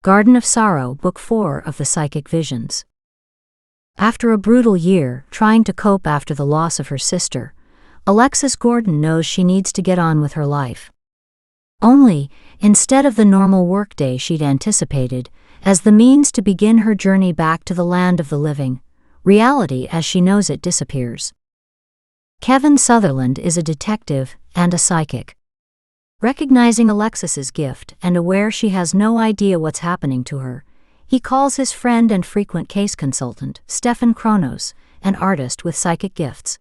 Garden of Sorrow, Book 4 of the Psychic Visions. After a brutal year, trying to cope after the loss of her sister, Alexis Gordon knows she needs to get on with her life. Only, instead of the normal workday she'd anticipated, as the means to begin her journey back to the land of the living, reality as she knows it disappears. Kevin Sutherland is a detective and a psychic. Recognizing Alexis's gift and aware she has no idea what's happening to her, he calls his friend and frequent case consultant, Stefan Kronos, an artist with psychic gifts.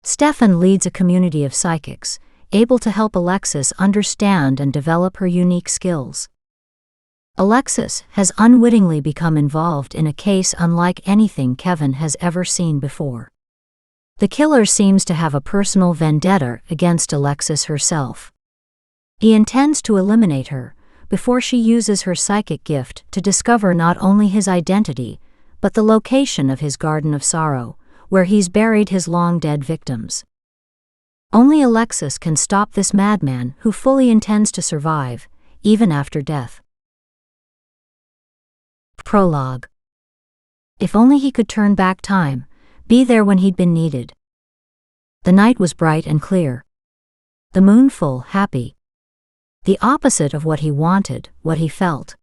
Stefan leads a community of psychics, able to help Alexis understand and develop her unique skills. Alexis has unwittingly become involved in a case unlike anything Kevin has ever seen before. The killer seems to have a personal vendetta against Alexis herself. He intends to eliminate her, before she uses her psychic gift to discover not only his identity, but the location of his Garden of Sorrow, where he's buried his long-dead victims. Only Alexis can stop this madman who fully intends to survive, even after death. Prologue. If only he could turn back time, be there when he'd been needed. The night was bright and clear. The moon full, happy. The opposite of what he wanted, what he felt.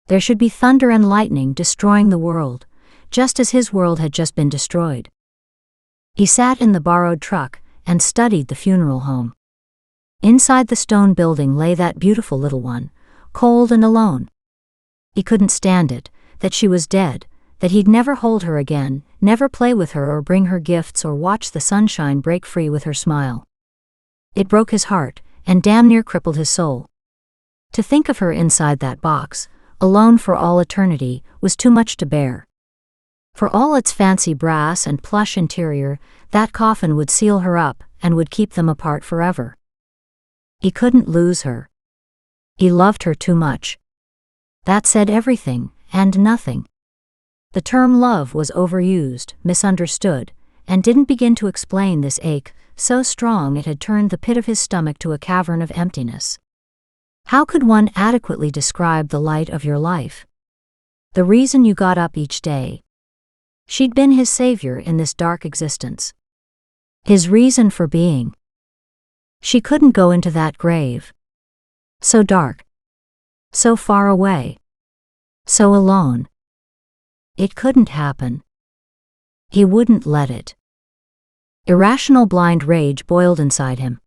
There should be thunder and lightning destroying the world, just as his world had just been destroyed. He sat in the borrowed truck and studied the funeral home. Inside the stone building lay that beautiful little one, cold and alone. He couldn't stand it, that she was dead, that he'd never hold her again, never play with her or bring her gifts or watch the sunshine break free with her smile. It broke his heart, and damn near crippled his soul. To think of her inside that box, alone for all eternity, was too much to bear. For all its fancy brass and plush interior, that coffin would seal her up and would keep them apart forever. He couldn't lose her. He loved her too much. That said everything, and nothing. The term love was overused, misunderstood, and didn't begin to explain this ache, so strong it had turned the pit of his stomach to a cavern of emptiness. How could one adequately describe the light of your life? The reason you got up each day. She'd been his savior in this dark existence. His reason for being. She couldn't go into that grave. So dark. So far away. So alone. It couldn't happen. He wouldn't let it. Irrational blind rage boiled inside him.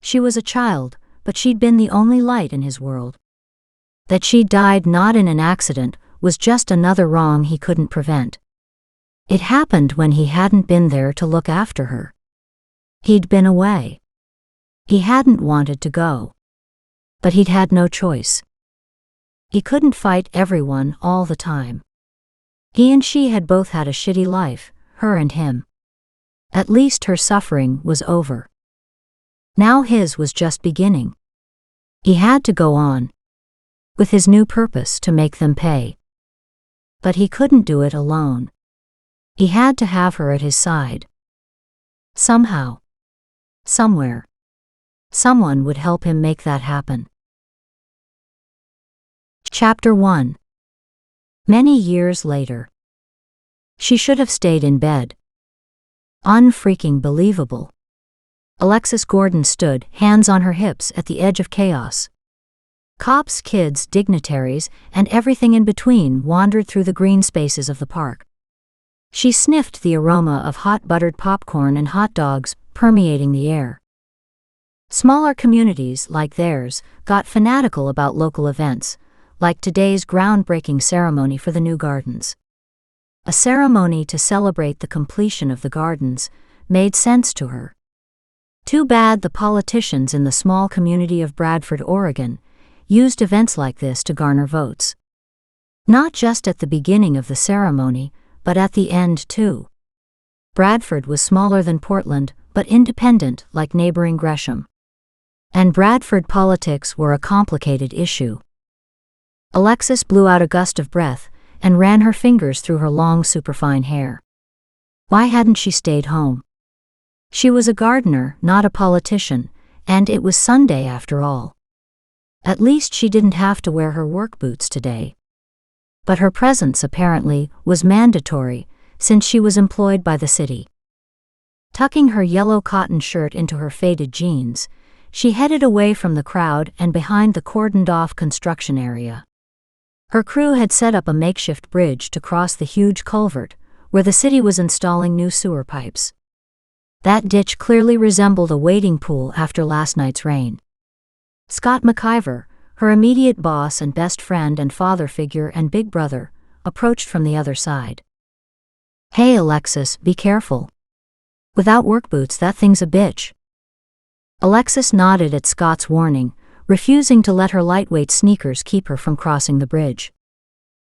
She was a child, but she'd been the only light in his world. That she'd died not in an accident was just another wrong he couldn't prevent. It happened when he hadn't been there to look after her. He'd been away. He hadn't wanted to go. But he'd had no choice. He couldn't fight everyone all the time. He and she had both had a shitty life, her and him. At least her suffering was over. Now his was just beginning. He had to go on. With his new purpose to make them pay. But he couldn't do it alone. He had to have her at his side. Somehow. Somewhere. Someone would help him make that happen. Chapter 1. Many years later. She should have stayed in bed. Unfreaking believable. Alexis Gordon stood, hands on her hips, at the edge of chaos. Cops, kids, dignitaries, and everything in between wandered through the green spaces of the park. She sniffed the aroma of hot buttered popcorn and hot dogs permeating the air. Smaller communities, like theirs, got fanatical about local events, like today's groundbreaking ceremony for the new gardens. A ceremony to celebrate the completion of the gardens made sense to her. Too bad the politicians in the small community of Bradford, Oregon, used events like this to garner votes. Not just at the beginning of the ceremony, but at the end too. Bradford was smaller than Portland, but independent like neighboring Gresham. And Bradford politics were a complicated issue. Alexis blew out a gust of breath and ran her fingers through her long superfine hair. Why hadn't she stayed home? She was a gardener, not a politician, and it was Sunday after all. At least she didn't have to wear her work boots today. But her presence, apparently, was mandatory, since she was employed by the city. Tucking her yellow cotton shirt into her faded jeans, she headed away from the crowd and behind the cordoned-off construction area. Her crew had set up a makeshift bridge to cross the huge culvert, where the city was installing new sewer pipes. That ditch clearly resembled a wading pool after last night's rain. Scott McIver, her immediate boss and best friend and father figure and big brother, approached from the other side. "Hey Alexis, be careful. Without work boots, that thing's a bitch." Alexis nodded at Scott's warning, refusing to let her lightweight sneakers keep her from crossing the bridge.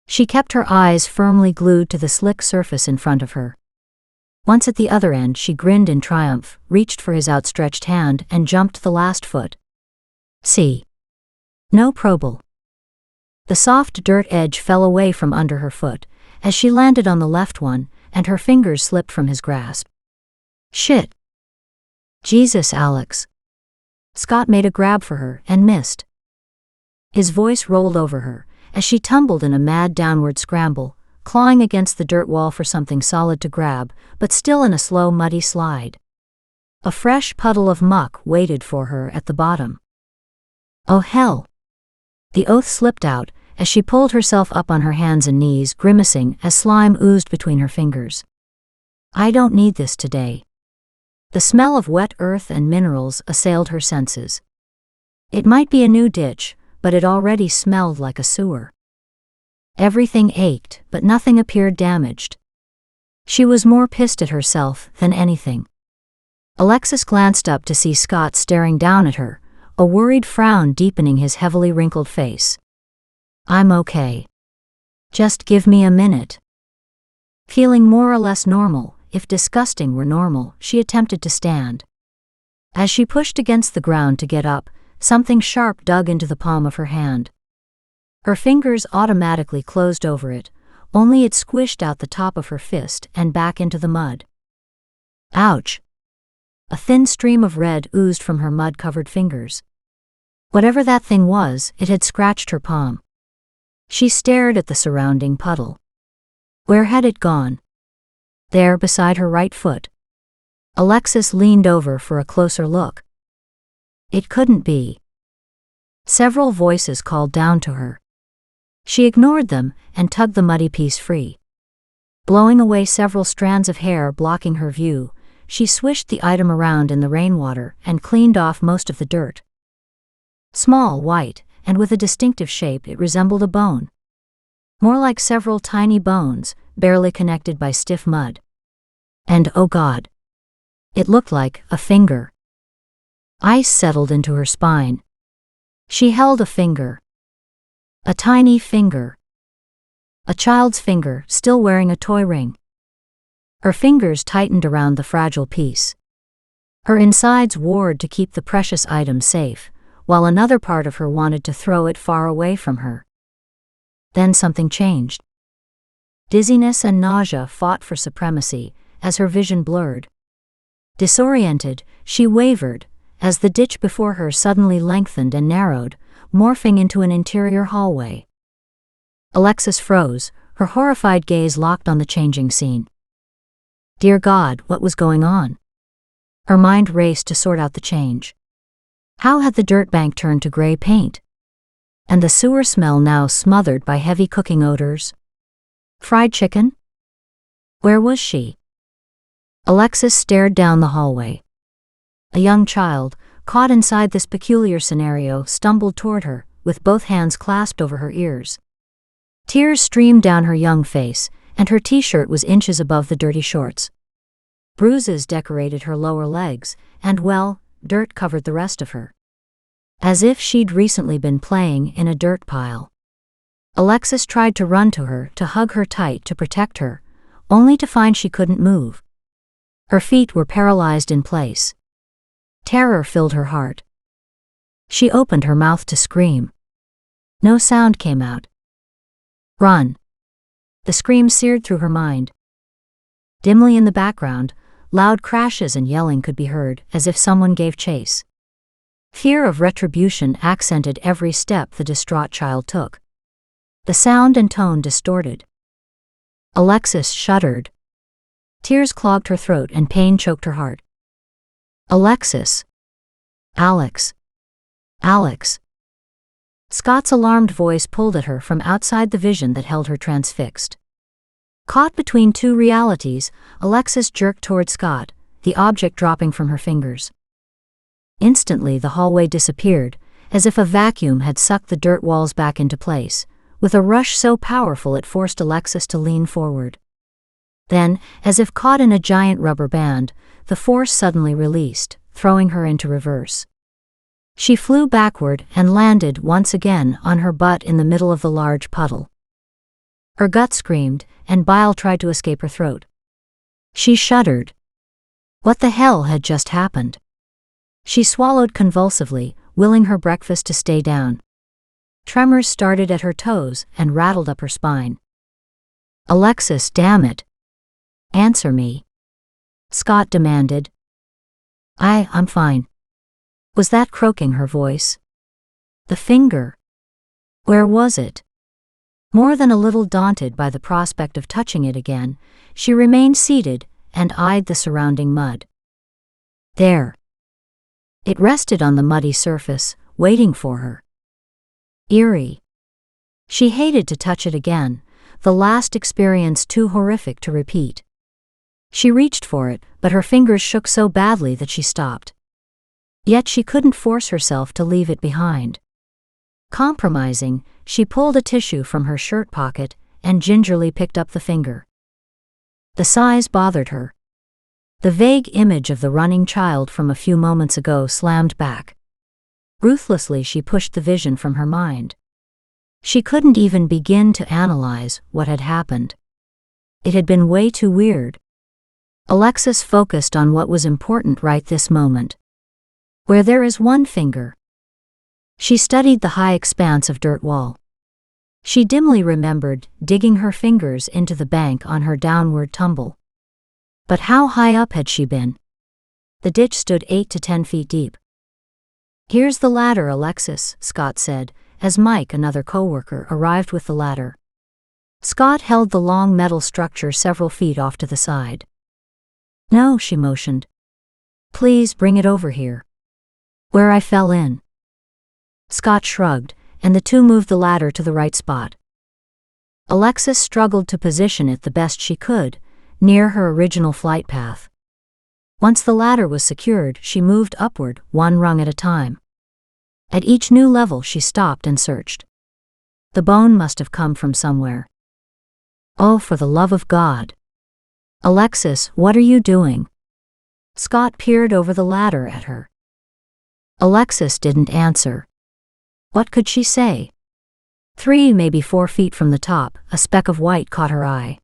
She kept her eyes firmly glued to the slick surface in front of her. Once at the other end, she grinned in triumph, reached for his outstretched hand, and jumped the last foot. See. No probable. The soft dirt edge fell away from under her foot, as she landed on the left one, and her fingers slipped from his grasp. Shit. Jesus, Alex. Scott made a grab for her and missed. His voice rolled over her, as she tumbled in a mad downward scramble, clawing against the dirt wall for something solid to grab, but still in a slow, muddy slide. A fresh puddle of muck waited for her at the bottom. Oh hell! The oath slipped out, as she pulled herself up on her hands and knees, grimacing as slime oozed between her fingers. I don't need this today. The smell of wet earth and minerals assailed her senses. It might be a new ditch, but it already smelled like a sewer. Everything ached, but nothing appeared damaged. She was more pissed at herself than anything. Alexis glanced up to see Scott staring down at her, a worried frown deepening his heavily wrinkled face. I'm okay. Just give me a minute. Feeling more or less normal, if disgusting were normal, she attempted to stand. As she pushed against the ground to get up, something sharp dug into the palm of her hand. Her fingers automatically closed over it, only it squished out the top of her fist and back into the mud. Ouch! A thin stream of red oozed from her mud-covered fingers. Whatever that thing was, it had scratched her palm. She stared at the surrounding puddle. Where had it gone? There, beside her right foot. Alexis leaned over for a closer look. It couldn't be. Several voices called down to her. She ignored them and tugged the muddy piece free. Blowing away several strands of hair blocking her view, she swished the item around in the rainwater and cleaned off most of the dirt. Small, white, and with a distinctive shape, it resembled a bone. More like several tiny bones, barely connected by stiff mud. And oh God! It looked like a finger. Ice settled into her spine. She held a finger. A tiny finger. A child's finger, still wearing a toy ring. Her fingers tightened around the fragile piece. Her insides warred to keep the precious item safe, while another part of her wanted to throw it far away from her. Then something changed. Dizziness and nausea fought for supremacy, as her vision blurred. Disoriented, she wavered, as the ditch before her suddenly lengthened and narrowed, morphing into an interior hallway. Alexis froze, her horrified gaze locked on the changing scene. Dear God, what was going on? Her mind raced to sort out the change. How had the dirt bank turned to gray paint? And the sewer smell now smothered by heavy cooking odors? Fried chicken? Where was she? Alexis stared down the hallway. A young child, caught inside this peculiar scenario, stumbled toward her, with both hands clasped over her ears. Tears streamed down her young face, and her t-shirt was inches above the dirty shorts. Bruises decorated her lower legs, and, well, dirt covered the rest of her. As if she'd recently been playing in a dirt pile. Alexis tried to run to her, to hug her tight to protect her, only to find she couldn't move. Her feet were paralyzed in place. Terror filled her heart. She opened her mouth to scream. No sound came out. Run! The scream seared through her mind. Dimly in the background, loud crashes and yelling could be heard, as if someone gave chase. Fear of retribution accented every step the distraught child took. The sound and tone distorted. Alexis shuddered. Tears clogged her throat and pain choked her heart. Alexis. Alex. Alex. Scott's alarmed voice pulled at her from outside the vision that held her transfixed. Caught between two realities, Alexis jerked toward Scott, the object dropping from her fingers. Instantly the hallway disappeared, as if a vacuum had sucked the dirt walls back into place, with a rush so powerful it forced Alexis to lean forward. Then, as if caught in a giant rubber band, the force suddenly released, throwing her into reverse. She flew backward and landed once again on her butt in the middle of the large puddle. Her gut screamed, and bile tried to escape her throat. She shuddered. What the hell had just happened? She swallowed convulsively, willing her breakfast to stay down. Tremors started at her toes and rattled up her spine. Alexis, damn it. Answer me. Scott demanded. I'm fine. Was that croaking her voice? The finger. Where was it? More than a little daunted by the prospect of touching it again, she remained seated and eyed the surrounding mud. There. It rested on the muddy surface, waiting for her. Eerie. She hated to touch it again, the last experience too horrific to repeat. She reached for it, but her fingers shook so badly that she stopped. Yet she couldn't force herself to leave it behind. Compromising, she pulled a tissue from her shirt pocket and gingerly picked up the finger. The size bothered her. The vague image of the running child from a few moments ago slammed back. Ruthlessly she pushed the vision from her mind. She couldn't even begin to analyze what had happened. It had been way too weird. Alexis focused on what was important right this moment. Where there is one finger. She studied the high expanse of dirt wall. She dimly remembered digging her fingers into the bank on her downward tumble. But how high up had she been? The ditch stood 8 to 10 feet deep. Here's the ladder, Alexis, Scott said, as Mike, another coworker, arrived with the ladder. Scott held the long metal structure several feet off to the side. No, she motioned. Please bring it over here. Where I fell in. Scott shrugged, and the two moved the ladder to the right spot. Alexis struggled to position it the best she could, near her original flight path. Once the ladder was secured, she moved upward, one rung at a time. At each new level she stopped and searched. The bone must have come from somewhere. Oh, for the love of God. Alexis, what are you doing? Scott peered over the ladder at her. Alexis didn't answer. What could she say? 3, maybe 4 feet from the top, a speck of white caught her eye.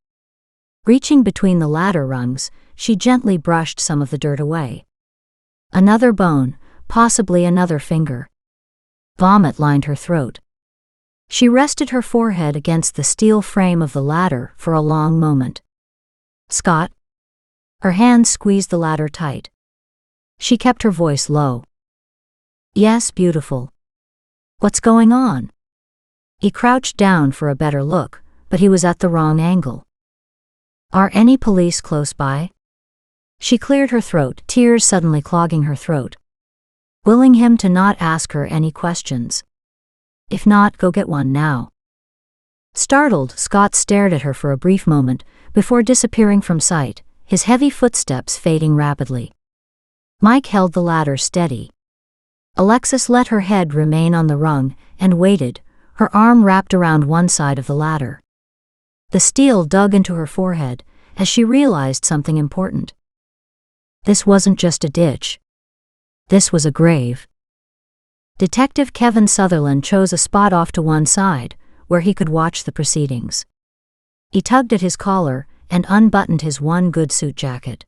Reaching between the ladder rungs, she gently brushed some of the dirt away. Another bone, possibly another finger. Vomit lined her throat. She rested her forehead against the steel frame of the ladder for a long moment. Scott? Her hands squeezed the ladder tight. She kept her voice low. Yes, beautiful. What's going on? He crouched down for a better look, but he was at the wrong angle. Are any police close by? She cleared her throat, tears suddenly clogging her throat. Willing him to not ask her any questions. If not, go get one now. Startled, Scott stared at her for a brief moment, before disappearing from sight, his heavy footsteps fading rapidly. Mike held the ladder steady. Alexis let her head remain on the rung, and waited, her arm wrapped around one side of the ladder. The steel dug into her forehead, as she realized something important. This wasn't just a ditch. This was a grave. Detective Kevin Sutherland chose a spot off to one side, where he could watch the proceedings. He tugged at his collar, and unbuttoned his one good suit jacket.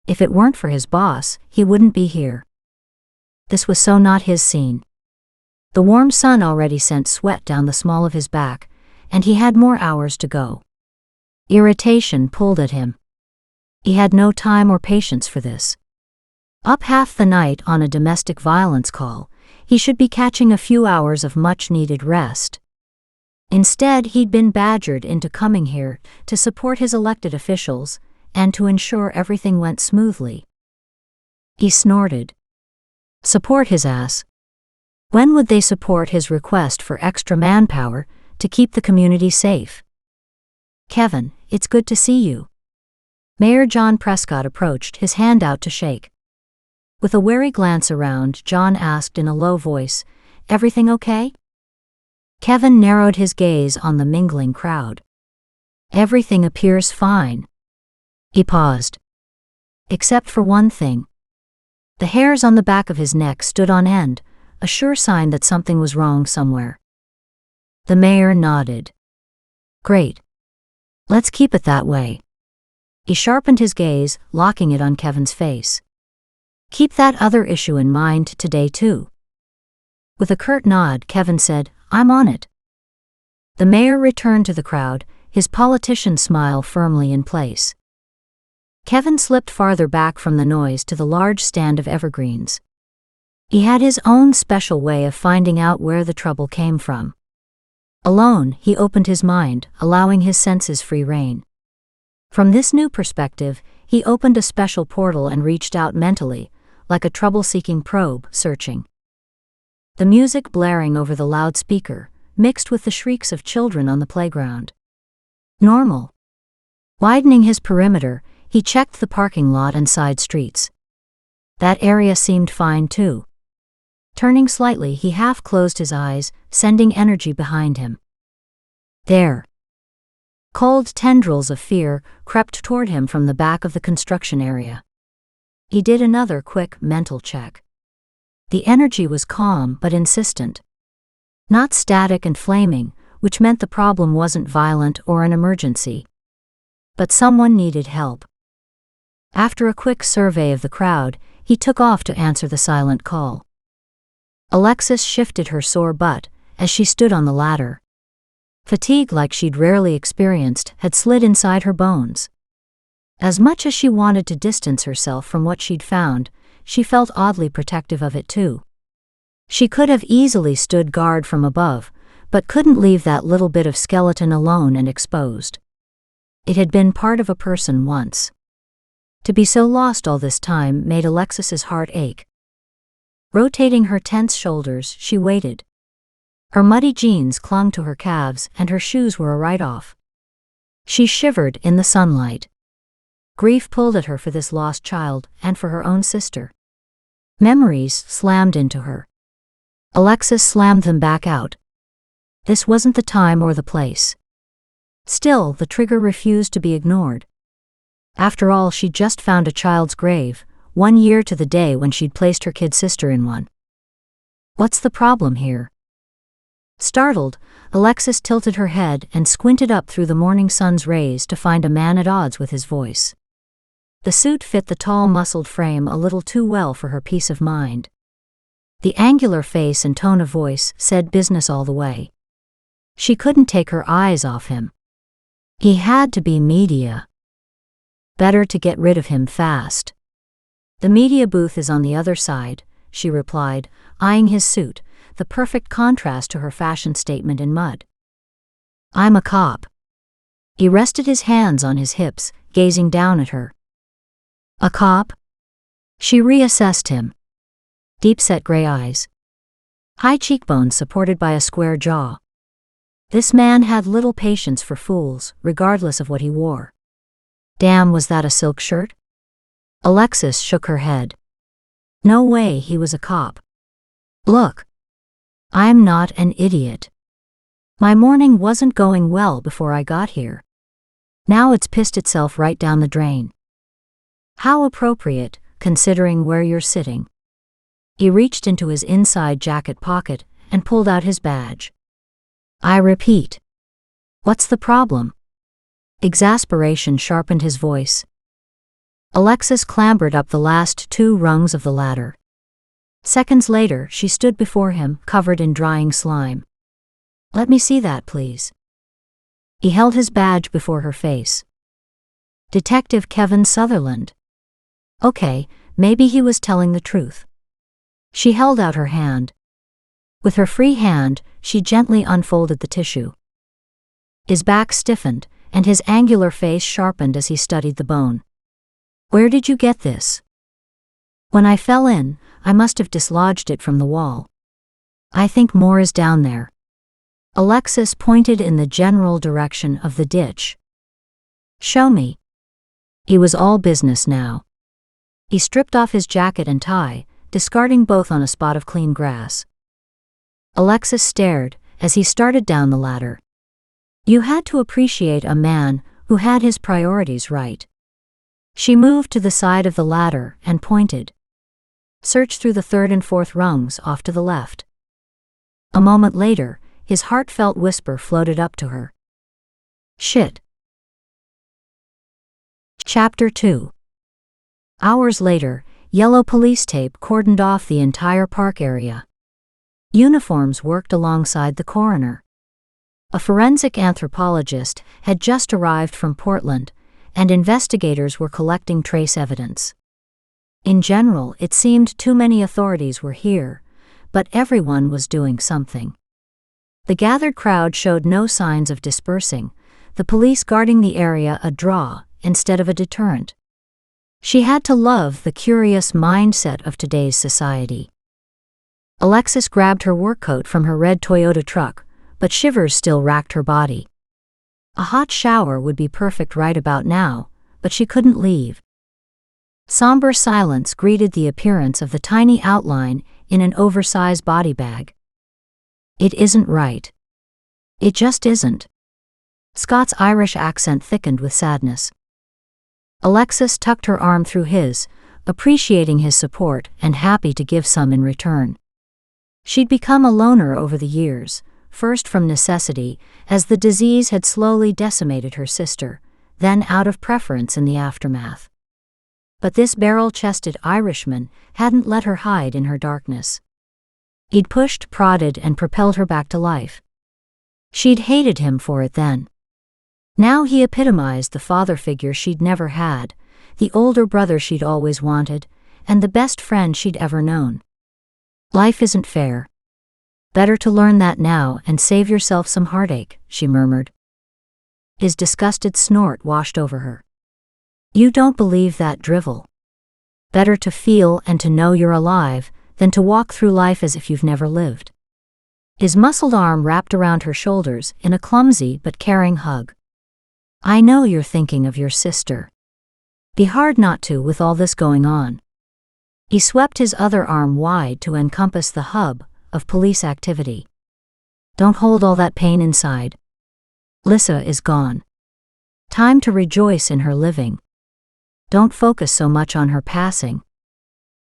If it weren't for his boss, he wouldn't be here. This was so not his scene. The warm sun already sent sweat down the small of his back, and he had more hours to go. Irritation pulled at him. He had no time or patience for this. Up half the night on a domestic violence call, he should be catching a few hours of much-needed rest. Instead, he'd been badgered into coming here to support his elected officials and to ensure everything went smoothly. He snorted. Support his ass. When would they support his request for extra manpower to keep the community safe? Kevin, it's good to see you. Mayor John Prescott approached, his hand out to shake. With a wary glance around, John asked in a low voice, "Everything okay?" Kevin narrowed his gaze on the mingling crowd. "Everything appears fine." He paused. Except for one thing. The hairs on the back of his neck stood on end, a sure sign that something was wrong somewhere. The mayor nodded. "Great. Let's keep it that way." He sharpened his gaze, locking it on Kevin's face. "Keep that other issue in mind today too." With a curt nod, Kevin said, "I'm on it." The mayor returned to the crowd, his politician smile firmly in place. Kevin slipped farther back from the noise to the large stand of evergreens. He had his own special way of finding out where the trouble came from. Alone, he opened his mind, allowing his senses free rein. From this new perspective, he opened a special portal and reached out mentally, like a trouble-seeking probe, searching. The music blaring over the loudspeaker, mixed with the shrieks of children on the playground. Normal. Widening his perimeter, he checked the parking lot and side streets. That area seemed fine too. Turning slightly, he half closed his eyes, sending energy behind him. There. Cold tendrils of fear crept toward him from the back of the construction area. He did another quick mental check. The energy was calm but insistent. Not static and flaming, which meant the problem wasn't violent or an emergency. But someone needed help. After a quick survey of the crowd, he took off to answer the silent call. Alexis shifted her sore butt as she stood on the ladder. Fatigue like she'd rarely experienced had slid inside her bones. As much as she wanted to distance herself from what she'd found, she felt oddly protective of it too. She could have easily stood guard from above, but couldn't leave that little bit of skeleton alone and exposed. It had been part of a person once. To be so lost all this time made Alexis's heart ache. Rotating her tense shoulders, she waited. Her muddy jeans clung to her calves and her shoes were a write-off. She shivered in the sunlight. Grief pulled at her for this lost child and for her own sister. Memories slammed into her. Alexis slammed them back out. This wasn't the time or the place. Still, the trigger refused to be ignored. After all, she'd just found a child's grave, 1 year to the day when she'd placed her kid sister in one. What's the problem here? Startled, Alexis tilted her head and squinted up through the morning sun's rays to find a man at odds with his voice. The suit fit the tall, muscled frame a little too well for her peace of mind. The angular face and tone of voice said business all the way. She couldn't take her eyes off him. He had to be media. Better to get rid of him fast. "The media booth is on the other side," she replied, eyeing his suit, the perfect contrast to her fashion statement in mud. "I'm a cop." He rested his hands on his hips, gazing down at her. "A cop?" She reassessed him. Deep-set gray eyes. High cheekbones supported by a square jaw. This man had little patience for fools, regardless of what he wore. Damn, was that a silk shirt? Alexis shook her head. No way he was a cop. "Look. I'm not an idiot. My morning wasn't going well before I got here. Now it's pissed itself right down the drain. How appropriate, considering where you're sitting." He reached into his inside jacket pocket and pulled out his badge. "I repeat. What's the problem?" Exasperation sharpened his voice. Alexis clambered up the last 2 rungs of the ladder. Seconds later, she stood before him, covered in drying slime. "Let me see that, please." He held his badge before her face. "Detective Kevin Sutherland." "Okay, maybe he was telling the truth. She held out her hand. With her free hand, she gently unfolded the tissue. His back stiffened, and his angular face sharpened as he studied the bone. "Where did you get this?" "When I fell in, I must have dislodged it from the wall. I think more is down there." Alexis pointed in the general direction of the ditch. "Show me." He was all business now. He stripped off his jacket and tie, discarding both on a spot of clean grass. Alexis stared as he started down the ladder. You had to appreciate a man who had his priorities right. She moved to the side of the ladder and pointed. "Search through the third and fourth rungs off to the left." A moment later, his heartfelt whisper floated up to her. "Shit." Chapter 2. Hours later, yellow police tape cordoned off the entire park area. Uniforms worked alongside the coroner. A forensic anthropologist had just arrived from Portland, and investigators were collecting trace evidence. In general, it seemed too many authorities were here, but everyone was doing something. The gathered crowd showed no signs of dispersing, the police guarding the area a draw instead of a deterrent. She had to love the curious mindset of today's society. Alexis grabbed her work coat from her red Toyota truck, but shivers still racked her body. A hot shower would be perfect right about now, but she couldn't leave. Somber silence greeted the appearance of the tiny outline in an oversized body bag. It isn't right. It just isn't. Scott's Irish accent thickened with sadness. Alexis tucked her arm through his, appreciating his support and happy to give some in return. She'd become a loner over the years, first from necessity, as the disease had slowly decimated her sister, then out of preference in the aftermath. But this barrel-chested Irishman hadn't let her hide in her darkness. He'd pushed, prodded, and propelled her back to life. She'd hated him for it then. Now he epitomized the father figure she'd never had, the older brother she'd always wanted, and the best friend she'd ever known. Life isn't fair. Better to learn that now and save yourself some heartache, she murmured. His disgusted snort washed over her. You don't believe that drivel. Better to feel and to know you're alive than to walk through life as if you've never lived. His muscled arm wrapped around her shoulders in a clumsy but caring hug. I know you're thinking of your sister. Be hard not to with all this going on. He swept his other arm wide to encompass the hub of police activity. Don't hold all that pain inside. Lissa is gone. Time to rejoice in her living. Don't focus so much on her passing.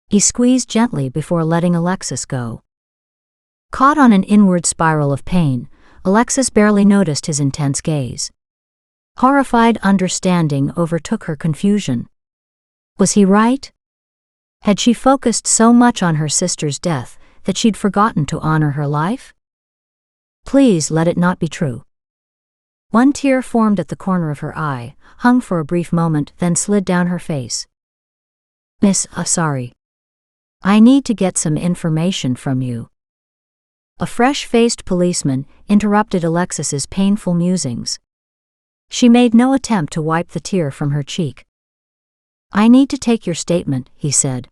He squeezed gently before letting Alexis go. Caught on an inward spiral of pain, Alexis barely noticed his intense gaze. Horrified understanding overtook her confusion. Was he right? Had she focused so much on her sister's death that she'd forgotten to honor her life? Please let it not be true. One tear formed at the corner of her eye, hung for a brief moment, then slid down her face. Miss, sorry. I need to get some information from you. A fresh-faced policeman interrupted Alexis's painful musings. She made no attempt to wipe the tear from her cheek. I need to take your statement, he said.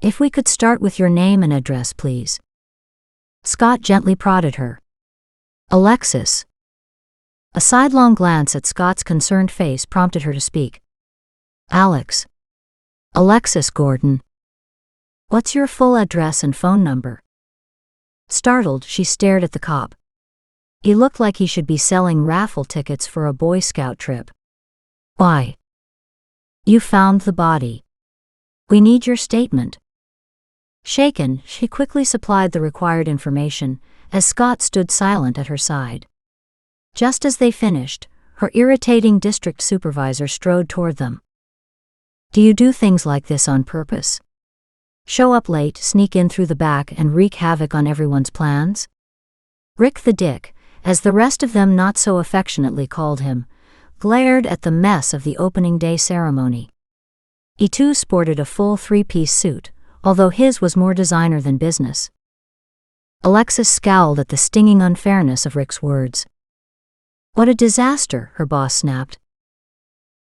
If we could start with your name and address, please. Scott gently prodded her. Alexis. A sidelong glance at Scott's concerned face prompted her to speak. Alex. Alexis Gordon. What's your full address and phone number? Startled, she stared at the cop. He looked like he should be selling raffle tickets for a Boy Scout trip. Why? You found the body. We need your statement. Shaken, she quickly supplied the required information, as Scott stood silent at her side. Just as they finished, her irritating district supervisor strode toward them. Do you do things like this on purpose? Show up late, sneak in through the back, and wreak havoc on everyone's plans? Rick the Dick, as the rest of them not so affectionately called him, glared at the mess of the opening day ceremony. He too sported a full three-piece suit, although his was more designer than business. Alexis scowled at the stinging unfairness of Rick's words. "What a disaster," her boss snapped.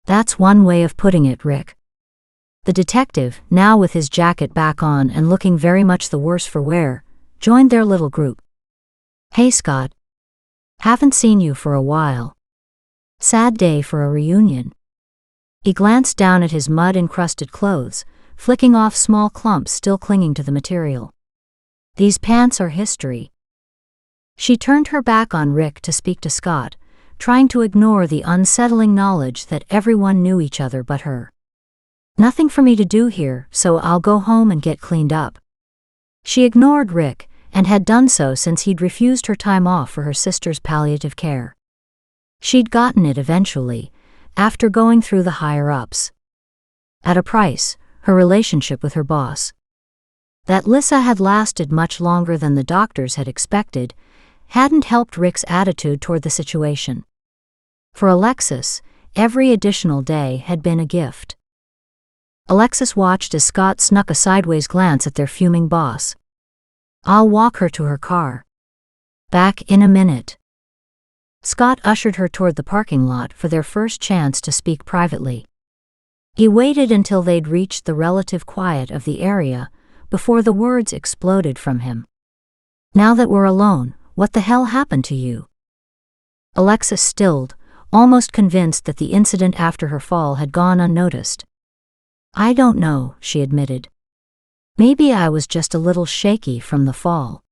"That's one way of putting it, Rick." The detective, now with his jacket back on and looking very much the worse for wear, joined their little group. "Hey, Scott. Haven't seen you for a while. Sad day for a reunion." He glanced down at his mud-encrusted clothes, flicking off small clumps still clinging to the material. "These pants are history." She turned her back on Rick to speak to Scott, trying to ignore the unsettling knowledge that everyone knew each other but her. "Nothing for me to do here, so I'll go home and get cleaned up." She ignored Rick, and had done so since he'd refused her time off for her sister's palliative care. She'd gotten it eventually, after going through the higher-ups. At a price, her relationship with her boss. That Lissa had lasted much longer than the doctors had expected hadn't helped Rick's attitude toward the situation. For Alexis, every additional day had been a gift. Alexis watched as Scott snuck a sideways glance at their fuming boss. "I'll walk her to her car. Back in a minute." Scott ushered her toward the parking lot for their first chance to speak privately. He waited until they'd reached the relative quiet of the area before the words exploded from him. "Now that we're alone, what the hell happened to you?" Alexis stilled, almost convinced that the incident after her fall had gone unnoticed. "I don't know," she admitted. "Maybe I was just a little shaky from the fall."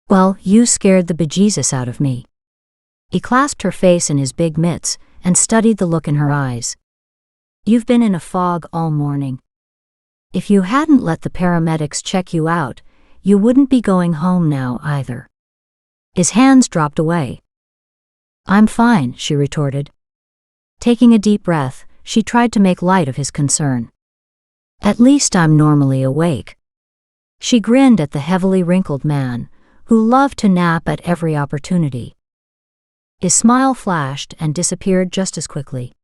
"Well, you scared the bejesus out of me." He clasped her face in his big mitts and studied the look in her eyes. "You've been in a fog all morning. If you hadn't let the paramedics check you out, you wouldn't be going home now either." His hands dropped away. "I'm fine," she retorted. Taking a deep breath, she tried to make light of his concern. "At least I'm normally awake." She grinned at the heavily wrinkled man, who loved to nap at every opportunity. His smile flashed and disappeared just as quickly.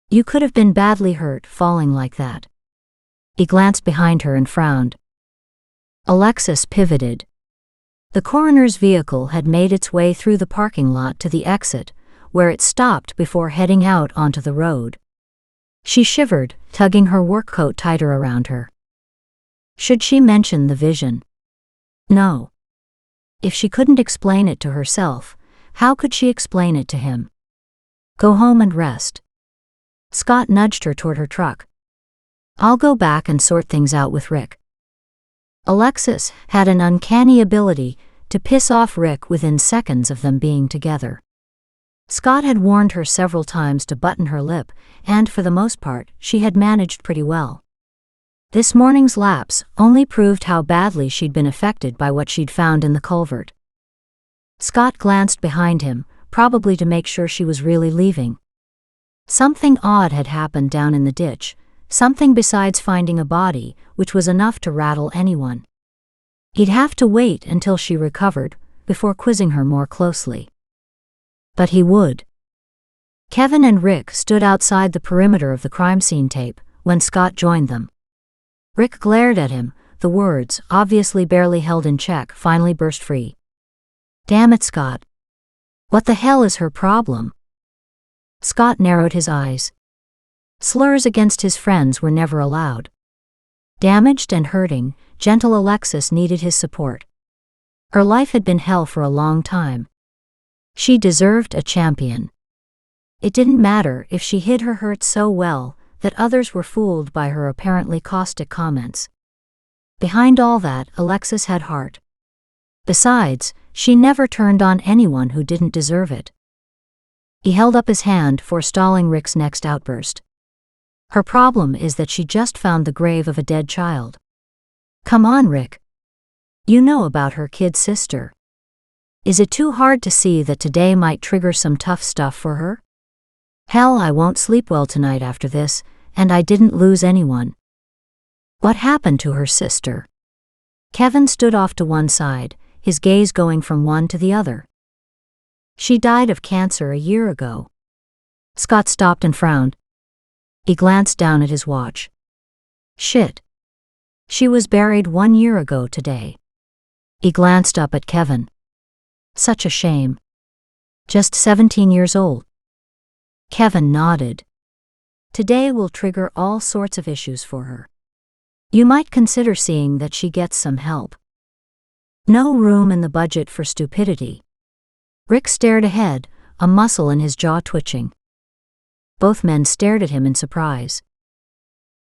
"You could have been badly hurt falling like that." He glanced behind her and frowned. Alexis pivoted. The coroner's vehicle had made its way through the parking lot to the exit, where it stopped before heading out onto the road. She shivered, tugging her work coat tighter around her. Should she mention the vision? No. If she couldn't explain it to herself, how could she explain it to him? "Go home and rest." Scott nudged her toward her truck. "I'll go back and sort things out with Rick." Alexis had an uncanny ability to piss off Rick within seconds of them being together. Scott had warned her several times to button her lip, and for the most part, she had managed pretty well. This morning's lapse only proved how badly she'd been affected by what she'd found in the culvert. Scott glanced behind him, probably to make sure she was really leaving. Something odd had happened down in the ditch, something besides finding a body, which was enough to rattle anyone. He'd have to wait until she recovered, before quizzing her more closely. But he would. Kevin and Rick stood outside the perimeter of the crime scene tape when Scott joined them. Rick glared at him, the words, obviously barely held in check, finally burst free. "Damn it, Scott. What the hell is her problem?" Scott narrowed his eyes. Slurs against his friends were never allowed. Damaged and hurting, gentle Alexis needed his support. Her life had been hell for a long time. She deserved a champion. It didn't matter if she hid her hurt so well that others were fooled by her apparently caustic comments. Behind all that, Alexis had heart. Besides, she never turned on anyone who didn't deserve it. He held up his hand, forestalling Rick's next outburst. "Her problem is that she just found the grave of a dead child." "Come on, Rick. You know about her kid sister. Is it too hard to see that today might trigger some tough stuff for her?" "Hell, I won't sleep well tonight after this, and I didn't lose anyone." "What happened to her sister?" Kevin stood off to one side, his gaze going from one to the other. "She died of cancer a year ago." Scott stopped and frowned. He glanced down at his watch. Shit. She was buried 1 year ago today. He glanced up at Kevin. Such a shame. Just 17 years old. Kevin nodded. Today will trigger all sorts of issues for her. You might consider seeing that she gets some help. No room in the budget for stupidity. Rick stared ahead, a muscle in his jaw twitching. Both men stared at him in surprise.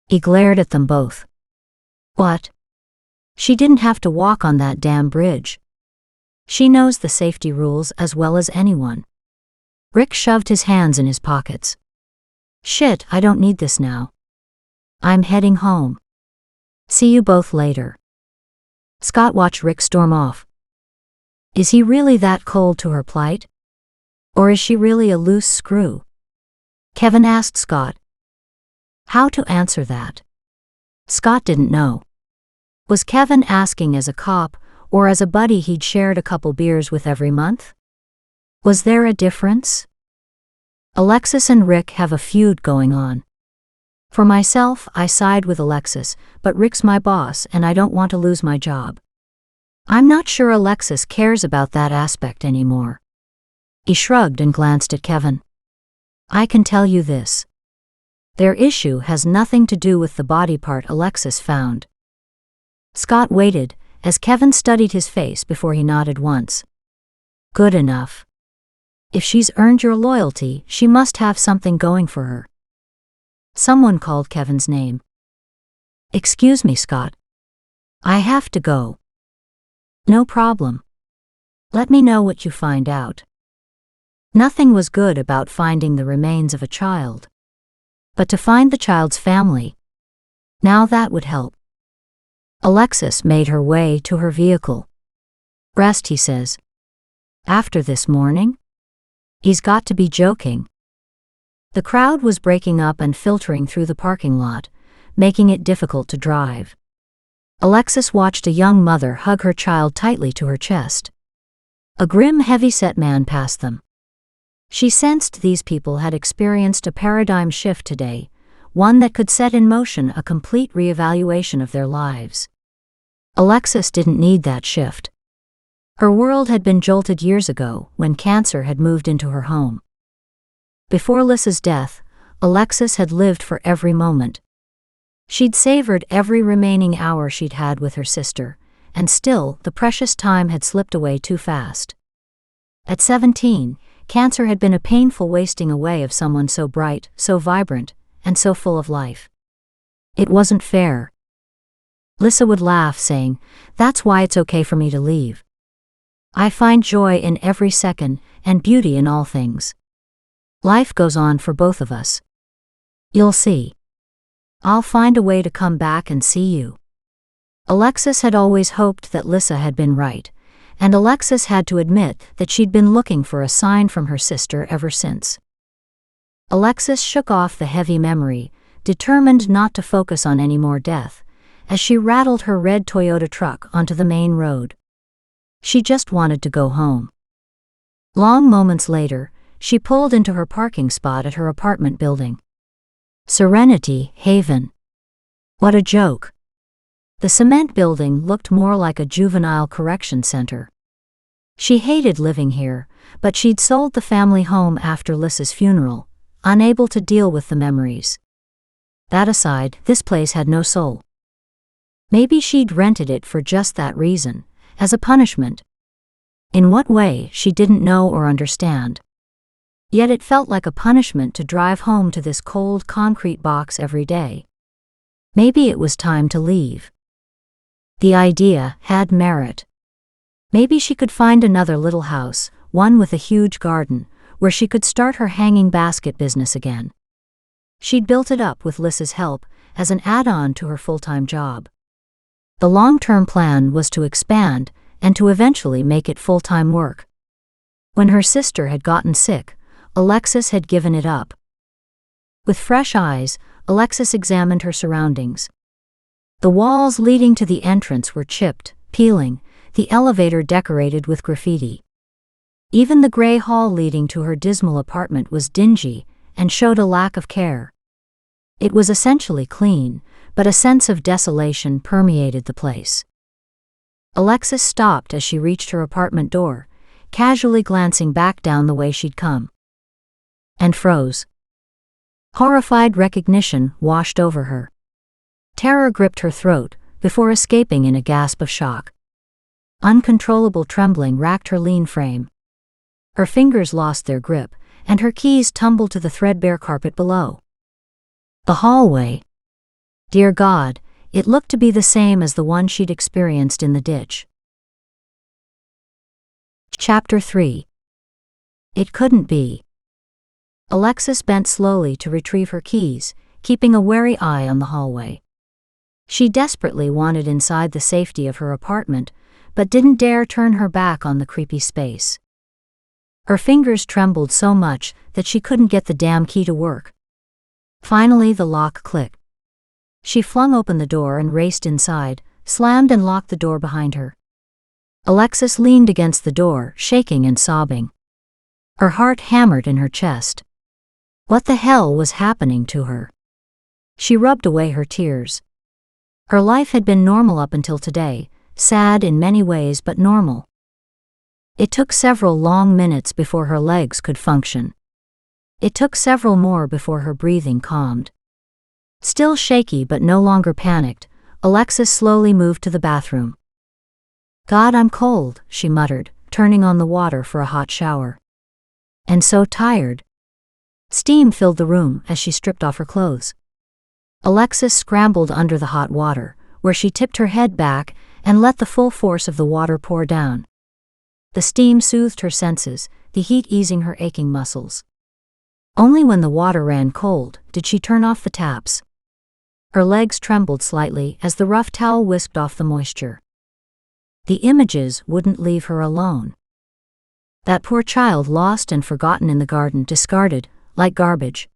He glared at them both. What? She didn't have to walk on that damn bridge. She knows the safety rules as well as anyone. Rick shoved his hands in his pockets. Shit, I don't need this now. I'm heading home. See you both later. Scott watched Rick storm off. Is he really that cold to her plight? Or is she really a loose screw? Kevin asked Scott. How to answer that? Scott didn't know. Was Kevin asking as a cop, or as a buddy he'd shared a couple beers with every month? Was there a difference? Alexis and Rick have a feud going on. For myself, I side with Alexis, but Rick's my boss and I don't want to lose my job. I'm not sure Alexis cares about that aspect anymore. He shrugged and glanced at Kevin. I can tell you this. Their issue has nothing to do with the body part Alexis found. Scott waited, as Kevin studied his face before he nodded once. Good enough. If she's earned your loyalty, she must have something going for her. Someone called Kevin's name. Excuse me, Scott. I have to go. No problem. Let me know what you find out. Nothing was good about finding the remains of a child. But to find the child's family, now that would help. Alexis made her way to her vehicle. Rest, he says. After this morning? He's got to be joking. The crowd was breaking up and filtering through the parking lot, making it difficult to drive. Alexis watched a young mother hug her child tightly to her chest. A grim, heavy-set man passed them. She sensed these people had experienced a paradigm shift today, one that could set in motion a complete reevaluation of their lives. Alexis didn't need that shift. Her world had been jolted years ago when cancer had moved into her home. Before Lissa's death, Alexis had lived for every moment. She'd savored every remaining hour she'd had with her sister, and still the precious time had slipped away too fast. At 17, cancer had been a painful wasting away of someone so bright, so vibrant, and so full of life. It wasn't fair. Lissa would laugh, saying, "That's why it's okay for me to leave. I find joy in every second and beauty in all things. Life goes on for both of us. You'll see. I'll find a way to come back and see you." Alexis had always hoped that Lissa had been right, and Alexis had to admit that she'd been looking for a sign from her sister ever since. Alexis shook off the heavy memory, determined not to focus on any more death, as she rattled her red Toyota truck onto the main road. She just wanted to go home. Long moments later, she pulled into her parking spot at her apartment building. Serenity Haven. What a joke. The cement building looked more like a juvenile correction center. She hated living here, but she'd sold the family home after Lissa's funeral, unable to deal with the memories. That aside, this place had no soul. Maybe she'd rented it for just that reason, as a punishment. In what way, she didn't know or understand. Yet it felt like a punishment to drive home to this cold concrete box every day. Maybe it was time to leave. The idea had merit. Maybe she could find another little house, one with a huge garden, where she could start her hanging basket business again. She'd built it up with Lissa's help as an add-on to her full-time job. The long-term plan was to expand and to eventually make it full-time work. When her sister had gotten sick, Alexis had given it up. With fresh eyes, Alexis examined her surroundings. The walls leading to the entrance were chipped, peeling, the elevator decorated with graffiti. Even the gray hall leading to her dismal apartment was dingy and showed a lack of care. It was essentially clean, but a sense of desolation permeated the place. Alexis stopped as she reached her apartment door, casually glancing back down the way she'd come. And froze. Horrified recognition washed over her. Terror gripped her throat, before escaping in a gasp of shock. Uncontrollable trembling racked her lean frame. Her fingers lost their grip, and her keys tumbled to the threadbare carpet below. The hallway. Dear God, it looked to be the same as the one she'd experienced in the ditch. Chapter 3. It couldn't be. Alexis bent slowly to retrieve her keys, keeping a wary eye on the hallway. She desperately wanted inside the safety of her apartment, but didn't dare turn her back on the creepy space. Her fingers trembled so much that she couldn't get the damn key to work. Finally, the lock clicked. She flung open the door and raced inside, slammed and locked the door behind her. Alexis leaned against the door, shaking and sobbing. Her heart hammered in her chest. What the hell was happening to her? She rubbed away her tears. Her life had been normal up until today, sad in many ways but normal. It took several long minutes before her legs could function. It took several more before her breathing calmed. Still shaky but no longer panicked, Alexis slowly moved to the bathroom. God, I'm cold, she muttered, turning on the water for a hot shower. And so tired. Steam filled the room as she stripped off her clothes. Alexis scrambled under the hot water, where she tipped her head back and let the full force of the water pour down. The steam soothed her senses, the heat easing her aching muscles. Only when the water ran cold did she turn off the taps. Her legs trembled slightly as the rough towel whisked off the moisture. The images wouldn't leave her alone. That poor child lost and forgotten in the garden, discarded, like garbage.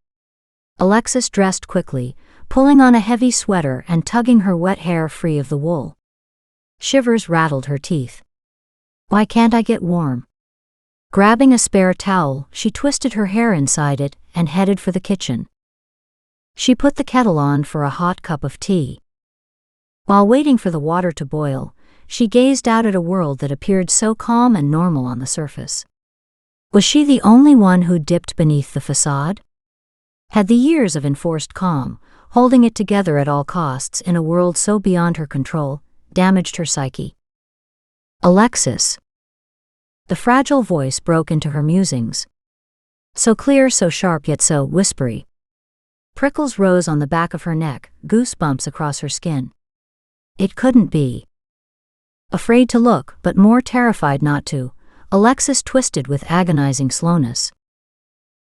Alexis dressed quickly, pulling on a heavy sweater and tugging her wet hair free of the wool. Shivers rattled her teeth. Why can't I get warm? Grabbing a spare towel, she twisted her hair inside it and headed for the kitchen. She put the kettle on for a hot cup of tea. While waiting for the water to boil, she gazed out at a world that appeared so calm and normal on the surface. Was she the only one who dipped beneath the facade? Had the years of enforced calm, holding it together at all costs in a world so beyond her control, damaged her psyche? Alexis. The fragile voice broke into her musings. So clear, so sharp, yet so whispery. Prickles rose on the back of her neck, goosebumps across her skin. It couldn't be. Afraid to look, but more terrified not to, Alexis twisted with agonizing slowness.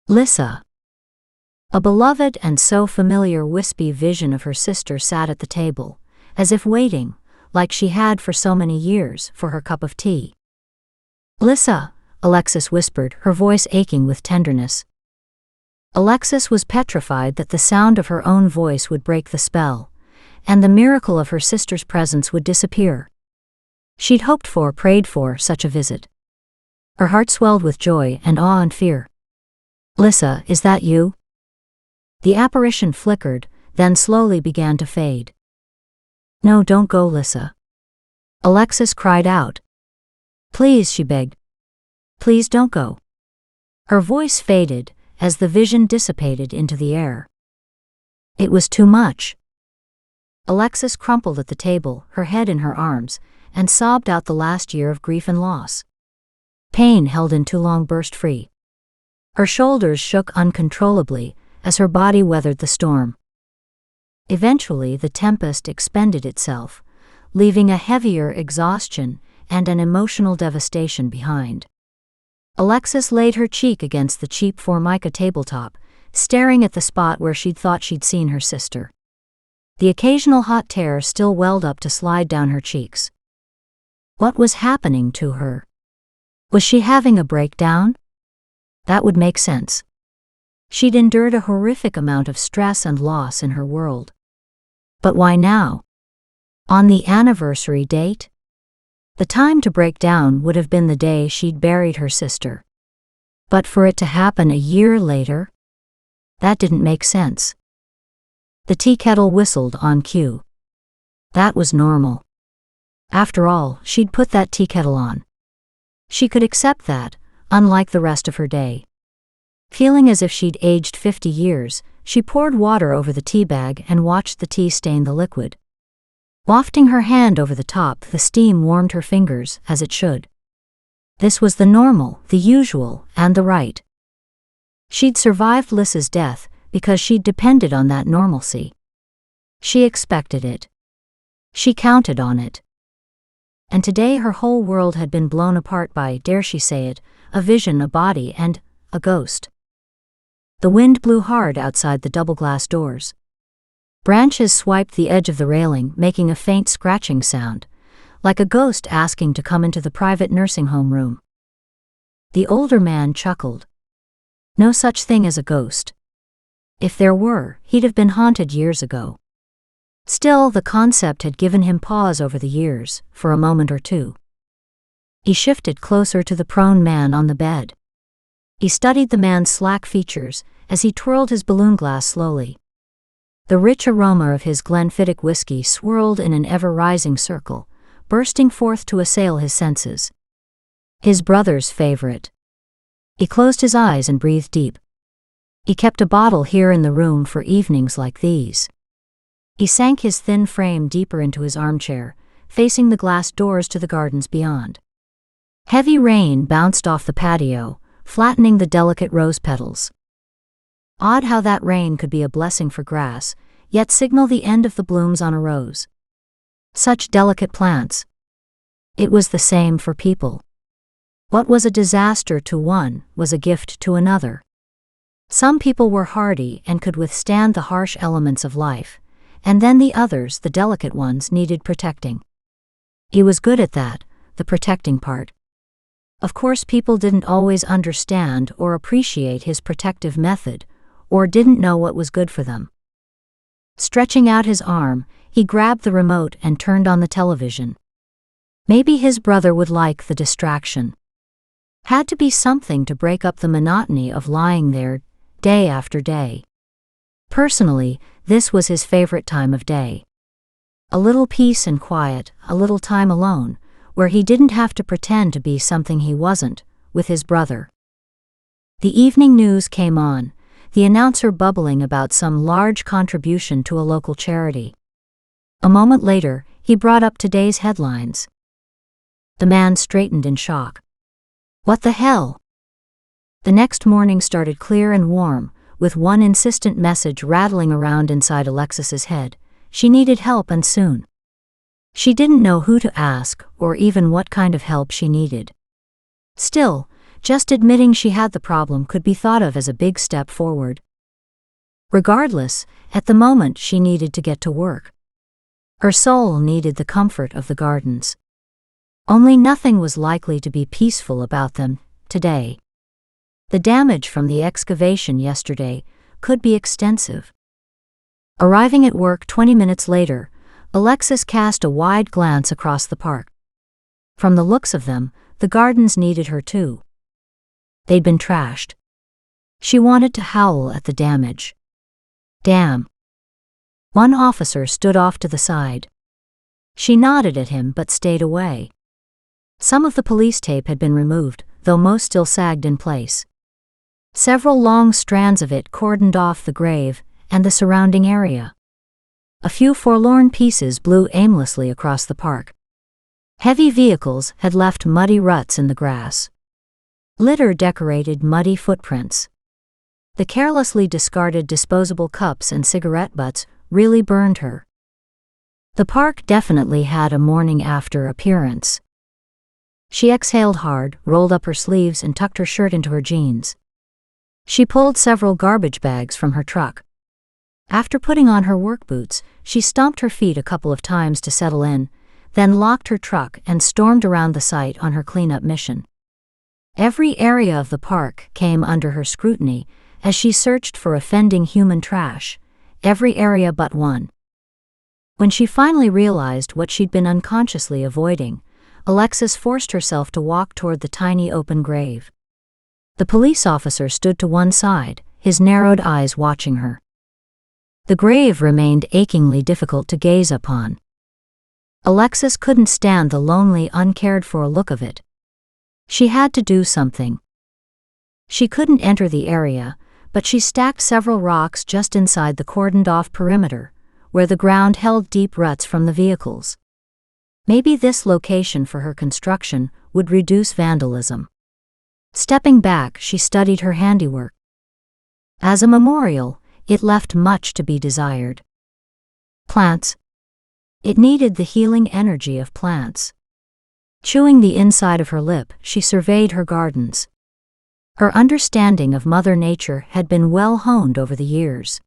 Lissa. A beloved and so familiar wispy vision of her sister sat at the table, as if waiting, like she had for so many years, for her cup of tea. Lissa, Alexis whispered, her voice aching with tenderness. Alexis was petrified that the sound of her own voice would break the spell, and the miracle of her sister's presence would disappear. She'd hoped for, prayed for, such a visit. Her heart swelled with joy and awe and fear. Lissa, is that you? The apparition flickered, then slowly began to fade. No, don't go, Lissa. Alexis cried out. Please, she begged. Please don't go. Her voice faded as the vision dissipated into the air. It was too much. Alexis crumpled at the table, her head in her arms, and sobbed out the last year of grief and loss. Pain held in too long burst free. Her shoulders shook uncontrollably as her body weathered the storm. Eventually the tempest expended itself, leaving a heavier exhaustion and an emotional devastation behind. Alexis laid her cheek against the cheap Formica tabletop, staring at the spot where she'd thought she'd seen her sister. The occasional hot tear still welled up to slide down her cheeks. What was happening to her? Was she having a breakdown? That would make sense. She'd endured a horrific amount of stress and loss in her world. But why now? On the anniversary date? The time to break down would have been the day she'd buried her sister. But for it to happen a year later? That didn't make sense. The tea kettle whistled on cue. That was normal. After all, she'd put that tea kettle on. She could accept that, unlike the rest of her day. Feeling as if she'd aged 50 years, she poured water over the tea bag and watched the tea stain the liquid. Wafting her hand over the top, the steam warmed her fingers, as it should. This was the normal, the usual, and the right. She'd survived Lys's death because she'd depended on that normalcy. She expected it. She counted on it. And today her whole world had been blown apart by, dare she say it, a vision, a body, and a ghost. The wind blew hard outside the double-glass doors. Branches swiped the edge of the railing, making a faint scratching sound, like a ghost asking to come into the private nursing home room. The older man chuckled. No such thing as a ghost. If there were, he'd have been haunted years ago. Still, the concept had given him pause over the years, for a moment or two. He shifted closer to the prone man on the bed. He studied the man's slack features as he twirled his balloon glass slowly. The rich aroma of his Glenfiddich whiskey swirled in an ever-rising circle, bursting forth to assail his senses. His brother's favorite. He closed his eyes and breathed deep. He kept a bottle here in the room for evenings like these. He sank his thin frame deeper into his armchair, facing the glass doors to the gardens beyond. Heavy rain bounced off the patio, flattening the delicate rose petals. Odd how that rain could be a blessing for grass, yet signal the end of the blooms on a rose. Such delicate plants. It was the same for people. What was a disaster to one was a gift to another. Some people were hardy and could withstand the harsh elements of life, and then the others, the delicate ones, needed protecting. He was good at that, the protecting part. Of course, people didn't always understand or appreciate his protective method, or didn't know what was good for them. Stretching out his arm, he grabbed the remote and turned on the television. Maybe his brother would like the distraction. Had to be something to break up the monotony of lying there, day after day. Personally, this was his favorite time of day. A little peace and quiet, a little time alone, where he didn't have to pretend to be something he wasn't, with his brother. The evening news came on, the announcer bubbling about some large contribution to a local charity. A moment later, he brought up today's headlines. The man straightened in shock. What the hell? The next morning started clear and warm, with one insistent message rattling around inside Alexis's head. She needed help, and soon. She didn't know who to ask, or even what kind of help she needed. Still, just admitting she had the problem could be thought of as a big step forward. Regardless, at the moment she needed to get to work. Her soul needed the comfort of the gardens. Only nothing was likely to be peaceful about them today. The damage from the excavation yesterday could be extensive. Arriving at work 20 minutes later, Alexis cast a wide glance across the park. From the looks of them, the gardens needed her too. They'd been trashed. She wanted to howl at the damage. Damn. One officer stood off to the side. She nodded at him but stayed away. Some of the police tape had been removed, though most still sagged in place. Several long strands of it cordoned off the grave and the surrounding area. A few forlorn pieces blew aimlessly across the park. Heavy vehicles had left muddy ruts in the grass. Litter decorated muddy footprints. The carelessly discarded disposable cups and cigarette butts really burned her. The park definitely had a morning after appearance. She exhaled hard, rolled up her sleeves and tucked her shirt into her jeans. She pulled several garbage bags from her truck. After putting on her work boots, she stomped her feet a couple of times to settle in, then locked her truck and stormed around the site on her cleanup mission. Every area of the park came under her scrutiny as she searched for offending human trash, every area but one. When she finally realized what she'd been unconsciously avoiding, Alexis forced herself to walk toward the tiny open grave. The police officer stood to one side, his narrowed eyes watching her. The grave remained achingly difficult to gaze upon. Alexis couldn't stand the lonely, uncared-for look of it. She had to do something. She couldn't enter the area, but she stacked several rocks just inside the cordoned-off perimeter, where the ground held deep ruts from the vehicles. Maybe this location for her construction would reduce vandalism. Stepping back, she studied her handiwork. As a memorial, it left much to be desired. Plants. It needed the healing energy of plants. Chewing the inside of her lip, she surveyed her gardens. Her understanding of Mother Nature had been well honed over the years.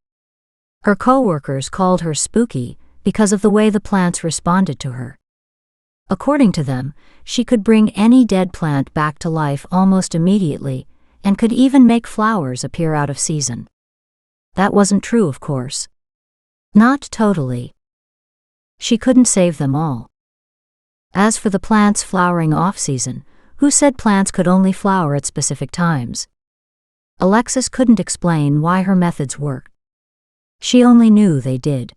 Her co-workers called her spooky because of the way the plants responded to her. According to them, she could bring any dead plant back to life almost immediately, and could even make flowers appear out of season. That wasn't true, of course. Not totally. She couldn't save them all. As for the plants flowering off-season, who said plants could only flower at specific times? Alexis couldn't explain why her methods worked. She only knew they did.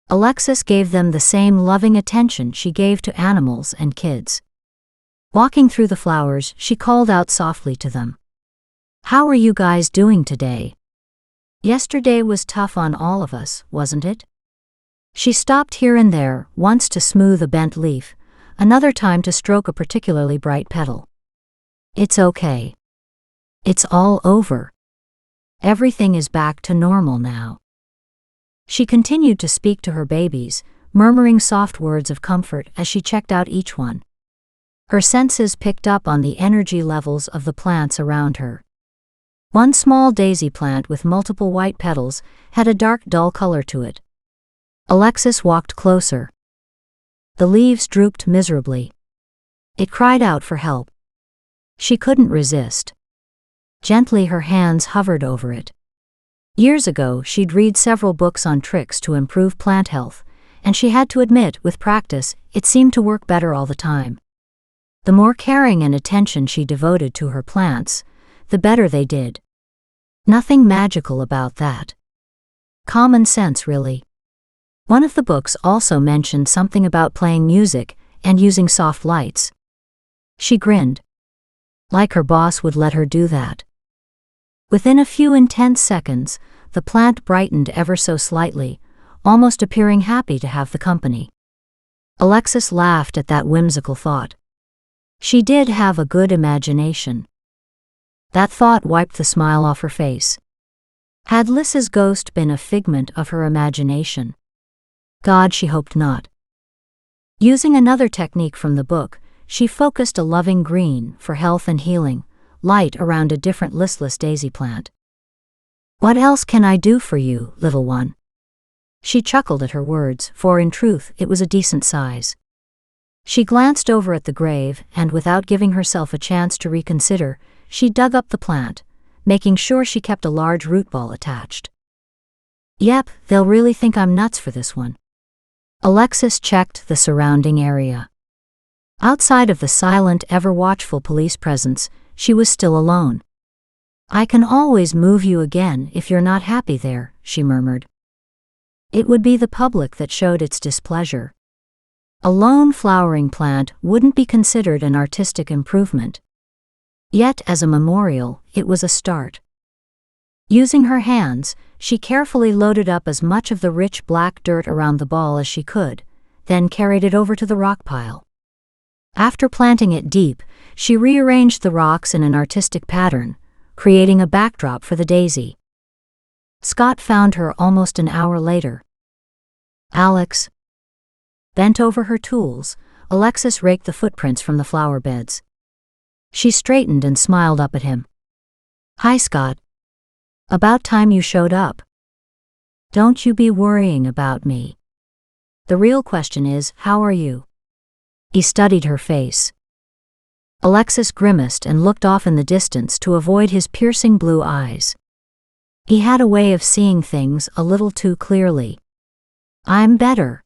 Alexis gave them the same loving attention she gave to animals and kids. Walking through the flowers, she called out softly to them. "How are you guys doing today? Yesterday was tough on all of us, wasn't it?" She stopped here and there, once to smooth a bent leaf, another time to stroke a particularly bright petal. "It's okay. It's all over. Everything is back to normal now." She continued to speak to her babies, murmuring soft words of comfort as she checked out each one. Her senses picked up on the energy levels of the plants around her. One small daisy plant with multiple white petals had a dark, dull color to it. Alexis walked closer. The leaves drooped miserably. It cried out for help. She couldn't resist. Gently, her hands hovered over it. Years ago, she'd read several books on tricks to improve plant health, and she had to admit, with practice, it seemed to work better all the time. The more caring and attention she devoted to her plants, the better they did. Nothing magical about that. Common sense, really. One of the books also mentioned something about playing music and using soft lights. She grinned. Like her boss would let her do that. Within a few intense seconds, the plant brightened ever so slightly, almost appearing happy to have the company. Alexis laughed at that whimsical thought. She did have a good imagination. That thought wiped the smile off her face. Had Lys's ghost been a figment of her imagination? God, she hoped not. Using another technique from the book, she focused a loving green for health and healing, light around a different listless daisy plant. "What else can I do for you, little one?" She chuckled at her words, for in truth it was a decent size. She glanced over at the grave, and without giving herself a chance to reconsider, she dug up the plant, making sure she kept a large root ball attached. "Yep, they'll really think I'm nuts for this one." Alexis checked the surrounding area. Outside of the silent, ever-watchful police presence, she was still alone. "I can always move you again if you're not happy there," she murmured. It would be the public that showed its displeasure. A lone flowering plant wouldn't be considered an artistic improvement. Yet, as a memorial, it was a start. Using her hands, she carefully loaded up as much of the rich black dirt around the ball as she could, then carried it over to the rock pile. After planting it deep, she rearranged the rocks in an artistic pattern, creating a backdrop for the daisy. Scott found her almost an hour later. "Alex." Bent over her tools, Alexis raked the footprints from the flower beds. She straightened and smiled up at him. "Hi, Scott. About time you showed up. Don't you be worrying about me. The real question is, how are you?" He studied her face. Alexis grimaced and looked off in the distance to avoid his piercing blue eyes. He had a way of seeing things a little too clearly. "I'm better.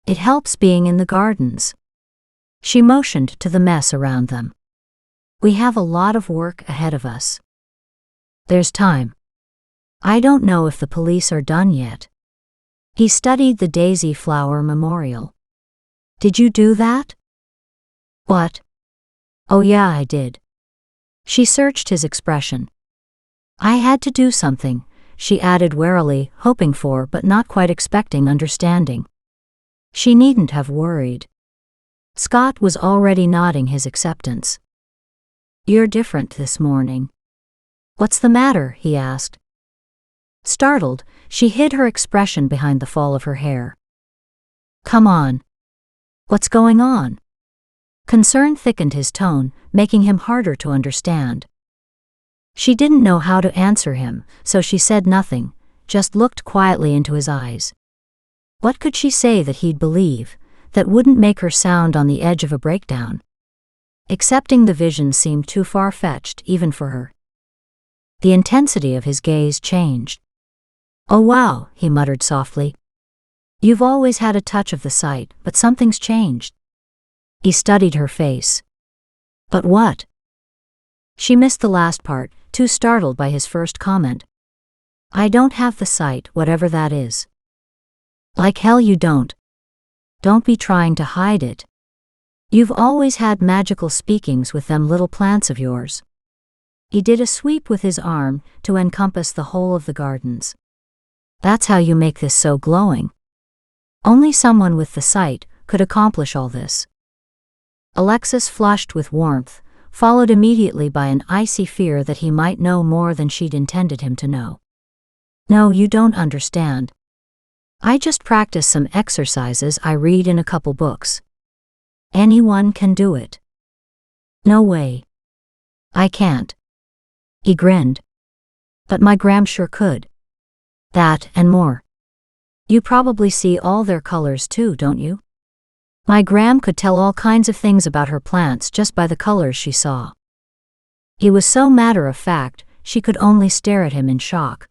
It helps being in the gardens." She motioned to the mess around them. "We have a lot of work ahead of us. There's time. I don't know if the police are done yet. He studied the Daisy Flower Memorial. Did you do that? What? Oh yeah, I did. She searched his expression. I had to do something, she added warily, hoping for but not quite expecting understanding. She needn't have worried. Scott was already nodding his acceptance. You're different this morning. What's the matter? He asked. Startled, she hid her expression behind the fall of her hair. Come on. What's going on? Concern thickened his tone, making him harder to understand. She didn't know how to answer him, so she said nothing, just looked quietly into his eyes. What could she say that he'd believe, that wouldn't make her sound on the edge of a breakdown? Accepting the vision seemed too far-fetched even for her. The intensity of his gaze changed. Oh wow, he muttered softly. You've always had a touch of the sight, but something's changed. He studied her face. But what? She missed the last part, too startled by his first comment. I don't have the sight, whatever that is. Like hell you don't. Don't be trying to hide it. You've always had magical speakings with them little plants of yours. He did a sweep with his arm to encompass the whole of the gardens. That's how you make this so glowing. Only someone with the sight could accomplish all this. Alexis flushed with warmth, followed immediately by an icy fear that he might know more than she'd intended him to know. No, you don't understand. I just practice some exercises I read in a couple books. Anyone can do it. No way. I can't. He grinned. But my Gram sure could. That and more. You probably see all their colors too, don't you? My Gram could tell all kinds of things about her plants just by the colors she saw. He was so matter-of-fact, she could only stare at him in shock.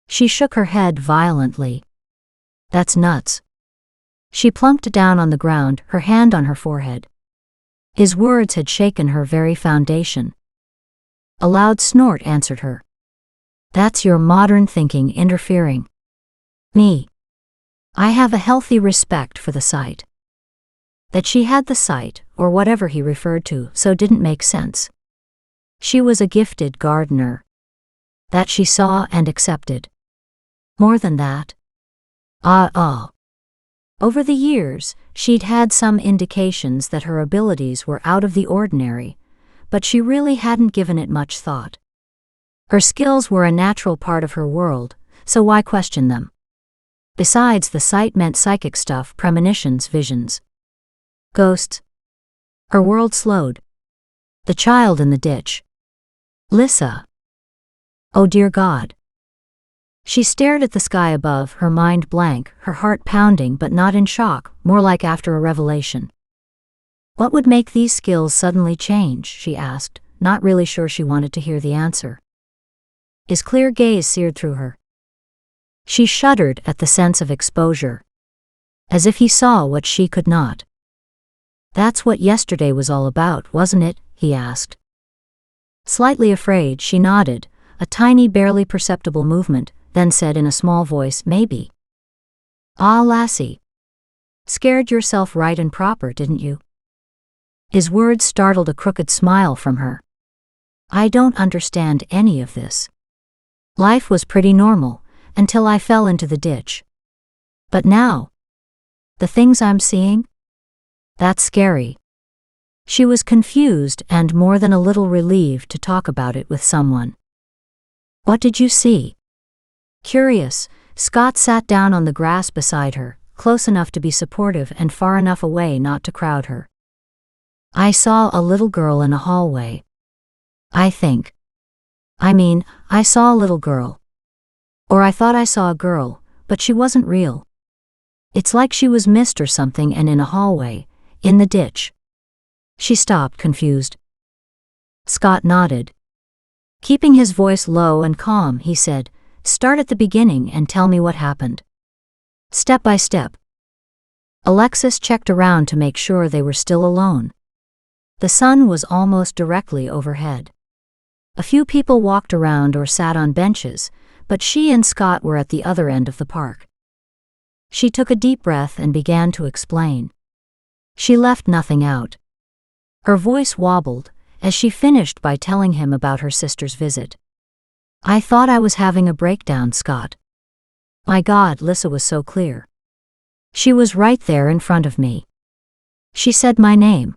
She shook her head violently. That's nuts. She plumped down on the ground, her hand on her forehead. His words had shaken her very foundation. A loud snort answered her. That's your modern thinking interfering. Me. I have a healthy respect for the sight. That she had the sight, or whatever he referred to, so didn't make sense. She was a gifted gardener. That she saw and accepted. More than that. Over the years, she'd had some indications that her abilities were out of the ordinary, but she really hadn't given it much thought. Her skills were a natural part of her world, so why question them? Besides, the sight meant psychic stuff, premonitions, visions. Ghosts. Her world slowed. The child in the ditch. Lissa. Oh dear God. She stared at the sky above, her mind blank, her heart pounding but not in shock, more like after a revelation. What would make these skills suddenly change, she asked, not really sure she wanted to hear the answer. His clear gaze seared through her. She shuddered at the sense of exposure. As if he saw what she could not. That's what yesterday was all about, wasn't it? He asked. Slightly afraid, she nodded, a tiny, barely perceptible movement, then said in a small voice, maybe. Ah, lassie. Scared yourself right and proper, didn't you? His words startled a crooked smile from her. I don't understand any of this. Life was pretty normal, until I fell into the ditch. But now, the things I'm seeing? That's scary. She was confused and more than a little relieved to talk about it with someone. What did you see? Curious, Scott sat down on the grass beside her, close enough to be supportive and far enough away not to crowd her. I saw a little girl in a hallway. I saw a little girl. Or I thought I saw a girl, but she wasn't real. It's like she was mist or something and in a hallway, in the ditch. She stopped, confused. Scott nodded. Keeping his voice low and calm, he said, start at the beginning and tell me what happened. Step by step. Alexis checked around to make sure they were still alone. The sun was almost directly overhead. A few people walked around or sat on benches, but she and Scott were at the other end of the park. She took a deep breath and began to explain. She left nothing out. Her voice wobbled as she finished by telling him about her sister's visit. "I thought I was having a breakdown, Scott. My God, Lissa was so clear. She was right there in front of me. She said my name."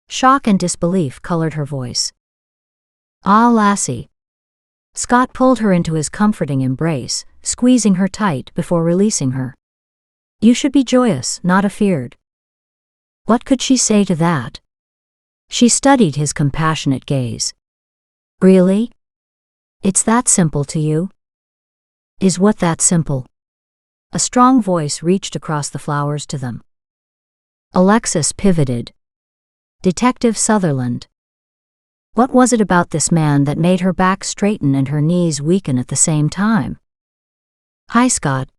Shock and disbelief colored her voice. "Ah, lassie." Scott pulled her into his comforting embrace, squeezing her tight before releasing her. "You should be joyous, not afeard." What could she say to that? She studied his compassionate gaze. "Really? It's that simple to you?" "Is what that simple?" A strong voice reached across the flowers to them. Alexis pivoted. "Detective Sutherland." What was it about this man that made her back straighten and her knees weaken at the same time? "Hi, Scott."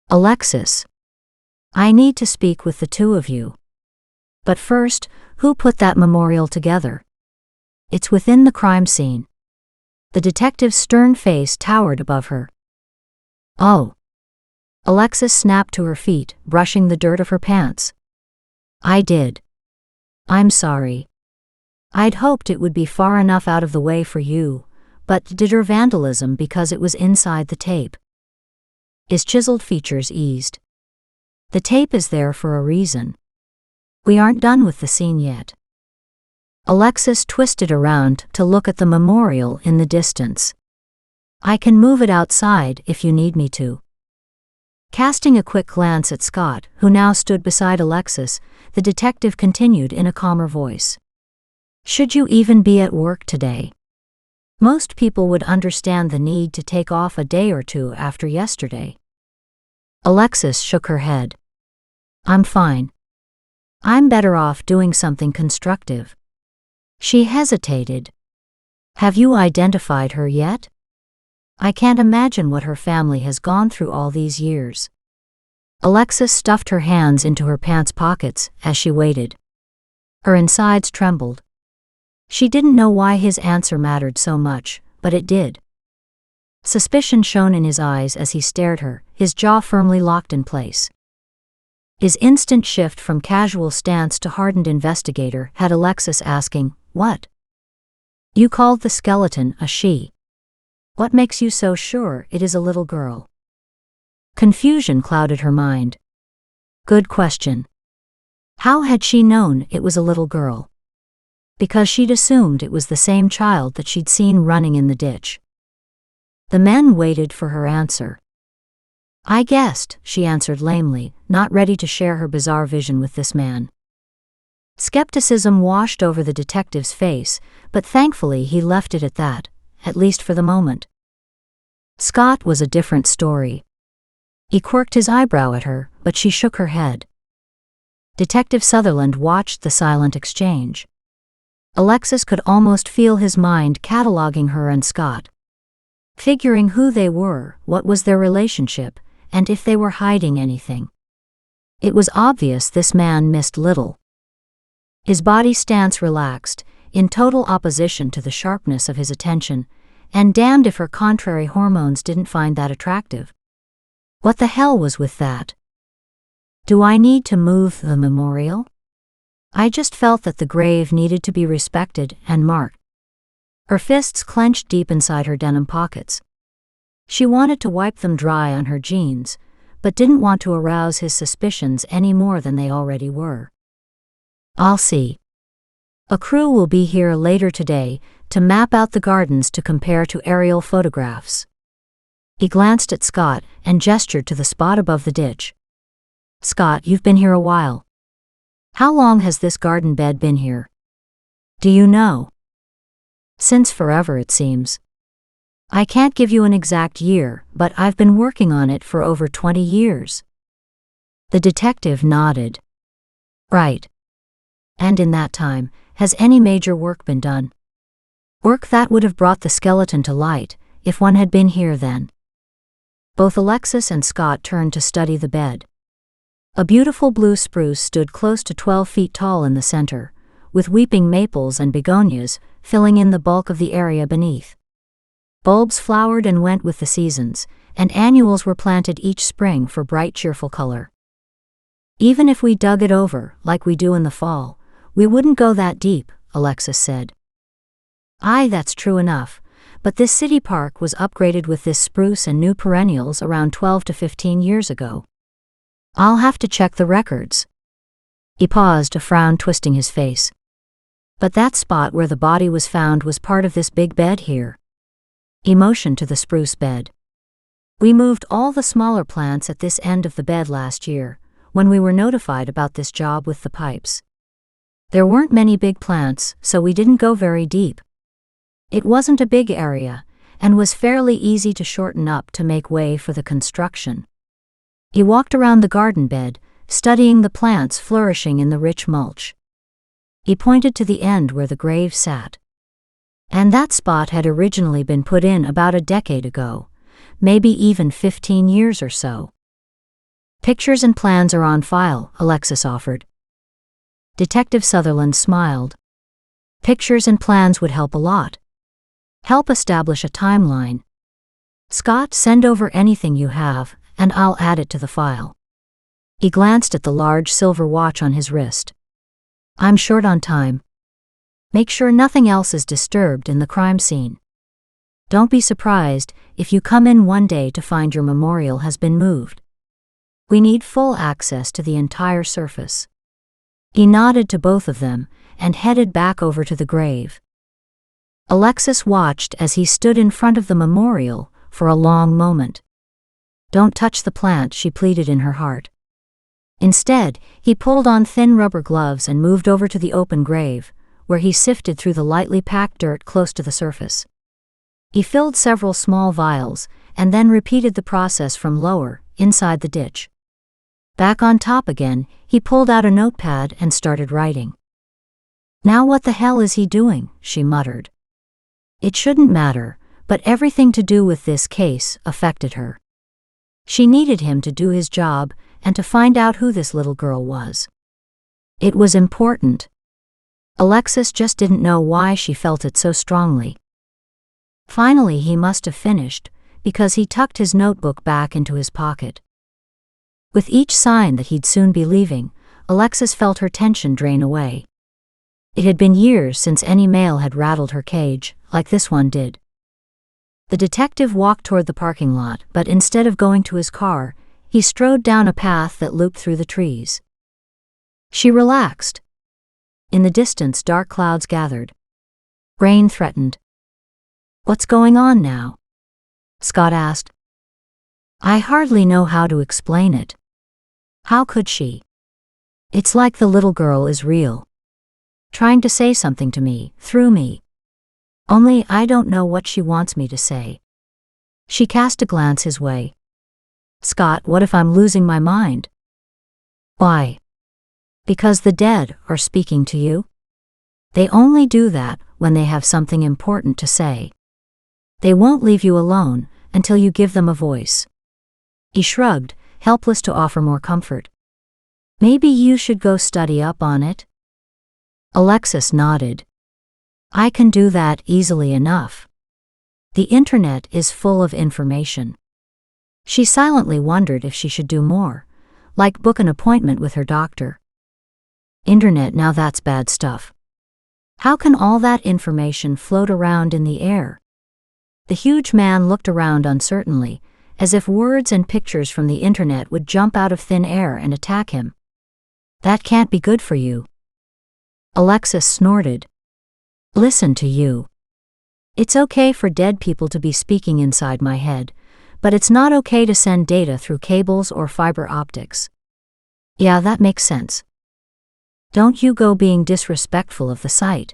"Alexis. I need to speak with the two of you. But first, who put that memorial together?" "It's within the crime scene." The detective's stern face towered above her. "Oh." Alexis snapped to her feet, brushing the dirt of her pants. "I did. I'm sorry. I'd hoped it would be far enough out of the way for you, but did her vandalism because it was inside the tape." His chiseled features eased. "The tape is there for a reason. We aren't done with the scene yet." Alexis twisted around to look at the memorial in the distance. "I can move it outside if you need me to." Casting a quick glance at Scott, who now stood beside Alexis, the detective continued in a calmer voice. "Should you even be at work today? Most people would understand the need to take off a day or two after yesterday." Alexis shook her head. "I'm fine. I'm better off doing something constructive." She hesitated. "Have you identified her yet? I can't imagine what her family has gone through all these years." Alexis stuffed her hands into her pants pockets as she waited. Her insides trembled. She didn't know why his answer mattered so much, but it did. Suspicion shone in his eyes as he stared her, his jaw firmly locked in place. His instant shift from casual stance to hardened investigator had Alexis asking, "What? You called the skeleton a she. What makes you so sure it is a little girl?" Confusion clouded her mind. Good question. How had she known it was a little girl? Because she'd assumed it was the same child that she'd seen running in the ditch. The men waited for her answer. "I guessed," she answered lamely, not ready to share her bizarre vision with this man. Skepticism washed over the detective's face, but thankfully he left it at that, at least for the moment. Scott was a different story. He quirked his eyebrow at her, but she shook her head. Detective Sutherland watched the silent exchange. Alexis could almost feel his mind cataloging her and Scott. Figuring who they were, what was their relationship, and if they were hiding anything. It was obvious this man missed little. His body stance relaxed, in total opposition to the sharpness of his attention, and damned if her contrary hormones didn't find that attractive. What the hell was with that? "Do I need to move the memorial? I just felt that the grave needed to be respected and marked." Her fists clenched deep inside her denim pockets. She wanted to wipe them dry on her jeans, but didn't want to arouse his suspicions any more than they already were. "I'll see. A crew will be here later today to map out the gardens to compare to aerial photographs." He glanced at Scott and gestured to the spot above the ditch. "Scott, you've been here a while. How long has this garden bed been here? Do you know?" "Since forever, it seems. I can't give you an exact year, but I've been working on it for over 20 years. The detective nodded. "Right. And in that time, has any major work been done? Work that would have brought the skeleton to light, if one had been here then?" Both Alexis and Scott turned to study the bed. A beautiful blue spruce stood close to 12 feet tall in the center, with weeping maples and begonias filling in the bulk of the area beneath. Bulbs flowered and went with the seasons, and annuals were planted each spring for bright, cheerful color. Even if we dug it over, like we do in the fall, we wouldn't go that deep, Alexis said. Aye, that's true enough, but this city park was upgraded with this spruce and new perennials around 12 to 15 years ago. I'll have to check the records. He paused, a frown twisting his face. But that spot where the body was found was part of this big bed here. He motioned to the spruce bed. We moved all the smaller plants at this end of the bed last year, when we were notified about this job with the pipes. There weren't many big plants, so we didn't go very deep. It wasn't a big area, and was fairly easy to shorten up to make way for the construction. He walked around the garden bed, studying the plants flourishing in the rich mulch. He pointed to the end where the grave sat. And that spot had originally been put in about a decade ago, maybe even 15 years or so. Pictures and plans are on file, Alexis offered. Detective Sutherland smiled. Pictures and plans would help a lot. Help establish a timeline. Scott, send over anything you have, and I'll add it to the file. He glanced at the large silver watch on his wrist. I'm short on time. Make sure nothing else is disturbed in the crime scene. Don't be surprised if you come in one day to find your memorial has been moved. We need full access to the entire surface. He nodded to both of them and headed back over to the grave. Alexis watched as he stood in front of the memorial for a long moment. Don't touch the plant, she pleaded in her heart. Instead, he pulled on thin rubber gloves and moved over to the open grave, where he sifted through the lightly packed dirt close to the surface. He filled several small vials, and then repeated the process from lower, inside the ditch. Back on top again, he pulled out a notepad and started writing. Now what the hell is he doing? She muttered. It shouldn't matter, but everything to do with this case affected her. She needed him to do his job and to find out who this little girl was. It was important. Alexis just didn't know why she felt it so strongly. Finally he must have finished, because he tucked his notebook back into his pocket. With each sign that he'd soon be leaving, Alexis felt her tension drain away. It had been years since any mail had rattled her cage, like this one did. The detective walked toward the parking lot, but instead of going to his car, he strode down a path that looped through the trees. She relaxed. In the distance, dark clouds gathered. Rain threatened. What's going on now? Scott asked. I hardly know how to explain it. How could she? It's like the little girl is real. Trying to say something to me, through me. Only I don't know what she wants me to say. She cast a glance his way. Scott, what if I'm losing my mind? Why? Because the dead are speaking to you? They only do that when they have something important to say. They won't leave you alone until you give them a voice. He shrugged, helpless to offer more comfort. Maybe you should go study up on it? Alexis nodded. I can do that easily enough. The internet is full of information. She silently wondered if she should do more, like book an appointment with her doctor. Internet, now that's bad stuff. How can all that information float around in the air? The huge man looked around uncertainly, as if words and pictures from the internet would jump out of thin air and attack him. That can't be good for you. Alexis snorted. Listen to you. It's okay for dead people to be speaking inside my head, but it's not okay to send data through cables or fiber optics. Yeah, that makes sense. Don't you go being disrespectful of the site.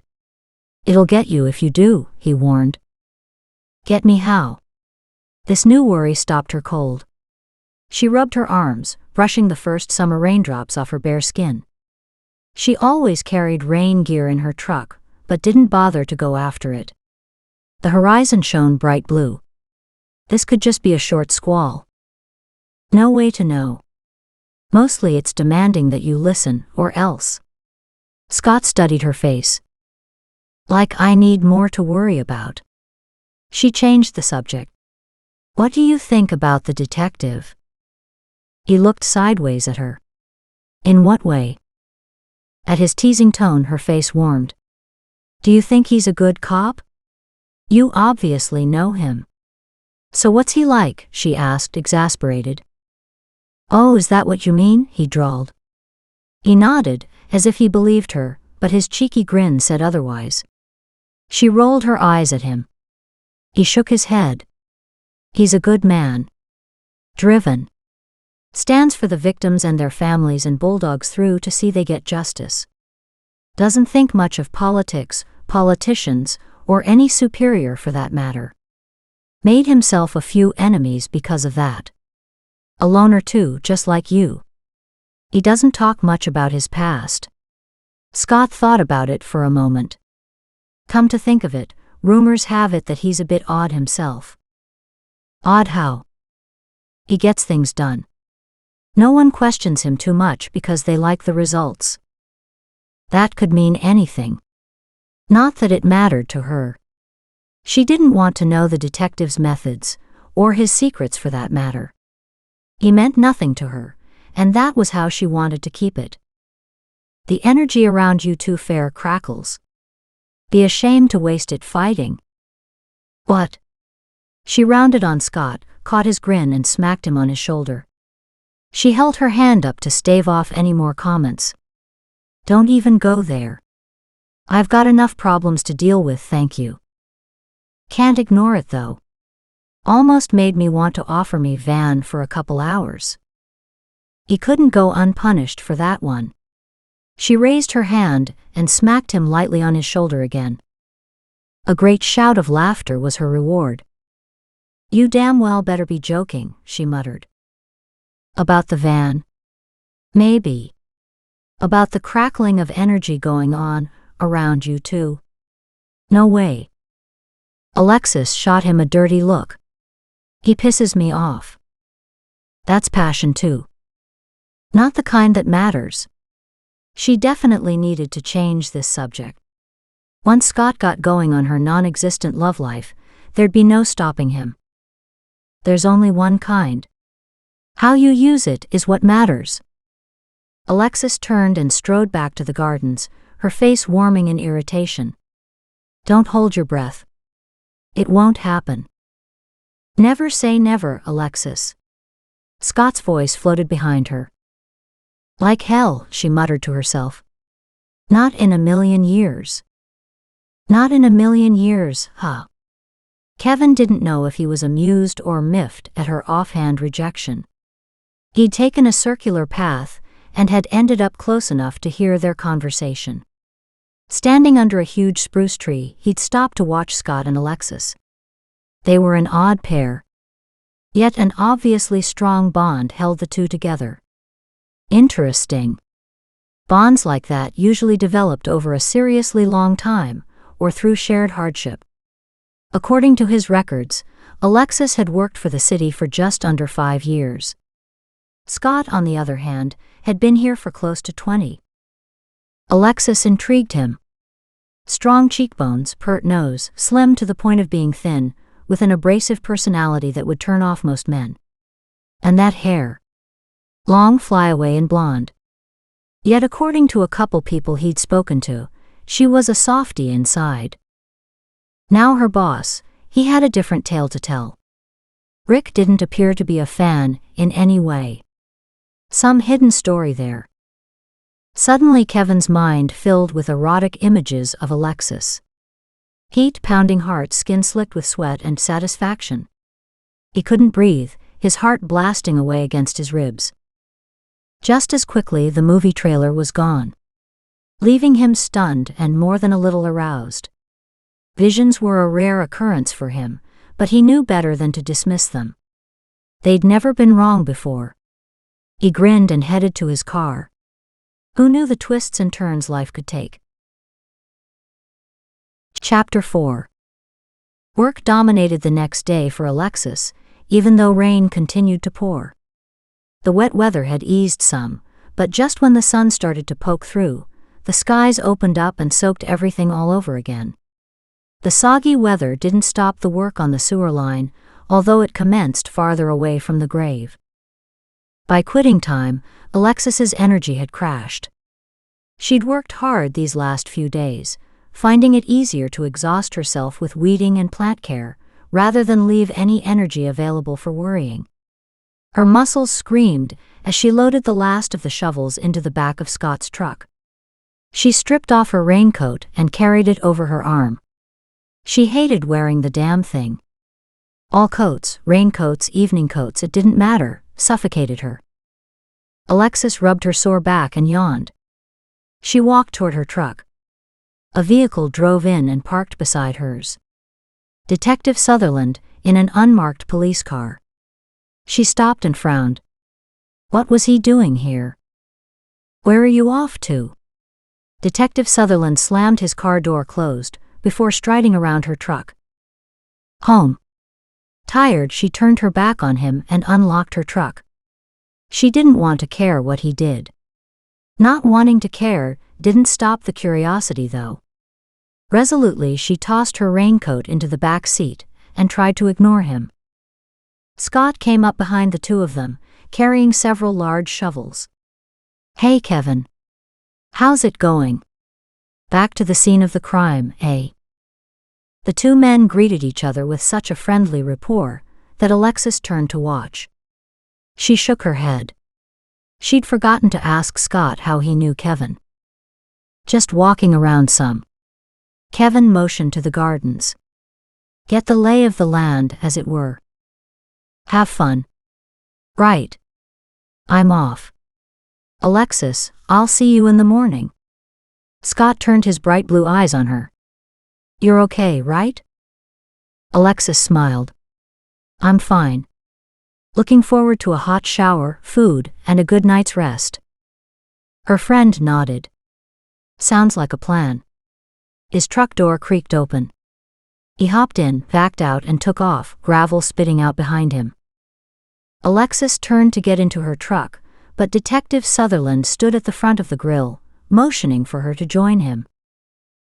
It'll get you if you do, he warned. Get me how? This new worry stopped her cold. She rubbed her arms, brushing the first summer raindrops off her bare skin. She always carried rain gear in her truck, but didn't bother to go after it. The horizon shone bright blue. This could just be a short squall. No way to know. Mostly it's demanding that you listen, or else. Scott studied her face. Like I need more to worry about. She changed the subject. What do you think about the detective? He looked sideways at her. In what way? At his teasing tone, her face warmed. Do you think he's a good cop? You obviously know him. So what's he like? She asked, exasperated. Oh, is that what you mean? He drawled. He nodded, as if he believed her, but his cheeky grin said otherwise. She rolled her eyes at him. He shook his head. He's a good man. Driven. Stands for the victims and their families and bulldogs through to see they get justice. Doesn't think much of politics, politicians, or any superior for that matter. Made himself a few enemies because of that. A loner too, just like you. He doesn't talk much about his past. Scott thought about it for a moment. Come to think of it, rumors have it that he's a bit odd himself. Odd how? He gets things done. No one questions him too much because they like the results. That could mean anything. Not that it mattered to her. She didn't want to know the detective's methods, or his secrets for that matter. He meant nothing to her, and that was how she wanted to keep it. The energy around you two fair crackles. Be ashamed to waste it fighting. What? She rounded on Scott, caught his grin and smacked him on his shoulder. She held her hand up to stave off any more comments. Don't even go there. I've got enough problems to deal with, thank you. Can't ignore it though. Almost made me want to offer me Van for a couple hours. He couldn't go unpunished for that one. She raised her hand and smacked him lightly on his shoulder again. A great shout of laughter was her reward. You damn well better be joking, she muttered. About the van? Maybe. About the crackling of energy going on around you two? No way. Alexis shot him a dirty look. He pisses me off. That's passion too. Not the kind that matters. She definitely needed to change this subject. Once Scott got going on her non-existent love life, there'd be no stopping him. There's only one kind. How you use it is what matters. Alexis turned and strode back to the gardens, her face warming in irritation. Don't hold your breath. It won't happen. Never say never, Alexis. Scott's voice floated behind her. Like hell, she muttered to herself. Not in a million years. Not in a million years, huh? Kevin didn't know if he was amused or miffed at her offhand rejection. He'd taken a circular path and had ended up close enough to hear their conversation. Standing under a huge spruce tree, he'd stopped to watch Scott and Alexis. They were an odd pair. Yet an obviously strong bond held the two together. Interesting. Bonds like that usually developed over a seriously long time, or through shared hardship. According to his records, Alexis had worked for the city for just under 5 years. Scott, on the other hand, had been here for close to 20. Alexis intrigued him. Strong cheekbones, pert nose, slim to the point of being thin, with an abrasive personality that would turn off most men. And that hair. Long, flyaway and blonde. Yet according to a couple people he'd spoken to, she was a softie inside. Now her boss, he had a different tale to tell. Rick didn't appear to be a fan in any way. Some hidden story there. Suddenly Kevin's mind filled with erotic images of Alexis. Heat-pounding heart, skin slicked with sweat and satisfaction. He couldn't breathe, his heart blasting away against his ribs. Just as quickly the movie trailer was gone, leaving him stunned and more than a little aroused. Visions were a rare occurrence for him, but he knew better than to dismiss them. They'd never been wrong before. He grinned and headed to his car. Who knew the twists and turns life could take? Chapter 4. Work dominated the next day for Alexis, even though rain continued to pour. The wet weather had eased some, but just when the sun started to poke through, the skies opened up and soaked everything all over again. The soggy weather didn't stop the work on the sewer line, although it commenced farther away from the grave. By quitting time, Alexis's energy had crashed. She'd worked hard these last few days, finding it easier to exhaust herself with weeding and plant care, rather than leave any energy available for worrying. Her muscles screamed as she loaded the last of the shovels into the back of Scott's truck. She stripped off her raincoat and carried it over her arm. She hated wearing the damn thing. All coats, raincoats, evening coats, it didn't matter, suffocated her. Alexis rubbed her sore back and yawned. She walked toward her truck. A vehicle drove in and parked beside hers. Detective Sutherland, in an unmarked police car. She stopped and frowned. What was he doing here? Where are you off to? Detective Sutherland slammed his car door closed, before striding around her truck. Home. Tired, she turned her back on him and unlocked her truck. She didn't want to care what he did. Not wanting to care didn't stop the curiosity, though. Resolutely, she tossed her raincoat into the back seat and tried to ignore him. Scott came up behind the two of them, carrying several large shovels. Hey, Kevin. How's it going? Back to the scene of the crime, eh? The two men greeted each other with such a friendly rapport that Alexis turned to watch. She shook her head. She'd forgotten to ask Scott how he knew Kevin. Just walking around some. Kevin motioned to the gardens. Get the lay of the land, as it were. Have fun. Right. I'm off. Alexis, I'll see you in the morning. Scott turned his bright blue eyes on her. You're okay, right? Alexis smiled. I'm fine. Looking forward to a hot shower, food, and a good night's rest. Her friend nodded. Sounds like a plan. His truck door creaked open. He hopped in, backed out, and took off, gravel spitting out behind him. Alexis turned to get into her truck, but Detective Sutherland stood at the front of the grill, motioning for her to join him.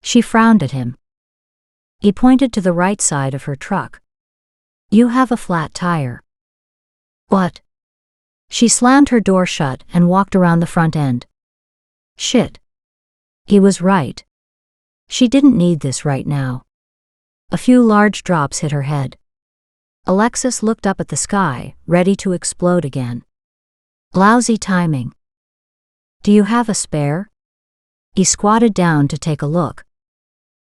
She frowned at him. He pointed to the right side of her truck. You have a flat tire. What? She slammed her door shut and walked around the front end. Shit. He was right. She didn't need this right now. A few large drops hit her head. Alexis looked up at the sky, ready to explode again. Lousy timing. Do you have a spare? He squatted down to take a look.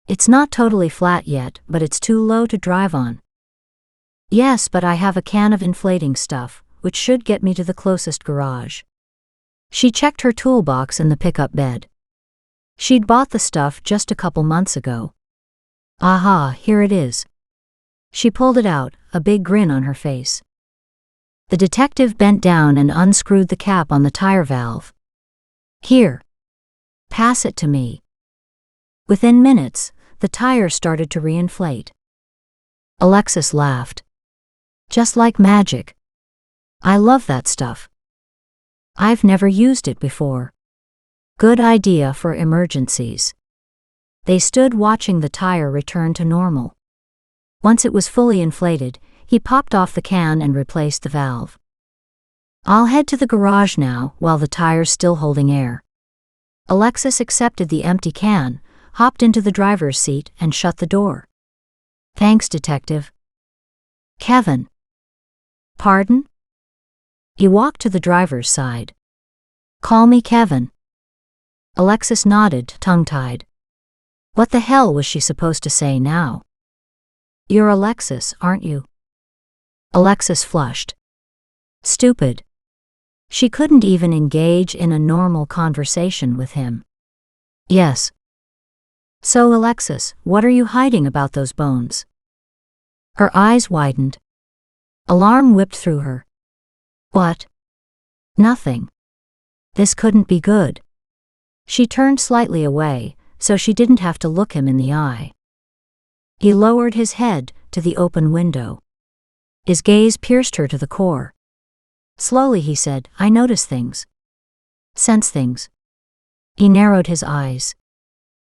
It's not totally flat yet, but it's too low to drive on. Yes, but I have a can of inflating stuff, which should get me to the closest garage. She checked her toolbox in the pickup bed. She'd bought the stuff just a couple months ago. Aha, here it is. She pulled it out, a big grin on her face. The detective bent down and unscrewed the cap on the tire valve. Here. Pass it to me. Within minutes, the tire started to reinflate. Alexis laughed. Just like magic. I love that stuff. I've never used it before. Good idea for emergencies. They stood watching the tire return to normal. Once it was fully inflated, he popped off the can and replaced the valve. I'll head to the garage now while the tire's still holding air. Alexis accepted the empty can, hopped into the driver's seat, and shut the door. Thanks, Detective. Kevin. Pardon? He walked to the driver's side. Call me Kevin. Alexis nodded, tongue-tied. What the hell was she supposed to say now? You're Alexis, aren't you? Alexis flushed. Stupid. She couldn't even engage in a normal conversation with him. Yes. So, Alexis, what are you hiding about those bones? Her eyes widened. Alarm whipped through her. What? Nothing. This couldn't be good. She turned slightly away, so she didn't have to look him in the eye. He lowered his head to the open window. His gaze pierced her to the core. Slowly he said, I notice things. Sense things. He narrowed his eyes.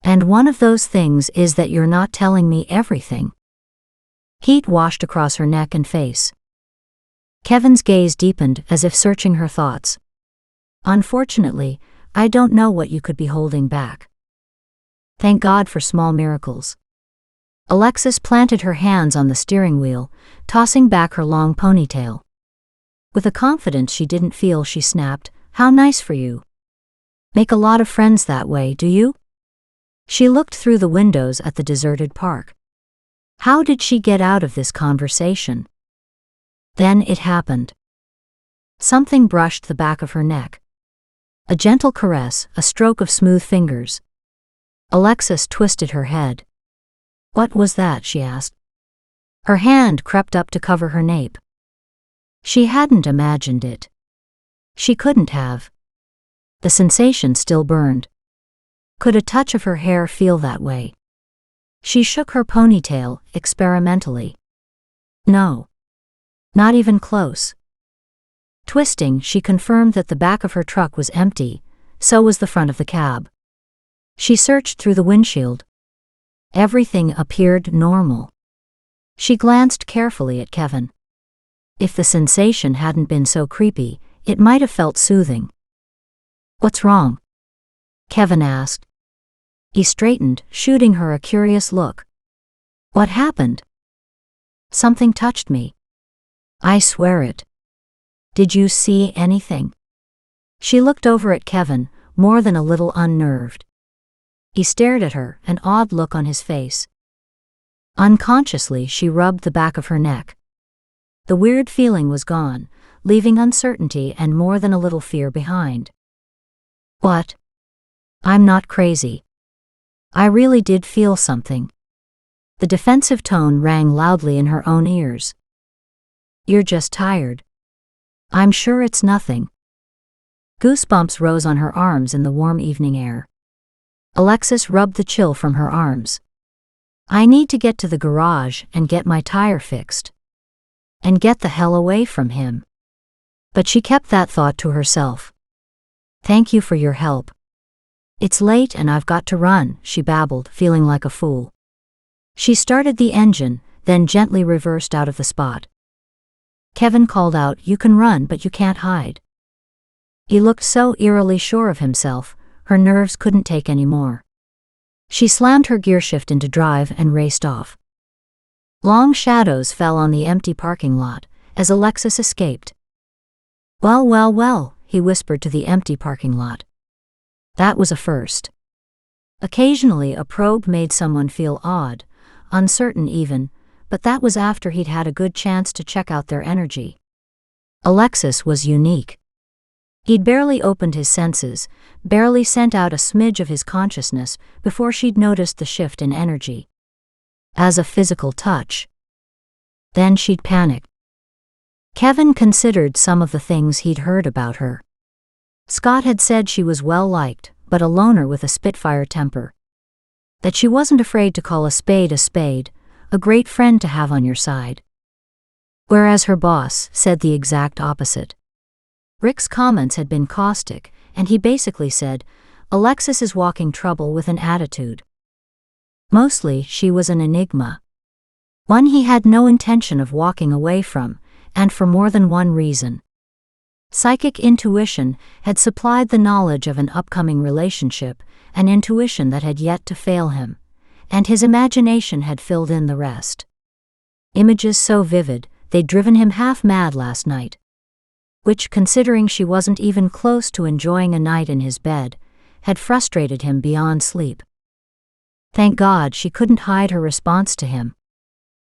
And one of those things is that you're not telling me everything. Heat washed across her neck and face. Kevin's gaze deepened as if searching her thoughts. Unfortunately, I don't know what you could be holding back. Thank God for small miracles. Alexis planted her hands on the steering wheel, tossing back her long ponytail. With a confidence she didn't feel, she snapped, "How nice for you. Make a lot of friends that way, do you?" She looked through the windows at the deserted park. How did she get out of this conversation? Then it happened. Something brushed the back of her neck. A gentle caress, a stroke of smooth fingers. Alexis twisted her head. "What was that?" she asked. Her hand crept up to cover her nape. She hadn't imagined it. She couldn't have. The sensation still burned. Could a touch of her hair feel that way? She shook her ponytail, experimentally. No. Not even close. Twisting, she confirmed that the back of her truck was empty, so was the front of the cab. She searched through the windshield. Everything appeared normal. She glanced carefully at Kevin. If the sensation hadn't been so creepy, it might have felt soothing. "What's wrong?" Kevin asked. He straightened, shooting her a curious look. "What happened?" "Something touched me. I swear it." "Did you see anything?" She looked over at Kevin, more than a little unnerved. He stared at her, an odd look on his face. Unconsciously, she rubbed the back of her neck. The weird feeling was gone, leaving uncertainty and more than a little fear behind. "What? I'm not crazy. I really did feel something." The defensive tone rang loudly in her own ears. "You're just tired. I'm sure it's nothing." Goosebumps rose on her arms in the warm evening air. Alexis rubbed the chill from her arms. "I need to get to the garage and get my tire fixed. And get the hell away from him." But she kept that thought to herself. "Thank you for your help. It's late and I've got to run," she babbled, feeling like a fool. She started the engine, then gently reversed out of the spot. Kevin called out, "You can run, but you can't hide." He looked so eerily sure of himself, her nerves couldn't take any more. She slammed her gearshift into drive and raced off. Long shadows fell on the empty parking lot as Alexis escaped. "Well, well, well," he whispered to the empty parking lot. That was a first. Occasionally a probe made someone feel odd, uncertain even, but that was after he'd had a good chance to check out their energy. Alexis was unique. He'd barely opened his senses, barely sent out a smidge of his consciousness before she'd noticed the shift in energy. As a physical touch. Then she'd panic. Kevin considered some of the things he'd heard about her. Scott had said she was well-liked, but a loner with a spitfire temper. That she wasn't afraid to call a spade, a great friend to have on your side. Whereas her boss said the exact opposite. Rick's comments had been caustic, and he basically said, "Alexis is walking trouble with an attitude." Mostly, she was an enigma. One he had no intention of walking away from, and for more than one reason. Psychic intuition had supplied the knowledge of an upcoming relationship, an intuition that had yet to fail him, and his imagination had filled in the rest. Images so vivid, they'd driven him half mad last night. Which, considering she wasn't even close to enjoying a night in his bed, had frustrated him beyond sleep. Thank God she couldn't hide her response to him.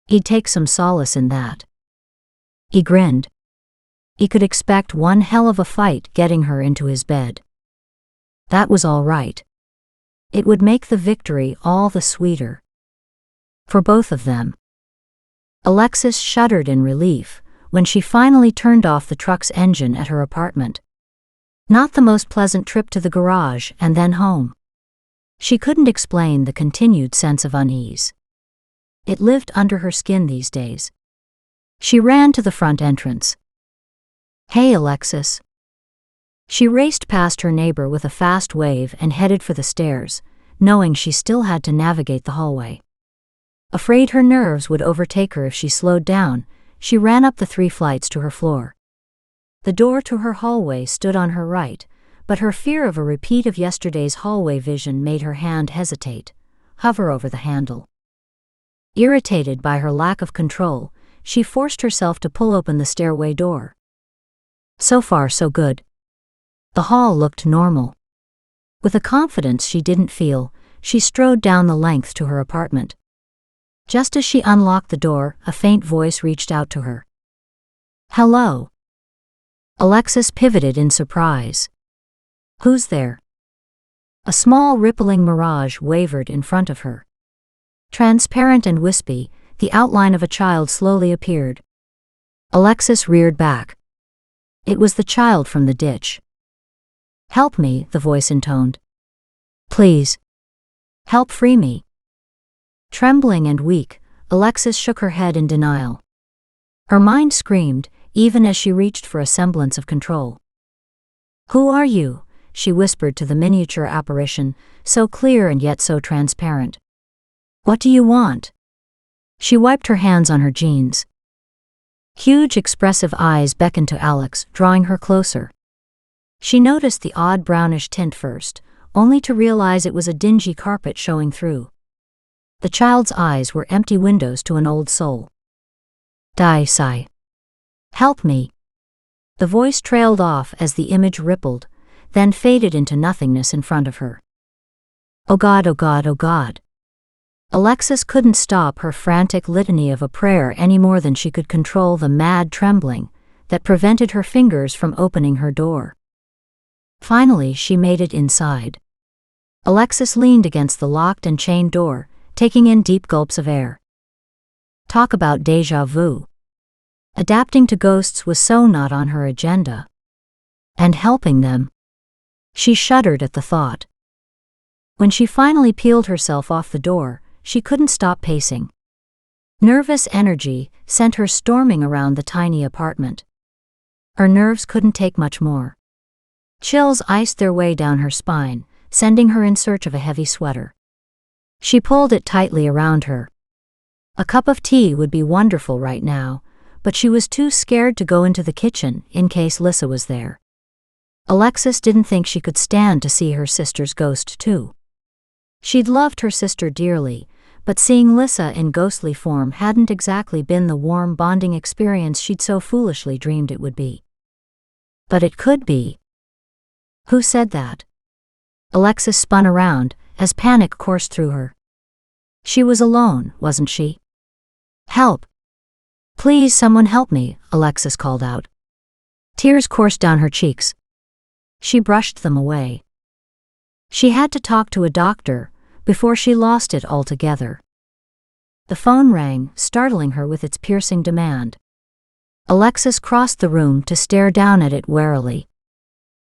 He'd take some solace in that. He grinned. He could expect one hell of a fight getting her into his bed. That was all right. It would make the victory all the sweeter. For both of them. Alexis shuddered in relief when she finally turned off the truck's engine at her apartment. Not the most pleasant trip to the garage and then home. She couldn't explain the continued sense of unease. It lived under her skin these days. She ran to the front entrance. "Hey, Alexis." She raced past her neighbor with a fast wave and headed for the stairs, knowing she still had to navigate the hallway. Afraid her nerves would overtake her if she slowed down, she ran up the 3 flights to her floor. The door to her hallway stood on her right, but her fear of a repeat of yesterday's hallway vision made her hand hesitate, hover over the handle. Irritated by her lack of control, she forced herself to pull open the stairway door. So far, so good. The hall looked normal. With a confidence she didn't feel, she strode down the length to her apartment. Just as she unlocked the door, a faint voice reached out to her. "Hello." Alexis pivoted in surprise. "Who's there?" A small rippling mirage wavered in front of her. Transparent and wispy, the outline of a child slowly appeared. Alexis reared back. It was the child from the ditch. "Help me," the voice intoned. "Please. Help free me." Trembling and weak, Alexis shook her head in denial. Her mind screamed, even as she reached for a semblance of control. "Who are you?" she whispered to the miniature apparition, so clear and yet so transparent. "What do you want?" She wiped her hands on her jeans. Huge expressive eyes beckoned to Alex, drawing her closer. She noticed the odd brownish tint first, only to realize it was a dingy carpet showing through. The child's eyes were empty windows to an old soul. "Die, sigh. Help me." The voice trailed off as the image rippled, then faded into nothingness in front of her. "Oh God, oh God, oh God." Alexis couldn't stop her frantic litany of a prayer any more than she could control the mad trembling that prevented her fingers from opening her door. Finally, she made it inside. Alexis leaned against the locked and chained door, taking in deep gulps of air. Talk about déjà vu. Adapting to ghosts was so not on her agenda. And helping them. She shuddered at the thought. When she finally peeled herself off the door, she couldn't stop pacing. Nervous energy sent her storming around the tiny apartment. Her nerves couldn't take much more. Chills iced their way down her spine, sending her in search of a heavy sweater. She pulled it tightly around her. A cup of tea would be wonderful right now, but she was too scared to go into the kitchen in case Lissa was there. Alexis didn't think she could stand to see her sister's ghost too. She'd loved her sister dearly, but seeing Lissa in ghostly form hadn't exactly been the warm bonding experience she'd so foolishly dreamed it would be. But it could be. Who said that? Alexis spun around as panic coursed through her. She was alone, wasn't she? "Help! Please, someone help me," Alexis called out. Tears coursed down her cheeks. She brushed them away. She had to talk to a doctor before she lost it altogether. The phone rang, startling her with its piercing demand. Alexis crossed the room to stare down at it warily.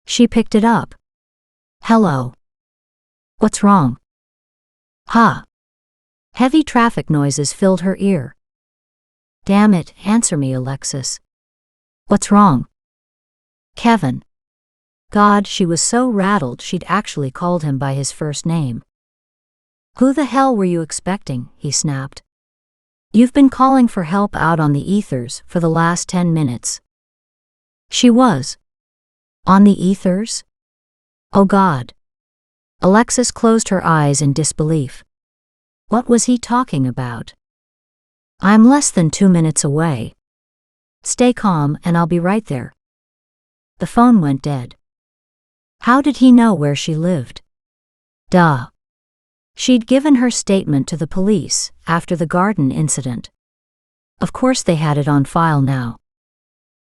She picked it up. "Hello. What's wrong?" "Ha." Heavy traffic noises filled her ear. "Damn it, answer me, Alexis. What's wrong?" "Kevin." God, she was so rattled she'd actually called him by his first name. "Who the hell were you expecting?" he snapped. "You've been calling for help out on the ethers for the last 10 minutes. She was. On the ethers? Oh God. Alexis closed her eyes in disbelief. What was he talking about? "I'm less than 2 minutes away. Stay calm and I'll be right there." The phone went dead. How did he know where she lived? Duh. She'd given her statement to the police after the garden incident. Of course they had it on file now.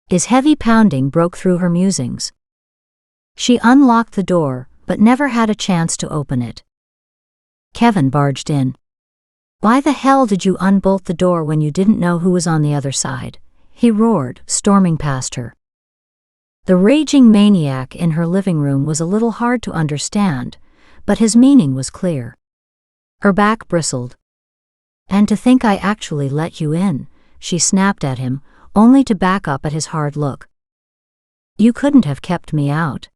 His heavy pounding broke through her musings. She unlocked the door, but never had a chance to open it. Kevin barged in. "Why the hell did you unbolt the door when you didn't know who was on the other side?" he roared, storming past her. The raging maniac in her living room was a little hard to understand, but his meaning was clear. Her back bristled. "And to think I actually let you in," she snapped at him, only to back up at his hard look. "You couldn't have kept me out.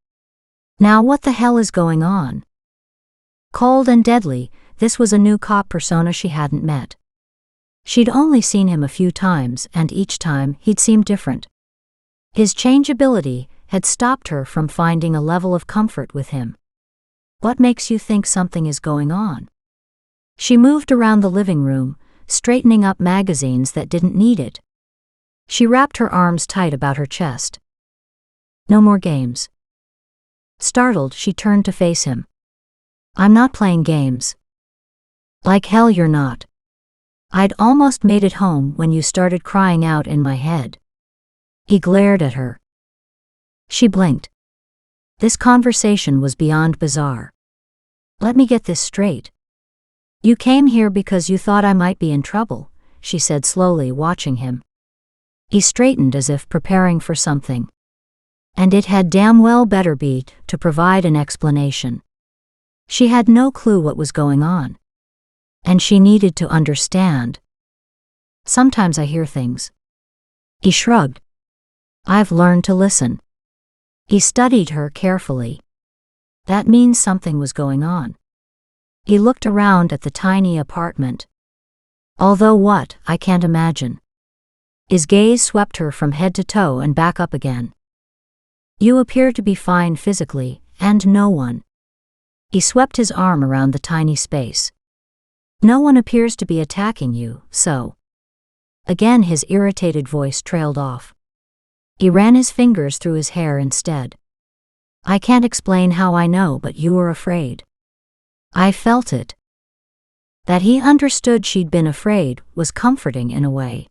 Now what the hell is going on?" Cold and deadly, this was a new cop persona she hadn't met. She'd only seen him a few times, and each time he'd seemed different. His changeability had stopped her from finding a level of comfort with him. What makes you think something is going on? She moved around the living room, straightening up magazines that didn't need it. She wrapped her arms tight about her chest. No more games. Startled, she turned to face him. I'm not playing games. Like hell you're not. I'd almost made it home when you started crying out in my head. He glared at her. She blinked. This conversation was beyond bizarre. Let me get this straight. You came here because you thought I might be in trouble, she said slowly, watching him. He straightened as if preparing for something. And it had damn well better be to provide an explanation. She had no clue what was going on. And she needed to understand. Sometimes I hear things. He shrugged. I've learned to listen. He studied her carefully. That means something was going on. He looked around at the tiny apartment. Although what, I can't imagine. His gaze swept her from head to toe and back up again. You appear to be fine physically, and no one. He swept his arm around the tiny space. No one appears to be attacking you, so. Again his irritated voice trailed off. He ran his fingers through his hair instead. I can't explain how I know, but you were afraid. I felt it. That he understood she'd been afraid was comforting in a way.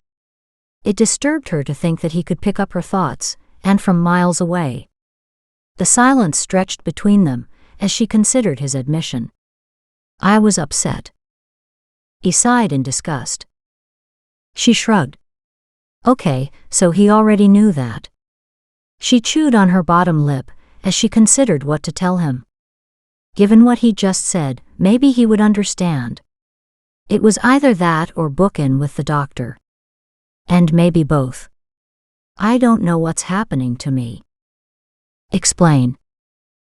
It disturbed her to think that he could pick up her thoughts, and from miles away. The silence stretched between them as she considered his admission. I was upset. He sighed in disgust. She shrugged. Okay, so he already knew that. She chewed on her bottom lip as she considered what to tell him. Given what he just said, maybe he would understand. It was either that or book in with the doctor. And maybe both. I don't know what's happening to me. Explain.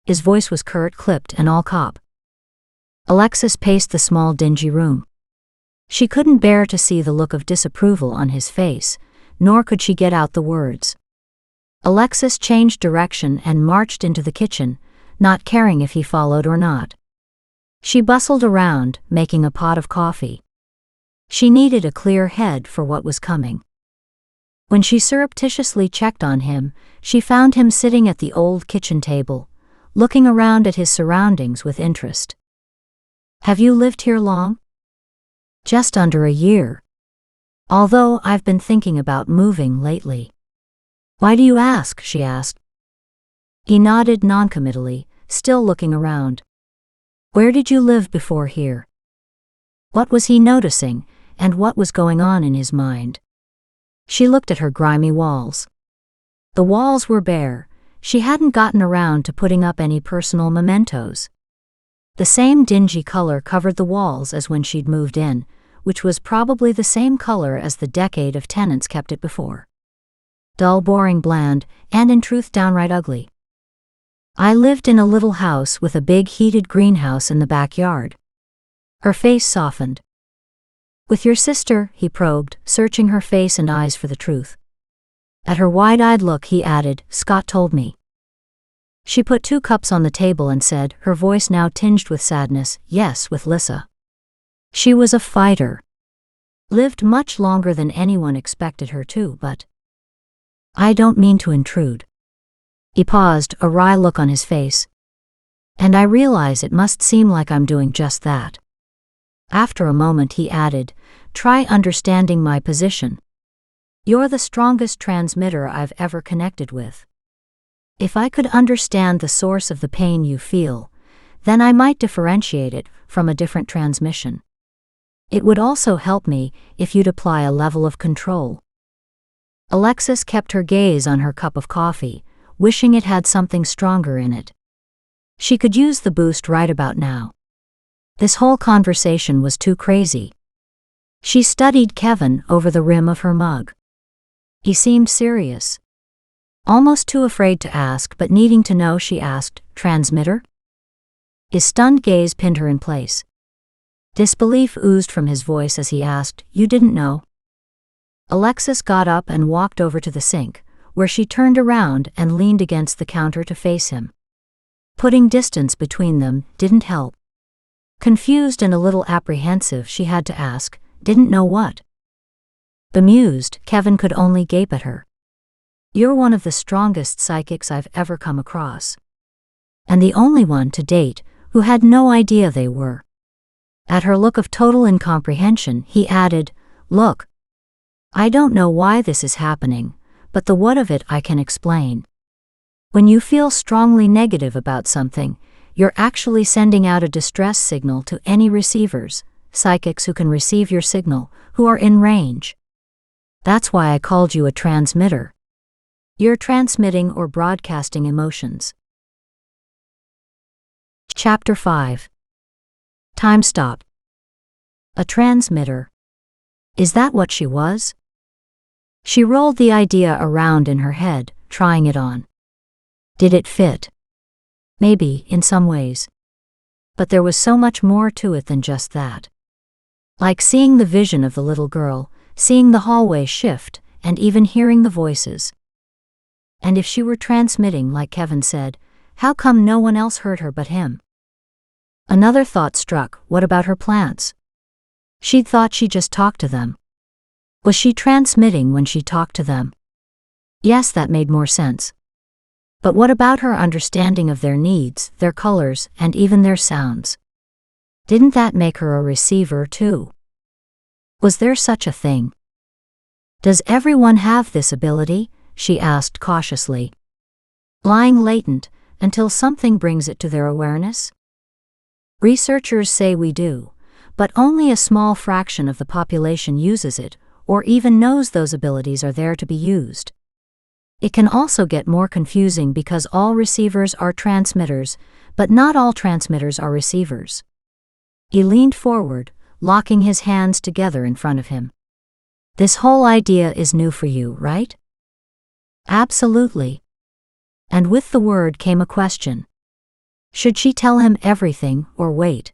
His voice was curt, clipped, and all cop. Alexis paced the small, dingy room. She couldn't bear to see the look of disapproval on his face, nor could she get out the words. Alexis changed direction and marched into the kitchen, not caring if he followed or not. She bustled around, making a pot of coffee. She needed a clear head for what was coming. When she surreptitiously checked on him, she found him sitting at the old kitchen table, looking around at his surroundings with interest. Have you lived here long? Just under a year. Although I've been thinking about moving lately. Why do you ask? She asked. He nodded noncommittally, still looking around. Where did you live before here? What was he noticing, and what was going on in his mind? She looked at her grimy walls. The walls were bare. She hadn't gotten around to putting up any personal mementos. The same dingy color covered the walls as when she'd moved in, which was probably the same color as the decade of tenants kept it before. Dull, boring, bland, and in truth downright ugly. I lived in a little house with a big heated greenhouse in the backyard. Her face softened. With your sister, he probed, searching her face and eyes for the truth. At her wide-eyed look, he added, Scott told me. She put 2 cups on the table and said, her voice now tinged with sadness, yes, with Lissa. She was a fighter. Lived much longer than anyone expected her to, but... I don't mean to intrude. He paused, a wry look on his face. And I realize it must seem like I'm doing just that. After a moment he added, try understanding my position. You're the strongest transmitter I've ever connected with. If I could understand the source of the pain you feel, then I might differentiate it from a different transmission. It would also help me if you'd apply a level of control. Alexis kept her gaze on her cup of coffee, wishing it had something stronger in it. She could use the boost right about now. This whole conversation was too crazy. She studied Kevin over the rim of her mug. He seemed serious. Almost too afraid to ask, but needing to know, she asked, transmitter? His stunned gaze pinned her in place. Disbelief oozed from his voice as he asked, "You didn't know?" Alexis got up and walked over to the sink, where she turned around and leaned against the counter to face him. Putting distance between them didn't help. Confused and a little apprehensive, she had to ask, "Didn't know what?" Bemused, Kevin could only gape at her. "You're one of the strongest psychics I've ever come across. And the only one to date who had no idea they were." At her look of total incomprehension, he added, "Look, I don't know why this is happening, but the what of it I can explain. When you feel strongly negative about something, you're actually sending out a distress signal to any receivers, psychics who can receive your signal, who are in range. That's why I called you a transmitter. You're transmitting or broadcasting emotions." Chapter 5. Time Stop. A transmitter. Is that what she was? She rolled the idea around in her head, trying it on. Did it fit? Maybe, in some ways. But there was so much more to it than just that. Like seeing the vision of the little girl, seeing the hallway shift, and even hearing the voices. And if she were transmitting like Kevin said, how come no one else heard her but him? Another thought struck, what about her plants? She'd thought she just talked to them. Was she transmitting when she talked to them? Yes, that made more sense. But what about her understanding of their needs, their colors, and even their sounds? Didn't that make her a receiver too? Was there such a thing? Does everyone have this ability? She asked cautiously. Lying latent, until something brings it to their awareness? Researchers say we do, but only a small fraction of the population uses it, or even knows those abilities are there to be used. It can also get more confusing because all receivers are transmitters, but not all transmitters are receivers. He leaned forward, locking his hands together in front of him. This whole idea is new for you, right? Absolutely. And with the word came a question. Should she tell him everything or wait?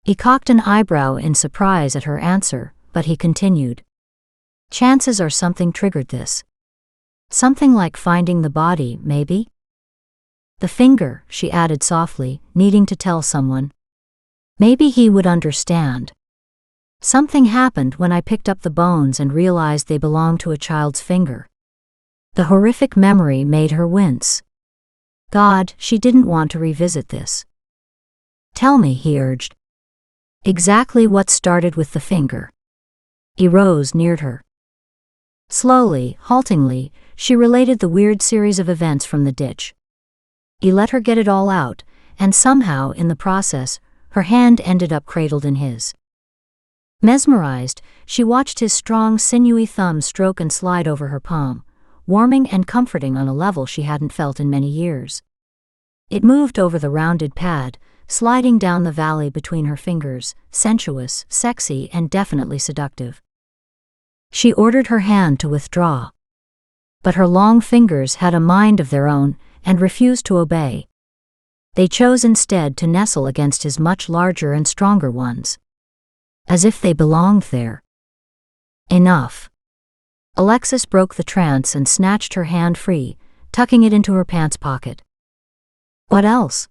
He cocked an eyebrow in surprise at her answer, but he continued. Chances are something triggered this. Something like finding the body, maybe? The finger, she added softly, needing to tell someone. Maybe he would understand. Something happened when I picked up the bones and realized they belonged to a child's finger. The horrific memory made her wince. God, she didn't want to revisit this. Tell me, he urged. Exactly what started with the finger. He rose, neared her. Slowly, haltingly, she related the weird series of events from the ditch. He let her get it all out, and somehow, in the process, her hand ended up cradled in his. Mesmerized, she watched his strong, sinewy thumb stroke and slide over her palm, warming and comforting on a level she hadn't felt in many years. It moved over the rounded pad, sliding down the valley between her fingers, sensuous, sexy, and definitely seductive. She ordered her hand to withdraw. But her long fingers had a mind of their own and refused to obey. They chose instead to nestle against his much larger and stronger ones. As if they belonged there. Enough. Alexis broke the trance and snatched her hand free, tucking it into her pants pocket. What else?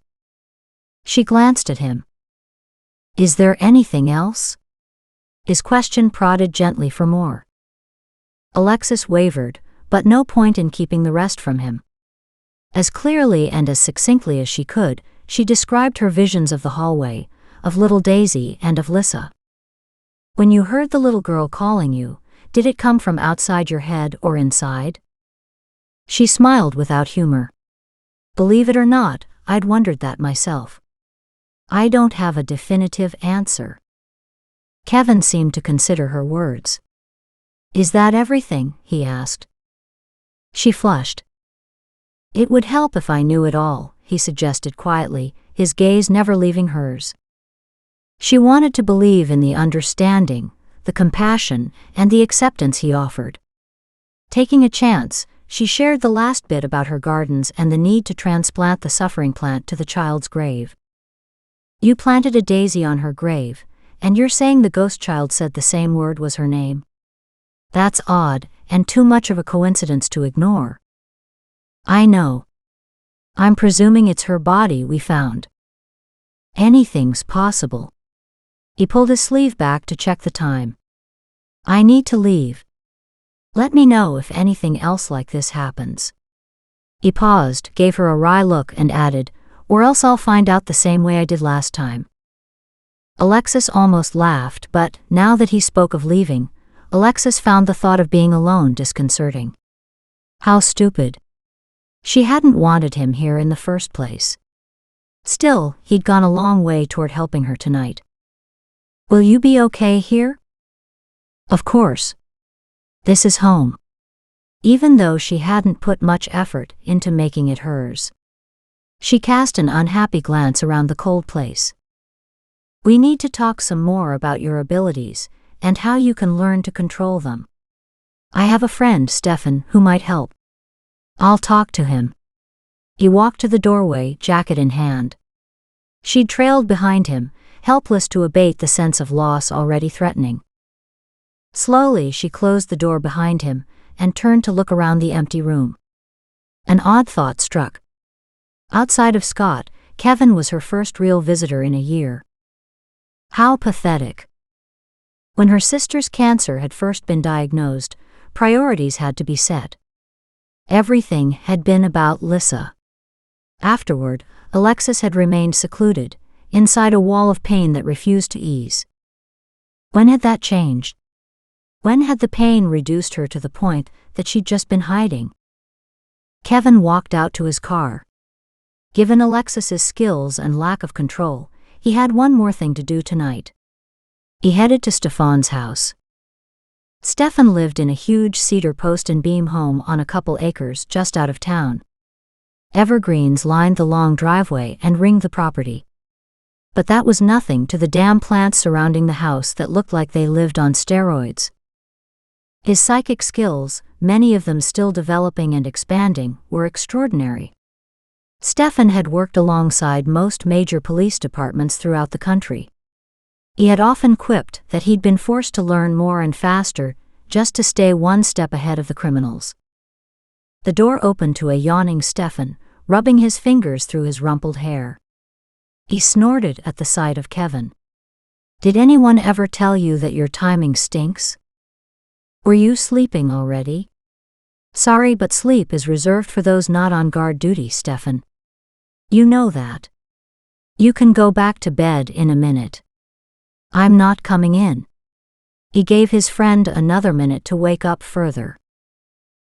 She glanced at him. Is there anything else? His question prodded gently for more. Alexis wavered, but no point in keeping the rest from him. As clearly and as succinctly as she could, she described her visions of the hallway, of little Daisy and of Lissa. When you heard the little girl calling you, did it come from outside your head or inside? She smiled without humor. Believe it or not, I'd wondered that myself. I don't have a definitive answer. Kevin seemed to consider her words. Is that everything? He asked. She flushed. It would help if I knew it all, he suggested quietly, his gaze never leaving hers. She wanted to believe in the understanding, the compassion, and the acceptance he offered. Taking a chance, she shared the last bit about her gardens and the need to transplant the suffering plant to the child's grave. You planted a daisy on her grave, and you're saying the ghost child said the same word was her name? That's odd, and too much of a coincidence to ignore. I know. I'm presuming it's her body we found. Anything's possible. He pulled his sleeve back to check the time. I need to leave. Let me know if anything else like this happens. He paused, gave her a wry look, and added, or else I'll find out the same way I did last time. Alexis almost laughed, but, now that he spoke of leaving, Alexis found the thought of being alone disconcerting. How stupid. She hadn't wanted him here in the first place. Still, he'd gone a long way toward helping her tonight. Will you be okay here? Of course. This is home. Even though she hadn't put much effort into making it hers. She cast an unhappy glance around the cold place. We need to talk some more about your abilities, and how you can learn to control them. I have a friend, Stefan, who might help. I'll talk to him. He walked to the doorway, jacket in hand. She'd trailed behind him, helpless to abate the sense of loss already threatening. Slowly she closed the door behind him, and turned to look around the empty room. An odd thought struck. Outside of Scott, Kevin was her first real visitor in a year. How pathetic. When her sister's cancer had first been diagnosed, priorities had to be set. Everything had been about Lissa. Afterward, Alexis had remained secluded, inside a wall of pain that refused to ease. When had that changed? When had the pain reduced her to the point that she'd just been hiding? Kevin walked out to his car. Given Alexis's skills and lack of control, he had one more thing to do tonight. He headed to Stefan's house. Stefan lived in a huge cedar post and beam home on a couple acres just out of town. Evergreens lined the long driveway and ringed the property. But that was nothing to the damn plants surrounding the house that looked like they lived on steroids. His psychic skills, many of them still developing and expanding, were extraordinary. Stefan had worked alongside most major police departments throughout the country. He had often quipped that he'd been forced to learn more and faster, just to stay one step ahead of the criminals. The door opened to a yawning Stefan, rubbing his fingers through his rumpled hair. He snorted at the sight of Kevin. Did anyone ever tell you that your timing stinks? Were you sleeping already? Sorry, but sleep is reserved for those not on guard duty, Stefan. You know that. You can go back to bed in a minute. I'm not coming in. He gave his friend another minute to wake up further.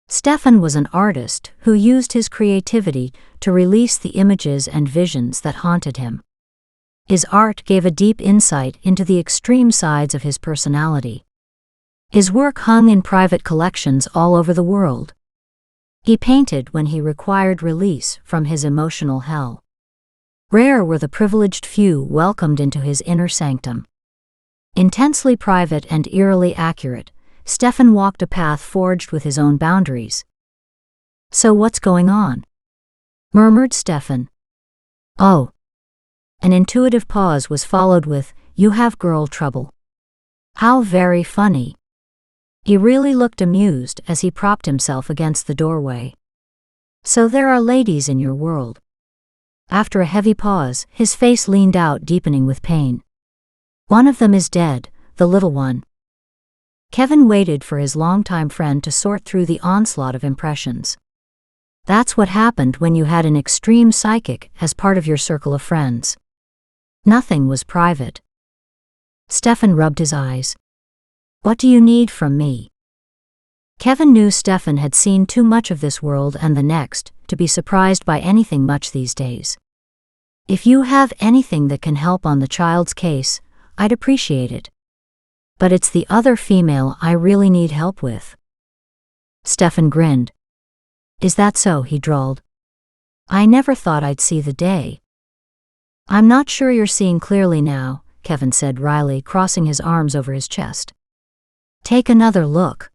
Stefan was an artist who used his creativity to release the images and visions that haunted him. His art gave a deep insight into the extreme sides of his personality. His work hung in private collections all over the world. He painted when he required release from his emotional hell. Rare were the privileged few welcomed into his inner sanctum. Intensely private and eerily accurate, Stefan walked a path forged with his own boundaries. So what's going on? Murmured Stefan. Oh. An intuitive pause was followed with, you have girl trouble. How very funny. He really looked amused as he propped himself against the doorway. So there are ladies in your world. After a heavy pause, his face leaned out, deepening with pain. One of them is dead, the little one. Kevin waited for his longtime friend to sort through the onslaught of impressions. That's what happened when you had an extreme psychic as part of your circle of friends. Nothing was private. Stefan rubbed his eyes. What do you need from me? Kevin knew Stefan had seen too much of this world and the next to be surprised by anything much these days. If you have anything that can help on the child's case, I'd appreciate it. But it's the other female I really need help with. Stefan grinned. Is that so? He drawled. I never thought I'd see the day. I'm not sure you're seeing clearly now, Kevin said wryly, crossing his arms over his chest. Take another look.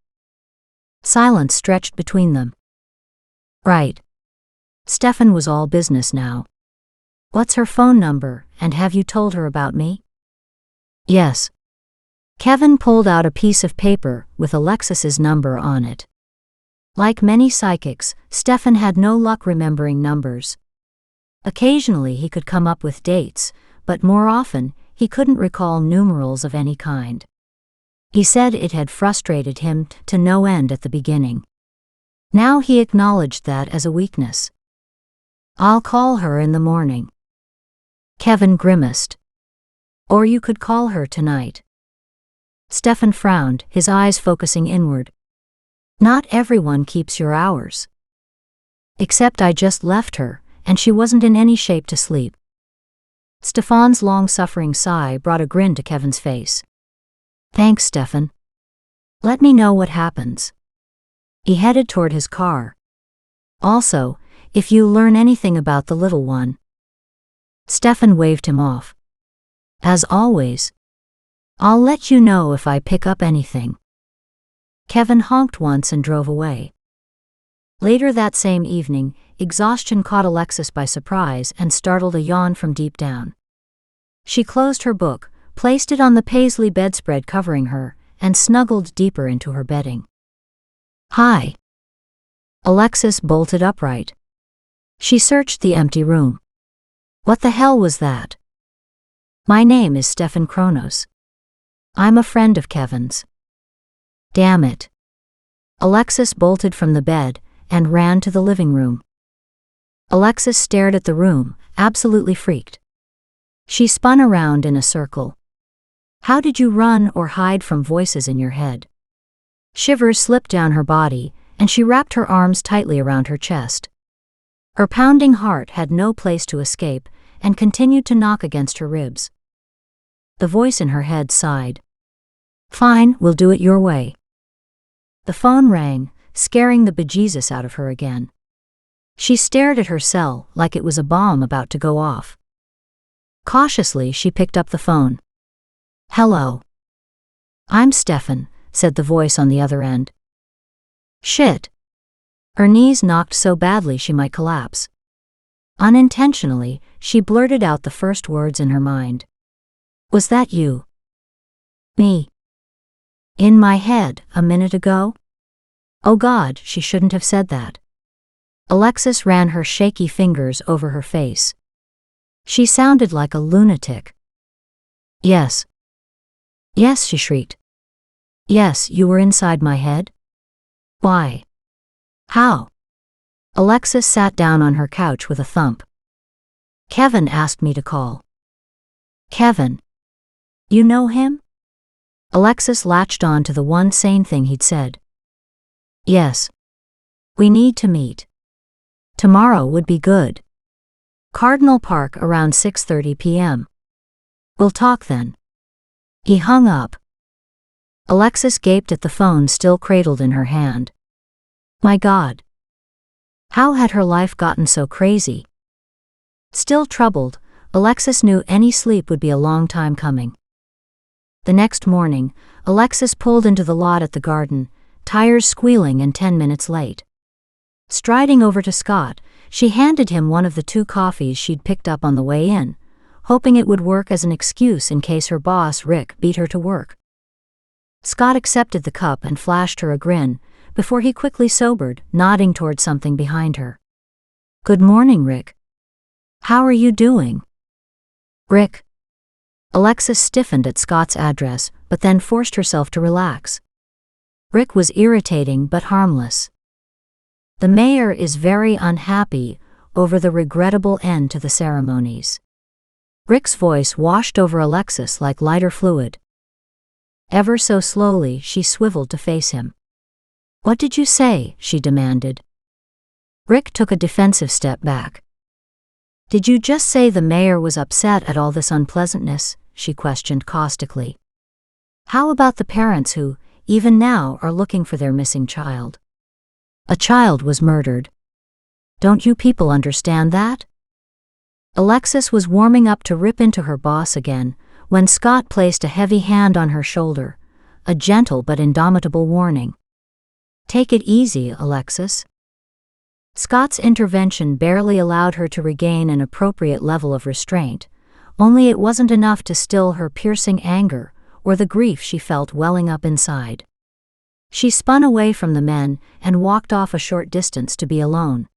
Silence stretched between them. Right. Stefan was all business now. What's her phone number, and have you told her about me? Yes. Kevin pulled out a piece of paper with Alexis's number on it. Like many psychics, Stefan had no luck remembering numbers. Occasionally he could come up with dates, but more often he couldn't recall numerals of any kind. He said it had frustrated him to no end at the beginning. Now he acknowledged that as a weakness. I'll call her in the morning. Kevin grimaced. Or you could call her tonight. Stefan frowned, his eyes focusing inward. Not everyone keeps your hours. Except I just left her, and she wasn't in any shape to sleep. Stefan's long-suffering sigh brought a grin to Kevin's face. Thanks, Stefan. Let me know what happens. He headed toward his car. Also, if you learn anything about the little one. Stefan waved him off. As always. I'll let you know if I pick up anything. Kevin honked once and drove away. Later that same evening, exhaustion caught Alexis by surprise and startled a yawn from deep down. She closed her book, placed it on the paisley bedspread covering her, and snuggled deeper into her bedding. Hi. Alexis bolted upright. She searched the empty room. What the hell was that? My name is Stefan Kronos. I'm a friend of Kevin's. Damn it. Alexis bolted from the bed and ran to the living room. Alexis stared at the room, absolutely freaked. She spun around in a circle. How did you run or hide from voices in your head? Shivers slipped down her body, and she wrapped her arms tightly around her chest. Her pounding heart had no place to escape and continued to knock against her ribs. The voice in her head sighed. Fine, we'll do it your way. The phone rang, scaring the bejesus out of her again. She stared at her cell like it was a bomb about to go off. Cautiously, she picked up the phone. Hello. I'm Stefan, said the voice on the other end. Shit. Her knees knocked so badly she might collapse. Unintentionally, she blurted out the first words in her mind. Was that you? Me. In my head, a minute ago? Oh God, she shouldn't have said that. Alexis ran her shaky fingers over her face. She sounded like a lunatic. Yes. Yes, she shrieked. Yes, you were inside my head? Why? How? Alexis sat down on her couch with a thump. Kevin asked me to call. Kevin. You know him? Alexis latched on to the one sane thing he'd said. Yes. We need to meet. Tomorrow would be good. Cardinal Park around 6:30 p.m. We'll talk then. He hung up. Alexis gaped at the phone still cradled in her hand. My God. How had her life gotten so crazy? Still troubled, Alexis knew any sleep would be a long time coming. The next morning, Alexis pulled into the lot at the garden, tires squealing and 10 minutes late. Striding over to Scott, she handed him one of the 2 coffees she'd picked up on the way in, hoping it would work as an excuse in case her boss, Rick, beat her to work. Scott accepted the cup and flashed her a grin, before he quickly sobered, nodding toward something behind her. Good morning, Rick. How are you doing? Rick. Alexis stiffened at Scott's address, but then forced herself to relax. Rick was irritating but harmless. The mayor is very unhappy over the regrettable end to the ceremonies. Rick's voice washed over Alexis like lighter fluid. Ever so slowly, she swiveled to face him. What did you say? She demanded. Rick took a defensive step back. Did you just say the mayor was upset at all this unpleasantness? She questioned caustically. How about the parents who, even now, are looking for their missing child? A child was murdered. Don't you people understand that? Alexis was warming up to rip into her boss again, when Scott placed a heavy hand on her shoulder, a gentle but indomitable warning. Take it easy, Alexis. Scott's intervention barely allowed her to regain an appropriate level of restraint, only it wasn't enough to still her piercing anger or the grief she felt welling up inside. She spun away from the men and walked off a short distance to be alone.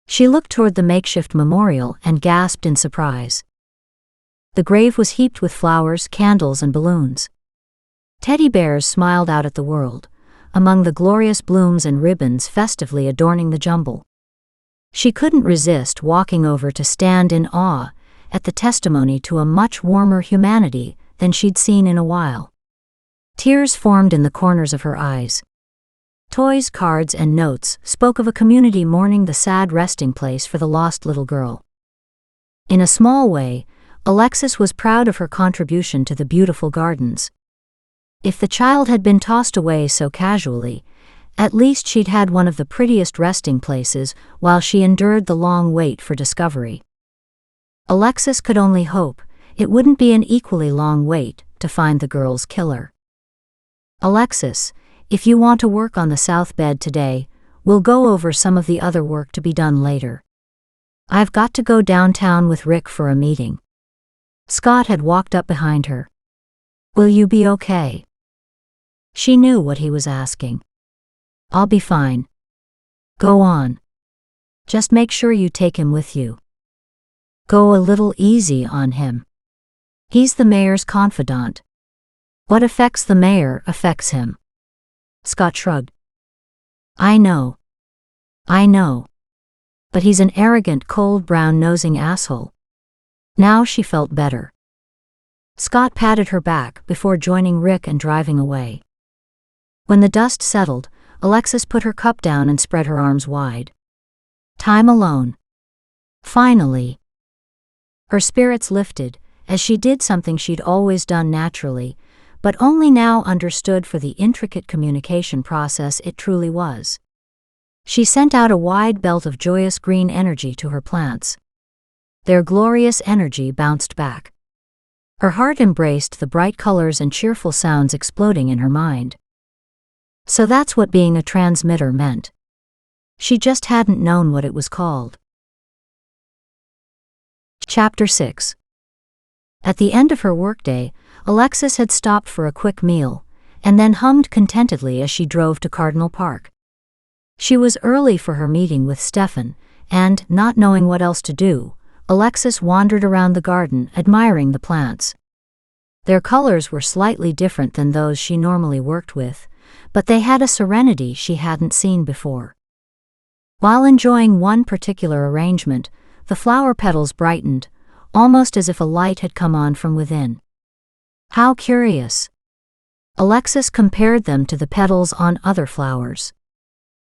She looked toward the makeshift memorial and gasped in surprise. The grave was heaped with flowers, candles, and balloons. Teddy bears smiled out at the world, among the glorious blooms and ribbons festively adorning the jumble. She couldn't resist walking over to stand in awe at the testimony to a much warmer humanity than she'd seen in a while. Tears formed in the corners of her eyes. Toys, cards, and notes spoke of a community mourning the sad resting place for the lost little girl. In a small way, Alexis was proud of her contribution to the beautiful gardens. If the child had been tossed away so casually, at least she'd had one of the prettiest resting places while she endured the long wait for discovery. Alexis could only hope it wouldn't be an equally long wait to find the girl's killer. Alexis, if you want to work on the south bed today, we'll go over some of the other work to be done later. I've got to go downtown with Rick for a meeting. Scott had walked up behind her. Will you be okay? She knew what he was asking. I'll be fine. Go on. Just make sure you take him with you. Go a little easy on him. He's the mayor's confidant. What affects the mayor affects him. Scott shrugged. I know. But he's an arrogant, cold, brown-nosing asshole. Now she felt better. Scott patted her back before joining Rick and driving away. When the dust settled, Alexis put her cup down and spread her arms wide. Time alone. Finally. Her spirits lifted as she did something she'd always done naturally, but only now understood for the intricate communication process it truly was. She sent out a wide belt of joyous green energy to her plants. Their glorious energy bounced back. Her heart embraced the bright colors and cheerful sounds exploding in her mind. So that's what being a transmitter meant. She just hadn't known what it was called. Chapter 6. At the end of her workday, Alexis had stopped for a quick meal, and then hummed contentedly as she drove to Cardinal Park. She was early for her meeting with Stefan, and, not knowing what else to do, Alexis wandered around the garden admiring the plants. Their colors were slightly different than those she normally worked with, but they had a serenity she hadn't seen before. While enjoying one particular arrangement, the flower petals brightened, almost as if a light had come on from within. How curious! Alexis compared them to the petals on other flowers.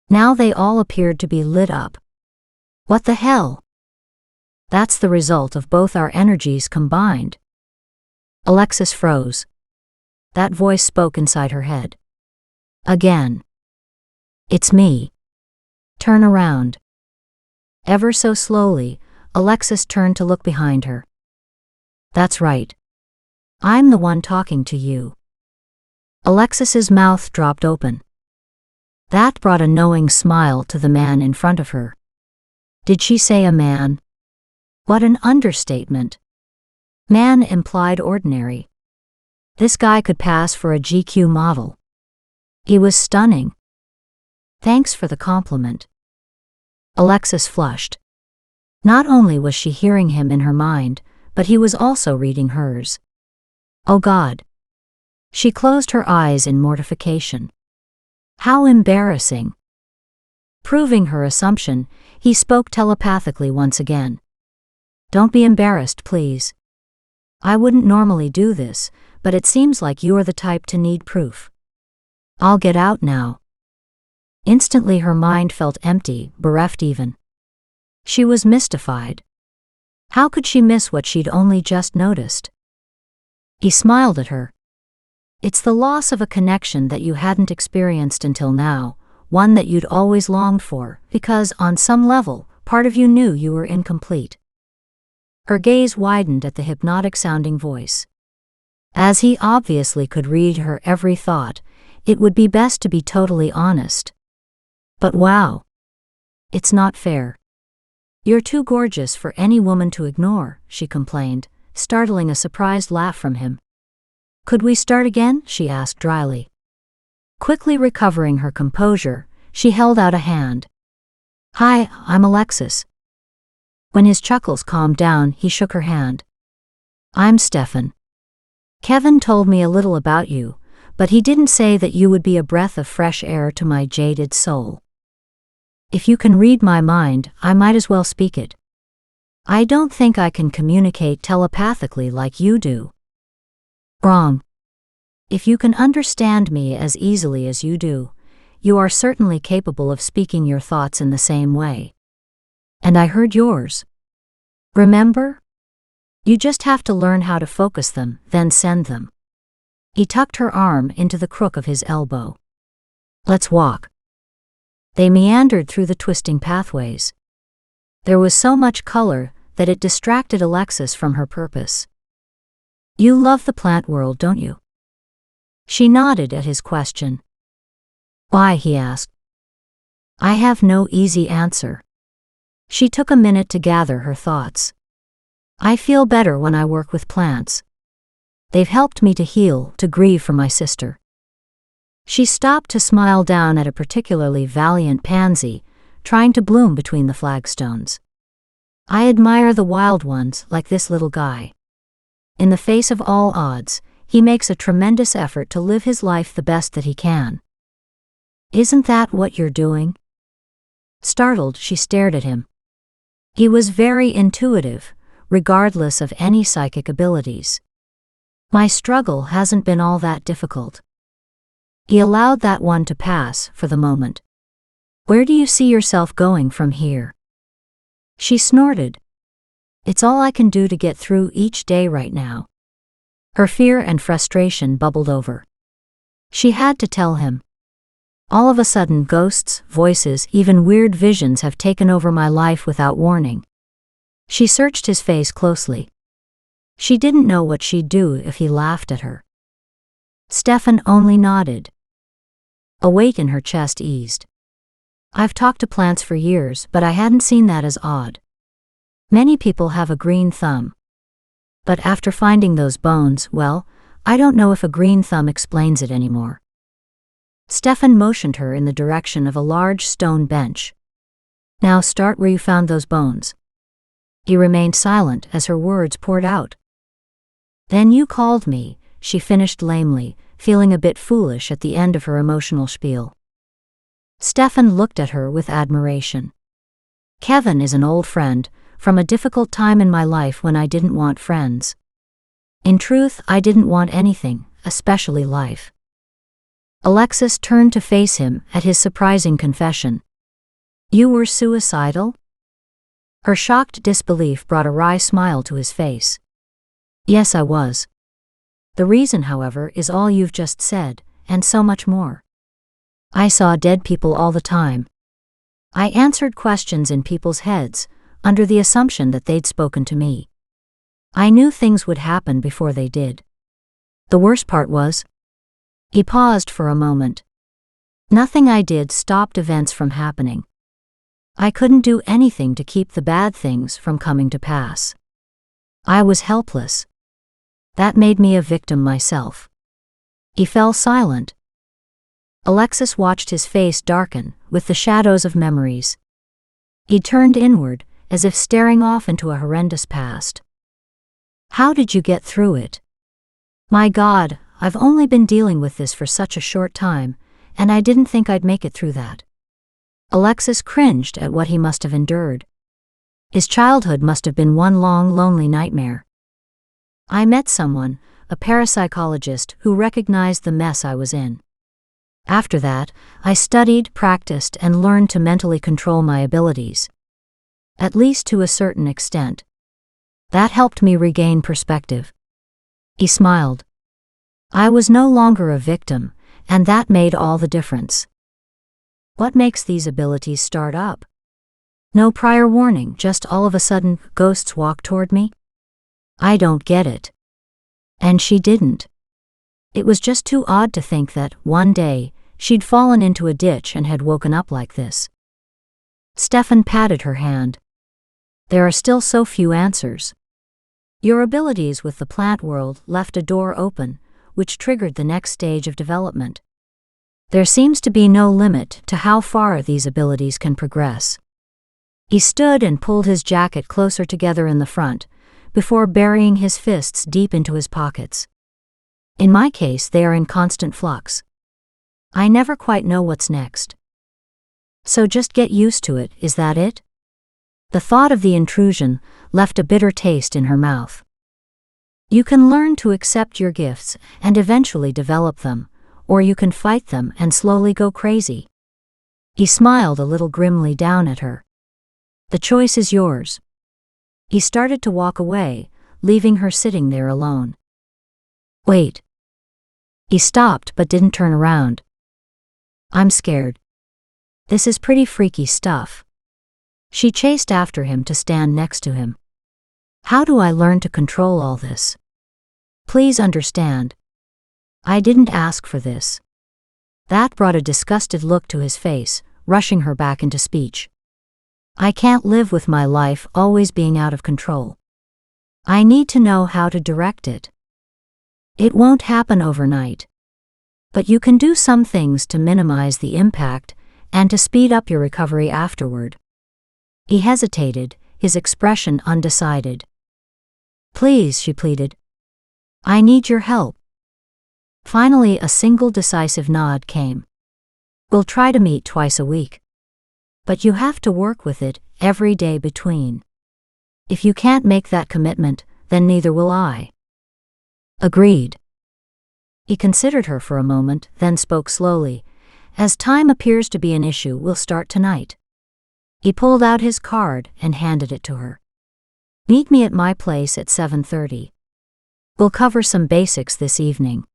Now they all appeared to be lit up. What the hell? That's the result of both our energies combined. Alexis froze. That voice spoke inside her head. Again. It's me. Turn around. Ever so slowly, Alexis turned to look behind her. That's right. I'm the one talking to you. Alexis's mouth dropped open. That brought a knowing smile to the man in front of her. Did she say a man? What an understatement. Man implied ordinary. This guy could pass for a GQ model. He was stunning. Thanks for the compliment. Alexis flushed. Not only was she hearing him in her mind, but he was also reading hers. Oh God. She closed her eyes in mortification. How embarrassing. Proving her assumption, he spoke telepathically once again. Don't be embarrassed, please. I wouldn't normally do this, but it seems like you're the type to need proof. I'll get out now. Instantly her mind felt empty, bereft even. She was mystified. How could she miss what she'd only just noticed? He smiled at her. It's the loss of a connection that you hadn't experienced until now, one that you'd always longed for, because, on some level, part of you knew you were incomplete. Her gaze widened at the hypnotic-sounding voice. As he obviously could read her every thought, it would be best to be totally honest. But wow. It's not fair. You're too gorgeous for any woman to ignore, she complained, startling a surprised laugh from him. "Could we start again?" she asked dryly. Quickly recovering her composure, she held out a hand. "Hi, I'm Alexis." When his chuckles calmed down, he shook her hand. "I'm Stefan. Kevin told me a little about you, but he didn't say that you would be a breath of fresh air to my jaded soul. If you can read my mind, I might as well speak it. I don't think I can communicate telepathically like you do." "Wrong. If you can understand me as easily as you do, you are certainly capable of speaking your thoughts in the same way. And I heard yours. Remember? You just have to learn how to focus them, then send them." He tucked her arm into the crook of his elbow. "Let's walk." They meandered through the twisting pathways. There was so much color that it distracted Alexis from her purpose. "You love the plant world, don't you?" She nodded at his question. "Why?" he asked. "I have no easy answer." She took a minute to gather her thoughts. "I feel better when I work with plants. They've helped me to heal, to grieve for my sister." She stopped to smile down at a particularly valiant pansy, trying to bloom between the flagstones. "I admire the wild ones like this little guy. In the face of all odds, he makes a tremendous effort to live his life the best that he can. Isn't that what you're doing?" Startled, she stared at him. He was very intuitive, regardless of any psychic abilities. "My struggle hasn't been all that difficult." He allowed that one to pass for the moment. "Where do you see yourself going from here?" She snorted. "It's all I can do to get through each day right now." Her fear and frustration bubbled over. She had to tell him. "All of a sudden, ghosts, voices, even weird visions have taken over my life without warning." She searched his face closely. She didn't know what she'd do if he laughed at her. Stefan only nodded. A weight in her chest eased. "I've talked to plants for years, but I hadn't seen that as odd. Many people have a green thumb. But after finding those bones, well, I don't know if a green thumb explains it anymore." Stefan motioned her in the direction of a large stone bench. "Now start where you found those bones." He remained silent as her words poured out. "Then you called me," she finished lamely, feeling a bit foolish at the end of her emotional spiel. Stefan looked at her with admiration. "Kevin is an old friend, from a difficult time in my life when I didn't want friends. In truth, I didn't want anything, especially life." Alexis turned to face him at his surprising confession. "You were suicidal?" Her shocked disbelief brought a wry smile to his face. "Yes, I was. The reason, however, is all you've just said, and so much more. I saw dead people all the time. I answered questions in people's heads, under the assumption that they'd spoken to me. I knew things would happen before they did. The worst part was..." He paused for a moment. "Nothing I did stopped events from happening. I couldn't do anything to keep the bad things from coming to pass. I was helpless. That made me a victim myself." He fell silent. Alexis watched his face darken with the shadows of memories. He turned inward, as if staring off into a horrendous past. "How did you get through it? My God, I've only been dealing with this for such a short time, and I didn't think I'd make it through that." Alexis cringed at what he must have endured. His childhood must have been one long, lonely nightmare. "I met someone, a parapsychologist, who recognized the mess I was in. After that, I studied, practiced, and learned to mentally control my abilities. At least to a certain extent. That helped me regain perspective." He smiled. "I was no longer a victim, and that made all the difference." "What makes these abilities start up? No prior warning, just all of a sudden, ghosts walk toward me? I don't get it." And she didn't. It was just too odd to think that, one day, she'd fallen into a ditch and had woken up like this. Stefan patted her hand. "There are still so few answers. Your abilities with the plant world left a door open, which triggered the next stage of development. There seems to be no limit to how far these abilities can progress. He stood and pulled his jacket closer together in the front, before burying his fists deep into his pockets. In my case, they are in constant flux. I never quite know what's next. So just get used to it, is that it? The thought of the intrusion left a bitter taste in her mouth. You can learn to accept your gifts and eventually develop them, or you can fight them and slowly go crazy. He smiled a little grimly down at her. The choice is yours. He started to walk away, leaving her sitting there alone. Wait. He stopped but didn't turn around. I'm scared. This is pretty freaky stuff. She chased after him to stand next to him. How do I learn to control all this? Please understand. I didn't ask for this. That brought a disgusted look to his face, rushing her back into speech. I can't live with my life always being out of control. I need to know how to direct it. It won't happen overnight. But you can do some things to minimize the impact and to speed up your recovery afterward. He hesitated, his expression undecided. Please, she pleaded. I need your help. Finally, a single decisive nod came. We'll try to meet twice a week. But you have to work with it every day between. If you can't make that commitment, then neither will I. Agreed. He considered her for a moment, then spoke slowly. As time appears to be an issue, we'll start tonight. He pulled out his card and handed it to her. Meet me at my place at 7:30. We'll cover some basics this evening.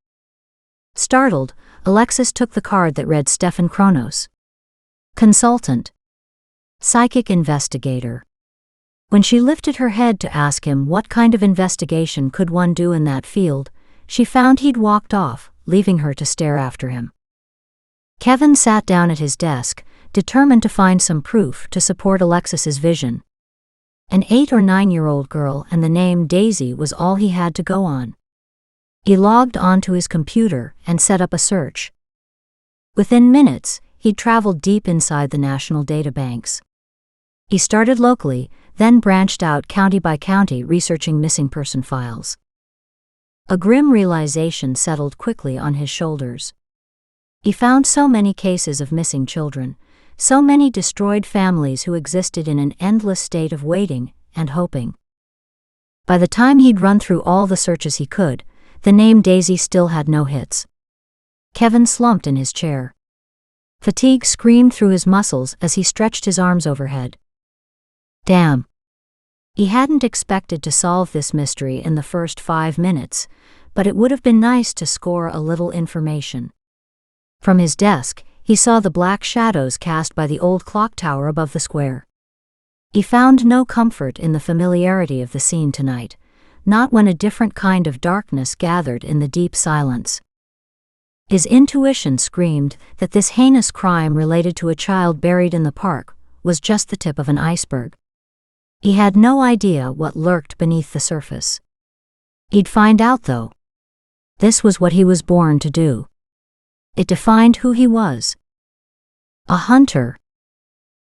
Startled, Alexis took the card that read Stefan Kronos. Consultant. Psychic investigator. When she lifted her head to ask him what kind of investigation could one do in that field, she found he'd walked off, leaving her to stare after him. Kevin sat down at his desk, determined to find some proof to support Alexis's vision. An 8 or 9-year-old girl and the name Daisy was all he had to go on. He logged onto his computer and set up a search. Within minutes, he'd traveled deep inside the national databanks. He started locally, then branched out county by county researching missing person files. A grim realization settled quickly on his shoulders. He found so many cases of missing children, so many destroyed families who existed in an endless state of waiting and hoping. By the time he'd run through all the searches he could, the name Daisy still had no hits. Kevin slumped in his chair. Fatigue screamed through his muscles as he stretched his arms overhead. Damn. He hadn't expected to solve this mystery in the first 5 minutes, but it would have been nice to score a little information. From his desk, he saw the black shadows cast by the old clock tower above the square. He found no comfort in the familiarity of the scene tonight, not when a different kind of darkness gathered in the deep silence. His intuition screamed that this heinous crime related to a child buried in the park was just the tip of an iceberg. He had no idea what lurked beneath the surface. He'd find out, though. This was what he was born to do. It defined who he was. A hunter.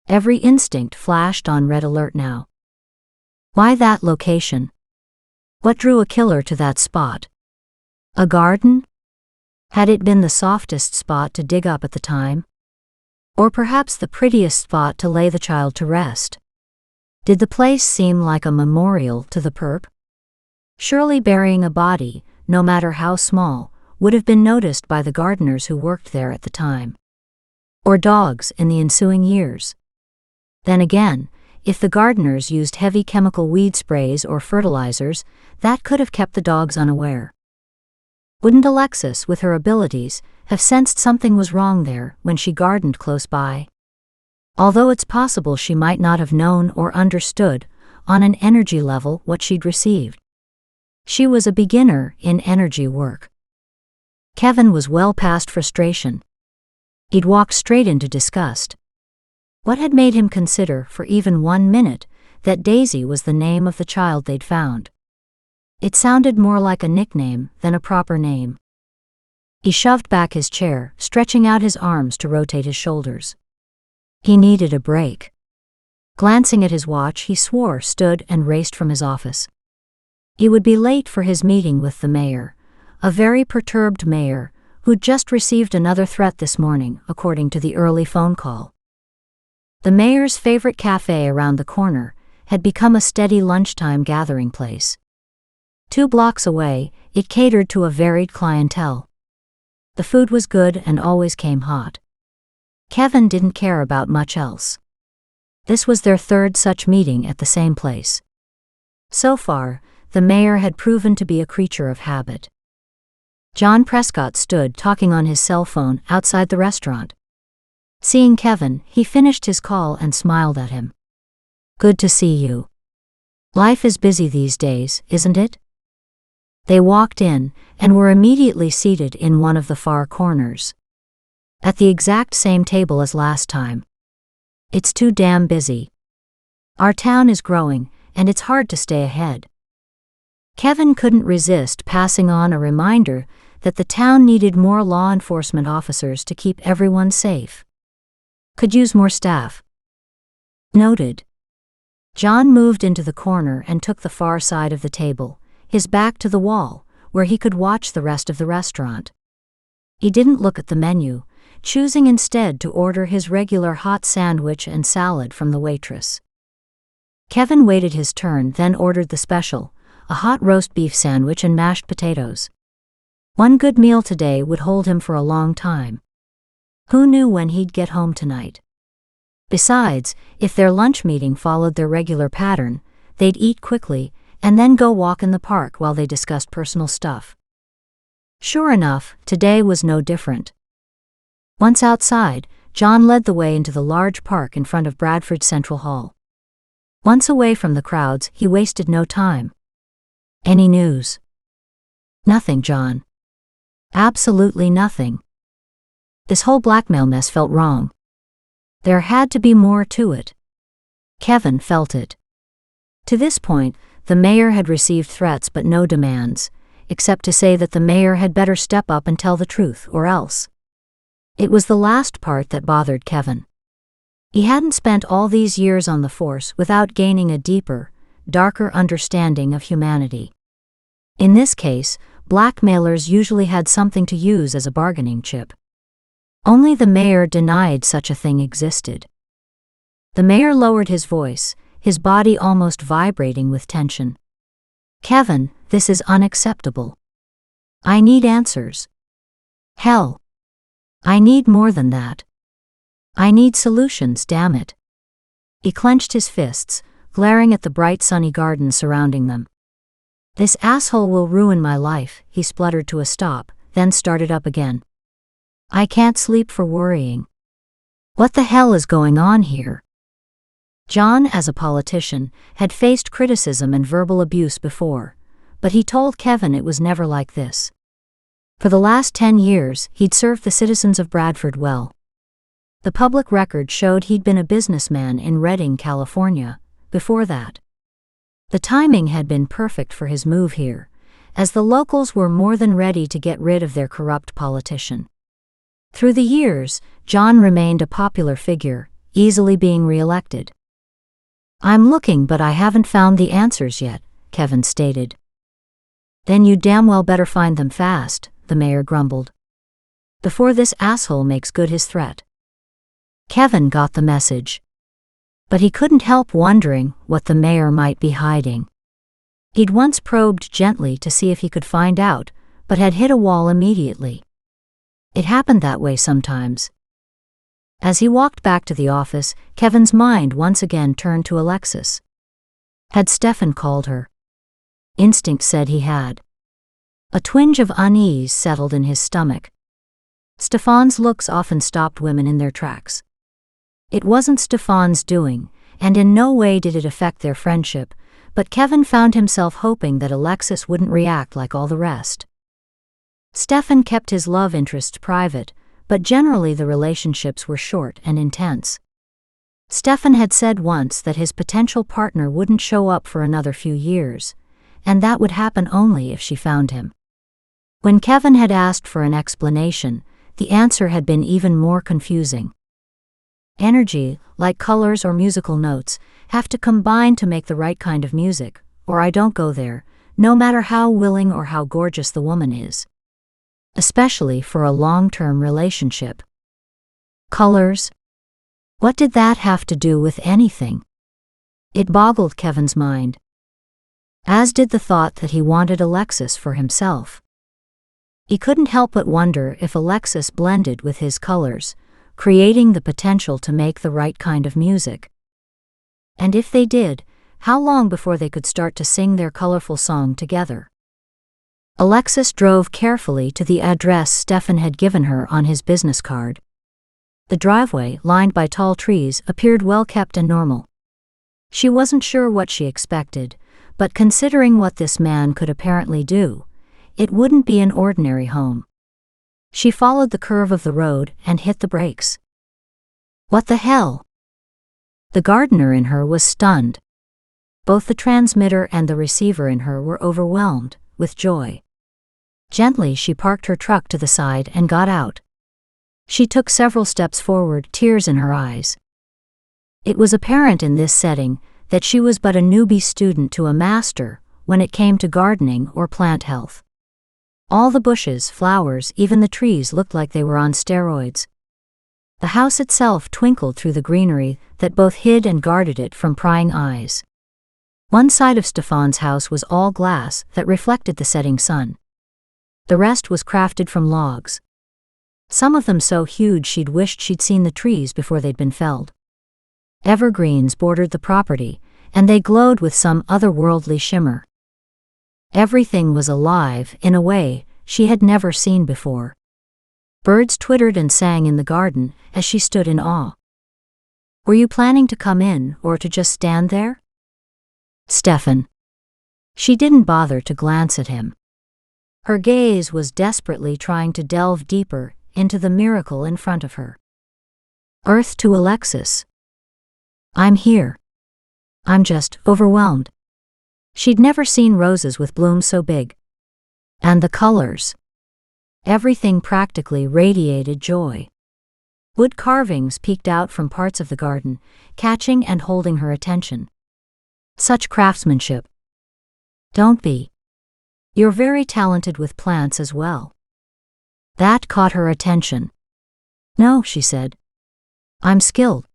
Every instinct flashed on red alert now. Why that location? What drew a killer to that spot? A garden? Had it been the softest spot to dig up at the time? Or perhaps the prettiest spot to lay the child to rest? Did the place seem like a memorial to the perp? Surely burying a body, no matter how small, would have been noticed by the gardeners who worked there at the time. Or dogs in the ensuing years. Then again, if the gardeners used heavy chemical weed sprays or fertilizers, that could have kept the dogs unaware. Wouldn't Alexis, with her abilities, have sensed something was wrong there when she gardened close by? Although it's possible she might not have known or understood, on an energy level, what she'd received. She was a beginner in energy work. Kevin was well past frustration. He'd walked straight into disgust. What had made him consider, for even 1 minute, that Daisy was the name of the child they'd found? It sounded more like a nickname than a proper name. He shoved back his chair, stretching out his arms to rotate his shoulders. He needed a break. Glancing at his watch, he swore, stood, and raced from his office. He would be late for his meeting with the mayor, a very perturbed mayor who'd just received another threat this morning, according to the early phone call. The mayor's favorite cafe around the corner had become a steady lunchtime gathering place. 2 blocks away, it catered to a varied clientele. The food was good and always came hot. Kevin didn't care about much else. This was their 3rd such meeting at the same place. So far, the mayor had proven to be a creature of habit. John Prescott stood talking on his cell phone outside the restaurant. Seeing Kevin, he finished his call and smiled at him. "Good to see you. Life is busy these days, isn't it?" They walked in and were immediately seated in one of the far corners. At the exact same table as last time. "It's too damn busy. Our town is growing, and it's hard to stay ahead." Kevin couldn't resist passing on a reminder that the town needed more law enforcement officers to keep everyone safe. "Could use more staff." Noted. John moved into the corner and took the far side of the table, his back to the wall, where he could watch the rest of the restaurant. He didn't look at the menu, choosing instead to order his regular hot sandwich and salad from the waitress. Kevin waited his turn, then ordered the special, a hot roast beef sandwich and mashed potatoes. One good meal today would hold him for a long time. Who knew when he'd get home tonight? Besides, if their lunch meeting followed their regular pattern, they'd eat quickly and then go walk in the park while they discussed personal stuff. Sure enough, today was no different. Once outside, John led the way into the large park in front of Bradford Central Hall. Once away from the crowds, he wasted no time. "Any news?" "Nothing, John. Absolutely nothing." This whole blackmail mess felt wrong. There had to be more to it. Kevin felt it. To this point, the mayor had received threats but no demands, except to say that the mayor had better step up and tell the truth or else. It was the last part that bothered Kevin. He hadn't spent all these years on the force without gaining a deeper, darker understanding of humanity. In this case, blackmailers usually had something to use as a bargaining chip. Only the mayor denied such a thing existed. The mayor lowered his voice, his body almost vibrating with tension. "Kevin, this is unacceptable. I need answers. Hell, I need more than that. I need solutions, damn it." He clenched his fists, glaring at the bright sunny garden surrounding them. "This asshole will ruin my life," he spluttered to a stop, then started up again. "I can't sleep for worrying. What the hell is going on here?" John, as a politician, had faced criticism and verbal abuse before, but he told Kevin it was never like this. For the last 10 years, he'd served the citizens of Bradford well. The public record showed he'd been a businessman in Redding, California, before that. The timing had been perfect for his move here, as the locals were more than ready to get rid of their corrupt politician. Through the years, John remained a popular figure, easily being re-elected. "I'm looking, but I haven't found the answers yet," Kevin stated. "Then you damn well better find them fast," the mayor grumbled. "Before this asshole makes good his threat." Kevin got the message. But he couldn't help wondering what the mayor might be hiding. He'd once probed gently to see if he could find out, but had hit a wall immediately. It happened that way sometimes. As he walked back to the office, Kevin's mind once again turned to Alexis. Had Stefan called her? Instinct said he had. A twinge of unease settled in his stomach. Stefan's looks often stopped women in their tracks. It wasn't Stefan's doing, and in no way did it affect their friendship, but Kevin found himself hoping that Alexis wouldn't react like all the rest. Stefan kept his love interests private, but generally the relationships were short and intense. Stefan had said once that his potential partner wouldn't show up for another few years, and that would happen only if she found him. When Kevin had asked for an explanation, the answer had been even more confusing. Energy, like colors or musical notes, have to combine to make the right kind of music, or I don't go there, no matter how willing or how gorgeous the woman is. Especially for a long-term relationship. Colors? What did that have to do with anything? It boggled Kevin's mind. As did the thought that he wanted Alexis for himself. He couldn't help but wonder if Alexis blended with his colors, creating the potential to make the right kind of music. And if they did, how long before they could start to sing their colorful song together? Alexis drove carefully to the address Stefan had given her on his business card. The driveway, lined by tall trees, appeared well-kept and normal. She wasn't sure what she expected, but considering what this man could apparently do, it wouldn't be an ordinary home. She followed the curve of the road and hit the brakes. What the hell? The gardener in her was stunned. Both the transmitter and the receiver in her were overwhelmed with joy. Gently she parked her truck to the side and got out. She took several steps forward, tears in her eyes. It was apparent in this setting that she was but a newbie student to a master when it came to gardening or plant health. All the bushes, flowers, even the trees looked like they were on steroids. The house itself twinkled through the greenery that both hid and guarded it from prying eyes. One side of Stefan's house was all glass that reflected the setting sun. The rest was crafted from logs. Some of them so huge she'd wished she'd seen the trees before they'd been felled. Evergreens bordered the property, and they glowed with some otherworldly shimmer. Everything was alive in a way she had never seen before. Birds twittered and sang in the garden as she stood in awe. Were you planning to come in or to just stand there? Stefan. She didn't bother to glance at him. Her gaze was desperately trying to delve deeper into the miracle in front of her. Earth to Alexis. I'm here. I'm just overwhelmed. She'd never seen roses with blooms so big. And the colors. Everything practically radiated joy. Wood carvings peeked out from parts of the garden, catching and holding her attention. Such craftsmanship. Don't be. You're very talented with plants as well. That caught her attention. No, she said. I'm skilled.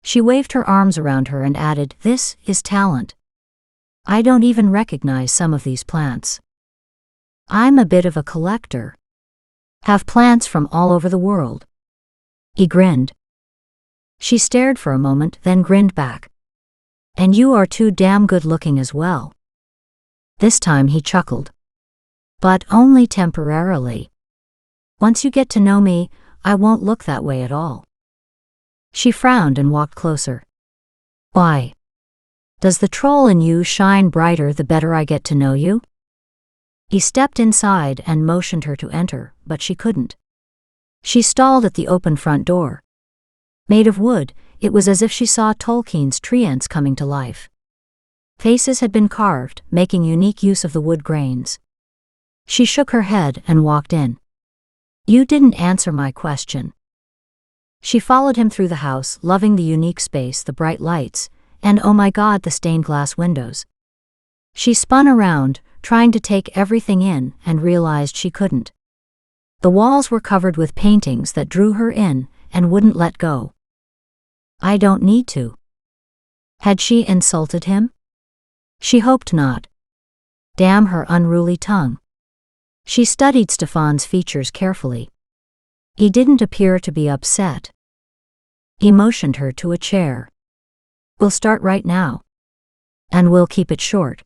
She waved her arms around her and added, this is talent. I don't even recognize some of these plants. I'm a bit of a collector. Have plants from all over the world. He grinned. She stared for a moment, then grinned back. And you are too damn good looking as well. This time he chuckled. But only temporarily. Once you get to know me, I won't look that way at all. She frowned and walked closer. Why? Does the troll in you shine brighter the better I get to know you? He stepped inside and motioned her to enter, but she couldn't. She stalled at the open front door. Made of wood, it was as if she saw Tolkien's treants coming to life. Faces had been carved, making unique use of the wood grains. She shook her head and walked in. You didn't answer my question. She followed him through the house, loving the unique space, the bright lights, and oh my God, the stained glass windows. She spun around, trying to take everything in, and realized she couldn't. The walls were covered with paintings that drew her in and wouldn't let go. I don't need to. Had she insulted him? She hoped not. Damn her unruly tongue. She studied Stefan's features carefully. He didn't appear to be upset. He motioned her to a chair. We'll start right now. And we'll keep it short.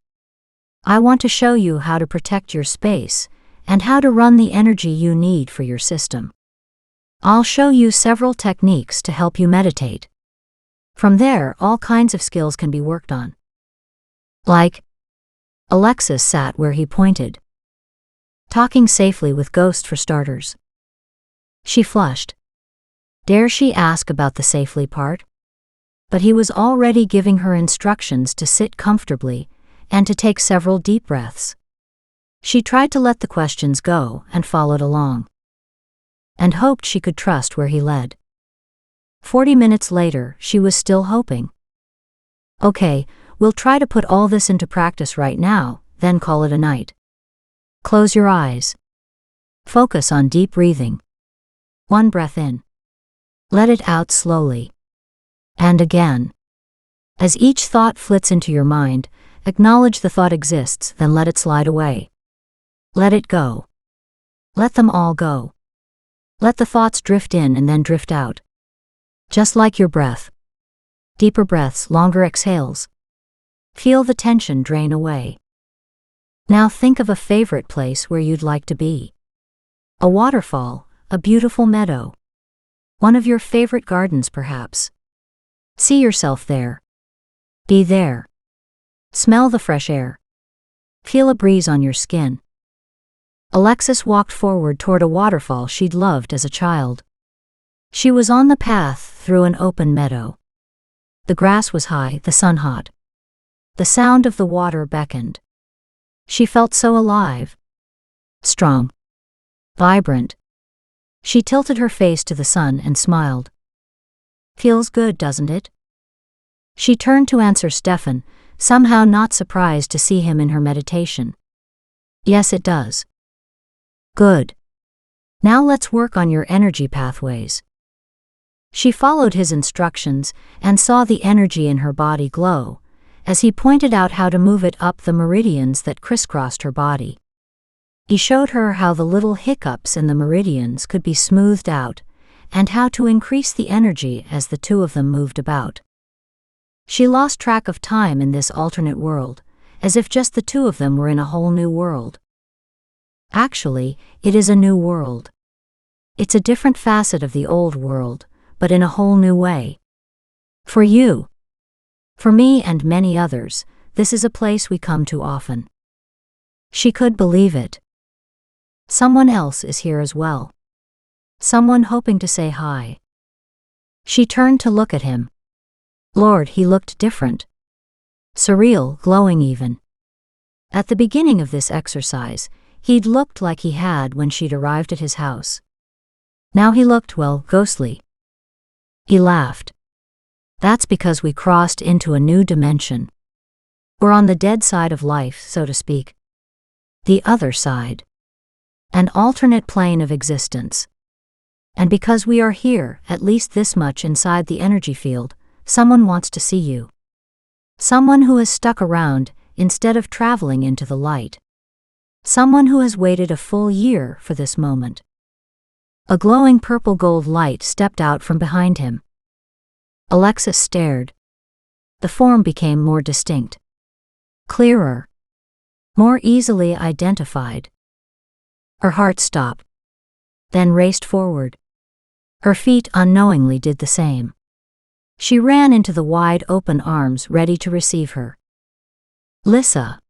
I want to show you how to protect your space and how to run the energy you need for your system. I'll show you several techniques to help you meditate. From there, all kinds of skills can be worked on. Like, Alexis sat where he pointed. Talking safely with Ghost for starters. She flushed. Dare she ask about the safely part? But he was already giving her instructions to sit comfortably and to take several deep breaths. She tried to let the questions go and followed along, and hoped she could trust where he led. 40 minutes later, she was still hoping. Okay, we'll try to put all this into practice right now, then call it a night. Close your eyes. Focus on deep breathing. 1 breath in. Let it out slowly. And again. As each thought flits into your mind, acknowledge the thought exists, then let it slide away. Let it go. Let them all go. Let the thoughts drift in and then drift out. Just like your breath. Deeper breaths, longer exhales. Feel the tension drain away. Now think of a favorite place where you'd like to be. A waterfall, a beautiful meadow. One of your favorite gardens, perhaps. See yourself there. Be there. Smell the fresh air. Feel a breeze on your skin. Alexis walked forward toward a waterfall she'd loved as a child. She was on the path through an open meadow. The grass was high, the sun hot. The sound of the water beckoned. She felt so alive. Strong. Vibrant. She tilted her face to the sun and smiled. Feels good, doesn't it? She turned to answer Stefan, somehow not surprised to see him in her meditation. Yes, it does. Good. Now let's work on your energy pathways. She followed his instructions and saw the energy in her body glow, as he pointed out how to move it up the meridians that crisscrossed her body. He showed her how the little hiccups in the meridians could be smoothed out, and how to increase the energy as the two of them moved about. She lost track of time in this alternate world, as if just the two of them were in a whole new world. Actually, it is a new world. It's a different facet of the old world, but in a whole new way. For you. For me and many others, this is a place we come to often. She could believe it. Someone else is here as well. Someone hoping to say hi. She turned to look at him. Lord, he looked different. Surreal, glowing even. At the beginning of this exercise, he'd looked like he had when she'd arrived at his house. Now he looked, well, ghostly. He laughed. That's because we crossed into a new dimension. We're on the dead side of life, so to speak. The other side. An alternate plane of existence. And because we are here, at least this much inside the energy field, someone wants to see you. Someone who has stuck around instead of traveling into the light. Someone who has waited a full year for this moment. A glowing purple-gold light stepped out from behind him. Alexis stared. The form became more distinct. Clearer. More easily identified. Her heart stopped. Then raced forward. Her feet unknowingly did the same. She ran into the wide open arms ready to receive her. Lissa.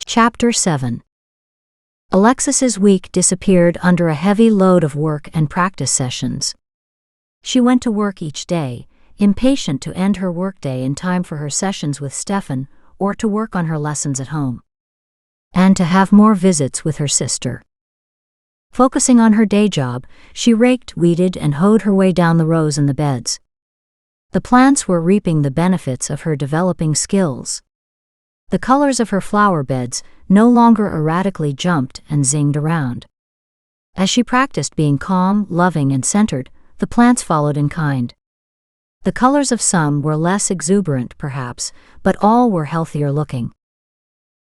Chapter 7. Alexis's week disappeared under a heavy load of work and practice sessions. She went to work each day, impatient to end her workday in time for her sessions with Stefan or to work on her lessons at home. And to have more visits with her sister. Focusing on her day job, she raked, weeded, and hoed her way down the rows in the beds. The plants were reaping the benefits of her developing skills. The colors of her flower beds no longer erratically jumped and zinged around. As she practiced being calm, loving, and centered, the plants followed in kind. The colors of some were less exuberant, perhaps, but all were healthier looking.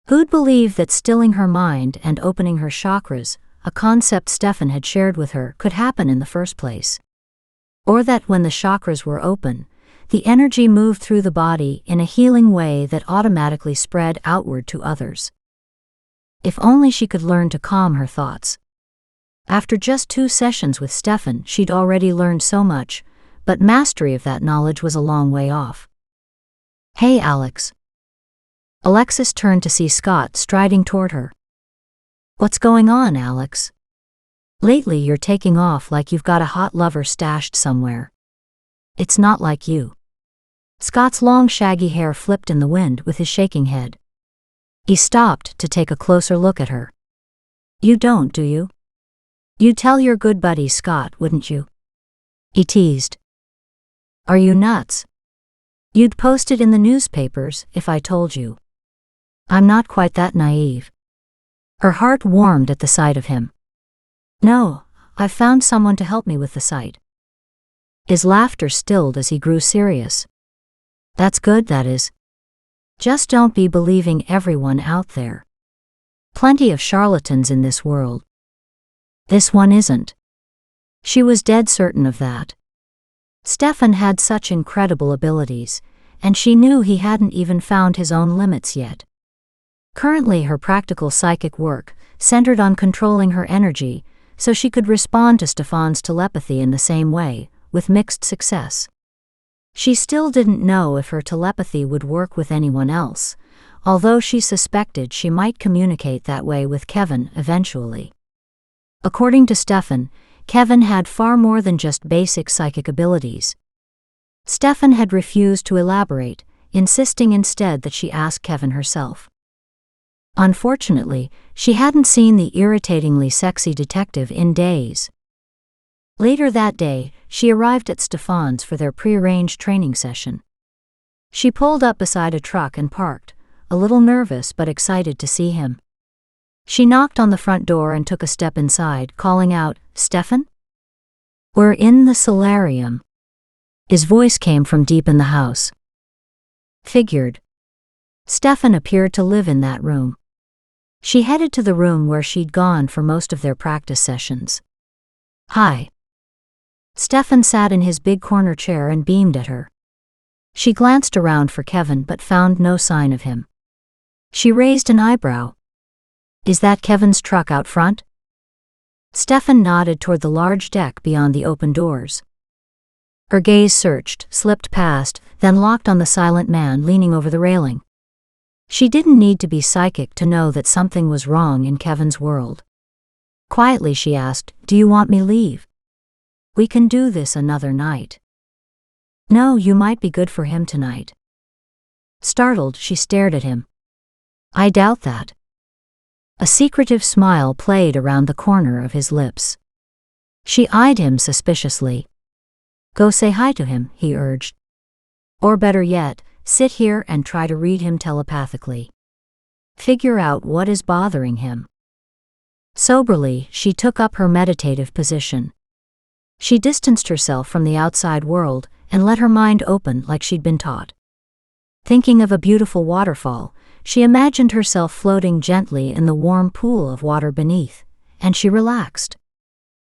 Who'd believe that stilling her mind and opening her chakras, a concept Stefan had shared with her, could happen in the first place? Or that when the chakras were open, the energy moved through the body in a healing way that automatically spread outward to others. If only she could learn to calm her thoughts. After just 2 sessions with Stefan, she'd already learned so much, but mastery of that knowledge was a long way off. Hey, Alex. Alexis turned to see Scott striding toward her. What's going on, Alex? Lately you're taking off like you've got a hot lover stashed somewhere. It's not like you. Scott's long shaggy hair flipped in the wind with his shaking head. He stopped to take a closer look at her. You don't, do you? You'd tell your good buddy Scott, wouldn't you? He teased. Are you nuts? You'd post it in the newspapers if I told you. I'm not quite that naive. Her heart warmed at the sight of him. No, I've found someone to help me with the site. His laughter stilled as he grew serious. That's good, that is. Just don't be believing everyone out there. Plenty of charlatans in this world. This one isn't. She was dead certain of that. Stefan had such incredible abilities, and she knew he hadn't even found his own limits yet. Currently, her practical psychic work centered on controlling her energy so she could respond to Stefan's telepathy in the same way, with mixed success. She still didn't know if her telepathy would work with anyone else, although she suspected she might communicate that way with Kevin eventually. According to Stefan, Kevin had far more than just basic psychic abilities. Stefan had refused to elaborate, insisting instead that she ask Kevin herself. Unfortunately, she hadn't seen the irritatingly sexy detective in days. Later that day, she arrived at Stefan's for their prearranged training session. She pulled up beside a truck and parked, a little nervous but excited to see him. She knocked on the front door and took a step inside, calling out, Stefan? We're in the solarium. His voice came from deep in the house. Figured. Stefan appeared to live in that room. She headed to the room where she'd gone for most of their practice sessions. Hi. Stefan sat in his big corner chair and beamed at her. She glanced around for Kevin but found no sign of him. She raised an eyebrow. Is that Kevin's truck out front? Stefan nodded toward the large deck beyond the open doors. Her gaze searched, slipped past, then locked on the silent man leaning over the railing. She didn't need to be psychic to know that something was wrong in Kevin's world. Quietly she asked, Do you want me leave? We can do this another night. No, you might be good for him tonight. Startled, she stared at him. I doubt that. A secretive smile played around the corner of his lips. She eyed him suspiciously. Go say hi to him, he urged. Or better yet, sit here and try to read him telepathically. Figure out what is bothering him. Soberly, she took up her meditative position. She distanced herself from the outside world and let her mind open like she'd been taught. Thinking of a beautiful waterfall, she imagined herself floating gently in the warm pool of water beneath, and she relaxed.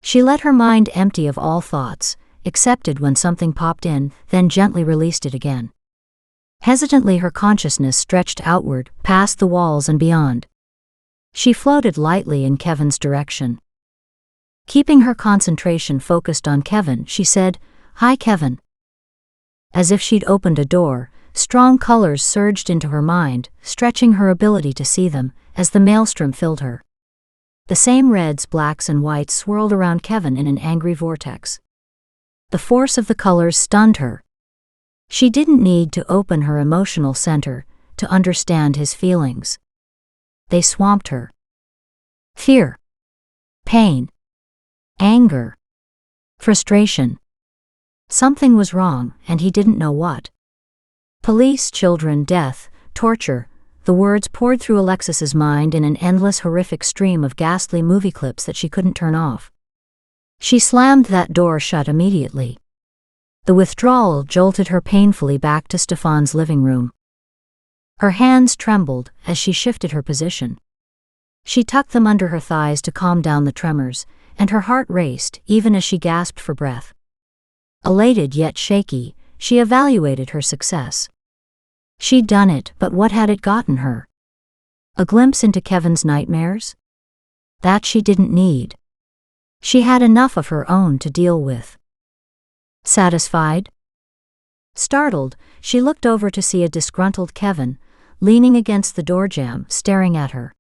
She let her mind empty of all thoughts, accepted when something popped in, then gently released it again. Hesitantly, her consciousness stretched outward, past the walls and beyond. She floated lightly in Kevin's direction. Keeping her concentration focused on Kevin, she said, Hi, Kevin. As if she'd opened a door, strong colors surged into her mind, stretching her ability to see them, as the maelstrom filled her. The same reds, blacks, and whites swirled around Kevin in an angry vortex. The force of the colors stunned her. She didn't need to open her emotional center to understand his feelings. They swamped her. Fear. Pain. Anger. Frustration. Something was wrong, and he didn't know what. Police, children, death, torture. The words poured through Alexis's mind in an endless, horrific stream of ghastly movie clips that she couldn't turn off. She slammed that door shut immediately. The withdrawal jolted her painfully back to Stefan's living room. Her hands trembled as she shifted her position. She tucked them under her thighs to calm down the tremors, and her heart raced even as she gasped for breath. Elated yet shaky, she evaluated her success. She'd done it, but what had it gotten her? A glimpse into Kevin's nightmares? That she didn't need. She had enough of her own to deal with. Satisfied? Startled, she looked over to see a disgruntled Kevin, leaning against the door jamb, staring at her.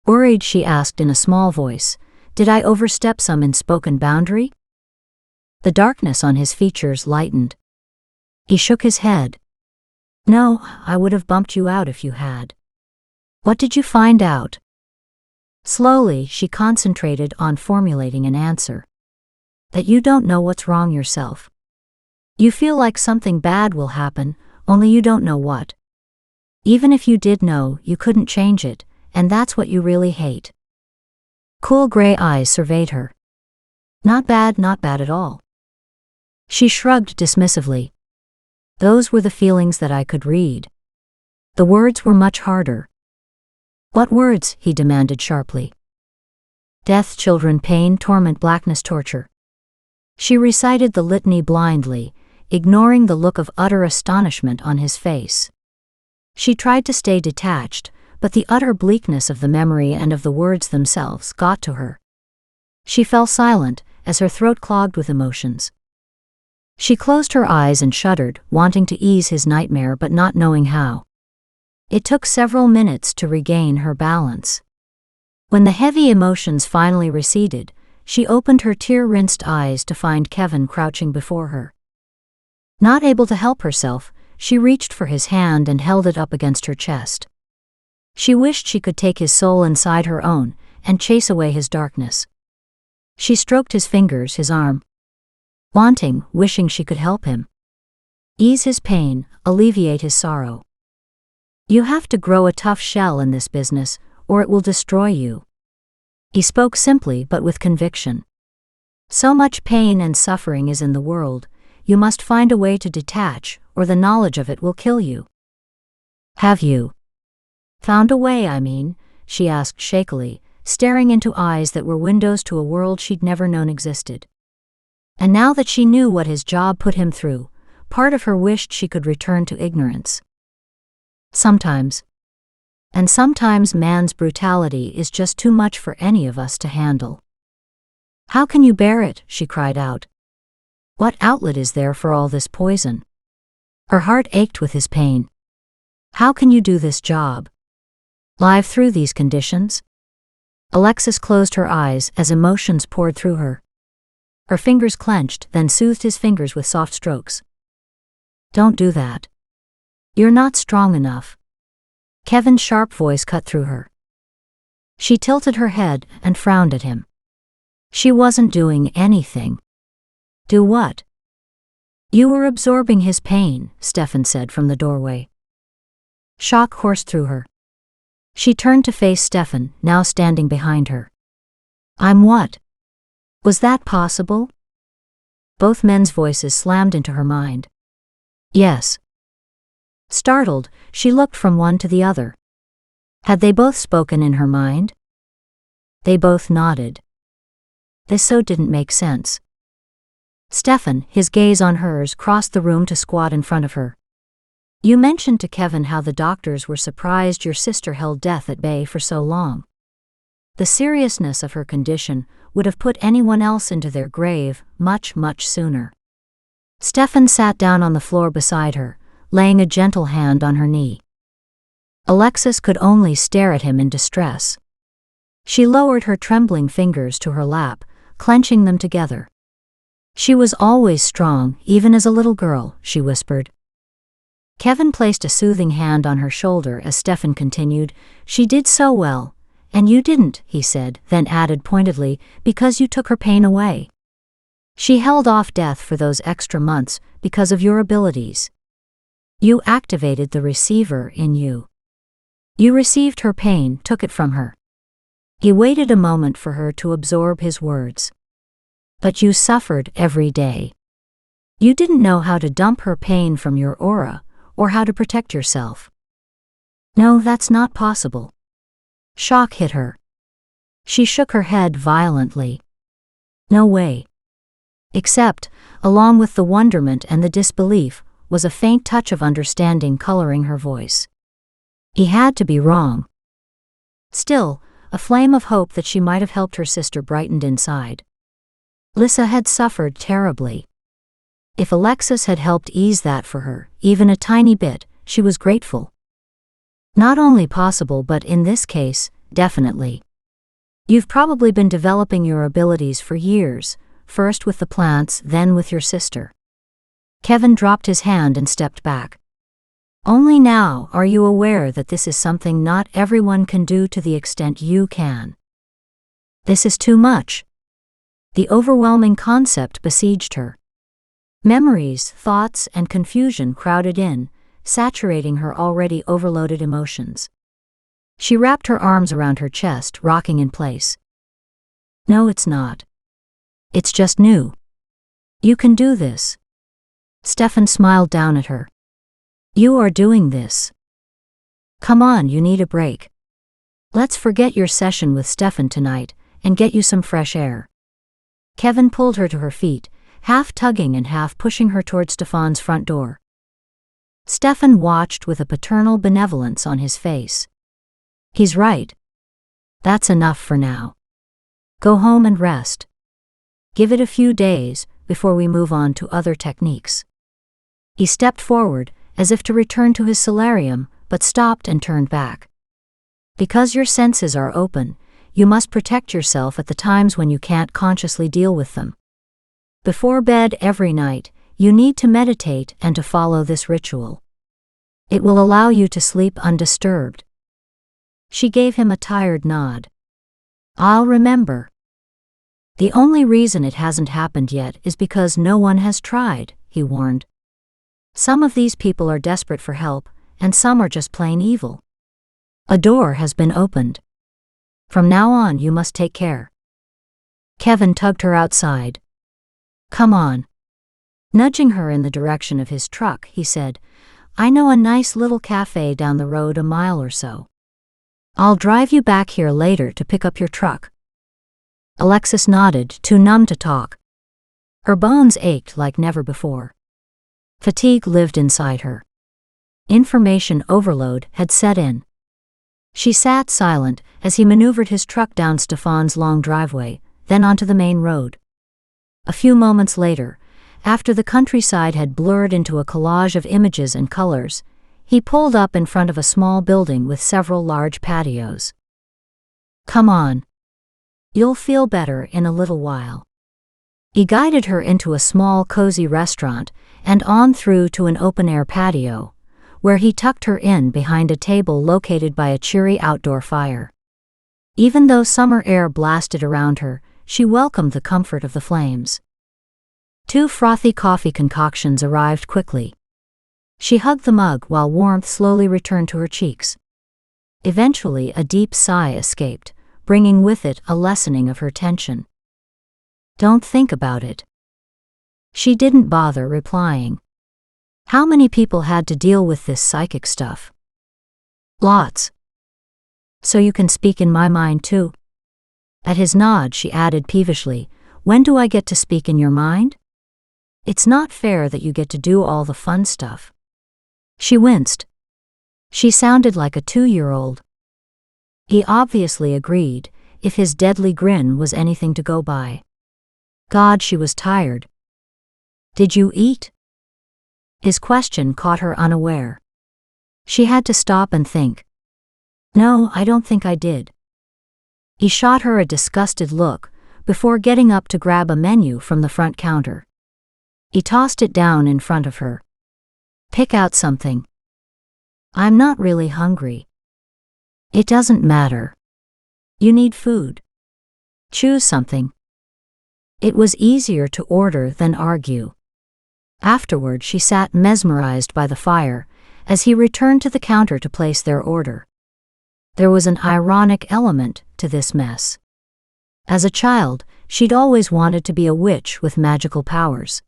Worried, she asked in a small voice, Did I overstep some unspoken boundary? The darkness on his features lightened. He shook his head. No, I would have bumped you out if you had. What did you find out? Slowly, she concentrated on formulating an answer. That you don't know what's wrong yourself. You feel like something bad will happen, only you don't know what. Even if you did know, you couldn't change it, and that's what you really hate. Cool gray eyes surveyed her. Not bad at all. She shrugged dismissively. Those were the feelings that I could read. The words were much harder. What words? He demanded sharply. Death, children, pain, torment, blackness, torture. She recited the litany blindly, ignoring the look of utter astonishment on his face. She tried to stay detached, but the utter bleakness of the memory and of the words themselves got to her. She fell silent, as her throat clogged with emotions. She closed her eyes and shuddered, wanting to ease his nightmare but not knowing how. It took several minutes to regain her balance. When the heavy emotions finally receded, she opened her tear-rinsed eyes to find Kevin crouching before her. Not able to help herself, she reached for his hand and held it up against her chest. She wished she could take his soul inside her own and chase away his darkness. She stroked his fingers, his arm. Wishing she could help him. Ease his pain, alleviate his sorrow. You have to grow a tough shell in this business, or it will destroy you. He spoke simply but with conviction. So much pain and suffering is in the world, you must find a way to detach, or the knowledge of it will kill you. Have you found a way, she asked shakily, staring into eyes that were windows to a world she'd never known existed. And now that she knew what his job put him through, part of her wished she could return to ignorance. Sometimes. And sometimes man's brutality is just too much for any of us to handle. How can you bear it? She cried out. What outlet is there for all this poison? Her heart ached with his pain. How can you do this job? Live through these conditions? Alexis closed her eyes as emotions poured through her. Her fingers clenched, then soothed his fingers with soft strokes. Don't do that. You're not strong enough. Kevin's sharp voice cut through her. She tilted her head and frowned at him. She wasn't doing anything. Do what? You were absorbing his pain, Stefan said from the doorway. Shock coursed through her. She turned to face Stefan, now standing behind her. I'm what? Was that possible? Both men's voices slammed into her mind. Yes. Startled, she looked from one to the other. Had they both spoken in her mind? They both nodded. This so didn't make sense. Stefan, his gaze on hers, crossed the room to squat in front of her. You mentioned to Kevin how the doctors were surprised your sister held death at bay for so long. The seriousness of her condition would have put anyone else into their grave much sooner. Stefan sat down on the floor beside her, laying a gentle hand on her knee. Alexis could only stare at him in distress. She lowered her trembling fingers to her lap, clenching them together. She was always strong, even as a little girl, she whispered. Kevin placed a soothing hand on her shoulder as Stefan continued, She did so well, and you didn't, he said, then added pointedly, because you took her pain away. She held off death for those extra months because of your abilities. You activated the receiver in you. You received her pain, took it from her. He waited a moment for her to absorb his words. But you suffered every day. You didn't know how to dump her pain from your aura, or how to protect yourself. No, that's not possible. Shock hit her. She shook her head violently. No way. Except, along with the wonderment and the disbelief, was a faint touch of understanding coloring her voice. He had to be wrong. Still, a flame of hope that she might have helped her sister brightened inside. Lissa had suffered terribly. If Alexis had helped ease that for her, even a tiny bit, she was grateful. Not only possible but in this case, definitely. You've probably been developing your abilities for years, first with the plants, then with your sister. Kevin dropped his hand and stepped back. Only now are you aware that this is something not everyone can do to the extent you can. This is too much. The overwhelming concept besieged her. Memories, thoughts, and confusion crowded in, saturating her already overloaded emotions. She wrapped her arms around her chest, rocking in place. No, it's not. It's just new. You can do this. Stefan smiled down at her. You are doing this. Come on, you need a break. Let's forget your session with Stefan tonight and get you some fresh air. Kevin pulled her to her feet, half tugging and half pushing her toward Stefan's front door. Stefan watched with a paternal benevolence on his face. He's right. That's enough for now. Go home and rest. Give it a few days before we move on to other techniques. He stepped forward, as if to return to his solarium, but stopped and turned back. Because your senses are open, you must protect yourself at the times when you can't consciously deal with them. Before bed every night, you need to meditate and to follow this ritual. It will allow you to sleep undisturbed. She gave him a tired nod. I'll remember. The only reason it hasn't happened yet is because no one has tried, he warned. Some of these people are desperate for help, and some are just plain evil. A door has been opened. From now on you must take care. Kevin tugged her outside. Come on. Nudging her in the direction of his truck, he said, I know a nice little cafe down the road a mile or so. I'll drive you back here later to pick up your truck. Alexis nodded, too numb to talk. Her bones ached like never before. Fatigue lived inside her. Information overload had set in. She sat silent as he maneuvered his truck down Stefan's long driveway, then onto the main road. A few moments later, after the countryside had blurred into a collage of images and colors, he pulled up in front of a small building with several large patios. Come on. You'll feel better in a little while. He guided her into a small cozy restaurant and on through to an open-air patio, where he tucked her in behind a table located by a cheery outdoor fire. Even though summer air blasted around her, she welcomed the comfort of the flames. 2 frothy coffee concoctions arrived quickly. She hugged the mug while warmth slowly returned to her cheeks. Eventually, a deep sigh escaped, bringing with it a lessening of her tension. Don't think about it. She didn't bother replying. How many people had to deal with this psychic stuff? Lots. So you can speak in my mind too? At his nod, she added peevishly, when do I get to speak in your mind? It's not fair that you get to do all the fun stuff. She winced. She sounded like a 2-year-old. He obviously agreed, if his deadly grin was anything to go by. God, she was tired. Did you eat? His question caught her unaware. She had to stop and think. No, I don't think I did. He shot her a disgusted look, before getting up to grab a menu from the front counter. He tossed it down in front of her. Pick out something. I'm not really hungry. It doesn't matter. You need food. Choose something. It was easier to order than argue. Afterward, she sat mesmerized by the fire, as he returned to the counter to place their order. There was an ironic element to this mess. As a child, she'd always wanted to be a witch with magical powers.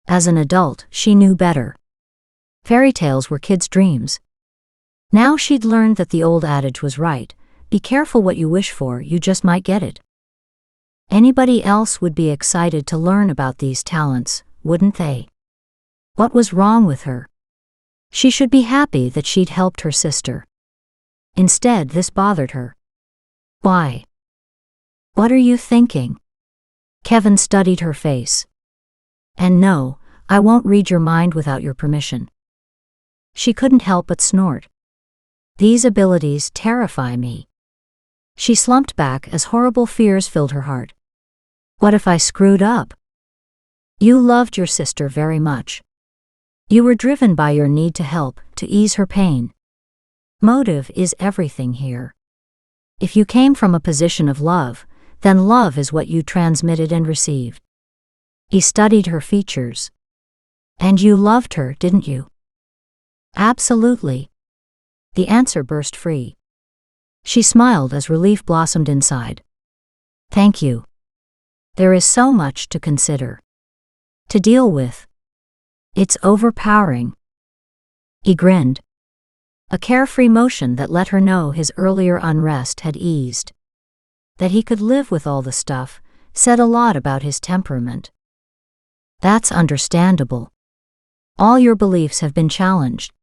As an adult, she knew better. Fairy tales were kids' dreams. Now she'd learned that the old adage was right, be careful what you wish for, you just might get it. Anybody else would be excited to learn about these talents, wouldn't they? What was wrong with her? She should be happy that she'd helped her sister. Instead, this bothered her. Why? What are you thinking? Kevin studied her face. And no, I won't read your mind without your permission. She couldn't help but snort. These abilities terrify me. She slumped back as horrible fears filled her heart. What if I screwed up? You loved your sister very much. You were driven by your need to help, to ease her pain. Motive is everything here. If you came from a position of love, then love is what you transmitted and received. He studied her features. And you loved her, didn't you? Absolutely. The answer burst free. She smiled as relief blossomed inside. Thank you. There is so much to consider. To deal with. It's overpowering. He grinned. A carefree motion that let her know his earlier unrest had eased. That he could live with all the stuff said a lot about his temperament. That's understandable. All your beliefs have been challenged.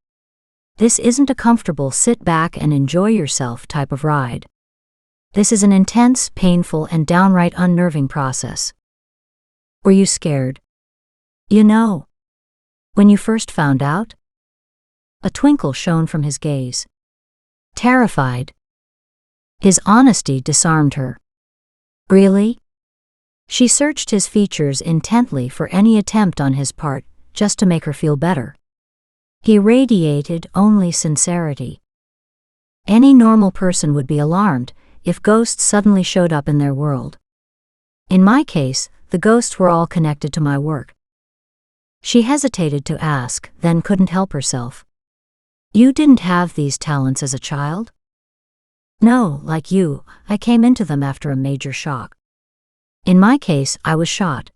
This isn't a comfortable sit back and enjoy yourself type of ride. This is an intense, painful, and downright unnerving process. Were you scared? You know, when you first found out? A twinkle shone from his gaze. Terrified. His honesty disarmed her. Really? She searched his features intently for any attempt on his part, just to make her feel better. He radiated only sincerity. Any normal person would be alarmed if ghosts suddenly showed up in their world. In my case, the ghosts were all connected to my work. She hesitated to ask, then couldn't help herself. You didn't have these talents as a child? No, like you, I came into them after a major shock. In my case, I was shot.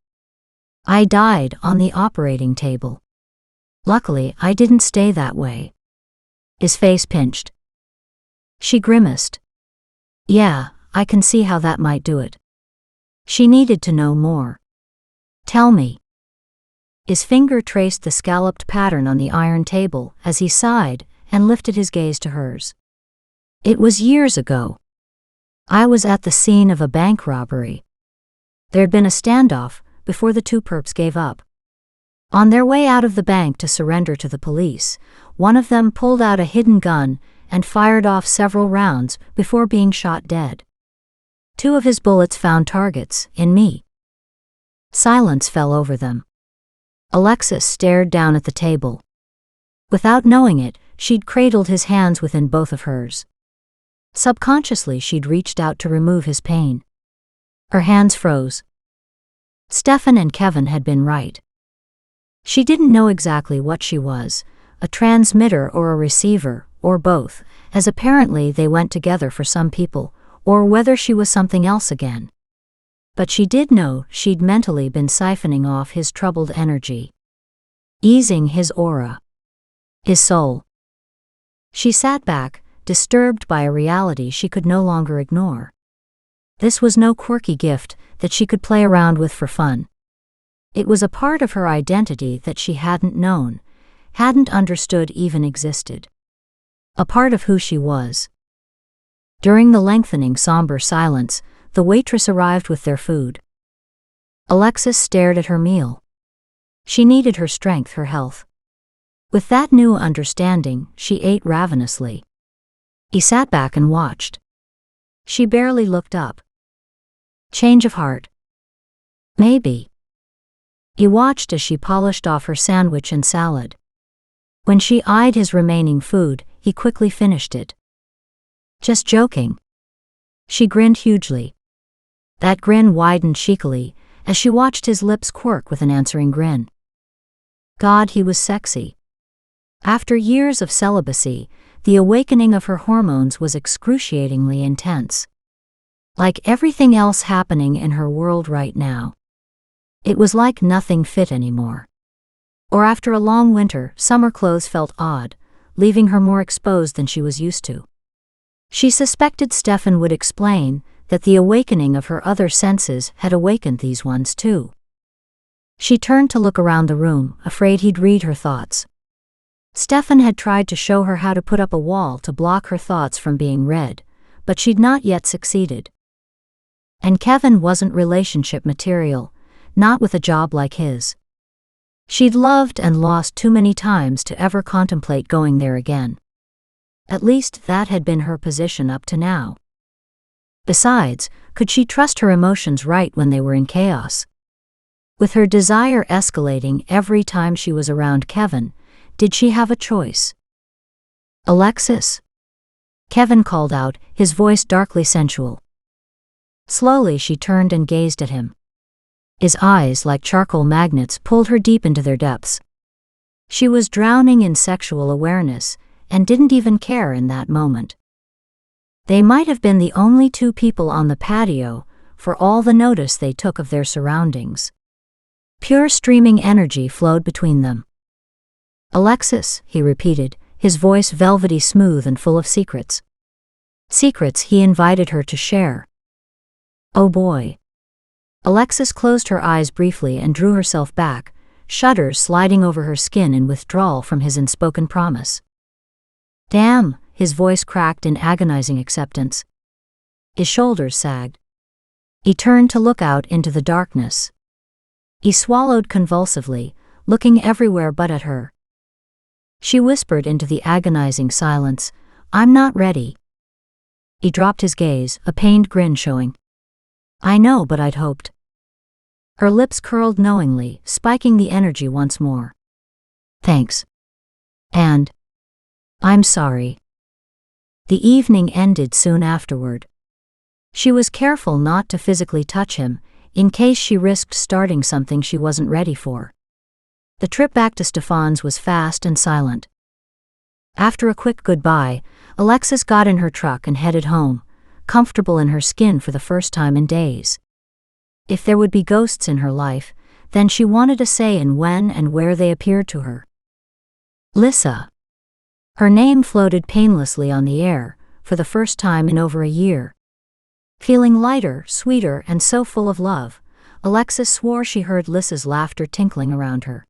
I died on the operating table. Luckily, I didn't stay that way. His face pinched. She grimaced. Yeah, I can see how that might do it. She needed to know more. Tell me. His finger traced the scalloped pattern on the iron table as he sighed and lifted his gaze to hers. It was years ago. I was at the scene of a bank robbery. There'd been a standoff before the two perps gave up. On their way out of the bank to surrender to the police, one of them pulled out a hidden gun and fired off several rounds before being shot dead. 2 of his bullets found targets, in me. Silence fell over them. Alexis stared down at the table. Without knowing it, she'd cradled his hands within both of hers. Subconsciously, she'd reached out to remove his pain. Her hands froze. Stefan and Kevin had been right. She didn't know exactly what she was, a transmitter or a receiver, or both, as apparently they went together for some people, or whether she was something else again. But she did know she'd mentally been siphoning off his troubled energy. Easing his aura. His soul. She sat back, disturbed by a reality she could no longer ignore. This was no quirky gift that she could play around with for fun. It was a part of her identity that she hadn't known, hadn't understood even existed. A part of who she was. During the lengthening somber silence, the waitress arrived with their food. Alexis stared at her meal. She needed her strength, her health. With that new understanding, she ate ravenously. He sat back and watched. She barely looked up. Change of heart. Maybe. He watched as she polished off her sandwich and salad. When she eyed his remaining food, he quickly finished it. Just joking. She grinned hugely. That grin widened cheekily as she watched his lips quirk with an answering grin. God, he was sexy. After years of celibacy, the awakening of her hormones was excruciatingly intense. Like everything else happening in her world right now. It was like nothing fit anymore. Or after a long winter, summer clothes felt odd, leaving her more exposed than she was used to. She suspected Stefan would explain that the awakening of her other senses had awakened these ones too. She turned to look around the room, afraid he'd read her thoughts. Stefan had tried to show her how to put up a wall to block her thoughts from being read, but she'd not yet succeeded. And Kevin wasn't relationship material, not with a job like his. She'd loved and lost too many times to ever contemplate going there again. At least that had been her position up to now. Besides, could she trust her emotions right when they were in chaos? With her desire escalating every time she was around Kevin, did she have a choice? "Alexis?" Kevin called out, his voice darkly sensual. Slowly she turned and gazed at him. His eyes, like charcoal magnets, pulled her deep into their depths. She was drowning in sexual awareness, and didn't even care in that moment. They might have been the only two people on the patio, for all the notice they took of their surroundings. Pure streaming energy flowed between them. "Alexis," he repeated, his voice velvety smooth and full of secrets. Secrets he invited her to share. Oh boy. Alexis closed her eyes briefly and drew herself back, shudders sliding over her skin in withdrawal from his unspoken promise. "Damn," his voice cracked in agonizing acceptance. His shoulders sagged. He turned to look out into the darkness. He swallowed convulsively, looking everywhere but at her. She whispered into the agonizing silence, "I'm not ready." He dropped his gaze, a pained grin showing. "I know, but I'd hoped." Her lips curled knowingly, spiking the energy once more. "Thanks. And I'm sorry." The evening ended soon afterward. She was careful not to physically touch him, in case she risked starting something she wasn't ready for. The trip back to Stefan's was fast and silent. After a quick goodbye, Alexis got in her truck and headed home, comfortable in her skin for the first time in days. If there would be ghosts in her life, then she wanted a say in when and where they appeared to her. Lissa. Her name floated painlessly on the air, for the first time in over a year. Feeling lighter, sweeter, and so full of love, Alexis swore she heard Lissa's laughter tinkling around her.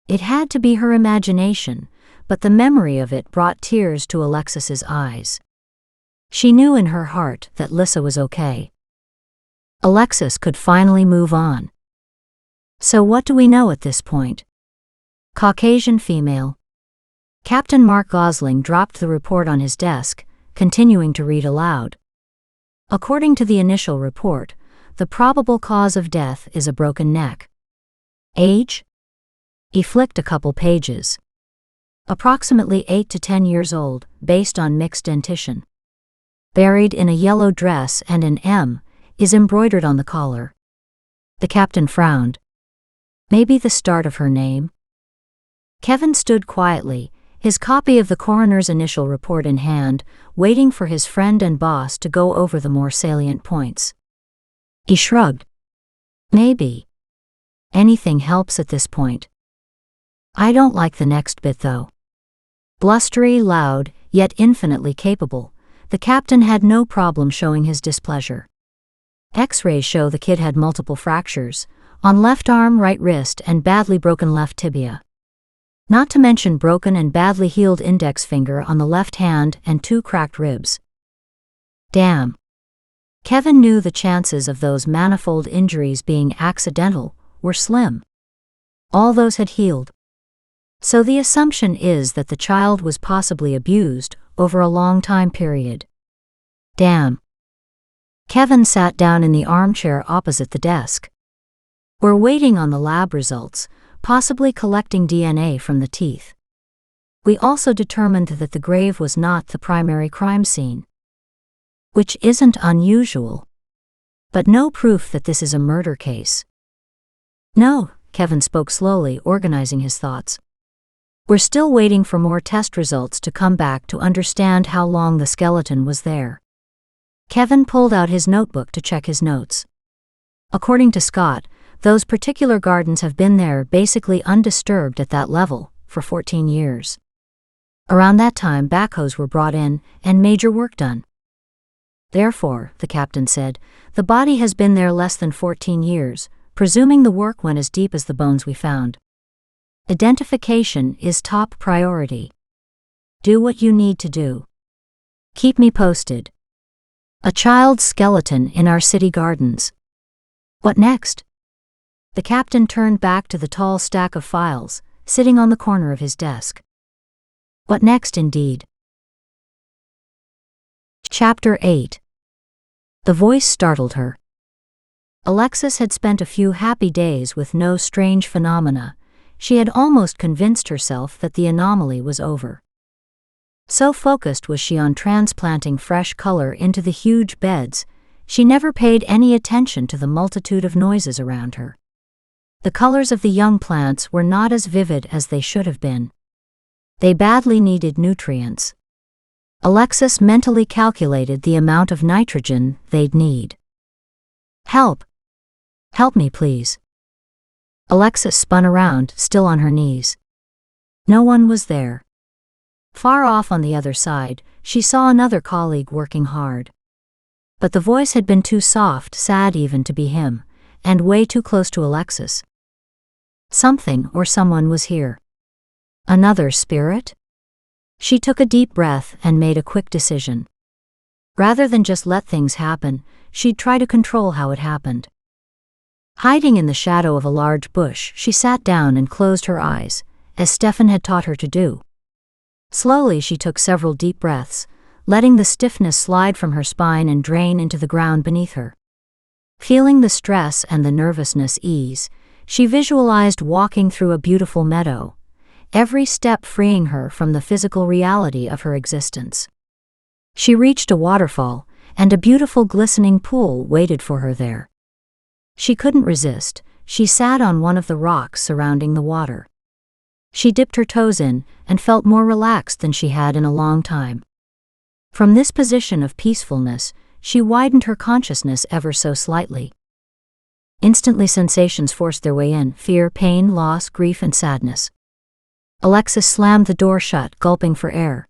It had to be her imagination, but the memory of it brought tears to Alexis's eyes. She knew in her heart that Lissa was okay. Alexis could finally move on. So what do we know at this point? Caucasian female. Captain Mark Gosling dropped the report on his desk, continuing to read aloud. According to the initial report, the probable cause of death is a broken neck. Age? He flicked a couple pages. Approximately 8 to 10 years old, based on mixed dentition. Buried in a yellow dress, and an M is embroidered on the collar. The captain frowned. Maybe the start of her name? Kevin stood quietly, his copy of the coroner's initial report in hand, waiting for his friend and boss to go over the more salient points. He shrugged. Maybe. Anything helps at this point. I don't like the next bit though. Blustery, loud, yet infinitely capable, the captain had no problem showing his displeasure. X-rays show the kid had multiple fractures, on left arm, right wrist, and badly broken left tibia. Not to mention broken and badly healed index finger on the left hand and 2 cracked ribs. Damn. Kevin knew the chances of those manifold injuries being accidental were slim. All those had healed. So the assumption is that the child was possibly abused over a long time period. Damn. Kevin sat down in the armchair opposite the desk. We're waiting on the lab results, possibly collecting DNA from the teeth. We also determined that the grave was not the primary crime scene. Which isn't unusual. But no proof that this is a murder case. No, Kevin spoke slowly, organizing his thoughts. We're still waiting for more test results to come back to understand how long the skeleton was there. Kevin pulled out his notebook to check his notes. According to Scott, those particular gardens have been there basically undisturbed at that level for 14 years. Around that time, backhoes were brought in and major work done. Therefore, the captain said, the body has been there less than 14 years, presuming the work went as deep as the bones we found. Identification is top priority. Do what you need to do. Keep me posted. A child's skeleton in our city gardens. What next? The captain turned back to the tall stack of files, sitting on the corner of his desk. What next indeed? Chapter 8. The voice startled her. Alexis had spent a few happy days with no strange phenomena. She had almost convinced herself that the anomaly was over. So focused was she on transplanting fresh color into the huge beds, she never paid any attention to the multitude of noises around her. The colors of the young plants were not as vivid as they should have been. They badly needed nutrients. Alexis mentally calculated the amount of nitrogen they'd need. Help! Help me, please. Alexis spun around, still on her knees. No one was there. Far off on the other side, she saw another colleague working hard. But the voice had been too soft, sad even to be him, and way too close to Alexis. Something or someone was here. Another spirit? She took a deep breath and made a quick decision. Rather than just let things happen, she'd try to control how it happened. Hiding in the shadow of a large bush, she sat down and closed her eyes, as Stefan had taught her to do. Slowly she took several deep breaths, letting the stiffness slide from her spine and drain into the ground beneath her. Feeling the stress and the nervousness ease, she visualized walking through a beautiful meadow, every step freeing her from the physical reality of her existence. She reached a waterfall, and a beautiful glistening pool waited for her there. She couldn't resist. She sat on one of the rocks surrounding the water. She dipped her toes in and felt more relaxed than she had in a long time. From this position of peacefulness, she widened her consciousness ever so slightly. Instantly sensations forced their way in: fear, pain, loss, grief, and sadness. Alexis slammed the door shut, gulping for air.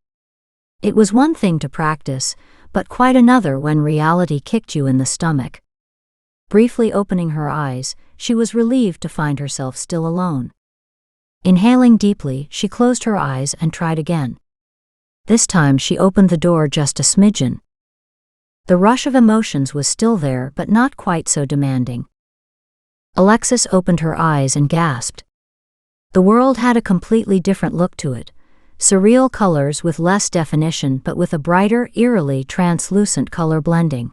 It was one thing to practice, but quite another when reality kicked you in the stomach. Briefly opening her eyes, she was relieved to find herself still alone. Inhaling deeply, she closed her eyes and tried again. This time she opened the door just a smidgen. The rush of emotions was still there, but not quite so demanding. Alexis opened her eyes and gasped. The world had a completely different look to it. Surreal colors with less definition but with a brighter, eerily translucent color blending.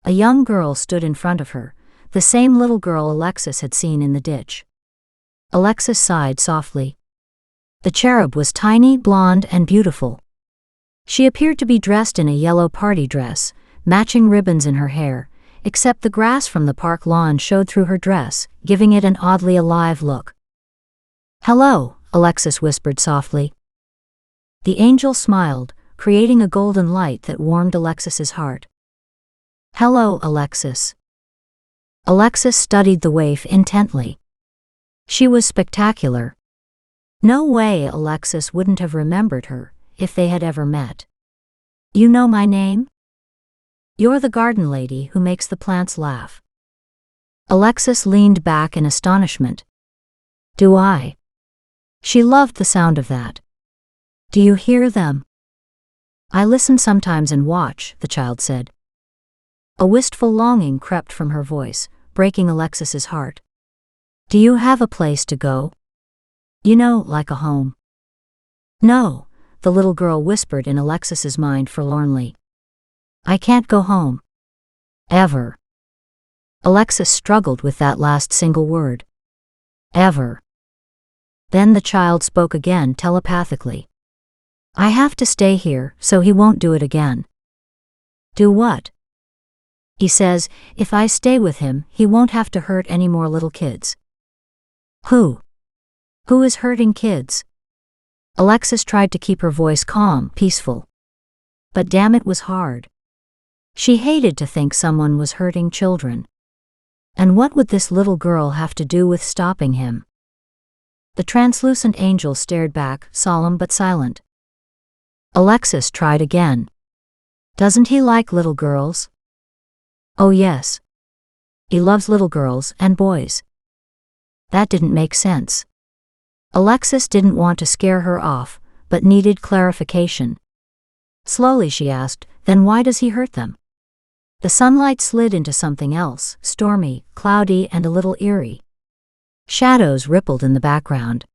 A young girl stood in front of her, the same little girl Alexis had seen in the ditch. Alexis sighed softly. The cherub was tiny, blonde, and beautiful. She appeared to be dressed in a yellow party dress, matching ribbons in her hair, except the grass from the park lawn showed through her dress, giving it an oddly alive look. "Hello," Alexis whispered softly. The angel smiled, creating a golden light that warmed Alexis's heart. "Hello, Alexis." Alexis studied the waif intently. She was spectacular. No way Alexis wouldn't have remembered her, if they had ever met. "You know my name? You're the garden lady who makes the plants laugh." Alexis leaned back in astonishment. "Do I?" She loved the sound of that. "Do you hear them?" "I listen sometimes and watch," the child said. A wistful longing crept from her voice, breaking Alexis's heart. "Do you have a place to go? You know, like a home?" "No," the little girl whispered in Alexis's mind forlornly. "I can't go home. Ever." Alexis struggled with that last single word. Ever. Then the child spoke again telepathically. "I have to stay here, so he won't do it again." "Do what?" "He says, if I stay with him, he won't have to hurt any more little kids." "Who? Who is hurting kids?" Alexis tried to keep her voice calm, peaceful. But damn, it was hard. She hated to think someone was hurting children. And what would this little girl have to do with stopping him? The translucent angel stared back, solemn but silent. Alexis tried again. "Doesn't he like little girls?" "Oh yes. He loves little girls and boys." That didn't make sense. Alexis didn't want to scare her off, but needed clarification. Slowly she asked, "Then why does he hurt them?" The sunlight slid into something else, stormy, cloudy, and a little eerie. Shadows rippled in the background.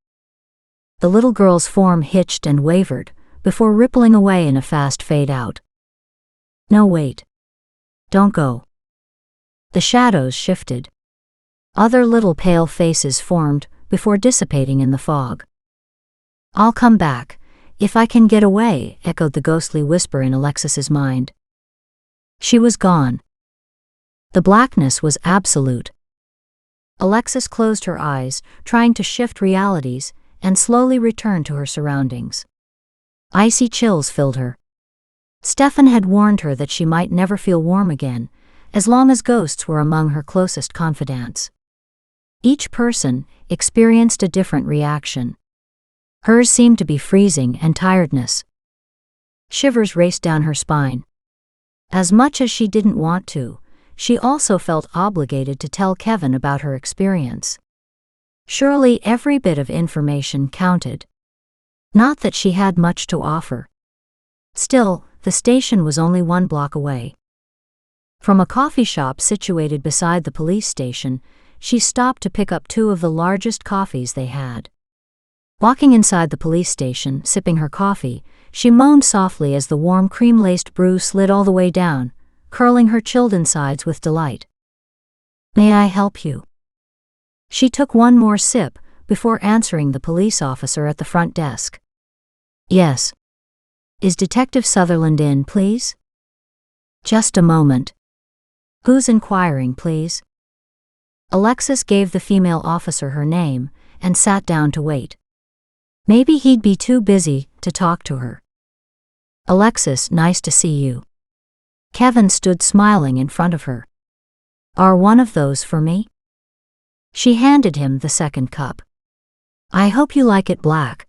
The little girl's form hitched and wavered, before rippling away in a fast fade out. "No, wait. Don't go." The shadows shifted. Other little pale faces formed before dissipating in the fog. "I'll come back, if I can get away," echoed the ghostly whisper in Alexis's mind. She was gone. The blackness was absolute. Alexis closed her eyes, trying to shift realities, and slowly returned to her surroundings. Icy chills filled her. Stefan had warned her that she might never feel warm again, as long as ghosts were among her closest confidants. Each person experienced a different reaction. Hers seemed to be freezing and tiredness. Shivers raced down her spine. As much as she didn't want to, she also felt obligated to tell Kevin about her experience. Surely every bit of information counted. Not that she had much to offer. Still, the station was only 1 block away. From a coffee shop situated beside the police station, she stopped to pick up 2 of the largest coffees they had. Walking inside the police station, sipping her coffee, she moaned softly as the warm cream-laced brew slid all the way down, curling her chilled insides with delight. "May I help you?" She took 1 more sip before answering the police officer at the front desk. "Yes. Is Detective Sutherland in, please?" "Just a moment." "Who's inquiring, please?" Alexis gave the female officer her name and sat down to wait. Maybe he'd be too busy to talk to her. "Alexis, nice to see you." Kevin stood smiling in front of her. "Are one of those for me?" She handed him the second cup. "I hope you like it black."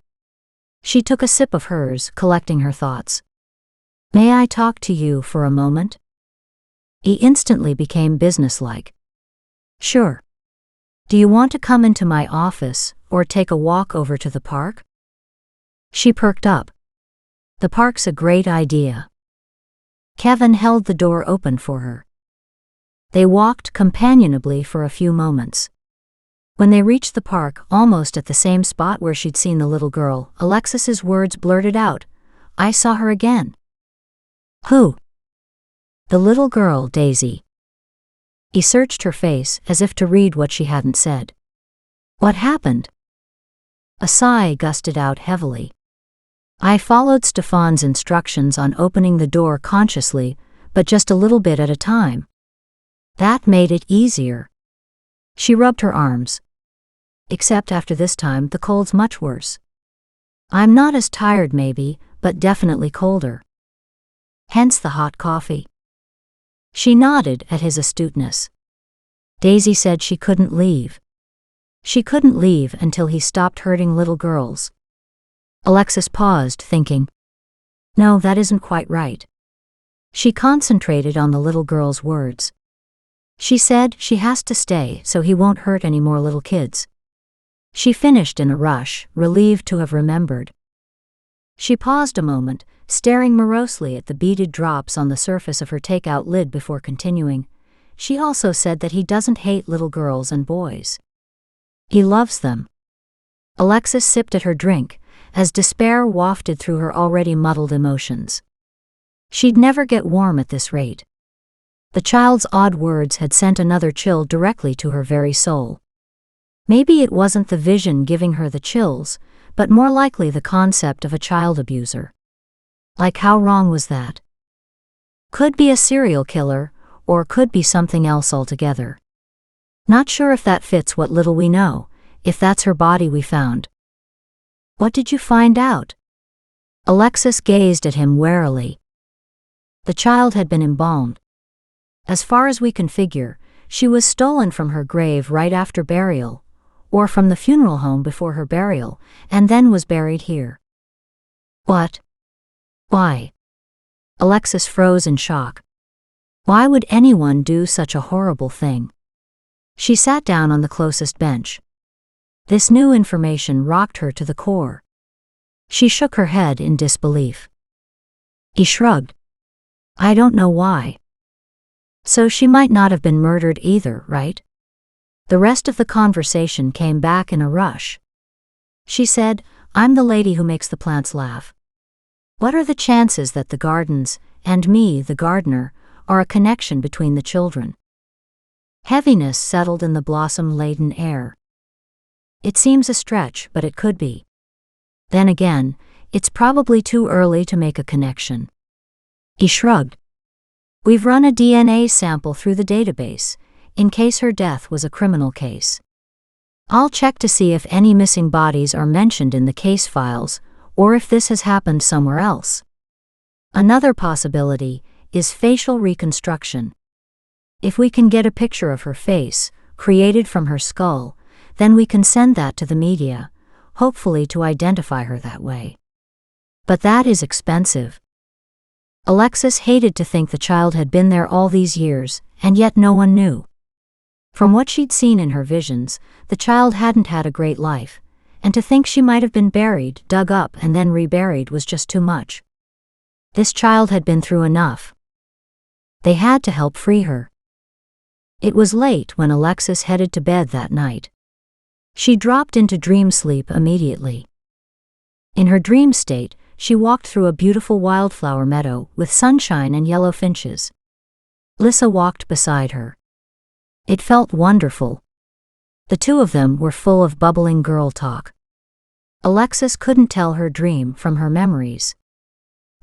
She took a sip of hers, collecting her thoughts. "May I talk to you for a moment?" He instantly became businesslike. "Sure. Do you want to come into my office or take a walk over to the park?" She perked up. "The park's a great idea." Kevin held the door open for her. They walked companionably for a few moments. When they reached the park, almost at the same spot where she'd seen the little girl, Alexis's words blurted out, "I saw her again." "Who?" "The little girl, Daisy." He searched her face as if to read what she hadn't said. "What happened?" A sigh gusted out heavily. "I followed Stefan's instructions on opening the door consciously, but just a little bit at a time. That made it easier." She rubbed her arms. "Except after this time the cold's much worse. I'm not as tired maybe, but definitely colder. Hence the hot coffee." She nodded at his astuteness. Daisy said she couldn't leave. She couldn't leave until he stopped hurting little girls. Alexis paused, thinking, "No, that isn't quite right." She concentrated on the little girl's words. "She said she has to stay so he won't hurt any more little kids." She finished in a rush, relieved to have remembered. She paused a moment, staring morosely at the beaded drops on the surface of her takeout lid before continuing. "She also said that he doesn't hate little girls and boys. He loves them." Alexis sipped at her drink, as despair wafted through her already muddled emotions. She'd never get warm at this rate. The child's odd words had sent another chill directly to her very soul. Maybe it wasn't the vision giving her the chills, but more likely the concept of a child abuser. Like, how wrong was that? Could be a serial killer, or could be something else altogether. Not sure if that fits what little we know, if that's her body we found. "What did you find out?" Alexis gazed at him warily. The child had been embalmed. As far as we can figure, she was stolen from her grave right after burial, or from the funeral home before her burial, and then was buried here. "What? Why?" Alexis froze in shock. Why would anyone do such a horrible thing? She sat down on the closest bench. This new information rocked her to the core. She shook her head in disbelief. He shrugged. "I don't know why." "So she might not have been murdered either, right?" The rest of the conversation came back in a rush. She said, "I'm the lady who makes the plants laugh. What are the chances that the gardens, and me, the gardener, are a connection between the children?" Heaviness settled in the blossom-laden air. It seems a stretch, but it could be. Then again, it's probably too early to make a connection. He shrugged. We've run a DNA sample through the database, in case her death was a criminal case. I'll check to see if any missing bodies are mentioned in the case files, or if this has happened somewhere else. Another possibility is facial reconstruction. If we can get a picture of her face, created from her skull, then we can send that to the media, hopefully to identify her that way. But that is expensive. Alexis hated to think the child had been there all these years, and yet no one knew. From what she'd seen in her visions, the child hadn't had a great life, and to think she might have been buried, dug up, and then reburied was just too much. This child had been through enough. They had to help free her. It was late when Alexis headed to bed that night. She dropped into dream sleep immediately. In her dream state, she walked through a beautiful wildflower meadow with sunshine and yellow finches. Lissa walked beside her. It felt wonderful. The two of them were full of bubbling girl talk. Alexis couldn't tell her dream from her memories.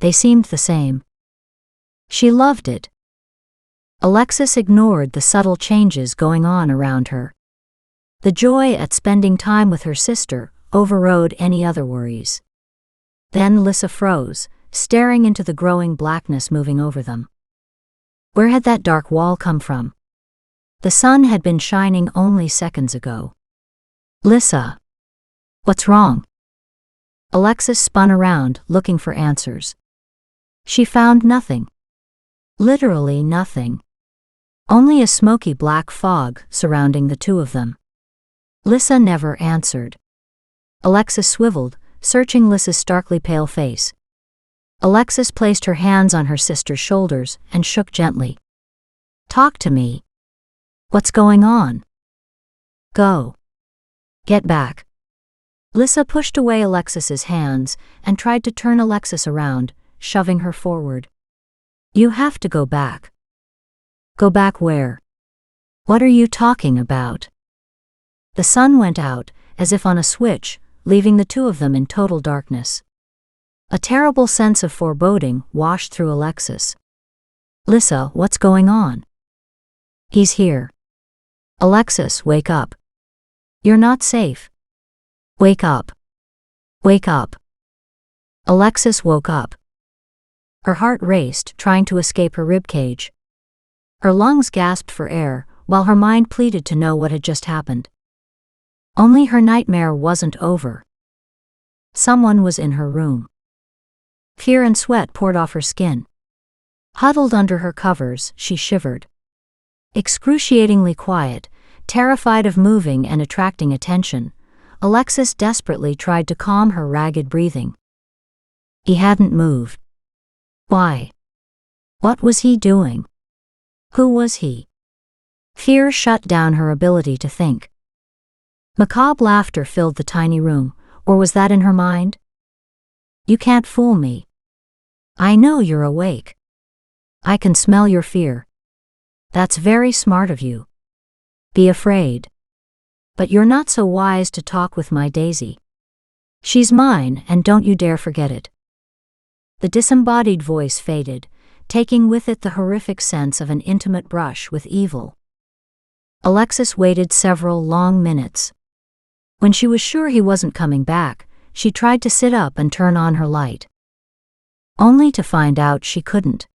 They seemed the same. She loved it. Alexis ignored the subtle changes going on around her. The joy at spending time with her sister overrode any other worries. Then Lissa froze, staring into the growing blackness moving over them. Where had that dark wall come from? The sun had been shining only seconds ago. Lissa. What's wrong? Alexis spun around, looking for answers. She found nothing. Literally nothing. Only a smoky black fog surrounding the two of them. Lissa never answered. Alexis swiveled, searching Lissa's starkly pale face. Alexis placed her hands on her sister's shoulders and shook gently. Talk to me. What's going on? Go. Get back. Lissa pushed away Alexis's hands and tried to turn Alexis around, shoving her forward. You have to go back. Go back where? What are you talking about? The sun went out, as if on a switch, leaving the two of them in total darkness. A terrible sense of foreboding washed through Alexis. Lissa, what's going on? He's here. Alexis, wake up. You're not safe. Wake up. Wake up. Alexis woke up. Her heart raced, trying to escape her ribcage. Her lungs gasped for air, while her mind pleaded to know what had just happened. Only her nightmare wasn't over. Someone was in her room. Fear and sweat poured off her skin. Huddled under her covers, she shivered. Excruciatingly quiet, terrified of moving and attracting attention, Alexis desperately tried to calm her ragged breathing. He hadn't moved. Why? What was he doing? Who was he? Fear shut down her ability to think. Macabre laughter filled the tiny room, or was that in her mind? You can't fool me. I know you're awake. I can smell your fear. That's very smart of you. Be afraid. But you're not so wise to talk with my Daisy. She's mine, and don't you dare forget it. The disembodied voice faded, taking with it the horrific sense of an intimate brush with evil. Alexis waited several long minutes. When she was sure he wasn't coming back, she tried to sit up and turn on her light. Only to find out she couldn't.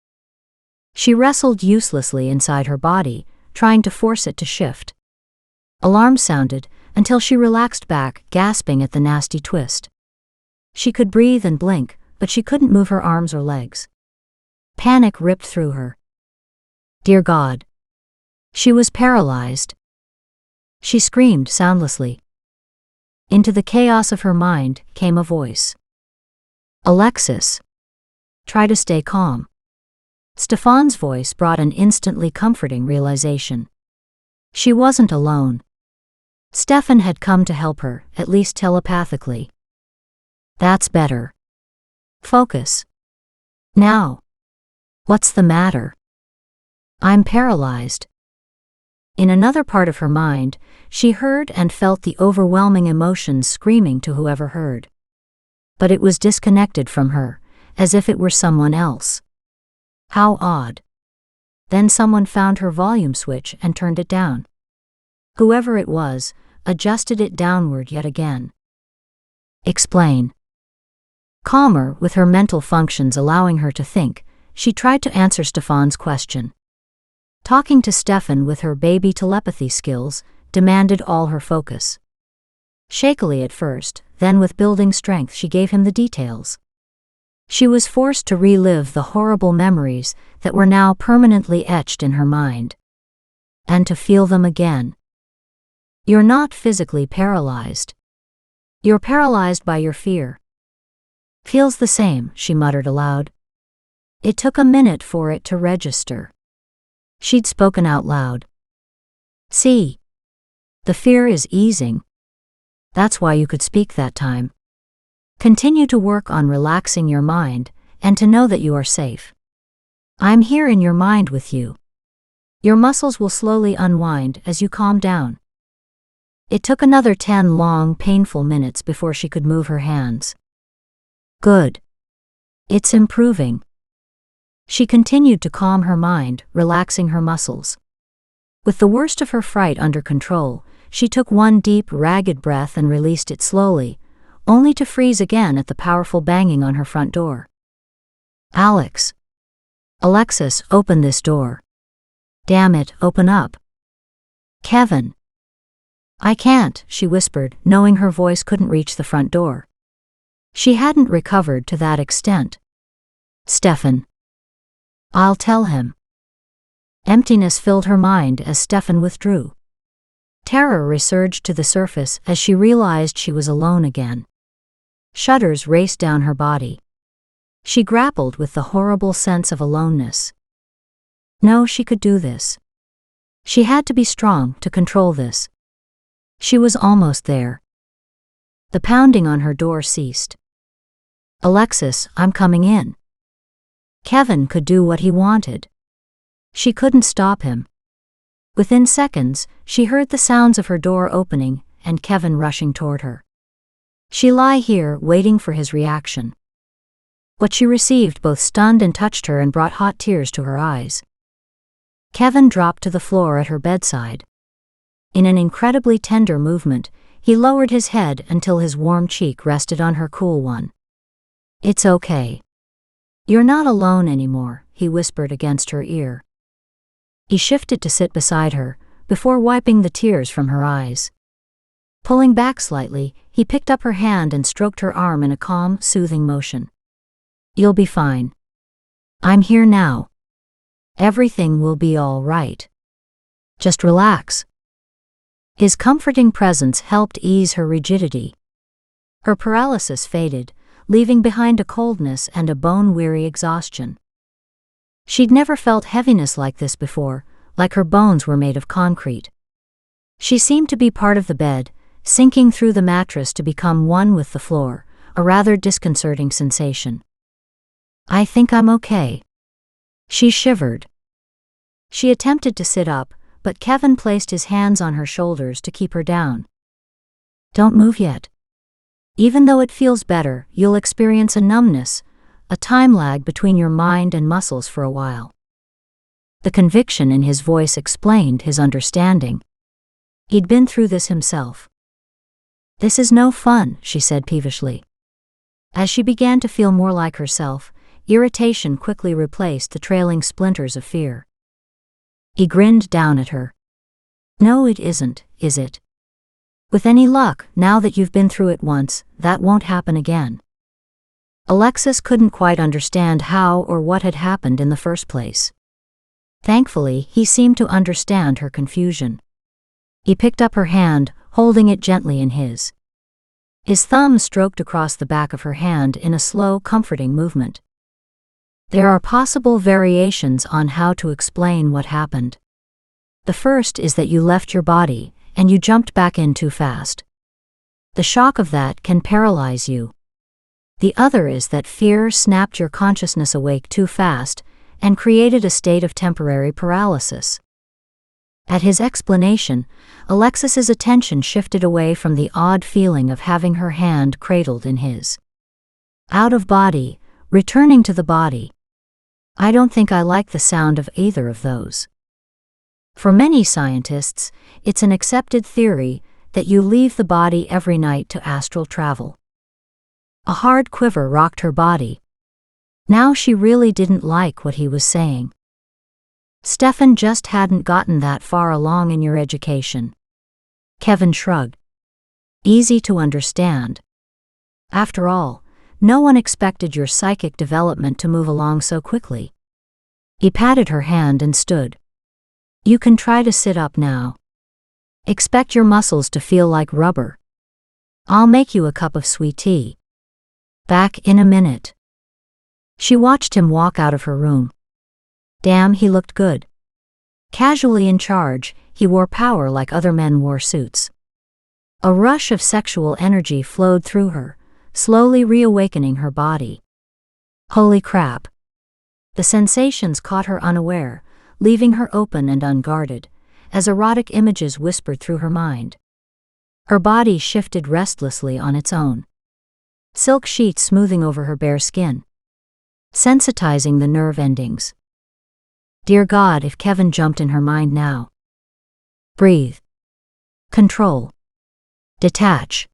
She wrestled uselessly inside her body, trying to force it to shift. Alarms sounded, until she relaxed back, gasping at the nasty twist. She could breathe and blink, but she couldn't move her arms or legs. Panic ripped through her. Dear God. She was paralyzed. She screamed soundlessly. Into the chaos of her mind came a voice. Alexis. Try to stay calm. Stefan's voice brought an instantly comforting realization. She wasn't alone. Stefan had come to help her, at least telepathically. That's better. Focus. Now. What's the matter? I'm paralyzed. In another part of her mind, she heard and felt the overwhelming emotions screaming to whoever heard. But it was disconnected from her, as if it were someone else. How odd. Then someone found her volume switch and turned it down. Whoever it was, adjusted it downward yet again. Explain. Calmer, with her mental functions allowing her to think, she tried to answer Stefan's question. Talking to Stefan with her baby telepathy skills demanded all her focus. Shakily at first, then with building strength she gave him the details. She was forced to relive the horrible memories that were now permanently etched in her mind. And to feel them again. You're not physically paralyzed. You're paralyzed by your fear. Feels the same, she muttered aloud. It took a minute for it to register. She'd spoken out loud. See. The fear is easing. That's why you could speak that time. Continue to work on relaxing your mind, and to know that you are safe. I'm here in your mind with you. Your muscles will slowly unwind as you calm down. It took another 10 long, painful minutes before she could move her hands. Good. It's improving. She continued to calm her mind, relaxing her muscles. With the worst of her fright under control, she took one deep, ragged breath and released it slowly, only to freeze again at the powerful banging on her front door. Alex. Alexis, open this door. Damn it, open up. Kevin. I can't, she whispered, knowing her voice couldn't reach the front door. She hadn't recovered to that extent. Stefan. I'll tell him. Emptiness filled her mind as Stefan withdrew. Terror resurged to the surface as she realized she was alone again. Shudders raced down her body. She grappled with the horrible sense of aloneness. No, she could do this. She had to be strong to control this. She was almost there. The pounding on her door ceased. Alexis, I'm coming in. Kevin could do what he wanted. She couldn't stop him. Within seconds, she heard the sounds of her door opening and Kevin rushing toward her. She lay here, waiting for his reaction. What she received both stunned and touched her and brought hot tears to her eyes. Kevin dropped to the floor at her bedside. In an incredibly tender movement, he lowered his head until his warm cheek rested on her cool one. It's okay. You're not alone anymore, he whispered against her ear. He shifted to sit beside her, before wiping the tears from her eyes. Pulling back slightly, he picked up her hand and stroked her arm in a calm, soothing motion. You'll be fine. I'm here now. Everything will be all right. Just relax. His comforting presence helped ease her rigidity. Her paralysis faded, leaving behind a coldness and a bone-weary exhaustion. She'd never felt heaviness like this before, like her bones were made of concrete. She seemed to be part of the bed, sinking through the mattress to become one with the floor, a rather disconcerting sensation. I think I'm okay. She shivered. She attempted to sit up, but Kevin placed his hands on her shoulders to keep her down. Don't move yet. Even though it feels better, you'll experience a numbness, a time lag between your mind and muscles for a while. The conviction in his voice explained his understanding. He'd been through this himself. This is no fun, she said peevishly. As she began to feel more like herself, irritation quickly replaced the trailing splinters of fear. He grinned down at her. No, it isn't, is it? With any luck, now that you've been through it once, that won't happen again. Alexis couldn't quite understand how or what had happened in the first place. Thankfully, he seemed to understand her confusion. He picked up her hand, holding it gently in his. His thumb stroked across the back of her hand in a slow, comforting movement. There are possible variations on how to explain what happened. The first is that you left your body, and you jumped back in too fast. The shock of that can paralyze you. The other is that fear snapped your consciousness awake too fast, and created a state of temporary paralysis. At his explanation, Alexis's attention shifted away from the odd feeling of having her hand cradled in his. Out of body, returning to the body. I don't think I like the sound of either of those. For many scientists, it's an accepted theory that you leave the body every night to astral travel. A hard quiver rocked her body. Now she really didn't like what he was saying. Stefan just hadn't gotten that far along in your education. Kevin shrugged. Easy to understand. After all, no one expected your psychic development to move along so quickly. He patted her hand and stood. You can try to sit up now. Expect your muscles to feel like rubber. I'll make you a cup of sweet tea. Back in a minute. She watched him walk out of her room. Damn, he looked good. Casually in charge, he wore power like other men wore suits. A rush of sexual energy flowed through her, slowly reawakening her body. Holy crap. The sensations caught her unaware, leaving her open and unguarded, as erotic images whispered through her mind. Her body shifted restlessly on its own. Silk sheets smoothing over her bare skin, sensitizing the nerve endings. Dear God, if Kevin jumped in her mind now. Breathe. Control. Detach.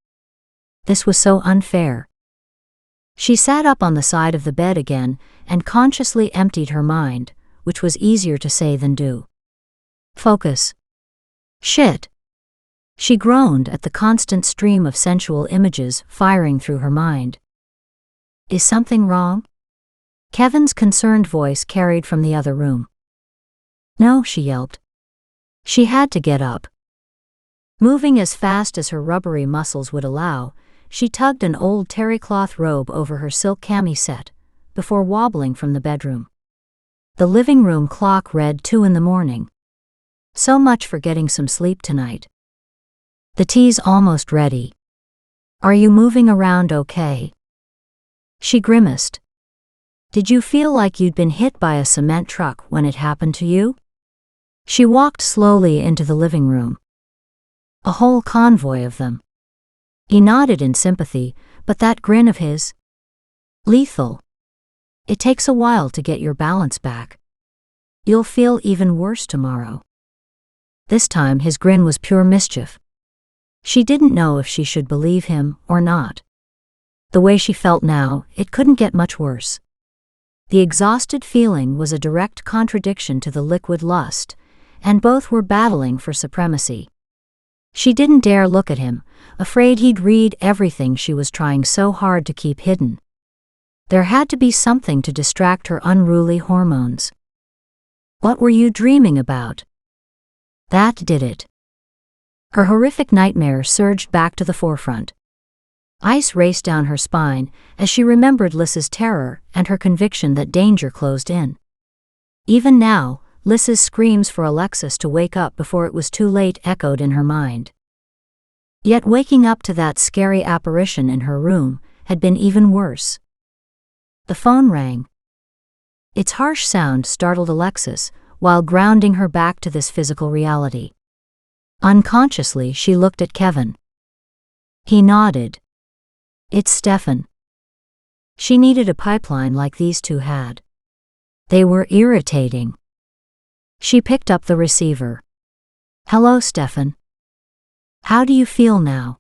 This was so unfair. She sat up on the side of the bed again and consciously emptied her mind, which was easier to say than do. Focus. Shit. She groaned at the constant stream of sensual images firing through her mind. Is something wrong? Kevin's concerned voice carried from the other room. No, she yelped. She had to get up. Moving as fast as her rubbery muscles would allow, she tugged an old terrycloth robe over her silk camisette, before wobbling from the bedroom. The living room clock read 2 a.m. So much for getting some sleep tonight. The tea's almost ready. Are you moving around okay? She grimaced. Did you feel like you'd been hit by a cement truck when it happened to you? She walked slowly into the living room. A whole convoy of them. He nodded in sympathy, but that grin of his? Lethal. It takes a while to get your balance back. You'll feel even worse tomorrow. This time his grin was pure mischief. She didn't know if she should believe him or not. The way she felt now, it couldn't get much worse. The exhausted feeling was a direct contradiction to the liquid lust, and both were battling for supremacy. She didn't dare look at him, afraid he'd read everything she was trying so hard to keep hidden. There had to be something to distract her unruly hormones. What were you dreaming about? That did it. Her horrific nightmare surged back to the forefront. Ice raced down her spine as she remembered Lys's terror and her conviction that danger closed in. Even now, Lys's screams for Alexis to wake up before it was too late echoed in her mind. Yet waking up to that scary apparition in her room had been even worse. The phone rang. Its harsh sound startled Alexis, while grounding her back to this physical reality. Unconsciously, she looked at Kevin. He nodded. It's Stefan. She needed a pipeline like these two had. They were irritating. She picked up the receiver. Hello, Stefan. How do you feel now?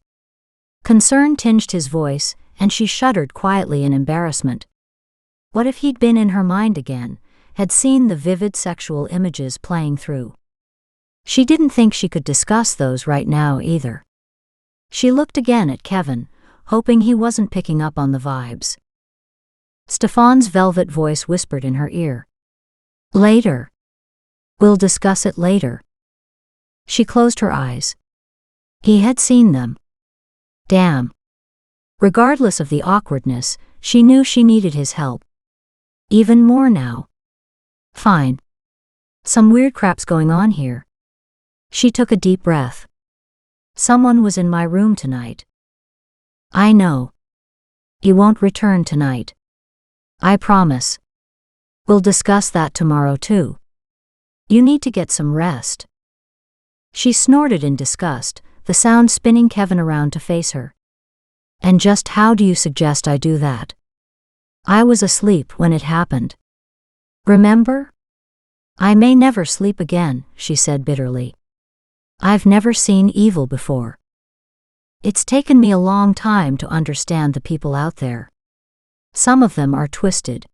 Concern tinged his voice, and she shuddered quietly in embarrassment. What if he'd been in her mind again, had seen the vivid sexual images playing through? She didn't think she could discuss those right now either. She looked again at Kevin, hoping he wasn't picking up on the vibes. Stefan's velvet voice whispered in her ear. Later. We'll discuss it later. She closed her eyes. He had seen them. Damn. Regardless of the awkwardness, she knew she needed his help. Even more now. Fine. Some weird crap's going on here. She took a deep breath. Someone was in my room tonight. I know. He won't return tonight. I promise. We'll discuss that tomorrow too. You need to get some rest. She snorted in disgust, the sound spinning Kevin around to face her. And just how do you suggest I do that? I was asleep when it happened. Remember? I may never sleep again, she said bitterly. I've never seen evil before. It's taken me a long time to understand the people out there. Some of them are twisted.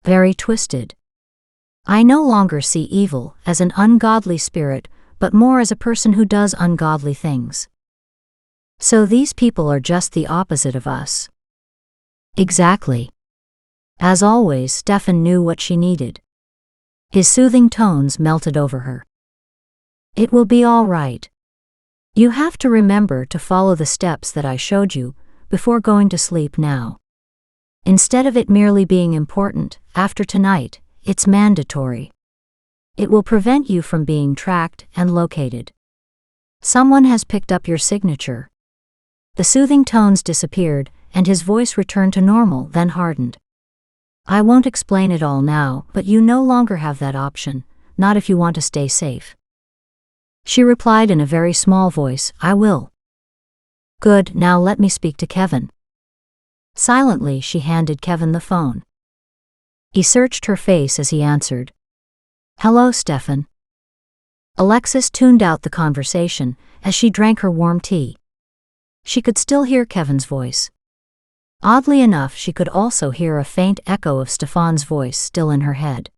Very twisted. I no longer see evil as an ungodly spirit, but more as a person who does ungodly things. So these people are just the opposite of us. Exactly. As always, Stefan knew what she needed. His soothing tones melted over her. It will be all right. You have to remember to follow the steps that I showed you before going to sleep now. Instead of it merely being important, after tonight, it's mandatory. It will prevent you from being tracked and located. Someone has picked up your signature. The soothing tones disappeared, and his voice returned to normal, then hardened. I won't explain it all now, but you no longer have that option, not if you want to stay safe. She replied in a very small voice, I will. Good, now let me speak to Kevin. Silently, she handed Kevin the phone. He searched her face as he answered. Hello, Stefan. Alexis tuned out the conversation as she drank her warm tea. She could still hear Kevin's voice. Oddly enough, she could also hear a faint echo of Stefan's voice still in her head.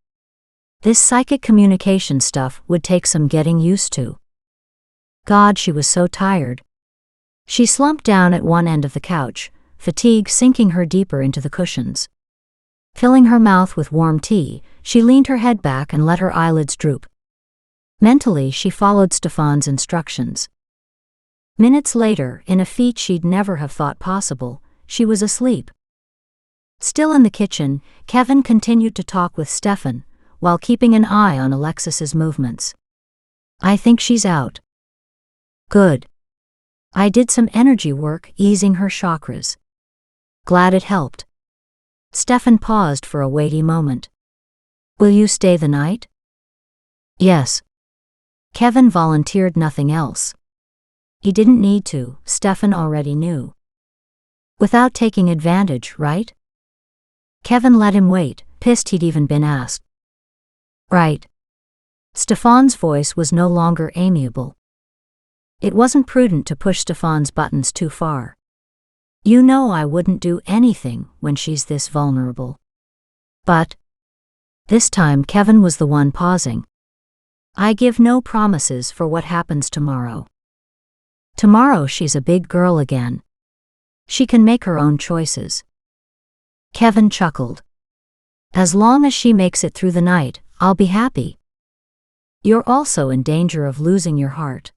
This psychic communication stuff would take some getting used to. God, she was so tired. She slumped down at one end of the couch, fatigue sinking her deeper into the cushions. Filling her mouth with warm tea, she leaned her head back and let her eyelids droop. Mentally, she followed Stefan's instructions. Minutes later, in a feat she'd never have thought possible, she was asleep. Still in the kitchen, Kevin continued to talk with Stefan, while keeping an eye on Alexis's movements. I think she's out. Good. I did some energy work easing her chakras. Glad it helped. Stefan paused for a weighty moment. Will you stay the night? Yes. Kevin volunteered nothing else. He didn't need to, Stefan already knew. Without taking advantage, right? Kevin let him wait, pissed he'd even been asked. Right. Stefan's voice was no longer amiable. It wasn't prudent to push Stefan's buttons too far. You know I wouldn't do anything when she's this vulnerable. But this time Kevin was the one pausing. I give no promises for what happens tomorrow. Tomorrow she's a big girl again. She can make her own choices. Kevin chuckled. As long as she makes it through the night, I'll be happy. You're also in danger of losing your heart.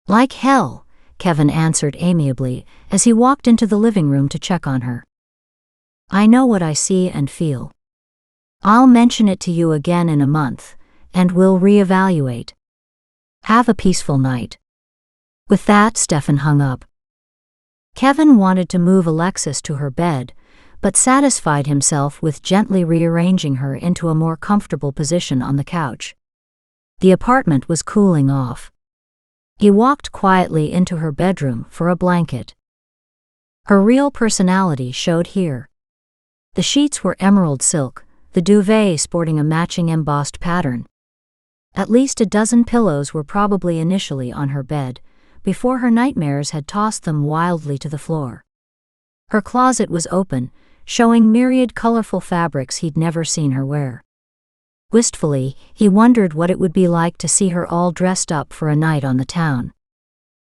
Like hell, Kevin answered amiably as he walked into the living room to check on her. I know what I see and feel. I'll mention it to you again in a month, and we'll reevaluate. Have a peaceful night. With that, Stefan hung up. Kevin wanted to move Alexis to her bed, but satisfied himself with gently rearranging her into a more comfortable position on the couch. The apartment was cooling off. He walked quietly into her bedroom for a blanket. Her real personality showed here. The sheets were emerald silk, the duvet sporting a matching embossed pattern. At least a dozen pillows were probably initially on her bed, before her nightmares had tossed them wildly to the floor. Her closet was open, showing myriad colorful fabrics he'd never seen her wear. Wistfully, he wondered what it would be like to see her all dressed up for a night on the town.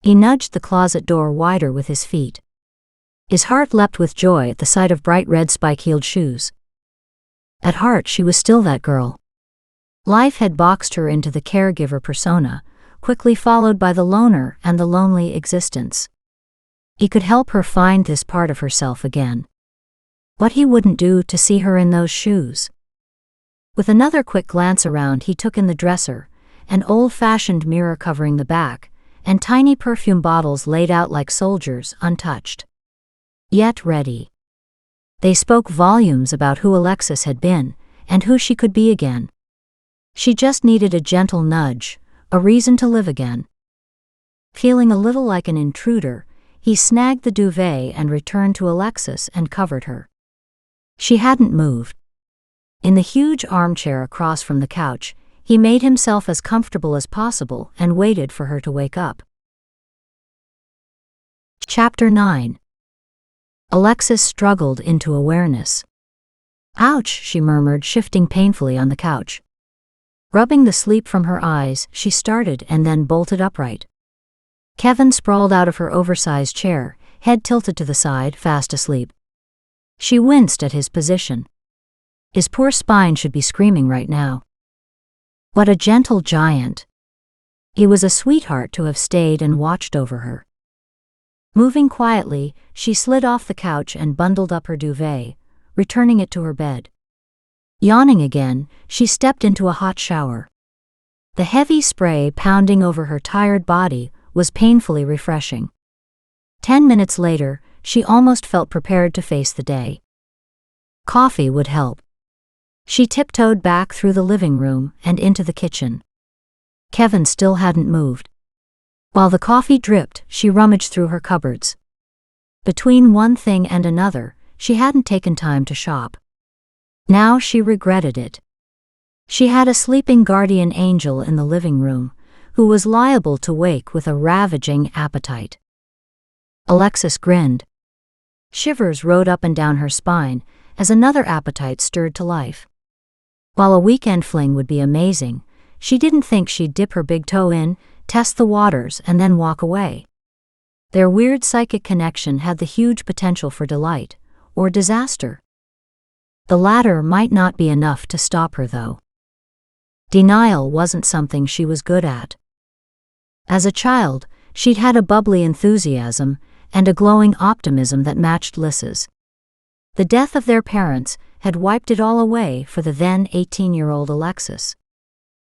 He nudged the closet door wider with his feet. His heart leapt with joy at the sight of bright red spike-heeled shoes. At heart, she was still that girl. Life had boxed her into the caregiver persona, quickly followed by the loner and the lonely existence. He could help her find this part of herself again. What he wouldn't do to see her in those shoes. With another quick glance around, he took in the dresser, an old-fashioned mirror covering the back, and tiny perfume bottles laid out like soldiers, untouched. Yet ready. They spoke volumes about who Alexis had been, and who she could be again. She just needed a gentle nudge, a reason to live again. Feeling a little like an intruder, he snagged the duvet and returned to Alexis and covered her. She hadn't moved. In the huge armchair across from the couch, he made himself as comfortable as possible and waited for her to wake up. Chapter 9. Alexis struggled into awareness. "Ouch," she murmured, shifting painfully on the couch. Rubbing the sleep from her eyes, she started and then bolted upright. Kevin sprawled out of her oversized chair, head tilted to the side, fast asleep. She winced at his position. His poor spine should be screaming right now. What a gentle giant. He was a sweetheart to have stayed and watched over her. Moving quietly, she slid off the couch and bundled up her duvet, returning it to her bed. Yawning again, she stepped into a hot shower. The heavy spray pounding over her tired body was painfully refreshing. 10 minutes later, she almost felt prepared to face the day. Coffee would help. She tiptoed back through the living room and into the kitchen. Kevin still hadn't moved. While the coffee dripped, she rummaged through her cupboards. Between one thing and another, she hadn't taken time to shop. Now she regretted it. She had a sleeping guardian angel in the living room, who was liable to wake with a ravaging appetite. Alexis grinned. Shivers rode up and down her spine as another appetite stirred to life. While a weekend fling would be amazing, she didn't think she'd dip her big toe in, test the waters, and then walk away. Their weird psychic connection had the huge potential for delight, or disaster. The latter might not be enough to stop her, though. Denial wasn't something she was good at. As a child, she'd had a bubbly enthusiasm and a glowing optimism that matched Lys's. The death of their parents had wiped it all away for the then 18-year-old Alexis.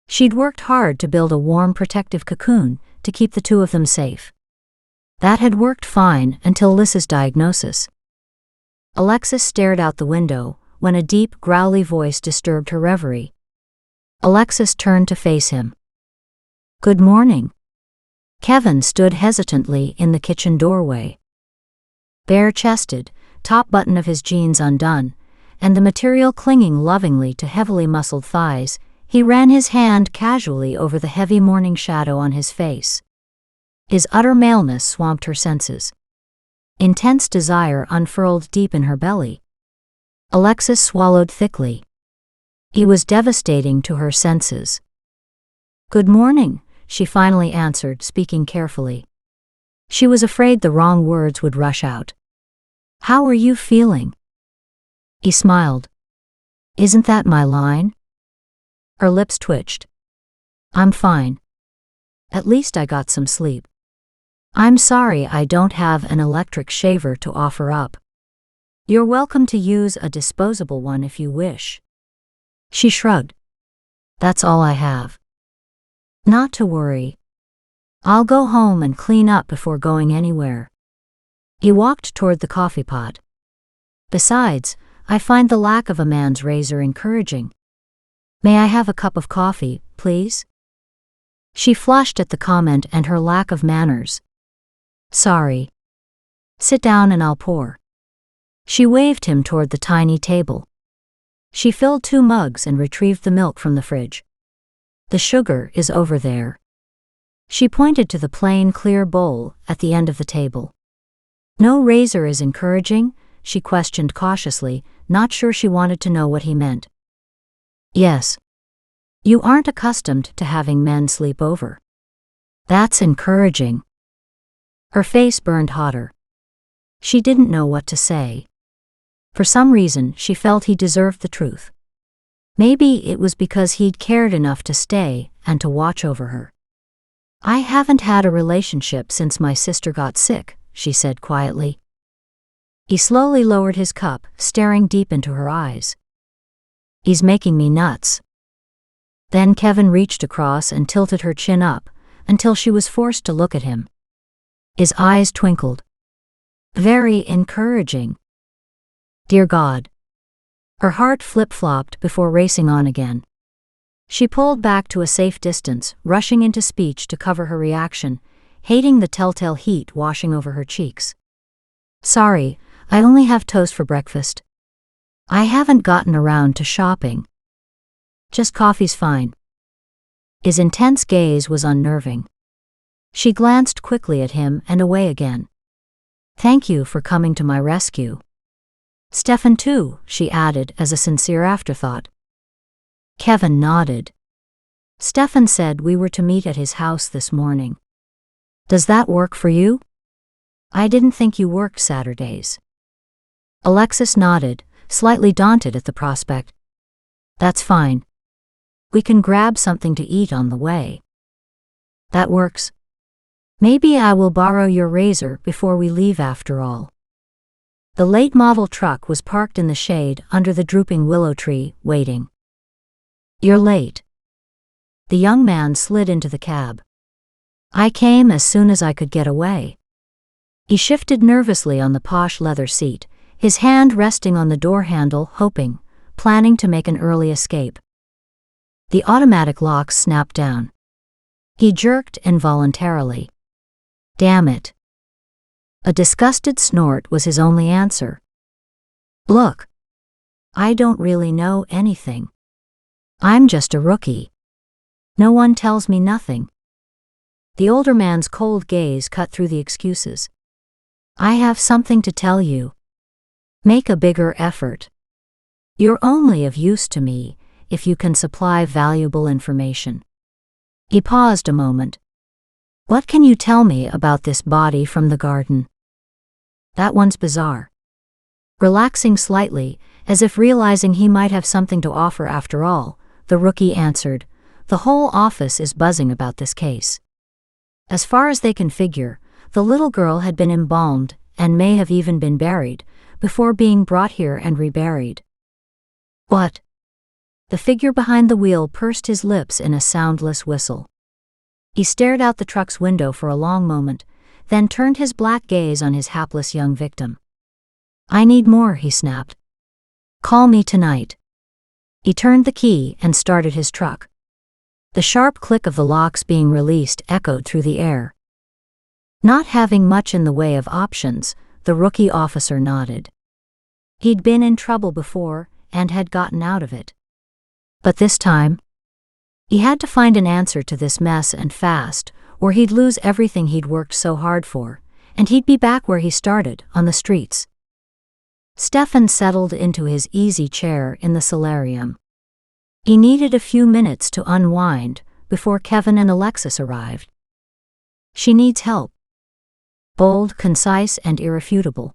She'd worked hard to build a warm, protective cocoon to keep the two of them safe. That had worked fine until Lys's diagnosis. Alexis stared out the window when a deep, growly voice disturbed her reverie. Alexis turned to face him. "Good morning." Kevin stood hesitantly in the kitchen doorway. Bare-chested, top button of his jeans undone, and the material clinging lovingly to heavily muscled thighs, he ran his hand casually over the heavy morning shadow on his face. His utter maleness swamped her senses. Intense desire unfurled deep in her belly. Alexis swallowed thickly. He was devastating to her senses. "Good morning," she finally answered, speaking carefully. She was afraid the wrong words would rush out. "How are you feeling?" He smiled. "Isn't that my line?" Her lips twitched. "I'm fine. At least I got some sleep. I'm sorry I don't have an electric shaver to offer up. You're welcome to use a disposable one if you wish." She shrugged. "That's all I have." "Not to worry. I'll go home and clean up before going anywhere." He walked toward the coffee pot. "Besides, I find the lack of a man's razor encouraging. May I have a cup of coffee, please?" She flushed at the comment and her lack of manners. "Sorry. Sit down and I'll pour." She waved him toward the tiny table. She filled 2 mugs and retrieved the milk from the fridge. "The sugar is over there." She pointed to the plain, clear bowl at the end of the table. "No razor is encouraging?" she questioned cautiously, not sure she wanted to know what he meant. "Yes. You aren't accustomed to having men sleep over." "That's encouraging." Her face burned hotter. She didn't know what to say. For some reason, she felt he deserved the truth. Maybe it was because he'd cared enough to stay and to watch over her. "I haven't had a relationship since my sister got sick," she said quietly. He slowly lowered his cup, staring deep into her eyes. "He's making me nuts." Then Kevin reached across and tilted her chin up, until she was forced to look at him. His eyes twinkled. "Very encouraging." Dear God. Her heart flip-flopped before racing on again. She pulled back to a safe distance, rushing into speech to cover her reaction, hating the telltale heat washing over her cheeks. Sorry, I only have toast for breakfast. I haven't gotten around to shopping. Just coffee's fine. His intense gaze was unnerving. She glanced quickly at him and away again. Thank you for coming to my rescue. Stefan too, she added as a sincere afterthought. Kevin nodded. Stefan said we were to meet at his house this morning. Does that work for you? I didn't think you worked Saturdays. Alexis nodded, slightly daunted at the prospect. That's fine. We can grab something to eat on the way. That works. Maybe I will borrow your razor before we leave after all. The late model truck was parked in the shade under the drooping willow tree, waiting. You're late. The young man slid into the cab. I came as soon as I could get away. He shifted nervously on the posh leather seat, his hand resting on the door handle, planning to make an early escape. The automatic locks snapped down. He jerked involuntarily. Damn it. A disgusted snort was his only answer. Look. I don't really know anything. I'm just a rookie. No one tells me nothing. The older man's cold gaze cut through the excuses. I have something to tell you. Make a bigger effort. You're only of use to me if you can supply valuable information. He paused a moment. What can you tell me about this body from the garden? That one's bizarre. Relaxing slightly, as if realizing he might have something to offer after all, the rookie answered, the whole office is buzzing about this case. As far as they can figure, the little girl had been embalmed, and may have even been buried, before being brought here and reburied. What? The figure behind the wheel pursed his lips in a soundless whistle. He stared out the truck's window for a long moment, then turned his black gaze on his hapless young victim. I need more, he snapped. Call me tonight. He turned the key and started his truck. The sharp click of the locks being released echoed through the air. Not having much in the way of options, the rookie officer nodded. He'd been in trouble before and had gotten out of it. But this time, he had to find an answer to this mess and fast, or he'd lose everything he'd worked so hard for, and he'd be back where he started, on the streets. Stefan settled into his easy chair in the solarium. He needed a few minutes to unwind before Kevin and Alexis arrived. She needs help. Bold, concise, and irrefutable.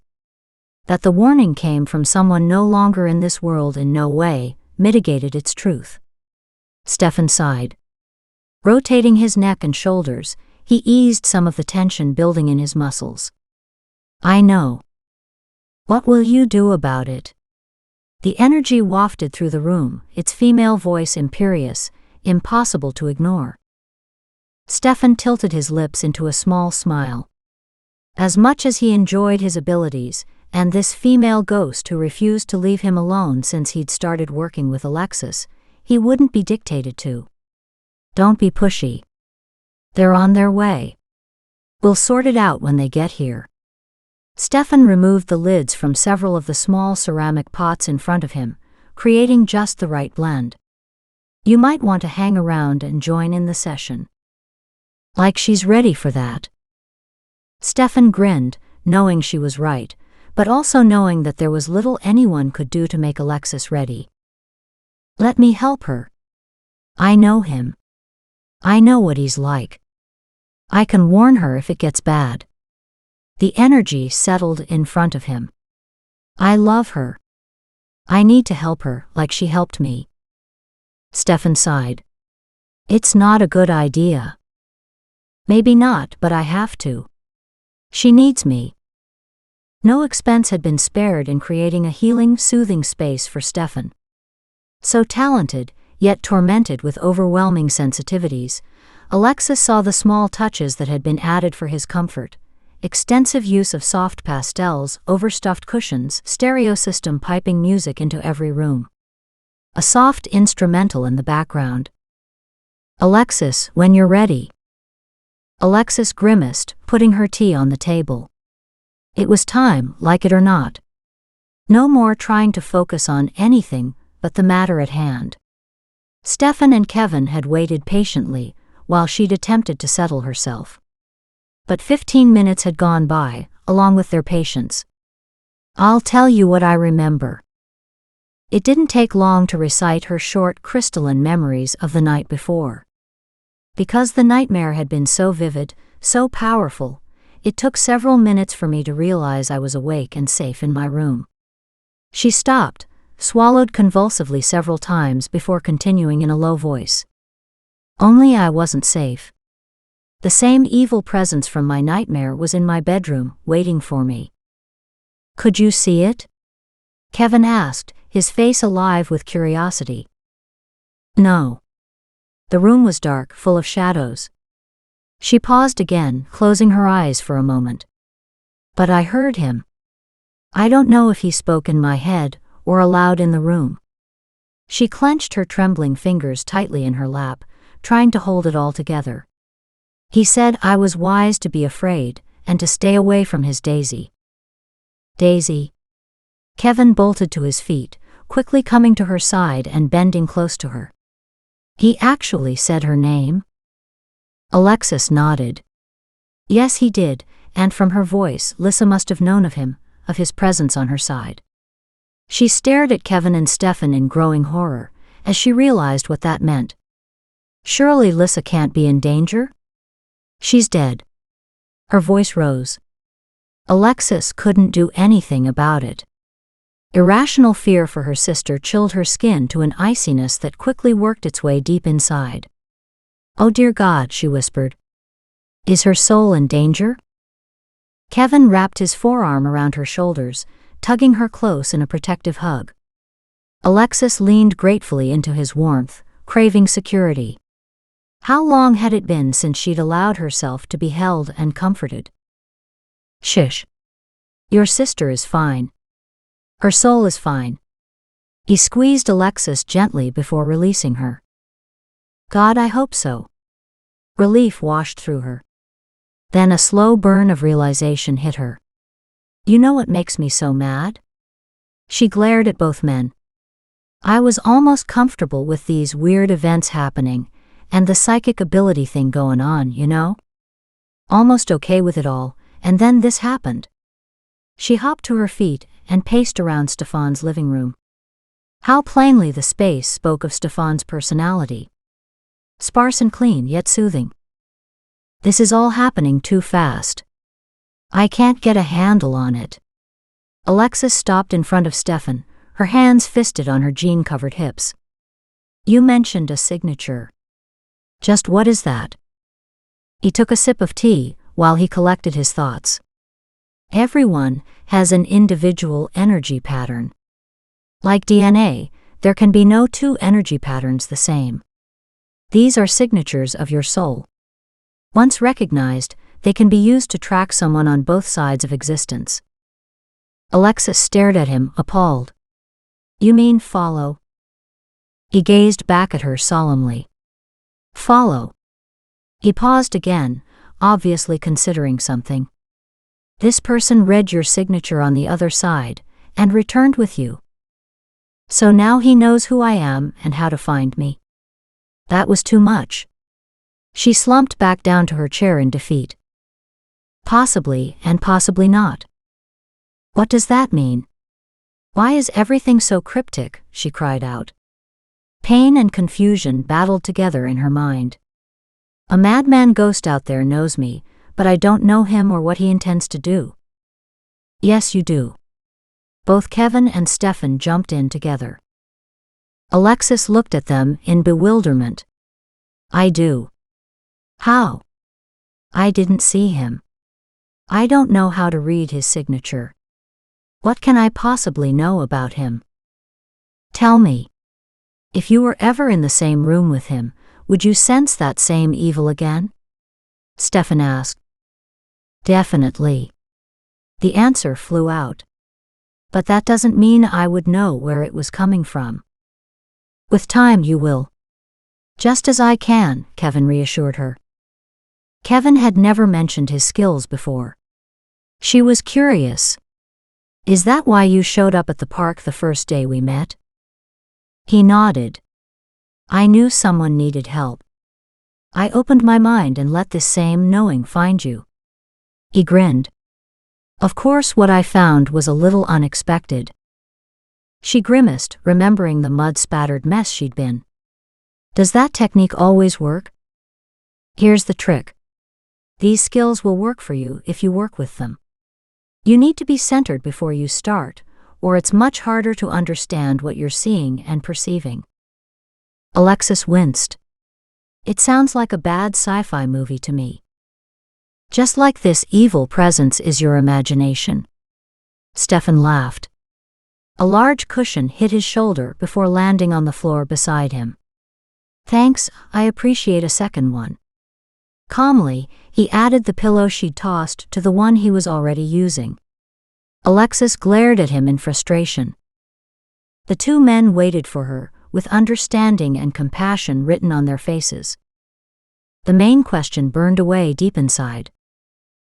That the warning came from someone no longer in this world in no way mitigated its truth. Stefan sighed. Rotating his neck and shoulders, he eased some of the tension building in his muscles. I know. What will you do about it? The energy wafted through the room, its female voice imperious, impossible to ignore. Stefan tilted his lips into a small smile. As much as he enjoyed his abilities, and this female ghost who refused to leave him alone since he'd started working with Alexis, he wouldn't be dictated to. Don't be pushy. They're on their way. We'll sort it out when they get here. Stefan removed the lids from several of the small ceramic pots in front of him, creating just the right blend. You might want to hang around and join in the session. Like she's ready for that. Stefan grinned, knowing she was right, but also knowing that there was little anyone could do to make Alexis ready. Let me help her. I know him. I know what he's like. I can warn her if it gets bad. The energy settled in front of him. I love her. I need to help her like she helped me. Stefan sighed. It's not a good idea. Maybe not, but I have to. She needs me. No expense had been spared in creating a healing, soothing space for Stefan. So talented, yet tormented with overwhelming sensitivities, Alexis saw the small touches that had been added for his comfort. Extensive use of soft pastels, overstuffed cushions, stereo system piping music into every room. A soft instrumental in the background, Alexis, when you're ready. Alexis grimaced, putting her tea on the table. It was time, like it or not. No more trying to focus on anything but the matter at hand. Stefan and Kevin had waited patiently while she'd attempted to settle herself. But 15 minutes had gone by, along with their patience. I'll tell you what I remember. It didn't take long to recite her short, crystalline memories of the night before. Because the nightmare had been so vivid, so powerful, it took several minutes for me to realize I was awake and safe in my room. She stopped, swallowed convulsively several times before continuing in a low voice. Only I wasn't safe. The same evil presence from my nightmare was in my bedroom, waiting for me. Could you see it? Kevin asked, his face alive with curiosity. No. The room was dark, full of shadows. She paused again, closing her eyes for a moment. But I heard him. I don't know if he spoke in my head or aloud in the room. She clenched her trembling fingers tightly in her lap, trying to hold it all together. He said I was wise to be afraid and to stay away from his Daisy. Daisy. Kevin bolted to his feet, quickly coming to her side and bending close to her. He actually said her name? Alexis nodded. Yes, he did, and from her voice, Lissa must have known of him, of his presence on her side. She stared at Kevin and Stefan in growing horror, as she realized what that meant. Surely Lissa can't be in danger? She's dead. Her voice rose. Alexis couldn't do anything about it. Irrational fear for her sister chilled her skin to an iciness that quickly worked its way deep inside. Oh dear God, she whispered. Is her soul in danger? Kevin wrapped his forearm around her shoulders, tugging her close in a protective hug. Alexis leaned gratefully into his warmth, craving security. How long had it been since she'd allowed herself to be held and comforted? Shish. Your sister is fine. Her soul is fine. He squeezed Alexis gently before releasing her. God, I hope so. Relief washed through her. Then a slow burn of realization hit her. You know what makes me so mad? She glared at both men. I was almost comfortable with these weird events happening, and the psychic ability thing going on, you know? Almost okay with it all, and then this happened. She hopped to her feet and paced around Stefan's living room. How plainly the space spoke of Stefan's personality. Sparse and clean, yet soothing. This is all happening too fast. I can't get a handle on it. Alexis stopped in front of Stefan, her hands fisted on her jean-covered hips. You mentioned a signature. Just what is that? He took a sip of tea while he collected his thoughts. Everyone has an individual energy pattern. Like DNA, there can be no two energy patterns the same. These are signatures of your soul. Once recognized, they can be used to track someone on both sides of existence. Alexis stared at him, appalled. You mean follow? He gazed back at her solemnly. Follow. He paused again, obviously considering something. This person read your signature on the other side, and returned with you. So now he knows who I am and how to find me. That was too much. She slumped back down to her chair in defeat. Possibly, and possibly not. What does that mean? Why is everything so cryptic? She cried out. Pain and confusion battled together in her mind. A madman ghost out there knows me, but I don't know him or what he intends to do. Yes, you do. Both Kevin and Stefan jumped in together. Alexis looked at them in bewilderment. I do. How? I didn't see him. I don't know how to read his signature. What can I possibly know about him? Tell me. If you were ever in the same room with him, would you sense that same evil again? Stefan asked. Definitely. The answer flew out. But that doesn't mean I would know where it was coming from. With time you will. Just as I can, Kevin reassured her. Kevin had never mentioned his skills before. She was curious. Is that why you showed up at the park the first day we met? He nodded. I knew someone needed help. I opened my mind and let this same knowing find you. He grinned. Of course, what I found was a little unexpected. She grimaced, remembering the mud-spattered mess she'd been. Does that technique always work? Here's the trick. These skills will work for you if you work with them. You need to be centered before you start, or it's much harder to understand what you're seeing and perceiving. Alexis winced. It sounds like a bad sci-fi movie to me. Just like this evil presence is your imagination. Stefan laughed. A large cushion hit his shoulder before landing on the floor beside him. Thanks, I appreciate a second one. Calmly, he added the pillow she'd tossed to the one he was already using. Alexis glared at him in frustration. The two men waited for her, with understanding and compassion written on their faces. The main question burned away deep inside.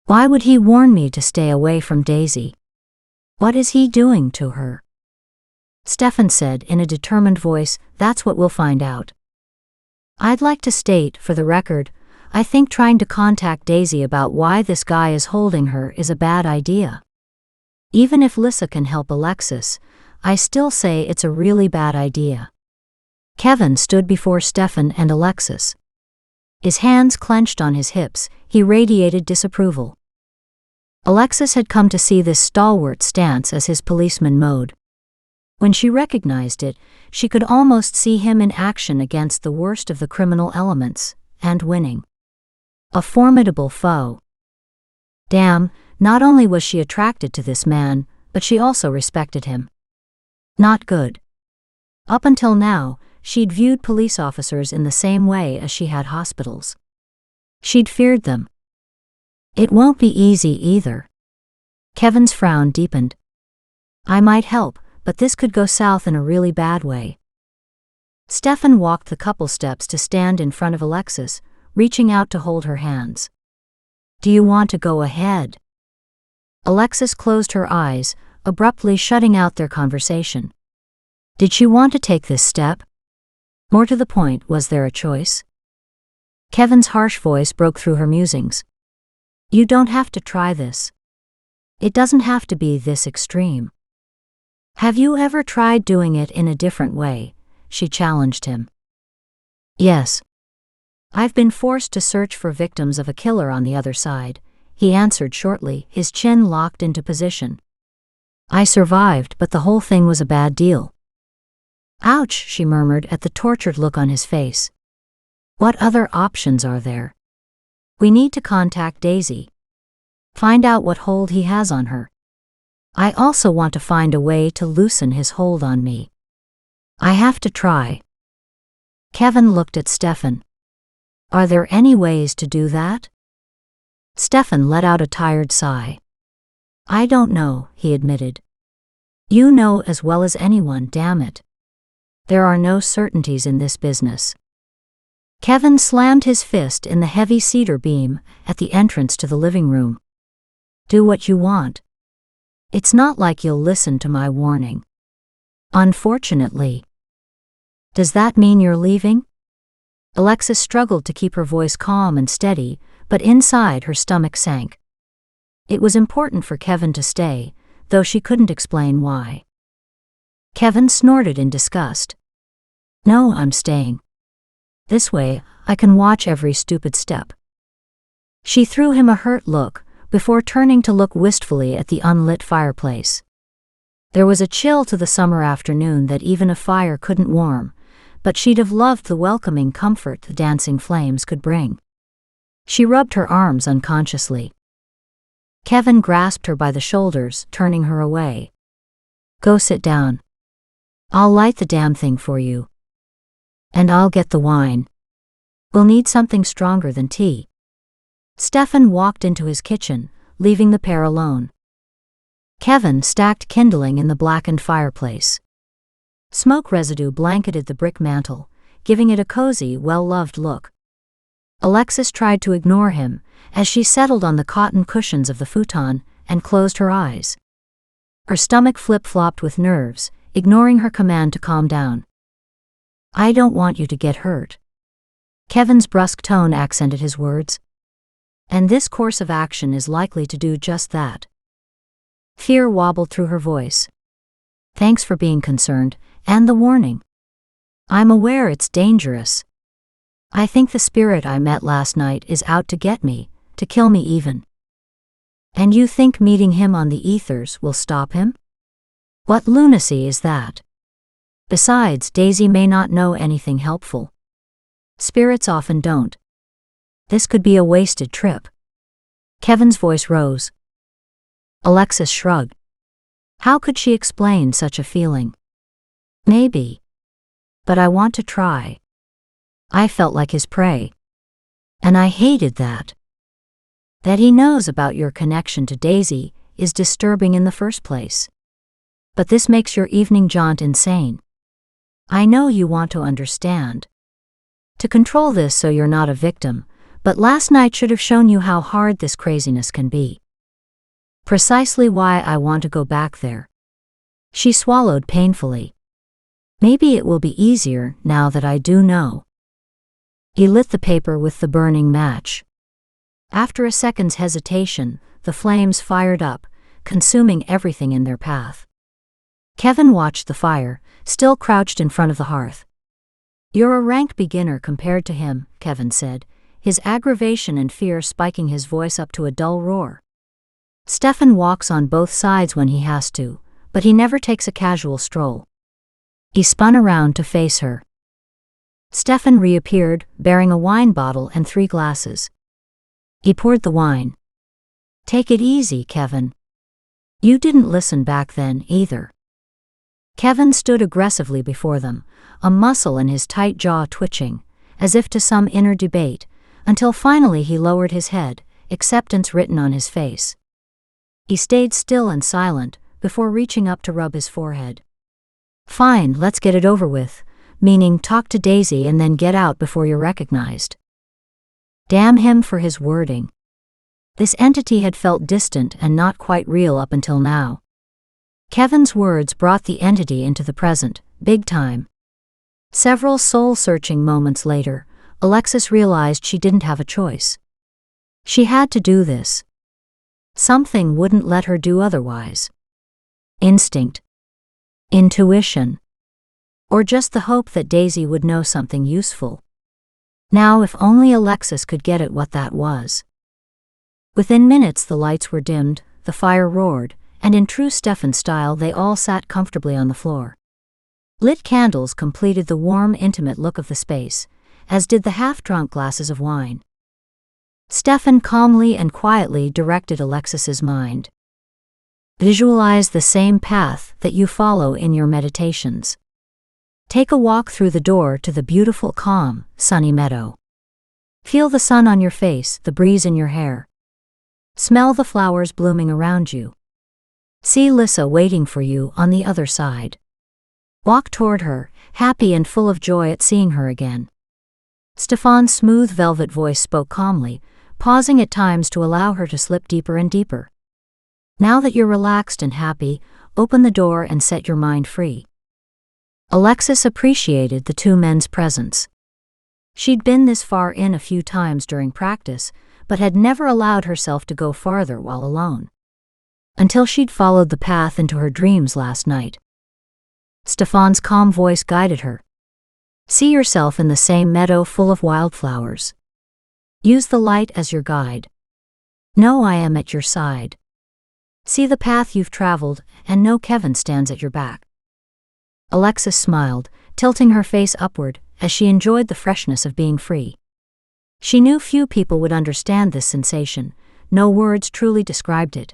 Why would he warn me to stay away from Daisy? What is he doing to her? Stefan said in a determined voice, that's what we'll find out. I'd like to state, for the record, I think trying to contact Daisy about why this guy is holding her is a bad idea. Even if Lissa can help Alexis, I still say it's a really bad idea. Kevin stood before Stefan and Alexis. His hands clenched on his hips, he radiated disapproval. Alexis had come to see this stalwart stance as his policeman mode. When she recognized it, she could almost see him in action against the worst of the criminal elements, and winning. A formidable foe. Damn, not only was she attracted to this man, but she also respected him. Not good. Up until now, she'd viewed police officers in the same way as she had hospitals. She'd feared them. It won't be easy either. Kevin's frown deepened. I might help, but this could go south in a really bad way. Stefan walked the couple steps to stand in front of Alexis, reaching out to hold her hands. Do you want to go ahead? Alexis closed her eyes, abruptly shutting out their conversation. Did she want to take this step? More to the point, was there a choice? Kevin's harsh voice broke through her musings. You don't have to try this. It doesn't have to be this extreme. Have you ever tried doing it in a different way? She challenged him. Yes. I've been forced to search for victims of a killer on the other side, he answered shortly, his chin locked into position. I survived, but the whole thing was a bad deal. Ouch, she murmured at the tortured look on his face. What other options are there? We need to contact Daisy. Find out what hold he has on her. I also want to find a way to loosen his hold on me. I have to try. Kevin looked at Stefan. Are there any ways to do that? Stefan let out a tired sigh. I don't know, he admitted. You know as well as anyone, damn it. There are no certainties in this business. Kevin slammed his fist in the heavy cedar beam at the entrance to the living room. Do what you want. It's not like you'll listen to my warning. Unfortunately. Does that mean you're leaving? Alexis struggled to keep her voice calm and steady, but inside her stomach sank. It was important for Kevin to stay, though she couldn't explain why. Kevin snorted in disgust. No, I'm staying. This way, I can watch every stupid step. She threw him a hurt look, before turning to look wistfully at the unlit fireplace. There was a chill to the summer afternoon that even a fire couldn't warm, but she'd have loved the welcoming comfort the dancing flames could bring. She rubbed her arms unconsciously. Kevin grasped her by the shoulders, turning her away. Go sit down. I'll light the damn thing for you. And I'll get the wine. We'll need something stronger than tea. Stefan walked into his kitchen, leaving the pair alone. Kevin stacked kindling in the blackened fireplace. Smoke residue blanketed the brick mantel, giving it a cozy, well-loved look. Alexis tried to ignore him, as she settled on the cotton cushions of the futon and closed her eyes. Her stomach flip-flopped with nerves, ignoring her command to calm down. "I don't want you to get hurt." Kevin's brusque tone accented his words. "And this course of action is likely to do just that." Fear wobbled through her voice. "Thanks for being concerned, and the warning. I'm aware it's dangerous. I think the spirit I met last night is out to get me, to kill me even." "And you think meeting him on the ethers will stop him? What lunacy is that? Besides, Daisy may not know anything helpful. Spirits often don't. This could be a wasted trip." Kevin's voice rose. Alexis shrugged. How could she explain such a feeling? "Maybe. But I want to try." I felt like his prey. And I hated that. That he knows about your connection to Daisy is disturbing in the first place. But this makes your evening jaunt insane. I know you want to understand. To control this so you're not a victim, but last night should have shown you how hard this craziness can be. Precisely why I want to go back there. She swallowed painfully. Maybe it will be easier now that I do know. He lit the paper with the burning match. After a second's hesitation, the flames fired up, consuming everything in their path. Kevin watched the fire, still crouched in front of the hearth. "You're a rank beginner compared to him," Kevin said, his aggravation and fear spiking his voice up to a dull roar. "Stefan walks on both sides when he has to, but he never takes a casual stroll." He spun around to face her. Stefan reappeared, bearing a wine bottle and 3 glasses. He poured the wine. "Take it easy, Kevin. You didn't listen back then, either." Kevin stood aggressively before them, a muscle in his tight jaw twitching, as if to some inner debate, until finally he lowered his head, acceptance written on his face. He stayed still and silent, before reaching up to rub his forehead. "Fine, let's get it over with," meaning talk to Daisy and then get out before you're recognized. Damn him for his wording. This entity had felt distant and not quite real up until now. Kevin's words brought the entity into the present, big time. Several soul-searching moments later, Alexis realized she didn't have a choice. She had to do this. Something wouldn't let her do otherwise. Instinct. Intuition. Or just the hope that Daisy would know something useful. Now if only Alexis could get at what that was. Within minutes the lights were dimmed, the fire roared, and in true Stefan style they all sat comfortably on the floor. Lit candles completed the warm, intimate look of the space, as did the half-drunk glasses of wine. Stefan calmly and quietly directed Alexis's mind. Visualize the same path that you follow in your meditations. Take a walk through the door to the beautiful, calm, sunny meadow. Feel the sun on your face, the breeze in your hair. Smell the flowers blooming around you. See Lissa waiting for you on the other side. Walk toward her, happy and full of joy at seeing her again. Stefan's smooth velvet voice spoke calmly, pausing at times to allow her to slip deeper and deeper. Now that you're relaxed and happy, open the door and set your mind free. Alexis appreciated the 2 men's presence. She'd been this far in a few times during practice, but had never allowed herself to go farther while alone. Until she'd followed the path into her dreams last night. Stefan's calm voice guided her. See yourself in the same meadow full of wildflowers. Use the light as your guide. Know I am at your side. See the path you've traveled, and know Kevin stands at your back. Alexis smiled, tilting her face upward, as she enjoyed the freshness of being free. She knew few people would understand this sensation, no words truly described it.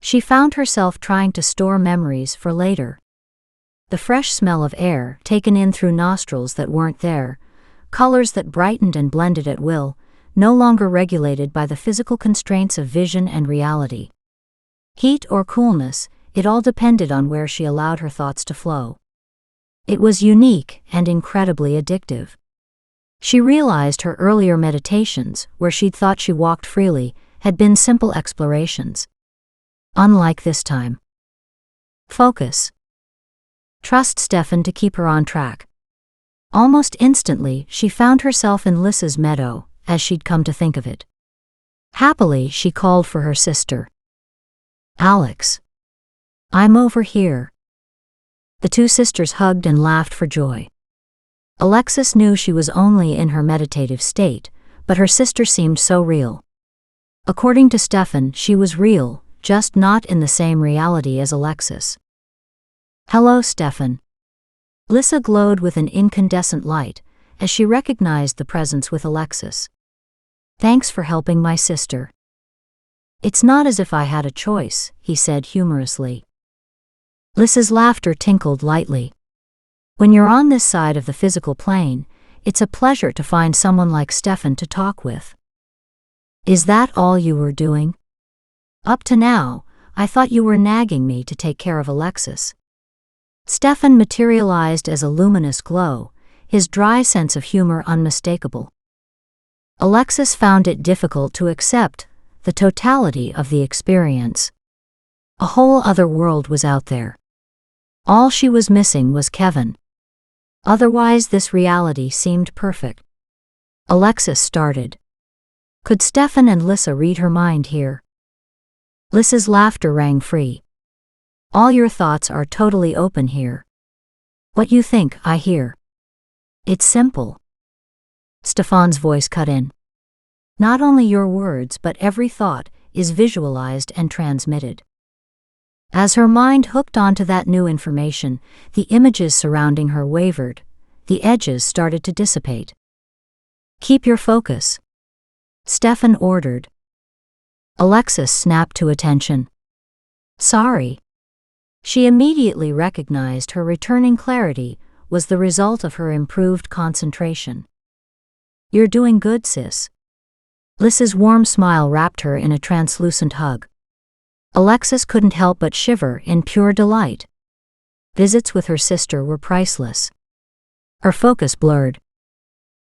She found herself trying to store memories for later. The fresh smell of air taken in through nostrils that weren't there, colors that brightened and blended at will, no longer regulated by the physical constraints of vision and reality. Heat or coolness, it all depended on where she allowed her thoughts to flow. It was unique and incredibly addictive. She realized her earlier meditations, where she'd thought she walked freely, had been simple explorations. Unlike this time. Focus. Trust Stefan to keep her on track. Almost instantly, she found herself in Lissa's meadow, as she'd come to think of it. Happily, she called for her sister. Alex. I'm over here. The two sisters hugged and laughed for joy. Alexis knew she was only in her meditative state, but her sister seemed so real. According to Stefan, she was real, just not in the same reality as Alexis. Hello, Stefan. Lissa glowed with an incandescent light, as she recognized the presence with Alexis. Thanks for helping my sister. It's not as if I had a choice, he said humorously. Lissa's laughter tinkled lightly. When you're on this side of the physical plane, it's a pleasure to find someone like Stefan to talk with. Is that all you were doing? Up to now, I thought you were nagging me to take care of Alexis. Stefan materialized as a luminous glow, his dry sense of humor unmistakable. Alexis found it difficult to accept the totality of the experience. A whole other world was out there. All she was missing was Kevin. Otherwise, this reality seemed perfect. Alexis started. Could Stefan and Lissa read her mind here? Lissa's laughter rang free. All your thoughts are totally open here. What you think, I hear. It's simple. Stefan's voice cut in. Not only your words but every thought is visualized and transmitted. As her mind hooked onto that new information, the images surrounding her wavered, the edges started to dissipate. Keep your focus. Stefan ordered. Alexis snapped to attention. Sorry. She immediately recognized her returning clarity was the result of her improved concentration. You're doing good, sis. Lissa's warm smile wrapped her in a translucent hug. Alexis couldn't help but shiver in pure delight. Visits with her sister were priceless. Her focus blurred.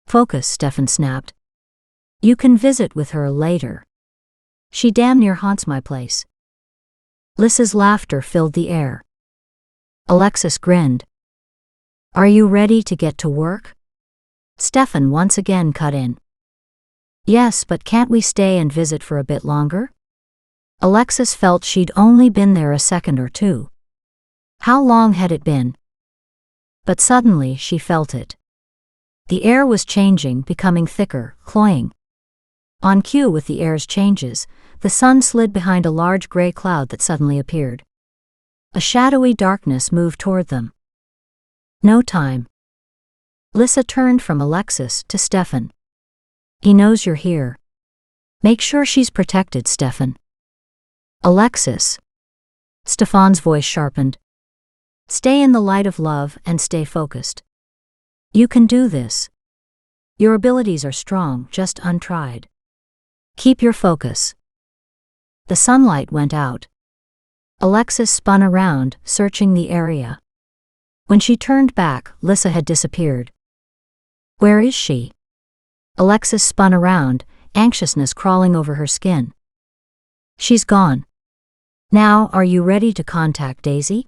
Focus, Stefan snapped. You can visit with her later. She damn near haunts my place. Lissa's laughter filled the air. Alexis grinned. Are you ready to get to work? Stefan once again cut in. Yes, but can't we stay and visit for a bit longer? Alexis felt she'd only been there a second or two. How long had it been? But suddenly she felt it. The air was changing, becoming thicker, cloying. On cue with the air's changes, the sun slid behind a large gray cloud that suddenly appeared. A shadowy darkness moved toward them. No time. Lissa turned from Alexis to Stefan. He knows you're here. Make sure she's protected, Stefan. Alexis. Stefan's voice sharpened. Stay in the light of love and stay focused. You can do this. Your abilities are strong, just untried. Keep your focus. The sunlight went out. Alexis spun around, searching the area. When she turned back, Lissa had disappeared. Where is she? Alexis spun around, anxiousness crawling over her skin. She's gone. Now, are you ready to contact Daisy?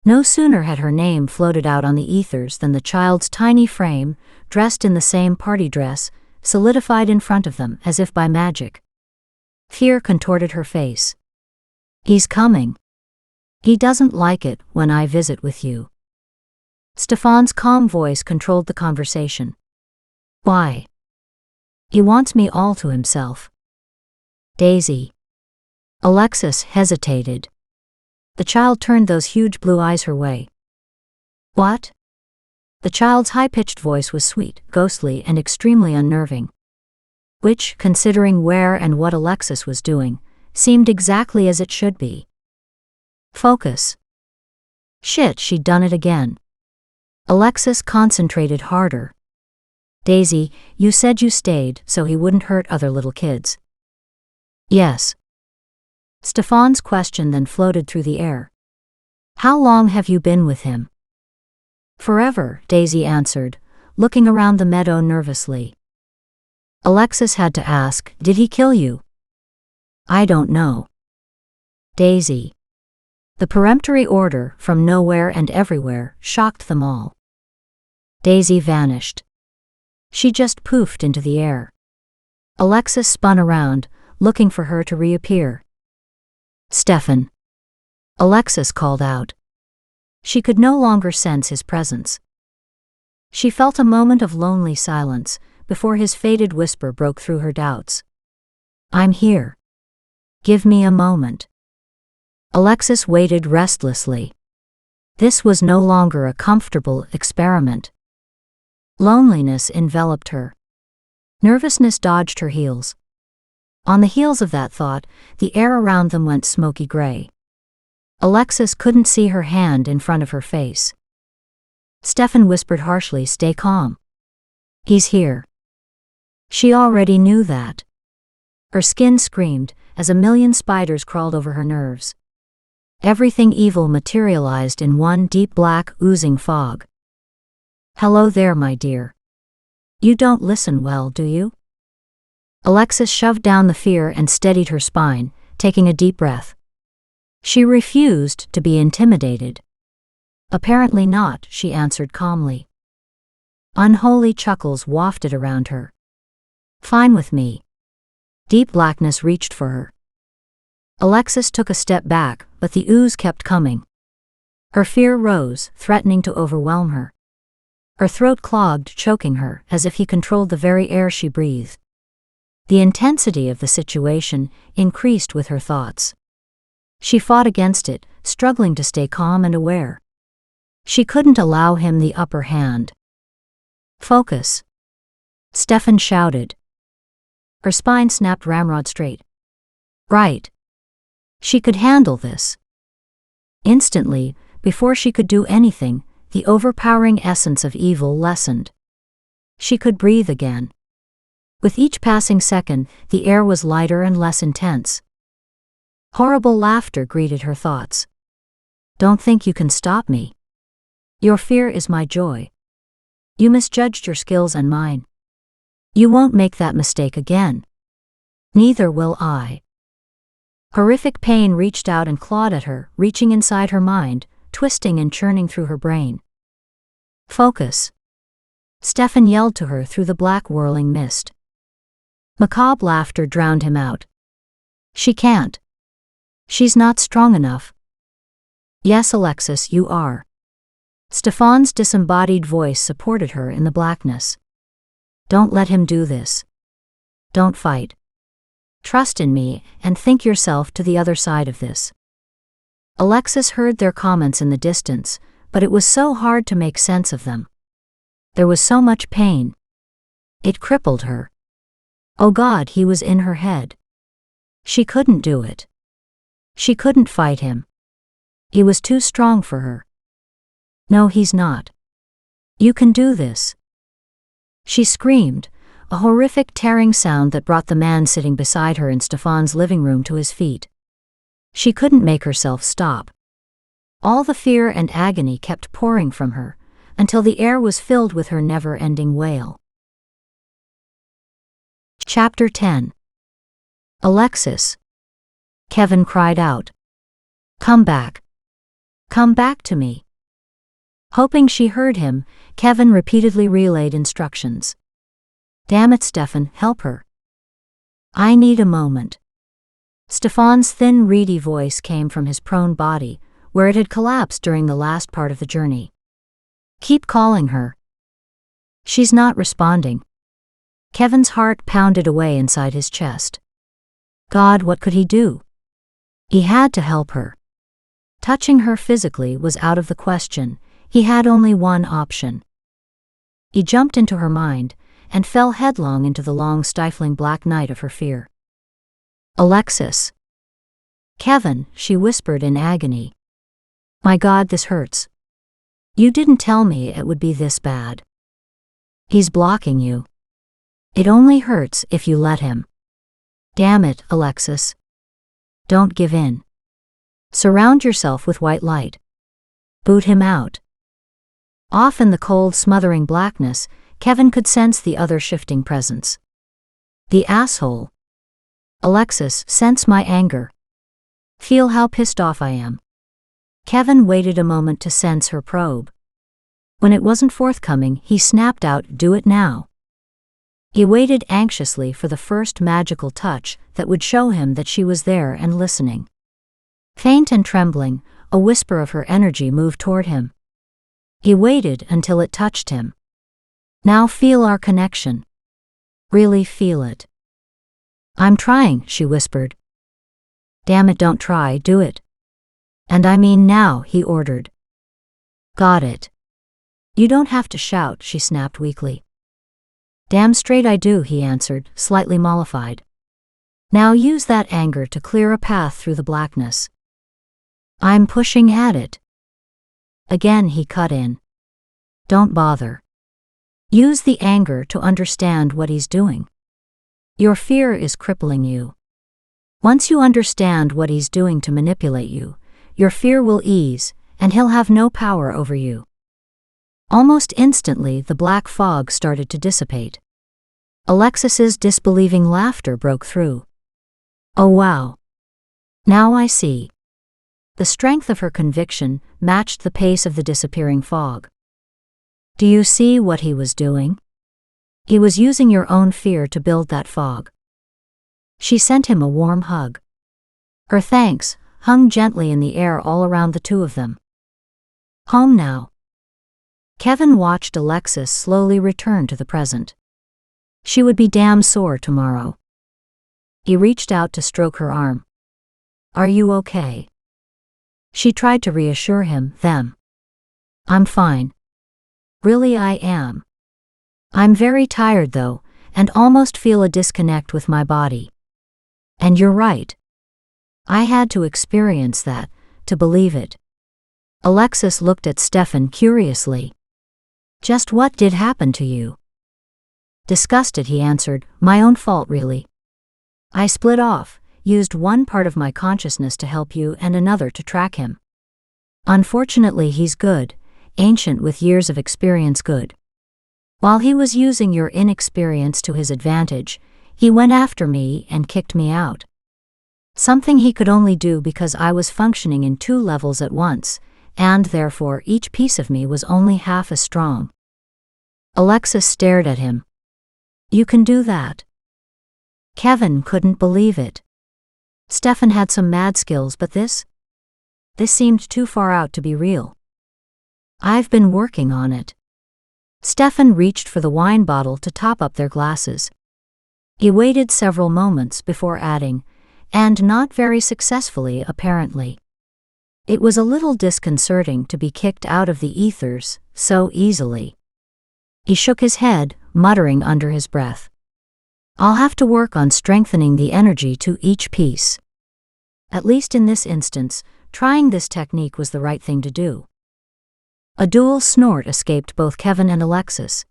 No sooner had her name floated out on the ethers than the child's tiny frame, dressed in the same party dress, solidified in front of them as if by magic. Fear contorted her face. He's coming. He doesn't like it when I visit with you. Stefan's calm voice controlled the conversation. Why? He wants me all to himself. Daisy. Alexis hesitated. The child turned those huge blue eyes her way. What? The child's high-pitched voice was sweet, ghostly, and extremely unnerving. Which, considering where and what Alexis was doing, seemed exactly as it should be. Focus. Shit, she'd done it again. Alexis concentrated harder. Daisy, you said you stayed so he wouldn't hurt other little kids. Yes. Stefan's question then floated through the air. How long have you been with him? Forever, Daisy answered, looking around the meadow nervously. Alexis had to ask, "Did he kill you?" "I don't know." Daisy. The peremptory order, from nowhere and everywhere, shocked them all. Daisy vanished. She just poofed into the air. Alexis spun around, looking for her to reappear. "Stefan." Alexis called out. She could no longer sense his presence. She felt a moment of lonely silence before his faded whisper broke through her doubts. "I'm here. Give me a moment." Alexis waited restlessly. This was no longer a comfortable experiment. Loneliness enveloped her. Nervousness dodged her heels. On the heels of that thought, the air around them went smoky gray. Alexis couldn't see her hand in front of her face. Stefan whispered harshly, "Stay calm. He's here." She already knew that. Her skin screamed as a million spiders crawled over her nerves. Everything evil materialized in one deep black, oozing fog. "Hello there, my dear. You don't listen well, do you?" Alexis shoved down the fear and steadied her spine, taking a deep breath. She refused to be intimidated. "Apparently not," she answered calmly. Unholy chuckles wafted around her. "Fine with me." Deep blackness reached for her. Alexis took a step back, but the ooze kept coming. Her fear rose, threatening to overwhelm her. Her throat clogged, choking her, as if he controlled the very air she breathed. The intensity of the situation increased with her thoughts. She fought against it, struggling to stay calm and aware. She couldn't allow him the upper hand. "Focus," Stefan shouted. Her spine snapped ramrod straight. "Right. She could handle this." Instantly, before she could do anything, the overpowering essence of evil lessened. She could breathe again. With each passing second, the air was lighter and less intense. Horrible laughter greeted her thoughts. "Don't think you can stop me. Your fear is my joy. You misjudged your skills and mine. You won't make that mistake again. Neither will I." Horrific pain reached out and clawed at her, reaching inside her mind, twisting and churning through her brain. "Focus," Stefan yelled to her through the black whirling mist. Macabre laughter drowned him out. "She can't. She's not strong enough." "Yes, Alexis, you are." Stefan's disembodied voice supported her in the blackness. "Don't let him do this. Don't fight. Trust in me and think yourself to the other side of this." Alexis heard their comments in the distance, but it was so hard to make sense of them. There was so much pain. It crippled her. Oh God, he was in her head. She couldn't do it. She couldn't fight him. He was too strong for her. "No, he's not. You can do this." She screamed, a horrific tearing sound that brought the man sitting beside her in Stefan's living room to his feet. She couldn't make herself stop. All the fear and agony kept pouring from her, until the air was filled with her never-ending wail. Chapter 10. "Alexis," Kevin cried out. "Come back. Come back to me." Hoping she heard him, Kevin repeatedly relayed instructions. "Damn it, Stefan, help her. I need a moment." Stefan's thin, reedy voice came from his prone body, where it had collapsed during the last part of the journey. "Keep calling her. She's not responding." Kevin's heart pounded away inside his chest. God, what could he do? He had to help her. Touching her physically was out of the question. He had only one option. He jumped into her mind and fell headlong into the long, stifling black night of her fear. "Alexis." "Kevin," she whispered in agony. "My God, this hurts. You didn't tell me it would be this bad." "He's blocking you. It only hurts if you let him." "Damn it, Alexis. Don't give in. Surround yourself with white light. Boot him out." Off in the cold, smothering blackness, Kevin could sense the other shifting presence. The asshole. Alexis, sense my anger. Feel how pissed off I am. Kevin waited a moment to sense her probe. When it wasn't forthcoming, he snapped out, do it now. He waited anxiously for the first magical touch that would show him that she was there and listening. Faint and trembling, a whisper of her energy moved toward him. He waited until it touched him. Now feel our connection. Really feel it. I'm trying, she whispered. Damn it, don't try, do it. And I mean now, he ordered. Got it. You don't have to shout, she snapped weakly. Damn straight I do, he answered, slightly mollified. Now use that anger to clear a path through the blackness. I'm pushing at it. Again he cut in. Don't bother. Use the anger to understand what he's doing. Your fear is crippling you. Once you understand what he's doing to manipulate you, your fear will ease, and he'll have no power over you. Almost instantly, the black fog started to dissipate. Alexis's disbelieving laughter broke through. Oh wow. Now I see. The strength of her conviction matched the pace of the disappearing fog. Do you see what he was doing? He was using your own fear to build that fog. She sent him a warm hug. Her thanks hung gently in the air all around the two of them. Home now. Kevin watched Alexis slowly return to the present. She would be damn sore tomorrow. He reached out to stroke her arm. Are you okay? She tried to reassure him, them. I'm fine. Really I am. I'm very tired though, and almost feel a disconnect with my body. And you're right. I had to experience that, to believe it. Alexis looked at Stefan curiously. Just what did happen to you? Disgusted, he answered, my own fault really. I split off, used one part of my consciousness to help you and another to track him. Unfortunately he's good, ancient with years of experience good. While he was using your inexperience to his advantage, he went after me and kicked me out. Something he could only do because I was functioning in 2 levels at once, and therefore each piece of me was only half as strong. Alexis stared at him. You can do that? Kevin couldn't believe it. Stefan had some mad skills, but this seemed too far out to be real. I've been working on it. Stefan reached for the wine bottle to top up their glasses. He waited several moments before adding, and not very successfully apparently. It was a little disconcerting to be kicked out of the ethers so easily. He shook his head, muttering under his breath. I'll have to work on strengthening the energy to each piece. At least in this instance, trying this technique was the right thing to do. A dual snort escaped both Kevin and Alexis.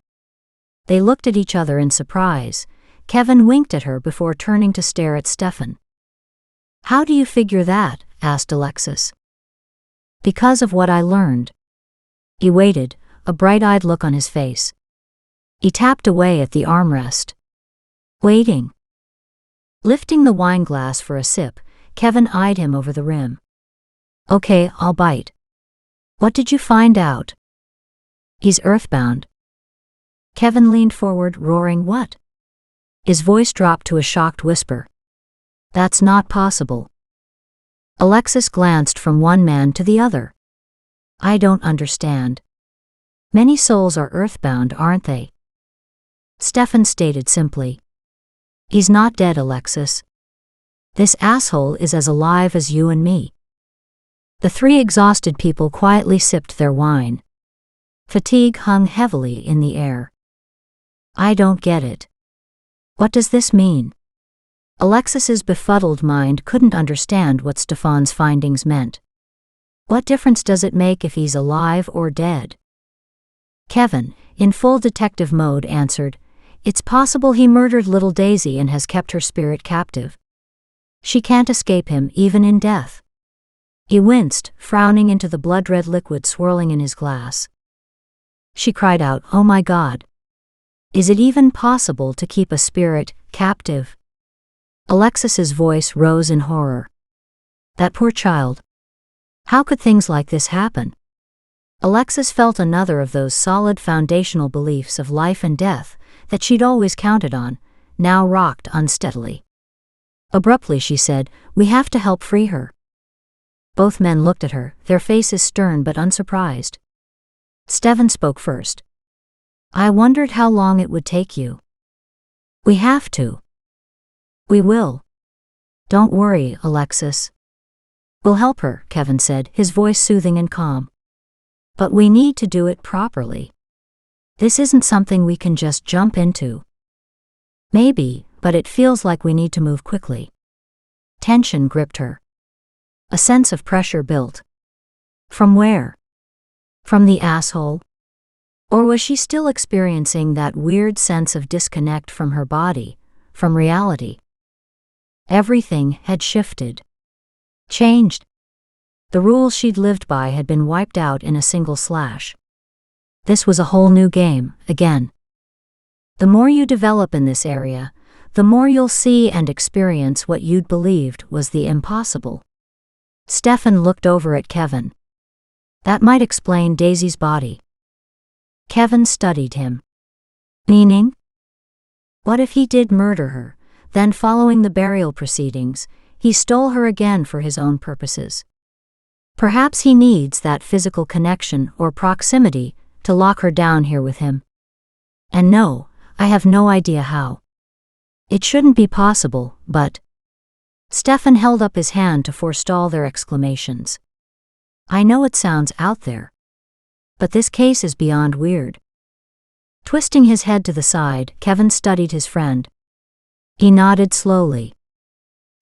They looked at each other in surprise. Kevin winked at her before turning to stare at Stefan. How do you figure that? Asked Alexis. Because of what I learned. He waited, a bright-eyed look on his face. He tapped away at the armrest. Waiting. Lifting the wine glass for a sip, Kevin eyed him over the rim. Okay, I'll bite. What did you find out? He's earthbound. Kevin leaned forward, roaring, what? His voice dropped to a shocked whisper. That's not possible. Alexis glanced from one man to the other. I don't understand. Many souls are earthbound, aren't they? Stefan stated simply. He's not dead, Alexis. This asshole is as alive as you and me. The 3 exhausted people quietly sipped their wine. Fatigue hung heavily in the air. I don't get it. What does this mean? Alexis's befuddled mind couldn't understand what Stefan's findings meant. What difference does it make if he's alive or dead? Kevin, in full detective mode, answered, it's possible he murdered little Daisy and has kept her spirit captive. She can't escape him even in death. He winced, frowning into the blood-red liquid swirling in his glass. She cried out, "Oh my God! Is it even possible to keep a spirit captive?" Alexis's voice rose in horror. That poor child. How could things like this happen? Alexis felt another of those solid foundational beliefs of life and death that she'd always counted on, now rocked unsteadily. Abruptly she said, "We have to help free her." Both men looked at her, their faces stern but unsurprised. Stefan spoke first. "I wondered how long it would take you." "We have to." "We will. Don't worry, Alexis." "We'll help her," Kevin said, his voice soothing and calm. "But we need to do it properly. This isn't something we can just jump into." "Maybe, but it feels like we need to move quickly." Tension gripped her. A sense of pressure built. From where? From the asshole? Or was she still experiencing that weird sense of disconnect from her body, from reality? Everything had shifted. Changed. The rules she'd lived by had been wiped out in a single slash. This was a whole new game, again. The more you develop in this area, the more you'll see and experience what you'd believed was the impossible. Stefan looked over at Kevin. That might explain Daisy's body. Kevin studied him. Meaning? What if he did murder her, then following the burial proceedings, he stole her again for his own purposes? Perhaps he needs that physical connection or proximity to lock her down here with him. And no, I have no idea how. It shouldn't be possible, but... Stefan held up his hand to forestall their exclamations. "I know it sounds out there. But this case is beyond weird." Twisting his head to the side, Kevin studied his friend. He nodded slowly.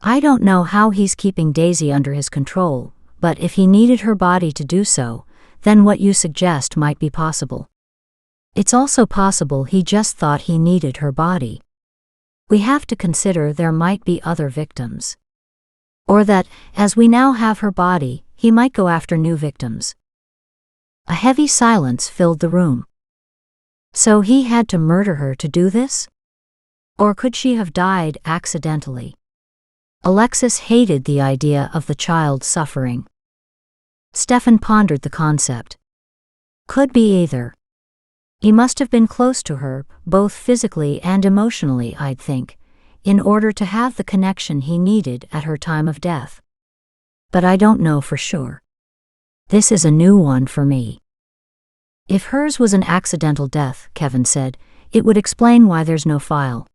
"I don't know how he's keeping Daisy under his control, but if he needed her body to do so, then what you suggest might be possible. It's also possible he just thought he needed her body. We have to consider there might be other victims. Or that, as we now have her body, he might go after new victims." A heavy silence filled the room. So he had to murder her to do this? Or could she have died accidentally? Alexis hated the idea of the child suffering. Stefan pondered the concept. Could be either. He must have been close to her, both physically and emotionally, I'd think, in order to have the connection he needed at her time of death. But I don't know for sure. This is a new one for me. If hers was an accidental death, Kevin said, it would explain why there's no file.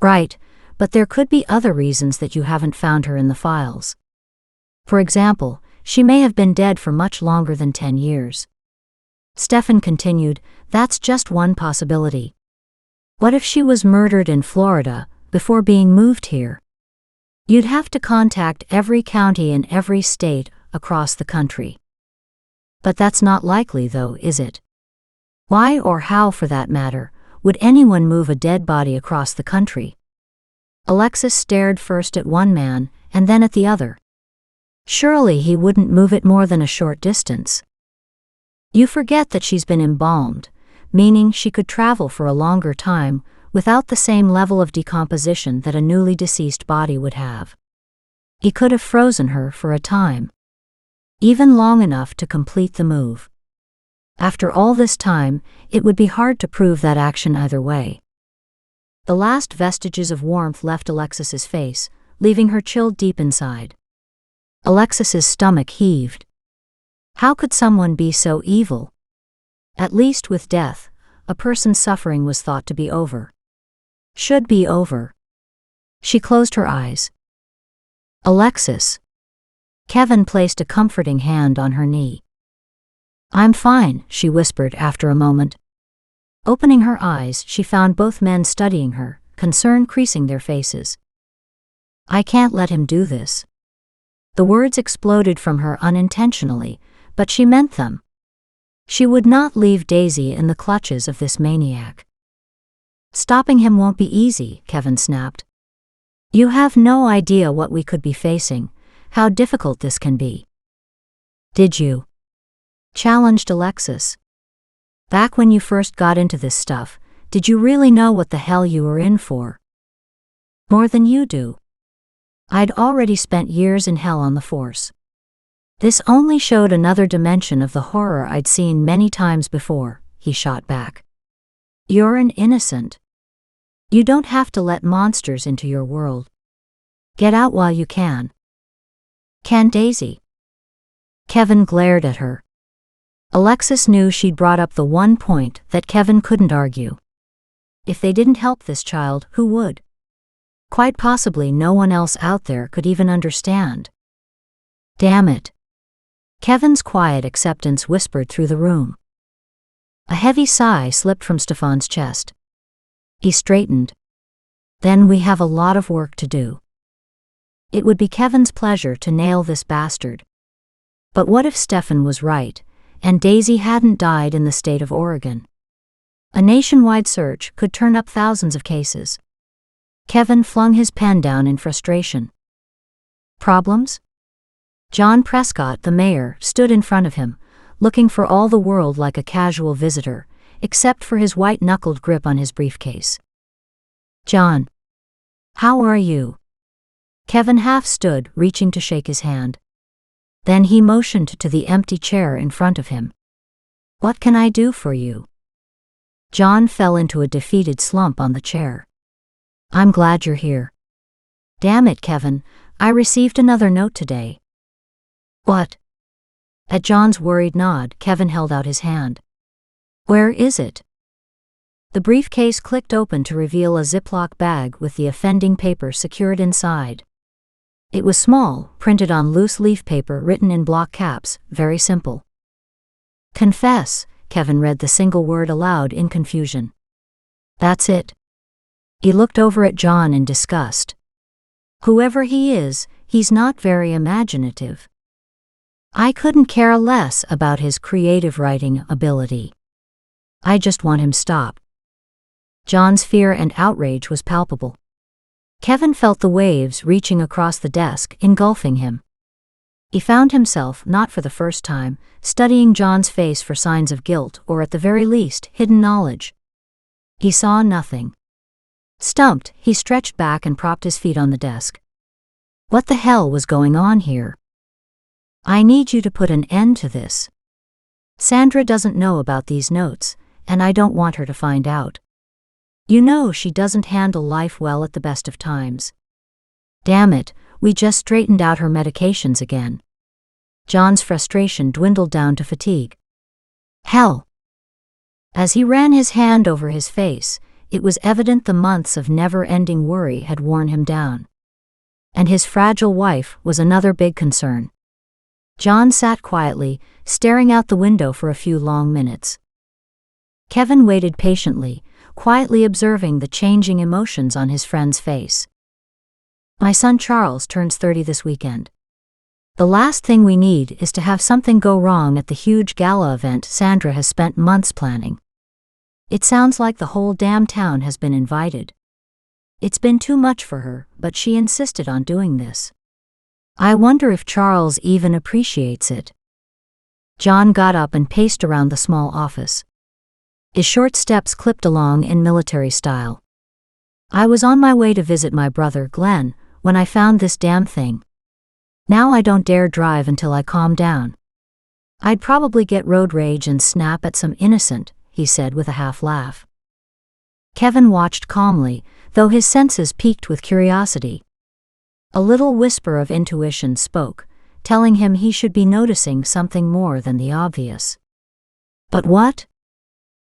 Right, but there could be other reasons that you haven't found her in the files. For example, she may have been dead for much longer than 10 years. Stefan continued, "That's just one possibility. What if she was murdered in Florida, before being moved here? You'd have to contact every county in every state across the country. But that's not likely though, is it? Why, or how for that matter, would anyone move a dead body across the country?" Alexis stared first at one man, and then at the other. Surely he wouldn't move it more than a short distance. You forget that she's been embalmed, meaning she could travel for a longer time without the same level of decomposition that a newly deceased body would have. He could have frozen her for a time, even long enough to complete the move. After all this time, it would be hard to prove that action either way. The last vestiges of warmth left Alexis's face, leaving her chilled deep inside. Alexis's stomach heaved. How could someone be so evil? At least with death, a person's suffering was thought to be over. Should be over. She closed her eyes. "Alexis." Kevin placed a comforting hand on her knee. "I'm fine," she whispered after a moment. Opening her eyes, she found both men studying her, concern creasing their faces. "I can't let him do this." The words exploded from her unintentionally, but she meant them. She would not leave Daisy in the clutches of this maniac. "Stopping him won't be easy," Kevin snapped. "You have no idea what we could be facing, how difficult this can be." "Did you?" challenged Alexis. Back when you first got into this stuff, did you really know what the hell you were in for? More than you do. I'd already spent years in hell on the force. This only showed another dimension of the horror I'd seen many times before, he shot back. You're an innocent. You don't have to let monsters into your world. Get out while you can. Can Daisy? Kevin glared at her. Alexis knew she'd brought up the one point that Kevin couldn't argue. If they didn't help this child, who would? Quite possibly no one else out there could even understand. Damn it. Kevin's quiet acceptance whispered through the room. A heavy sigh slipped from Stefan's chest. He straightened. Then we have a lot of work to do. It would be Kevin's pleasure to nail this bastard. But what if Stefan was right, and Daisy hadn't died in the state of Oregon? A nationwide search could turn up thousands of cases. Kevin flung his pen down in frustration. Problems? John Prescott, the mayor, stood in front of him, looking for all the world like a casual visitor, except for his white-knuckled grip on his briefcase. John. How are you? Kevin half stood, reaching to shake his hand. Then he motioned to the empty chair in front of him. What can I do for you? John fell into a defeated slump on the chair. I'm glad you're here. Damn it, Kevin, I received another note today. What? At John's worried nod, Kevin held out his hand. Where is it? The briefcase clicked open to reveal a Ziploc bag with the offending paper secured inside. It was small, printed on loose leaf paper written in block caps, very simple. Confess, Kevin read the single word aloud in confusion. That's it. He looked over at John in disgust. Whoever he is, he's not very imaginative. I couldn't care less about his creative writing ability. I just want him stopped. John's fear and outrage was palpable. Kevin felt the waves reaching across the desk, engulfing him. He found himself, not for the first time, studying John's face for signs of guilt or at the very least, hidden knowledge. He saw nothing. Stumped, he stretched back and propped his feet on the desk. What the hell was going on here? I need you to put an end to this. Sandra doesn't know about these notes, and I don't want her to find out. You know she doesn't handle life well at the best of times. Damn it, we just straightened out her medications again. John's frustration dwindled down to fatigue. Hell! As he ran his hand over his face, it was evident the months of never-ending worry had worn him down. And his fragile wife was another big concern. John sat quietly, staring out the window for a few long minutes. Kevin waited patiently, quietly observing the changing emotions on his friend's face. My son Charles turns 30 this weekend. The last thing we need is to have something go wrong at the huge gala event Sandra has spent months planning. It sounds like the whole damn town has been invited. It's been too much for her, but she insisted on doing this. I wonder if Charles even appreciates it. John got up and paced around the small office. His short steps clipped along in military style. I was on my way to visit my brother, Glenn, when I found this damn thing. Now I don't dare drive until I calm down. I'd probably get road rage and snap at some innocent, he said with a half laugh. Kevin watched calmly, though his senses piqued with curiosity. A little whisper of intuition spoke, telling him he should be noticing something more than the obvious. But what?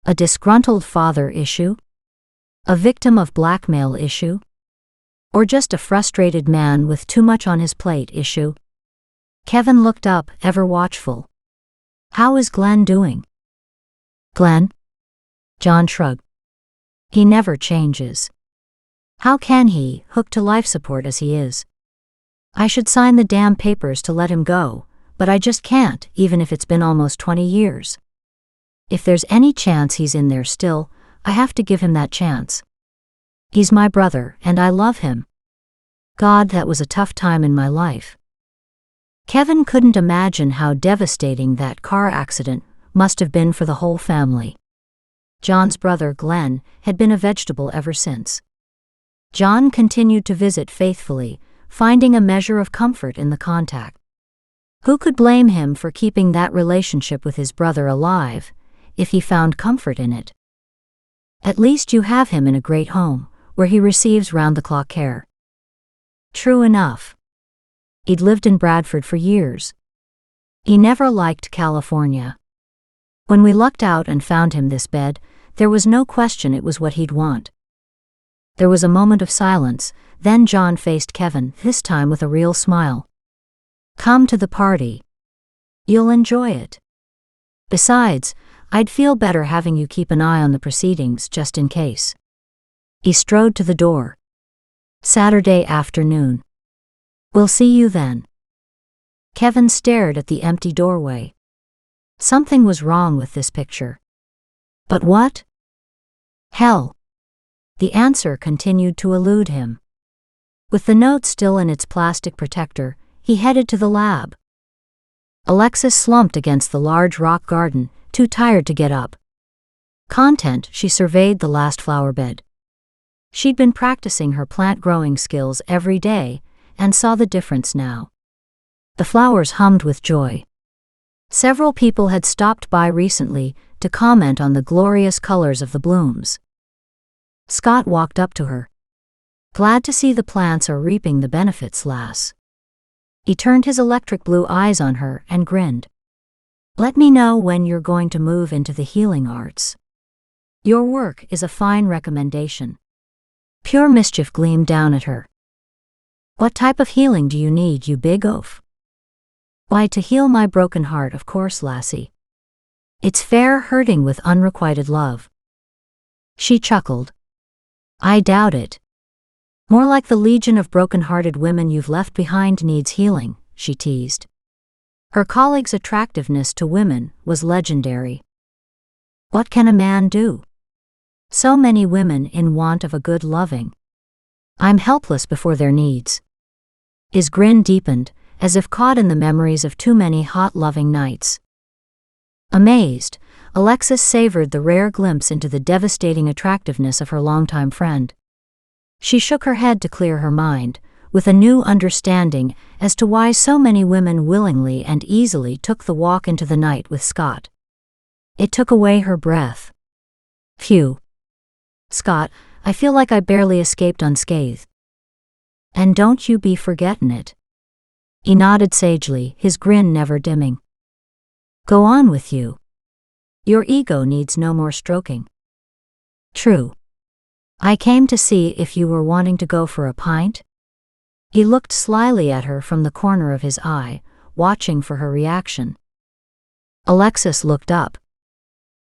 A disgruntled father issue? A victim of blackmail issue? Or just a frustrated man with too much on his plate issue? Kevin looked up, ever watchful. How is Glenn doing? Glenn? John shrugged. He never changes. How can he, hooked to life support as he is? I should sign the damn papers to let him go, but I just can't, even if it's been almost 20 years. If there's any chance he's in there still, I have to give him that chance. He's my brother, and I love him. God, that was a tough time in my life. Kevin couldn't imagine how devastating that car accident must have been for the whole family. John's brother Glenn, had been a vegetable ever since. John continued to visit faithfully, finding a measure of comfort in the contact. Who could blame him for keeping that relationship with his brother alive, if he found comfort in it? At least you have him in a great home, where he receives round-the-clock care. True enough. He'd lived in Bradford for years. He never liked California. When we lucked out and found him this bed, there was no question it was what he'd want. There was a moment of silence, then John faced Kevin, this time with a real smile. Come to the party. You'll enjoy it. Besides, I'd feel better having you keep an eye on the proceedings just in case. He strode to the door. Saturday afternoon. We'll see you then. Kevin stared at the empty doorway. Something was wrong with this picture. But what? Hell. The answer continued to elude him. With the note still in its plastic protector, he headed to the lab. Alexis slumped against the large rock garden, too tired to get up. Content, she surveyed the last flower bed. She'd been practicing her plant-growing skills every day, and saw the difference now. The flowers hummed with joy. Several people had stopped by recently to comment on the glorious colors of the blooms. Scott walked up to her. Glad to see the plants are reaping the benefits, lass. He turned his electric blue eyes on her and grinned. Let me know when you're going to move into the healing arts. Your work is a fine recommendation. Pure mischief gleamed down at her. What type of healing do you need, you big oaf? Why, to heal my broken heart, of course, lassie. It's fair hurting with unrequited love. She chuckled. I doubt it. More like the legion of broken-hearted women you've left behind needs healing, she teased. Her colleague's attractiveness to women was legendary. What can a man do? So many women in want of a good loving. I'm helpless before their needs. His grin deepened, as if caught in the memories of too many hot loving nights. Amazed, Alexis savored the rare glimpse into the devastating attractiveness of her longtime friend. She shook her head to clear her mind, with a new understanding as to why so many women willingly and easily took the walk into the night with Scott. It took away her breath. Phew. Scott, I feel like I barely escaped unscathed. And don't you be forgettin' it. He nodded sagely, his grin never dimming. Go on with you. Your ego needs no more stroking. True. I came to see if you were wanting to go for a pint. He looked slyly at her from the corner of his eye, watching for her reaction. Alexis looked up.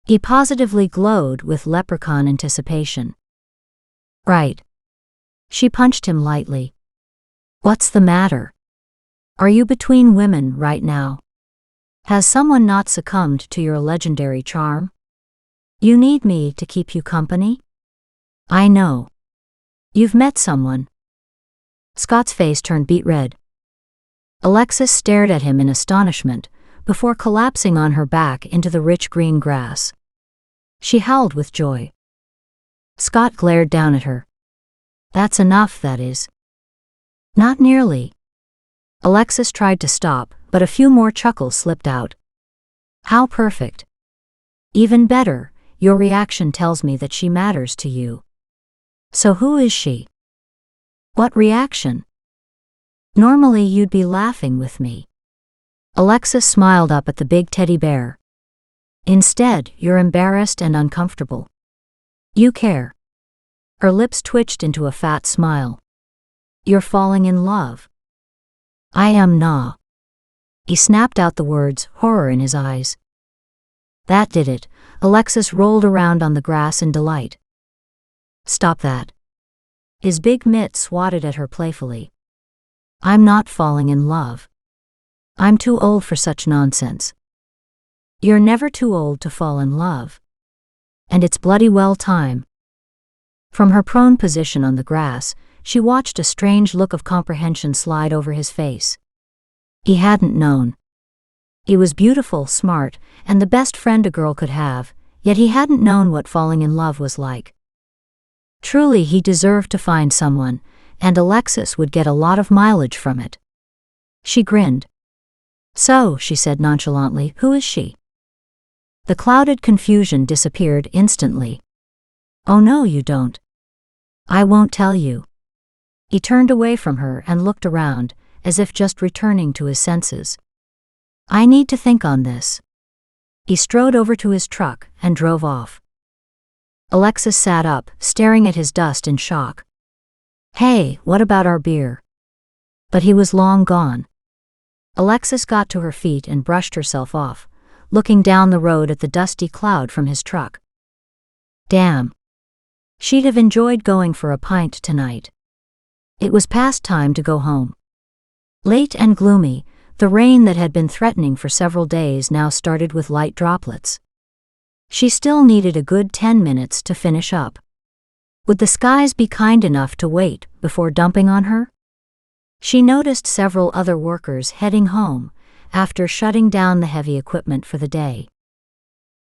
He positively glowed with leprechaun anticipation. Right. She punched him lightly. What's the matter? Are you between women right now? Has someone not succumbed to your legendary charm? You need me to keep you company? I know. You've met someone. Scott's face turned beet red. Alexis stared at him in astonishment, before collapsing on her back into the rich green grass. She howled with joy. Scott glared down at her. That's enough, that is. Not nearly. Alexis tried to stop, but a few more chuckles slipped out. How perfect. Even better, your reaction tells me that she matters to you. So who is she? What reaction? Normally you'd be laughing with me. Alexis smiled up at the big teddy bear. Instead, you're embarrassed and uncomfortable. You care. Her lips twitched into a fat smile. You're falling in love. I am not. He snapped out the words, horror in his eyes. That did it. Alexis rolled around on the grass in delight. Stop that. His big mitt swatted at her playfully. I'm not falling in love. I'm too old for such nonsense. You're never too old to fall in love. And it's bloody well time. From her prone position on the grass, she watched a strange look of comprehension slide over his face. He hadn't known. He was beautiful, smart, and the best friend a girl could have, Yet he hadn't known what falling in love was like. Truly, he deserved to find someone, and Alexis would get a lot of mileage from it. She grinned. "So," she said nonchalantly, "who is she?" The clouded confusion disappeared instantly. "Oh no, you don't. I won't tell you." He turned away from her and looked around, as if just returning to his senses. "I need to think on this." He strode over to his truck and drove off. Alexis sat up, staring at his dust in shock. "Hey, what about our beer?" But he was long gone. Alexis got to her feet and brushed herself off, looking down the road at the dusty cloud from his truck. Damn. She'd have enjoyed going for a pint tonight. It was past time to go home. Late and gloomy, the rain that had been threatening for several days now started with light droplets. She still needed a good 10 minutes to finish up. Would the skies be kind enough to wait before dumping on her? She noticed several other workers heading home after shutting down the heavy equipment for the day.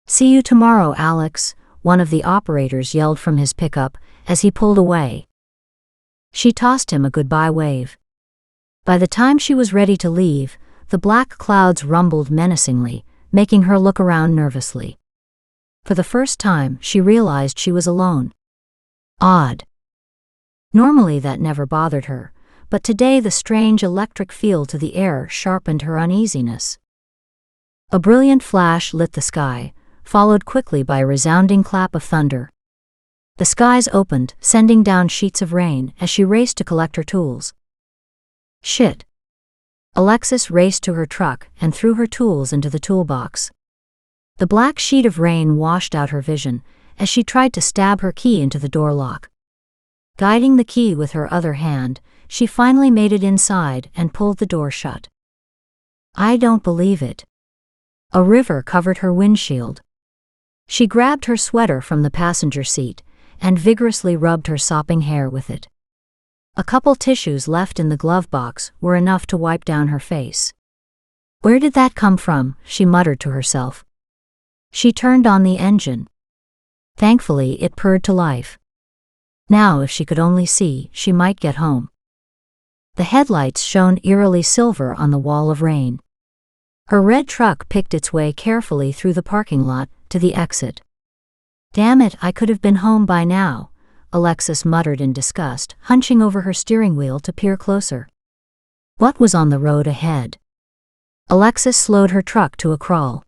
"See you tomorrow, Alex," one of the operators yelled from his pickup as he pulled away. She tossed him a goodbye wave. By the time she was ready to leave, the black clouds rumbled menacingly, making her look around nervously. For the first time, she realized she was alone. Odd. Normally that never bothered her, but today the strange electric feel to the air sharpened her uneasiness. A brilliant flash lit the sky, followed quickly by a resounding clap of thunder. The skies opened, sending down sheets of rain as she raced to collect her tools. Shit. Alexis raced to her truck and threw her tools into the toolbox. The black sheet of rain washed out her vision as she tried to stab her key into the door lock. Guiding the key with her other hand, she finally made it inside and pulled the door shut. I don't believe it. A river covered her windshield. She grabbed her sweater from the passenger seat and vigorously rubbed her sopping hair with it. A couple tissues left in the glove box were enough to wipe down her face. Where did that come from? She muttered to herself. She turned on the engine. Thankfully, it purred to life. Now, if she could only see, she might get home. The headlights shone eerily silver on the wall of rain. Her red truck picked its way carefully through the parking lot to the exit. Damn it, I could have been home by now, Alexis muttered in disgust, hunching over her steering wheel to peer closer. What was on the road ahead? Alexis slowed her truck to a crawl.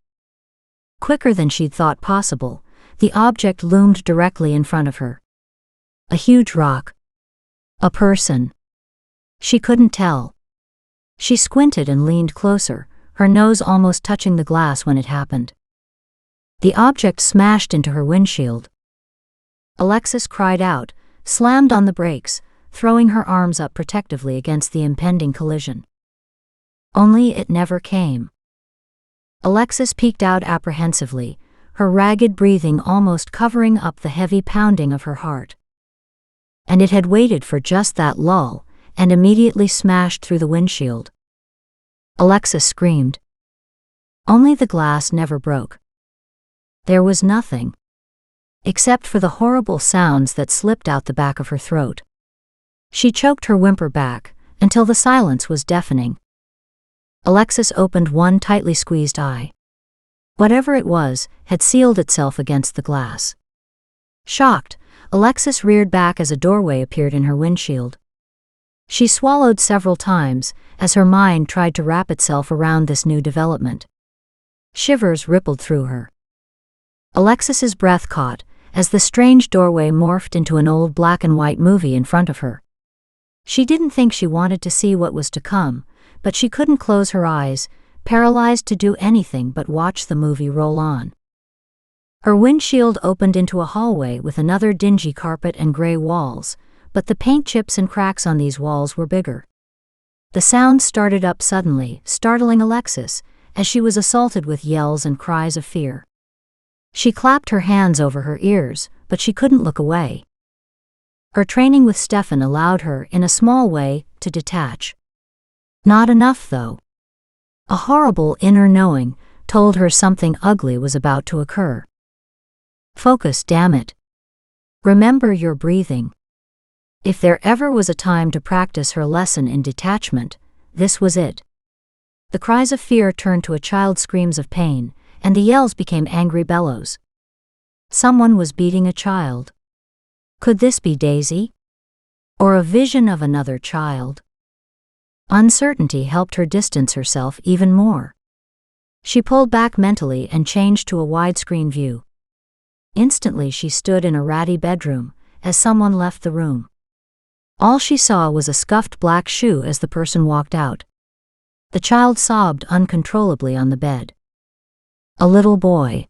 Quicker than she'd thought possible, the object loomed directly in front of her. A huge rock. A person. She couldn't tell. She squinted and leaned closer, her nose almost touching the glass when it happened. The object smashed into her windshield. Alexis cried out, slammed on the brakes, throwing her arms up protectively against the impending collision. Only it never came. Alexis peeked out apprehensively, her ragged breathing almost covering up the heavy pounding of her heart. And it had waited for just that lull, and immediately smashed through the windshield. Alexis screamed. Only the glass never broke. There was nothing. Except for the horrible sounds that slipped out the back of her throat. She choked her whimper back, until the silence was deafening. Alexis opened one tightly squeezed eye. Whatever it was, had sealed itself against the glass. Shocked, Alexis reared back as a doorway appeared in her windshield. She swallowed several times, as her mind tried to wrap itself around this new development. Shivers rippled through her. Alexis's breath caught, as the strange doorway morphed into an old black and white movie in front of her. She didn't think she wanted to see what was to come, but she couldn't close her eyes, paralyzed to do anything but watch the movie roll on. Her windshield opened into a hallway with another dingy carpet and gray walls, but the paint chips and cracks on these walls were bigger. The sound started up suddenly, startling Alexis, as she was assaulted with yells and cries of fear. She clapped her hands over her ears, but she couldn't look away. Her training with Stefan allowed her, in a small way, to detach. Not enough, though. A horrible inner knowing told her something ugly was about to occur. Focus, damn it. Remember your breathing. If there ever was a time to practice her lesson in detachment, this was it. The cries of fear turned to a child's screams of pain, and the yells became angry bellows. Someone was beating a child. Could this be Daisy? Or a vision of another child? Uncertainty helped her distance herself even more. She pulled back mentally and changed to a widescreen view. Instantly she stood in a ratty bedroom, as someone left the room. All she saw was a scuffed black shoe as the person walked out. The child sobbed uncontrollably on the bed. A little boy.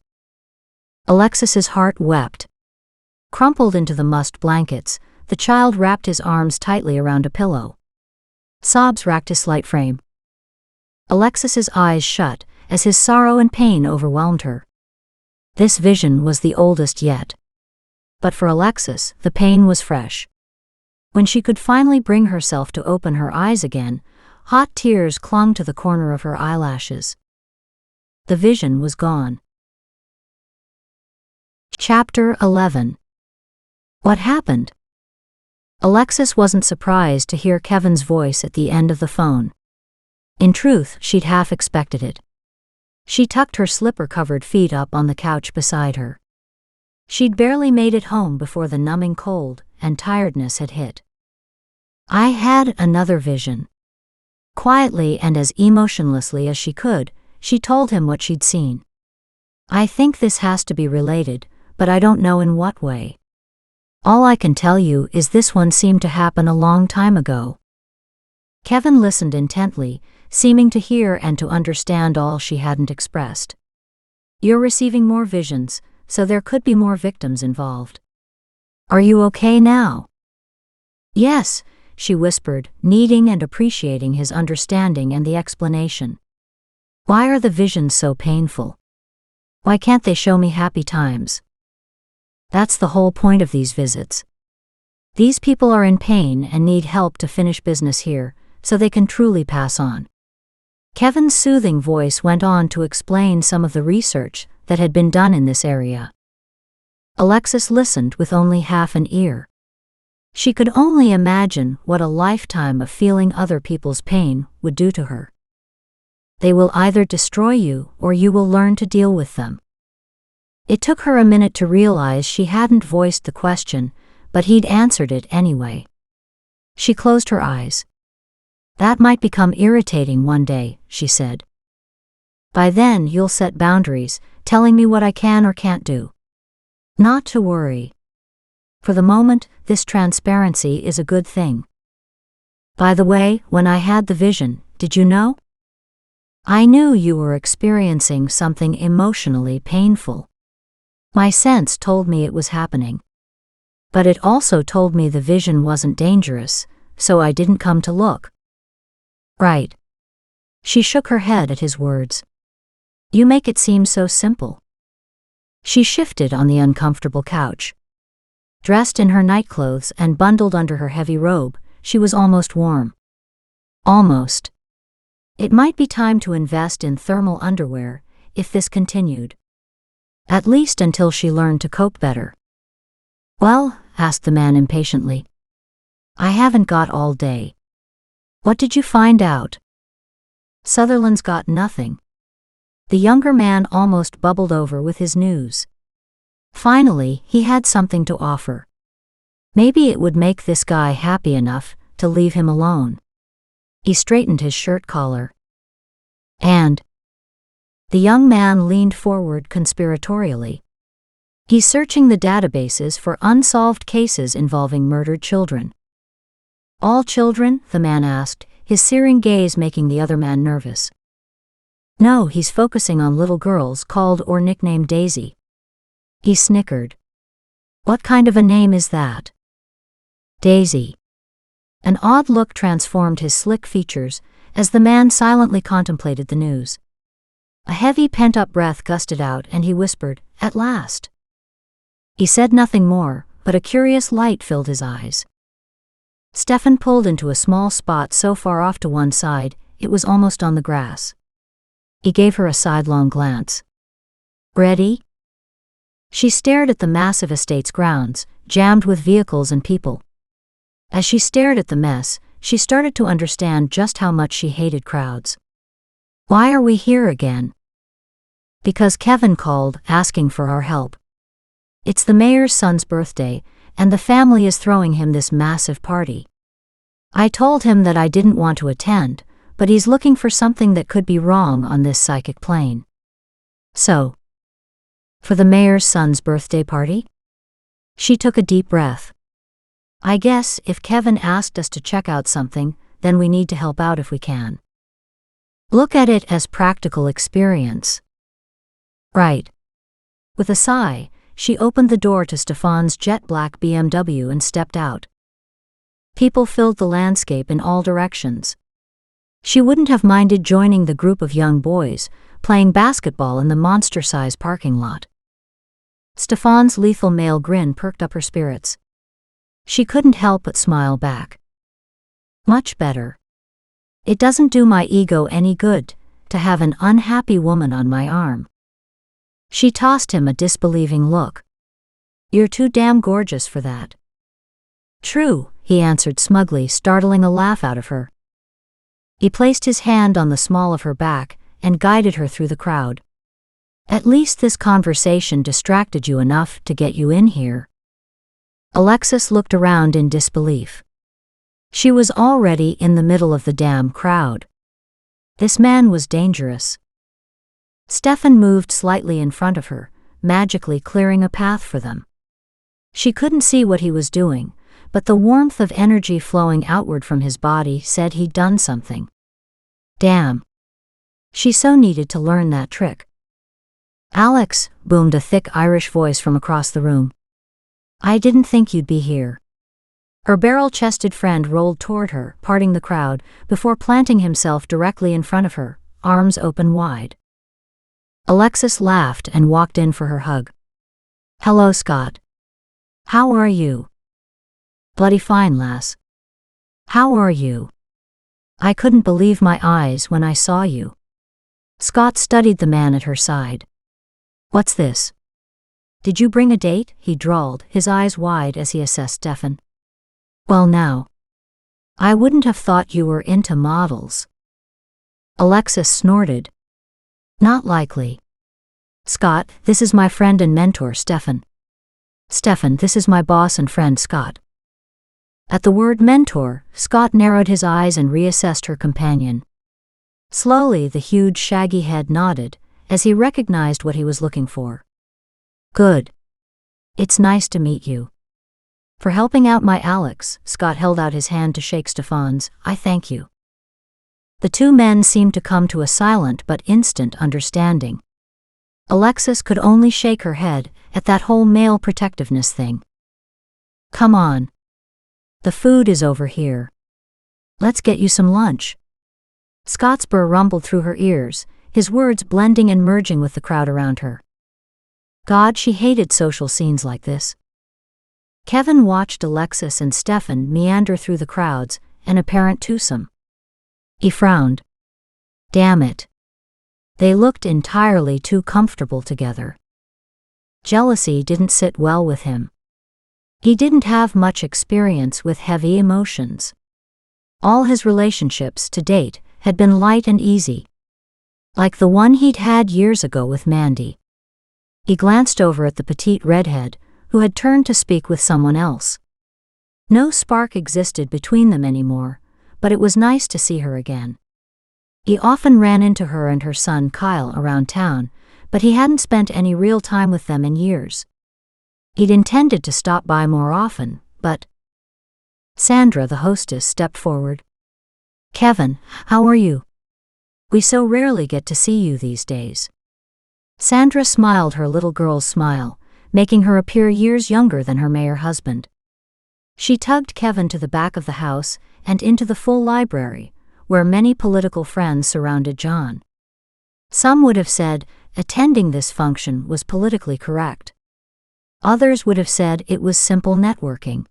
Alexis's heart wept. Crumpled into the mussed blankets, the child wrapped his arms tightly around a pillow. Sobs racked his slight frame. Alexis's eyes shut as his sorrow and pain overwhelmed her. This vision was the oldest yet. But for Alexis, the pain was fresh. When she could finally bring herself to open her eyes again, hot tears clung to the corner of her eyelashes. The vision was gone. Chapter 11. What happened? Alexis wasn't surprised to hear Kevin's voice at the end of the phone. In truth, she'd half expected it. She tucked her slipper-covered feet up on the couch beside her. She'd barely made it home before the numbing cold and tiredness had hit. I had another vision. Quietly and as emotionlessly as she could, she told him what she'd seen. I think this has to be related, but I don't know in what way. All I can tell you is this one seemed to happen a long time ago. Kevin listened intently, seeming to hear and to understand all she hadn't expressed. You're receiving more visions, so there could be more victims involved. Are you okay now? Yes, she whispered, needing and appreciating his understanding and the explanation. Why are the visions so painful? Why can't they show me happy times? That's the whole point of these visits. These people are in pain and need help to finish business here, so they can truly pass on. Kevin's soothing voice went on to explain some of the research that had been done in this area. Alexis listened with only half an ear. She could only imagine what a lifetime of feeling other people's pain would do to her. They will either destroy you or you will learn to deal with them. It took her a minute to realize she hadn't voiced the question, but he'd answered it anyway. She closed her eyes. That might become irritating one day, she said. By then you'll set boundaries, telling me what I can or can't do. Not to worry. For the moment, this transparency is a good thing. By the way, when I had the vision, did you know? I knew you were experiencing something emotionally painful. My sense told me it was happening. But it also told me the vision wasn't dangerous, so I didn't come to look. Right. She shook her head at his words. You make it seem so simple. She shifted on the uncomfortable couch. Dressed in her nightclothes and bundled under her heavy robe, she was almost warm. Almost. It might be time to invest in thermal underwear, if this continued. At least until she learned to cope better. Well, asked the man impatiently. I haven't got all day. What did you find out? Sutherland's got nothing. The younger man almost bubbled over with his news. Finally, he had something to offer. Maybe it would make this guy happy enough to leave him alone. He straightened his shirt collar. And the young man leaned forward conspiratorially. He's searching the databases for unsolved cases involving murdered children. All children? The man asked, his searing gaze making the other man nervous. No, he's focusing on little girls called or nicknamed Daisy. He snickered. What kind of a name is that? Daisy. An odd look transformed his slick features as the man silently contemplated the news. A heavy pent-up breath gusted out and he whispered, At last. He said nothing more, but a curious light filled his eyes. Stefan pulled into a small spot so far off to one side, it was almost on the grass. He gave her a sidelong glance. Ready? She stared at the massive estate's grounds, jammed with vehicles and people. As she stared at the mess, she started to understand just how much she hated crowds. Why are we here again? Because Kevin called, asking for our help. It's the mayor's son's birthday, and the family is throwing him this massive party. I told him that I didn't want to attend, but he's looking for something that could be wrong on this psychic plane. So, for the mayor's son's birthday party? She took a deep breath. I guess if Kevin asked us to check out something, then we need to help out if we can. Look at it as practical experience. Right. With a sigh, she opened the door to Stefan's jet-black BMW and stepped out. People filled the landscape in all directions. She wouldn't have minded joining the group of young boys, playing basketball in the monster-sized parking lot. Stefan's lethal male grin perked up her spirits. She couldn't help but smile back. Much better. It doesn't do my ego any good to have an unhappy woman on my arm. She tossed him a disbelieving look. You're too damn gorgeous for that. True, he answered smugly, startling a laugh out of her. He placed his hand on the small of her back and guided her through the crowd. At least this conversation distracted you enough to get you in here. Alexis looked around in disbelief. She was already in the middle of the damn crowd. This man was dangerous. Stefan moved slightly in front of her, magically clearing a path for them. She couldn't see what he was doing, but the warmth of energy flowing outward from his body said he'd done something. Damn. She so needed to learn that trick. Alex, boomed a thick Irish voice from across the room. I didn't think you'd be here. Her barrel-chested friend rolled toward her, parting the crowd, before planting himself directly in front of her, arms open wide. Alexis laughed and walked in for her hug. Hello, Scott. How are you? Bloody fine, lass. How are you? I couldn't believe my eyes when I saw you. Scott studied the man at her side. What's this? Did you bring a date? He drawled, his eyes wide as he assessed Stefan. Well now. I wouldn't have thought you were into models. Alexis snorted. Not likely. Scott, this is my friend and mentor, Stefan. Stefan, this is my boss and friend, Scott. At the word mentor, Scott narrowed his eyes and reassessed her companion. Slowly, the huge shaggy head nodded, as he recognized what he was looking for. Good. It's nice to meet you. For helping out my Alex, Scott held out his hand to shake Stefan's. I thank you. The two men seemed to come to a silent but instant understanding. Alexis could only shake her head at that whole male protectiveness thing. Come on. The food is over here. Let's get you some lunch. Scott's burr rumbled through her ears, his words blending and merging with the crowd around her. God, she hated social scenes like this. Kevin watched Alexis and Stefan meander through the crowds, an apparent twosome. He frowned. Damn it. They looked entirely too comfortable together. Jealousy didn't sit well with him. He didn't have much experience with heavy emotions. All his relationships to date had been light and easy. Like the one he'd had years ago with Mandy. He glanced over at the petite redhead, who had turned to speak with someone else. No spark existed between them anymore, but it was nice to see her again. He often ran into her and her son Kyle around town, but he hadn't spent any real time with them in years. He'd intended to stop by more often, but... Sandra, the hostess, stepped forward. Kevin, how are you? We so rarely get to see you these days. Sandra smiled her little girl's smile, making her appear years younger than her mayor husband. She tugged Kevin to the back of the house and into the full library, where many political friends surrounded John. Some would have said attending this function was politically correct. Others would have said it was simple networking.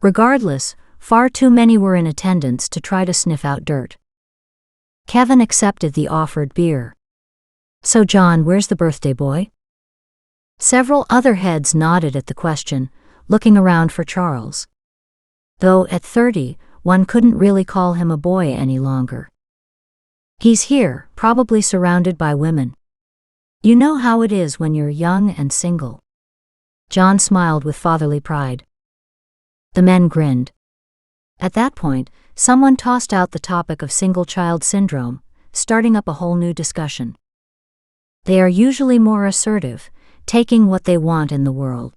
Regardless, far too many were in attendance to try to sniff out dirt. Kevin accepted the offered beer. So John, where's the birthday boy? Several other heads nodded at the question, looking around for Charles. Though at 30, one couldn't really call him a boy any longer. He's here, probably surrounded by women. You know how it is when you're young and single. John smiled with fatherly pride. The men grinned. At that point, someone tossed out the topic of single-child syndrome, starting up a whole new discussion. They are usually more assertive, taking what they want in the world.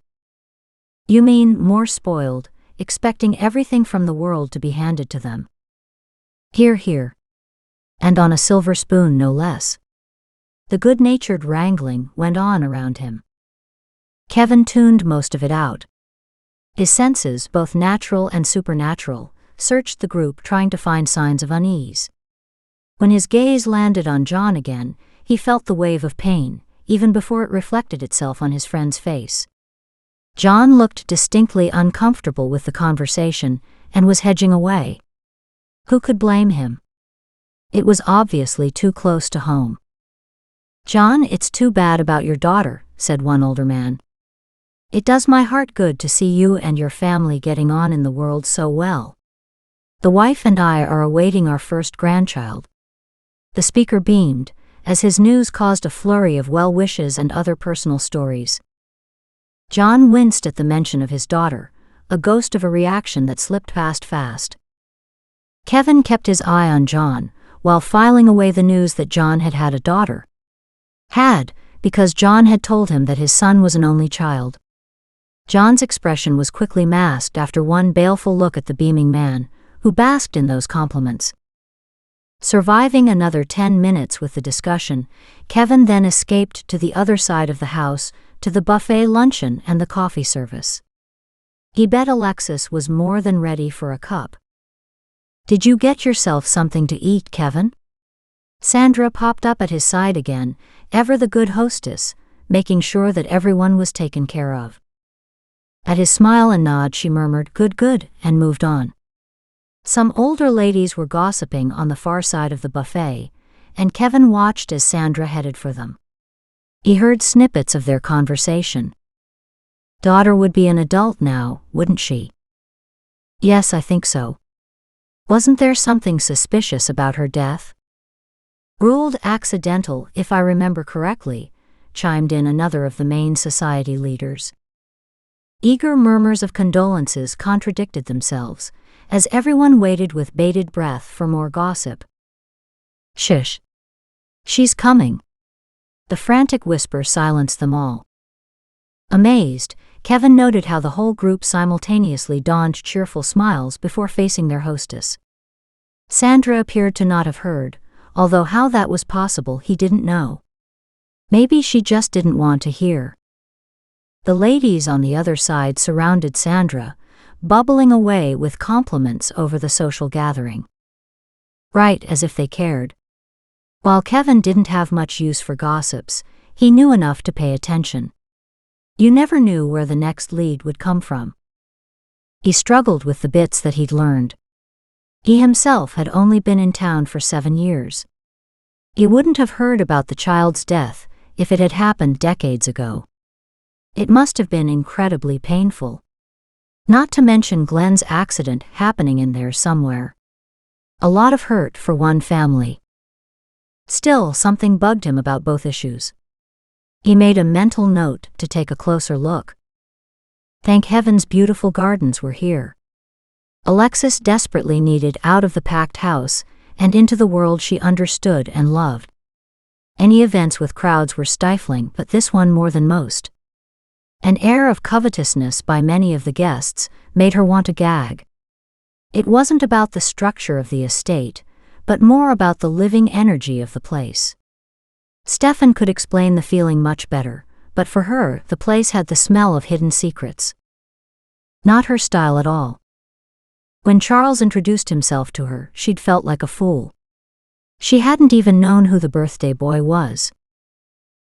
You mean more spoiled, expecting everything from the world to be handed to them. Hear, hear. And on a silver spoon, no less. The good-natured wrangling went on around him. Kevin tuned most of it out. His senses, both natural and supernatural, searched the group trying to find signs of unease. When his gaze landed on John again, he felt the wave of pain, even before it reflected itself on his friend's face. John looked distinctly uncomfortable with the conversation and was hedging away. Who could blame him? It was obviously too close to home. "John, it's too bad about your daughter," said one older man. "It does my heart good to see you and your family getting on in the world so well. The wife and I are awaiting our first grandchild." The speaker beamed, as his news caused a flurry of well wishes and other personal stories. John winced at the mention of his daughter, a ghost of a reaction that slipped past fast. Kevin kept his eye on John, while filing away the news that John had had a daughter. Because John had told him that his son was an only child. John's expression was quickly masked after one baleful look at the beaming man, who basked in those compliments. Surviving another 10 minutes with the discussion, Kevin then escaped to the other side of the house, to the buffet luncheon and the coffee service. He bet Alexis was more than ready for a cup. "Did you get yourself something to eat, Kevin?" Sandra popped up at his side again, ever the good hostess, making sure that everyone was taken care of. At his smile and nod she murmured, "Good," and moved on. Some older ladies were gossiping on the far side of the buffet, and Kevin watched as Sandra headed for them. He heard snippets of their conversation. "Daughter would be an adult now, wouldn't she?" "Yes, I think so." "Wasn't there something suspicious about her death?" "Ruled accidental, if I remember correctly," chimed in another of the main society leaders. Eager murmurs of condolences contradicted themselves, as everyone waited with bated breath for more gossip. "Shush. She's coming." The frantic whisper silenced them all. Amazed, Kevin noted how the whole group simultaneously donned cheerful smiles before facing their hostess. Sandra appeared to not have heard, although how that was possible he didn't know. Maybe she just didn't want to hear. The ladies on the other side surrounded Sandra, bubbling away with compliments over the social gathering. Right, as if they cared. While Kevin didn't have much use for gossips, he knew enough to pay attention. You never knew where the next lead would come from. He struggled with the bits that he'd learned. He himself had only been in town for 7 years. He wouldn't have heard about the child's death if it had happened decades ago. It must have been incredibly painful. Not to mention Glenn's accident happening in there somewhere. A lot of hurt for one family. Still, something bugged him about both issues. He made a mental note to take a closer look. Thank heavens beautiful gardens were here. Alexis desperately needed out of the packed house and into the world she understood and loved. Any events with crowds were stifling, but this one more than most. An air of covetousness by many of the guests made her want to gag. It wasn't about the structure of the estate, but more about the living energy of the place. Stefan could explain the feeling much better, but for her, the place had the smell of hidden secrets. Not her style at all. When Charles introduced himself to her, she'd felt like a fool. She hadn't even known who the birthday boy was.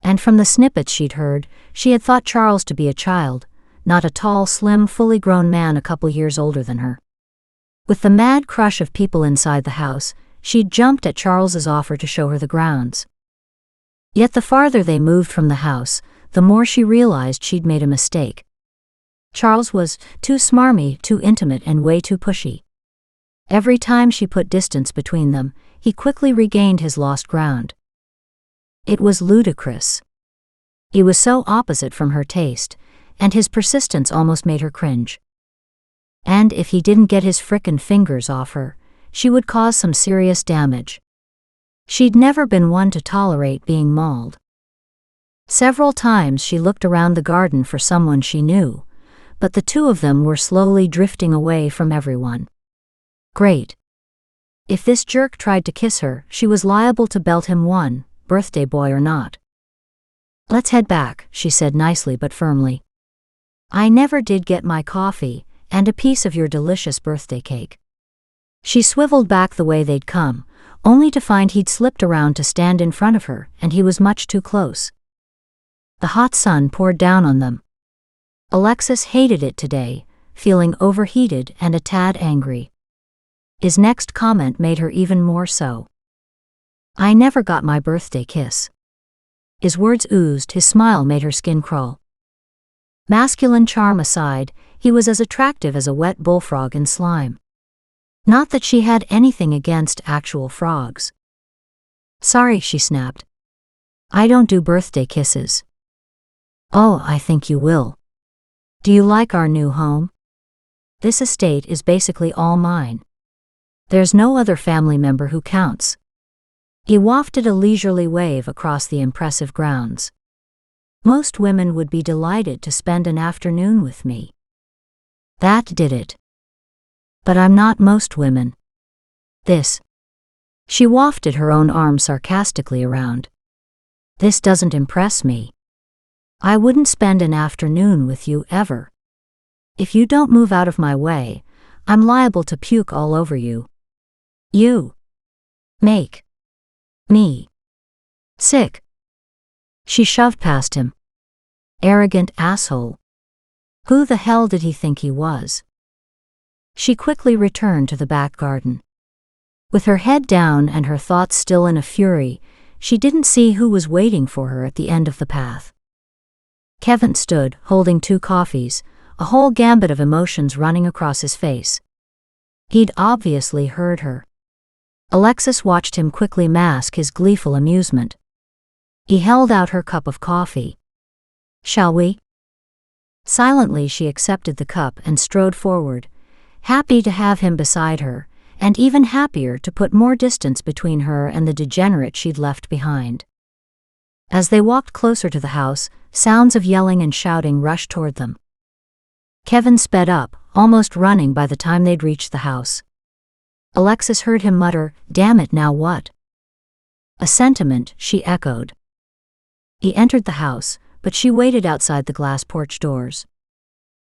And from the snippets she'd heard, she had thought Charles to be a child, not a tall, slim, fully grown man a couple years older than her. With the mad crush of people inside the house, she'd jumped at Charles's offer to show her the grounds. Yet the farther they moved from the house, the more she realized she'd made a mistake. Charles was too smarmy, too intimate, and way too pushy. Every time she put distance between them, he quickly regained his lost ground. It was ludicrous. He was so opposite from her taste, and his persistence almost made her cringe. And if he didn't get his frickin' fingers off her, she would cause some serious damage. She'd never been one to tolerate being mauled. Several times she looked around the garden for someone she knew, but the two of them were slowly drifting away from everyone. Great. If this jerk tried to kiss her, she was liable to belt him one, birthday boy or not. "Let's head back," she said nicely but firmly. "I never did get my coffee, and a piece of your delicious birthday cake." She swiveled back the way they'd come, only to find he'd slipped around to stand in front of her, and he was much too close. The hot sun poured down on them. Alexis hated it today, feeling overheated and a tad angry. His next comment made her even more so. "I never got my birthday kiss." His words oozed, his smile made her skin crawl. Masculine charm aside, he was as attractive as a wet bullfrog in slime. Not that she had anything against actual frogs. "Sorry," she snapped. "I don't do birthday kisses." "Oh, I think you will. Do you like our new home? This estate is basically all mine. There's no other family member who counts." He wafted a leisurely wave across the impressive grounds. "Most women would be delighted to spend an afternoon with me." That did it. "But I'm not most women. This." She wafted her own arm sarcastically around. "This doesn't impress me. I wouldn't spend an afternoon with you ever. If you don't move out of my way, I'm liable to puke all over you. You make me sick." She shoved past him. Arrogant asshole. Who the hell did he think he was? She quickly returned to the back garden. With her head down and her thoughts still in a fury, she didn't see who was waiting for her at the end of the path. Kevin stood, holding 2 coffees, a whole gambit of emotions running across his face. He'd obviously heard her. Alexis watched him quickly mask his gleeful amusement. He held out her cup of coffee. "Shall we?" Silently she accepted the cup and strode forward, happy to have him beside her, and even happier to put more distance between her and the degenerate she'd left behind. As they walked closer to the house, sounds of yelling and shouting rushed toward them. Kevin sped up, almost running by the time they'd reached the house. Alexis heard him mutter, "Damn it, now what?" A sentiment she echoed. He entered the house, but she waited outside the glass porch doors.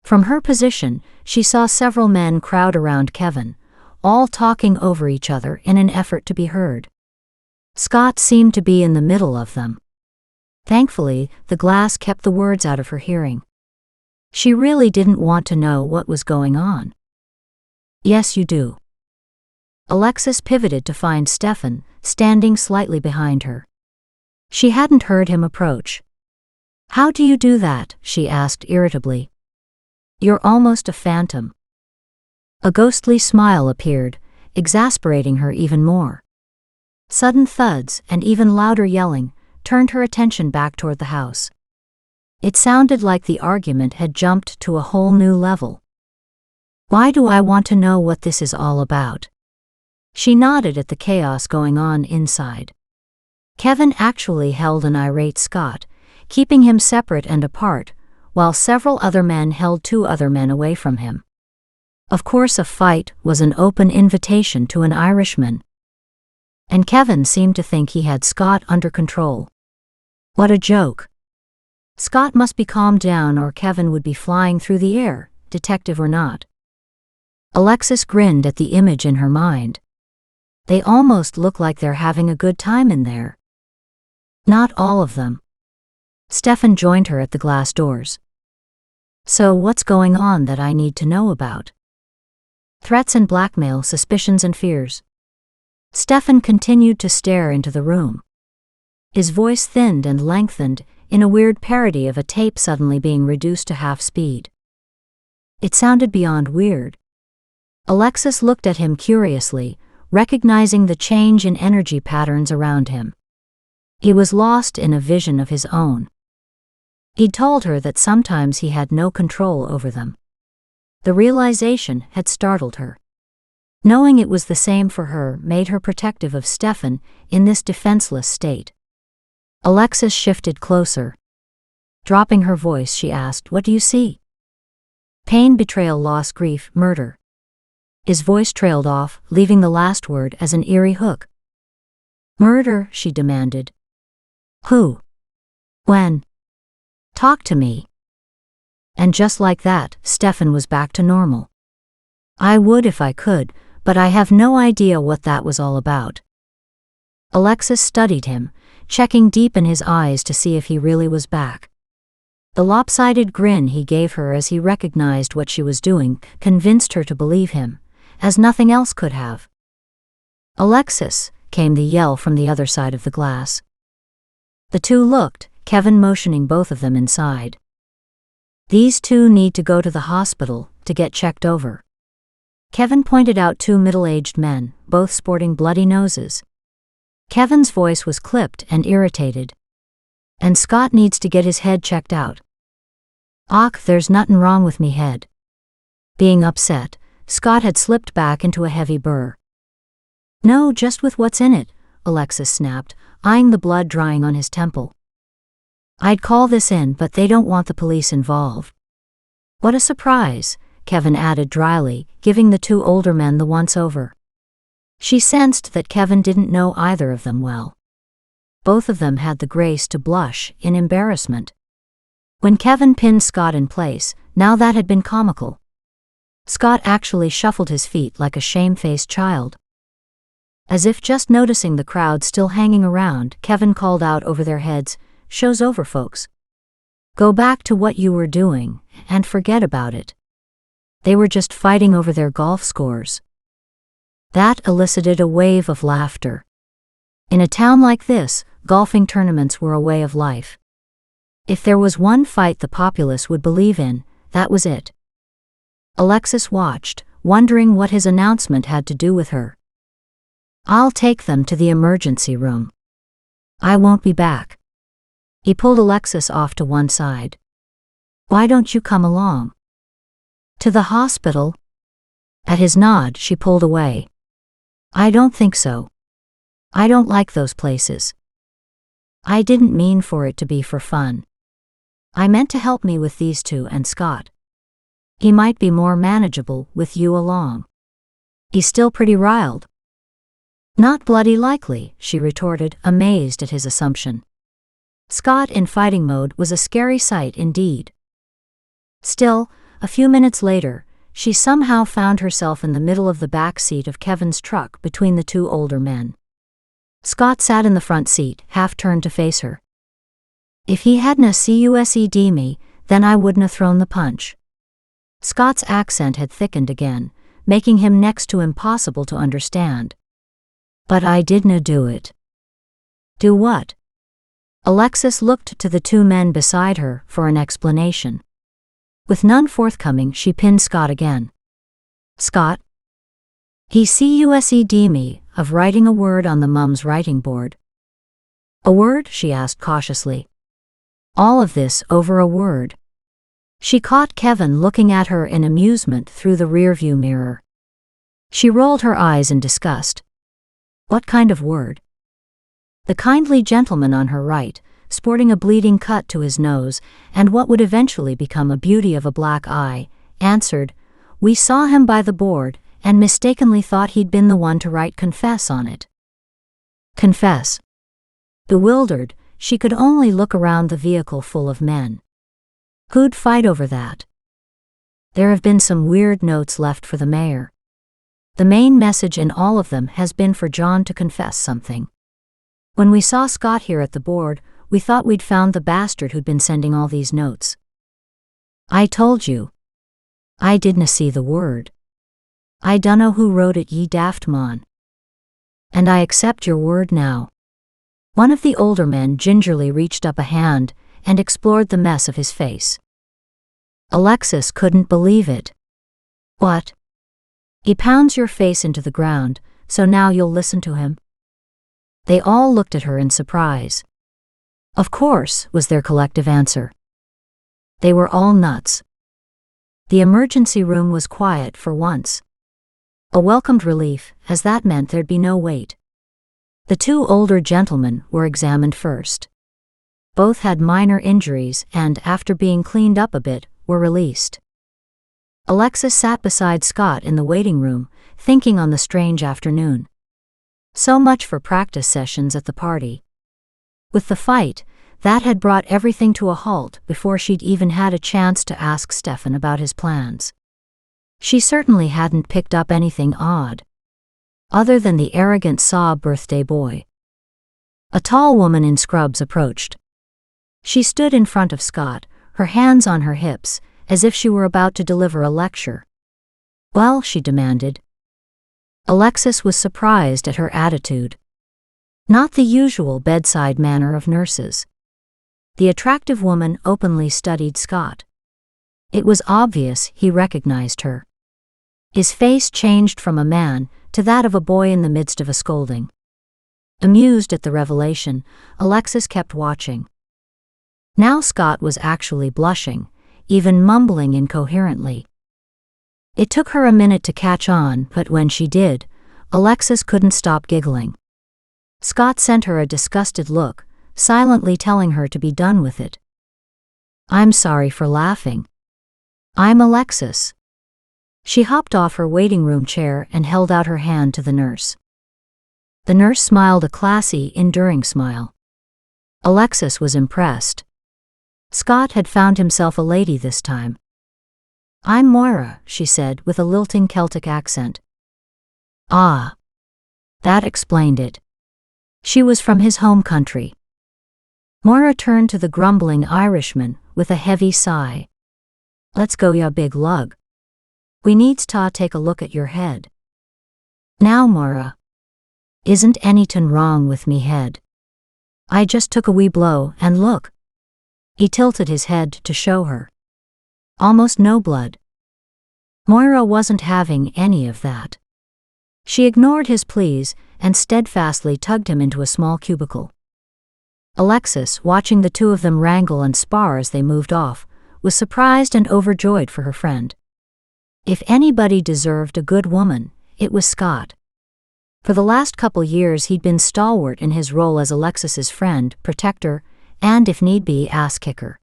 From her position, she saw several men crowd around Kevin, all talking over each other in an effort to be heard. Scott seemed to be in the middle of them. Thankfully, the glass kept the words out of her hearing. She really didn't want to know what was going on. "Yes, you do." Alexis pivoted to find Stefan, standing slightly behind her. She hadn't heard him approach. "How do you do that?" she asked irritably. "You're almost a phantom." A ghostly smile appeared, exasperating her even more. Sudden thuds and even louder yelling turned her attention back toward the house. It sounded like the argument had jumped to a whole new level. "Why do I want to know what this is all about?" She nodded at the chaos going on inside. Kevin actually held an irate Scott, keeping him separate and apart, while several other men held 2 other men away from him. Of course, a fight was an open invitation to an Irishman. And Kevin seemed to think he had Scott under control. What a joke. Scott must be calmed down or Kevin would be flying through the air, detective or not. Alexis grinned at the image in her mind. They almost look like they're having a good time in there. Not all of them. Stefan joined her at the glass doors. "So what's going on that I need to know about?" "Threats and blackmail, suspicions and fears." Stefan continued to stare into the room. His voice thinned and lengthened, in a weird parody of a tape suddenly being reduced to half speed. It sounded beyond weird. Alexis looked at him curiously, recognizing the change in energy patterns around him. He was lost in a vision of his own. He'd told her that sometimes he had no control over them. The realization had startled her. Knowing it was the same for her made her protective of Stefan in this defenseless state. Alexis shifted closer. Dropping her voice, she asked, "What do you see?" "Pain, betrayal, loss, grief, murder." His voice trailed off, leaving the last word as an eerie hook. "Murder?" she demanded. "Who? When? Talk to me." And just like that, Stefan was back to normal. "I would if I could, but I have no idea what that was all about." Alexis studied him, checking deep in his eyes to see if he really was back. The lopsided grin he gave her as he recognized what she was doing convinced her to believe him, as nothing else could have. "Alexis," came the yell from the other side of the glass. The two looked, Kevin motioning both of them inside. "These two need to go to the hospital to get checked over." Kevin pointed out two middle-aged men, both sporting bloody noses. Kevin's voice was clipped and irritated. "And Scott needs to get his head checked out." "Och, there's nothin' wrong with me head." Being upset, Scott had slipped back into a heavy burr. "No, just with what's in it," Alexis snapped, eyeing the blood drying on his temple. "I'd call this in, but they don't want the police involved." "What a surprise," Kevin added dryly, giving the two older men the once-over. She sensed that Kevin didn't know either of them well. Both of them had the grace to blush in embarrassment. When Kevin pinned Scott in place, now that had been comical. Scott actually shuffled his feet like a shamefaced child. As if just noticing the crowd still hanging around, Kevin called out over their heads, "Show's over, folks. Go back to what you were doing, and forget about it." They were just fighting over their golf scores. That elicited a wave of laughter. In a town like this, golfing tournaments were a way of life. If there was one fight the populace would believe in, that was it. Alexis watched, wondering what his announcement had to do with her. "I'll take them to the emergency room. I won't be back." He pulled Alexis off to one side. "Why don't you come along?" "To the hospital?" At his nod, she pulled away. "I don't think so. I don't like those places." "I didn't mean for it to be for fun. I meant to help me with these two and Scott. He might be more manageable with you along. He's still pretty riled." "Not bloody likely," she retorted, amazed at his assumption. Scott in fighting mode was a scary sight indeed. Still, a few minutes later, she somehow found herself in the middle of the back seat of Kevin's truck between the two older men. Scott sat in the front seat, half turned to face her. "If he hadn't CUSED me, then I wouldn't have thrown the punch." Scott's accent had thickened again, making him next to impossible to understand. "But I didn't do it." "Do what?" Alexis looked to the two men beside her for an explanation. With none forthcoming, she pinned Scott again. "Scott?" "He CUSED me of writing a word on the mum's writing board." "A word?" she asked cautiously. All of this over a word. She caught Kevin looking at her in amusement through the rearview mirror. She rolled her eyes in disgust. "What kind of word?" The kindly gentleman on her right, sporting a bleeding cut to his nose and what would eventually become a beauty of a black eye, answered, "We saw him by the board and mistakenly thought he'd been the one to write 'confess' on it." Confess. Bewildered, she could only look around the vehicle full of men. Who'd fight over that? There have been some weird notes left for the mayor. The main message in all of them has been for John to confess something. When we saw Scott here at the board, we thought we'd found the bastard who'd been sending all these notes. "I told you. I didna see the word. I dunno who wrote it, ye daft mon. And I accept your word now." One of the older men gingerly reached up a hand, and explored the mess of his face. Alexis couldn't believe it. What? He pounds your face into the ground, so now you'll listen to him? They all looked at her in surprise. Of course, was their collective answer. They were all nuts. The emergency room was quiet for once. A welcomed relief, as that meant there'd be no wait. The two older gentlemen were examined first. Both had minor injuries and, after being cleaned up a bit, were released. Alexis sat beside Scott in the waiting room, thinking on the strange afternoon. So much for practice sessions at the party. With the fight, that had brought everything to a halt before she'd even had a chance to ask Stefan about his plans. She certainly hadn't picked up anything odd, other than the arrogant sob birthday boy. A tall woman in scrubs approached. She stood in front of Scott, her hands on her hips, as if she were about to deliver a lecture. Well, she demanded. Alexis was surprised at her attitude. Not the usual bedside manner of nurses. The attractive woman openly studied Scott. It was obvious he recognized her. His face changed from a man to that of a boy in the midst of a scolding. Amused at the revelation, Alexis kept watching. Now Scott was actually blushing, even mumbling incoherently. It took her a minute to catch on, but when she did, Alexis couldn't stop giggling. Scott sent her a disgusted look, silently telling her to be done with it. I'm sorry for laughing. I'm Alexis. She hopped off her waiting room chair and held out her hand to the nurse. The nurse smiled a classy, enduring smile. Alexis was impressed. Scott had found himself a lady this time. I'm Moira, she said with a lilting Celtic accent. Ah. That explained it. She was from his home country. Moira turned to the grumbling Irishman with a heavy sigh. Let's go, ya big lug. We needs ta take a look at your head. Now, Moira. Isn't anything wrong with me head? I just took a wee blow and look. He tilted his head to show her. Almost no blood. Moira wasn't having any of that. She ignored his pleas and steadfastly tugged him into a small cubicle. Alexis, watching the two of them wrangle and spar as they moved off, was surprised and overjoyed for her friend. If anybody deserved a good woman, it was Scott. For the last couple years he'd been stalwart in his role as Alexis's friend, protector, and, if need be, ass-kicker.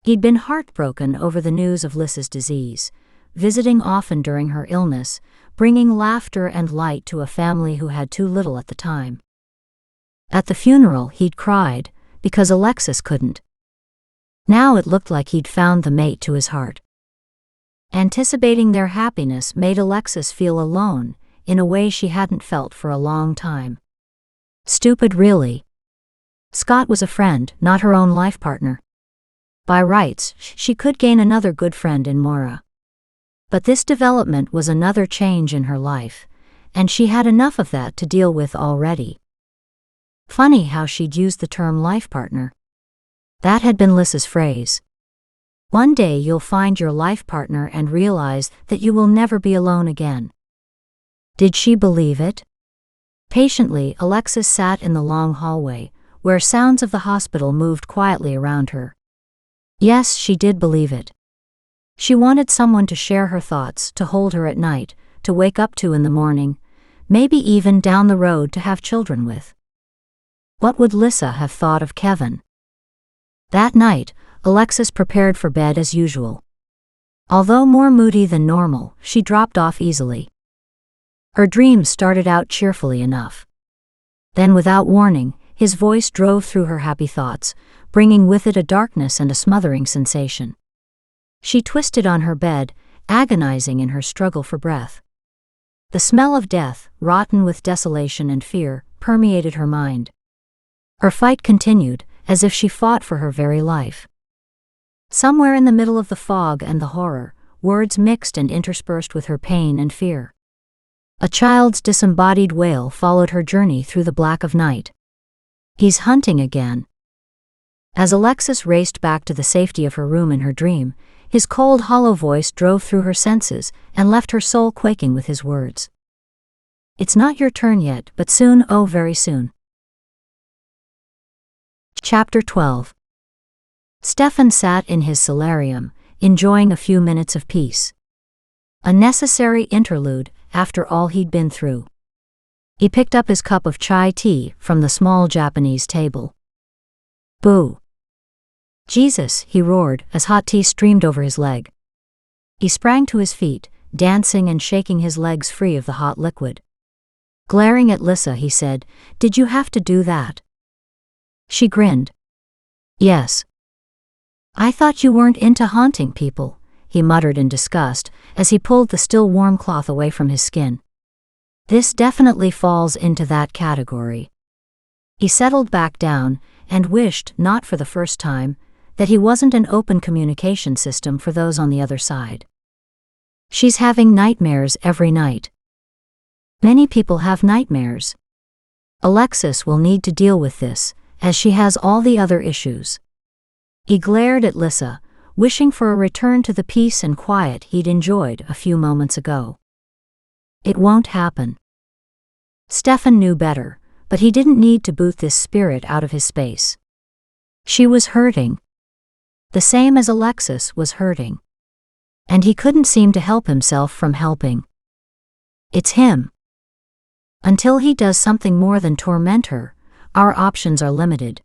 He'd been heartbroken over the news of Lys's disease, visiting often during her illness, bringing laughter and light to a family who had too little at the time. At the funeral he'd cried, because Alexis couldn't. Now it looked like he'd found the mate to his heart. Anticipating their happiness made Alexis feel alone, in a way she hadn't felt for a long time. Stupid, really. Scott was a friend, not her own life partner. By rights, she could gain another good friend in Moira. But this development was another change in her life, and she had enough of that to deal with already. Funny how she'd used the term life partner. That had been Lys's phrase. One day you'll find your life partner and realize that you will never be alone again. Did she believe it? Patiently, Alexis sat in the long hallway, where sounds of the hospital moved quietly around her. Yes, she did believe it. She wanted someone to share her thoughts, to hold her at night, to wake up to in the morning, maybe even down the road to have children with. What would Lyssa have thought of Kevin? That night, Alexis prepared for bed as usual. Although more moody than normal, she dropped off easily. Her dreams started out cheerfully enough. Then, without warning, his voice drove through her happy thoughts, bringing with it a darkness and a smothering sensation. She twisted on her bed, agonizing in her struggle for breath. The smell of death, rotten with desolation and fear, permeated her mind. Her fight continued, as if she fought for her very life. Somewhere in the middle of the fog and the horror, words mixed and interspersed with her pain and fear. A child's disembodied wail followed her journey through the black of night. He's hunting again. As Alexis raced back to the safety of her room in her dream, his cold, hollow voice drove through her senses and left her soul quaking with his words. "It's not your turn yet, but soon, oh very soon." Chapter 12. Stefan sat in his solarium, enjoying a few minutes of peace. A necessary interlude after all he'd been through. He picked up his cup of chai tea from the small Japanese table. "Boo! Jesus," he roared as hot tea streamed over his leg. He sprang to his feet, dancing and shaking his legs free of the hot liquid. Glaring at Lissa, he said, "Did you have to do that?" She grinned. "Yes." "I thought you weren't into haunting people," he muttered in disgust as he pulled the still warm cloth away from his skin. "This definitely falls into that category." He settled back down and wished, not for the first time, that he wasn't an open communication system for those on the other side. "She's having nightmares every night." "Many people have nightmares. Alexis will need to deal with this, as she has all the other issues." He glared at Lissa, wishing for a return to the peace and quiet he'd enjoyed a few moments ago. It won't happen. Stefan knew better, but he didn't need to boot this spirit out of his space. She was hurting. The same as Alexis was hurting. And he couldn't seem to help himself from helping. It's him. Until he does something more than torment her, our options are limited.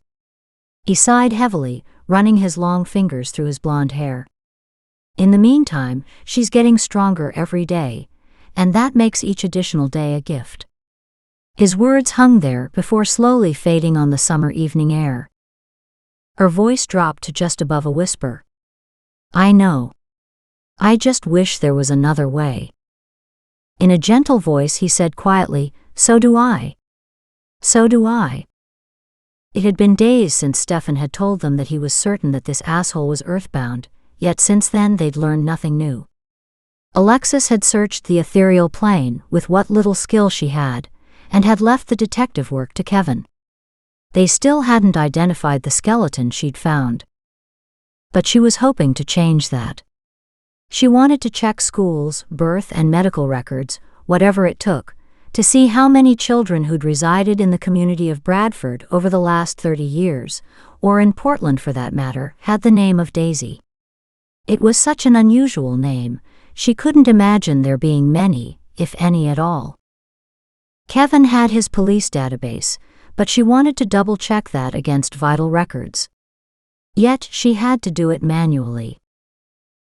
He sighed heavily, running his long fingers through his blonde hair. In the meantime, she's getting stronger every day, and that makes each additional day a gift. His words hung there before slowly fading on the summer evening air. Her voice dropped to just above a whisper. "I know. I just wish there was another way." In a gentle voice he said quietly, "So do I. So do I." It had been days since Stefan had told them that he was certain that this asshole was earthbound, yet since then they'd learned nothing new. Alexis had searched the ethereal plane with what little skill she had, and had left the detective work to Kevin. They still hadn't identified the skeleton she'd found. But she was hoping to change that. She wanted to check schools, birth and medical records, whatever it took, to see how many children who'd resided in the community of Bradford over the last 30 years, or in Portland for that matter, had the name of Daisy. It was such an unusual name, she couldn't imagine there being many, if any at all. Kevin had his police database, but she wanted to double-check that against vital records. Yet she had to do it manually.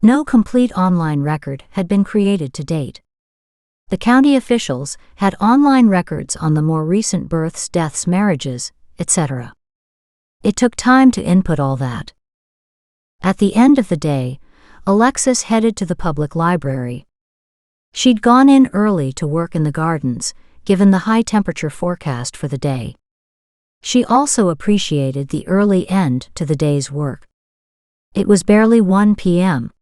No complete online record had been created to date. The county officials had online records on the more recent births, deaths, marriages, etc. It took time to input all that. At the end of the day, Alexis headed to the public library. She'd gone in early to work in the gardens, given the high temperature forecast for the day. She also appreciated the early end to the day's work. It was barely 1 p.m.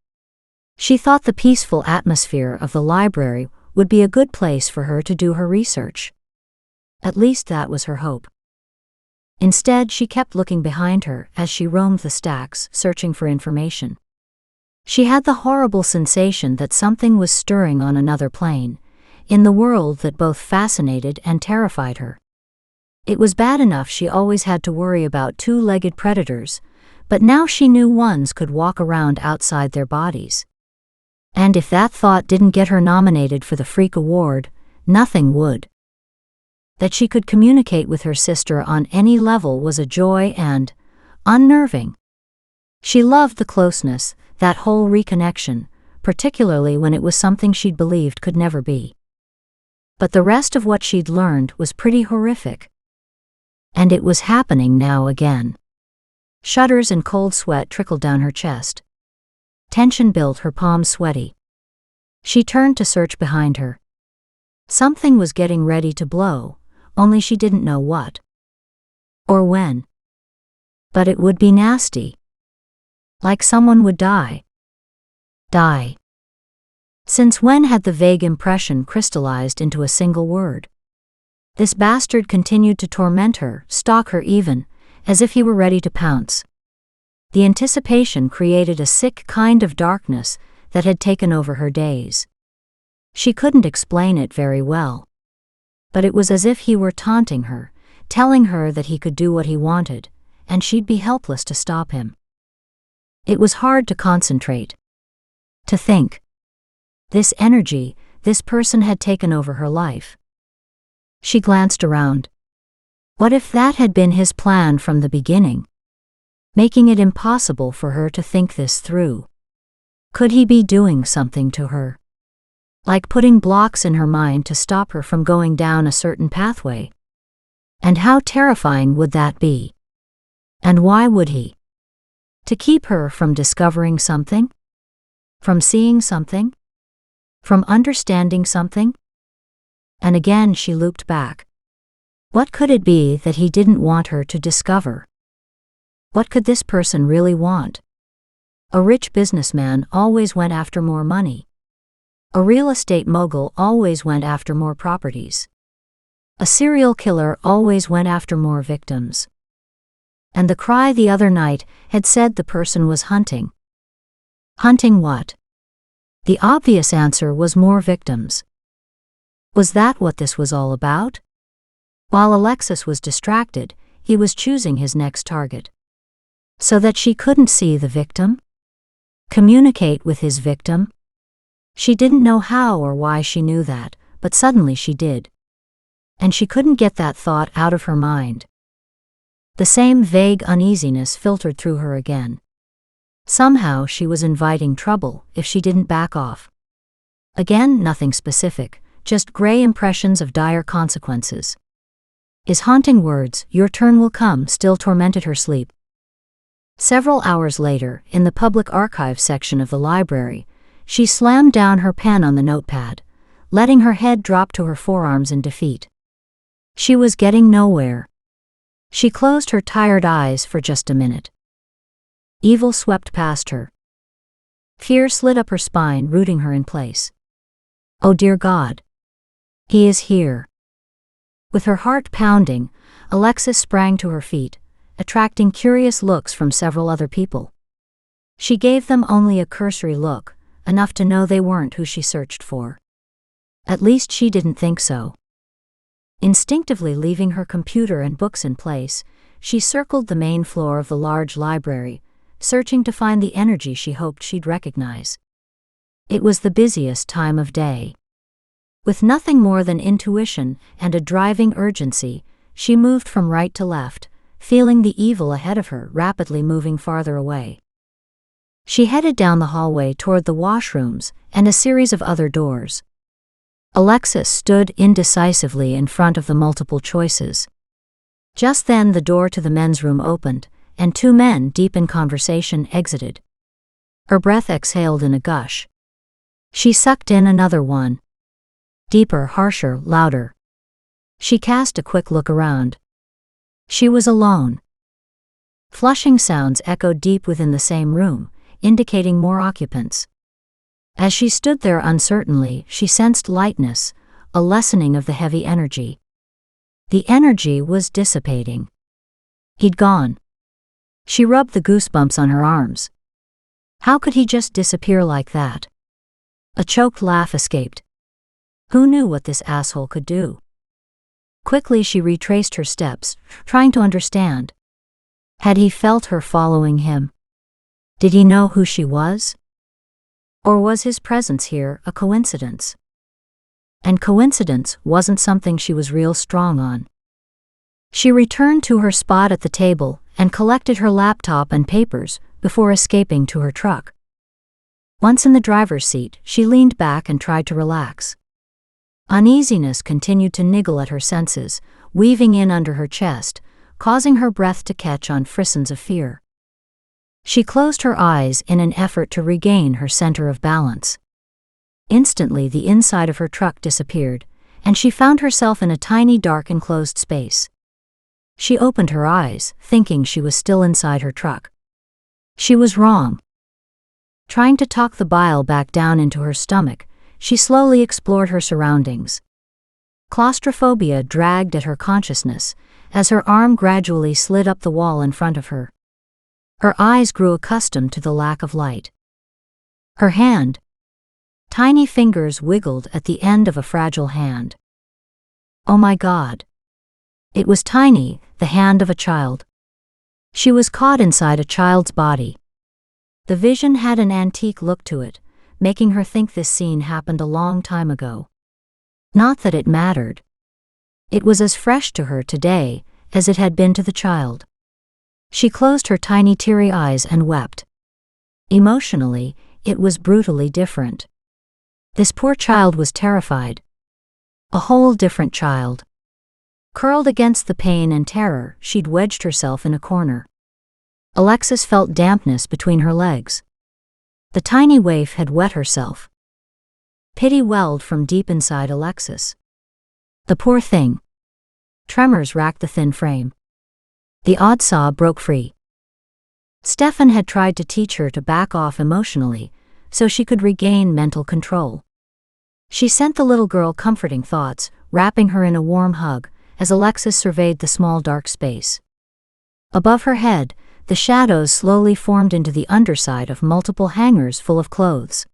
She thought the peaceful atmosphere of the library would be a good place for her to do her research. At least that was her hope. Instead, she kept looking behind her as she roamed the stacks, searching for information. She had the horrible sensation that something was stirring on another plane, in the world that both fascinated and terrified her. It was bad enough she always had to worry about two-legged predators, but now she knew ones could walk around outside their bodies. And if that thought didn't get her nominated for the Freak Award, nothing would. That she could communicate with her sister on any level was a joy and unnerving. She loved the closeness, that whole reconnection, particularly when it was something she'd believed could never be. But the rest of what she'd learned was pretty horrific. And it was happening now again. Shudders and cold sweat trickled down her chest. Tension built, her palms sweaty. She turned to search behind her. Something was getting ready to blow, only she didn't know what. Or when. But it would be nasty. Like someone would die. Die. Since when had the vague impression crystallized into a single word? This bastard continued to torment her, stalk her even, as if he were ready to pounce. The anticipation created a sick kind of darkness that had taken over her days. She couldn't explain it very well. But it was as if he were taunting her, telling her that he could do what he wanted, and she'd be helpless to stop him. It was hard to concentrate. To think. This energy, this person had taken over her life. She glanced around. What if that had been his plan from the beginning? Making it impossible for her to think this through. Could he be doing something to her? Like putting blocks in her mind to stop her from going down a certain pathway? And how terrifying would that be? And why would he? To keep her from discovering something? From seeing something? From understanding something? And again she looped back. What could it be that he didn't want her to discover? What could this person really want? A rich businessman always went after more money. A real estate mogul always went after more properties. A serial killer always went after more victims. And the cry the other night had said the person was hunting. Hunting what? The obvious answer was more victims. Was that what this was all about? While Alexis was distracted, he was choosing his next target. So that she couldn't see the victim? Communicate with his victim? She didn't know how or why she knew that, but suddenly she did. And she couldn't get that thought out of her mind. The same vague uneasiness filtered through her again. Somehow she was inviting trouble if she didn't back off. Again, nothing specific, just gray impressions of dire consequences. His haunting words, "Your turn will come," still tormented her sleep. Several hours later, in the public archives section of the library, she slammed down her pen on the notepad, letting her head drop to her forearms in defeat. She was getting nowhere. She closed her tired eyes for just a minute. Evil swept past her. Fear slid up her spine, rooting her in place. Oh dear God. He is here. With her heart pounding, Alexis sprang to her feet, attracting curious looks from several other people. She gave them only a cursory look, enough to know they weren't who she searched for. At least she didn't think so. Instinctively leaving her computer and books in place, she circled the main floor of the large library, searching to find the energy she hoped she'd recognize. It was the busiest time of day. With nothing more than intuition and a driving urgency, she moved from right to left, feeling the evil ahead of her rapidly moving farther away. She headed down the hallway toward the washrooms and a series of other doors. Alexis stood indecisively in front of the multiple choices. Just then the door to the men's room opened, and two men deep in conversation exited. Her breath exhaled in a gush. She sucked in another one. Deeper, harsher, louder. She cast a quick look around. She was alone. Flushing sounds echoed deep within the same room, indicating more occupants. As she stood there uncertainly, she sensed lightness, a lessening of the heavy energy. The energy was dissipating. He'd gone. She rubbed the goosebumps on her arms. How could he just disappear like that? A choked laugh escaped. Who knew what this asshole could do? Quickly she retraced her steps, trying to understand. Had he felt her following him? Did he know who she was? Or was his presence here a coincidence? And coincidence wasn't something she was real strong on. She returned to her spot at the table and collected her laptop and papers before escaping to her truck. Once in the driver's seat, she leaned back and tried to relax. Uneasiness continued to niggle at her senses, weaving in under her chest, causing her breath to catch on frissons of fear. She closed her eyes in an effort to regain her center of balance. Instantly the inside of her truck disappeared, and she found herself in a tiny dark enclosed space. She opened her eyes, thinking she was still inside her truck. She was wrong. Trying to talk the bile back down into her stomach, she slowly explored her surroundings. Claustrophobia dragged at her consciousness as her arm gradually slid up the wall in front of her. Her eyes grew accustomed to the lack of light. Her hand. Tiny fingers wiggled at the end of a fragile hand. Oh my God. It was tiny, the hand of a child. She was caught inside a child's body. The vision had an antique look to it, making her think this scene happened a long time ago. Not that it mattered. It was as fresh to her today as it had been to the child. She closed her tiny teary eyes and wept. Emotionally, it was brutally different. This poor child was terrified. A whole different child. Curled against the pain and terror, she'd wedged herself in a corner. Alexis felt dampness between her legs. The tiny waif had wet herself. Pity welled from deep inside Alexis. The poor thing. Tremors racked the thin frame. The odd sob broke free. Stefan had tried to teach her to back off emotionally, so she could regain mental control. She sent the little girl comforting thoughts, wrapping her in a warm hug, as Alexis surveyed the small dark space. Above her head, the shadows slowly formed into the underside of multiple hangers full of clothes.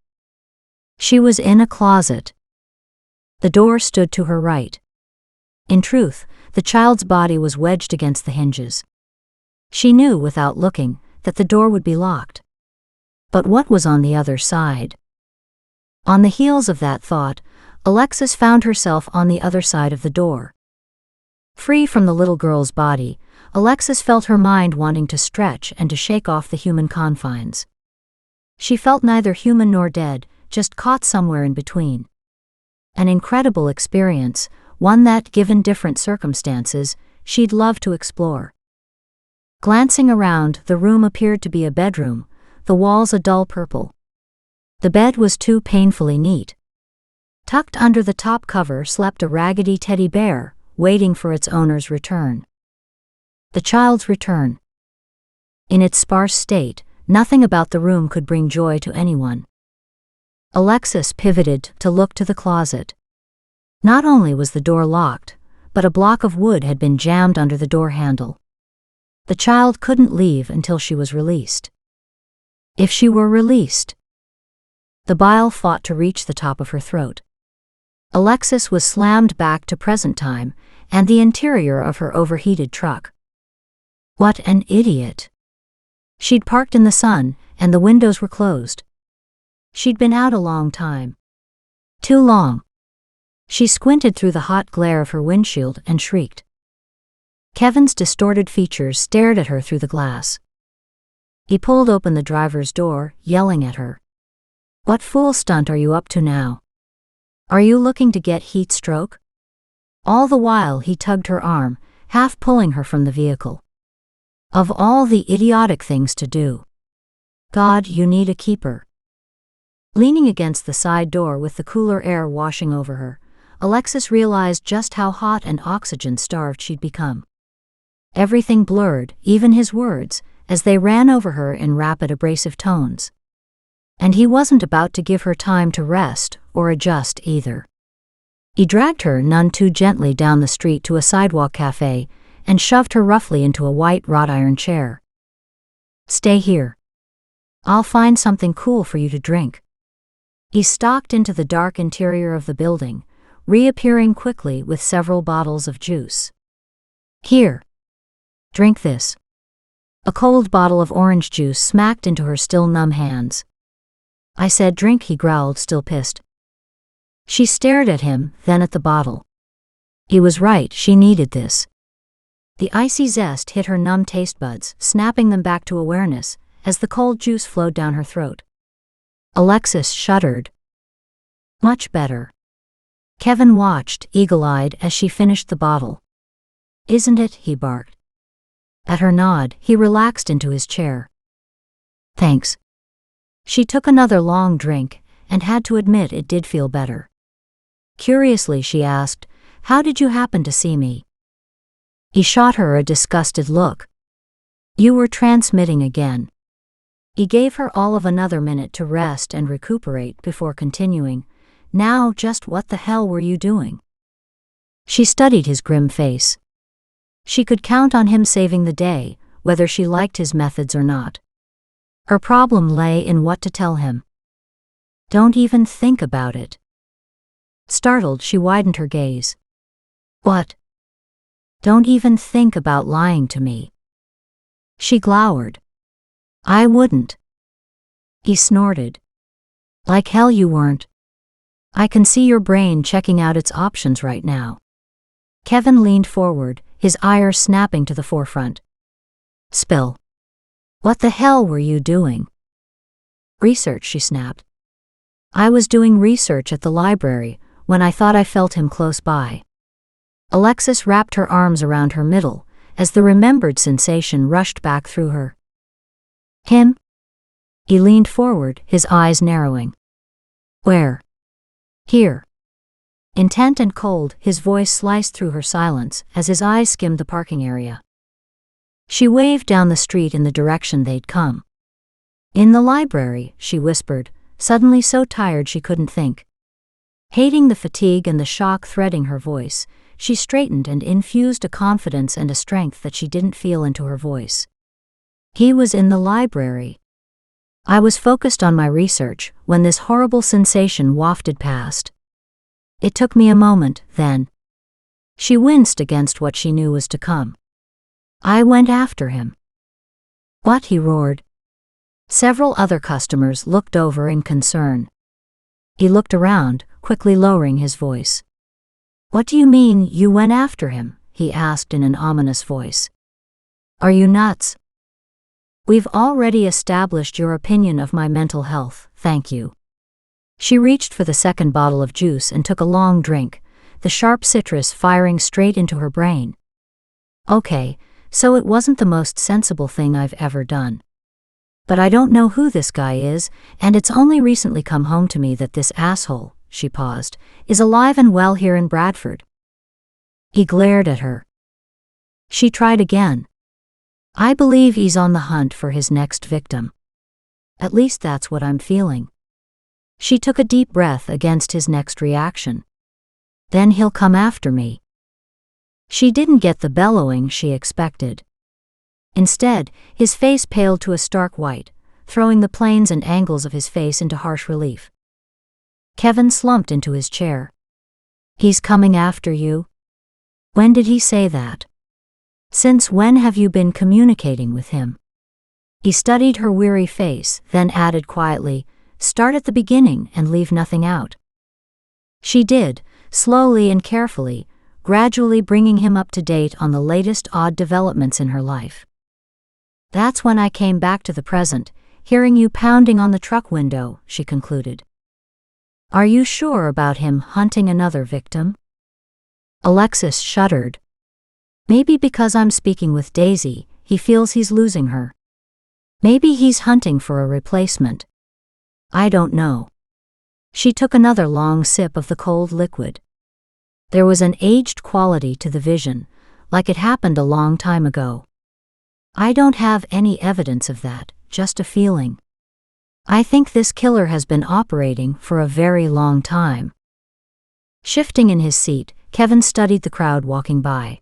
She was in a closet. The door stood to her right. In truth, the child's body was wedged against the hinges. She knew without looking that the door would be locked. But what was on the other side? On the heels of that thought, Alexis found herself on the other side of the door. Free from the little girl's body, Alexis felt her mind wanting to stretch and to shake off the human confines. She felt neither human nor dead, just caught somewhere in between. An incredible experience, one that, given different circumstances, she'd love to explore. Glancing around, the room appeared to be a bedroom, the walls a dull purple. The bed was too painfully neat. Tucked under the top cover slept a raggedy teddy bear, waiting for its owner's return. The child's return. In its sparse state, nothing about the room could bring joy to anyone. Alexis pivoted to look to the closet. Not only was the door locked, but a block of wood had been jammed under the door handle. The child couldn't leave until she was released. If she were released. The bile fought to reach the top of her throat. Alexis was slammed back to present time and the interior of her overheated truck. What an idiot. She'd parked in the sun, and the windows were closed. She'd been out a long time. Too long. She squinted through the hot glare of her windshield and shrieked. Kevin's distorted features stared at her through the glass. He pulled open the driver's door, yelling at her. What fool stunt are you up to now? Are you looking to get heat stroke? All the while he tugged her arm, half pulling her from the vehicle. Of all the idiotic things to do. God, you need a keeper. Leaning against the side door with the cooler air washing over her, Alexis realized just how hot and oxygen-starved she'd become. Everything blurred, even his words, as they ran over her in rapid abrasive tones. And he wasn't about to give her time to rest or adjust either. He dragged her none too gently down the street to a sidewalk cafe and shoved her roughly into a white wrought iron chair. Stay here. I'll find something cool for you to drink. He stalked into the dark interior of the building, reappearing quickly with several bottles of juice. Here. Drink this. A cold bottle of orange juice smacked into her still numb hands. I said drink, he growled, still pissed. She stared at him, then at the bottle. He was right, she needed this. The icy zest hit her numb taste buds, snapping them back to awareness as the cold juice flowed down her throat. Alexis shuddered. Much better. Kevin watched, eagle-eyed, as she finished the bottle. Isn't it? He barked. At her nod, he relaxed into his chair. Thanks. She took another long drink and had to admit it did feel better. Curiously, she asked, How did you happen to see me? He shot her a disgusted look. You were transmitting again. He gave her all of another minute to rest and recuperate before continuing. Now, just what the hell were you doing? She studied his grim face. She could count on him saving the day, whether she liked his methods or not. Her problem lay in what to tell him. "Don't even think about it." Startled, she widened her gaze. "What?" "Don't even think about lying to me." She glowered. "I wouldn't." He snorted. "Like hell you weren't. I can see your brain checking out its options right now." Kevin leaned forward, his ire snapping to the forefront. "Spill. What the hell were you doing?" "Research," she snapped. "I was doing research at the library when I thought I felt him close by." Alexis wrapped her arms around her middle as the remembered sensation rushed back through her. "Him?" He leaned forward, his eyes narrowing. "Where?" "Here." Intent and cold, his voice sliced through her silence as his eyes skimmed the parking area. She waved down the street in the direction they'd come. "In the library," she whispered, suddenly so tired she couldn't think. Hating the fatigue and the shock threading her voice, she straightened and infused a confidence and a strength that she didn't feel into her voice. "He was in the library. I was focused on my research when this horrible sensation wafted past. It took me a moment, then." She winced against what she knew was to come. "I went after him." "What?" he roared. Several other customers looked over in concern. He looked around, quickly lowering his voice. "What do you mean, you went after him?" he asked in an ominous voice. "Are you nuts?" "We've already established your opinion of my mental health, thank you." She reached for the second bottle of juice and took a long drink, the sharp citrus firing straight into her brain. "Okay, so it wasn't the most sensible thing I've ever done. But I don't know who this guy is, and it's only recently come home to me that this asshole," she paused, "is alive and well here in Bradford." He glared at her. She tried again. "I believe he's on the hunt for his next victim. At least that's what I'm feeling." She took a deep breath against his next reaction. "Then he'll come after me." She didn't get the bellowing she expected. Instead, his face paled to a stark white, throwing the planes and angles of his face into harsh relief. Kevin slumped into his chair. "He's coming after you?" "When did he say that? Since when have you been communicating with him?" He studied her weary face, then added quietly, "Start at the beginning and leave nothing out." She did, slowly and carefully, gradually bringing him up to date on the latest odd developments in her life. "That's when I came back to the present, hearing you pounding on the truck window," she concluded. "Are you sure about him hunting another victim?" Alexis shuddered. "Maybe because I'm speaking with Daisy, he feels he's losing her. Maybe he's hunting for a replacement. I don't know." She took another long sip of the cold liquid. There was an aged quality to the vision, like it happened a long time ago. "I don't have any evidence of that, just a feeling. I think this killer has been operating for a very long time." Shifting in his seat, Kevin studied the crowd walking by.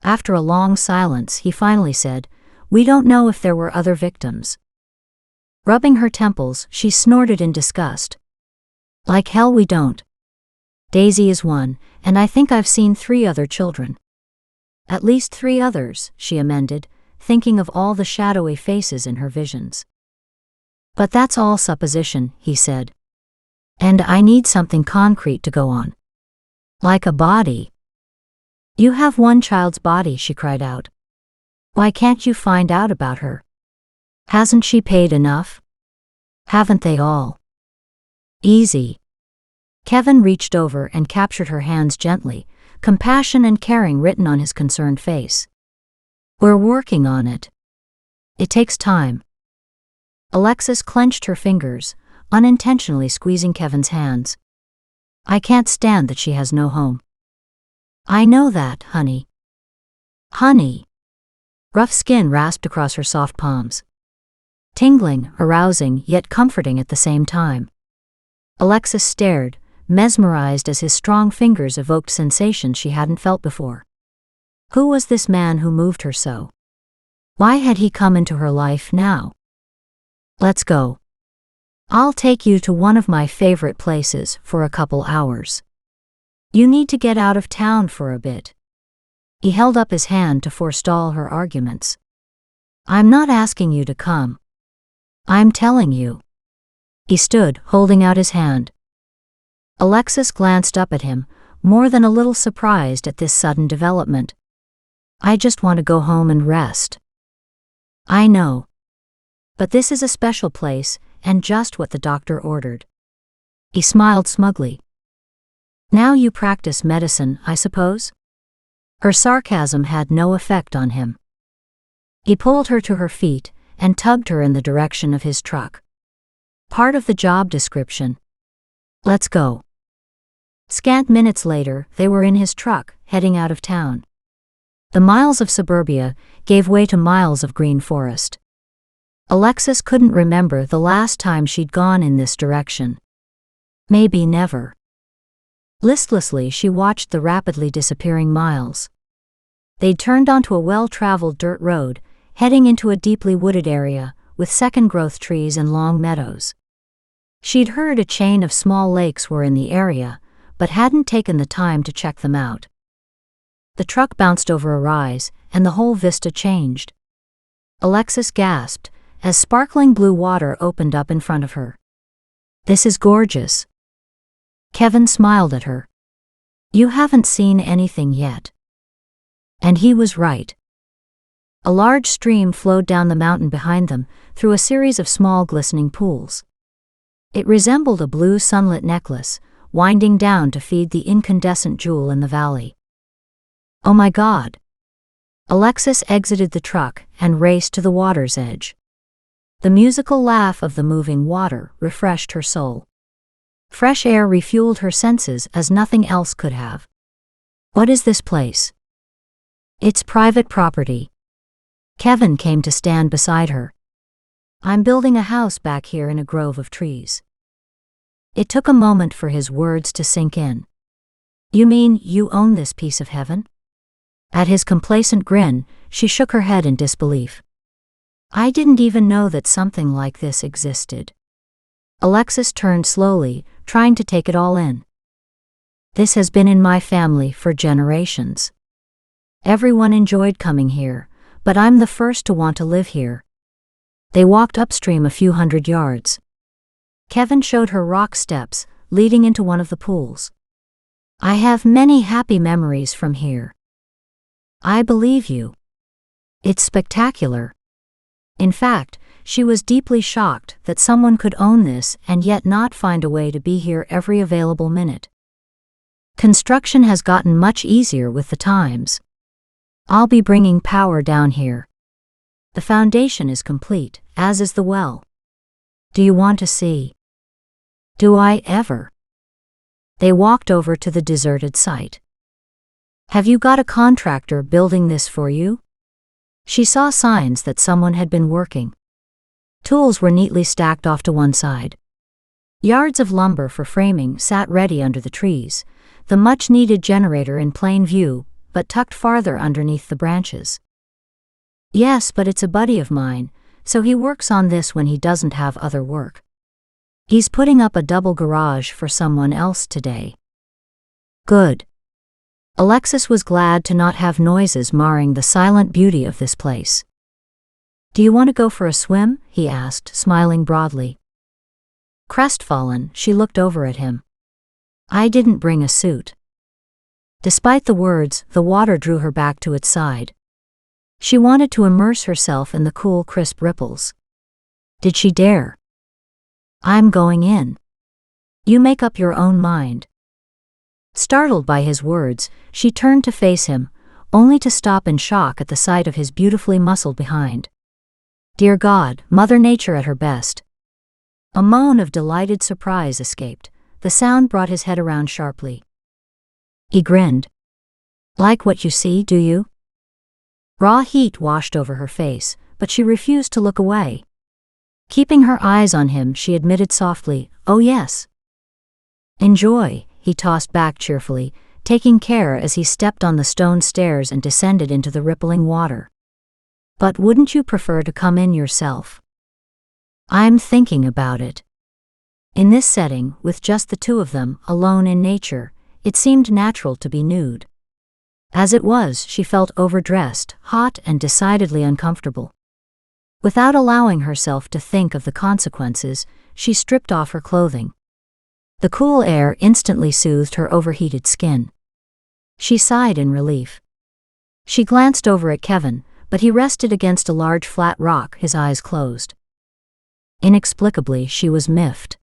After a long silence, he finally said, "We don't know if there were other victims." Rubbing her temples, she snorted in disgust. "Like hell we don't. Daisy is one, and I think I've seen 3 other children." "At least 3 others," she amended, thinking of all the shadowy faces in her visions. "But that's all supposition," he said. "And I need something concrete to go on. Like a body." "You have one child's body," she cried out. "Why can't you find out about her? Hasn't she paid enough? Haven't they all?" "Easy." Kevin reached over and captured her hands gently, compassion and caring written on his concerned face. "We're working on it. It takes time." Alexis clenched her fingers, unintentionally squeezing Kevin's hands. "I can't stand that she has no home." "I know that, honey." "Honey." Rough skin rasped across her soft palms. Tingling, arousing, yet comforting at the same time. Alexis stared, mesmerized as his strong fingers evoked sensations she hadn't felt before. Who was this man who moved her so? Why had he come into her life now? Let's go. I'll take you to one of my favorite places for a couple hours. You need to get out of town for a bit. He held up his hand to forestall her arguments. I'm not asking you to come. I'm telling you. He stood, holding out his hand. Alexis glanced up at him, more than a little surprised at this sudden development. I just want to go home and rest. I know. But this is a special place, and just what the doctor ordered. He smiled smugly. Now you practice medicine, I suppose? Her sarcasm had no effect on him. He pulled her to her feet and tugged her in the direction of his truck. Part of the job description. Let's go. Scant minutes later, they were in his truck, heading out of town. The miles of suburbia gave way to miles of green forest. Alexis couldn't remember the last time she'd gone in this direction. Maybe never. Listlessly, she watched the rapidly disappearing miles. They'd turned onto a well-traveled dirt road, heading into a deeply wooded area, with second-growth trees and long meadows. She'd heard a chain of small lakes were in the area, but hadn't taken the time to check them out. The truck bounced over a rise, and the whole vista changed. Alexis gasped, as sparkling blue water opened up in front of her. This is gorgeous. Kevin smiled at her. You haven't seen anything yet. And he was right. A large stream flowed down the mountain behind them, through a series of small glistening pools. It resembled a blue sunlit necklace, winding down to feed the incandescent jewel in the valley. Oh my God! Alexis exited the truck and raced to the water's edge. The musical laugh of the moving water refreshed her soul. Fresh air refueled her senses as nothing else could have. What is this place? It's private property. Kevin came to stand beside her. I'm building a house back here in a grove of trees. It took a moment for his words to sink in. You mean you own this piece of heaven? At his complacent grin, she shook her head in disbelief. I didn't even know that something like this existed. Alexis turned slowly, trying to take it all in. This has been in my family for generations. Everyone enjoyed coming here, but I'm the first to want to live here. They walked upstream a few hundred yards. Kevin showed her rock steps, leading into one of the pools. I have many happy memories from here. I believe you. It's spectacular. In fact, she was deeply shocked that someone could own this and yet not find a way to be here every available minute. Construction has gotten much easier with the times. I'll be bringing power down here. The foundation is complete, as is the well. Do you want to see? Do I ever? They walked over to the deserted site. Have you got a contractor building this for you? She saw signs that someone had been working. Tools were neatly stacked off to one side. Yards of lumber for framing sat ready under the trees, the much-needed generator in plain view, but tucked farther underneath the branches. Yes, but it's a buddy of mine, so he works on this when he doesn't have other work. He's putting up a double garage for someone else today. Good. Alexis was glad to not have noises marring the silent beauty of this place. Do you want to go for a swim? He asked, smiling broadly. Crestfallen, she looked over at him. I didn't bring a suit. Despite the words, the water drew her back to its side. She wanted to immerse herself in the cool, crisp ripples. Did she dare? I'm going in. You make up your own mind. Startled by his words, she turned to face him, only to stop in shock at the sight of his beautifully muscled behind. Dear God, Mother Nature at her best. A moan of delighted surprise escaped. The sound brought his head around sharply. He grinned. Like what you see, do you? Raw heat washed over her face, but she refused to look away. Keeping her eyes on him, she admitted softly, Oh yes. Enjoy, he tossed back cheerfully, taking care as he stepped on the stone stairs and descended into the rippling water. But wouldn't you prefer to come in yourself? I'm thinking about it. In this setting, with just the two of them, alone in nature, it seemed natural to be nude. As it was, she felt overdressed, hot, and decidedly uncomfortable. Without allowing herself to think of the consequences, she stripped off her clothing. The cool air instantly soothed her overheated skin. She sighed in relief. She glanced over at Kevin, but he rested against a large flat rock, his eyes closed. Inexplicably, she was miffed.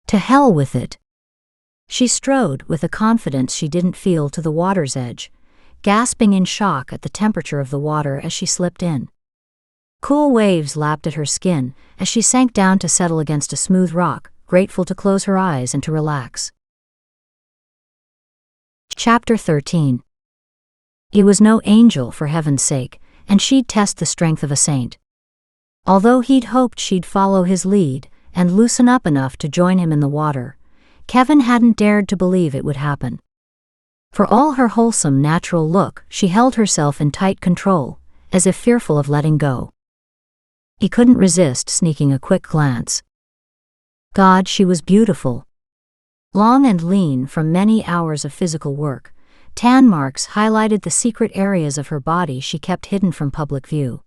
To hell with it. She strode with a confidence she didn't feel to the water's edge, gasping in shock at the temperature of the water as she slipped in. Cool waves lapped at her skin as she sank down to settle against a smooth rock, grateful to close her eyes and to relax. Chapter 13. He was no angel, for heaven's sake, and she'd test the strength of a saint. Although he'd hoped she'd follow his lead and loosen up enough to join him in the water, Kevin hadn't dared to believe it would happen. For all her wholesome, natural look, she held herself in tight control, as if fearful of letting go. He couldn't resist sneaking a quick glance. God, she was beautiful. Long and lean from many hours of physical work, tan marks highlighted the secret areas of her body she kept hidden from public view.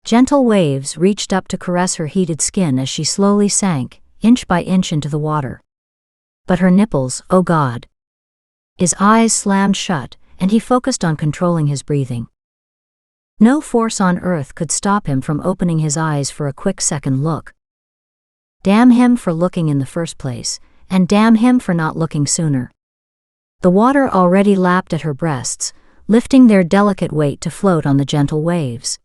Gentle waves reached up to caress her heated skin as she slowly sank, inch by inch, into the water. But her nipples, oh God! His eyes slammed shut, and he focused on controlling his breathing. No force on earth could stop him from opening his eyes for a quick second look. Damn him for looking in the first place, and damn him for not looking sooner. The water already lapped at her breasts, lifting their delicate weight to float on the gentle waves.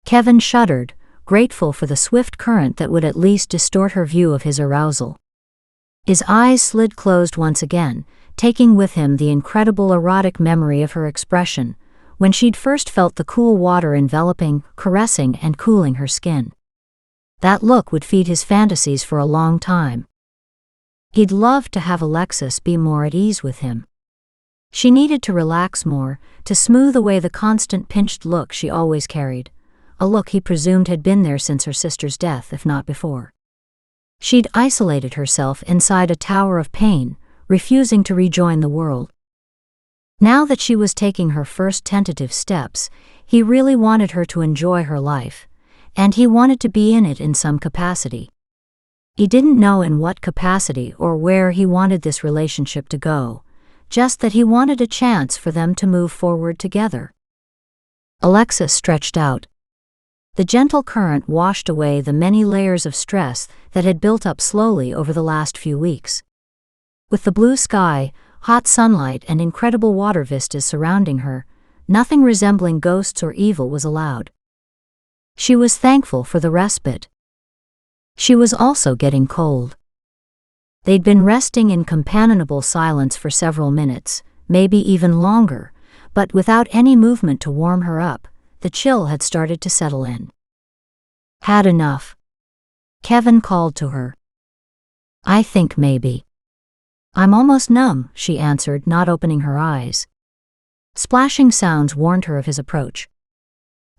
Kevin shuddered, grateful for the swift current that would at least distort her view of his arousal. His eyes slid closed once again, taking with him the incredible erotic memory of her expression, when she'd first felt the cool water enveloping, caressing, and cooling her skin. That look would feed his fantasies for a long time. He'd love to have Alexis be more at ease with him. She needed to relax more, to smooth away the constant pinched look she always carried, a look he presumed had been there since her sister's death, if not before. She'd isolated herself inside a tower of pain, refusing to rejoin the world. Now that she was taking her first tentative steps, he really wanted her to enjoy her life, and he wanted to be in it in some capacity. He didn't know in what capacity or where he wanted this relationship to go, just that he wanted a chance for them to move forward together. Alexis stretched out. The gentle current washed away the many layers of stress that had built up slowly over the last few weeks. With the blue sky, hot sunlight, and incredible water vistas surrounding her, nothing resembling ghosts or evil was allowed. She was thankful for the respite. She was also getting cold. They'd been resting in companionable silence for several minutes, maybe even longer, but without any movement to warm her up, the chill had started to settle in. Had enough? Kevin called to her. I think maybe. I'm almost numb, she answered, not opening her eyes. Splashing sounds warned her of his approach.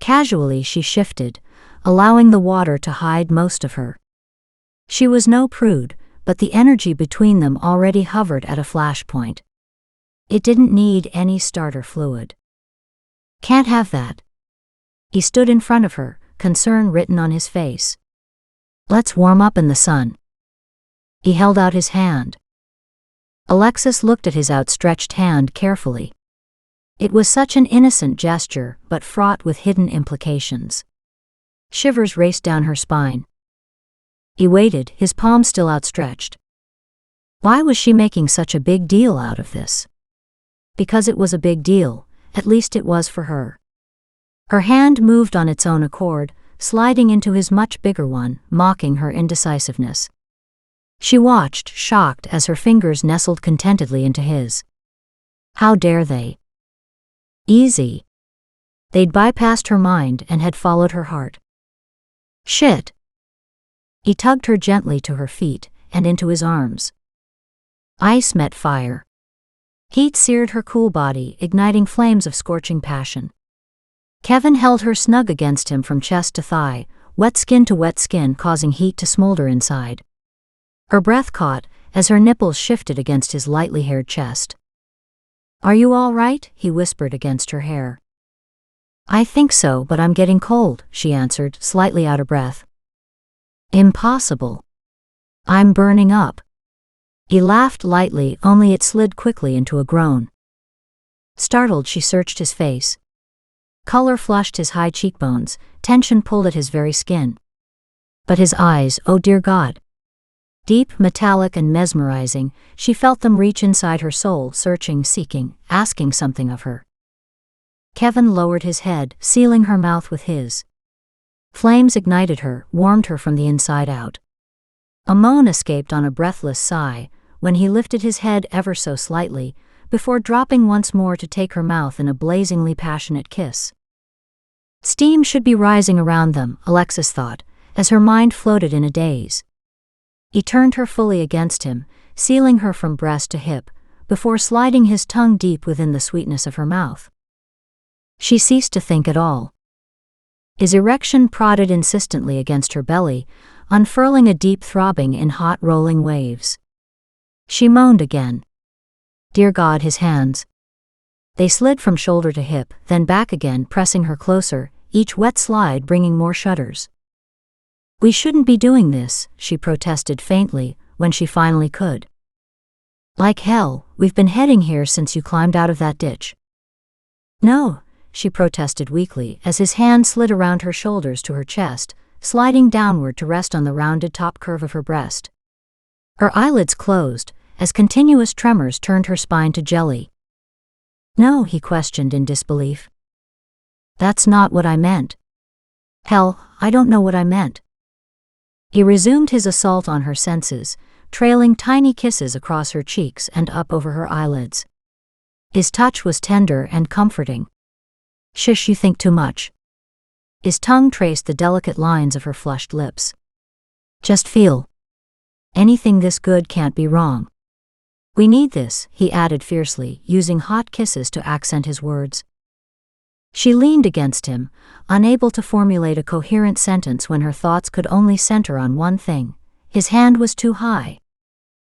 Casually she shifted, allowing the water to hide most of her. She was no prude, but the energy between them already hovered at a flashpoint. It didn't need any starter fluid. Can't have that. He stood in front of her, concern written on his face. Let's warm up in the sun. He held out his hand. Alexis looked at his outstretched hand carefully. It was such an innocent gesture, but fraught with hidden implications. Shivers raced down her spine. He waited, his palm still outstretched. Why was she making such a big deal out of this? Because it was a big deal, at least it was for her. Her hand moved on its own accord, sliding into his much bigger one, mocking her indecisiveness. She watched, shocked, as her fingers nestled contentedly into his. How dare they? Easy. They'd bypassed her mind and had followed her heart. Shit. He tugged her gently to her feet and into his arms. Ice met fire. Heat seared her cool body, igniting flames of scorching passion. Kevin held her snug against him from chest to thigh, wet skin, causing heat to smolder inside. Her breath caught as her nipples shifted against his lightly haired chest. "Are you all right?" he whispered against her hair. "I think so, but I'm getting cold," she answered, slightly out of breath. "Impossible. I'm burning up." He laughed lightly, only it slid quickly into a groan. Startled, she searched his face. Color flushed his high cheekbones, tension pulled at his very skin. But his eyes, oh dear God! Deep, metallic, and mesmerizing, she felt them reach inside her soul, searching, seeking, asking something of her. Kevin lowered his head, sealing her mouth with his. Flames ignited her, warmed her from the inside out. A moan escaped on a breathless sigh when he lifted his head ever so slightly, before dropping once more to take her mouth in a blazingly passionate kiss. Steam should be rising around them, Alexis thought, as her mind floated in a daze. He turned her fully against him, sealing her from breast to hip, before sliding his tongue deep within the sweetness of her mouth. She ceased to think at all. His erection prodded insistently against her belly, unfurling a deep throbbing in hot rolling waves. She moaned again. Dear God, his hands. They slid from shoulder to hip, then back again, pressing her closer, each wet slide bringing more shudders. "We shouldn't be doing this," she protested faintly, when she finally could. "Like hell, we've been heading here since you climbed out of that ditch." "No," she protested weakly as his hand slid around her shoulders to her chest, sliding downward to rest on the rounded top curve of her breast. Her eyelids closed as continuous tremors turned her spine to jelly. "No," he questioned in disbelief. "That's not what I meant." "Hell, I don't know what I meant." He resumed his assault on her senses, trailing tiny kisses across her cheeks and up over her eyelids. His touch was tender and comforting. "Shush, you think too much." His tongue traced the delicate lines of her flushed lips. "Just feel. Anything this good can't be wrong. We need this," he added fiercely, using hot kisses to accent his words. She leaned against him, unable to formulate a coherent sentence when her thoughts could only center on one thing: his hand was too high.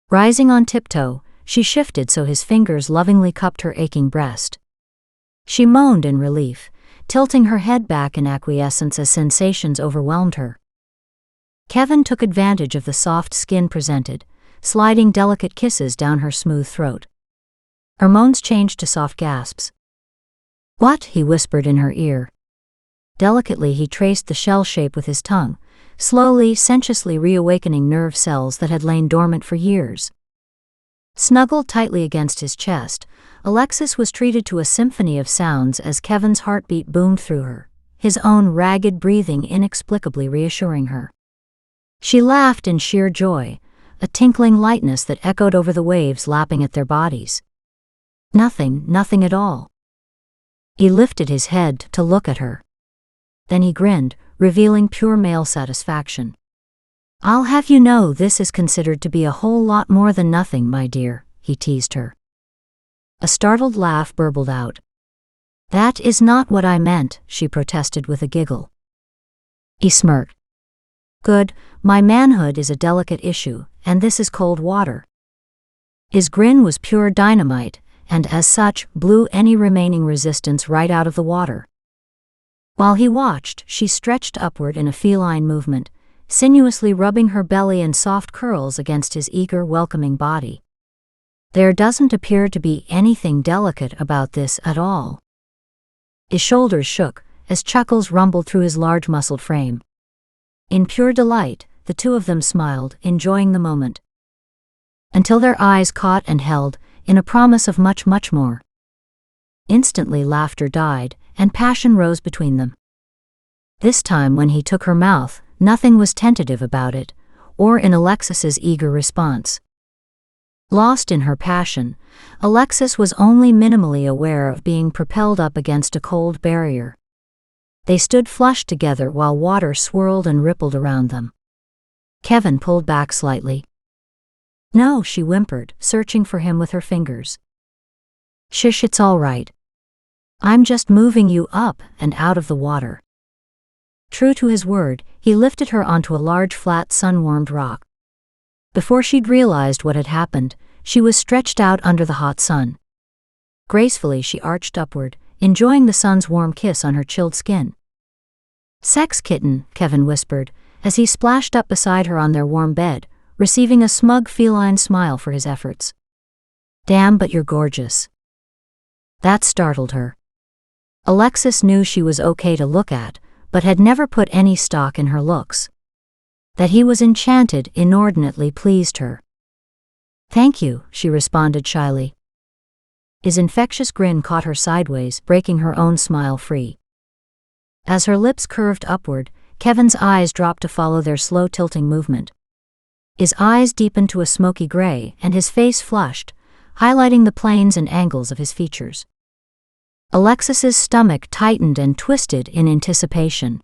Rising on tiptoe, she shifted so his fingers lovingly cupped her aching breast. She moaned in relief, tilting her head back in acquiescence as sensations overwhelmed her. Kevin took advantage of the soft skin presented, sliding delicate kisses down her smooth throat. Her moans changed to soft gasps. "What?" he whispered in her ear. Delicately he traced the shell shape with his tongue, slowly, sensuously reawakening nerve cells that had lain dormant for years. Snuggled tightly against his chest, Alexis was treated to a symphony of sounds as Kevin's heartbeat boomed through her, his own ragged breathing inexplicably reassuring her. She laughed in sheer joy, a tinkling lightness that echoed over the waves lapping at their bodies. Nothing at all." He lifted his head to look at her. Then he grinned, revealing pure male satisfaction. "I'll have you know this is considered to be a whole lot more than nothing, my dear," he teased her. A startled laugh burbled out. "That is not what I meant," she protested with a giggle. He smirked. "Good, my manhood is a delicate issue, and this is cold water." His grin was pure dynamite, and as such, blew any remaining resistance right out of the water. While he watched, she stretched upward in a feline movement, sinuously rubbing her belly and soft curls against his eager, welcoming body. There doesn't appear to be anything delicate about this at all. His shoulders shook as chuckles rumbled through his large muscled frame. In pure delight, the two of them smiled, enjoying the moment. Until their eyes caught and held, in a promise of much, much more. Instantly laughter died, and passion rose between them. This time when he took her mouth, nothing was tentative about it, or in Alexis's eager response. Lost in her passion, Alexis was only minimally aware of being propelled up against a cold barrier. They stood flush together while water swirled and rippled around them. Kevin pulled back slightly. "No," she whimpered, searching for him with her fingers. "Shush, it's all right." I'm just moving you up and out of the water." True to his word, he lifted her onto a large flat sun-warmed rock. Before she'd realized what had happened, she was stretched out under the hot sun. Gracefully she arched upward, enjoying the sun's warm kiss on her chilled skin. "Sex kitten," Kevin whispered, as he splashed up beside her on their warm bed, receiving a smug feline smile for his efforts. "Damn, but you're gorgeous." That startled her. Alexis knew she was okay to look at, but had never put any stock in her looks. That he was enchanted inordinately pleased her. "Thank you," she responded shyly. His infectious grin caught her sideways, breaking her own smile free. As her lips curved upward, Kevin's eyes dropped to follow their slow tilting movement. His eyes deepened to a smoky gray, and his face flushed, highlighting the planes and angles of his features. Alexis's stomach tightened and twisted in anticipation.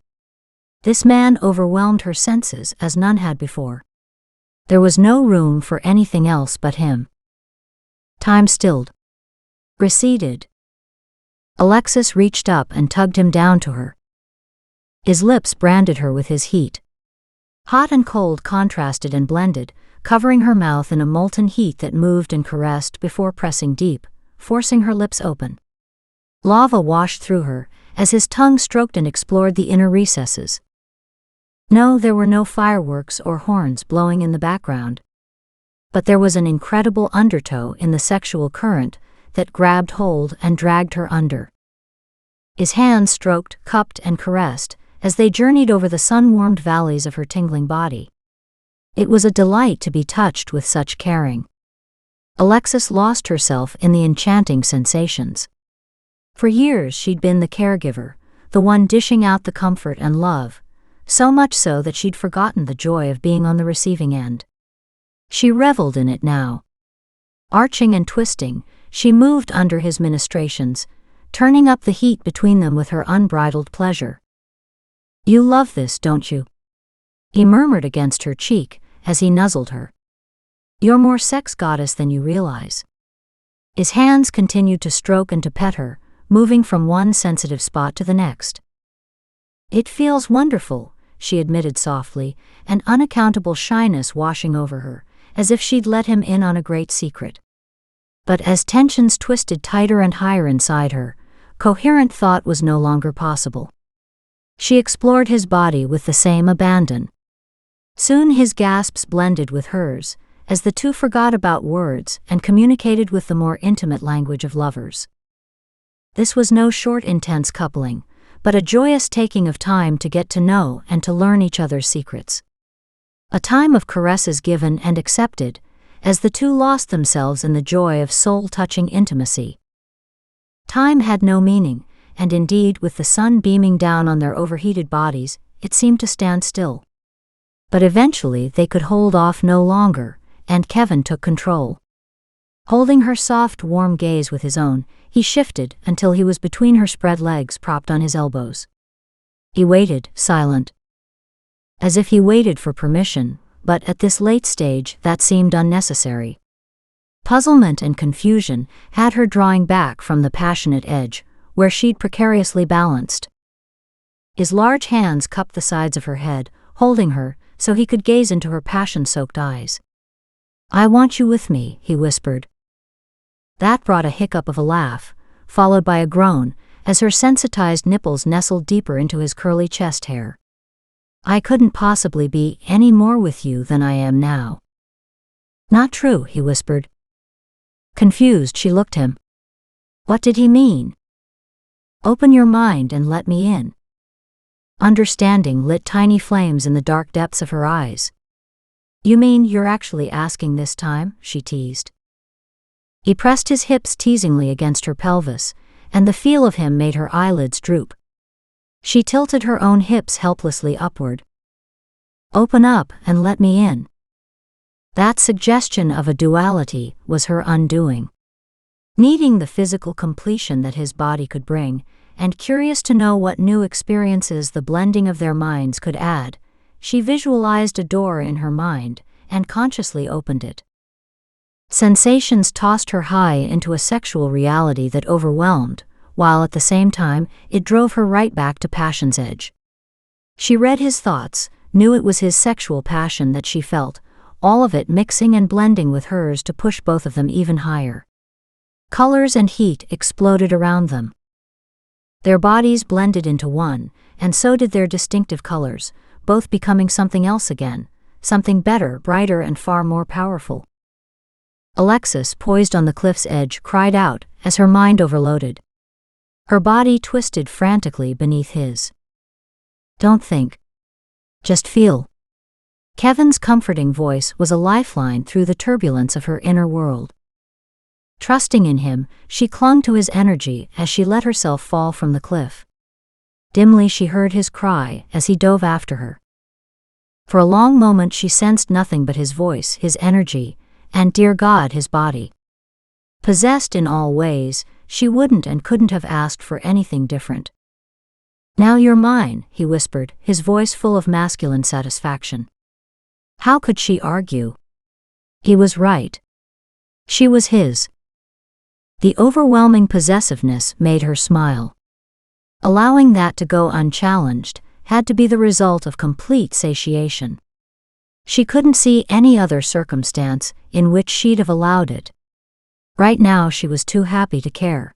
This man overwhelmed her senses as none had before. There was no room for anything else but him. Time stilled. Receded. Alexis reached up and tugged him down to her. His lips branded her with his heat. Hot and cold contrasted and blended, covering her mouth in a molten heat that moved and caressed before pressing deep, forcing her lips open. Lava washed through her, as his tongue stroked and explored the inner recesses. No, there were no fireworks or horns blowing in the background. But there was an incredible undertow in the sexual current that grabbed hold and dragged her under. His hands stroked, cupped, and caressed as they journeyed over the sun-warmed valleys of her tingling body. It was a delight to be touched with such caring. Alexis lost herself in the enchanting sensations. For years she'd been the caregiver, the one dishing out the comfort and love, so much so that she'd forgotten the joy of being on the receiving end. She reveled in it now. Arching and twisting, she moved under his ministrations, turning up the heat between them with her unbridled pleasure. "You love this, don't you?" he murmured against her cheek as he nuzzled her. "You're more sex goddess than you realize." His hands continued to stroke and to pet her, moving from one sensitive spot to the next. "It feels wonderful," she admitted softly, an unaccountable shyness washing over her, as if she'd let him in on a great secret. But as tensions twisted tighter and higher inside her, coherent thought was no longer possible. She explored his body with the same abandon. Soon his gasps blended with hers, as the two forgot about words and communicated with the more intimate language of lovers. This was no short, intense coupling, but a joyous taking of time to get to know and to learn each other's secrets. A time of caresses given and accepted, as the two lost themselves in the joy of soul-touching intimacy. Time had no meaning, and indeed, with the sun beaming down on their overheated bodies, it seemed to stand still. But eventually they could hold off no longer, and Kevin took control. Holding her soft, warm gaze with his own, he shifted until he was between her spread legs propped on his elbows. He waited, silent. As if he waited for permission, but at this late stage that seemed unnecessary. Puzzlement and confusion had her drawing back from the passionate edge, where she'd precariously balanced. His large hands cupped the sides of her head, holding her so he could gaze into her passion-soaked eyes. "I want you with me," he whispered. That brought a hiccup of a laugh, followed by a groan, as her sensitized nipples nestled deeper into his curly chest hair. "I couldn't possibly be any more with you than I am now." "Not true," he whispered. Confused, she looked him. What did he mean? "Open your mind and let me in." Understanding lit tiny flames in the dark depths of her eyes. "You mean you're actually asking this time?" she teased. He pressed his hips teasingly against her pelvis, and the feel of him made her eyelids droop. She tilted her own hips helplessly upward. "Open up and let me in." That suggestion of a duality was her undoing. Needing the physical completion that his body could bring, and curious to know what new experiences the blending of their minds could add, she visualized a door in her mind and consciously opened it. Sensations tossed her high into a sexual reality that overwhelmed, while at the same time it drove her right back to passion's edge. She read his thoughts, knew it was his sexual passion that she felt, all of it mixing and blending with hers to push both of them even higher. Colors and heat exploded around them. Their bodies blended into one, and so did their distinctive colors, both becoming something else again, something better, brighter, and far more powerful. Alexis, poised on the cliff's edge, cried out as her mind overloaded. Her body twisted frantically beneath his. Don't think. Just feel. Kevin's comforting voice was a lifeline through the turbulence of her inner world. Trusting in him, she clung to his energy as she let herself fall from the cliff. Dimly she heard his cry as he dove after her. For a long moment she sensed nothing but his voice, his energy, and, dear God, his body. Possessed in all ways, she wouldn't and couldn't have asked for anything different. Now you're mine, he whispered, his voice full of masculine satisfaction. How could she argue? He was right. She was his. The overwhelming possessiveness made her smile. Allowing that to go unchallenged had to be the result of complete satiation. She couldn't see any other circumstance in which she'd have allowed it. Right now she was too happy to care.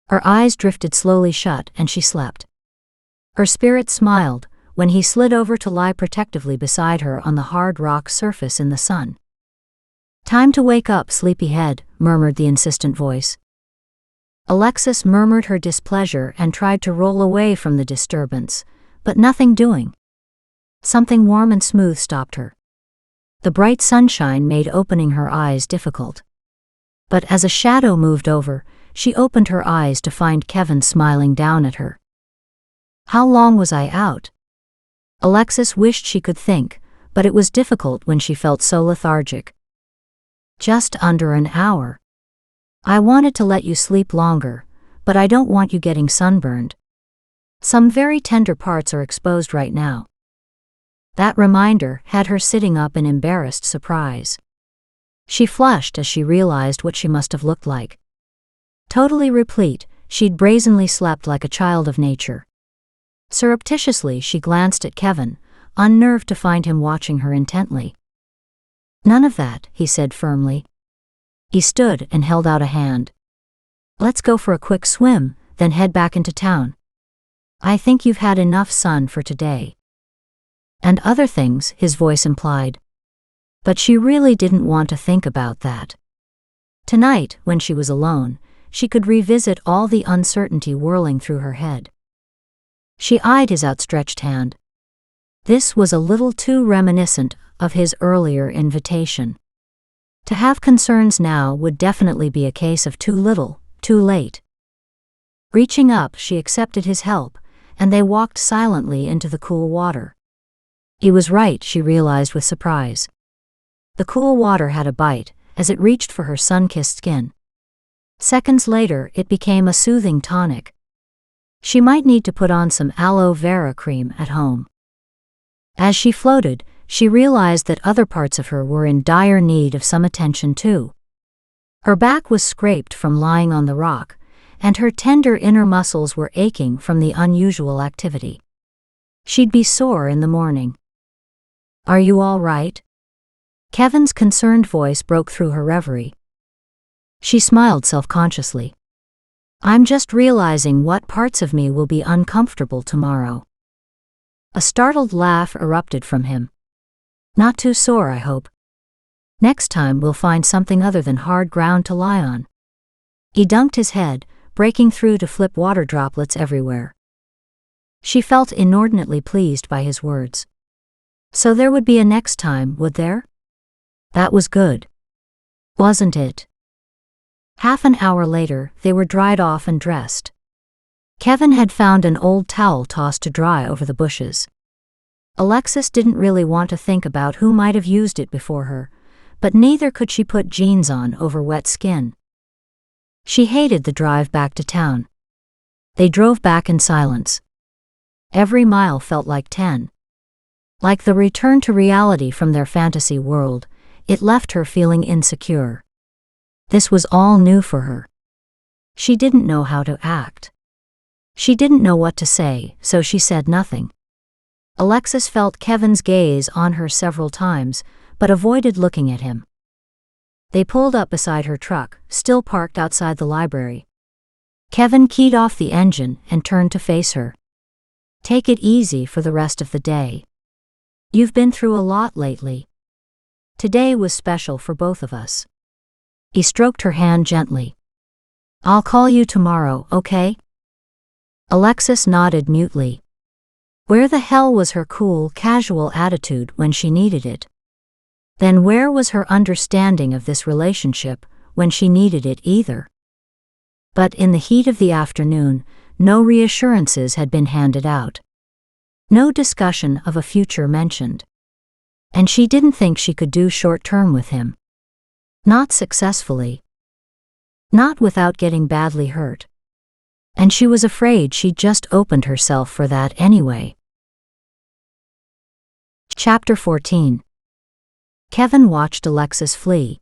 Her eyes drifted slowly shut and she slept. Her spirit smiled when he slid over to lie protectively beside her on the hard rock surface in the sun. Time to wake up, sleepyhead, murmured the insistent voice. Alexis murmured her displeasure and tried to roll away from the disturbance, but nothing doing. Something warm and smooth stopped her. The bright sunshine made opening her eyes difficult. But as a shadow moved over, she opened her eyes to find Kevin smiling down at her. How long was I out? Alexis wished she could think, but it was difficult when she felt so lethargic. Just under an hour. I wanted to let you sleep longer, but I don't want you getting sunburned. Some very tender parts are exposed right now. That reminder had her sitting up in embarrassed surprise. She flushed as she realized what she must have looked like. Totally replete, she'd brazenly slept like a child of nature. Surreptitiously she glanced at Kevin, unnerved to find him watching her intently. None of that, he said firmly. He stood and held out a hand. Let's go for a quick swim, then head back into town. I think you've had enough sun for today. And other things, his voice implied. But she really didn't want to think about that. Tonight, when she was alone, she could revisit all the uncertainty whirling through her head. She eyed his outstretched hand. This was a little too reminiscent of his earlier invitation. To have concerns now would definitely be a case of too little, too late. Reaching up, she accepted his help, and they walked silently into the cool water. He was right, she realized with surprise. The cool water had a bite as it reached for her sun-kissed skin. Seconds later, it became a soothing tonic. She might need to put on some aloe vera cream at home. As she floated, she realized that other parts of her were in dire need of some attention too. Her back was scraped from lying on the rock, and her tender inner muscles were aching from the unusual activity. She'd be sore in the morning. Are you all right? Kevin's concerned voice broke through her reverie. She smiled self-consciously. I'm just realizing what parts of me will be uncomfortable tomorrow. A startled laugh erupted from him. Not too sore, I hope. Next time we'll find something other than hard ground to lie on. He dunked his head, breaking through to flip water droplets everywhere. She felt inordinately pleased by his words. So there would be a next time, would there? That was good. Wasn't it? Half an hour later, they were dried off and dressed. Kevin had found an old towel tossed to dry over the bushes. Alexis didn't really want to think about who might have used it before her, but neither could she put jeans on over wet skin. She hated the drive back to town. They drove back in silence. Every mile felt like 10. Like the return to reality from their fantasy world, it left her feeling insecure. This was all new for her. She didn't know how to act. She didn't know what to say, so she said nothing. Alexis felt Kevin's gaze on her several times, but avoided looking at him. They pulled up beside her truck, still parked outside the library. Kevin keyed off the engine and turned to face her. "Take it easy for the rest of the day. You've been through a lot lately. Today was special for both of us." He stroked her hand gently. "I'll call you tomorrow, okay?" Alexis nodded mutely. Where the hell was her cool, casual attitude when she needed it? Then where was her understanding of this relationship when she needed it either? But in the heat of the afternoon, no reassurances had been handed out. No discussion of a future mentioned. And she didn't think she could do short-term with him. Not successfully. Not without getting badly hurt. And she was afraid she'd just opened herself for that anyway. Chapter 14. Kevin watched Alexis flee.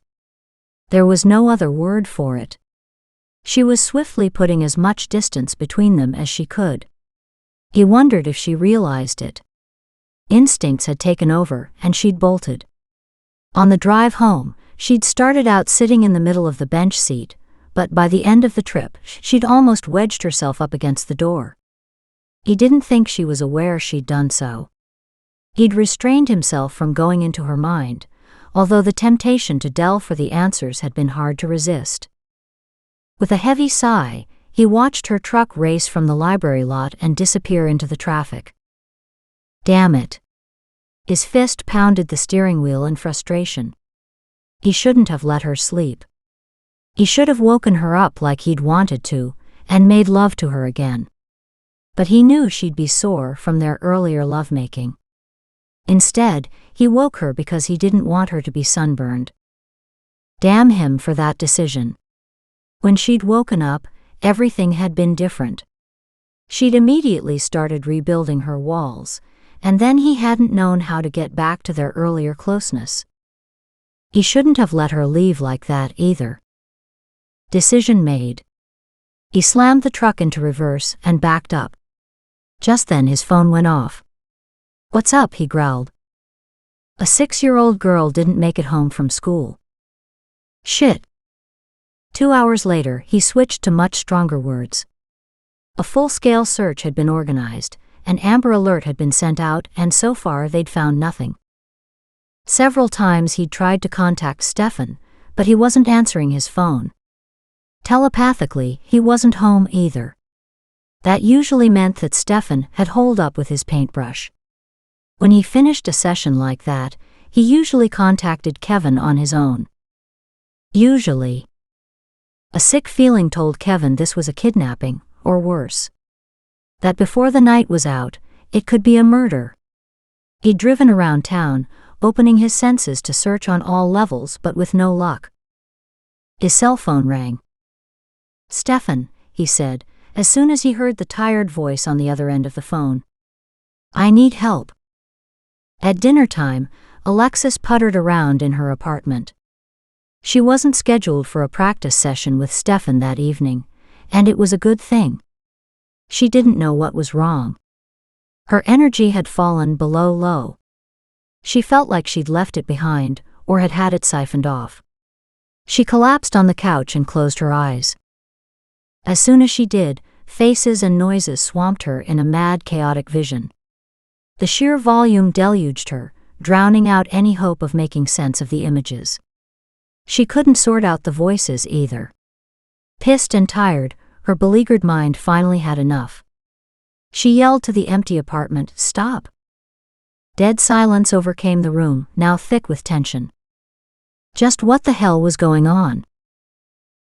There was no other word for it. She was swiftly putting as much distance between them as she could. He wondered if she realized it. Instincts had taken over and she'd bolted. On the drive home, she'd started out sitting in the middle of the bench seat, but by the end of the trip, she'd almost wedged herself up against the door. He didn't think she was aware she'd done so. He'd restrained himself from going into her mind, although the temptation to delve for the answers had been hard to resist. With a heavy sigh, he watched her truck race from the library lot and disappear into the traffic. Damn it. His fist pounded the steering wheel in frustration. He shouldn't have let her sleep. He should have woken her up like he'd wanted to, and made love to her again. But he knew she'd be sore from their earlier lovemaking. Instead, he woke her because he didn't want her to be sunburned. Damn him for that decision. When she'd woken up, everything had been different. She'd immediately started rebuilding her walls, and then he hadn't known how to get back to their earlier closeness. He shouldn't have let her leave like that either. Decision made. He slammed the truck into reverse and backed up. Just then his phone went off. "What's up?" he growled. A 6-year-old girl didn't make it home from school. Shit. 2 hours later, he switched to much stronger words. A full-scale search had been organized, an Amber Alert had been sent out, and so far they'd found nothing. Several times he'd tried to contact Stefan, but he wasn't answering his phone. Telepathically, he wasn't home either. That usually meant that Stefan had holed up with his paintbrush. When he finished a session like that, he usually contacted Kevin on his own. Usually. A sick feeling told Kevin this was a kidnapping, or worse. That before the night was out, it could be a murder. He'd driven around town, opening his senses to search on all levels but with no luck. His cell phone rang. "Stefan," he said, as soon as he heard the tired voice on the other end of the phone. "I need help." At dinner time, Alexis puttered around in her apartment. She wasn't scheduled for a practice session with Stefan that evening, and it was a good thing. She didn't know what was wrong. Her energy had fallen below low. She felt like she'd left it behind, or had had it siphoned off. She collapsed on the couch and closed her eyes. As soon as she did, faces and noises swamped her in a mad, chaotic vision. The sheer volume deluged her, drowning out any hope of making sense of the images. She couldn't sort out the voices either. Pissed and tired, her beleaguered mind finally had enough. She yelled to the empty apartment, "Stop!" Dead silence overcame the room, now thick with tension. Just what the hell was going on?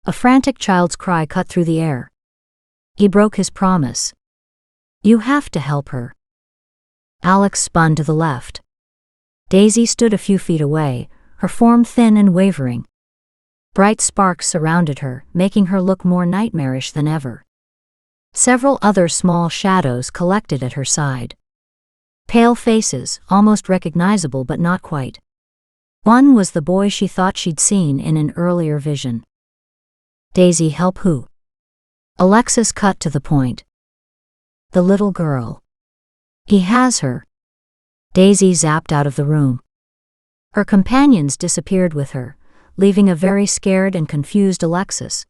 A frantic child's cry cut through the air. He broke his promise. "You have to help her." Alex spun to the left. Daisy stood a few feet away, her form thin and wavering. Bright sparks surrounded her, making her look more nightmarish than ever. Several other small shadows collected at her side. Pale faces, almost recognizable but not quite. One was the boy she thought she'd seen in an earlier vision. "Daisy, help who?" Alexis cut to the point. The little girl. He has her. Daisy zapped out of the room. Her companions disappeared with her, leaving a very scared and confused Alexis.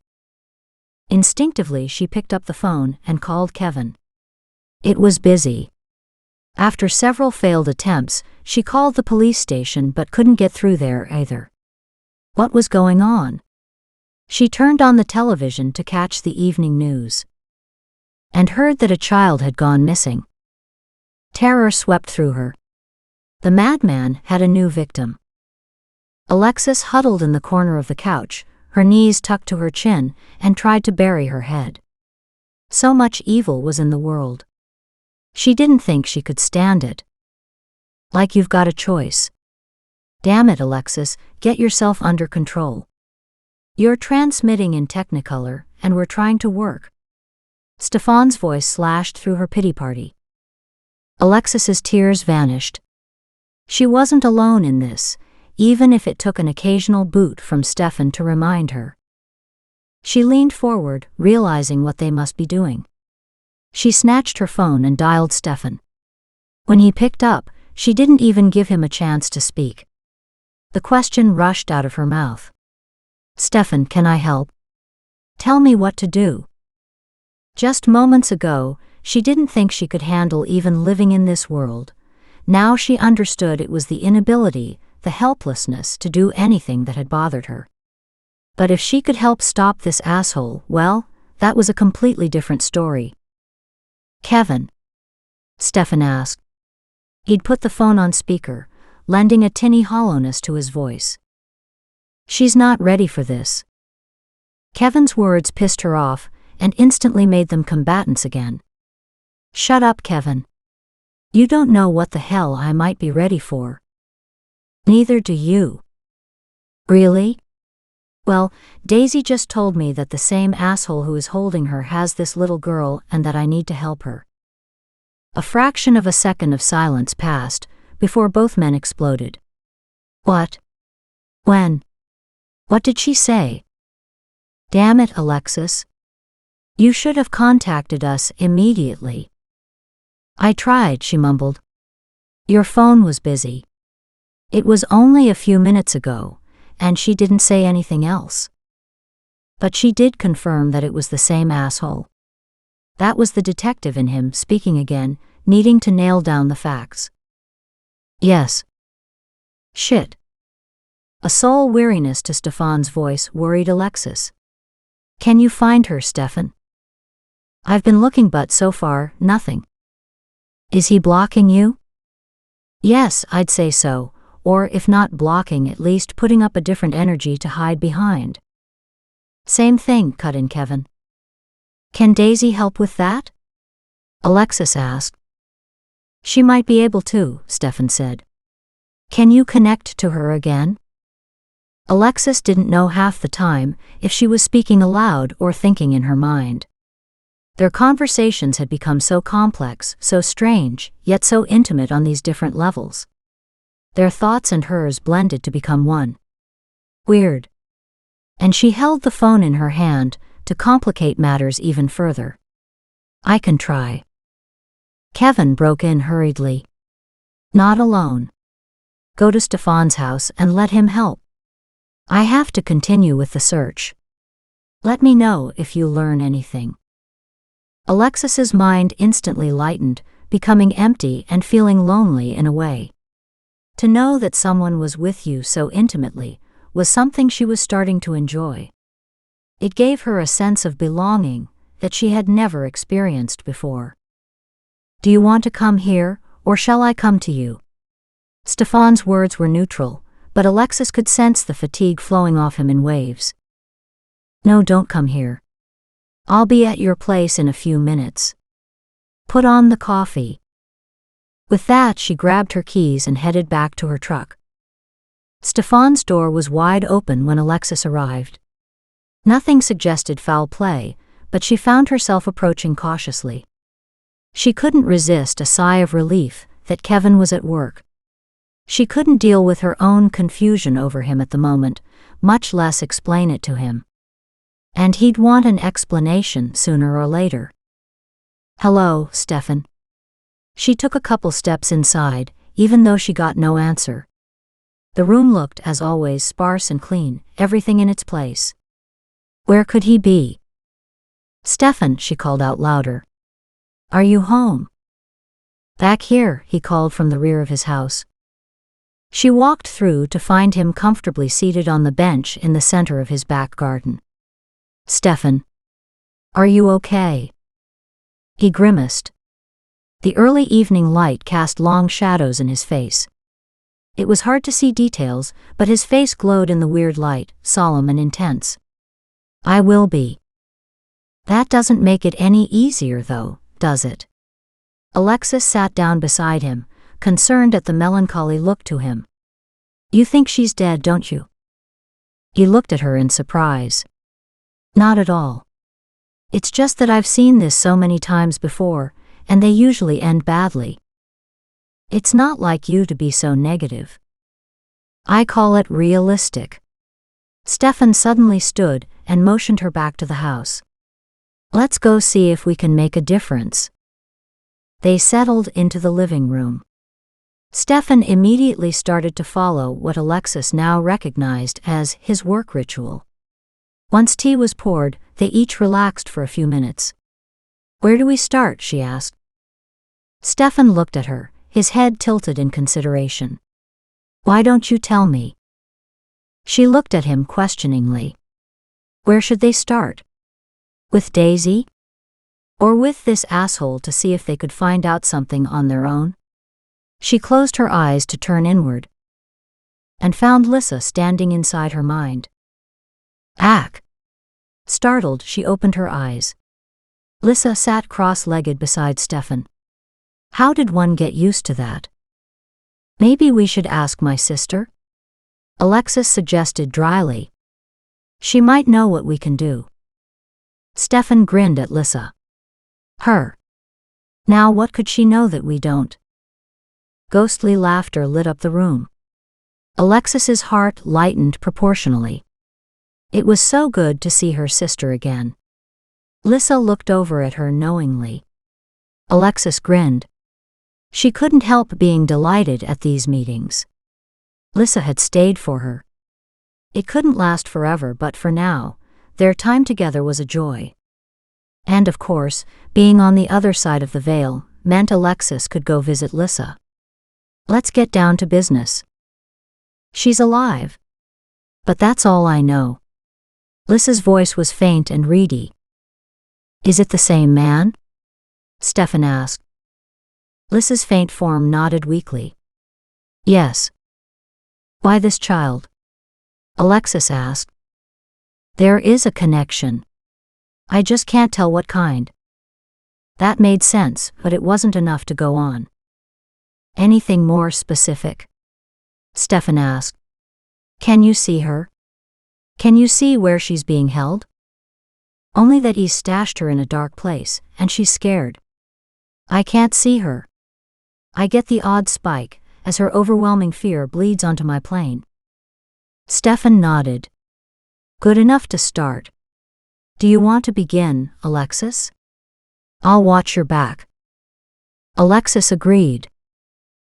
Instinctively, she picked up the phone and called Kevin. It was busy. After several failed attempts, she called the police station but couldn't get through there either. What was going on? She turned on the television to catch the evening news and heard that a child had gone missing. Terror swept through her. The madman had a new victim. Alexis huddled in the corner of the couch, her knees tucked to her chin, and tried to bury her head. So much evil was in the world. She didn't think she could stand it. Like you've got a choice. Damn it, Alexis, get yourself under control. You're transmitting in Technicolor, and we're trying to work. Stefan's voice slashed through her pity party. Alexis's tears vanished. She wasn't alone in this, even if it took an occasional boot from Stefan to remind her. She leaned forward, realizing what they must be doing. She snatched her phone and dialed Stefan. When he picked up, she didn't even give him a chance to speak. The question rushed out of her mouth. Stefan, can I help? Tell me what to do. Just moments ago, she didn't think she could handle even living in this world. Now she understood it was the inability, the helplessness to do anything that had bothered her. But if she could help stop this asshole, well, that was a completely different story. Kevin? Stefan asked. He'd put the phone on speaker, lending a tinny hollowness to his voice. She's not ready for this. Kevin's words pissed her off and instantly made them combatants again. Shut up, Kevin. You don't know what the hell I might be ready for. Neither do you. Really? Well, Daisy just told me that the same asshole who is holding her has this little girl and that I need to help her. A fraction of a second of silence passed before both men exploded. What? When? What did she say? Damn it, Alexis. You should have contacted us immediately. I tried, she mumbled. Your phone was busy. It was only a few minutes ago, and she didn't say anything else. But she did confirm that it was the same asshole. That was the detective in him speaking again, needing to nail down the facts. Yes. Shit. A soul weariness to Stefan's voice worried Alexis. Can you find her, Stefan? I've been looking but so far, nothing. Is he blocking you? Yes, I'd say so, or if not blocking, at least putting up a different energy to hide behind. Same thing, cut in Kevin. Can Daisy help with that? Alexis asked. She might be able to, Stefan said. Can you connect to her again? Alexis didn't know half the time if she was speaking aloud or thinking in her mind. Their conversations had become so complex, so strange, yet so intimate on these different levels. Their thoughts and hers blended to become one. Weird. And she held the phone in her hand to complicate matters even further. I can try. Kevin broke in hurriedly. Not alone. Go to Stefan's house and let him help. I have to continue with the search. Let me know if you learn anything. Alexis's mind instantly lightened, becoming empty and feeling lonely in a way. To know that someone was with you so intimately was something she was starting to enjoy. It gave her a sense of belonging that she had never experienced before. Do you want to come here, or shall I come to you? Stefan's words were neutral, but Alexis could sense the fatigue flowing off him in waves. No, don't come here. I'll be at your place in a few minutes. Put on the coffee. With that, she grabbed her keys and headed back to her truck. Stefan's door was wide open when Alexis arrived. Nothing suggested foul play, but she found herself approaching cautiously. She couldn't resist a sigh of relief that Kevin was at work. She couldn't deal with her own confusion over him at the moment, much less explain it to him. And he'd want an explanation sooner or later. "Hello, Stefan." She took a couple steps inside, even though she got no answer. The room looked, as always, sparse and clean, everything in its place. Where could he be? "Stefan," she called out louder. "Are you home?" "Back here," he called from the rear of his house. She walked through to find him comfortably seated on the bench in the center of his back garden. "Stefan, are you okay?" He grimaced. The early evening light cast long shadows in his face. It was hard to see details, but his face glowed in the weird light, solemn and intense. "I will be." "That doesn't make it any easier, though, does it?" Alexis sat down beside him, concerned at the melancholy look to him. "You think she's dead, don't you?" He looked at her in surprise. "Not at all. It's just that I've seen this so many times before, and they usually end badly. It's not like you to be so negative. I call it realistic." Stefan suddenly stood and motioned her back to the house. "Let's go see if we can make a difference." They settled into the living room. Stefan immediately started to follow what Alexis now recognized as his work ritual. Once tea was poured, they each relaxed for a few minutes. "Where do we start?" she asked. Stefan looked at her, his head tilted in consideration. "Why don't you tell me?" She looked at him questioningly. Where should they start? With Daisy? Or with this asshole to see if they could find out something on their own? She closed her eyes to turn inward and found Lissa standing inside her mind. "Ack!" Startled, she opened her eyes. Lissa sat cross-legged beside Stefan. How did one get used to that? "Maybe we should ask my sister?" Alexis suggested dryly. "She might know what we can do." Stefan grinned at Lissa. Her. Now what could she know that we don't? Ghostly laughter lit up the room. Alexis's heart lightened proportionally. It was so good to see her sister again. Lissa looked over at her knowingly. Alexis grinned. She couldn't help being delighted at these meetings. Lissa had stayed for her. It couldn't last forever, but for now, their time together was a joy. And of course, being on the other side of the veil meant Alexis could go visit Lissa. "Let's get down to business. She's alive. But that's all I know." Lissa's voice was faint and reedy. "Is it the same man?" Stefan asked. Lissa's faint form nodded weakly. "Yes." "Why this child?" Alexis asked. "There is a connection. I just can't tell what kind." That made sense, but it wasn't enough to go on. "Anything more specific?" Stefan asked. "Can you see her? Can you see where she's being held?" "Only that he's stashed her in a dark place, and she's scared. I can't see her. I get the odd spike, as her overwhelming fear bleeds onto my plane." Stefan nodded. "Good enough to start. Do you want to begin, Alexis? I'll watch your back." Alexis agreed.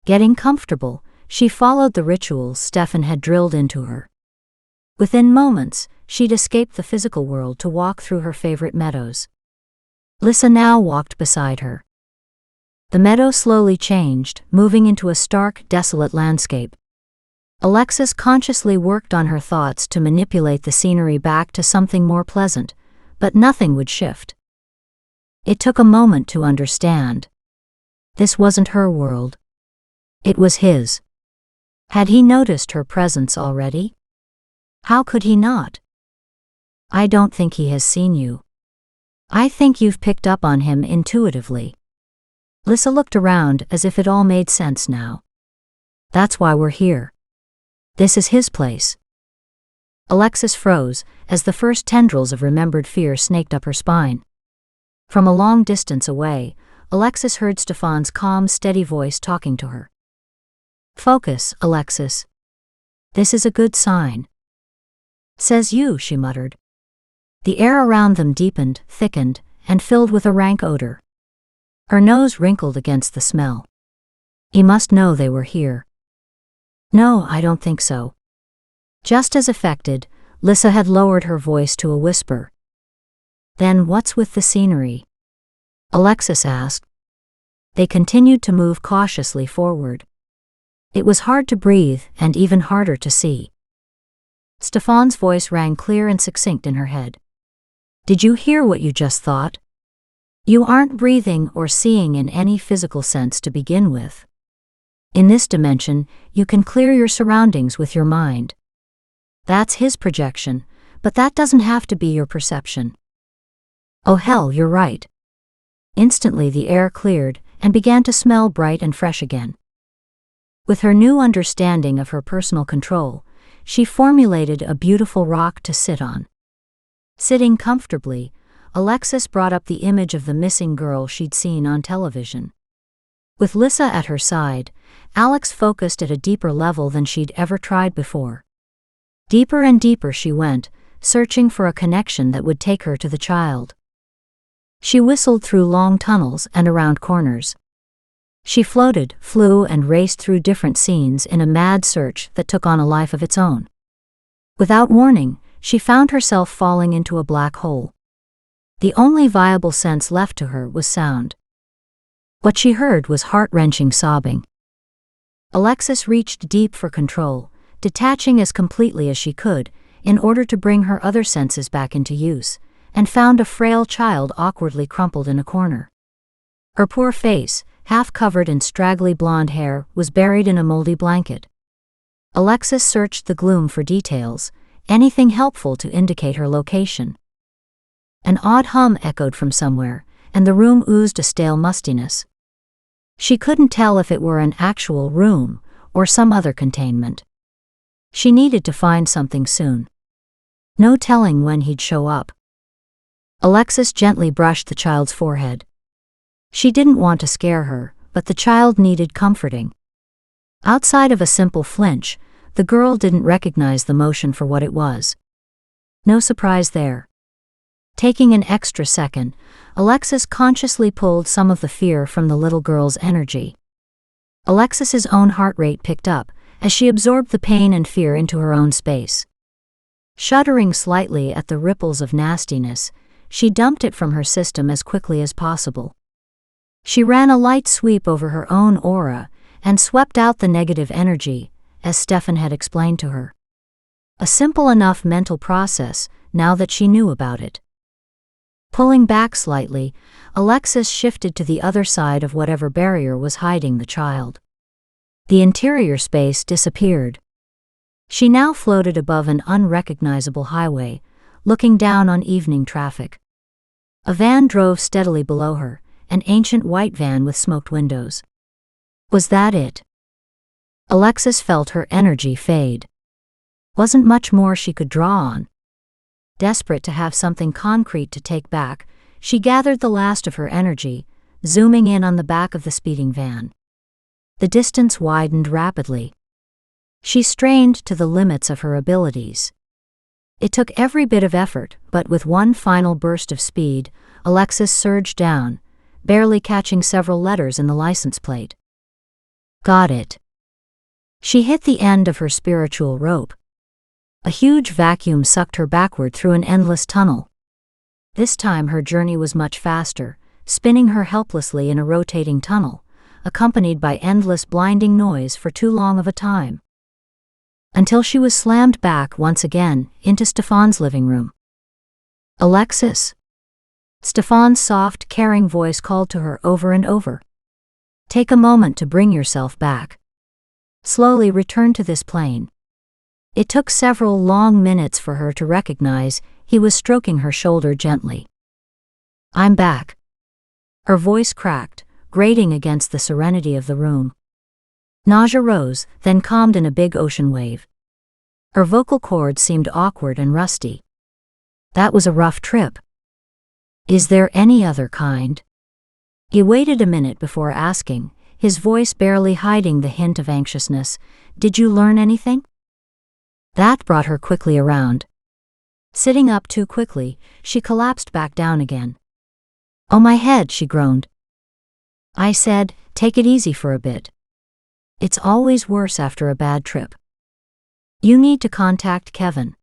Getting comfortable, she followed the rituals Stefan had drilled into her. Within moments, she'd escaped the physical world to walk through her favorite meadows. Lissa now walked beside her. The meadow slowly changed, moving into a stark, desolate landscape. Alexis consciously worked on her thoughts to manipulate the scenery back to something more pleasant, but nothing would shift. It took a moment to understand. This wasn't her world. It was his. Had he noticed her presence already? How could he not? "I don't think he has seen you. I think you've picked up on him intuitively." Lissa looked around as if it all made sense now. "That's why we're here. This is his place." Alexis froze as the first tendrils of remembered fear snaked up her spine. From a long distance away, Alexis heard Stefan's calm, steady voice talking to her. "Focus, Alexis. This is a good sign." "Says you," she muttered. The air around them deepened, thickened, and filled with a rank odor. Her nose wrinkled against the smell. He must know they were here. No, I don't think so. Just as affected, Lissa had lowered her voice to a whisper. Then what's with the scenery? Alexis asked. They continued to move cautiously forward. It was hard to breathe and even harder to see. Stefan's voice rang clear and succinct in her head. Did you hear what you just thought? You aren't breathing or seeing in any physical sense to begin with. In this dimension, you can clear your surroundings with your mind. That's his projection, but that doesn't have to be your perception. Oh hell, you're right. Instantly the air cleared and began to smell bright and fresh again. With her new understanding of her personal control, she formulated a beautiful rock to sit on. Sitting comfortably, Alexis brought up the image of the missing girl she'd seen on television. With Lissa at her side, Alex focused at a deeper level than she'd ever tried before. Deeper and deeper she went, searching for a connection that would take her to the child. She whistled through long tunnels and around corners. She floated, flew, and raced through different scenes in a mad search that took on a life of its own. Without warning, she found herself falling into a black hole. The only viable sense left to her was sound. What she heard was heart-wrenching sobbing. Alexis reached deep for control, detaching as completely as she could, in order to bring her other senses back into use, and found a frail child awkwardly crumpled in a corner. Her poor face, half covered in straggly blonde hair, was buried in a moldy blanket. Alexis searched the gloom for details, anything helpful to indicate her location. An odd hum echoed from somewhere, and the room oozed a stale mustiness. She couldn't tell if it were an actual room or some other containment. She needed to find something soon. No telling when he'd show up. Alexis gently brushed the child's forehead. She didn't want to scare her, but the child needed comforting. Outside of a simple flinch, the girl didn't recognize the motion for what it was. No surprise there. Taking an extra second, Alexis consciously pulled some of the fear from the little girl's energy. Alexis's own heart rate picked up as she absorbed the pain and fear into her own space. Shuddering slightly at the ripples of nastiness, she dumped it from her system as quickly as possible. She ran a light sweep over her own aura and swept out the negative energy, as Stefan had explained to her. A simple enough mental process, now that she knew about it. Pulling back slightly, Alexis shifted to the other side of whatever barrier was hiding the child. The interior space disappeared. She now floated above an unrecognizable highway, looking down on evening traffic. A van drove steadily below her, an ancient white van with smoked windows. Was that it? Alexis felt her energy fade. Wasn't much more she could draw on. Desperate to have something concrete to take back, she gathered the last of her energy, zooming in on the back of the speeding van. The distance widened rapidly. She strained to the limits of her abilities. It took every bit of effort, but with one final burst of speed, Alexis surged down, barely catching several letters in the license plate. Got it. She hit the end of her spiritual rope. A huge vacuum sucked her backward through an endless tunnel. This time her journey was much faster, spinning her helplessly in a rotating tunnel, accompanied by endless blinding noise for too long of a time. Until she was slammed back once again into Stefan's living room. Alexis. Stefan's soft, caring voice called to her over and over. Take a moment to bring yourself back. Slowly return to this plane. It took several long minutes for her to recognize he was stroking her shoulder gently. I'm back. Her voice cracked, grating against the serenity of the room. Nausea rose, then calmed in a big ocean wave. Her vocal cords seemed awkward and rusty. That was a rough trip. Is there any other kind? He waited a minute before asking, his voice barely hiding the hint of anxiousness. Did you learn anything? That brought her quickly around. Sitting up too quickly, she collapsed back down again. "Oh, my head," she groaned. I said, "Take it easy for a bit. It's always worse after a bad trip. You need to contact Kevin."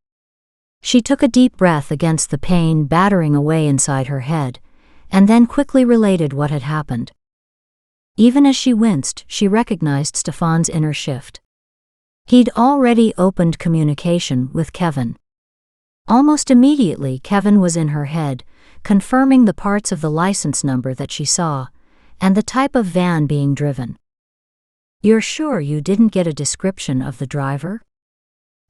She took a deep breath against the pain battering away inside her head, and then quickly related what had happened. Even as she winced, she recognized Stefan's inner shift. He'd already opened communication with Kevin. Almost immediately, Kevin was in her head, confirming the parts of the license number that she saw, and the type of van being driven. "You're sure you didn't get a description of the driver?"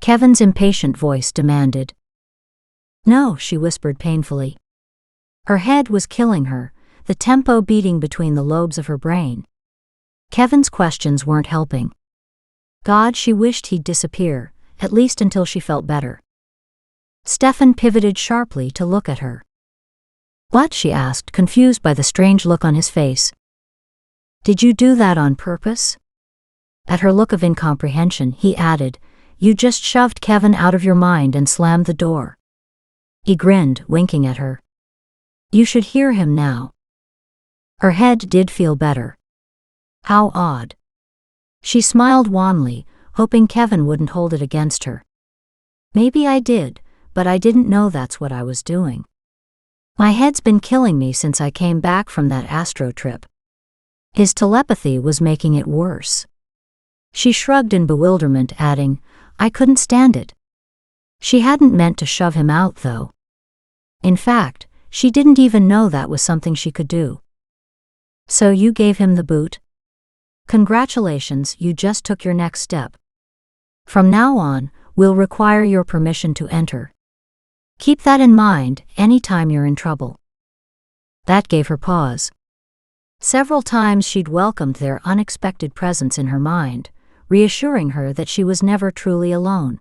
Kevin's impatient voice demanded. "No," she whispered painfully. Her head was killing her, the tempo beating between the lobes of her brain. Kevin's questions weren't helping. God, she wished he'd disappear, at least until she felt better. Stefan pivoted sharply to look at her. "What?" she asked, confused by the strange look on his face. "Did you do that on purpose?" At her look of incomprehension, he added, "You just shoved Kevin out of your mind and slammed the door." He grinned, winking at her. "You should hear him now." Her head did feel better. How odd. She smiled wanly, hoping Kevin wouldn't hold it against her. "Maybe I did, but I didn't know that's what I was doing. My head's been killing me since I came back from that astro trip." His telepathy was making it worse. She shrugged in bewilderment, adding, "I couldn't stand it." She hadn't meant to shove him out, though. In fact, she didn't even know that was something she could do. "So you gave him the boot? Congratulations, you just took your next step. From now on, we'll require your permission to enter. Keep that in mind any time you're in trouble." That gave her pause. Several times she'd welcomed their unexpected presence in her mind, reassuring her that she was never truly alone.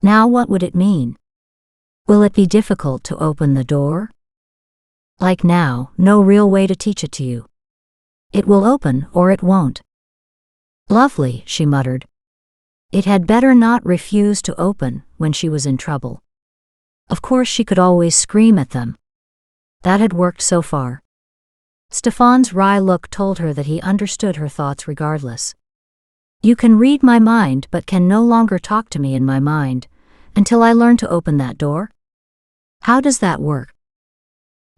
Now what would it mean? Will it be difficult to open the door? Like now, no real way to teach it to you. It will open or it won't. Lovely, she muttered. It had better not refuse to open when she was in trouble. Of course she could always scream at them. That had worked so far. Stefan's wry look told her that he understood her thoughts regardless. "You can read my mind but can no longer talk to me in my mind, until I learn to open that door?" "How does that work?"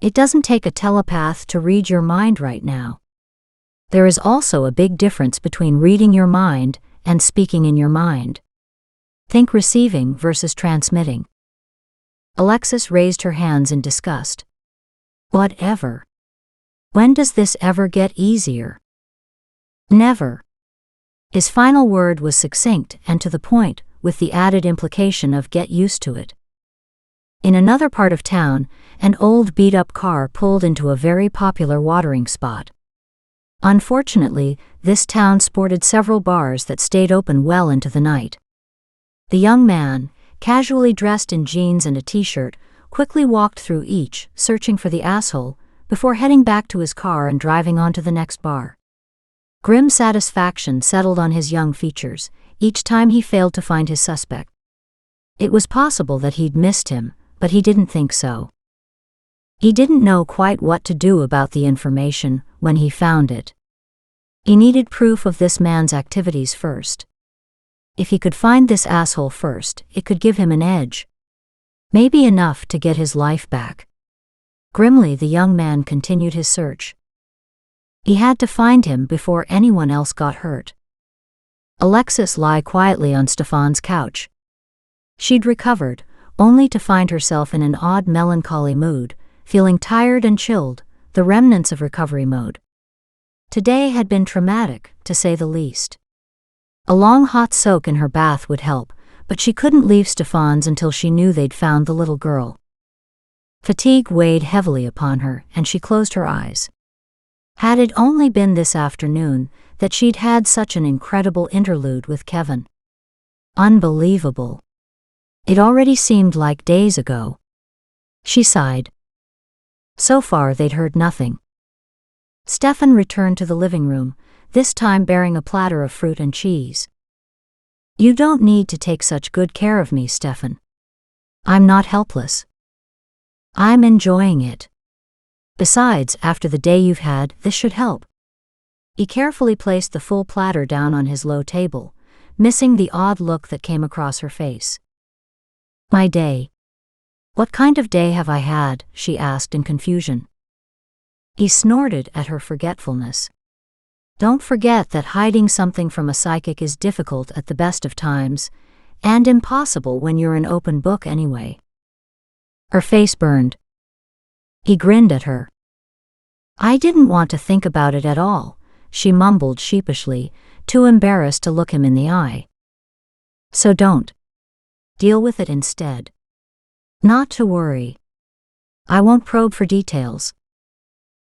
"It doesn't take a telepath to read your mind right now. There is also a big difference between reading your mind and speaking in your mind. Think receiving versus transmitting." Alexis raised her hands in disgust. "Whatever. When does this ever get easier?" "Never." His final word was succinct and to the point, with the added implication of "get used to it." In another part of town, an old beat-up car pulled into a very popular watering spot. Unfortunately, this town sported several bars that stayed open well into the night. The young man, casually dressed in jeans and a t-shirt, quickly walked through each, searching for the asshole, before heading back to his car and driving on to the next bar. Grim satisfaction settled on his young features, each time he failed to find his suspect. It was possible that he'd missed him, but he didn't think so. He didn't know quite what to do about the information when he found it. He needed proof of this man's activities first. If he could find this asshole first, it could give him an edge. Maybe enough to get his life back. Grimly, the young man continued his search. He had to find him before anyone else got hurt. Alexis lay quietly on Stefan's couch. She'd recovered, only to find herself in an odd melancholy mood, feeling tired and chilled, the remnants of recovery mode. Today had been traumatic, to say the least. A long hot soak in her bath would help, but she couldn't leave Stefan's until she knew they'd found the little girl. Fatigue weighed heavily upon her, and she closed her eyes. Had it only been this afternoon that she'd had such an incredible interlude with Kevin. Unbelievable. It already seemed like days ago. She sighed. So far they'd heard nothing. Stefan returned to the living room, this time bearing a platter of fruit and cheese. "You don't need to take such good care of me, Stefan. I'm not helpless. I'm enjoying it. Besides, after the day you've had, this should help. He carefully placed the full platter down on his low table, missing the odd look that came across her face. My day. What kind of day have I had? She asked in confusion. He snorted at her forgetfulness. Don't forget that hiding something from a psychic is difficult at the best of times, and impossible when you're an open book anyway. Her face burned. He grinned at her. I didn't want to think about it at all, she mumbled sheepishly, too embarrassed to look him in the eye. So don't. Deal with it instead. Not to worry. I won't probe for details.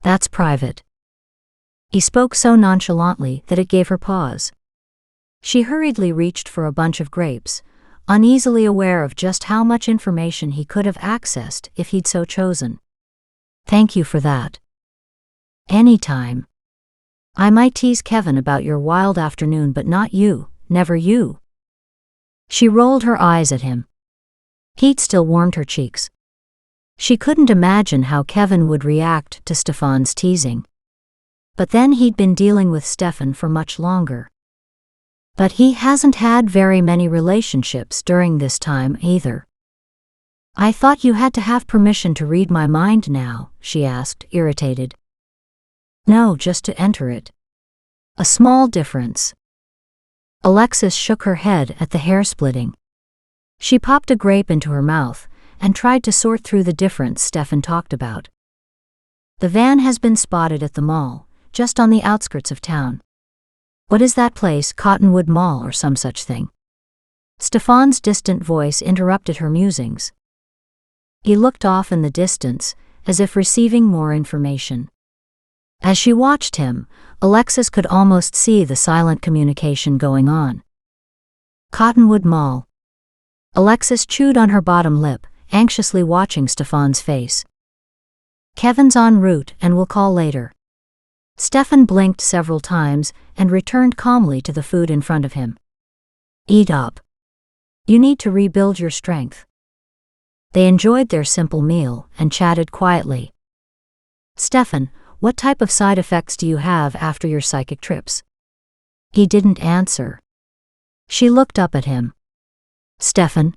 That's private. He spoke so nonchalantly that it gave her pause. She hurriedly reached for a bunch of grapes, uneasily aware of just how much information he could have accessed if he'd so chosen. Thank you for that. Anytime. I might tease Kevin about your wild afternoon, but not you, never you. She rolled her eyes at him. Heat still warmed her cheeks. She couldn't imagine how Kevin would react to Stefan's teasing. But then he'd been dealing with Stefan for much longer. But he hasn't had very many relationships during this time either. I thought you had to have permission to read my mind now, she asked, irritated. No, just to enter it. A small difference. Alexis shook her head at the hair-splitting. She popped a grape into her mouth and tried to sort through the difference Stefan talked about. The van has been spotted at the mall, just on the outskirts of town. What is that place, Cottonwood Mall or some such thing? Stefan's distant voice interrupted her musings. He looked off in the distance, as if receiving more information. As she watched him, Alexis could almost see the silent communication going on. Cottonwood Mall. Alexis chewed on her bottom lip, anxiously watching Stefan's face. Kevin's en route and will call later. Stefan blinked several times and returned calmly to the food in front of him. Eat up. You need to rebuild your strength. They enjoyed their simple meal and chatted quietly. Stefan, what type of side effects do you have after your psychic trips? He didn't answer. She looked up at him. Stefan.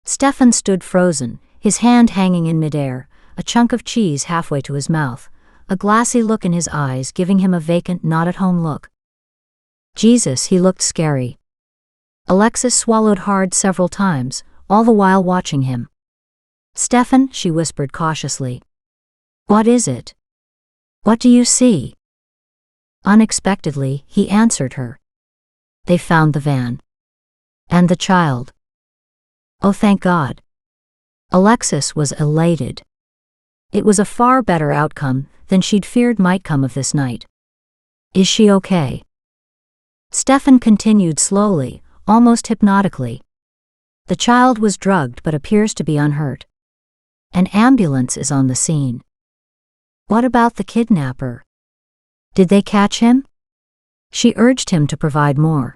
Stefan stood frozen, his hand hanging in midair, a chunk of cheese halfway to his mouth, a glassy look in his eyes giving him a vacant, not-at-home look. Jesus, he looked scary. Alexis swallowed hard several times, all the while watching him. Stefan, she whispered cautiously. What is it? What do you see? Unexpectedly, he answered her. They found the van. And the child. Oh, thank God. Alexis was elated. It was a far better outcome than she'd feared might come of this night. Is she okay? Stefan continued slowly, almost hypnotically. The child was drugged but appears to be unhurt. An ambulance is on the scene. What about the kidnapper? Did they catch him? She urged him to provide more.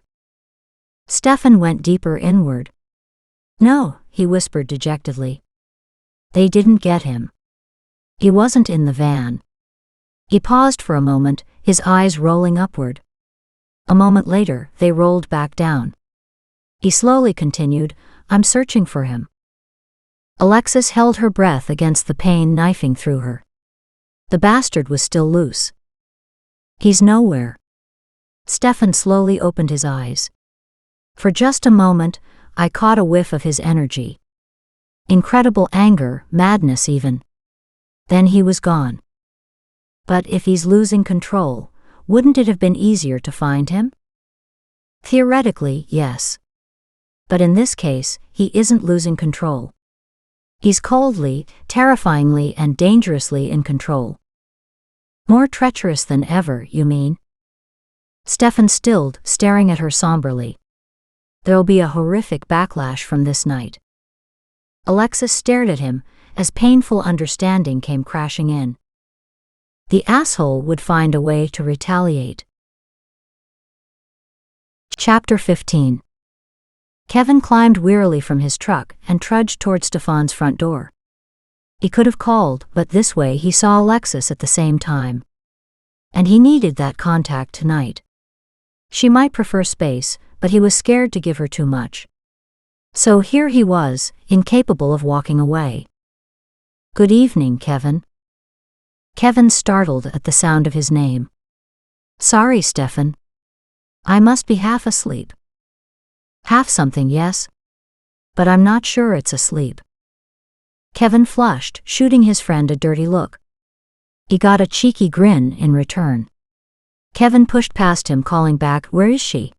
Stefan went deeper inward. No, he whispered dejectedly. They didn't get him. He wasn't in the van. He paused for a moment, his eyes rolling upward. A moment later, they rolled back down. He slowly continued, I'm searching for him. Alexis held her breath against the pain knifing through her. The bastard was still loose. He's nowhere. Stefan slowly opened his eyes. For just a moment, I caught a whiff of his energy. Incredible anger, madness even. Then he was gone. But if he's losing control, wouldn't it have been easier to find him? Theoretically, yes. But in this case, he isn't losing control. He's coldly, terrifyingly, and dangerously in control. More treacherous than ever, you mean? Stefan stilled, staring at her somberly. There'll be a horrific backlash from this night. Alexis stared at him, as painful understanding came crashing in. The asshole would find a way to retaliate. Chapter 15. Kevin climbed wearily from his truck and trudged toward Stefan's front door. He could have called, but this way he saw Alexis at the same time. And he needed that contact tonight. She might prefer space, but he was scared to give her too much. So here he was, incapable of walking away. "Good evening, Kevin." Kevin startled at the sound of his name. "Sorry, Stefan. I must be half asleep." "Half something, yes. But I'm not sure it's asleep." Kevin flushed, shooting his friend a dirty look. He got a cheeky grin in return. Kevin pushed past him, calling back, "Where is she?"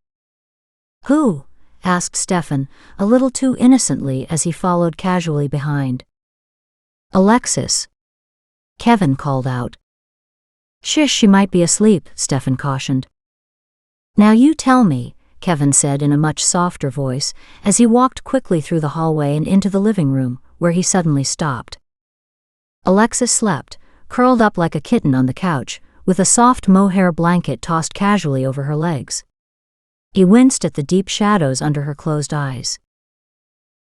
"Who?" asked Stefan, a little too innocently as he followed casually behind. "Alexis," Kevin called out. "Shish, she might be asleep," Stefan cautioned. "Now you tell me," Kevin said in a much softer voice, as he walked quickly through the hallway and into the living room, where he suddenly stopped. Alexis slept, curled up like a kitten on the couch, with a soft mohair blanket tossed casually over her legs. He winced at the deep shadows under her closed eyes.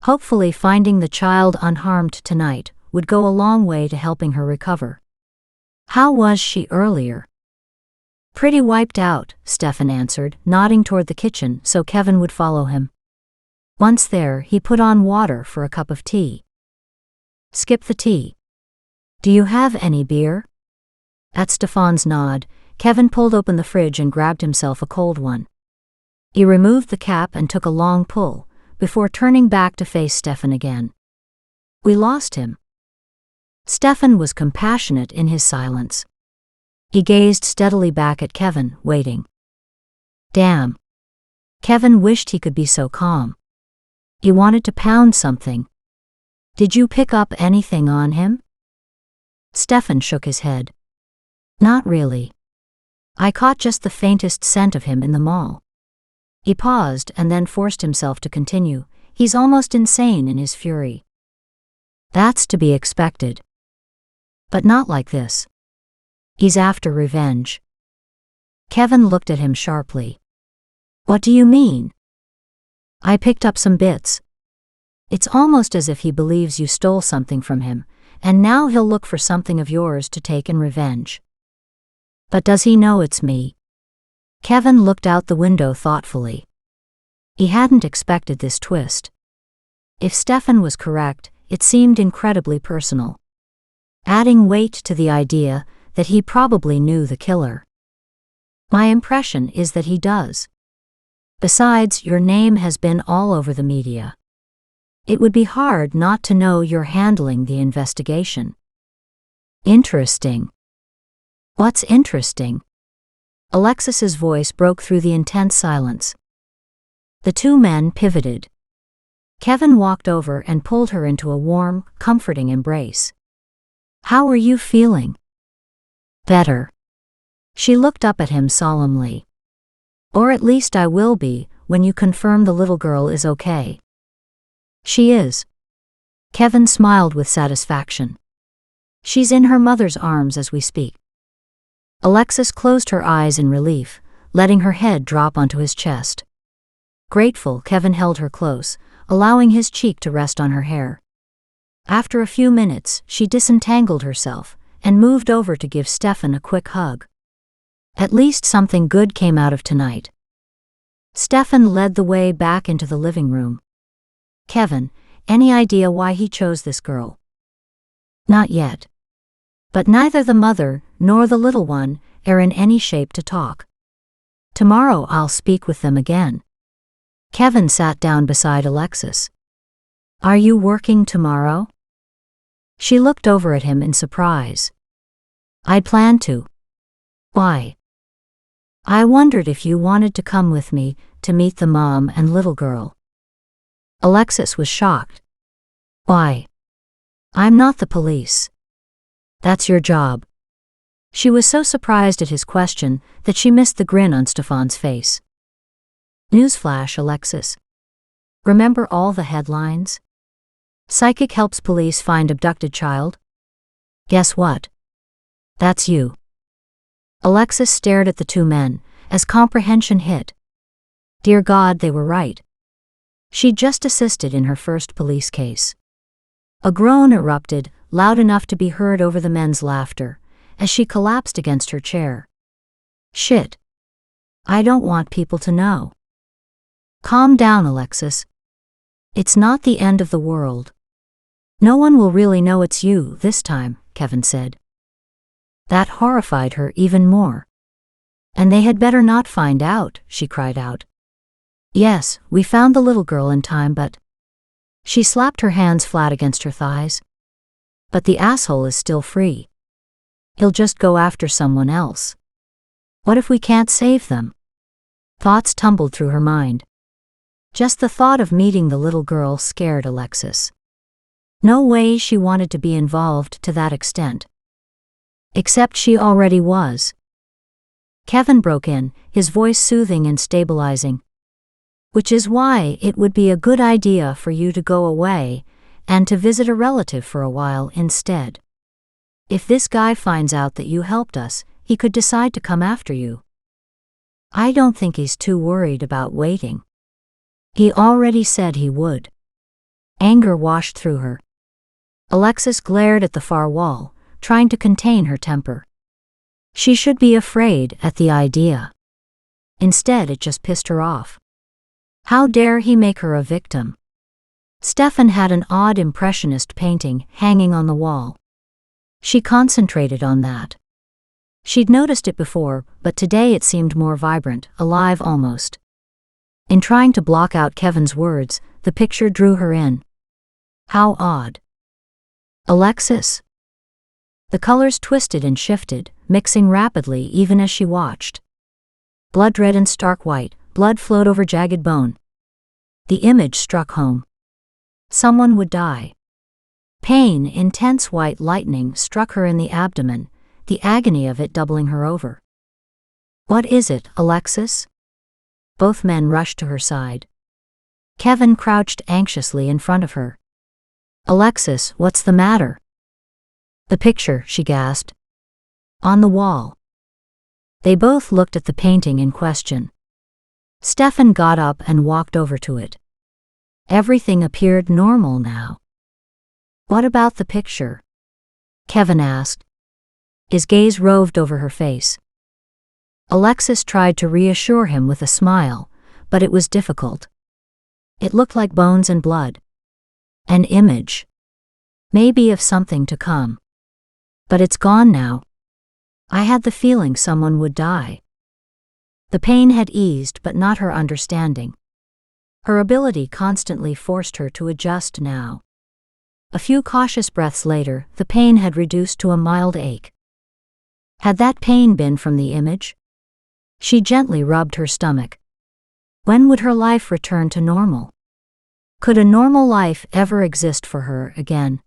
Hopefully finding the child unharmed tonight would go a long way to helping her recover. How was she earlier? "Pretty wiped out," Stefan answered, nodding toward the kitchen so Kevin would follow him. Once there, he put on water for a cup of tea. "Skip the tea. Do you have any beer?" At Stefan's nod, Kevin pulled open the fridge and grabbed himself a cold one. He removed the cap and took a long pull, before turning back to face Stefan again. "We lost him." Stefan was compassionate in his silence. He gazed steadily back at Kevin, waiting. Damn. Kevin wished he could be so calm. He wanted to pound something. "Did you pick up anything on him?" Stefan shook his head. "Not really. I caught just the faintest scent of him in the mall." He paused and then forced himself to continue. "He's almost insane in his fury." "That's to be expected. But not like this. He's after revenge." Kevin looked at him sharply. "What do you mean?" "I picked up some bits. It's almost as if he believes you stole something from him, and now he'll look for something of yours to take in revenge." "But does he know it's me?" Kevin looked out the window thoughtfully. He hadn't expected this twist. If Stefan was correct, it seemed incredibly personal, adding weight to the idea that he probably knew the killer. "My impression is that he does. Besides, your name has been all over the media. It would be hard not to know you're handling the investigation." "Interesting." "What's interesting?" Alexis's voice broke through the intense silence. The two men pivoted. Kevin walked over and pulled her into a warm, comforting embrace. "How are you feeling?" "Better." She looked up at him solemnly. "Or at least I will be, when you confirm the little girl is okay." "She is." Kevin smiled with satisfaction. "She's in her mother's arms as we speak." Alexis closed her eyes in relief, letting her head drop onto his chest. Grateful, Kevin held her close, allowing his cheek to rest on her hair. After a few minutes, she disentangled herself and moved over to give Stefan a quick hug. At least something good came out of tonight. Stefan led the way back into the living room. "Kevin, any idea why he chose this girl?" "Not yet. But neither the mother nor the little one are in any shape to talk. Tomorrow I'll speak with them again." Kevin sat down beside Alexis. "Are you working tomorrow?" She looked over at him in surprise. "I'd planned to." "Why?" "I wondered if you wanted to come with me to meet the mom and little girl." Alexis was shocked. "Why?" "I'm not the police." "That's your job." She was so surprised at his question that she missed the grin on Stefan's face. Newsflash, Alexis. Remember all the headlines? Psychic helps police find abducted child? Guess what? That's you. Alexis stared at the two men, as comprehension hit. Dear God, they were right. She'd just assisted in her first police case. A groan erupted, loud enough to be heard over the men's laughter, as she collapsed against her chair. Shit. I don't want people to know. Calm down, Alexis. It's not the end of the world. No one will really know it's you this time, Kevin said. That horrified her even more. And they had better not find out, she cried out. Yes, we found the little girl in time, but... She slapped her hands flat against her thighs. But the asshole is still free. He'll just go after someone else. What if we can't save them? Thoughts tumbled through her mind. Just the thought of meeting the little girl scared Alexis. No way she wanted to be involved to that extent. Except she already was. Kevin broke in, his voice soothing and stabilizing. Which is why it would be a good idea for you to go away and to visit a relative for a while instead. If this guy finds out that you helped us, he could decide to come after you. I don't think he's too worried about waiting. He already said he would. Anger washed through her. Alexis glared at the far wall, trying to contain her temper. She should be afraid at the idea. Instead, it just pissed her off. How dare he make her a victim? Stefan had an odd impressionist painting hanging on the wall. She concentrated on that. She'd noticed it before, but today it seemed more vibrant, alive almost. In trying to block out Kevin's words, the picture drew her in. How odd. Alexis. The colors twisted and shifted, mixing rapidly even as she watched. Blood red and stark white, blood flowed over jagged bone. The image struck home. Someone would die. Pain, intense white lightning struck her in the abdomen, the agony of it doubling her over. What is it, Alexis? Both men rushed to her side. Kevin crouched anxiously in front of her. Alexis, what's the matter? The picture, she gasped. On the wall. They both looked at the painting in question. Stefan got up and walked over to it. Everything appeared normal now. What about the picture? Kevin asked. His gaze roved over her face. Alexis tried to reassure him with a smile, but it was difficult. It looked like bones and blood. An image. Maybe of something to come. But it's gone now. I had the feeling someone would die. The pain had eased, but not her understanding. Her ability constantly forced her to adjust now. A few cautious breaths later, the pain had reduced to a mild ache. Had that pain been from the image? She gently rubbed her stomach. When would her life return to normal? Could a normal life ever exist for her again?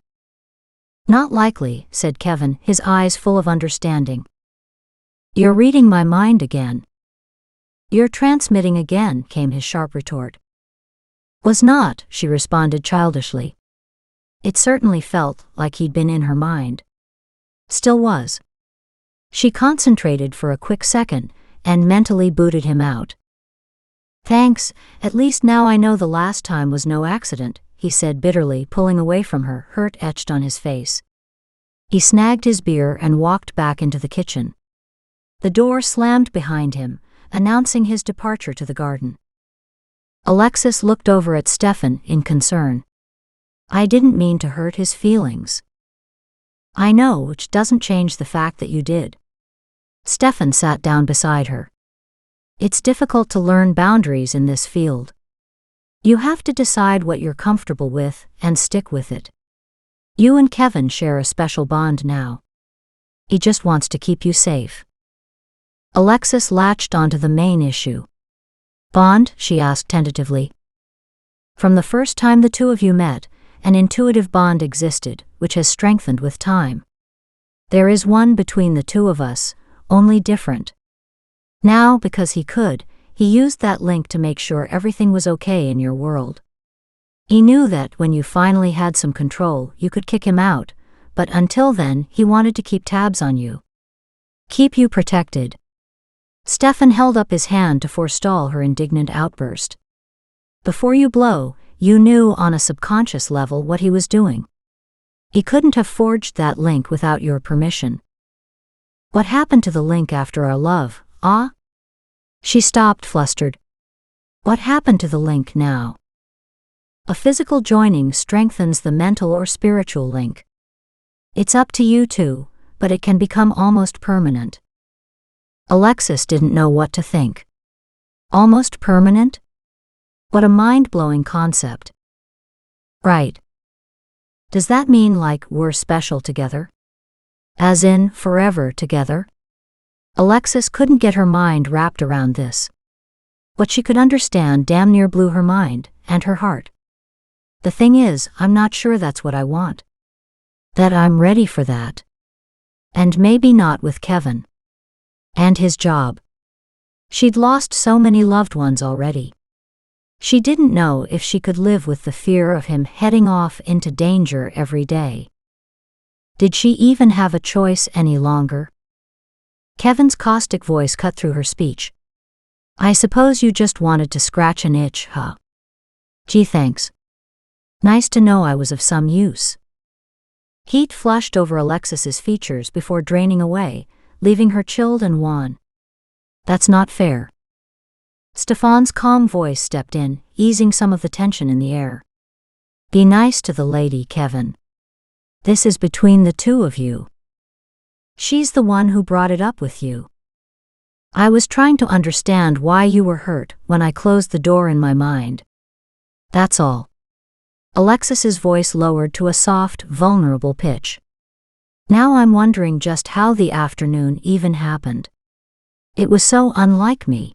Not likely, said Kevin, his eyes full of understanding. You're reading my mind again. You're transmitting again, came his sharp retort. Was not, she responded childishly. It certainly felt like he'd been in her mind. Still was. She concentrated for a quick second and mentally booted him out. Thanks, at least now I know the last time was no accident, he said bitterly, pulling away from her, hurt etched on his face. He snagged his beer and walked back into the kitchen. The door slammed behind him, announcing his departure to the garden. Alexis looked over at Stefan in concern. I didn't mean to hurt his feelings. I know, which doesn't change the fact that you did. Stefan sat down beside her. It's difficult to learn boundaries in this field. You have to decide what you're comfortable with and stick with it. You and Kevin share a special bond now. He just wants to keep you safe. Alexis latched onto the main issue. Bond? She asked tentatively. From the first time the two of you met, an intuitive bond existed, which has strengthened with time. There is one between the two of us, only different. Now, because he could, he used that link to make sure everything was okay in your world. He knew that when you finally had some control, you could kick him out, but until then, he wanted to keep tabs on you. Keep you protected. Stefan held up his hand to forestall her indignant outburst. Before you blow, you knew on a subconscious level what he was doing. He couldn't have forged that link without your permission. What happened to the link after our love, ah? She stopped, flustered. What happened to the link now? A physical joining strengthens the mental or spiritual link. It's up to you two, but it can become almost permanent. Alexis didn't know what to think. Almost permanent? What a mind-blowing concept. Right. Does that mean like we're special together? As in, forever together? Alexis couldn't get her mind wrapped around this. What she could understand damn near blew her mind, and her heart. The thing is, I'm not sure that's what I want. That I'm ready for that. And maybe not with Kevin. And his job. She'd lost so many loved ones already. She didn't know if she could live with the fear of him heading off into danger every day. Did she even have a choice any longer? Kevin's caustic voice cut through her speech. I suppose you just wanted to scratch an itch, huh? Gee, thanks. Nice to know I was of some use. Heat flushed over Alexis's features before draining away, leaving her chilled and wan. That's not fair. Stefan's calm voice stepped in, easing some of the tension in the air. Be nice to the lady, Kevin. This is between the two of you. She's the one who brought it up with you. I was trying to understand why you were hurt when I closed the door in my mind. That's all. Alexis's voice lowered to a soft, vulnerable pitch. Now I'm wondering just how the afternoon even happened. It was so unlike me.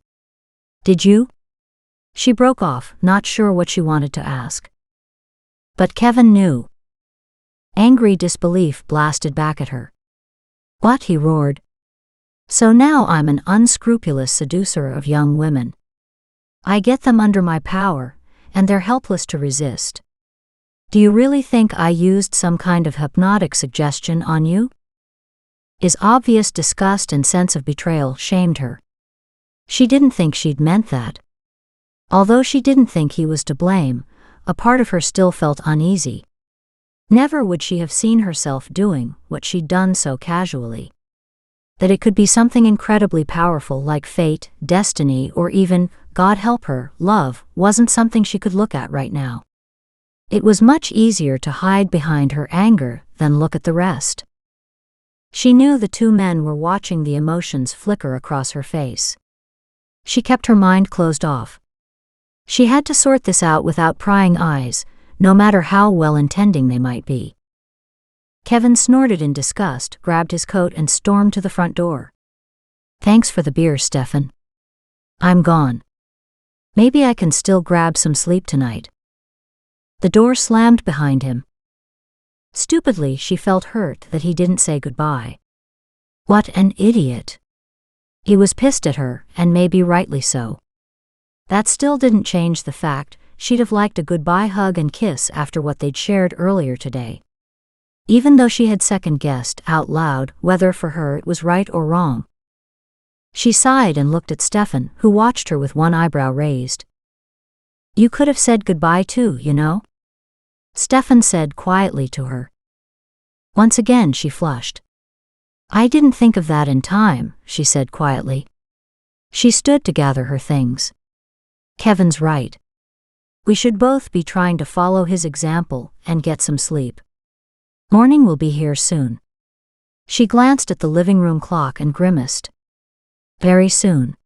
Did you? She broke off, not sure what she wanted to ask. But Kevin knew. Angry disbelief blasted back at her. What? He roared. So now I'm an unscrupulous seducer of young women. I get them under my power, and they're helpless to resist. Do you really think I used some kind of hypnotic suggestion on you? His obvious disgust and sense of betrayal shamed her. She didn't think she'd meant that. Although she didn't think he was to blame, a part of her still felt uneasy. Never would she have seen herself doing what she'd done so casually. That it could be something incredibly powerful like fate, destiny, or even, God help her, love, wasn't something she could look at right now. It was much easier to hide behind her anger than look at the rest. She knew the two men were watching the emotions flicker across her face. She kept her mind closed off. She had to sort this out without prying eyes, no matter how well-intending they might be. Kevin snorted in disgust, grabbed his coat and stormed to the front door. Thanks for the beer, Stefan. I'm gone. Maybe I can still grab some sleep tonight. The door slammed behind him. Stupidly, she felt hurt that he didn't say goodbye. What an idiot. He was pissed at her, and maybe rightly so. That still didn't change the fact she'd have liked a goodbye hug and kiss after what they'd shared earlier today. Even though she had second-guessed out loud whether for her it was right or wrong. She sighed and looked at Stefan, who watched her with one eyebrow raised. You could have said goodbye too, you know? Stefan said quietly to her. Once again she flushed. I didn't think of that in time, she said quietly. She stood to gather her things. Kevin's right. We should both be trying to follow his example and get some sleep. Morning will be here soon. She glanced at the living room clock and grimaced. Very soon.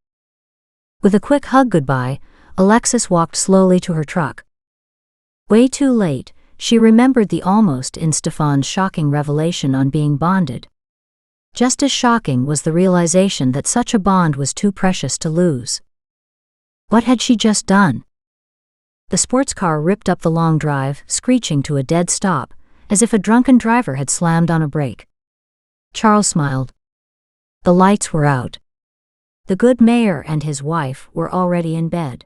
With a quick hug goodbye, Alexis walked slowly to her truck. Way too late, she remembered the almost in Stefan's shocking revelation on being bonded. Just as shocking was the realization that such a bond was too precious to lose. What had she just done? The sports car ripped up the long drive, screeching to a dead stop, as if a drunken driver had slammed on a brake. Charles smiled. The lights were out. The good mayor and his wife were already in bed.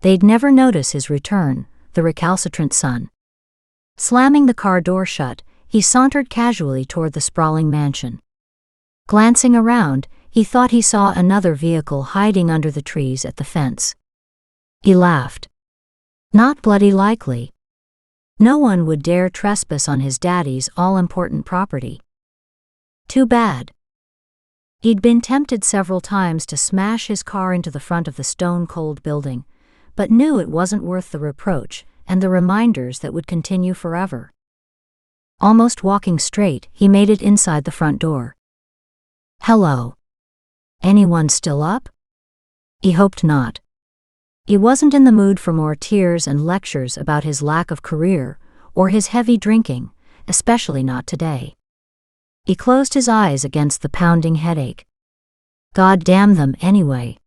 They'd never notice his return, the recalcitrant son. Slamming the car door shut, he sauntered casually toward the sprawling mansion. Glancing around, he thought he saw another vehicle hiding under the trees at the fence. He laughed. Not bloody likely. No one would dare trespass on his daddy's all-important property. Too bad. He'd been tempted several times to smash his car into the front of the stone-cold building, but knew it wasn't worth the reproach and the reminders that would continue forever. Almost walking straight, he made it inside the front door. Hello. Anyone still up? He hoped not. He wasn't in the mood for more tears and lectures about his lack of career or his heavy drinking, especially not today. He closed his eyes against the pounding headache. God damn them anyway.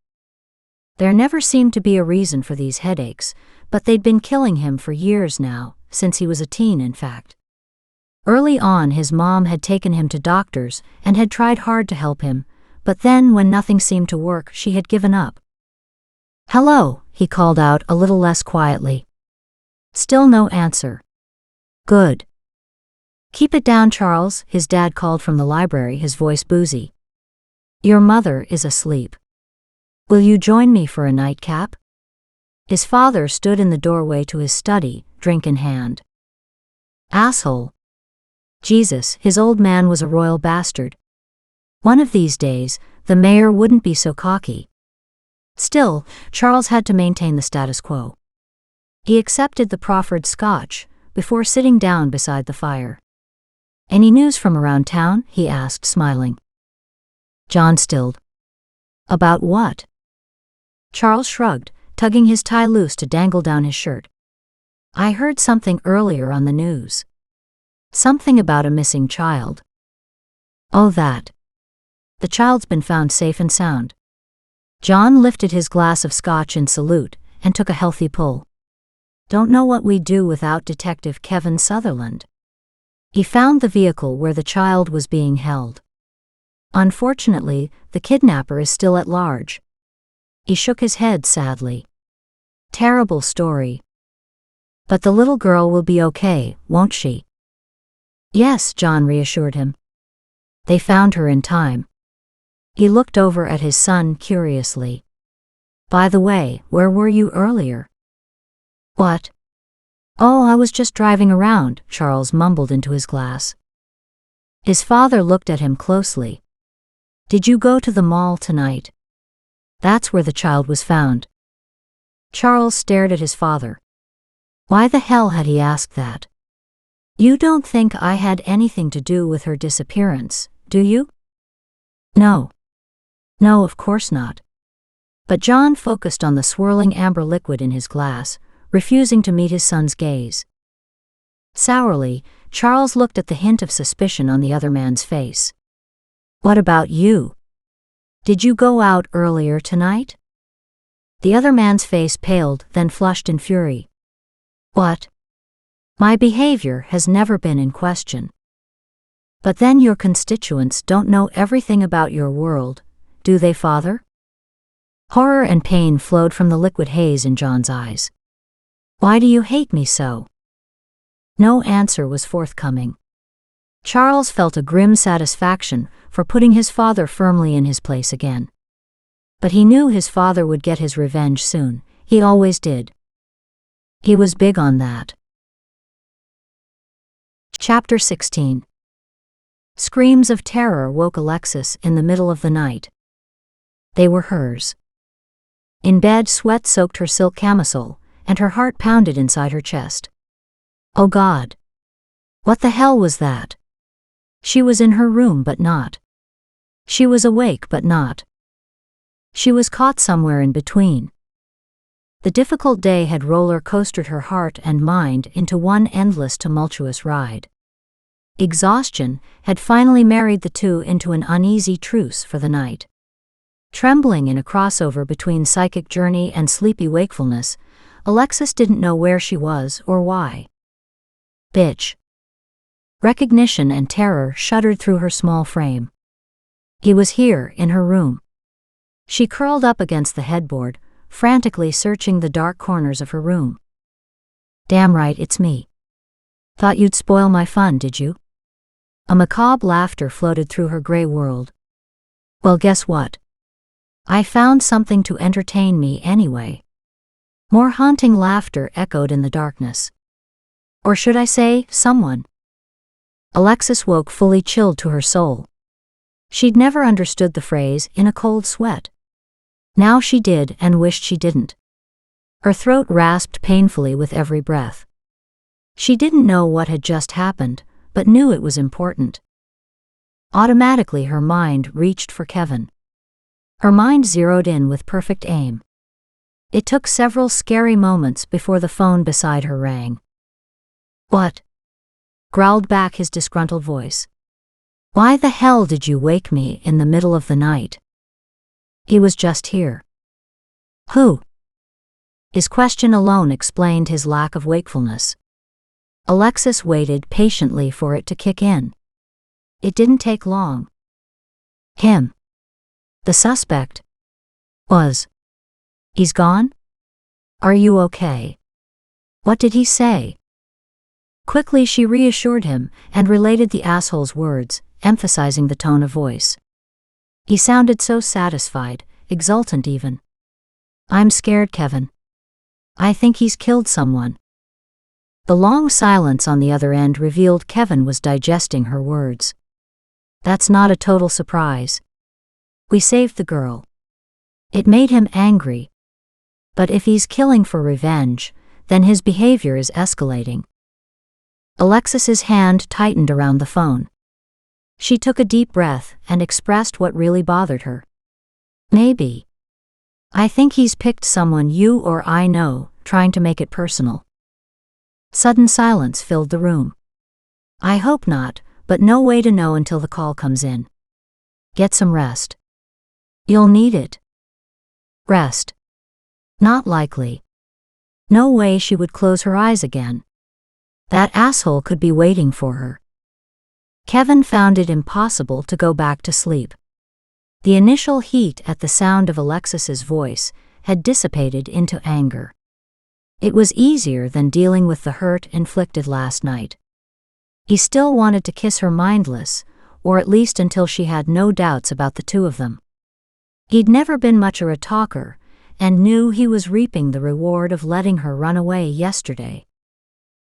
There never seemed to be a reason for these headaches, but they'd been killing him for years now, since he was a teen in fact. Early on his mom had taken him to doctors and had tried hard to help him, but then when nothing seemed to work she had given up. Hello, he called out a little less quietly. Still no answer. Good. Keep it down, Charles, his dad called from the library, his voice boozy. Your mother is asleep. Will you join me for a nightcap? His father stood in the doorway to his study, drink in hand. Asshole. Jesus, his old man was a royal bastard. One of these days, the mayor wouldn't be so cocky. Still, Charles had to maintain the status quo. He accepted the proffered scotch before sitting down beside the fire. Any news from around town? He asked, smiling. John stilled. About what? Charles shrugged, tugging his tie loose to dangle down his shirt. I heard something earlier on the news. Something about a missing child. Oh, that. The child's been found safe and sound. John lifted his glass of scotch in salute and took a healthy pull. Don't know what we'd do without Detective Kevin Sutherland. He found the vehicle where the child was being held. Unfortunately, the kidnapper is still at large. He shook his head sadly. Terrible story. But the little girl will be okay, won't she? Yes, John reassured him. They found her in time. He looked over at his son curiously. By the way, where were you earlier? What? Oh, I was just driving around, Charles mumbled into his glass. His father looked at him closely. Did you go to the mall tonight? That's where the child was found. Charles stared at his father. Why the hell had he asked that? You don't think I had anything to do with her disappearance, do you? No. No, of course not. But John focused on the swirling amber liquid in his glass, refusing to meet his son's gaze. Sourly, Charles looked at the hint of suspicion on the other man's face. What about you? Did you go out earlier tonight? The other man's face paled, then flushed in fury. What? My behavior has never been in question. But then your constituents don't know everything about your world, do they, father? Horror and pain flowed from the liquid haze in John's eyes. Why do you hate me so? No answer was forthcoming. Charles felt a grim satisfaction for putting his father firmly in his place again. But he knew his father would get his revenge soon. He always did. He was big on that. Chapter 16. Screams of terror woke Alexis in the middle of the night. They were hers. In bed, sweat soaked her silk camisole, and her heart pounded inside her chest. Oh God! What the hell was that? She was in her room but not. She was awake but not. She was caught somewhere in between. The difficult day had roller coastered her heart and mind into one endless tumultuous ride. Exhaustion had finally married the two into an uneasy truce for the night. Trembling in a crossover between psychic journey and sleepy wakefulness, Alexis didn't know where she was or why. Bitch. Recognition and terror shuddered through her small frame. He was here, in her room. She curled up against the headboard, frantically searching the dark corners of her room. Damn right, it's me. Thought you'd spoil my fun, did you? A macabre laughter floated through her gray world. Well, guess what? I found something to entertain me anyway. More haunting laughter echoed in the darkness. Or should I say, someone? Alexis woke fully chilled to her soul. She'd never understood the phrase, in a cold sweat. Now she did and wished she didn't. Her throat rasped painfully with every breath. She didn't know what had just happened, but knew it was important. Automatically her mind reached for Kevin. Her mind zeroed in with perfect aim. It took several scary moments before the phone beside her rang. "What?" growled back his disgruntled voice. "Why the hell did you wake me in the middle of the night?" "He was just here." "Who?" His question alone explained his lack of wakefulness. Alexis waited patiently for it to kick in. It didn't take long. "Him. The suspect. Was. He's gone? Are you okay? What did he say?" Quickly she reassured him and related the asshole's words, emphasizing the tone of voice. He sounded so satisfied, exultant even. "I'm scared, Kevin. I think he's killed someone." The long silence on the other end revealed Kevin was digesting her words. "That's not a total surprise. We saved the girl." It made him angry. But if he's killing for revenge, then his behavior is escalating. Alexis's hand tightened around the phone. She took a deep breath and expressed what really bothered her. "Maybe. I think he's picked someone you or I know, trying to make it personal." Sudden silence filled the room. "I hope not, but no way to know until the call comes in. Get some rest." "You'll need it." Rest. Not likely. No way she would close her eyes again. That asshole could be waiting for her. Kevin found it impossible to go back to sleep. The initial heat at the sound of Alexis's voice had dissipated into anger. It was easier than dealing with the hurt inflicted last night. He still wanted to kiss her mindless, or at least until she had no doubts about the two of them. He'd never been much of a talker, and knew he was reaping the reward of letting her run away yesterday.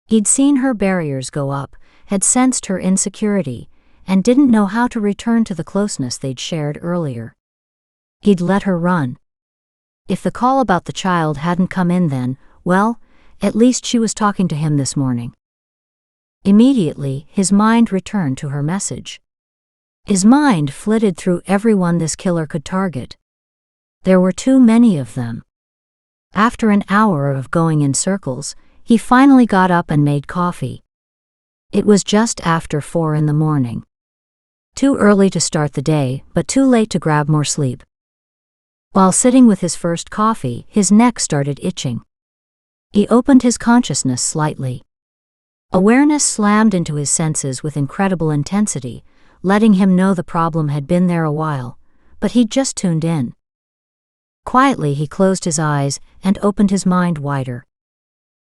He'd seen her barriers go up, had sensed her insecurity, and didn't know how to return to the closeness they'd shared earlier. He'd let her run. If the call about the child hadn't come in then, well, at least she was talking to him this morning. Immediately, his mind returned to her message. His mind flitted through everyone this killer could target. There were too many of them. After an hour of going in circles, he finally got up and made coffee. It was just after 4 in the morning. Too early to start the day, but too late to grab more sleep. While sitting with his first coffee, his neck started itching. He opened his consciousness slightly. Awareness slammed into his senses with incredible intensity, letting him know the problem had been there a while, but he'd just tuned in. Quietly he closed his eyes and opened his mind wider.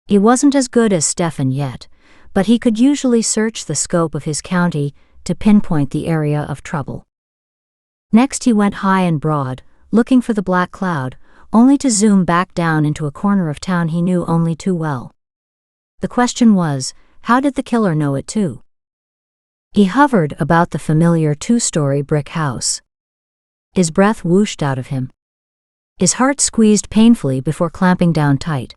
He wasn't as good as Stefan yet, but he could usually search the scope of his county to pinpoint the area of trouble. Next he went high and broad, looking for the black cloud, only to zoom back down into a corner of town he knew only too well. The question was, how did the killer know it too? He hovered about the familiar 2-story brick house. His breath whooshed out of him. His heart squeezed painfully before clamping down tight.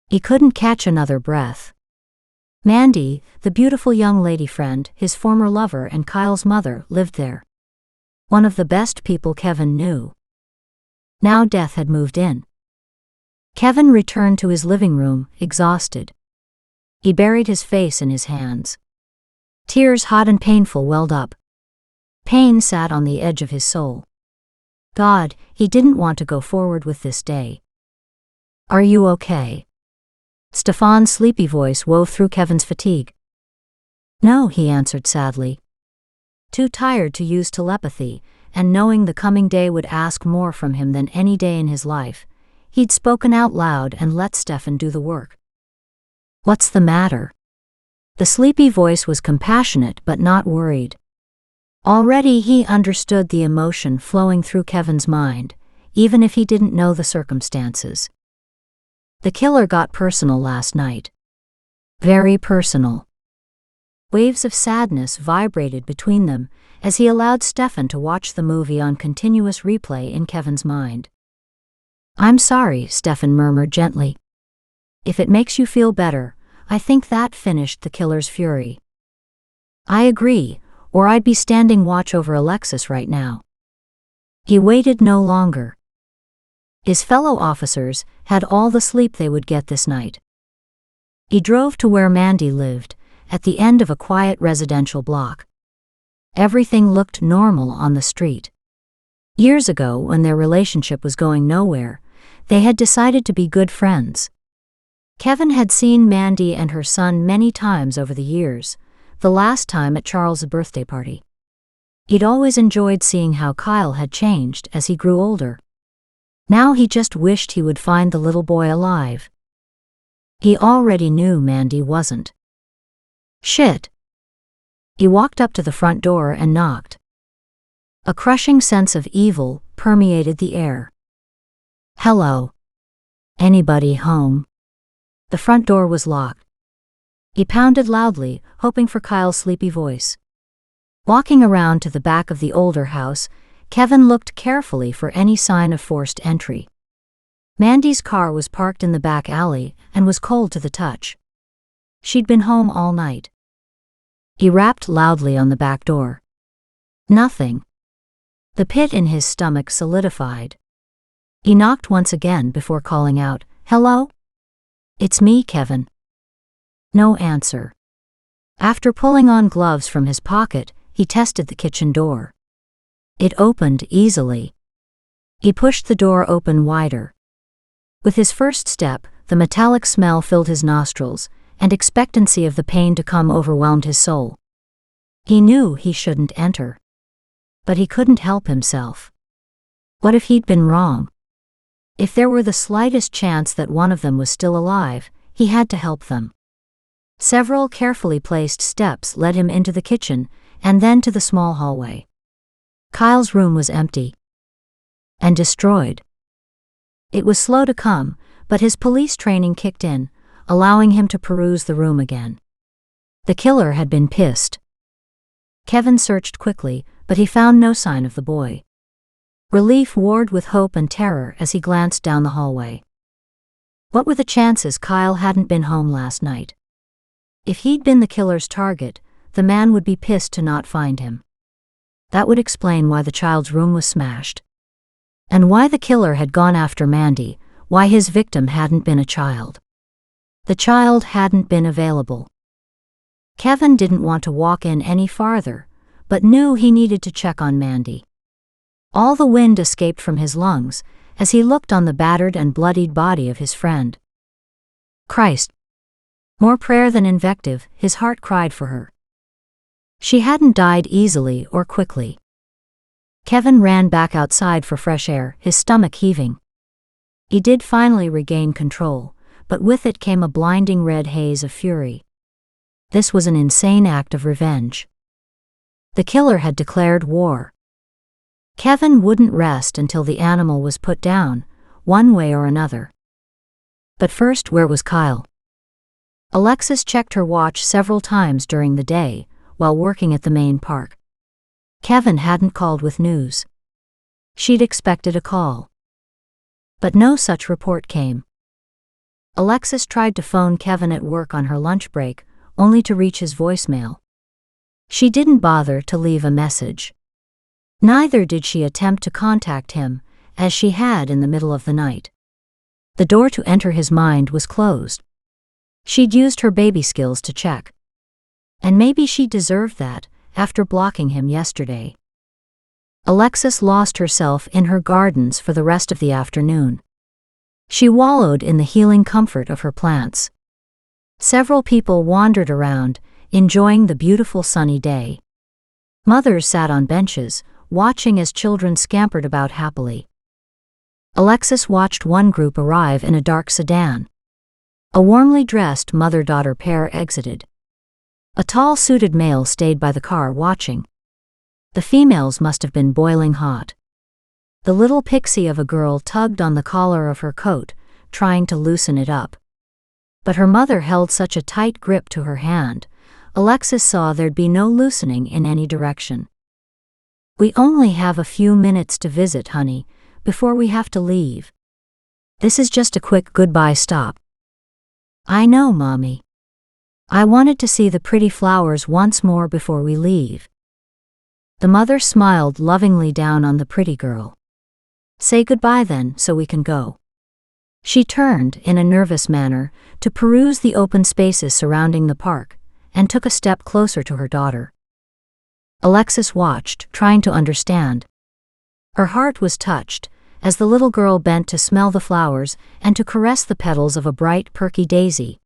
He couldn't catch another breath. Mandy, the beautiful young lady friend, his former lover and Kyle's mother, lived there. One of the best people Kevin knew. Now death had moved in. Kevin returned to his living room, exhausted. He buried his face in his hands. Tears hot and painful welled up. Pain sat on the edge of his soul. God, he didn't want to go forward with this day. "Are you okay?" Stefan's sleepy voice wove through Kevin's fatigue. "No," he answered sadly. Too tired to use telepathy, and knowing the coming day would ask more from him than any day in his life, he'd spoken out loud and let Stefan do the work. "What's the matter?" The sleepy voice was compassionate but not worried. Already he understood the emotion flowing through Kevin's mind, even if he didn't know the circumstances. The killer got personal last night. Very personal. Waves of sadness vibrated between them as he allowed Stefan to watch the movie on continuous replay in Kevin's mind. "I'm sorry," Stefan murmured gently. "If it makes you feel better, I think that finished the killer's fury." "I agree, or I'd be standing watch over Alexis right now." He waited no longer. His fellow officers had all the sleep they would get this night. He drove to where Mandy lived, at the end of a quiet residential block. Everything looked normal on the street. Years ago, when their relationship was going nowhere, they had decided to be good friends. Kevin had seen Mandy and her son many times over the years, the last time at Charles' birthday party. He'd always enjoyed seeing how Kyle had changed as he grew older. Now he just wished he would find the little boy alive. He already knew Mandy wasn't. Shit. He walked up to the front door and knocked. A crushing sense of evil permeated the air. "Hello. Anybody home?" The front door was locked. He pounded loudly, hoping for Kyle's sleepy voice. Walking around to the back of the older house, Kevin looked carefully for any sign of forced entry. Mandy's car was parked in the back alley and was cold to the touch. She'd been home all night. He rapped loudly on the back door. Nothing. The pit in his stomach solidified. He knocked once again before calling out, "Hello? It's me, Kevin." No answer. After pulling on gloves from his pocket, he tested the kitchen door. It opened easily. He pushed the door open wider. With his first step, the metallic smell filled his nostrils, and expectancy of the pain to come overwhelmed his soul. He knew he shouldn't enter. But he couldn't help himself. What if he'd been wrong? If there were the slightest chance that one of them was still alive, he had to help them. Several carefully placed steps led him into the kitchen, and then to the small hallway. Kyle's room was empty. And destroyed. It was slow to come, but his police training kicked in, allowing him to peruse the room again. The killer had been pissed. Kevin searched quickly, but he found no sign of the boy. Relief warred with hope and terror as he glanced down the hallway. What were the chances Kyle hadn't been home last night? If he'd been the killer's target, the man would be pissed to not find him. That would explain why the child's room was smashed. And why the killer had gone after Mandy, why his victim hadn't been a child. The child hadn't been available. Kevin didn't want to walk in any farther, but knew he needed to check on Mandy. All the wind escaped from his lungs as he looked on the battered and bloodied body of his friend. Christ! More prayer than invective, his heart cried for her. She hadn't died easily or quickly. Kevin ran back outside for fresh air, his stomach heaving. He did finally regain control, but with it came a blinding red haze of fury. This was an insane act of revenge. The killer had declared war. Kevin wouldn't rest until the animal was put down, one way or another. But first, where was Kyle? Alexis checked her watch several times during the day, while working at the main park. Kevin hadn't called with news. She'd expected a call. But no such report came. Alexis tried to phone Kevin at work on her lunch break, only to reach his voicemail. She didn't bother to leave a message. Neither did she attempt to contact him, as she had in the middle of the night. The door to enter his mind was closed. She'd used her baby skills to check. And maybe she deserved that, after blocking him yesterday. Alexis lost herself in her gardens for the rest of the afternoon. She wallowed in the healing comfort of her plants. Several people wandered around, enjoying the beautiful sunny day. Mothers sat on benches, watching as children scampered about happily. Alexis watched one group arrive in a dark sedan. A warmly dressed mother-daughter pair exited. A tall suited male stayed by the car watching. The females must have been boiling hot. The little pixie of a girl tugged on the collar of her coat, trying to loosen it up. But her mother held such a tight grip to her hand, Alexis saw there'd be no loosening in any direction. "We only have a few minutes to visit, honey, before we have to leave. This is just a quick goodbye stop." "I know, Mommy. I wanted to see the pretty flowers once more before we leave." The mother smiled lovingly down on the pretty girl. "Say goodbye then, so we can go." She turned, in a nervous manner, to peruse the open spaces surrounding the park, and took a step closer to her daughter. Alexis watched, trying to understand. Her heart was touched, as the little girl bent to smell the flowers and to caress the petals of a bright, perky daisy.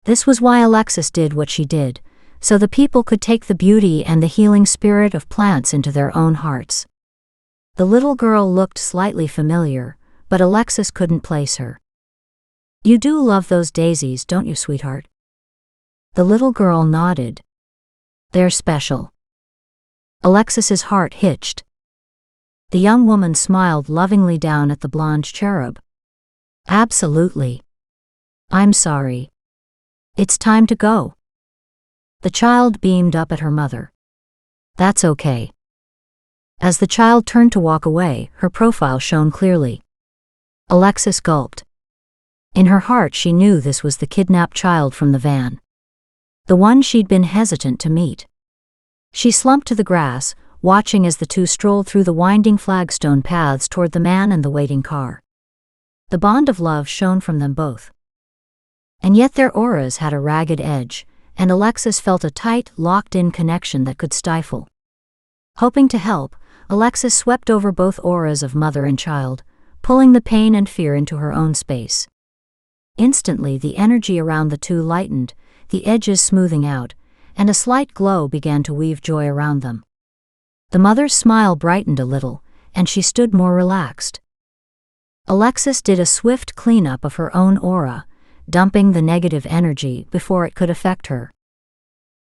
This was why Alexis did what she did, so the people could take the beauty and the healing spirit of plants into their own hearts. The little girl looked slightly familiar, but Alexis couldn't place her. "You do love those daisies, don't you, sweetheart?" The little girl nodded. "They're special." Alexis's heart hitched. The young woman smiled lovingly down at the blonde cherub. "Absolutely. I'm sorry. It's time to go." The child beamed up at her mother. "That's okay." As the child turned to walk away, her profile shone clearly. Alexis gulped. In her heart she knew this was the kidnapped child from the van. The one she'd been hesitant to meet. She slumped to the grass, watching as the two strolled through the winding flagstone paths toward the man and the waiting car. The bond of love shone from them both. And yet their auras had a ragged edge, and Alexis felt a tight, locked-in connection that could stifle. Hoping to help, Alexis swept over both auras of mother and child, pulling the pain and fear into her own space. Instantly the energy around the two lightened, the edges smoothing out, and a slight glow began to weave joy around them. The mother's smile brightened a little, and she stood more relaxed. Alexis did a swift cleanup of her own aura, dumping the negative energy before it could affect her.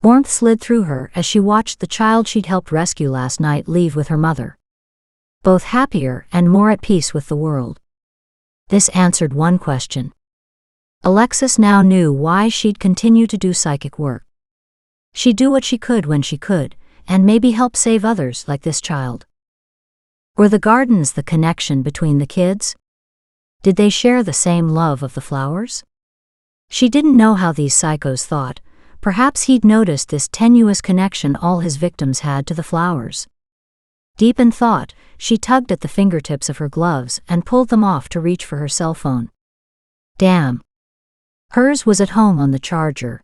Warmth slid through her as she watched the child she'd helped rescue last night leave with her mother. Both happier and more at peace with the world. This answered one question. Alexis now knew why she'd continue to do psychic work. She'd do what she could when she could, and maybe help save others like this child. Were the gardens the connection between the kids? Did they share the same love of the flowers? She didn't know how these psychos thought. Perhaps he'd noticed this tenuous connection all his victims had to the flowers. Deep in thought, she tugged at the fingertips of her gloves and pulled them off to reach for her cell phone. Damn. Hers was at home on the charger.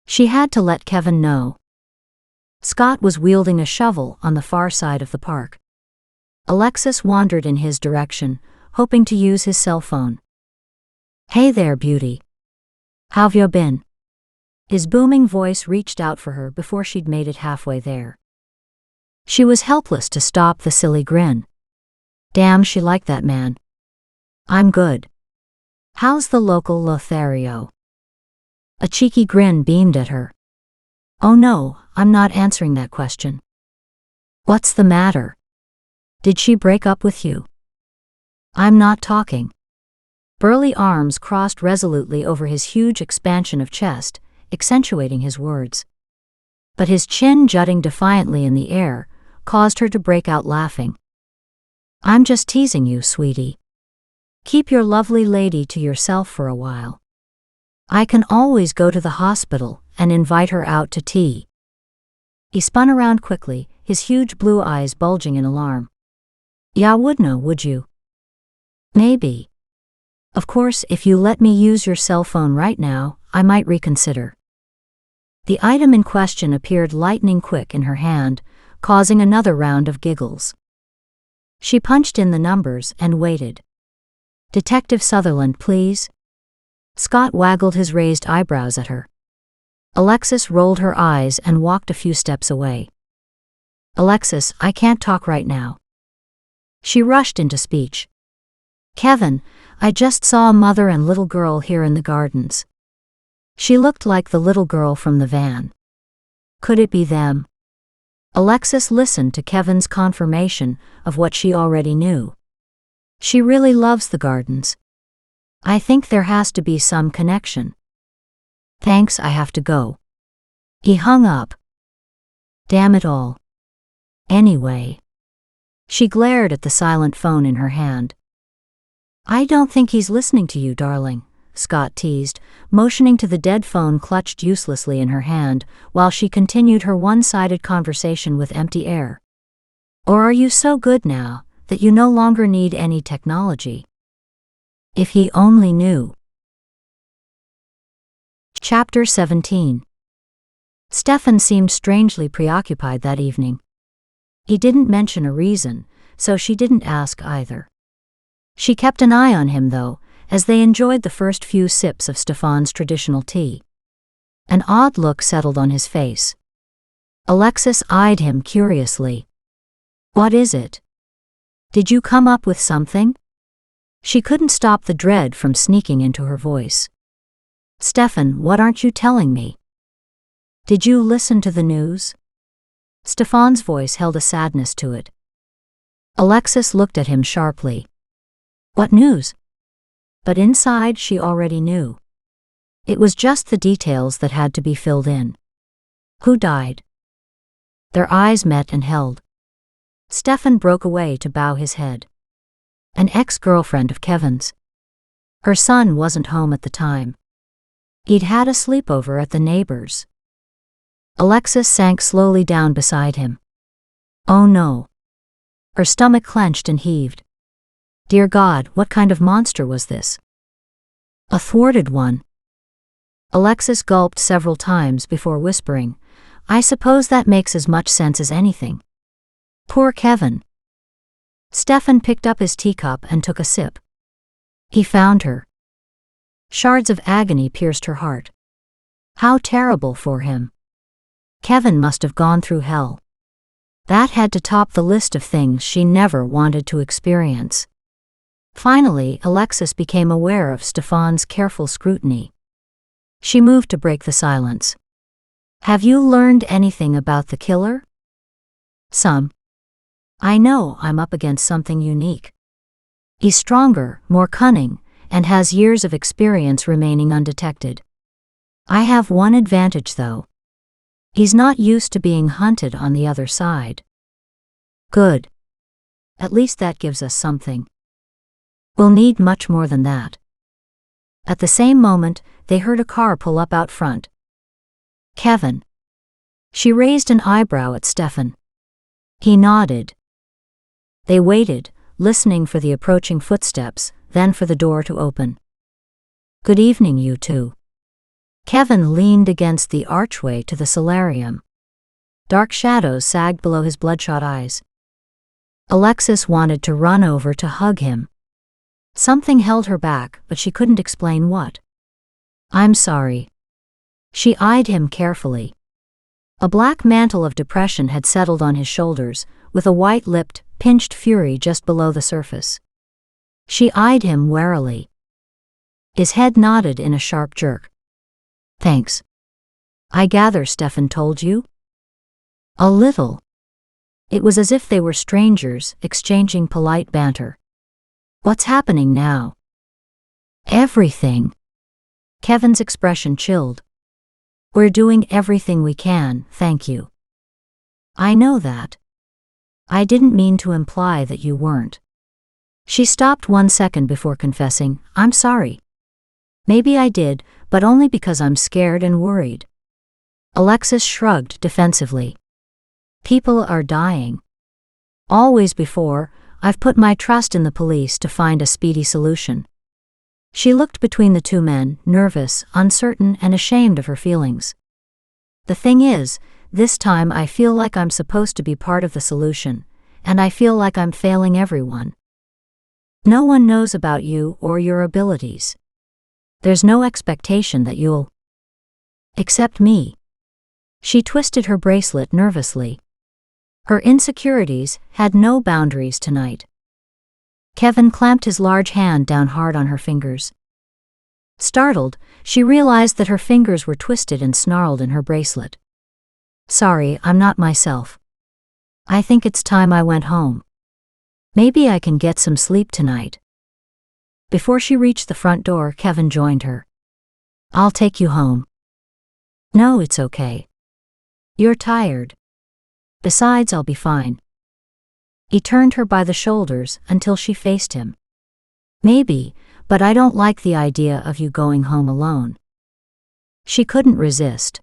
She had to let Kevin know. Scott was wielding a shovel on the far side of the park. Alexis wandered in his direction, hoping to use his cell phone. "Hey there, beauty. How've you been?" His booming voice reached out for her before she'd made it halfway there. She was helpless to stop the silly grin. Damn, she liked that man. "I'm good. How's the local Lothario?" A cheeky grin beamed at her. "Oh no, I'm not answering that question." "What's the matter? Did she break up with you?" "I'm not talking." Burly arms crossed resolutely over his huge expansion of chest, accentuating his words. But his chin jutting defiantly in the air caused her to break out laughing. "I'm just teasing you, sweetie. Keep your lovely lady to yourself for a while. I can always go to the hospital and invite her out to tea." He spun around quickly, his huge blue eyes bulging in alarm. "Ya wouldna, would you?" "Maybe. Of course, if you let me use your cell phone right now, I might reconsider." The item in question appeared lightning quick in her hand, causing another round of giggles. She punched in the numbers and waited. "Detective Sutherland, please." Scott waggled his raised eyebrows at her. Alexis rolled her eyes and walked a few steps away. "Alexis, I can't talk right now." She rushed into speech. "Kevin, I just saw a mother and little girl here in the gardens. She looked like the little girl from the van. Could it be them?" Alexis listened to Kevin's confirmation of what she already knew. She really loves the gardens. I think there has to be some connection. Thanks, I have to go. He hung up. Damn it all. Anyway. She glared at the silent phone in her hand. I don't think he's listening to you, darling, Scott teased, motioning to the dead phone clutched uselessly in her hand while she continued her one-sided conversation with empty air. Or are you so good now that you no longer need any technology? If he only knew. Chapter 17. Stefan seemed strangely preoccupied that evening. He didn't mention a reason, so she didn't ask either. She kept an eye on him, though, as they enjoyed the first few sips of Stefan's traditional tea. An odd look settled on his face. Alexis eyed him curiously. What is it? Did you come up with something? She couldn't stop the dread from sneaking into her voice. Stefan, what aren't you telling me? Did you listen to the news? Stefan's voice held a sadness to it. Alexis looked at him sharply. What news? But inside she already knew. It was just the details that had to be filled in. Who died? Their eyes met and held. Stefan broke away to bow his head. An ex-girlfriend of Kevin's. Her son wasn't home at the time. He'd had a sleepover at the neighbor's. Alexis sank slowly down beside him. Oh no. Her stomach clenched and heaved. Dear God, what kind of monster was this? A thwarted one. Alexis gulped several times before whispering, I suppose that makes as much sense as anything. Poor Kevin. Stefan picked up his teacup and took a sip. He found her. Shards of agony pierced her heart. How terrible for him. Kevin must have gone through hell. That had to top the list of things she never wanted to experience. Finally, Alexis became aware of Stefan's careful scrutiny. She moved to break the silence. Have you learned anything about the killer? Some. I know I'm up against something unique. He's stronger, more cunning, and has years of experience remaining undetected. I have one advantage, though. He's not used to being hunted on the other side. Good. At least that gives us something. We'll need much more than that. At the same moment, they heard a car pull up out front. Kevin. She raised an eyebrow at Stefan. He nodded. They waited, listening for the approaching footsteps, then for the door to open. Good evening, you two. Kevin leaned against the archway to the solarium. Dark shadows sagged below his bloodshot eyes. Alexis wanted to run over to hug him. Something held her back, but she couldn't explain what. I'm sorry. She eyed him carefully. A black mantle of depression had settled on his shoulders, with a white-lipped, pinched fury just below the surface. She eyed him warily. His head nodded in a sharp jerk. Thanks. I gather Stefan told you? A little. It was as if they were strangers, exchanging polite banter. What's happening now? Everything. Kevin's expression chilled. We're doing everything we can, thank you. I know that. I didn't mean to imply that you weren't. She stopped 1 second before confessing, I'm sorry. Maybe I did, but only because I'm scared and worried. Alexis shrugged defensively. People are dying. Always before, I've put my trust in the police to find a speedy solution. She looked between the two men, nervous, uncertain, and ashamed of her feelings. The thing is, this time I feel like I'm supposed to be part of the solution, and I feel like I'm failing everyone. No one knows about you or your abilities. There's no expectation that you'll. Except me. She twisted her bracelet nervously. Her insecurities had no boundaries tonight. Kevin clamped his large hand down hard on her fingers. Startled, she realized that her fingers were twisted and snarled in her bracelet. Sorry, I'm not myself. I think it's time I went home. Maybe I can get some sleep tonight. Before she reached the front door, Kevin joined her. "I'll take you home." "No, it's okay. You're tired. Besides, I'll be fine." He turned her by the shoulders until she faced him. "Maybe, but I don't like the idea of you going home alone." She couldn't resist.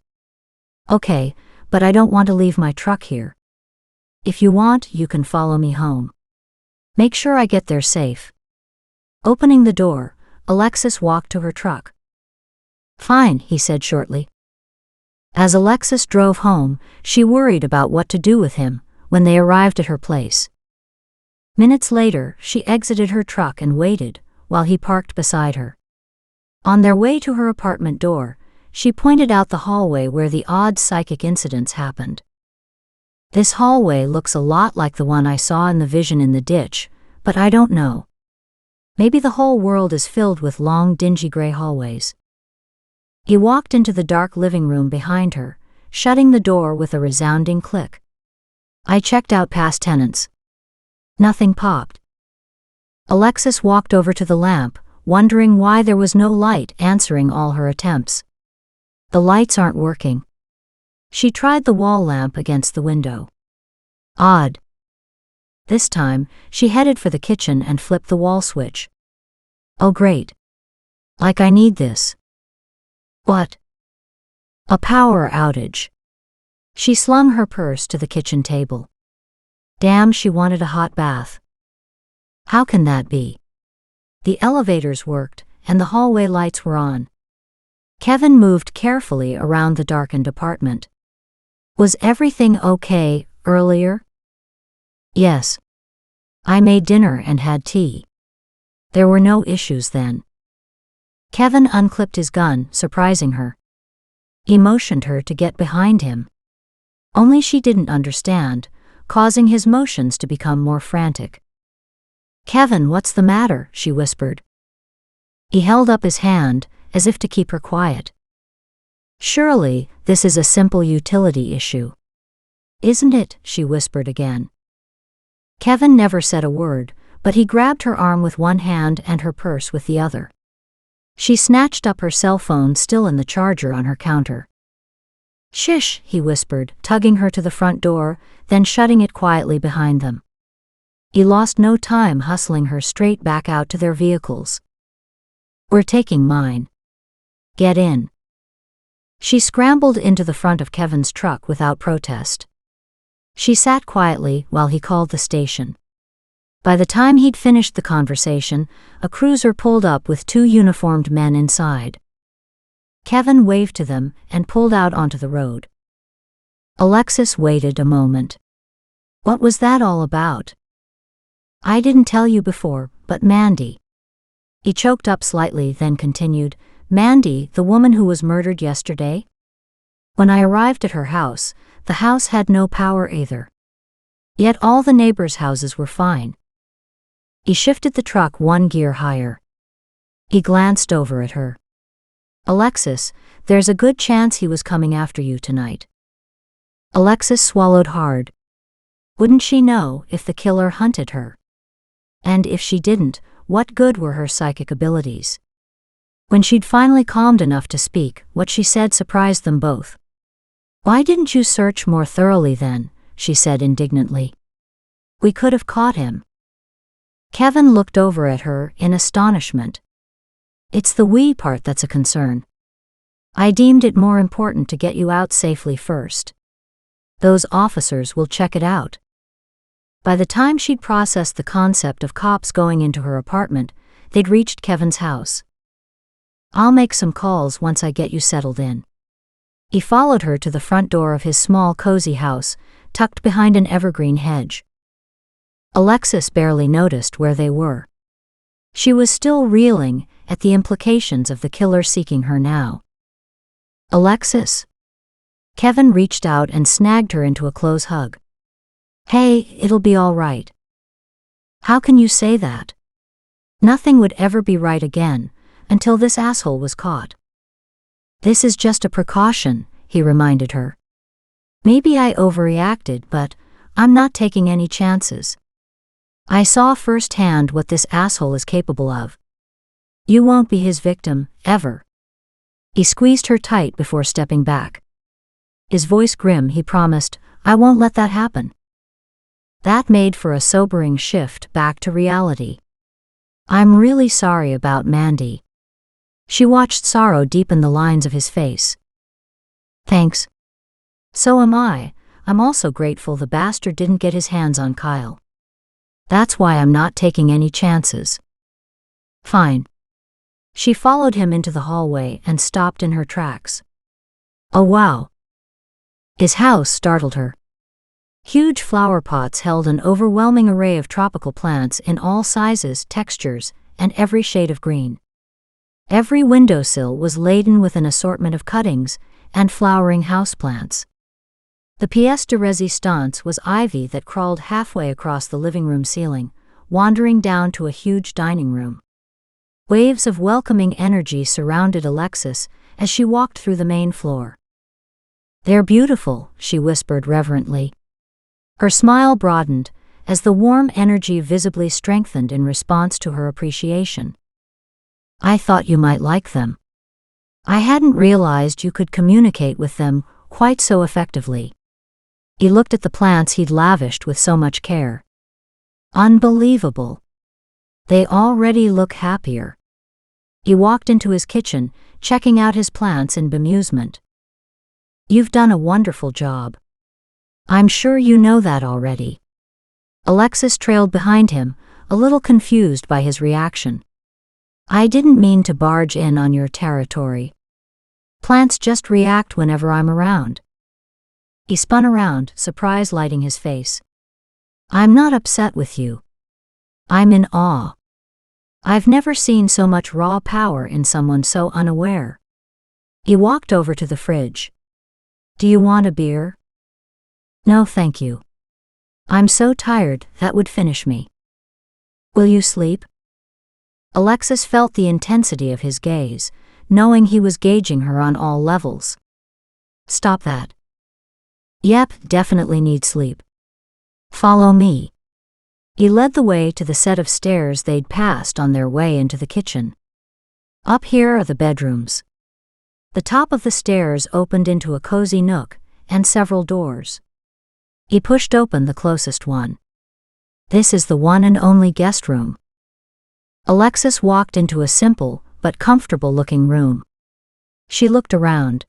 "Okay, but I don't want to leave my truck here. If you want, you can follow me home. Make sure I get there safe." Opening the door, Alexis walked to her truck. "Fine," he said shortly. As Alexis drove home, she worried about what to do with him when they arrived at her place. Minutes later, she exited her truck and waited while he parked beside her. On their way to her apartment door, she pointed out the hallway where the odd psychic incidents happened. "This hallway looks a lot like the one I saw in the vision in the ditch, but I don't know. Maybe the whole world is filled with long, dingy gray hallways." He walked into the dark living room behind her, shutting the door with a resounding click. "I checked out past tenants. Nothing popped." Alexis walked over to the lamp, wondering why there was no light answering all her attempts. "The lights aren't working." She tried the wall lamp against the window. Odd. This time, she headed for the kitchen and flipped the wall switch. "Oh great. Like I need this." "What?" "A power outage." She slung her purse to the kitchen table. Damn, she wanted a hot bath. How can that be? The elevators worked, and the hallway lights were on. Kevin moved carefully around the darkened apartment. "Was everything okay earlier?" "Yes. I made dinner and had tea. There were no issues then." Kevin unclipped his gun, surprising her. He motioned her to get behind him. Only she didn't understand, causing his motions to become more frantic. "Kevin, what's the matter?" she whispered. He held up his hand, as if to keep her quiet. "Surely, this is a simple utility issue." "Isn't it?" she whispered again. Kevin never said a word, but he grabbed her arm with one hand and her purse with the other. She snatched up her cell phone, still in the charger on her counter. "Shish," he whispered, tugging her to the front door, then shutting it quietly behind them. He lost no time hustling her straight back out to their vehicles. "We're taking mine. Get in." She scrambled into the front of Kevin's truck without protest. She sat quietly while he called the station. By the time he'd finished the conversation, a cruiser pulled up with two uniformed men inside. Kevin waved to them and pulled out onto the road. Alexis waited a moment. "What was that all about?" "I didn't tell you before, but Mandy." He choked up slightly, then continued, "Mandy, the woman who was murdered yesterday? When I arrived at her house, the house had no power either. Yet all the neighbors' houses were fine." He shifted the truck one gear higher. He glanced over at her. "Alexis, there's a good chance he was coming after you tonight." Alexis swallowed hard. Wouldn't she know if the killer hunted her? And if she didn't, what good were her psychic abilities? When she'd finally calmed enough to speak, what she said surprised them both. "Why didn't you search more thoroughly then?" she said indignantly. "We could have caught him." Kevin looked over at her in astonishment. "It's the we part that's a concern. I deemed it more important to get you out safely first. Those officers will check it out." By the time she'd processed the concept of cops going into her apartment, they'd reached Kevin's house. "I'll make some calls once I get you settled in." He followed her to the front door of his small, cozy house, tucked behind an evergreen hedge. Alexis barely noticed where they were. She was still reeling at the implications of the killer seeking her now. "Alexis?" Kevin reached out and snagged her into a close hug. "Hey, it'll be all right." "How can you say that?" "Nothing would ever be right again, until this asshole was caught." "This is just a precaution," he reminded her. "Maybe I overreacted, but I'm not taking any chances. I saw firsthand what this asshole is capable of. You won't be his victim, ever. He squeezed her tight before stepping back. His voice grim, he promised, I won't let that happen. That made for a sobering shift back to reality. I'm really sorry about Mandy. She watched sorrow deepen the lines of his face. Thanks. So am I. I'm also grateful the bastard didn't get his hands on Kyle. That's why I'm not taking any chances. Fine. She followed him into the hallway and stopped in her tracks. Oh wow. His house startled her. Huge flower pots held an overwhelming array of tropical plants in all sizes, textures, and every shade of green. Every windowsill was laden with an assortment of cuttings and flowering houseplants. The pièce de résistance was ivy that crawled halfway across the living room ceiling, wandering down to a huge dining room. Waves of welcoming energy surrounded Alexis as she walked through the main floor. They're beautiful, she whispered reverently. Her smile broadened as the warm energy visibly strengthened in response to her appreciation. I thought you might like them. I hadn't realized you could communicate with them quite so effectively. He looked at the plants he'd lavished with so much care. Unbelievable. They already look happier. He walked into his kitchen, checking out his plants in bemusement. You've done a wonderful job. I'm sure you know that already. Alexis trailed behind him, a little confused by his reaction. I didn't mean to barge in on your territory. Plants just react whenever I'm around. He spun around, surprise lighting his face. I'm not upset with you. I'm in awe. I've never seen so much raw power in someone so unaware. He walked over to the fridge. Do you want a beer? No, thank you. I'm so tired, that would finish me. Will you sleep? Alexis felt the intensity of his gaze, knowing he was gauging her on all levels. Stop that. Yep, definitely need sleep. Follow me. He led the way to the set of stairs they'd passed on their way into the kitchen. Up here are the bedrooms. The top of the stairs opened into a cozy nook and several doors. He pushed open the closest one. This is the one and only guest room. Alexis walked into a simple but comfortable-looking room. She looked around.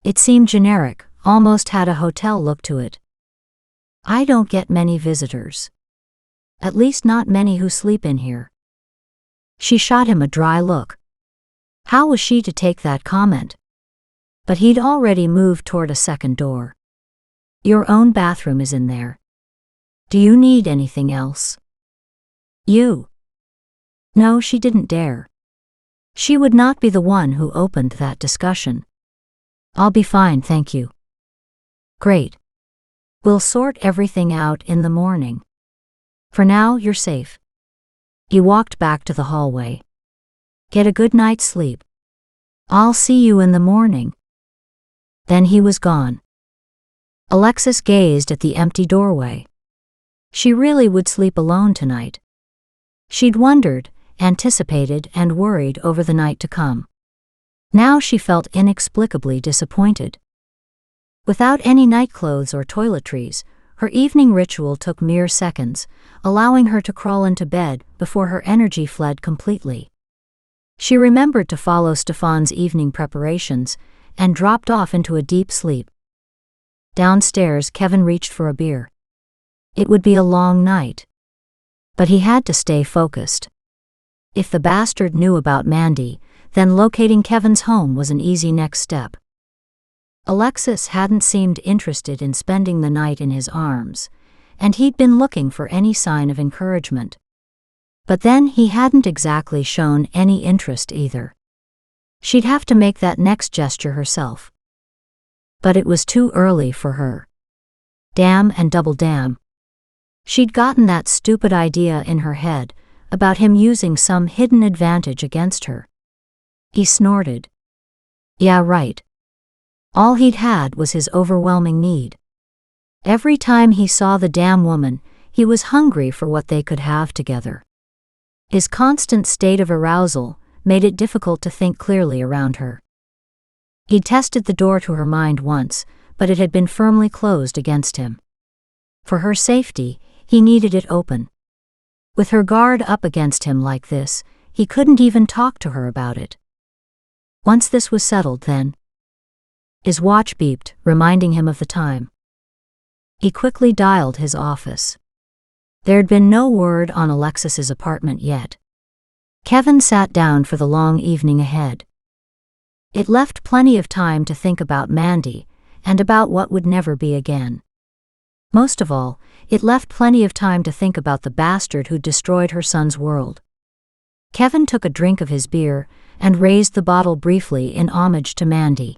It seemed generic, almost had a hotel look to it. I don't get many visitors. At least not many who sleep in here. She shot him a dry look. How was she to take that comment? But he'd already moved toward a second door. Your own bathroom is in there. Do you need anything else? You. No, she didn't dare. She would not be the one who opened that discussion. I'll be fine, thank you. Great. We'll sort everything out in the morning. For now, you're safe. He walked back to the hallway. Get a good night's sleep. I'll see you in the morning. Then he was gone. Alexis gazed at the empty doorway. She really would sleep alone tonight. She'd wondered, anticipated, and worried over the night to come. Now she felt inexplicably disappointed. Without any nightclothes or toiletries, her evening ritual took mere seconds, allowing her to crawl into bed before her energy fled completely. She remembered to follow Stefan's evening preparations and dropped off into a deep sleep. Downstairs, Kevin reached for a beer. It would be a long night. But he had to stay focused. If the bastard knew about Mandy, then locating Kevin's home was an easy next step. Alexis hadn't seemed interested in spending the night in his arms, and he'd been looking for any sign of encouragement. But then he hadn't exactly shown any interest either. She'd have to make that next gesture herself. But it was too early for her. Damn and double damn. She'd gotten that stupid idea in her head about him using some hidden advantage against her. He snorted. Yeah, right. All he'd had was his overwhelming need. Every time he saw the damn woman, he was hungry for what they could have together. His constant state of arousal made it difficult to think clearly around her. He'd tested the door to her mind once, but it had been firmly closed against him. For her safety, he needed it open. With her guard up against him like this, he couldn't even talk to her about it. Once this was settled, then. His watch beeped, reminding him of the time. He quickly dialed his office. There'd been no word on Alexis's apartment yet. Kevin sat down for the long evening ahead. It left plenty of time to think about Mandy, and about what would never be again. Most of all, it left plenty of time to think about the bastard who'd destroyed her son's world. Kevin took a drink of his beer, and raised the bottle briefly in homage to Mandy.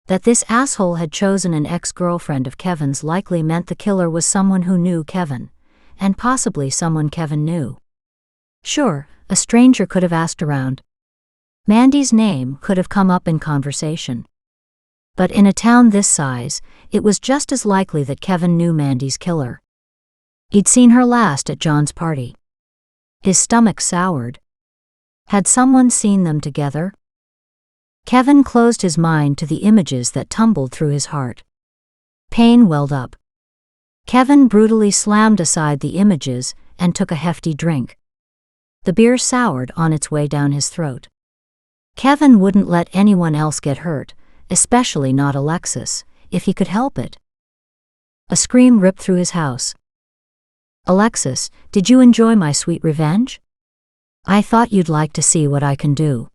That this asshole had chosen an ex-girlfriend of Kevin's likely meant the killer was someone who knew Kevin, and possibly someone Kevin knew. Sure, a stranger could have asked around. Mandy's name could have come up in conversation. But in a town this size, it was just as likely that Kevin knew Mandy's killer. He'd seen her last at John's party. His stomach soured. Had someone seen them together? Kevin closed his mind to the images that tumbled through his heart. Pain welled up. Kevin brutally slammed aside the images and took a hefty drink. The beer soured on its way down his throat. Kevin wouldn't let anyone else get hurt, especially not Alexis, if he could help it. A scream ripped through his house. "Alexis, did you enjoy my sweet revenge? I thought you'd like to see what I can do.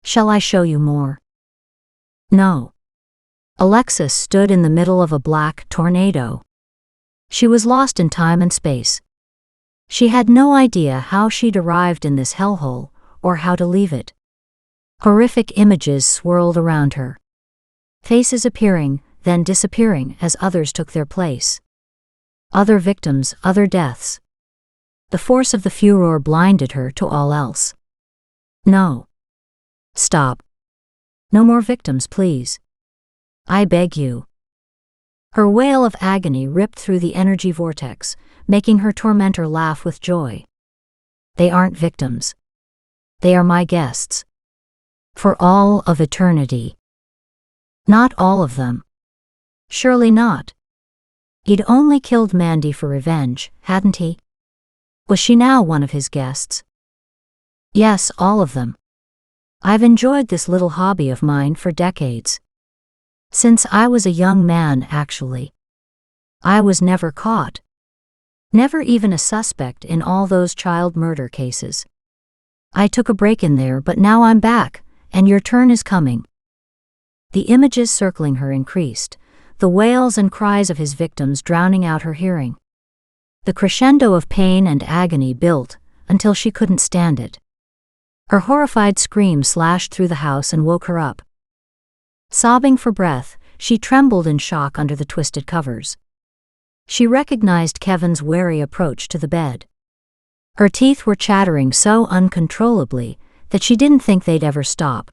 Shall I show you more?" No. Alexis stood in the middle of a black tornado. She was lost in time and space. She had no idea how she'd arrived in this hellhole, or how to leave it. Horrific images swirled around her. Faces appearing, then disappearing as others took their place. Other victims, other deaths. The force of the furor blinded her to all else. No. Stop. No more victims, please. I beg you. Her wail of agony ripped through the energy vortex, making her tormentor laugh with joy. They aren't victims. They are my guests. For all of eternity. Not all of them. Surely not. He'd only killed Mandy for revenge, hadn't he? Was she now one of his guests? Yes, all of them. I've enjoyed this little hobby of mine for decades. Since I was a young man, actually. I was never caught. Never even a suspect in all those child murder cases. I took a break in there, but now I'm back, and your turn is coming. The images circling her increased, the wails and cries of his victims drowning out her hearing. The crescendo of pain and agony built until she couldn't stand it. Her horrified scream slashed through the house and woke her up. Sobbing for breath, she trembled in shock under the twisted covers. She recognized Kevin's wary approach to the bed. Her teeth were chattering so uncontrollably that she didn't think they'd ever stop.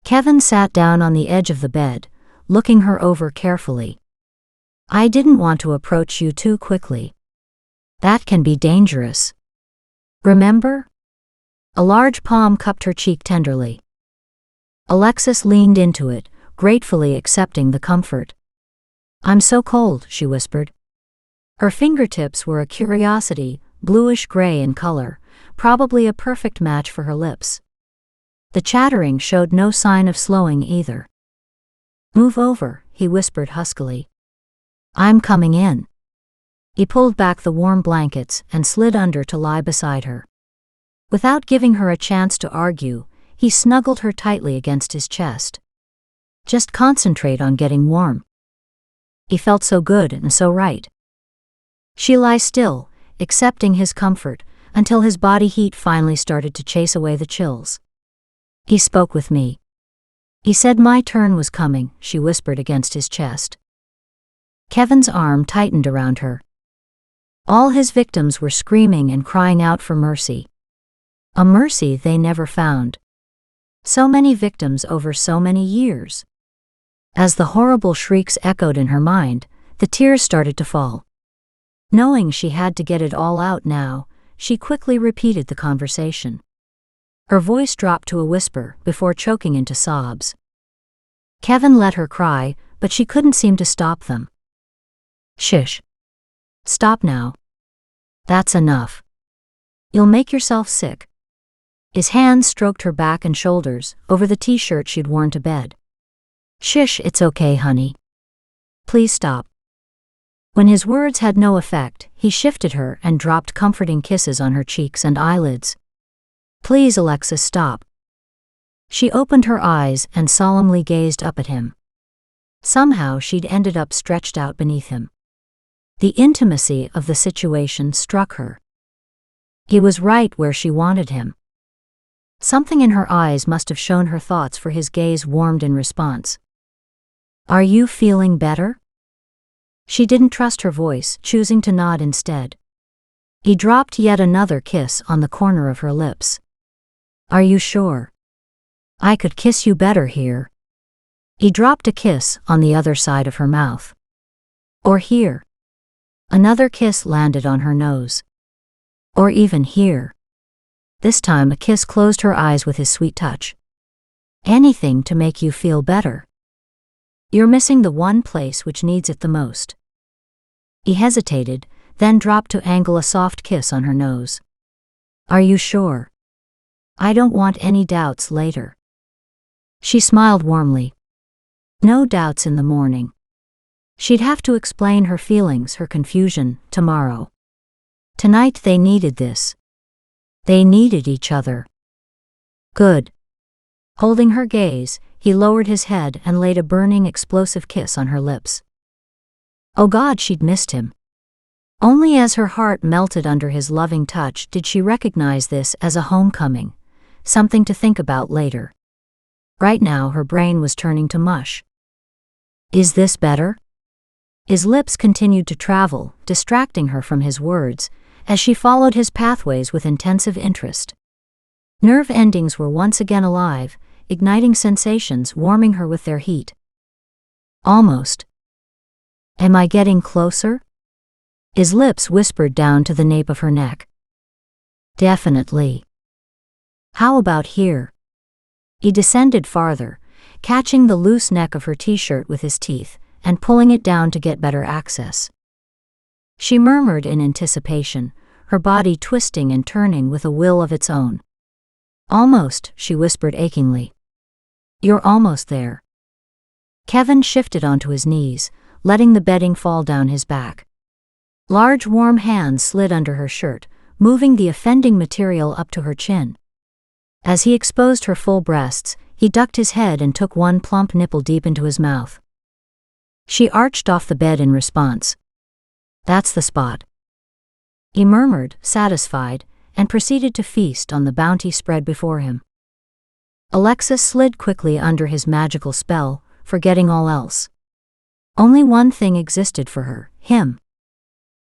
Kevin sat down on the edge of the bed, looking her over carefully. I didn't want to approach you too quickly. That can be dangerous. Remember? A large palm cupped her cheek tenderly. Alexis leaned into it, gratefully accepting the comfort. I'm so cold, she whispered. Her fingertips were a curiosity, bluish-gray in color, probably a perfect match for her lips. The chattering showed no sign of slowing either. Move over, he whispered huskily. I'm coming in. He pulled back the warm blankets and slid under to lie beside her. Without giving her a chance to argue, he snuggled her tightly against his chest. Just concentrate on getting warm. He felt so good and so right. She lay still, accepting his comfort, until his body heat finally started to chase away the chills. He spoke with me. He said my turn was coming, she whispered against his chest. Kevin's arm tightened around her. All his victims were screaming and crying out for mercy. A mercy they never found. So many victims over so many years. As the horrible shrieks echoed in her mind, the tears started to fall. Knowing she had to get it all out now, she quickly repeated the conversation. Her voice dropped to a whisper before choking into sobs. Kevin let her cry, but she couldn't seem to stop them. Shish. Stop now. That's enough. You'll make yourself sick. His hands stroked her back and shoulders, over the t-shirt she'd worn to bed. Shish, it's okay, honey. Please stop. When his words had no effect, he shifted her and dropped comforting kisses on her cheeks and eyelids. Please, Alexis, stop. She opened her eyes and solemnly gazed up at him. Somehow she'd ended up stretched out beneath him. The intimacy of the situation struck her. He was right where she wanted him. Something in her eyes must have shown her thoughts, for his gaze warmed in response. Are you feeling better? She didn't trust her voice, choosing to nod instead. He dropped yet another kiss on the corner of her lips. Are you sure? I could kiss you better here. He dropped a kiss on the other side of her mouth. Or here. Another kiss landed on her nose. Or even here. This time a kiss closed her eyes with his sweet touch. Anything to make you feel better. You're missing the one place which needs it the most. He hesitated, then dropped to angle a soft kiss on her nose. Are you sure? I don't want any doubts later. She smiled warmly. No doubts in the morning. She'd have to explain her feelings, her confusion, tomorrow. Tonight they needed this. They needed each other. Good. Holding her gaze, he lowered his head and laid a burning, explosive kiss on her lips. Oh God, she'd missed him. Only as her heart melted under his loving touch did she recognize this as a homecoming, something to think about later. Right now her brain was turning to mush. Is this better? His lips continued to travel, distracting her from his words, as she followed his pathways with intensive interest. Nerve endings were once again alive, igniting sensations, warming her with their heat. Almost. Am I getting closer? His lips whispered down to the nape of her neck. Definitely. How about here? He descended farther, catching the loose neck of her t-shirt with his teeth, and pulling it down to get better access. She murmured in anticipation, her body twisting and turning with a will of its own. Almost, she whispered achingly. You're almost there. Kevin shifted onto his knees, letting the bedding fall down his back. Large warm hands slid under her shirt, moving the offending material up to her chin. As he exposed her full breasts, he ducked his head and took one plump nipple deep into his mouth. She arched off the bed in response. That's the spot. He murmured, satisfied, and proceeded to feast on the bounty spread before him. Alexis slid quickly under his magical spell, forgetting all else. Only one thing existed for her, him.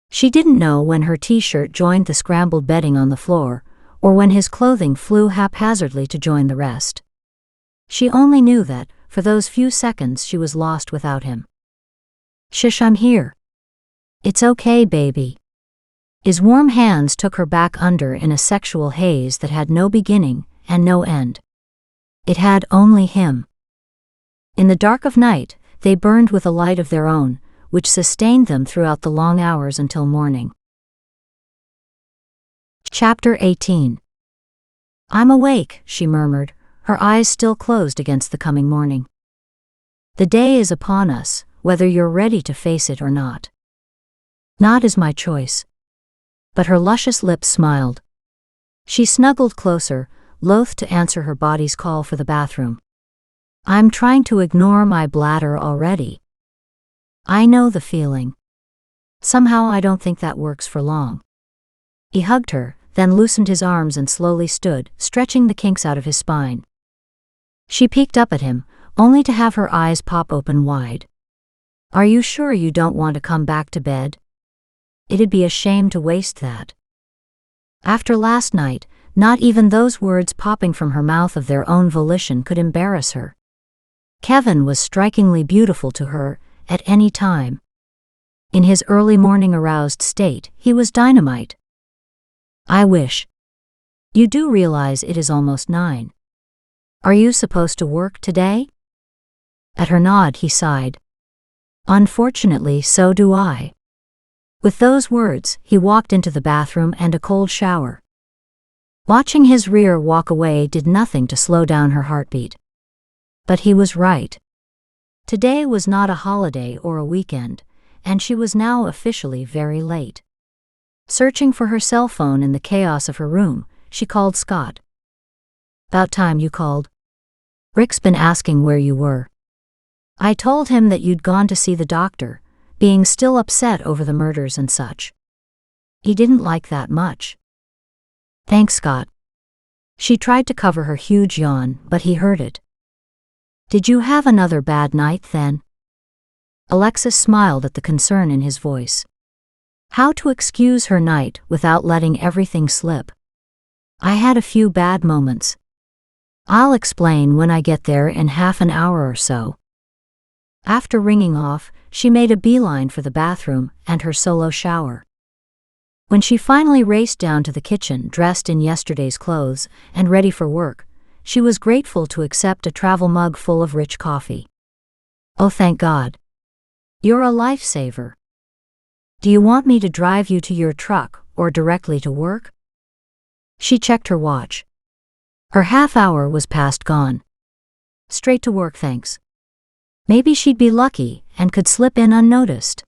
She didn't know when her t-shirt joined the scrambled bedding on the floor, or when his clothing flew haphazardly to join the rest. She only knew that, for those few seconds, she was lost without him. Shush, I'm here. It's okay, baby. His warm hands took her back under in a sexual haze that had no beginning and no end. It had only him. In the dark of night, they burned with a light of their own, which sustained them throughout the long hours until morning. Chapter 18. I'm awake, she murmured, her eyes still closed against the coming morning. The day is upon us, whether you're ready to face it or not. Not is my choice. But her luscious lips smiled. She snuggled closer, loath to answer her body's call for the bathroom. I'm trying to ignore my bladder already. I know the feeling. Somehow I don't think that works for long. He hugged her, then loosened his arms and slowly stood, stretching the kinks out of his spine. She peeked up at him, only to have her eyes pop open wide. Are you sure you don't want to come back to bed? It'd be a shame to waste that. After last night, not even those words popping from her mouth of their own volition could embarrass her. Kevin was strikingly beautiful to her, at any time. In his early morning aroused state, he was dynamite. I wish. You do realize it is almost 9. Are you supposed to work today? At her nod, he sighed. Unfortunately, so do I. With those words, he walked into the bathroom and a cold shower. Watching his rear walk away did nothing to slow down her heartbeat. But he was right. Today was not a holiday or a weekend, and she was now officially very late. Searching for her cell phone in the chaos of her room, she called Scott. About time you called. Rick's been asking where you were. I told him that you'd gone to see the doctor, being still upset over the murders and such. He didn't like that much. Thanks, Scott. She tried to cover her huge yawn, but he heard it. Did you have another bad night then? Alexis smiled at the concern in his voice. How to excuse her night without letting everything slip? I had a few bad moments. I'll explain when I get there in half an hour or so. After ringing off, she made a beeline for the bathroom and her solo shower. When she finally raced down to the kitchen dressed in yesterday's clothes and ready for work, she was grateful to accept a travel mug full of rich coffee. Oh, thank God. You're a lifesaver. Do you want me to drive you to your truck or directly to work? She checked her watch. Her half hour was past gone. Straight to work, thanks. Maybe she'd be lucky and could slip in unnoticed.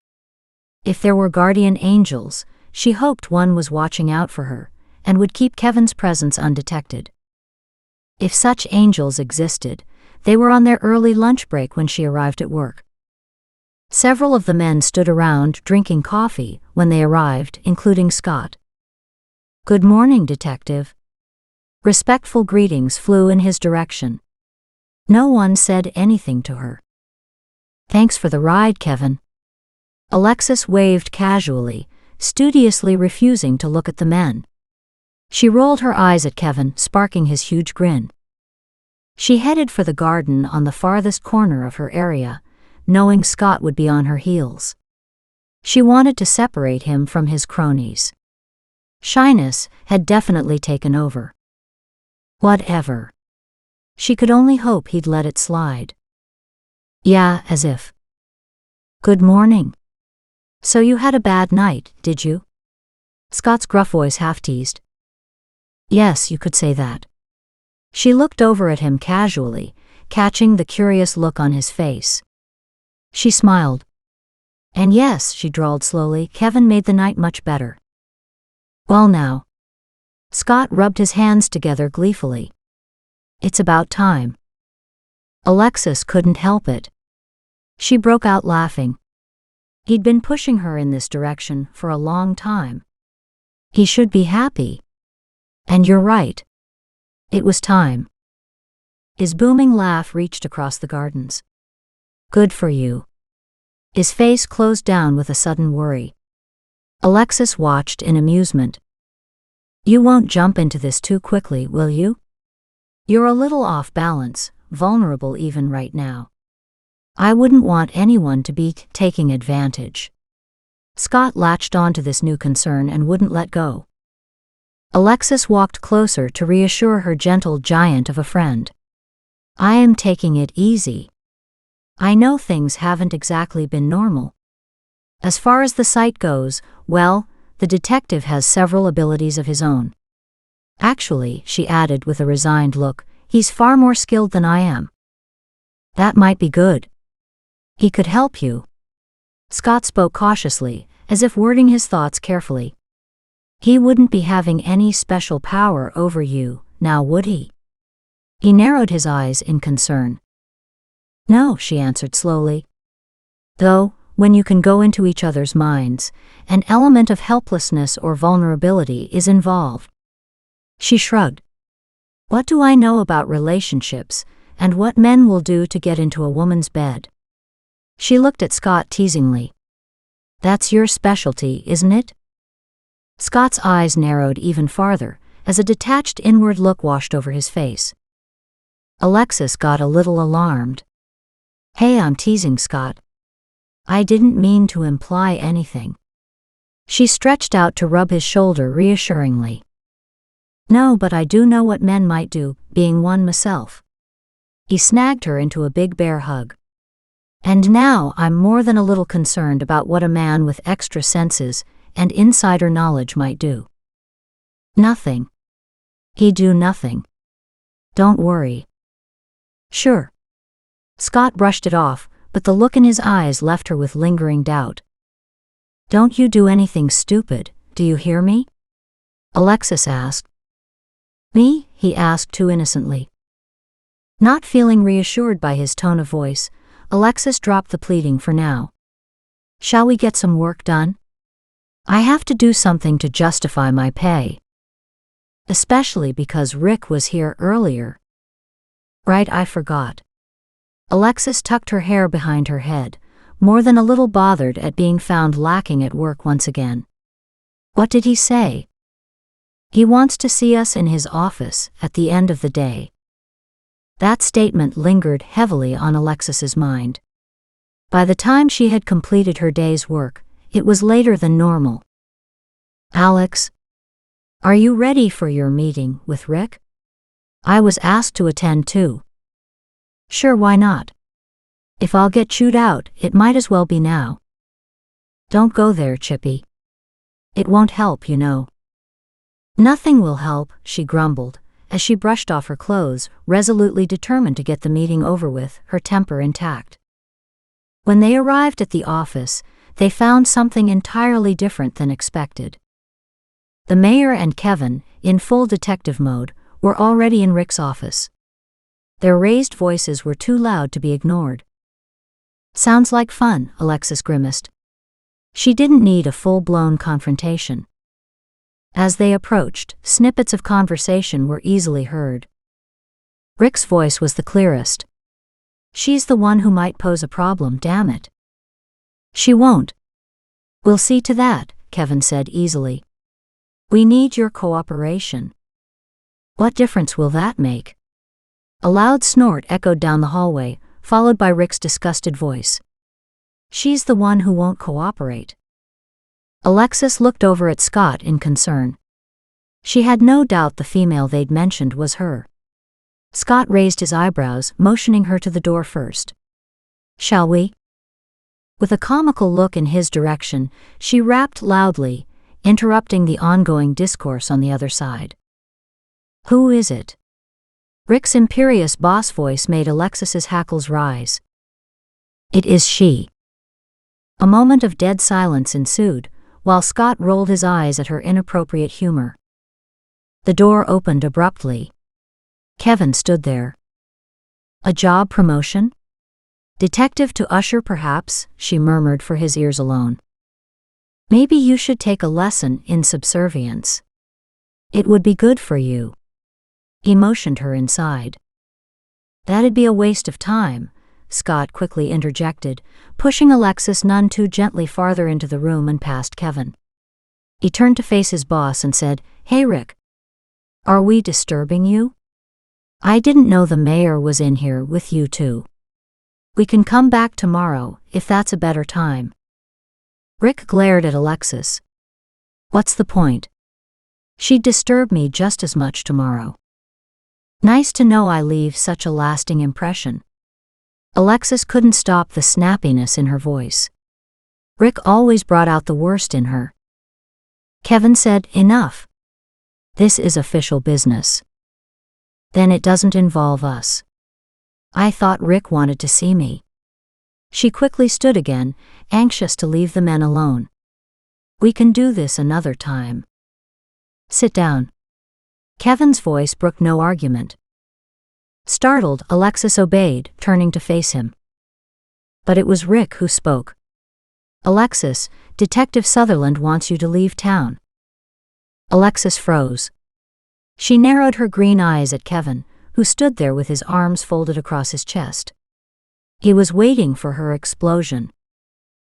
If there were guardian angels, she hoped one was watching out for her and would keep Kevin's presence undetected. If such angels existed, they were on their early lunch break when she arrived at work. Several of the men stood around drinking coffee when they arrived, including Scott. Good morning, Detective. Respectful greetings flew in his direction. No one said anything to her. Thanks for the ride, Kevin. Alexis waved casually, studiously refusing to look at the men. She rolled her eyes at Kevin, sparking his huge grin. She headed for the garden on the farthest corner of her area, knowing Scott would be on her heels. She wanted to separate him from his cronies. Shyness had definitely taken over. Whatever. She could only hope he'd let it slide. Yeah, as if. Good morning. So you had a bad night, did you? Scott's gruff voice half-teased. Yes, you could say that. She looked over at him casually, catching the curious look on his face. She smiled. And yes, she drawled slowly, Kevin made the night much better. Well now. Scott rubbed his hands together gleefully. It's about time. Alexis couldn't help it. She broke out laughing. He'd been pushing her in this direction for a long time. He should be happy. And you're right. It was time. His booming laugh reached across the gardens. Good for you. His face closed down with a sudden worry. Alexis watched in amusement. You won't jump into this too quickly, will you? You're a little off balance, vulnerable even right now. I wouldn't want anyone to be taking advantage. Scott latched onto this new concern and wouldn't let go. Alexis walked closer to reassure her gentle giant of a friend. I am taking it easy. I know things haven't exactly been normal. As far as the sight goes, well, the detective has several abilities of his own. Actually, she added with a resigned look, he's far more skilled than I am. That might be good. He could help you. Scott spoke cautiously, as if wording his thoughts carefully. He wouldn't be having any special power over you, now would he? He narrowed his eyes in concern. No, she answered slowly. Though, when you can go into each other's minds, an element of helplessness or vulnerability is involved. She shrugged. What do I know about relationships, and what men will do to get into a woman's bed? She looked at Scott teasingly. That's your specialty, isn't it? Scott's eyes narrowed even farther, as a detached inward look washed over his face. Alexis got a little alarmed. Hey, I'm teasing, Scott. I didn't mean to imply anything. She stretched out to rub his shoulder reassuringly. No, but I do know what men might do, being one myself. He snagged her into a big bear hug. And now I'm more than a little concerned about what a man with extra senses and insider knowledge might do. Nothing. He'd do nothing. Don't worry. Sure. Scott brushed it off, but the look in his eyes left her with lingering doubt. Don't you do anything stupid, do you hear me? Alexis asked. Me? He asked too innocently. Not feeling reassured by his tone of voice, Alexis dropped the pleading for now. Shall we get some work done? I have to do something to justify my pay. Especially because Rick was here earlier. Right, I forgot. Alexis tucked her hair behind her head, more than a little bothered at being found lacking at work once again. What did he say? He wants to see us in his office at the end of the day. That statement lingered heavily on Alexis's mind. By the time she had completed her day's work, it was later than normal. Alex, are you ready for your meeting with Rick? I was asked to attend too. Sure, why not? If I'll get chewed out, it might as well be now. Don't go there, Chippy. It won't help, you know. Nothing will help, she grumbled, as she brushed off her clothes, resolutely determined to get the meeting over with, her temper intact. When they arrived at the office, they found something entirely different than expected. The mayor and Kevin, in full detective mode, were already in Rick's office. Their raised voices were too loud to be ignored. Sounds like fun, Alexis grimaced. She didn't need a full-blown confrontation. As they approached, snippets of conversation were easily heard. Rick's voice was the clearest. She's the one who might pose a problem, damn it. She won't. We'll see to that, Kevin said easily. We need your cooperation. What difference will that make? A loud snort echoed down the hallway, followed by Rick's disgusted voice. She's the one who won't cooperate. Alexis looked over at Scott in concern. She had no doubt the female they'd mentioned was her. Scott raised his eyebrows, motioning her to the door first. Shall we? With a comical look in his direction, she rapped loudly, interrupting the ongoing discourse on the other side. Who is it? Rick's imperious boss voice made Alexis's hackles rise. It is she. A moment of dead silence ensued, while Scott rolled his eyes at her inappropriate humor. The door opened abruptly. Kevin stood there. A job promotion? Detective to usher, perhaps, she murmured for his ears alone. Maybe you should take a lesson in subservience. It would be good for you. He motioned her inside. That'd be a waste of time, Scott quickly interjected, pushing Alexis none too gently farther into the room and past Kevin. He turned to face his boss and said, Hey Rick. Are we disturbing you? I didn't know the mayor was in here with you too. We can come back tomorrow, if that's a better time. Rick glared at Alexis. What's the point? She'd disturb me just as much tomorrow. Nice to know I leave such a lasting impression. Alexis couldn't stop the snappiness in her voice. Rick always brought out the worst in her. Kevin said, Enough. This is official business. Then it doesn't involve us. I thought Rick wanted to see me. She quickly stood again, anxious to leave the men alone. We can do this another time. Sit down. Kevin's voice brooked no argument. Startled, Alexis obeyed, turning to face him. But it was Rick who spoke. Alexis, Detective Sutherland wants you to leave town. Alexis froze. She narrowed her green eyes at Kevin, who stood there with his arms folded across his chest. He was waiting for her explosion.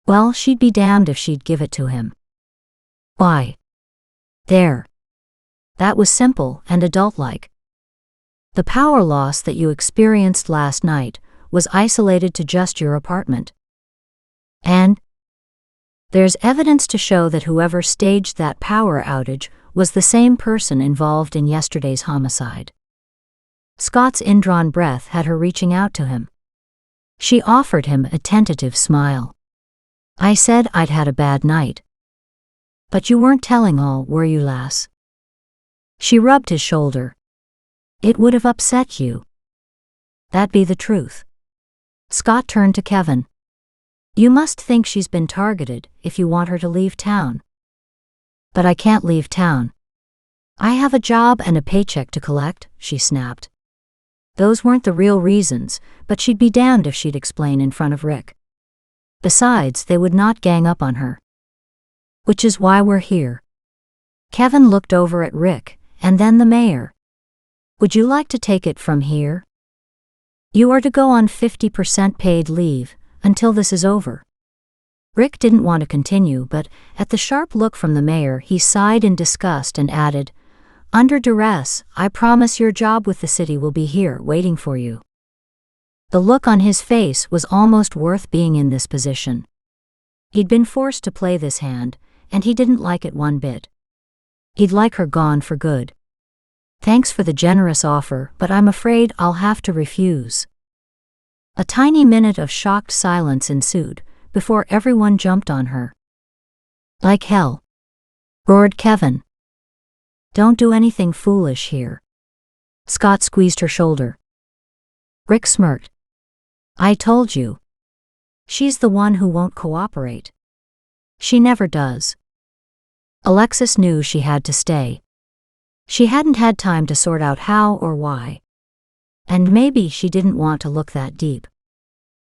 Well, she'd be damned if she'd give it to him. Why? There. That was simple and adult-like. The power loss that you experienced last night was isolated to just your apartment. And there's evidence to show that whoever staged that power outage was the same person involved in yesterday's homicide. Scott's indrawn breath had her reaching out to him. She offered him a tentative smile. "I said I'd had a bad night. But you weren't telling all, were you, lass?" She rubbed his shoulder. "It would have upset you." "That'd be the truth." Scott turned to Kevin. "You must think she's been targeted if you want her to leave town." "But I can't leave town. I have a job and a paycheck to collect," she snapped. Those weren't the real reasons, but she'd be damned if she'd explain in front of Rick. Besides, they would not gang up on her. "Which is why we're here." Kevin looked over at Rick, and then the mayor. "Would you like to take it from here? You are to go on 50% paid leave until this is over." Rick didn't want to continue, but at the sharp look from the mayor, he sighed in disgust and added, "Under duress, I promise your job with the city will be here waiting for you." The look on his face was almost worth being in this position. He'd been forced to play this hand, and he didn't like it one bit. He'd like her gone for good. "Thanks for the generous offer, but I'm afraid I'll have to refuse." A tiny minute of shocked silence ensued, before everyone jumped on her. "Like hell," roared Kevin. "Don't do anything foolish here." Scott squeezed her shoulder. Rick smirked. "I told you. She's the one who won't cooperate. She never does." Alexis knew she had to stay. She hadn't had time to sort out how or why. And maybe she didn't want to look that deep.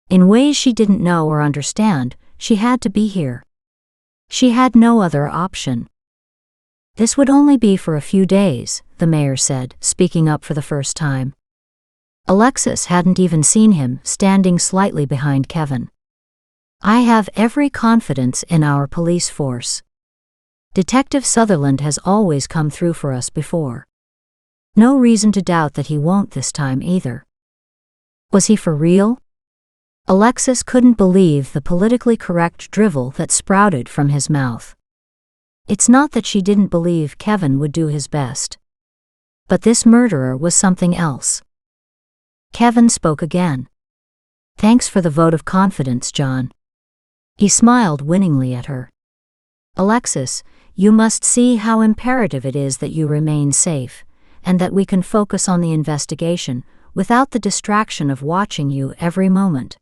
In ways she didn't know or understand, she had to be here. She had no other option. "This would only be for a few days," the mayor said, speaking up for the first time. Alexis hadn't even seen him, standing slightly behind Kevin. "I have every confidence in our police force. Detective Sutherland has always come through for us before. No reason to doubt that he won't this time either." Was he for real? Alexis couldn't believe the politically correct drivel that sprouted from his mouth. It's not that she didn't believe Kevin would do his best. But this murderer was something else. Kevin spoke again. "Thanks for the vote of confidence, John." He smiled winningly at her. "Alexis, you must see how imperative it is that you remain safe, and that we can focus on the investigation without the distraction of watching you every moment."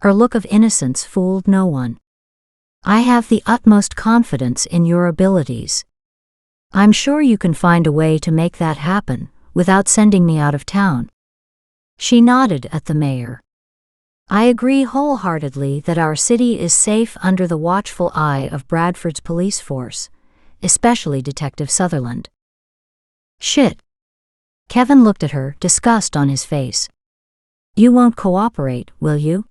Her look of innocence fooled no one. "I have the utmost confidence in your abilities. I'm sure you can find a way to make that happen without sending me out of town." She nodded at the mayor. "I agree wholeheartedly that our city is safe under the watchful eye of Bradford's police force, especially Detective Sutherland." "Shit." Kevin looked at her, disgust on his face. "You won't cooperate, will you?"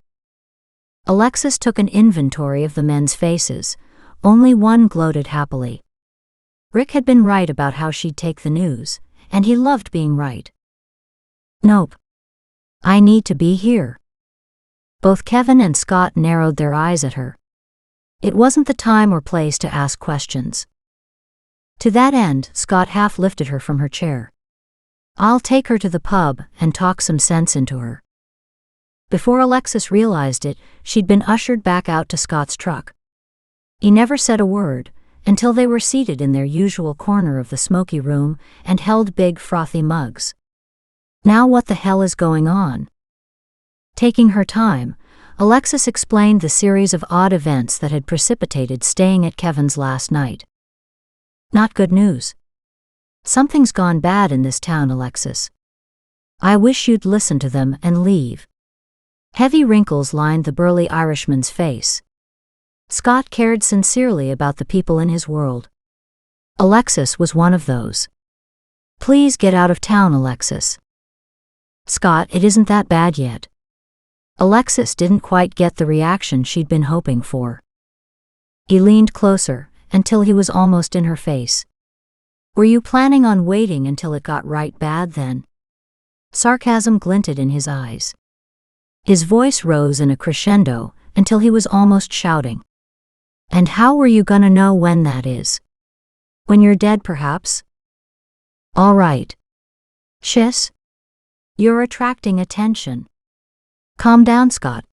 Alexis took an inventory of the men's faces. Only one gloated happily. Rick had been right about how she'd take the news, and he loved being right. "Nope. I need to be here." Both Kevin and Scott narrowed their eyes at her. It wasn't the time or place to ask questions. To that end, Scott half lifted her from her chair. "I'll take her to the pub and talk some sense into her." Before Alexis realized it, she'd been ushered back out to Scott's truck. He never said a word, until they were seated in their usual corner of the smoky room and held big frothy mugs. Now what the hell is going on? Taking her time, Alexis explained the series of odd events that had precipitated staying at Kevin's last night. "Not good news. Something's gone bad in this town, Alexis. I wish you'd listen to them and leave." Heavy wrinkles lined the burly Irishman's face. Scott cared sincerely about the people in his world. Alexis was one of those. "Please get out of town, Alexis." "Scott, it isn't that bad yet." Alexis didn't quite get the reaction she'd been hoping for. He leaned closer, until he was almost in her face. "Were you planning on waiting until it got right bad then?" Sarcasm glinted in his eyes. His voice rose in a crescendo, until he was almost shouting. "And how were you gonna know when that is?" When you're dead, perhaps? All right. Shiz. You're attracting attention. Calm down, Scott.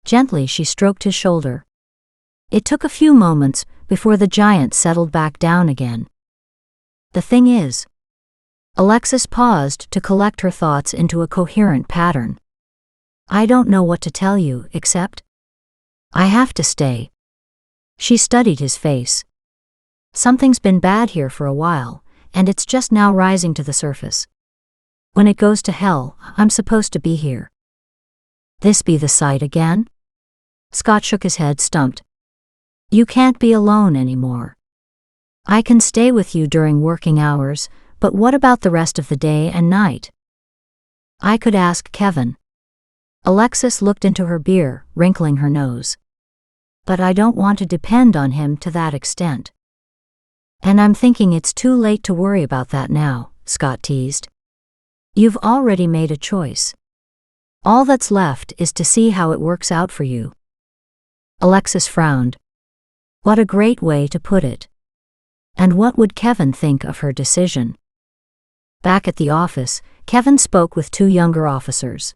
Gently, she stroked his shoulder. It took a few moments before the giant settled back down again. The thing is, Alexis paused to collect her thoughts into a coherent pattern. I don't know what to tell you, except I have to stay. She studied his face. Something's been bad here for a while, and it's just now rising to the surface. When it goes to hell, I'm supposed to be here. This be the site again? Scott shook his head, stumped. You can't be alone anymore. I can stay with you during working hours, but what about the rest of the day and night? I could ask Kevin. Alexis looked into her beer, wrinkling her nose. But I don't want to depend on him to that extent. And I'm thinking it's too late to worry about that now, Scott teased. You've already made a choice. All that's left is to see how it works out for you. Alexis frowned. What a great way to put it. And what would Kevin think of her decision? Back at the office, Kevin spoke with two younger officers.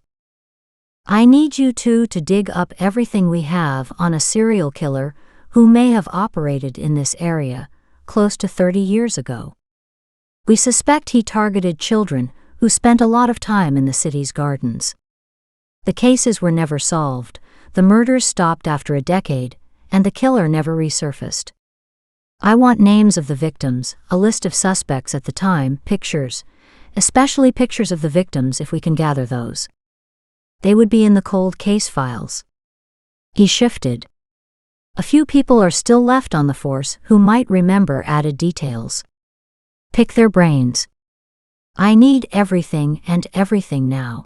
I need you two to dig up everything we have on a serial killer who may have operated in this area close to 30 years ago. We suspect he targeted children who spent a lot of time in the city's gardens. The cases were never solved, the murders stopped after a decade, and the killer never resurfaced. I want names of the victims, a list of suspects at the time, pictures, especially pictures of the victims if we can gather those. They would be in the cold case files. He shifted. A few people are still left on the force who might remember added details. Pick their brains. I need everything and everything now.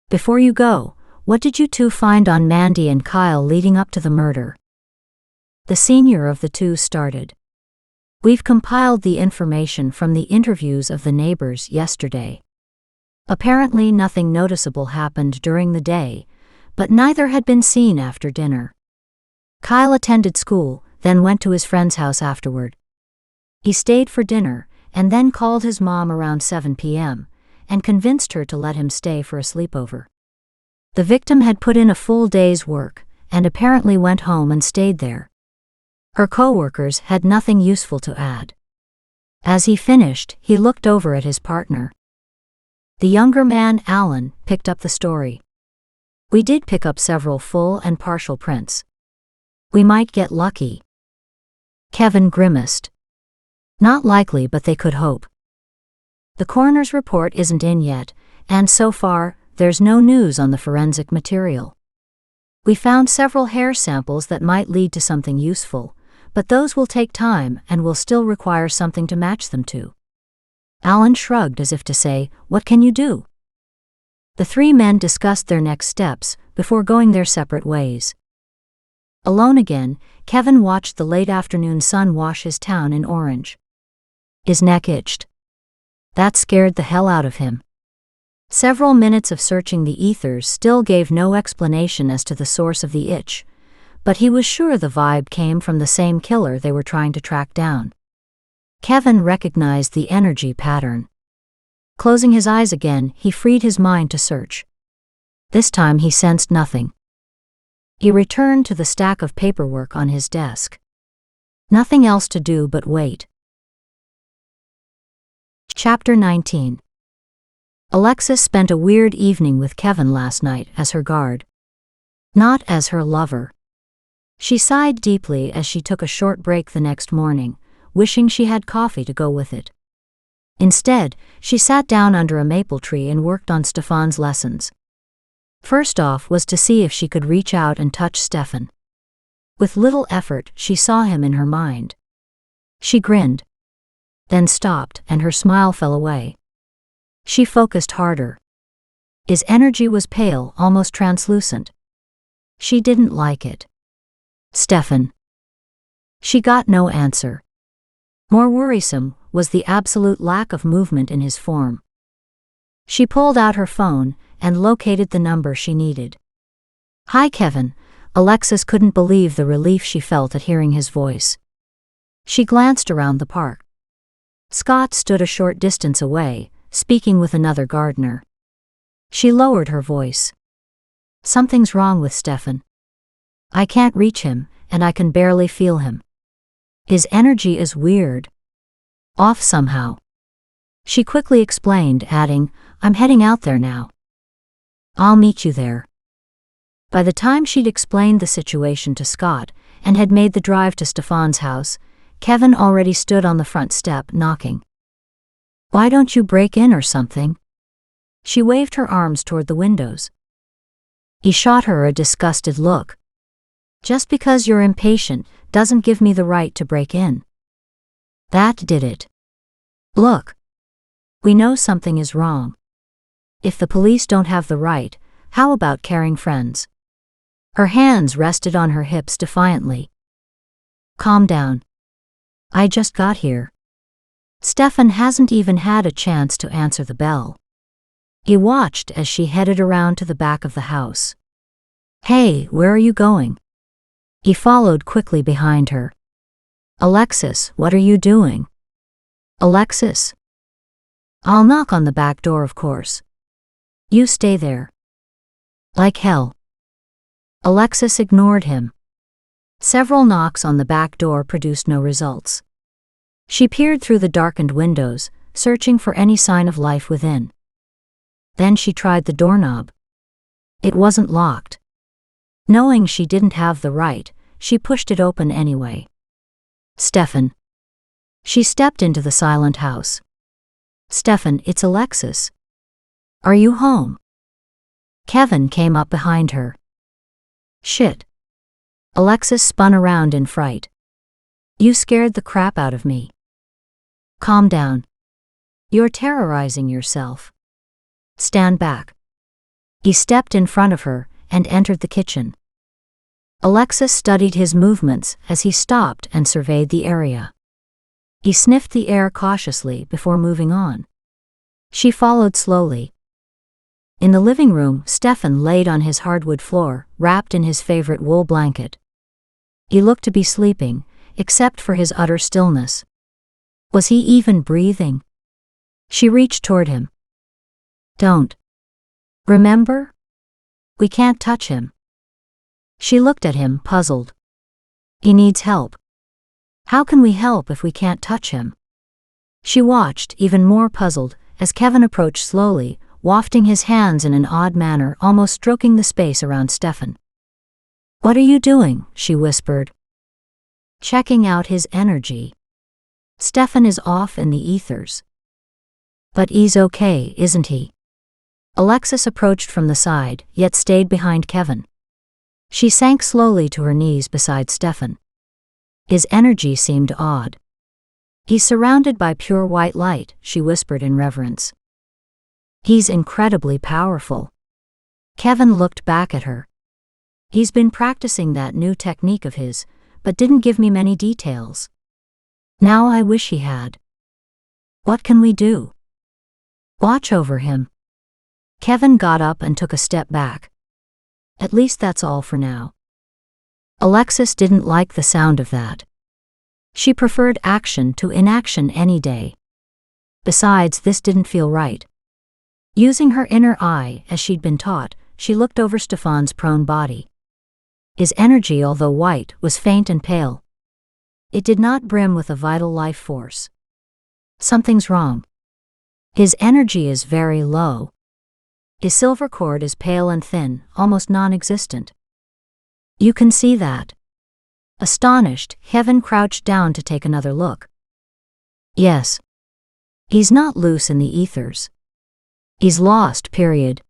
Before you go, what did you two find on Mandy and Kyle leading up to the murder? The senior of the two started. We've compiled the information from the interviews of the neighbors yesterday. Apparently nothing noticeable happened during the day, but neither had been seen after dinner. Kyle attended school, then went to his friend's house afterward. He stayed for dinner, and then called his mom around 7 p.m., and convinced her to let him stay for a sleepover. The victim had put in a full day's work, and apparently went home and stayed there. Her co-workers had nothing useful to add. As he finished, he looked over at his partner. The younger man, Alan, picked up the story. We did pick up several full and partial prints. We might get lucky. Kevin grimaced. Not likely, but they could hope. The coroner's report isn't in yet, and so far, there's no news on the forensic material. We found several hair samples that might lead to something useful, but those will take time and will still require something to match them to. Alan shrugged as if to say, what can you do? The three men discussed their next steps before going their separate ways. Alone again, Kevin watched the late afternoon sun wash his town in orange. His neck itched. That scared the hell out of him. Several minutes of searching the ethers still gave no explanation as to the source of the itch, but he was sure the vibe came from the same killer they were trying to track down. Kevin recognized the energy pattern. Closing his eyes again, he freed his mind to search. This time he sensed nothing. He returned to the stack of paperwork on his desk. Nothing else to do but wait. Chapter 19. Alexis spent a weird evening with Kevin last night as her guard. Not as her lover. She sighed deeply as she took a short break the next morning, wishing she had coffee to go with it. Instead, she sat down under a maple tree and worked on Stefan's lessons. First off was to see if she could reach out and touch Stefan. With little effort, she saw him in her mind. She grinned. Then stopped, and her smile fell away. She focused harder. His energy was pale, almost translucent. She didn't like it. Stefan. She got no answer. More worrisome was the absolute lack of movement in his form. She pulled out her phone and located the number she needed. Hi, Kevin. Alexis couldn't believe the relief she felt at hearing his voice. She glanced around the park. Scott stood a short distance away, speaking with another gardener. She lowered her voice. Something's wrong with Stefan. I can't reach him, and I can barely feel him. His energy is weird. Off somehow. She quickly explained, adding, I'm heading out there now. I'll meet you there. By the time she'd explained the situation to Scott and had made the drive to Stefan's house, Kevin already stood on the front step, knocking. Why don't you break in or something? She waved her arms toward the windows. He shot her a disgusted look. Just because you're impatient doesn't give me the right to break in. That did it. Look. We know something is wrong. If the police don't have the right, how about caring friends? Her hands rested on her hips defiantly. Calm down. I just got here. Stefan hasn't even had a chance to answer the bell. He watched as she headed around to the back of the house. Hey, where are you going? He followed quickly behind her. Alexis, what are you doing? Alexis? I'll knock on the back door, of course. You stay there. Like hell. Alexis ignored him. Several knocks on the back door produced no results. She peered through the darkened windows, searching for any sign of life within. Then she tried the doorknob. It wasn't locked. Knowing she didn't have the right, she pushed it open anyway. Stefan. She stepped into the silent house. Stefan, it's Alexis. Are you home? Kevin came up behind her. Shit. Alexis spun around in fright. You scared the crap out of me. Calm down. You're terrorizing yourself. Stand back. He stepped in front of her and entered the kitchen. Alexis studied his movements as he stopped and surveyed the area. He sniffed the air cautiously before moving on. She followed slowly. In the living room, Stefan laid on his hardwood floor, wrapped in his favorite wool blanket. He looked to be sleeping, except for his utter stillness. Was he even breathing? She reached toward him. Don't. Remember? We can't touch him. She looked at him, puzzled. He needs help. How can we help if we can't touch him? She watched, even more puzzled, as Kevin approached slowly, wafting his hands in an odd manner, almost stroking the space around Stefan. What are you doing? She whispered. Checking out his energy. Stefan is off in the ethers. But he's okay, isn't he? Alexis approached from the side, yet stayed behind Kevin. She sank slowly to her knees beside Stefan. His energy seemed odd. He's surrounded by pure white light, she whispered in reverence. He's incredibly powerful. Kevin looked back at her. He's been practicing that new technique of his, but didn't give me many details. Now I wish he had. What can we do? Watch over him. Kevin got up and took a step back. At least that's all for now. Alexis didn't like the sound of that. She preferred action to inaction any day. Besides, this didn't feel right. Using her inner eye, as she'd been taught, she looked over Stefan's prone body. His energy, although white, was faint and pale. It did not brim with a vital life force. Something's wrong. His energy is very low. His silver cord is pale and thin, almost non-existent. You can see that. Astonished, Kevin crouched down to take another look. Yes. He's not loose in the ethers. He's lost, period.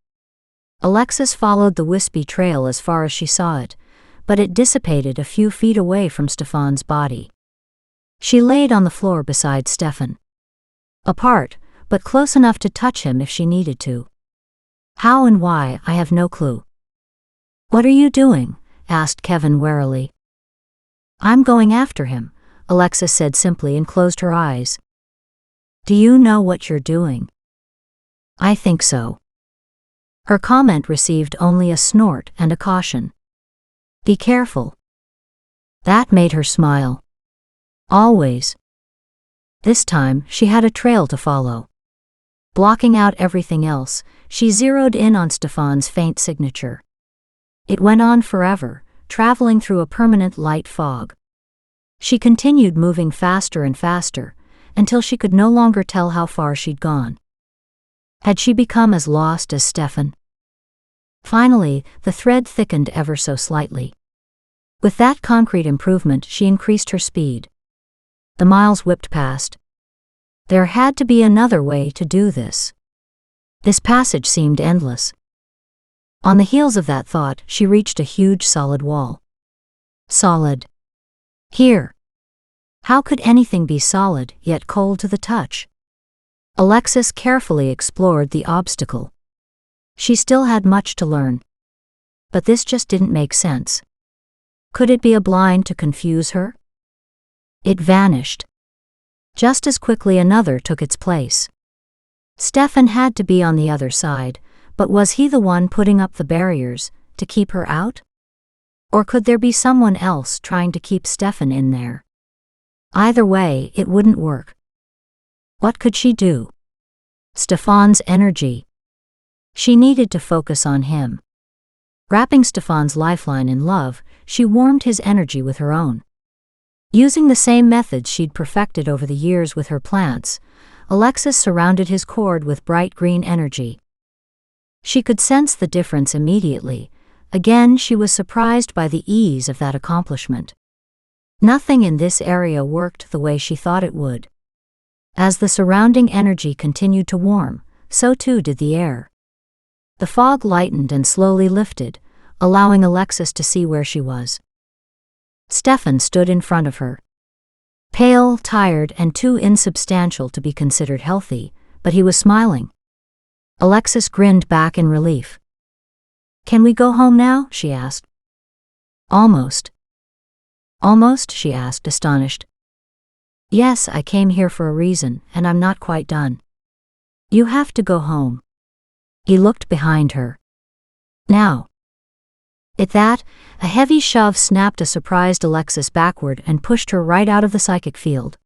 Alexis followed the wispy trail as far as she saw it, but it dissipated a few feet away from Stefan's body. She laid on the floor beside Stefan. Apart, but close enough to touch him if she needed to. How and why, I have no clue. What are you doing? Asked Kevin warily. I'm going after him, Alexis said simply and closed her eyes. Do you know what you're doing? I think so. Her comment received only a snort and a caution. Be careful. That made her smile. Always. This time, she had a trail to follow. Blocking out everything else, she zeroed in on Stefan's faint signature. It went on forever, traveling through a permanent light fog. She continued moving faster and faster, until she could no longer tell how far she'd gone. Had she become as lost as Stefan? Finally, the thread thickened ever so slightly. With that concrete improvement, she increased her speed. The miles whipped past. There had to be another way to do this. This passage seemed endless. On the heels of that thought, she reached a huge solid wall. Solid. Here. How could anything be solid, yet cold to the touch? Alexis carefully explored the obstacle. She still had much to learn. But this just didn't make sense. Could it be a blind to confuse her? It vanished. Just as quickly another took its place. Stefan had to be on the other side, but was he the one putting up the barriers to keep her out? Or could there be someone else trying to keep Stefan in there? Either way, it wouldn't work. What could she do? Stefan's energy. She needed to focus on him. Wrapping Stefan's lifeline in love, she warmed his energy with her own. Using the same methods she'd perfected over the years with her plants, Alexis surrounded his cord with bright green energy. She could sense the difference immediately. Again, she was surprised by the ease of that accomplishment. Nothing in this area worked the way she thought it would. As the surrounding energy continued to warm, so too did the air. The fog lightened and slowly lifted, allowing Alexis to see where she was. Stefan stood in front of her. Pale, tired, and too insubstantial to be considered healthy, but he was smiling. Alexis grinned back in relief. "Can we go home now?" she asked. "Almost." "Almost?" she asked, astonished. "Yes, I came here for a reason, and I'm not quite done." "You have to go home." He looked behind her. "Now." At that, a heavy shove snapped a surprised Alexis backward and pushed her right out of the psychic field.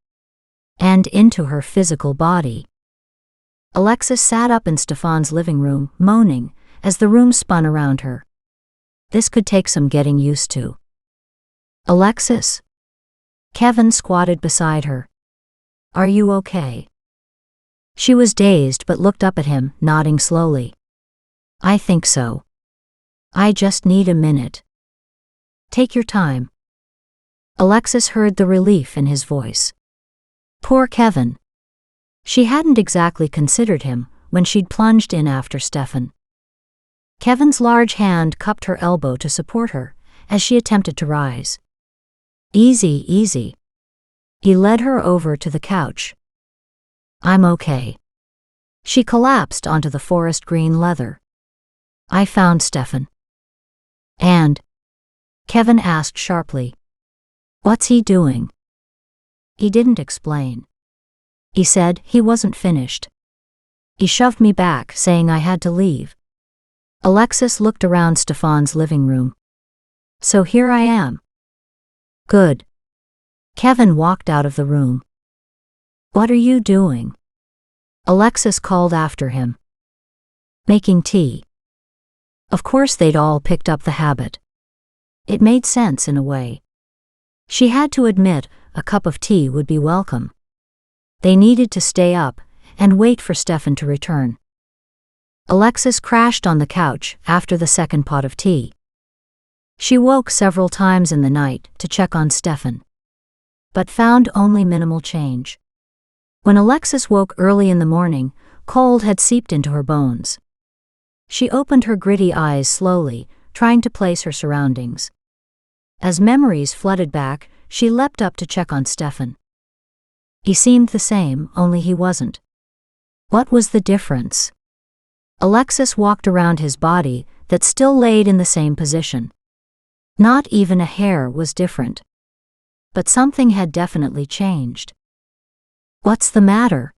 And into her physical body. Alexis sat up in Stefan's living room, moaning, as the room spun around her. This could take some getting used to. "Alexis?" Kevin squatted beside her. "Are you okay?" She was dazed but looked up at him, nodding slowly. "I think so. I just need a minute." "Take your time." Alexis heard the relief in his voice. Poor Kevin. She hadn't exactly considered him when she'd plunged in after Stefan. Kevin's large hand cupped her elbow to support her as she attempted to rise. "Easy, easy." He led her over to the couch. "I'm okay." She collapsed onto the forest green leather. "I found Stefan." "And?" Kevin asked sharply. "What's he doing?" He didn't explain. He said he wasn't finished. He shoved me back, saying I had to leave. Alexis looked around Stefan's living room. "So here I am." "Good." Kevin walked out of the room. "What are you doing?" Alexis called after him. "Making tea." Of course they'd all picked up the habit. It made sense in a way. She had to admit a cup of tea would be welcome. They needed to stay up and wait for Stefan to return. Alexis crashed on the couch after the second pot of tea. She woke several times in the night to check on Stefan, but found only minimal change. When Alexis woke early in the morning, cold had seeped into her bones. She opened her gritty eyes slowly, trying to place her surroundings. As memories flooded back, she leapt up to check on Stefan. He seemed the same, only he wasn't. What was the difference? Alexis walked around his body that still laid in the same position. Not even a hair was different. But something had definitely changed. "What's the matter?"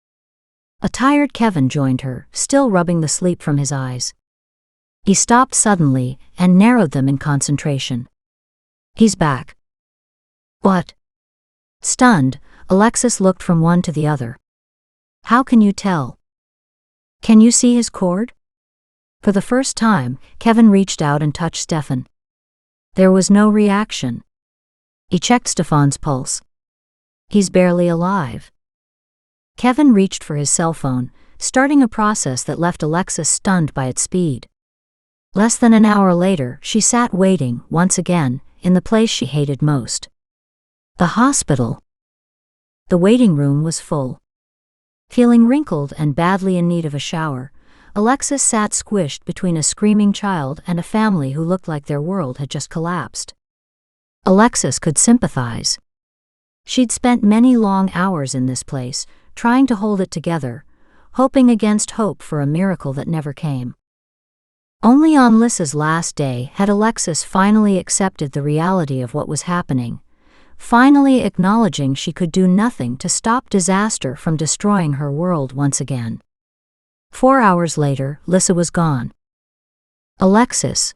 A tired Kevin joined her, still rubbing the sleep from his eyes. He stopped suddenly and narrowed them in concentration. "He's back." "What?" Stunned, Alexis looked from one to the other. How can you tell? Can you see his cord? For the first time, Kevin reached out and touched Stefan. There was no reaction. He checked Stefan's pulse. He's barely alive. Kevin reached for his cell phone, starting a process that left Alexis stunned by its speed. Less than an hour later, she sat waiting, once again, in the place she hated most. The hospital. The waiting room was full. Feeling wrinkled and badly in need of a shower, Alexis sat squished between a screaming child and a family who looked like their world had just collapsed. Alexis could sympathize. She'd spent many long hours in this place, trying to hold it together, hoping against hope for a miracle that never came. Only on Lissa's last day had Alexis finally accepted the reality of what was happening, finally acknowledging she could do nothing to stop disaster from destroying her world once again. 4 hours later, Lissa was gone. Alexis.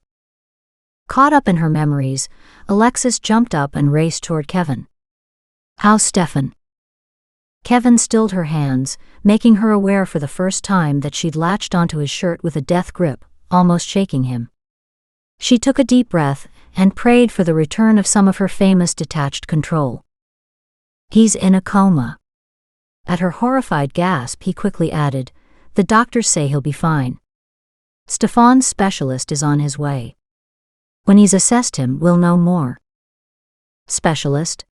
Caught up in her memories, Alexis jumped up and raced toward Kevin. How's Stefan? Kevin stilled her hands, making her aware for the first time that she'd latched onto his shirt with a death grip, almost shaking him. She took a deep breath and prayed for the return of some of her famous detached control. He's in a coma. At her horrified gasp, he quickly added, the doctors say he'll be fine. Stefan's specialist is on his way. When he's assessed him, we'll know more. Specialist?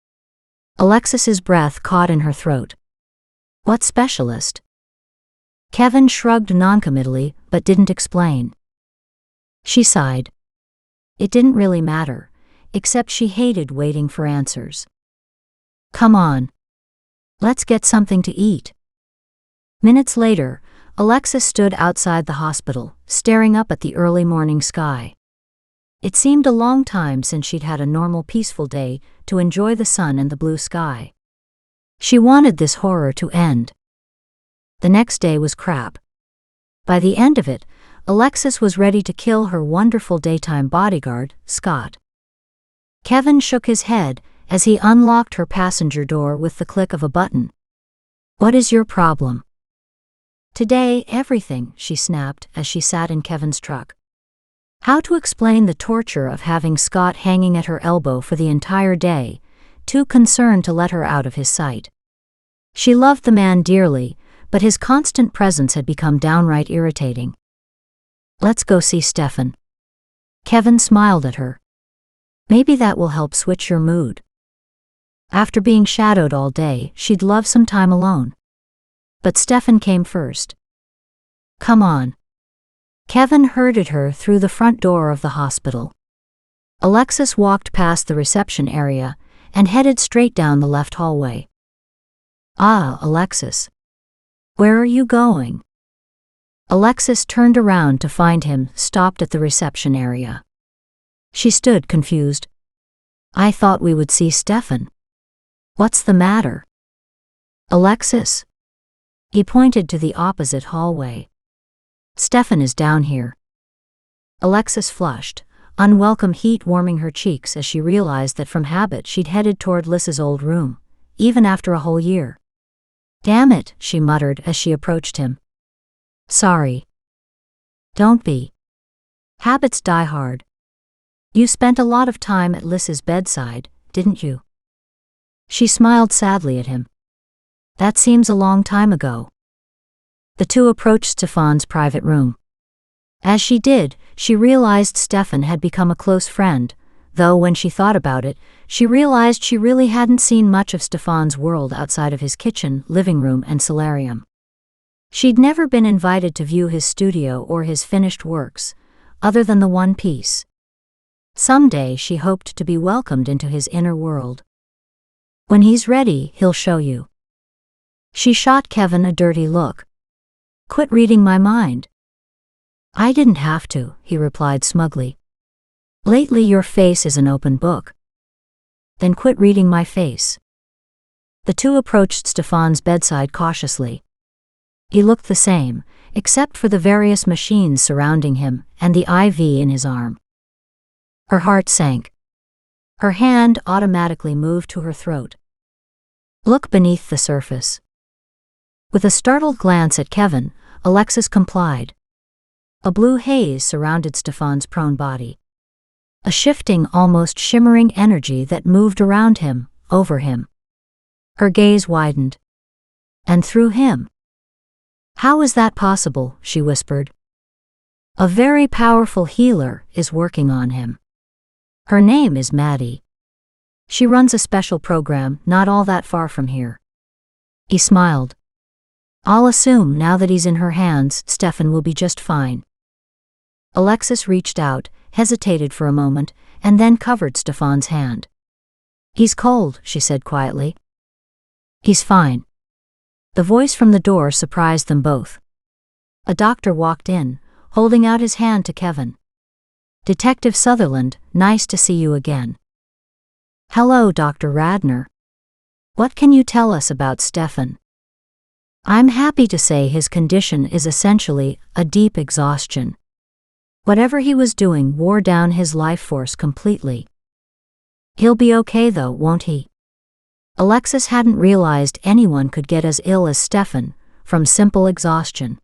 Alexis's breath caught in her throat. What specialist? Kevin shrugged noncommittally, but didn't explain. She sighed. It didn't really matter, except she hated waiting for answers. Come on. Let's get something to eat. Minutes later, Alexis stood outside the hospital, staring up at the early morning sky. It seemed a long time since she'd had a normal peaceful day to enjoy the sun and the blue sky. She wanted this horror to end. The next day was crap. By the end of it, Alexis was ready to kill her wonderful daytime bodyguard, Scott. Kevin shook his head as he unlocked her passenger door with the click of a button. What is your problem? Today, everything, she snapped as she sat in Kevin's truck. How to explain the torture of having Scott hanging at her elbow for the entire day, too concerned to let her out of his sight. She loved the man dearly, but his constant presence had become downright irritating. Let's go see Stefan. Kevin smiled at her. Maybe that will help switch your mood. After being shadowed all day, she'd love some time alone. But Stefan came first. Come on. Kevin herded her through the front door of the hospital. Alexis walked past the reception area and headed straight down the left hallway. Ah, Alexis. Where are you going? Alexis turned around to find him stopped at the reception area. She stood confused. I thought we would see Stefan. What's the matter? Alexis. He pointed to the opposite hallway. Stefan is down here. Alexis flushed, unwelcome heat warming her cheeks as she realized that from habit she'd headed toward Lissa's old room, even after a whole year. Damn it, she muttered as she approached him. Sorry. Don't be. Habits die hard. You spent a lot of time at Lissa's bedside, didn't you? She smiled sadly at him. That seems a long time ago. The two approached Stefan's private room. As she did, she realized Stefan had become a close friend, though when she thought about it, she realized she really hadn't seen much of Stefan's world outside of his kitchen, living room, and solarium. She'd never been invited to view his studio or his finished works, other than the one piece. Someday she hoped to be welcomed into his inner world. When he's ready, he'll show you. She shot Kevin a dirty look. Quit reading my mind. I didn't have to, he replied smugly. Lately your face is an open book. Then quit reading my face. The two approached Stefan's bedside cautiously. He looked the same, except for the various machines surrounding him and the IV in his arm. Her heart sank. Her hand automatically moved to her throat. Look beneath the surface. With a startled glance at Kevin, Alexis complied. A blue haze surrounded Stefan's prone body. A shifting, almost shimmering energy that moved around him, over him. Her gaze widened. And through him. How is that possible? She whispered. A very powerful healer is working on him. Her name is Maddie. She runs a special program not all that far from here. He smiled. I'll assume now that he's in her hands, Stefan will be just fine. Alexis reached out, hesitated for a moment, and then covered Stefan's hand. He's cold, she said quietly. He's fine. The voice from the door surprised them both. A doctor walked in, holding out his hand to Kevin. Detective Sutherland, nice to see you again. Hello, Dr. Radner. What can you tell us about Stefan? I'm happy to say his condition is essentially a deep exhaustion. Whatever he was doing wore down his life force completely. He'll be okay though, won't he? Alexis hadn't realized anyone could get as ill as Stefan, from simple exhaustion.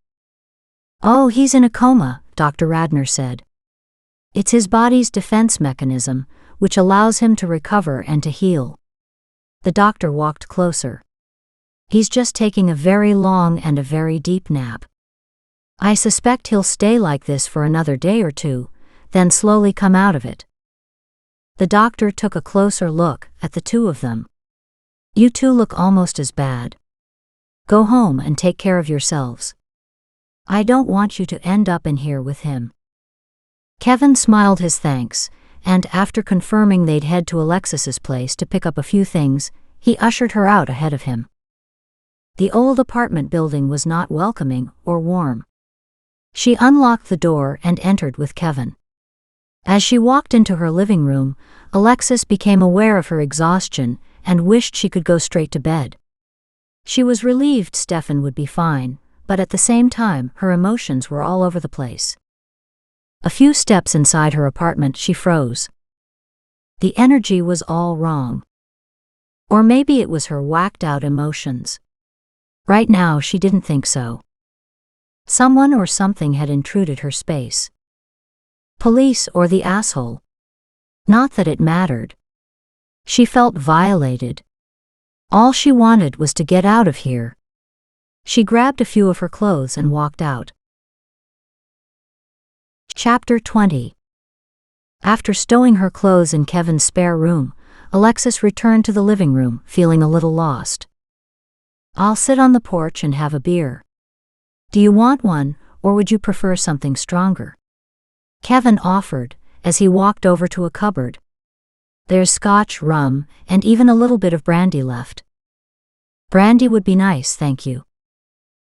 Oh, he's in a coma, Dr. Radner said. It's his body's defense mechanism, which allows him to recover and to heal. The doctor walked closer. He's just taking a very long and a very deep nap. I suspect he'll stay like this for another day or two, then slowly come out of it. The doctor took a closer look at the two of them. You two look almost as bad. Go home and take care of yourselves. I don't want you to end up in here with him. Kevin smiled his thanks, and after confirming they'd head to Alexis's place to pick up a few things, he ushered her out ahead of him. The old apartment building was not welcoming or warm. She unlocked the door and entered with Kevin. As she walked into her living room, Alexis became aware of her exhaustion and wished she could go straight to bed. She was relieved Stefan would be fine, but at the same time her emotions were all over the place. A few steps inside her apartment she froze. The energy was all wrong. Or maybe it was her whacked-out emotions. Right now she didn't think so. Someone or something had intruded her space. Police or the asshole. Not that it mattered. She felt violated. All she wanted was to get out of here. She grabbed a few of her clothes and walked out. Chapter 20. After stowing her clothes in Kevin's spare room, Alexis returned to the living room, feeling a little lost. I'll sit on the porch and have a beer. Do you want one, or would you prefer something stronger? Kevin offered, as he walked over to a cupboard. There's scotch, rum, and even a little bit of brandy left. Brandy would be nice, thank you.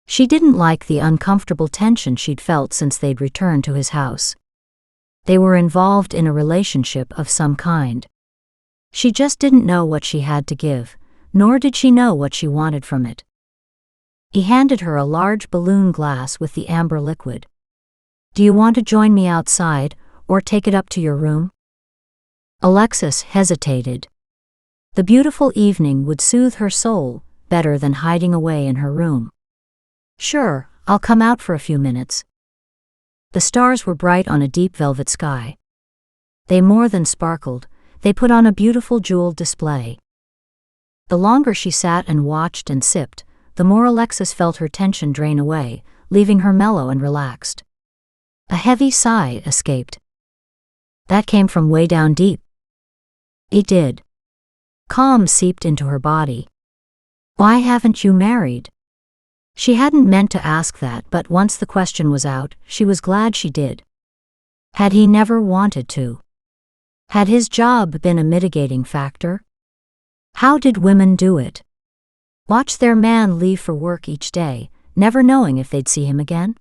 She didn't like the uncomfortable tension she'd felt since they'd returned to his house. They were involved in a relationship of some kind. She just didn't know what she had to give, nor did she know what she wanted from it. He handed her a large balloon glass with the amber liquid. Do you want to join me outside, or take it up to your room? Alexis hesitated. The beautiful evening would soothe her soul better than hiding away in her room. Sure, I'll come out for a few minutes. The stars were bright on a deep velvet sky. They more than sparkled, they put on a beautiful jeweled display. The longer she sat and watched and sipped, the more Alexis felt her tension drain away, leaving her mellow and relaxed. A heavy sigh escaped. That came from way down deep. It did. Calm seeped into her body. Why haven't you married? She hadn't meant to ask that, but once the question was out, she was glad she did. Had he never wanted to? Had his job been a mitigating factor? How did women do it? Watch their man leave for work each day, never knowing if they'd see him again?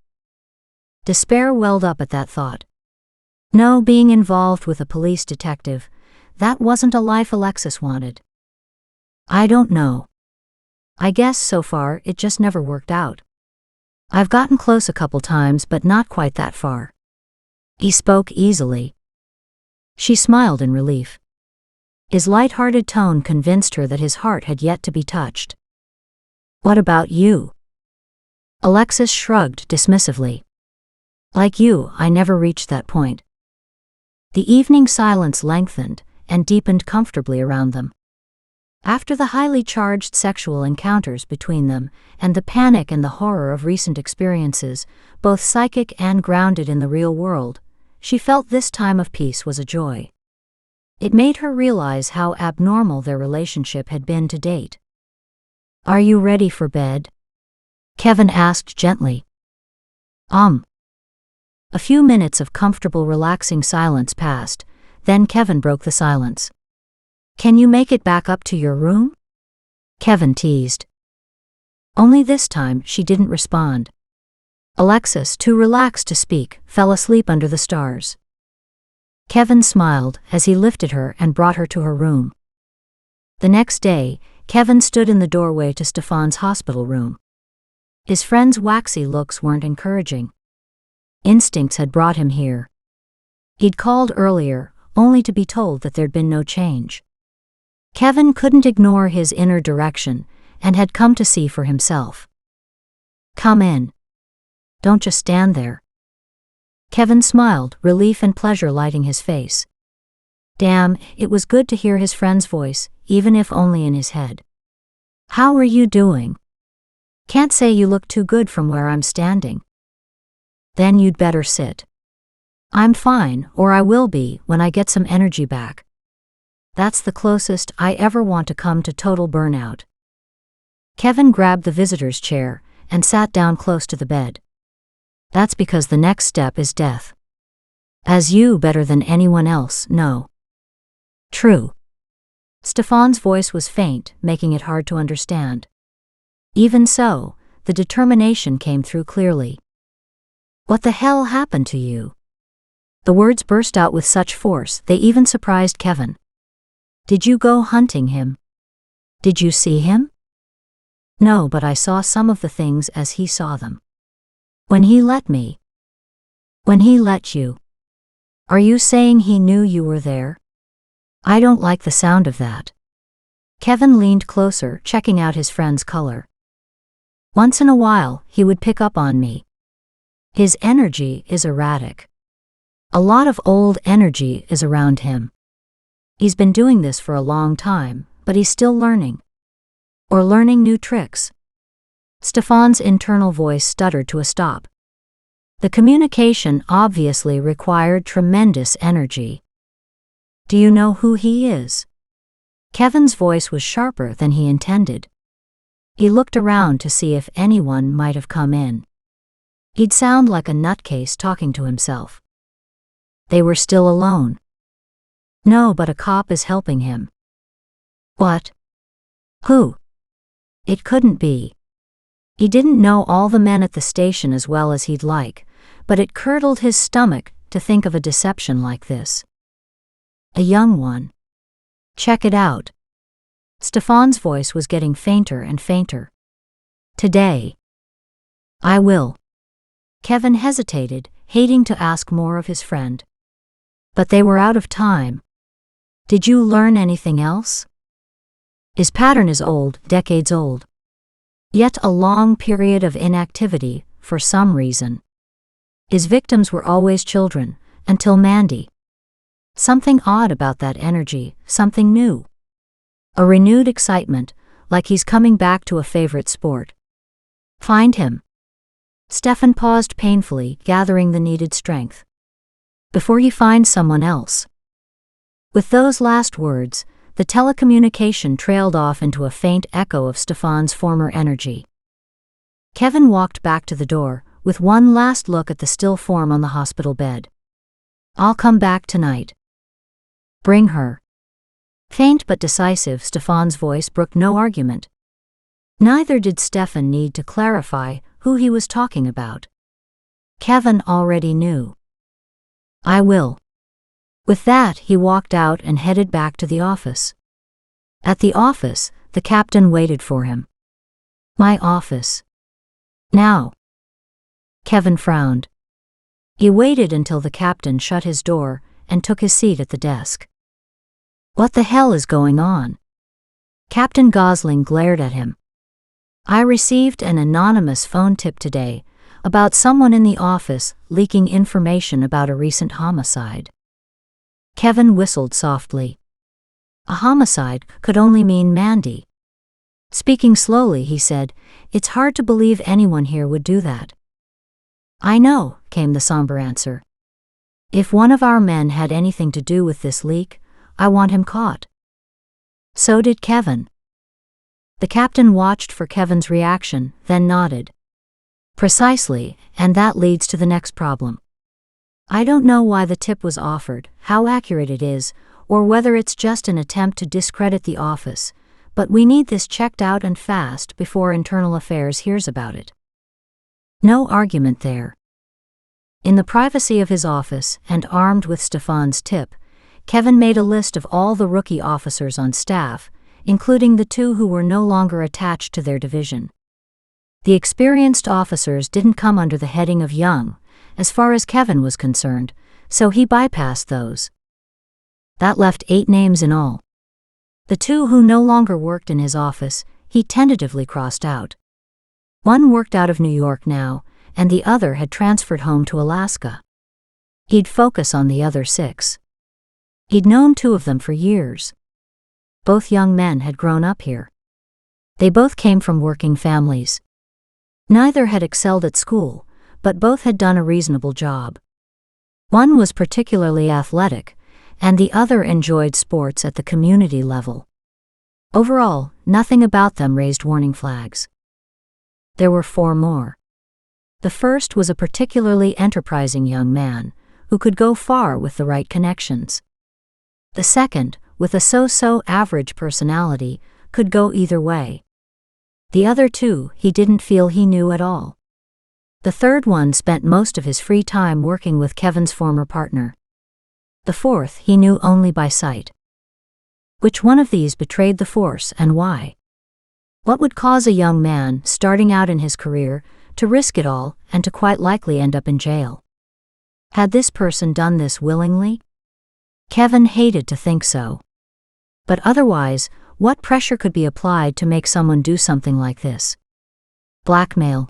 Despair welled up at that thought. No, being involved with a police detective, that wasn't a life Alexis wanted. I don't know. I guess so far it just never worked out. I've gotten close a couple times, but not quite that far. He spoke easily. She smiled in relief. His light-hearted tone convinced her that his heart had yet to be touched. "What about you?" Alexis shrugged dismissively. "Like you, I never reached that point." The evening silence lengthened and deepened comfortably around them. After the highly charged sexual encounters between them, and the panic and the horror of recent experiences, both psychic and grounded in the real world, she felt this time of peace was a joy. It made her realize how abnormal their relationship had been to date. "Are you ready for bed?" Kevin asked gently. A few minutes of comfortable, relaxing silence passed, then Kevin broke the silence. "Can you make it back up to your room?" Kevin teased. Only this time she didn't respond. Alexis, too relaxed to speak, fell asleep under the stars. Kevin smiled as he lifted her and brought her to her room. The next day, Kevin stood in the doorway to Stefan's hospital room. His friend's waxy looks weren't encouraging. Instincts had brought him here. He'd called earlier, only to be told that there'd been no change. Kevin couldn't ignore his inner direction, and had come to see for himself. "Come in. Don't just stand there." Kevin smiled, relief and pleasure lighting his face. Damn, it was good to hear his friend's voice, even if only in his head. "How are you doing?" "Can't say you look too good from where I'm standing." "Then you'd better sit." "I'm fine, or I will be when I get some energy back. That's the closest I ever want to come to total burnout." Kevin grabbed the visitor's chair and sat down close to the bed. "That's because the next step is death. As you better than anyone else know." "True." Stefan's voice was faint, making it hard to understand. Even so, the determination came through clearly. "What the hell happened to you?" The words burst out with such force they even surprised Kevin. "Did you go hunting him? Did you see him?" "No, but I saw some of the things as he saw them. When he let me." "When he let you? Are you saying he knew you were there?" "I don't like the sound of that." Kevin leaned closer, checking out his friend's color. "Once in a while, he would pick up on me. His energy is erratic. A lot of old energy is around him. He's been doing this for a long time, but he's still learning. Or learning new tricks." Stefan's internal voice stuttered to a stop. The communication obviously required tremendous energy. "Do you know who he is?" Kevin's voice was sharper than he intended. He looked around to see if anyone might have come in. He'd sound like a nutcase talking to himself. They were still alone. "No, but a cop is helping him." "What? Who?" It couldn't be. He didn't know all the men at the station as well as he'd like, but it curdled his stomach to think of a deception like this. "A young one. Check it out." Stefan's voice was getting fainter and fainter. "Today." "I will." Kevin hesitated, hating to ask more of his friend. But they were out of time. "Did you learn anything else?" "His pattern is old, decades old. Yet a long period of inactivity, for some reason. His victims were always children, until Mandy. Something odd about that energy, something new. A renewed excitement, like he's coming back to a favorite sport." "Find him." Stefan paused painfully, gathering the needed strength. "Before he finds someone else." With those last words, the telecommunication trailed off into a faint echo of Stefan's former energy. Kevin walked back to the door, with one last look at the still form on the hospital bed. "I'll come back tonight." "Bring her." Faint but decisive, Stefan's voice brooked no argument. Neither did Stefan need to clarify who he was talking about. Kevin already knew. "I will." With that, he walked out and headed back to the office. At the office, the captain waited for him. "My office. Now." Kevin frowned. He waited until the captain shut his door and took his seat at the desk. What the hell is going on? Captain Gosling glared at him. I received an anonymous phone tip today about someone in the office leaking information about a recent homicide. Kevin whistled softly. A homicide could only mean Mandy. Speaking slowly, he said, "It's hard to believe anyone here would do that." "I know," came the somber answer. "If one of our men had anything to do with this leak, I want him caught." So did Kevin. The captain watched for Kevin's reaction, then nodded. "Precisely, and that leads to the next problem. I don't know why the tip was offered, how accurate it is, or whether it's just an attempt to discredit the office, but we need this checked out and fast before Internal Affairs hears about it." No argument there. In the privacy of his office, and armed with Stefan's tip, Kevin made a list of all the rookie officers on staff, including the two who were no longer attached to their division. The experienced officers didn't come under the heading of young, as far as Kevin was concerned, so he bypassed those. That left 8 names in all. The 2 who no longer worked in his office, he tentatively crossed out. One worked out of New York now, and the other had transferred home to Alaska. He'd focus on the other 6. He'd known 2 of them for years. Both young men had grown up here. They both came from working families. Neither had excelled at school, but both had done a reasonable job. One was particularly athletic, and the other enjoyed sports at the community level. Overall, nothing about them raised warning flags. There were 4 more. The first was a particularly enterprising young man, who could go far with the right connections. The second, with a so-so average personality, could go either way. The other 2 he didn't feel he knew at all. The third one spent most of his free time working with Kevin's former partner. The fourth he knew only by sight. Which one of these betrayed the force and why? What would cause a young man starting out in his career to risk it all and to quite likely end up in jail? Had this person done this willingly? Kevin hated to think so. But otherwise, what pressure could be applied to make someone do something like this? Blackmail.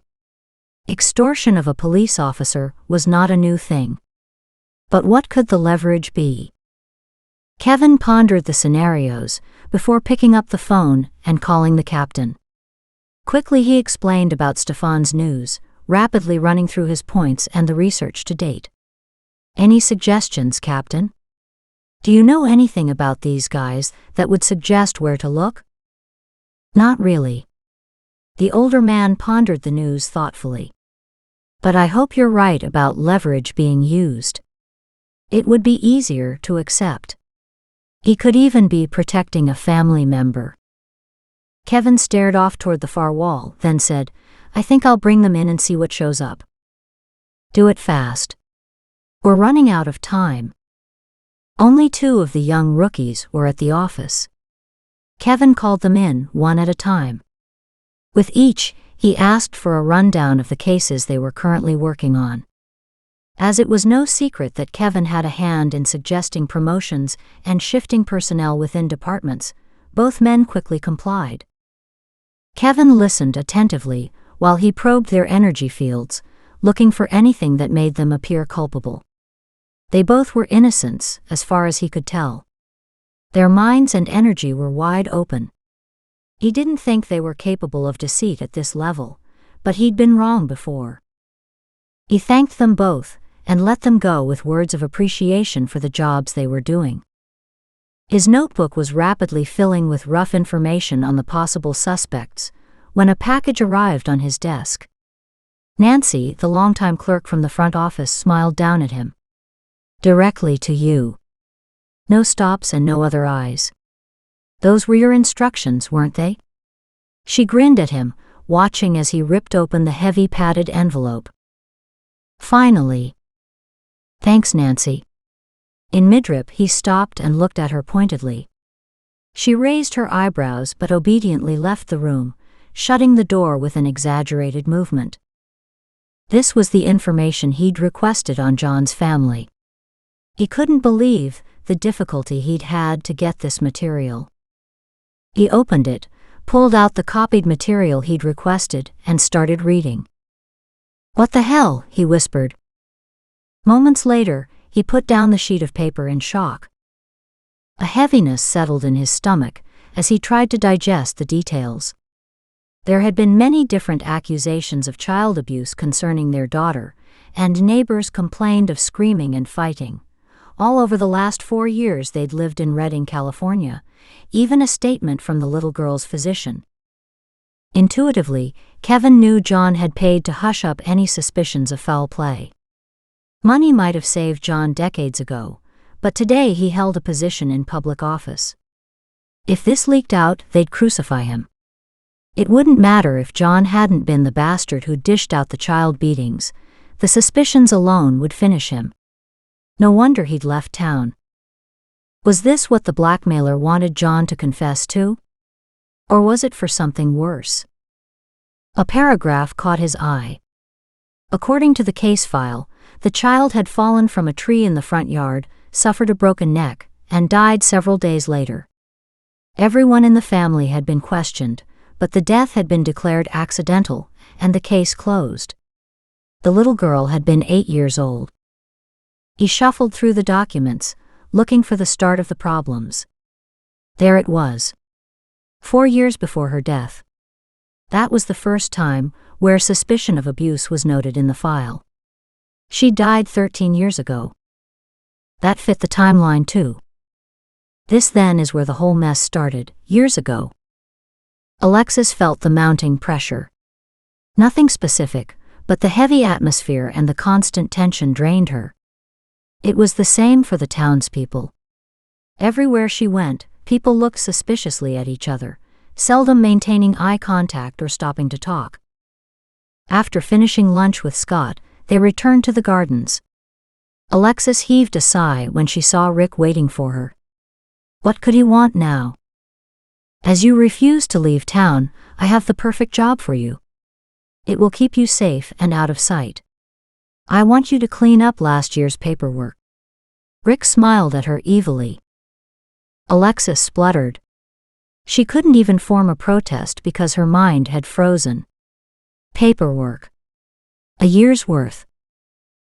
Extortion of a police officer was not a new thing. But what could the leverage be? Kevin pondered the scenarios before picking up the phone and calling the captain. Quickly he explained about Stefan's news, rapidly running through his points and the research to date. "Any suggestions, Captain? Do you know anything about these guys that would suggest where to look?" "Not really." The older man pondered the news thoughtfully. "But I hope you're right about leverage being used. It would be easier to accept. He could even be protecting a family member." Kevin stared off toward the far wall, then said, "I think I'll bring them in and see what shows up." "Do it fast. We're running out of time." Only 2 of the young rookies were at the office. Kevin called them in, one at a time. With each, he asked for a rundown of the cases they were currently working on. As it was no secret that Kevin had a hand in suggesting promotions and shifting personnel within departments, both men quickly complied. Kevin listened attentively while he probed their energy fields, looking for anything that made them appear culpable. They both were innocents, as far as he could tell. Their minds and energy were wide open. He didn't think they were capable of deceit at this level, but he'd been wrong before. He thanked them both, and let them go with words of appreciation for the jobs they were doing. His notebook was rapidly filling with rough information on the possible suspects, when a package arrived on his desk. Nancy, the longtime clerk from the front office, smiled down at him. "Directly to you. No stops and no other eyes. Those were your instructions, weren't they?" She grinned at him, watching as he ripped open the heavy padded envelope. "Finally." "Thanks, Nancy." In midrip he stopped and looked at her pointedly. She raised her eyebrows but obediently left the room, shutting the door with an exaggerated movement. This was the information he'd requested on John's family. He couldn't believe the difficulty he'd had to get this material. He opened it, pulled out the copied material he'd requested, and started reading. "What the hell?" he whispered. Moments later, he put down the sheet of paper in shock. A heaviness settled in his stomach as he tried to digest the details. There had been many different accusations of child abuse concerning their daughter, and neighbors complained of screaming and fighting. All over the last 4 years they'd lived in Redding, California, even a statement from the little girl's physician. Intuitively, Kevin knew John had paid to hush up any suspicions of foul play. Money might have saved John decades ago, but today he held a position in public office. If this leaked out, they'd crucify him. It wouldn't matter if John hadn't been the bastard who dished out the child beatings. The suspicions alone would finish him. No wonder he'd left town. Was this what the blackmailer wanted John to confess to? Or was it for something worse? A paragraph caught his eye. According to the case file, the child had fallen from a tree in the front yard, suffered a broken neck, and died several days later. Everyone in the family had been questioned, but the death had been declared accidental, and the case closed. The little girl had been 8 years old. He shuffled through the documents, looking for the start of the problems. There it was. 4 years before her death. That was the first time where suspicion of abuse was noted in the file. She died 13 years ago. That fit the timeline too. This then is where the whole mess started, years ago. Alexis felt the mounting pressure. Nothing specific, but the heavy atmosphere and the constant tension drained her. It was the same for the townspeople. Everywhere she went, people looked suspiciously at each other, seldom maintaining eye contact or stopping to talk. After finishing lunch with Scott, they returned to the gardens. Alexis heaved a sigh when she saw Rick waiting for her. What could he want now? "As you refuse to leave town, I have the perfect job for you. It will keep you safe and out of sight. I want you to clean up last year's paperwork." Rick smiled at her evilly. Alexis spluttered. She couldn't even form a protest because her mind had frozen. Paperwork. A year's worth.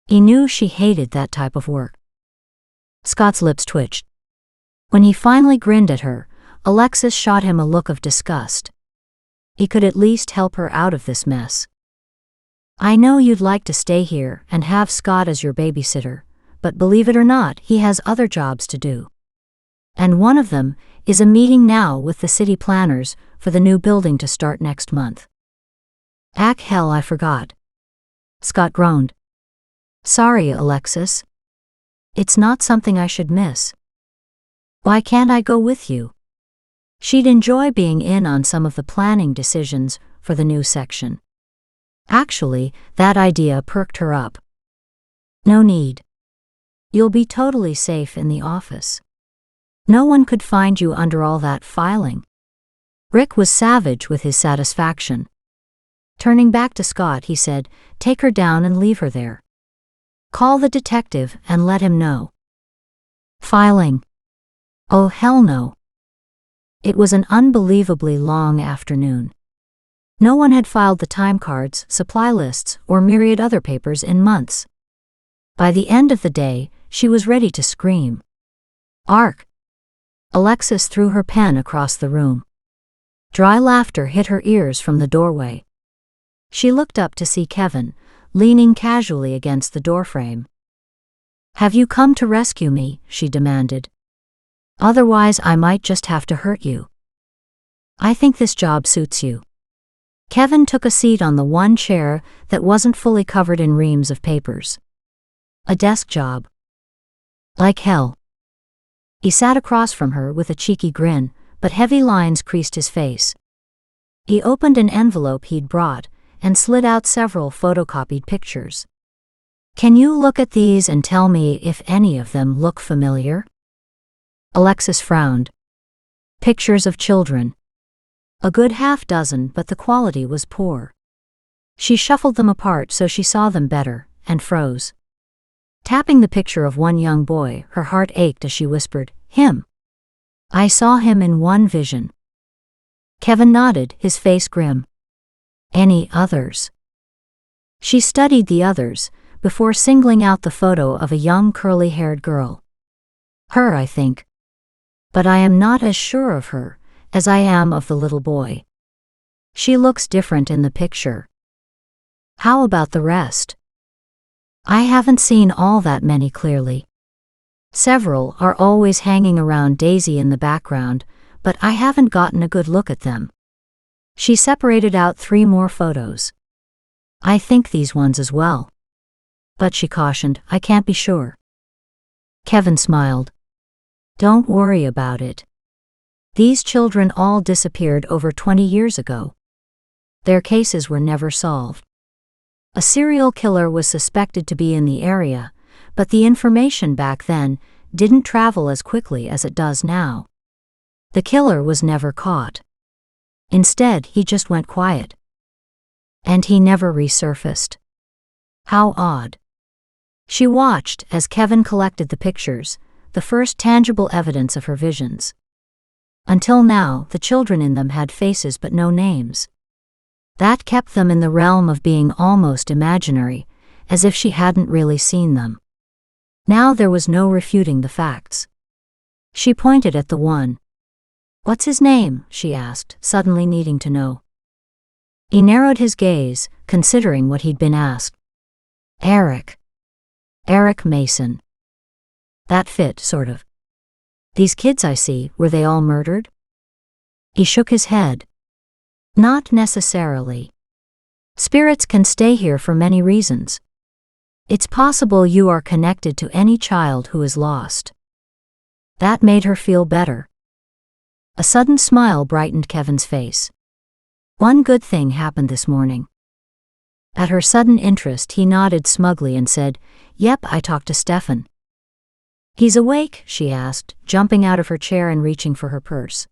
He knew she hated that type of work. Scott's lips twitched. When he finally grinned at her, Alexis shot him a look of disgust. He could at least help her out of this mess. "I know you'd like to stay here and have Scott as your babysitter, but believe it or not, he has other jobs to do. And one of them is a meeting now with the city planners for the new building to start next month." Hell, I forgot." Scott groaned. "Sorry, Alexis. It's not something I should miss. Why can't I go with you?" She'd enjoy being in on some of the planning decisions for the new section. Actually, that idea perked her up. "No need. You'll be totally safe in the office. No one could find you under all that filing." Rick was savage with his satisfaction. Turning back to Scott, he said, "Take her down and leave her there. Call the detective and let him know." Filing. Oh, hell no. It was an unbelievably long afternoon. No one had filed the time cards, supply lists, or myriad other papers in months. By the end of the day, she was ready to scream. "Ark!" Alexis threw her pen across the room. Dry laughter hit her ears from the doorway. She looked up to see Kevin, leaning casually against the doorframe. "Have you come to rescue me?" she demanded. "Otherwise I might just have to hurt you. I think this job suits you." Kevin took a seat on the one chair that wasn't fully covered in reams of papers. "A desk job." "Like hell." He sat across from her with a cheeky grin, but heavy lines creased his face. He opened an envelope he'd brought and slid out several photocopied pictures. "Can you look at these and tell me if any of them look familiar?" Alexis frowned. Pictures of children. A good half dozen, but the quality was poor. She shuffled them apart so she saw them better, and froze. Tapping the picture of one young boy, her heart ached as she whispered, "Him. I saw him in one vision." Kevin nodded, his face grim. "Any others?" She studied the others, before singling out the photo of a young curly-haired girl. "Her, I think. But I am not as sure of her as I am of the little boy. She looks different in the picture." "How about the rest?" "I haven't seen all that many clearly. Several are always hanging around Daisy in the background, but I haven't gotten a good look at them." She separated out 3 more photos. "I think these ones as well. But," she cautioned, "I can't be sure." Kevin smiled. "Don't worry about it. These children all disappeared over 20 years ago. Their cases were never solved. A serial killer was suspected to be in the area, but the information back then didn't travel as quickly as it does now. The killer was never caught. Instead, he just went quiet. And he never resurfaced." "How odd." She watched as Kevin collected the pictures, the first tangible evidence of her visions. Until now, the children in them had faces but no names. That kept them in the realm of being almost imaginary, as if she hadn't really seen them. Now there was no refuting the facts. She pointed at the one. "What's his name?" she asked, suddenly needing to know. He narrowed his gaze, considering what he'd been asked. "Eric. Eric Mason." "That fit, sort of. These kids I see, were they all murdered?" He shook his head. "Not necessarily. Spirits can stay here for many reasons. It's possible you are connected to any child who is lost." That made her feel better. A sudden smile brightened Kevin's face. "One good thing happened this morning." At her sudden interest, he nodded smugly and said, "Yep, I talked to Stefan." "He's awake?" she asked, jumping out of her chair and reaching for her purse.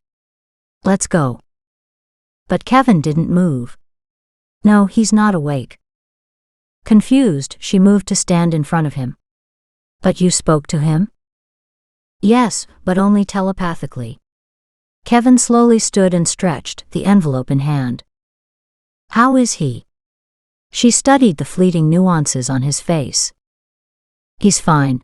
"Let's go." But Kevin didn't move. "No, he's not awake." Confused, she moved to stand in front of him. "But you spoke to him?" "Yes, but only telepathically." Kevin slowly stood and stretched, the envelope in hand. "How is he?" She studied the fleeting nuances on his face. "He's fine.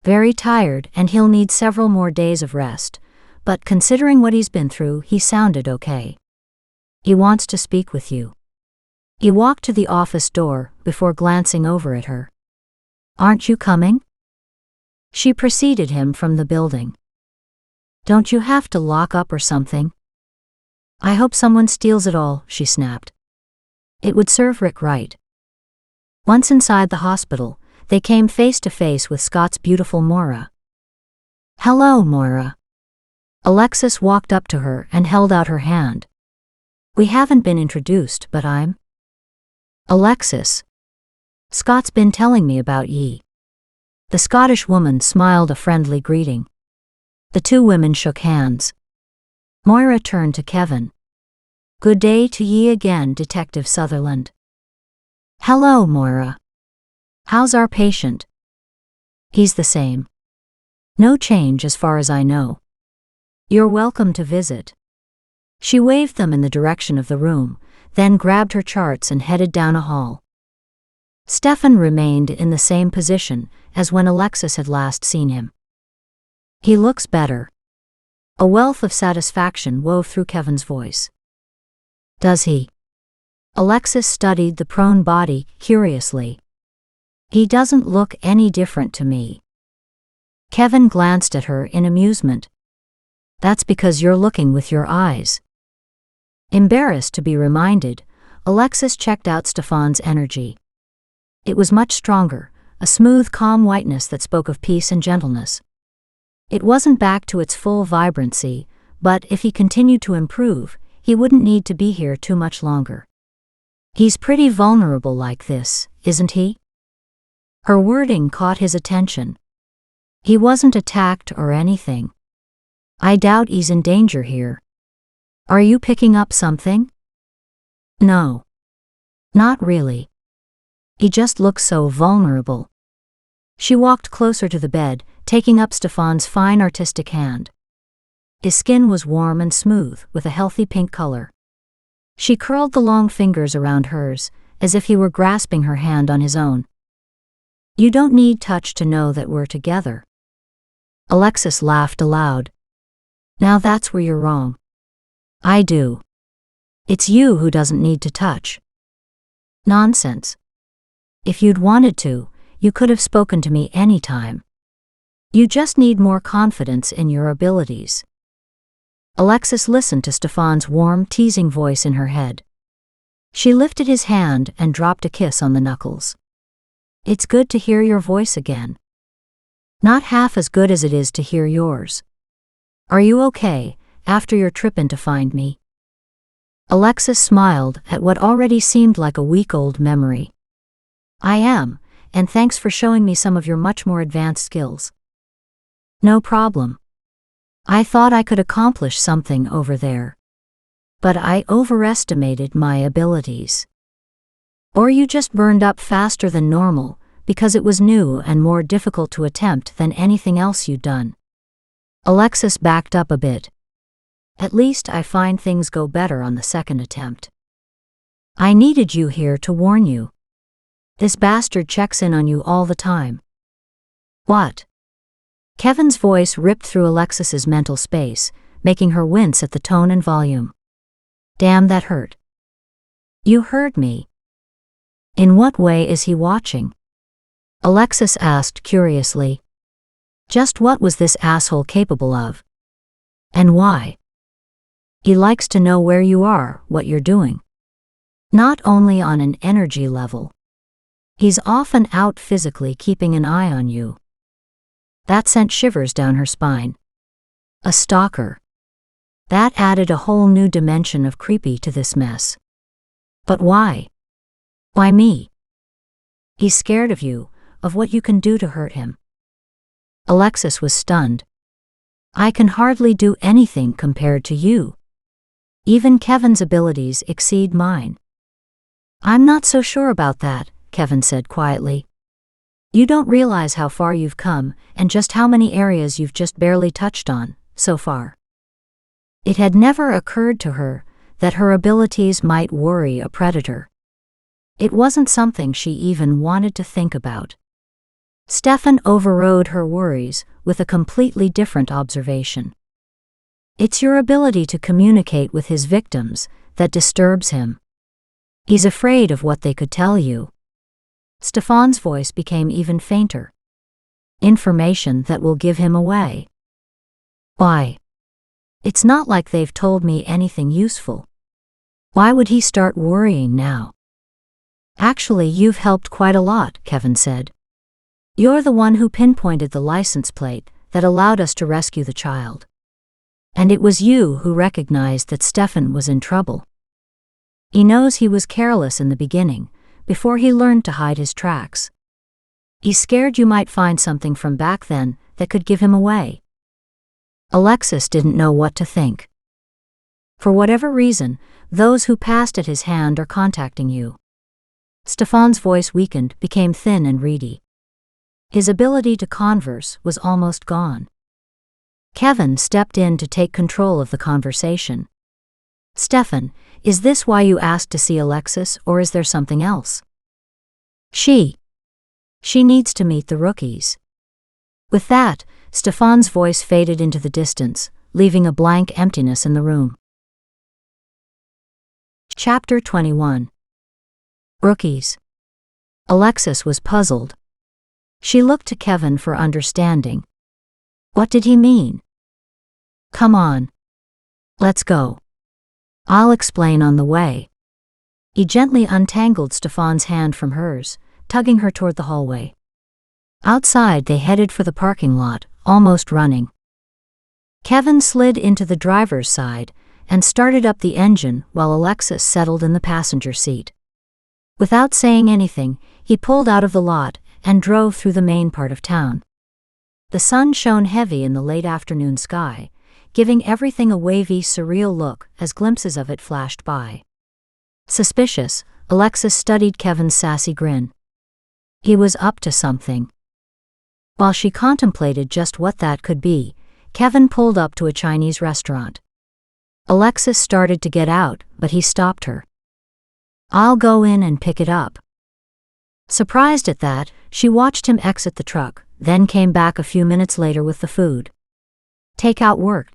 Very tired, and he'll need several more days of rest, but considering what he's been through, he sounded okay. He wants to speak with you." He walked to the office door, before glancing over at her. "Aren't you coming?" She preceded him from the building. "Don't you have to lock up or something?" "I hope someone steals it all," she snapped. It would serve Rick right. Once inside the hospital, they came face to face with Scott's beautiful Moira. "Hello, Moira." Alexis walked up to her and held out her hand. "We haven't been introduced, but I'm Alexis. Scott's been telling me about ye." The Scottish woman smiled a friendly greeting. The 2 women shook hands. Moira turned to Kevin. "Good day to ye again, Detective Sutherland." "Hello, Moira. How's our patient?" "He's the same. No change as far as I know. You're welcome to visit." She waved them in the direction of the room, then grabbed her charts and headed down a hall. Stefan remained in the same position as when Alexis had last seen him. "He looks better." A wealth of satisfaction wove through Kevin's voice. "Does he?" Alexis studied the prone body curiously. "He doesn't look any different to me." Kevin glanced at her in amusement. "That's because you're looking with your eyes." Embarrassed to be reminded, Alexis checked out Stefan's energy. It was much stronger, a smooth, calm whiteness that spoke of peace and gentleness. It wasn't back to its full vibrancy, but if he continued to improve, he wouldn't need to be here too much longer. "He's pretty vulnerable like this, isn't he?" Her wording caught his attention. "He wasn't attacked or anything. I doubt he's in danger here. Are you picking up something?" "No. Not really. He just looks so vulnerable." She walked closer to the bed, taking up Stefan's fine artistic hand. His skin was warm and smooth, with a healthy pink color. She curled the long fingers around hers, as if he were grasping her hand on his own. "You don't need touch to know that we're together." Alexis laughed aloud. "Now that's where you're wrong. I do. It's you who doesn't need to touch." "Nonsense. If you'd wanted to, you could have spoken to me any time. You just need more confidence in your abilities." Alexis listened to Stefan's warm, teasing voice in her head. She lifted his hand and dropped a kiss on the knuckles. "It's good to hear your voice again. Not half as good as it is to hear yours. Are you okay, after your trip in to find me?" Alexis smiled at what already seemed like a week-old memory. "I am, and thanks for showing me some of your much more advanced skills." "No problem. I thought I could accomplish something over there. But I overestimated my abilities. Or you just burned up faster than normal, because it was new and more difficult to attempt than anything else you'd done." Alexis backed up a bit. "At least I find things go better on the second attempt. I needed you here to warn you. This bastard checks in on you all the time." "What?" Kevin's voice ripped through Alexis's mental space, making her wince at the tone and volume. "Damn, that hurt." "You heard me." "In what way is he watching?" Alexis asked curiously. Just what was this asshole capable of? And why? "He likes to know where you are, what you're doing. Not only on an energy level. He's often out physically keeping an eye on you." That sent shivers down her spine. A stalker. That added a whole new dimension of creepy to this mess. But why? Why me? He's scared of you, of what you can do to hurt him. Alexis was stunned. "I can hardly do anything compared to you. Even Kevin's abilities exceed mine." "I'm not so sure about that," Kevin said quietly. "You don't realize how far you've come, and just how many areas you've just barely touched on, so far." It had never occurred to her that her abilities might worry a predator. It wasn't something she even wanted to think about. Stefan overrode her worries with a completely different observation. "It's your ability to communicate with his victims that disturbs him. He's afraid of what they could tell you." Stefan's voice became even fainter. "Information that will give him away." "Why? It's not like they've told me anything useful. Why would he start worrying now?" "Actually, you've helped quite a lot," Kevin said. "You're the one who pinpointed the license plate that allowed us to rescue the child. And it was you who recognized that Stefan was in trouble. He knows he was careless in the beginning, before he learned to hide his tracks. He's scared you might find something from back then that could give him away." Alexis didn't know what to think. "For whatever reason, those who passed at his hand are contacting you." Stefan's voice weakened, became thin and reedy. His ability to converse was almost gone. Kevin stepped in to take control of the conversation. "Stefan, is this why you asked to see Alexis, or is there something else?" She needs to meet the rookies." With that, Stefan's voice faded into the distance, leaving a blank emptiness in the room. Chapter 21. Rookies. Alexis was puzzled. She looked to Kevin for understanding. What did he mean? "Come on. Let's go. I'll explain on the way." He gently untangled Stefan's hand from hers, tugging her toward the hallway. Outside, they headed for the parking lot, almost running. Kevin slid into the driver's side and started up the engine while Alexis settled in the passenger seat. Without saying anything, he pulled out of the lot and drove through the main part of town. The sun shone heavy in the late afternoon sky, giving everything a wavy, surreal look as glimpses of it flashed by. Suspicious, Alexis studied Kevin's sassy grin. He was up to something. While she contemplated just what that could be, Kevin pulled up to a Chinese restaurant. Alexis started to get out, but he stopped her. "I'll go in and pick it up." Surprised at that, she watched him exit the truck, then came back a few minutes later with the food. Takeout worked.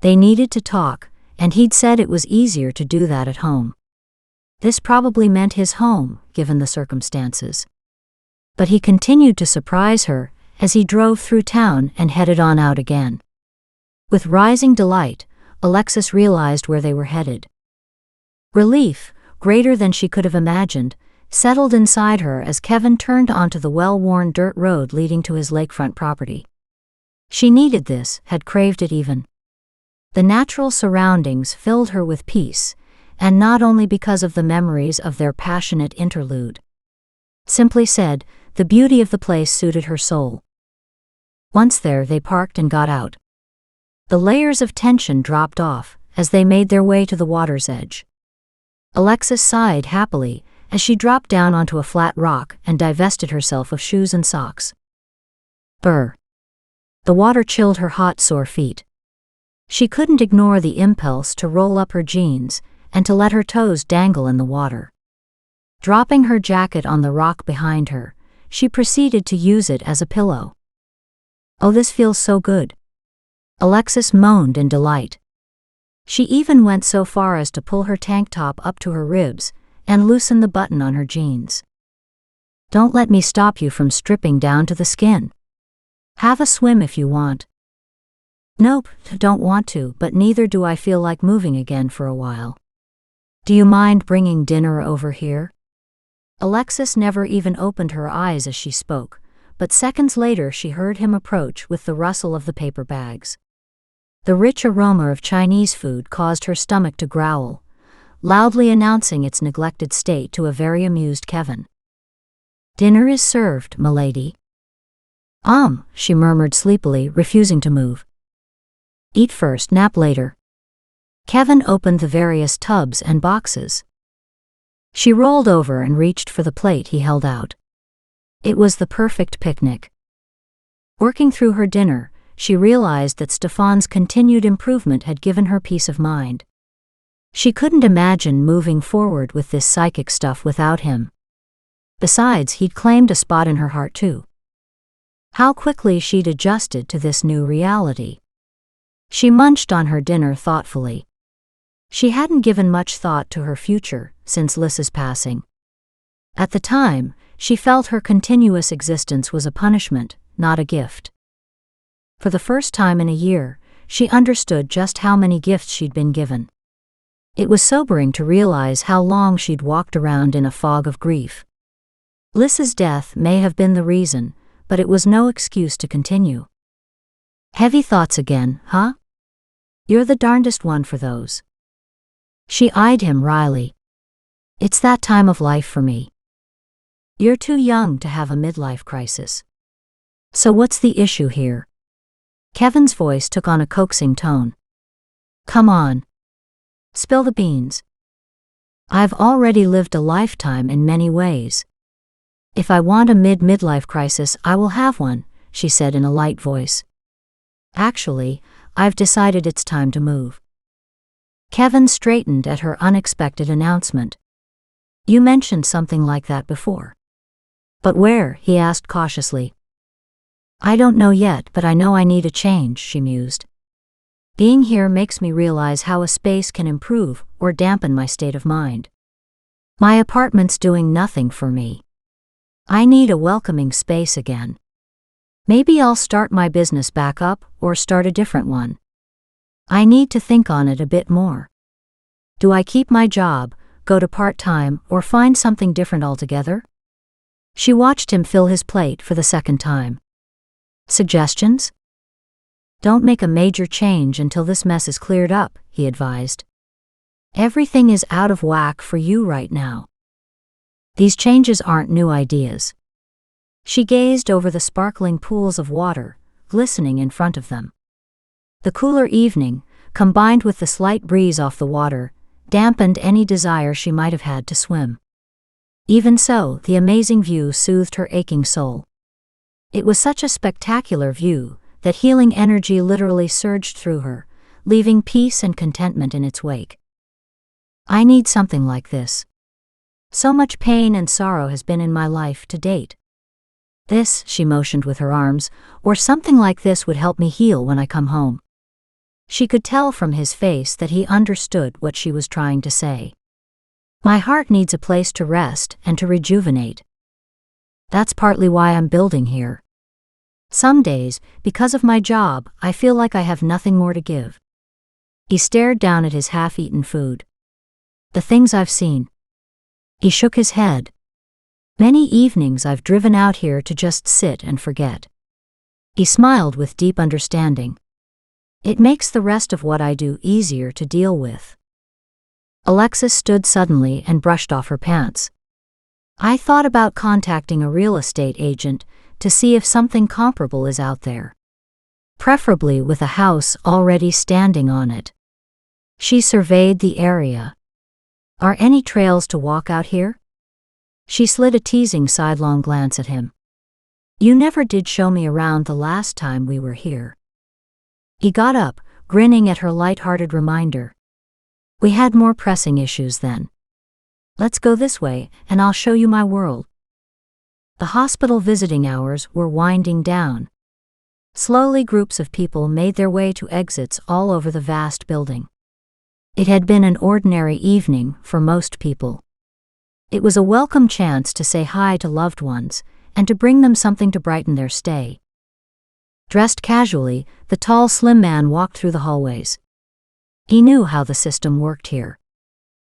They needed to talk, and he'd said it was easier to do that at home. This probably meant his home, given the circumstances. But he continued to surprise her as he drove through town and headed on out again. With rising delight, Alexis realized where they were headed. Relief, greater than she could have imagined, settled inside her as Kevin turned onto the well-worn dirt road leading to his lakefront property. She needed this, had craved it even. The natural surroundings filled her with peace, and not only because of the memories of their passionate interlude. Simply said, the beauty of the place suited her soul. Once there, they parked and got out. The layers of tension dropped off as they made their way to the water's edge. Alexis sighed happily as she dropped down onto a flat rock and divested herself of shoes and socks. Brr. The water chilled her hot, sore feet. She couldn't ignore the impulse to roll up her jeans and to let her toes dangle in the water. Dropping her jacket on the rock behind her, she proceeded to use it as a pillow. "Oh, this feels so good," Alexis moaned in delight. She even went so far as to pull her tank top up to her ribs and loosen the button on her jeans. "Don't let me stop you from stripping down to the skin. Have a swim if you want." "Nope, don't want to, but neither do I feel like moving again for a while. Do you mind bringing dinner over here?" Alexis never even opened her eyes as she spoke, but seconds later she heard him approach with the rustle of the paper bags. The rich aroma of Chinese food caused her stomach to growl, loudly announcing its neglected state to a very amused Kevin. "Dinner is served, milady." She murmured sleepily, refusing to move. "Eat first, nap later." Kevin opened the various tubs and boxes. She rolled over and reached for the plate he held out. It was the perfect picnic. Working through her dinner, she realized that Stefan's continued improvement had given her peace of mind. She couldn't imagine moving forward with this psychic stuff without him. Besides, he'd claimed a spot in her heart too. How quickly she'd adjusted to this new reality. She munched on her dinner thoughtfully. She hadn't given much thought to her future since Lys's passing. At the time, she felt her continuous existence was a punishment, not a gift. For the first time in a year, she understood just how many gifts she'd been given. It was sobering to realize how long she'd walked around in a fog of grief. Lys's death may have been the reason, but it was no excuse to continue. "Heavy thoughts again, huh? You're the darndest one for those." She eyed him wryly. "It's that time of life for me." "You're too young to have a midlife crisis." "So what's the issue here?" Kevin's voice took on a coaxing tone. "Come on. Spill the beans." "I've already lived a lifetime in many ways. If I want a midlife crisis, I will have one," she said in a light voice. "Actually, I've decided it's time to move." Kevin straightened at her unexpected announcement. "You mentioned something like that before." "But where?" he asked cautiously. "I don't know yet, but I know I need a change," she mused. "Being here makes me realize how a space can improve or dampen my state of mind. My apartment's doing nothing for me. I need a welcoming space again. Maybe I'll start my business back up or start a different one. I need to think on it a bit more. Do I keep my job, go to part-time, or find something different altogether?" She watched him fill his plate for the second time. "Suggestions?" "Don't make a major change until this mess is cleared up," he advised. "Everything is out of whack for you right now. These changes aren't new ideas." She gazed over the sparkling pools of water, glistening in front of them. The cooler evening, combined with the slight breeze off the water, dampened any desire she might have had to swim. Even so, the amazing view soothed her aching soul. It was such a spectacular view that healing energy literally surged through her, leaving peace and contentment in its wake. I need something like this. So much pain and sorrow has been in my life to date. This, she motioned with her arms, or something like this would help me heal when I come home. She could tell from his face that he understood what she was trying to say. My heart needs a place to rest and to rejuvenate. That's partly why I'm building here. Some days, because of my job, I feel like I have nothing more to give. He stared down at his half-eaten food. The things I've seen. He shook his head. Many evenings I've driven out here to just sit and forget. He smiled with deep understanding. It makes the rest of what I do easier to deal with. Alexis stood suddenly and brushed off her pants. I thought about contacting a real estate agent to see if something comparable is out there. Preferably with a house already standing on it. She surveyed the area. Are any trails to walk out here? She slid a teasing sidelong glance at him. You never did show me around the last time we were here. He got up, grinning at her light-hearted reminder. We had more pressing issues then. Let's go this way, and I'll show you my world. The hospital visiting hours were winding down. Slowly groups of people made their way to exits all over the vast building. It had been an ordinary evening for most people. It was a welcome chance to say hi to loved ones, and to bring them something to brighten their stay. Dressed casually, the tall, slim man walked through the hallways. He knew how the system worked here.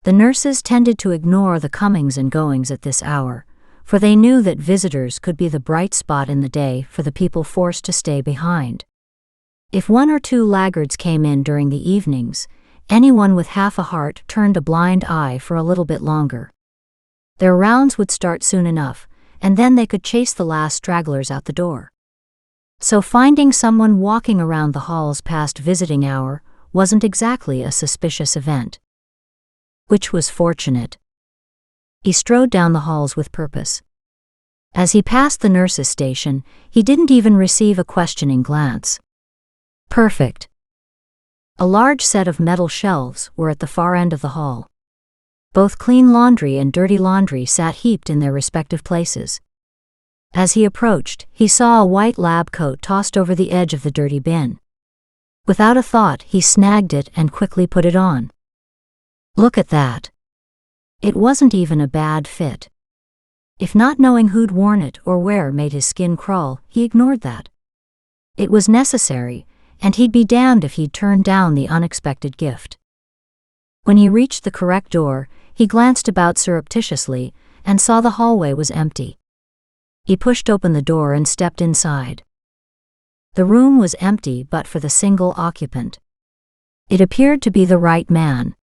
The nurses tended to ignore the comings and goings at this hour, for they knew that visitors could be the bright spot in the day for the people forced to stay behind. If one or two laggards came in during the evenings, anyone with half a heart turned a blind eye for a little bit longer. Their rounds would start soon enough, and then they could chase the last stragglers out the door. So finding someone walking around the halls past visiting hour wasn't exactly a suspicious event. Which was fortunate. He strode down the halls with purpose. As he passed the nurse's station, he didn't even receive a questioning glance. Perfect. A large set of metal shelves were at the far end of the hall. Both clean laundry and dirty laundry sat heaped in their respective places. As he approached, he saw a white lab coat tossed over the edge of the dirty bin. Without a thought, he snagged it and quickly put it on. Look at that. It wasn't even a bad fit. If not knowing who'd worn it or where made his skin crawl, he ignored that. It was necessary, and he'd be damned if he'd turned down the unexpected gift. When he reached the correct door, he glanced about surreptitiously and saw the hallway was empty. He pushed open the door and stepped inside. The room was empty but for the single occupant. It appeared to be the right man.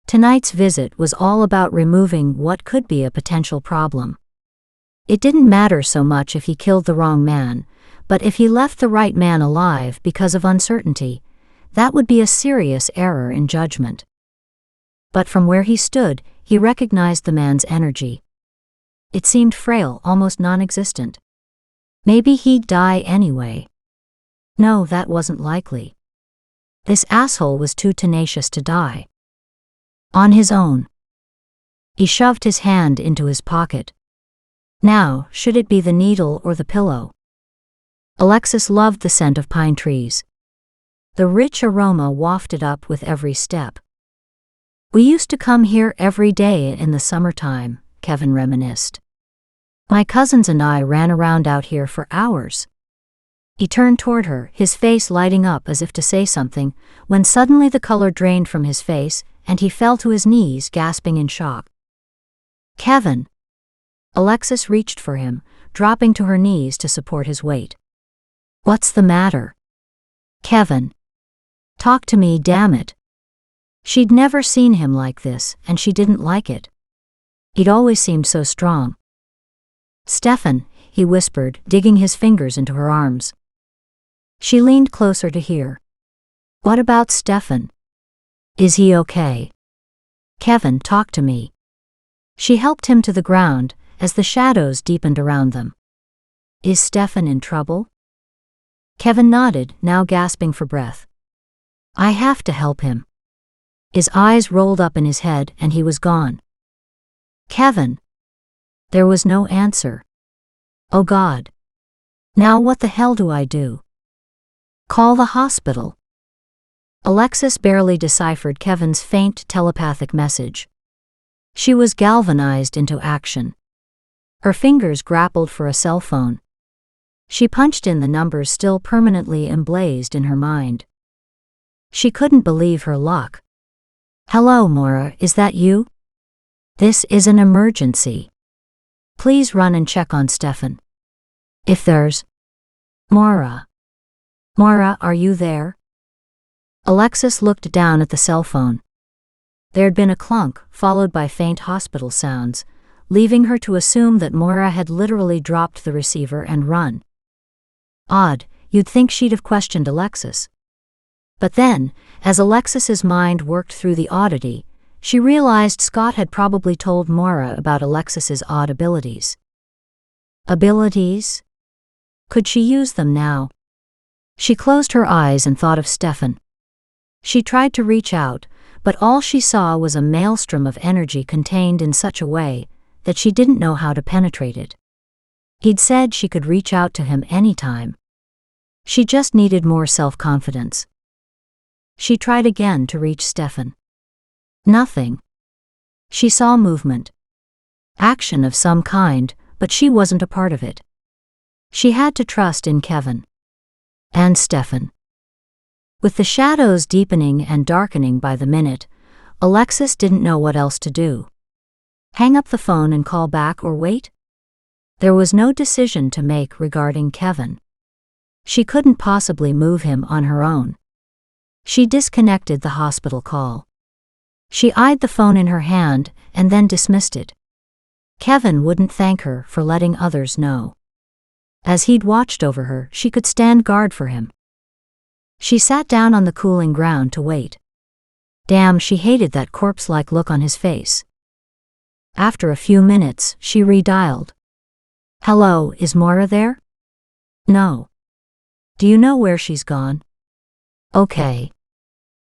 Tonight's visit was all about removing what could be a potential problem. It didn't matter so much if he killed the wrong man, but if he left the right man alive because of uncertainty, that would be a serious error in judgment. But from where he stood, he recognized the man's energy. It seemed frail, almost non-existent. Maybe he'd die anyway. No, that wasn't likely. This asshole was too tenacious to die. On his own. He shoved his hand into his pocket. Now, should it be the needle or the pillow? Alexis loved the scent of pine trees. The rich aroma wafted up with every step. We used to come here every day in the summertime, Kevin reminisced. My cousins and I ran around out here for hours. He turned toward her, his face lighting up as if to say something, when suddenly the color drained from his face, and he fell to his knees, gasping in shock. Kevin! Alexis reached for him, dropping to her knees to support his weight. What's the matter? Kevin! Talk to me, damn it! She'd never seen him like this, and she didn't like it. He'd always seemed so strong. Stefan, he whispered, digging his fingers into her arms. She leaned closer to hear. What about Stefan? Is he okay? Kevin, talk to me. She helped him to the ground, as the shadows deepened around them. Is Stefan in trouble? Kevin nodded, now gasping for breath. I have to help him. His eyes rolled up in his head and he was gone. Kevin. There was no answer. Oh God. Now what the hell do I do? Call the hospital. Alexis barely deciphered Kevin's faint telepathic message. She was galvanized into action. Her fingers grappled for a cell phone. She punched in the numbers still permanently emblazed in her mind. She couldn't believe her luck. Hello, Maura, is that you? This is an emergency. Please run and check on Stefan. If there's... Maura. Maura, are you there? Alexis looked down at the cell phone. There'd been a clunk, followed by faint hospital sounds, leaving her to assume that Maura had literally dropped the receiver and run. Odd, you'd think she'd have questioned Alexis. But then, as Alexis's mind worked through the oddity, she realized Scott had probably told Maura about Alexis's odd abilities. Abilities? Could she use them now? She closed her eyes and thought of Stefan. She tried to reach out, but all she saw was a maelstrom of energy contained in such a way that she didn't know how to penetrate it. He'd said she could reach out to him anytime. She just needed more self-confidence. She tried again to reach Stefan. Nothing. She saw movement. Action of some kind, but she wasn't a part of it. She had to trust in Kevin. And Stefan. With the shadows deepening and darkening by the minute, Alexis didn't know what else to do. Hang up the phone and call back or wait? There was no decision to make regarding Kevin. She couldn't possibly move him on her own. She disconnected the hospital call. She eyed the phone in her hand and then dismissed it. Kevin wouldn't thank her for letting others know. As he'd watched over her, she could stand guard for him. She sat down on the cooling ground to wait. Damn, she hated that corpse-like look on his face. After a few minutes, she redialed. Hello, is Maura there? No. Do you know where she's gone? Okay.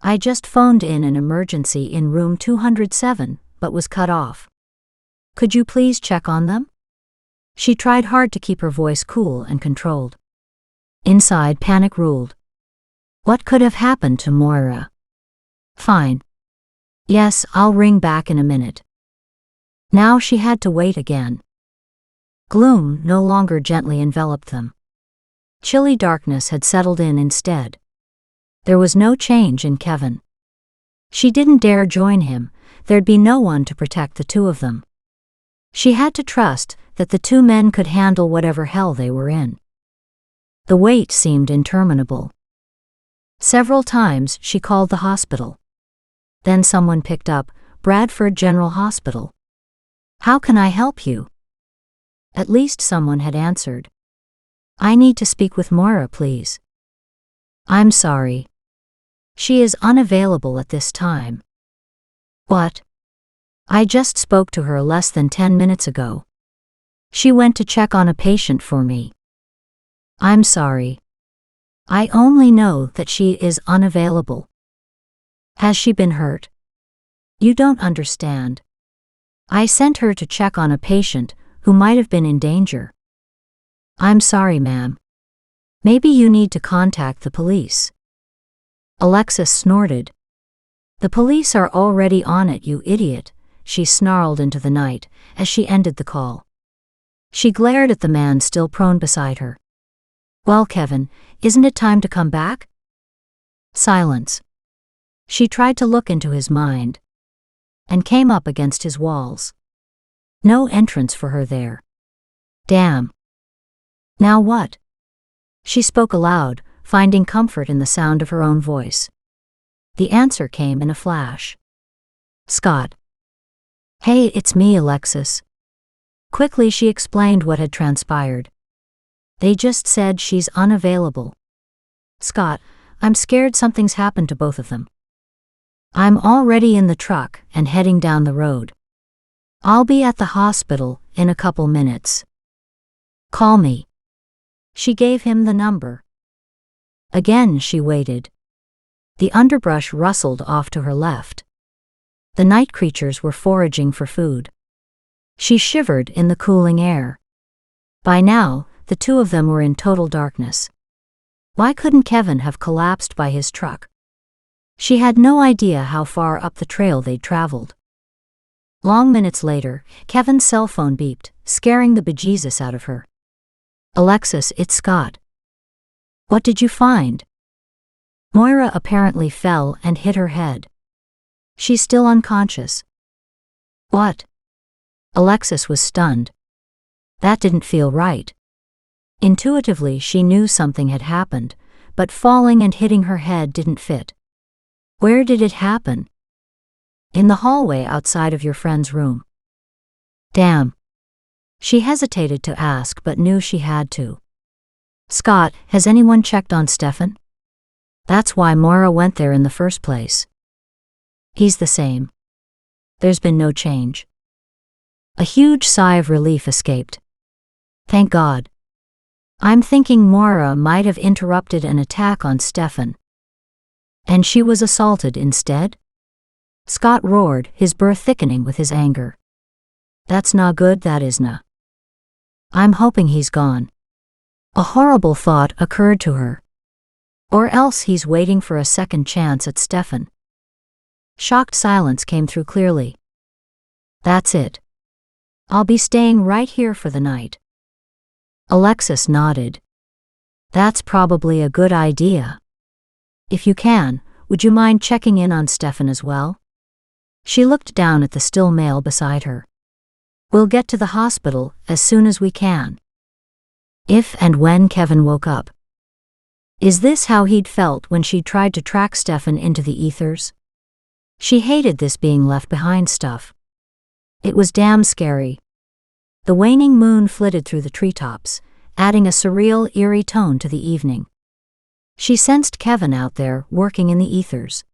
I just phoned in an emergency in room 207, but was cut off. Could you please check on them? She tried hard to keep her voice cool and controlled. Inside, panic ruled. What could have happened to Maura? Fine. Yes, I'll ring back in a minute. Now she had to wait again. Gloom no longer gently enveloped them. Chilly darkness had settled in instead. There was no change in Kevin. She didn't dare join him, there'd be no one to protect the two of them. She had to trust that the two men could handle whatever hell they were in. The wait seemed interminable. Several times she called the hospital. Then someone picked up, Bradford General Hospital. How can I help you? At least someone had answered. I need to speak with Maura, please. I'm sorry. She is unavailable at this time. What? I just spoke to her less than 10 minutes ago. She went to check on a patient for me. I'm sorry. I only know that she is unavailable. Has she been hurt? You don't understand. I sent her to check on a patient who might have been in danger. I'm sorry, ma'am. Maybe you need to contact the police. Alexis snorted. The police are already on it, you idiot, she snarled into the night as she ended the call. She glared at the man still prone beside her. Well, Kevin, isn't it time to come back? Silence. She tried to look into his mind and came up against his walls. No entrance for her there. Damn. Now what? She spoke aloud, finding comfort in the sound of her own voice. The answer came in a flash. Scott. Hey, it's me, Alexis. Quickly she explained what had transpired. They just said she's unavailable. Scott, I'm scared something's happened to both of them. I'm already in the truck and heading down the road. I'll be at the hospital in a couple minutes. Call me. She gave him the number. Again she waited. The underbrush rustled off to her left. The night creatures were foraging for food. She shivered in the cooling air. By now, the two of them were in total darkness. Why couldn't Kevin have collapsed by his truck? She had no idea how far up the trail they'd traveled. Long minutes later, Kevin's cell phone beeped, scaring the bejesus out of her. "Alexis, it's Scott. What did you find?" Moira apparently fell and hit her head. "She's still unconscious." "What?" Alexis was stunned. That didn't feel right. Intuitively, she knew something had happened, but falling and hitting her head didn't fit. "Where did it happen?" "In the hallway outside of your friend's room." "Damn." She hesitated to ask but knew she had to. "Scott, has anyone checked on Stefan?" That's why Moira went there in the first place. "He's the same. There's been no change." A huge sigh of relief escaped. "Thank God. I'm thinking Moira might have interrupted an attack on Stefan. And she was assaulted instead?" Scott roared, his burr thickening with his anger. "That's not good, that isna. I'm hoping he's gone." A horrible thought occurred to her. Or else he's waiting for a second chance at Stefan. Shocked silence came through clearly. "That's it. I'll be staying right here for the night." Alexis nodded. "That's probably a good idea. If you can, would you mind checking in on Stefan as well?" She looked down at the still male beside her. "We'll get to the hospital as soon as we can." If and when Kevin woke up. Is this how he'd felt when she tried to track Stefan into the ethers? She hated this being left behind stuff. It was damn scary. The waning moon flitted through the treetops, adding a surreal, eerie tone to the evening. She sensed Kevin out there, working in the ethers.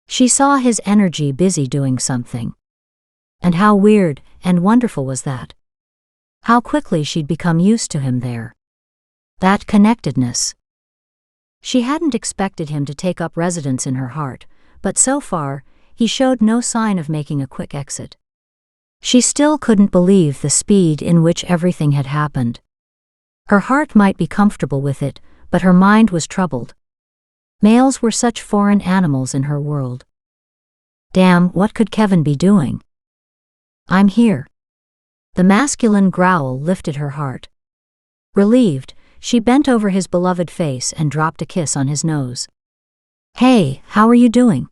She saw his energy busy doing something. And how weird and wonderful was that? How quickly she'd become used to him there. That connectedness. She hadn't expected him to take up residence in her heart, but so far, he showed no sign of making a quick exit. She still couldn't believe the speed in which everything had happened. Her heart might be comfortable with it, but her mind was troubled. Males were such foreign animals in her world. Damn, what could Kevin be doing? "I'm here." The masculine growl lifted her heart. Relieved, she bent over his beloved face and dropped a kiss on his nose. "Hey, how are you doing?"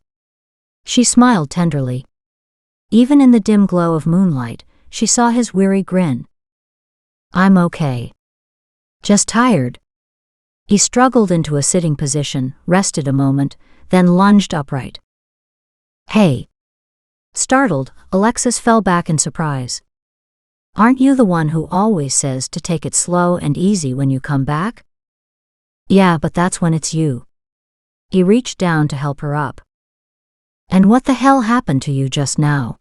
She smiled tenderly. Even in the dim glow of moonlight, she saw his weary grin. "I'm okay. Just tired." He struggled into a sitting position, rested a moment, then lunged upright. "Hey." Startled, Alexis fell back in surprise. "Aren't you the one who always says to take it slow and easy when you come back?" "Yeah, but that's when it's you." He reached down to help her up. "And what the hell happened to you just now?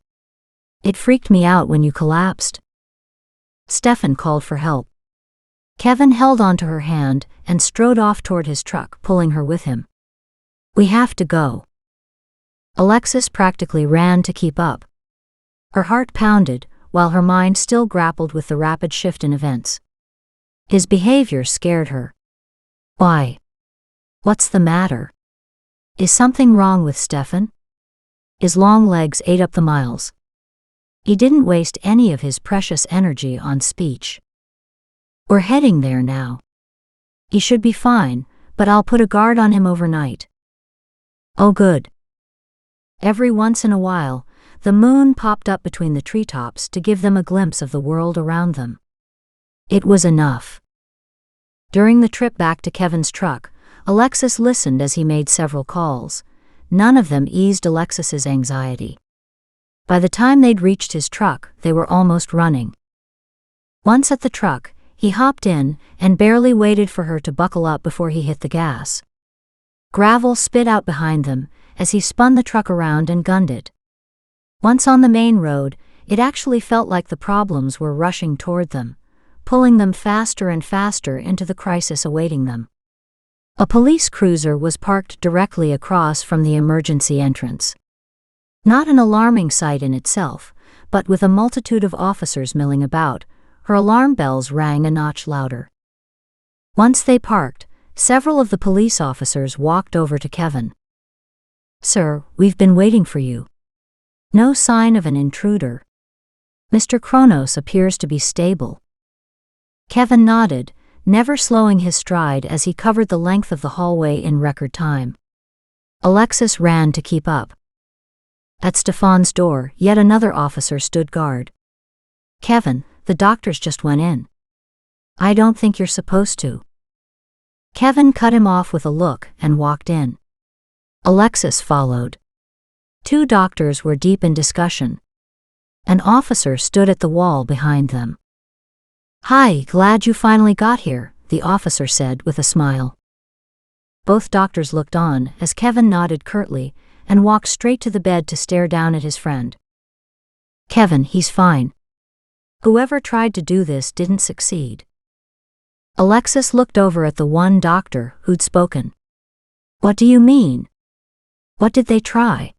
It freaked me out when you collapsed." Stefan called for help. Kevin held onto her hand and strode off toward his truck, pulling her with him. "We have to go." Alexis practically ran to keep up. Her heart pounded, while her mind still grappled with the rapid shift in events. His behavior scared her. Why? What's the matter? Is something wrong with Stefan? His long legs ate up the miles. He didn't waste any of his precious energy on speech. "We're heading there now. He should be fine, but I'll put a guard on him overnight." "Oh good." Every once in a while, the moon popped up between the treetops to give them a glimpse of the world around them. It was enough. During the trip back to Kevin's truck, Alexis listened as he made several calls. None of them eased Alexis's anxiety. By the time they'd reached his truck, they were almost running. Once at the truck, he hopped in and barely waited for her to buckle up before he hit the gas. Gravel spit out behind them as he spun the truck around and gunned it. Once on the main road, it actually felt like the problems were rushing toward them, pulling them faster and faster into the crisis awaiting them. A police cruiser was parked directly across from the emergency entrance. Not an alarming sight in itself, but with a multitude of officers milling about, her alarm bells rang a notch louder. Once they parked, several of the police officers walked over to Kevin. "Sir, we've been waiting for you." "No sign of an intruder. Mr. Kronos appears to be stable." Kevin nodded, never slowing his stride as he covered the length of the hallway in record time. Alexis ran to keep up. At Stefan's door, yet another officer stood guard. "Kevin, the doctors just went in." "I don't think you're supposed to." Kevin cut him off with a look and walked in. Alexis followed. Two doctors were deep in discussion. An officer stood at the wall behind them. "Hi, glad you finally got here," the officer said with a smile. Both doctors looked on as Kevin nodded curtly and walked straight to the bed to stare down at his friend. "Kevin, he's fine. Whoever tried to do this didn't succeed." Alexis looked over at the one doctor who'd spoken. "What do you mean? What did they try?"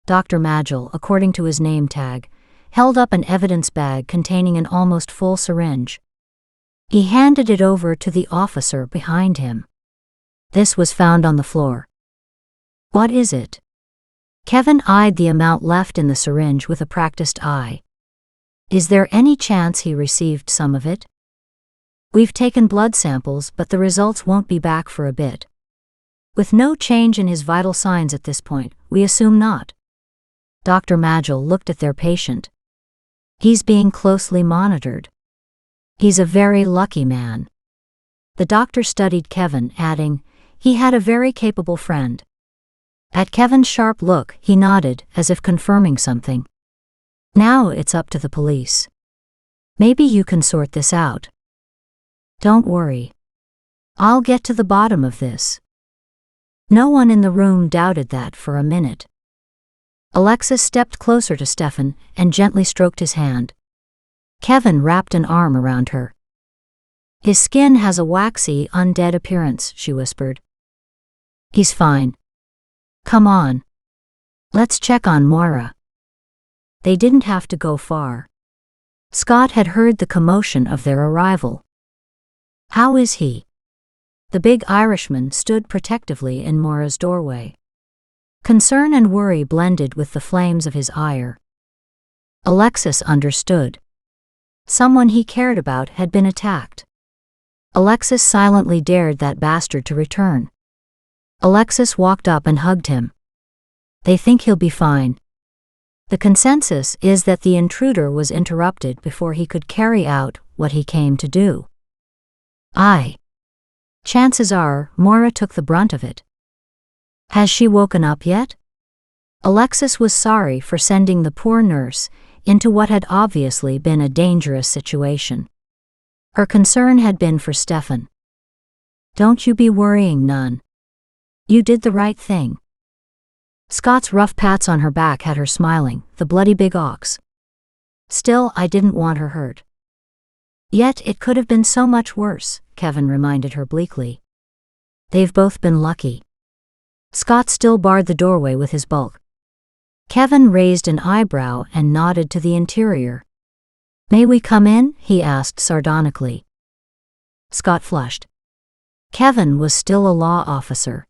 Dr. Magil, according to his name tag, held up an evidence bag containing an almost full syringe. He handed it over to the officer behind him. "This was found on the floor." "What is it?" Kevin eyed the amount left in the syringe with a practiced eye. "Is there any chance he received some of it?" "We've taken blood samples, but the results won't be back for a bit. With no change in his vital signs at this point, we assume not." Dr. Magil looked at their patient. "He's being closely monitored. He's a very lucky man." The doctor studied Kevin, adding, "He had a very capable friend." At Kevin's sharp look, he nodded, as if confirming something. "Now it's up to the police. Maybe you can sort this out." "Don't worry. I'll get to the bottom of this." No one in the room doubted that for a minute. Alexis stepped closer to Stefan and gently stroked his hand. Kevin wrapped an arm around her. "His skin has a waxy, undead appearance," she whispered. "He's fine. Come on. Let's check on Moira." They didn't have to go far. Scott had heard the commotion of their arrival. "How is he?" The big Irishman stood protectively in Moira's doorway. Concern and worry blended with the flames of his ire. Alexis understood. Someone he cared about had been attacked. Alexis silently dared that bastard to return. Alexis walked up and hugged him. "They think he'll be fine." The consensus is that the intruder was interrupted before he could carry out what he came to do. Chances are, Moira took the brunt of it. Has she woken up yet? Alexis was sorry for sending the poor nurse into what had obviously been a dangerous situation. Her concern had been for Stefan. "Don't you be worrying none. You did the right thing." Scott's rough pats on her back had her smiling, the bloody big ox. "Still, I didn't want her hurt." "Yet it could have been so much worse," Kevin reminded her bleakly. "They've both been lucky." Scott still barred the doorway with his bulk. Kevin raised an eyebrow and nodded to the interior. "May we come in?" he asked sardonically. Scott flushed. Kevin was still a law officer.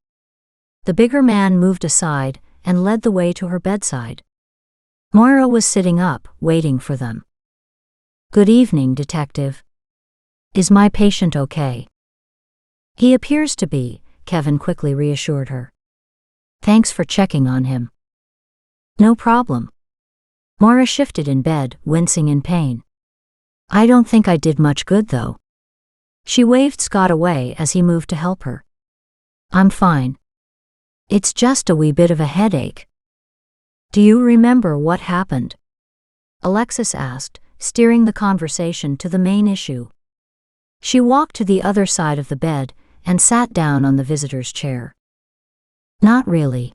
The bigger man moved aside and led the way to her bedside. Moira was sitting up, waiting for them. "Good evening, Detective. Is my patient okay?" "He appears to be," Kevin quickly reassured her. "Thanks for checking on him." "No problem." Moira shifted in bed, wincing in pain. "I don't think I did much good, though." She waved Scott away as he moved to help her. "I'm fine. It's just a wee bit of a headache." "Do you remember what happened?" Alexis asked, steering the conversation to the main issue. She walked to the other side of the bed and sat down on the visitor's chair. "Not really.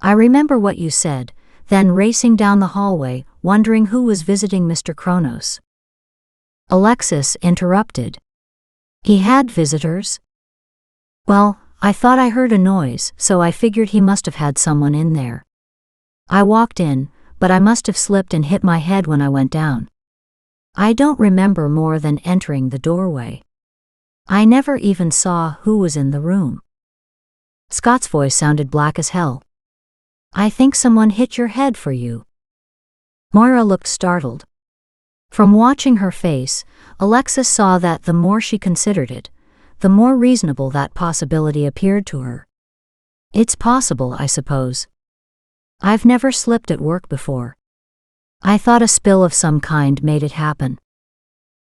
I remember what you said, then racing down the hallway, wondering who was visiting Mr. Kronos." Alexis interrupted. He had visitors? Well, I thought I heard a noise, so I figured he must have had someone in there. I walked in, but I must have slipped and hit my head when I went down. I don't remember more than entering the doorway. I never even saw who was in the room. Scott's voice sounded black as hell. I think someone hit your head for you. Moira looked startled. From watching her face, Alexis saw that the more she considered it, the more reasonable that possibility appeared to her. It's possible, I suppose. I've never slipped at work before. I thought a spill of some kind made it happen.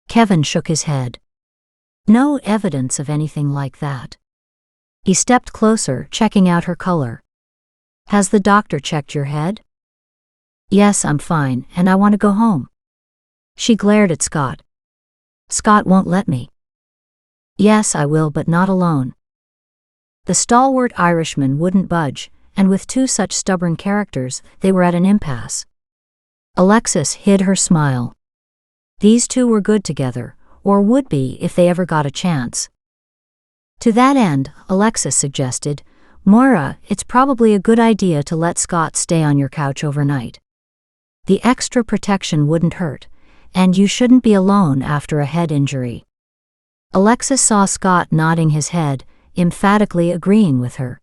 Kevin shook his head. No evidence of anything like that. He stepped closer, checking out her color. Has the doctor checked your head? Yes, I'm fine, and I want to go home. She glared at Scott. Scott won't let me. Yes, I will, but not alone. The stalwart Irishman wouldn't budge, and with two such stubborn characters, they were at an impasse. Alexis hid her smile. These two were good together, or would be if they ever got a chance. To that end, Alexis suggested, Moira, it's probably a good idea to let Scott stay on your couch overnight. The extra protection wouldn't hurt, and you shouldn't be alone after a head injury. Alexis saw Scott nodding his head, emphatically agreeing with her.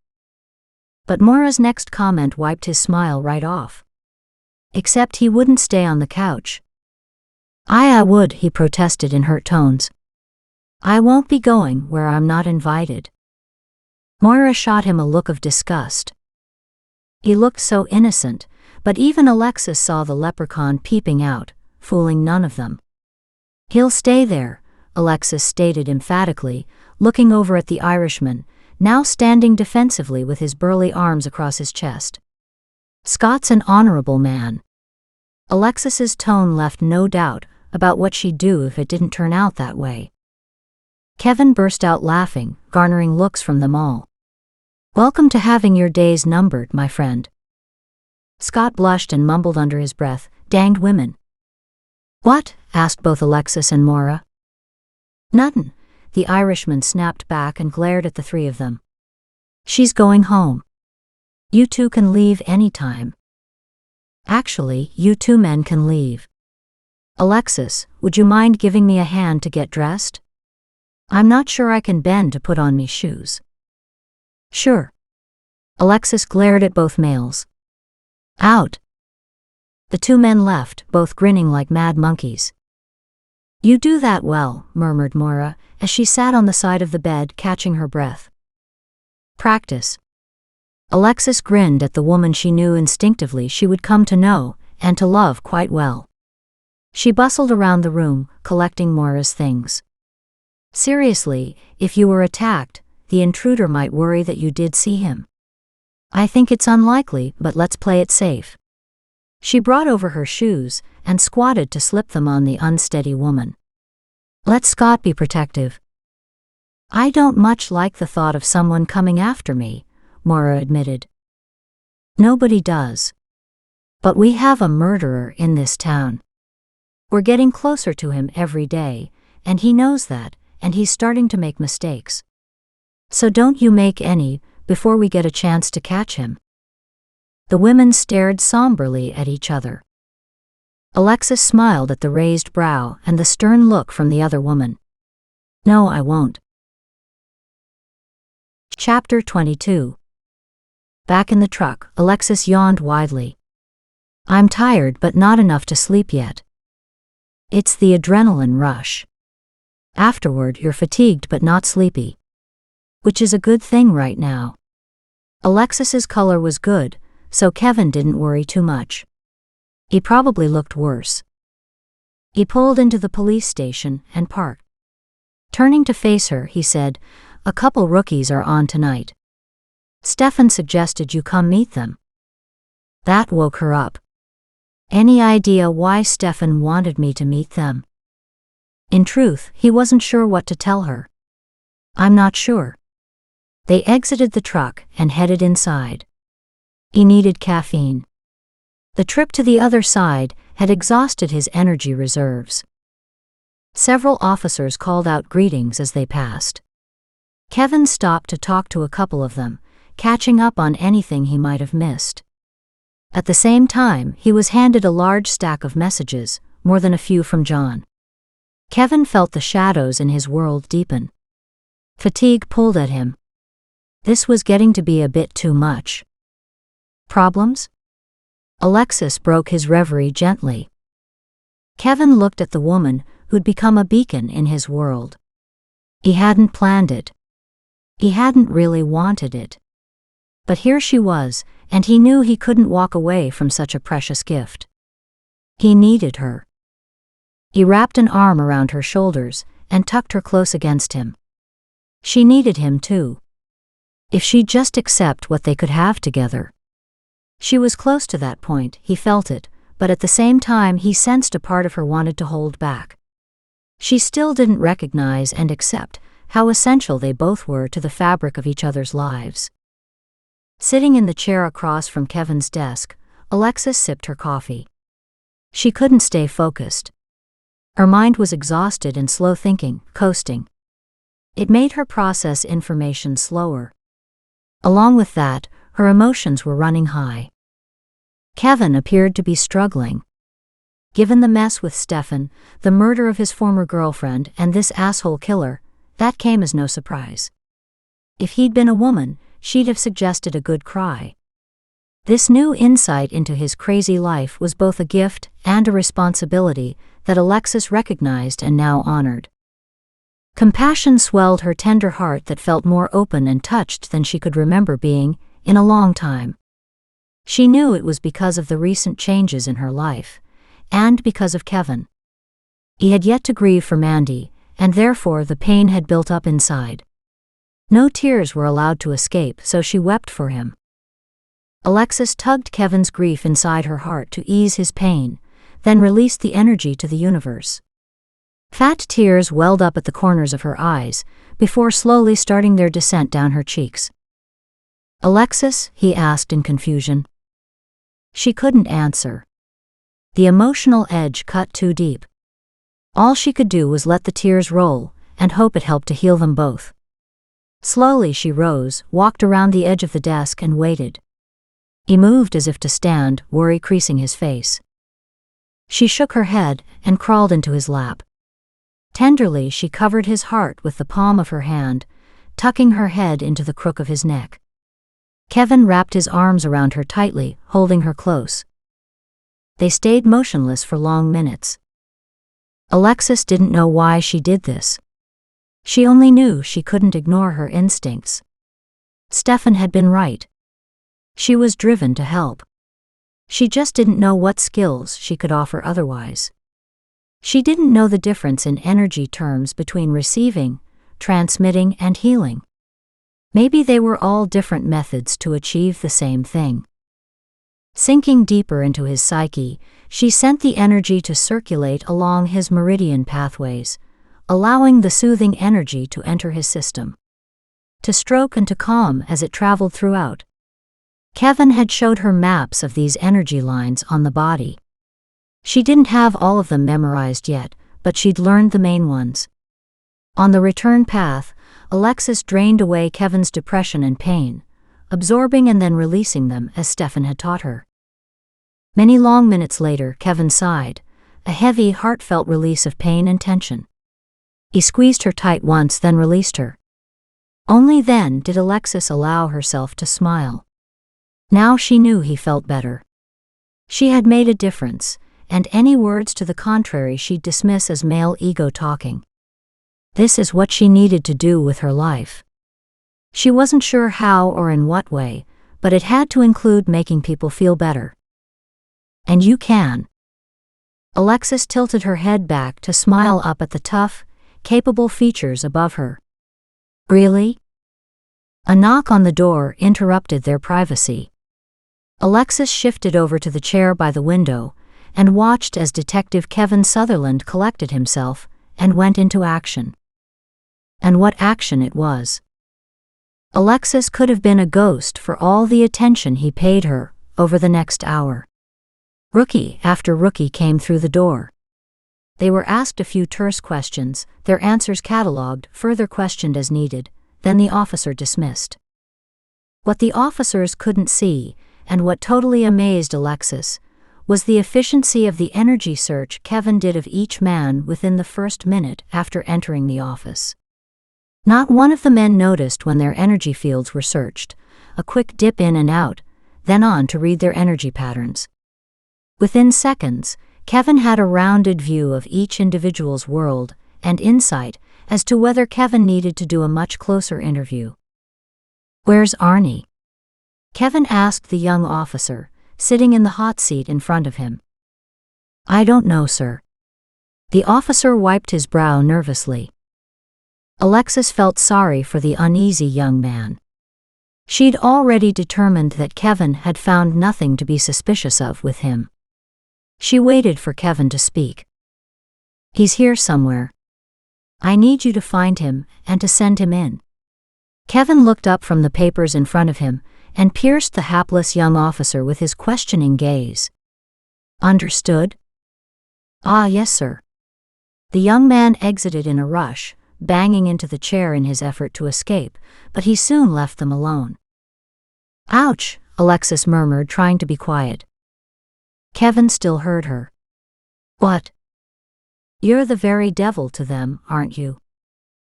But Moira's next comment wiped his smile right off. Except he wouldn't stay on the couch. I would, he protested in hurt tones. I won't be going where I'm not invited. Moira shot him a look of disgust. He looked so innocent, but even Alexis saw the leprechaun peeping out, fooling none of them. He'll stay there, Alexis stated emphatically, looking over at the Irishman, now standing defensively with his burly arms across his chest. Scott's an honorable man. Alexis's tone left no doubt about what she'd do if it didn't turn out that way. Kevin burst out laughing, garnering looks from them all. Welcome to having your days numbered, my friend. Scott blushed and mumbled under his breath, danged women. What? Asked both Alexis and Moira. Nothin', the Irishman snapped back and glared at the three of them. She's going home. You two can leave any time. Actually, you two men can leave. Alexis, would you mind giving me a hand to get dressed? I'm not sure I can bend to put on me shoes. Sure. Alexis glared at both males. Out. The two men left, both grinning like mad monkeys. You do that well, murmured Moira, as she sat on the side of the bed, catching her breath. Practice. Alexis grinned at the woman she knew instinctively she would come to know and to love quite well. She bustled around the room, collecting Moira's things. Seriously, if you were attacked, the intruder might worry that you did see him. I think it's unlikely, but let's play it safe. She brought over her shoes and squatted to slip them on the unsteady woman. Let Scott be protective. I don't much like the thought of someone coming after me, Moira admitted. Nobody does. But we have a murderer in this town. We're getting closer to him every day, and he knows that, and he's starting to make mistakes. So don't you make any, before we get a chance to catch him. The women stared somberly at each other. Alexis smiled at the raised brow and the stern look from the other woman. No, I won't. Chapter 22. Back in the truck, Alexis yawned widely. I'm tired, but not enough to sleep yet. It's the adrenaline rush. Afterward, you're fatigued but not sleepy. Which is a good thing right now. Alexis's color was good, so Kevin didn't worry too much. He probably looked worse. He pulled into the police station and parked. Turning to face her, he said, a couple rookies are on tonight. Stefan suggested you come meet them. That woke her up. Any idea why Stefan wanted me to meet them? In truth, he wasn't sure what to tell her. I'm not sure. They exited the truck and headed inside. He needed caffeine. The trip to the other side had exhausted his energy reserves. Several officers called out greetings as they passed. Kevin stopped to talk to a couple of them, catching up on anything he might have missed. At the same time, he was handed a large stack of messages, more than a few from John. Kevin felt the shadows in his world deepen. Fatigue pulled at him. This was getting to be a bit too much. Problems? Alexis broke his reverie gently. Kevin looked at the woman who'd become a beacon in his world. He hadn't planned it. He hadn't really wanted it. But here she was, and he knew he couldn't walk away from such a precious gift. He needed her. He wrapped an arm around her shoulders and tucked her close against him. She needed him too. If she'd just accept what they could have together. She was close to that point, he felt it, but at the same time he sensed a part of her wanted to hold back. She still didn't recognize and accept how essential they both were to the fabric of each other's lives. Sitting in the chair across from Kevin's desk, Alexis sipped her coffee. She couldn't stay focused. Her mind was exhausted and slow thinking, coasting. It made her process information slower. Along with that, her emotions were running high. Kevin appeared to be struggling. Given the mess with Stefan, the murder of his former girlfriend, and this asshole killer, that came as no surprise. If he'd been a woman, she'd have suggested a good cry. This new insight into his crazy life was both a gift and a responsibility that Alexis recognized and now honored. Compassion swelled her tender heart that felt more open and touched than she could remember being in a long time. She knew it was because of the recent changes in her life, and because of Kevin. He had yet to grieve for Mandy, and therefore the pain had built up inside. No tears were allowed to escape, so she wept for him. Alexis tugged Kevin's grief inside her heart to ease his pain, then released the energy to the universe. Fat tears welled up at the corners of her eyes, before slowly starting their descent down her cheeks. "Alexis?" he asked in confusion. She couldn't answer. The emotional edge cut too deep. All she could do was let the tears roll, and hope it helped to heal them both. Slowly she rose, walked around the edge of the desk and waited. He moved as if to stand, worry creasing his face. She shook her head and crawled into his lap. Tenderly she covered his heart with the palm of her hand, tucking her head into the crook of his neck. Kevin wrapped his arms around her tightly, holding her close. They stayed motionless for long minutes. Alexis didn't know why she did this. She only knew she couldn't ignore her instincts. Stefan had been right. She was driven to help. She just didn't know what skills she could offer otherwise. She didn't know the difference in energy terms between receiving, transmitting, and healing. Maybe they were all different methods to achieve the same thing. Sinking deeper into his psyche, she sent the energy to circulate along his meridian pathways, allowing the soothing energy to enter his system, to stroke and to calm as it traveled throughout. Kevin had showed her maps of these energy lines on the body. She didn't have all of them memorized yet, but she'd learned the main ones. On the return path, Alexis drained away Kevin's depression and pain, absorbing and then releasing them as Stefan had taught her. Many long minutes later, Kevin sighed, a heavy, heartfelt release of pain and tension. He squeezed her tight once, then released her. Only then did Alexis allow herself to smile. Now she knew he felt better. She had made a difference, and any words to the contrary she'd dismiss as male ego talking. This is what she needed to do with her life. She wasn't sure how or in what way, but it had to include making people feel better. And you can. Alexis tilted her head back to smile up at the tough, capable features above her. Really? A knock on the door interrupted their privacy. Alexis shifted over to the chair by the window and watched as Detective Kevin Sutherland collected himself and went into action. And what action it was. Alexis could have been a ghost for all the attention he paid her over the next hour. Rookie after rookie came through the door. They were asked a few terse questions, their answers catalogued, further questioned as needed, then the officer dismissed. What the officers couldn't see, and what totally amazed Alexis, was the efficiency of the energy search Kevin did of each man within the first minute after entering the office. Not one of the men noticed when their energy fields were searched, a quick dip in and out, then on to read their energy patterns. Within seconds, Kevin had a rounded view of each individual's world and insight as to whether Kevin needed to do a much closer interview. "Where's Arnie?" Kevin asked the young officer, sitting in the hot seat in front of him. "I don't know, sir." The officer wiped his brow nervously. Alexis felt sorry for the uneasy young man. She'd already determined that Kevin had found nothing to be suspicious of with him. She waited for Kevin to speak. "He's here somewhere. I need you to find him and to send him in." Kevin looked up from the papers in front of him and pierced the hapless young officer with his questioning gaze. "Understood?" "Ah, yes, sir." The young man exited in a rush, banging into the chair in his effort to escape, but he soon left them alone. "Ouch," Alexis murmured, trying to be quiet. Kevin still heard her. "What? You're the very devil to them, aren't you?"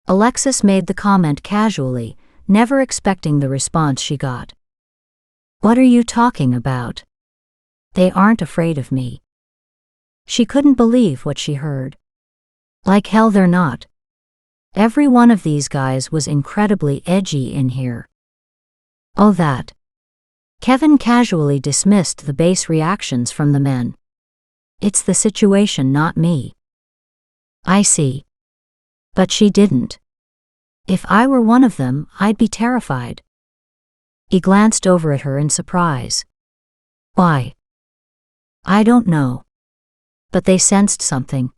Alexis made the comment casually, never expecting the response she got. "What are you talking about? They aren't afraid of me." She couldn't believe what she heard. "Like hell they're not. Every one of these guys was incredibly edgy in here." "Oh, that." Kevin casually dismissed the base reactions from the men. "It's the situation, not me." "I see. But she didn't. If I were one of them, I'd be terrified." He glanced over at her in surprise. "Why?" "I don't know. But they sensed something.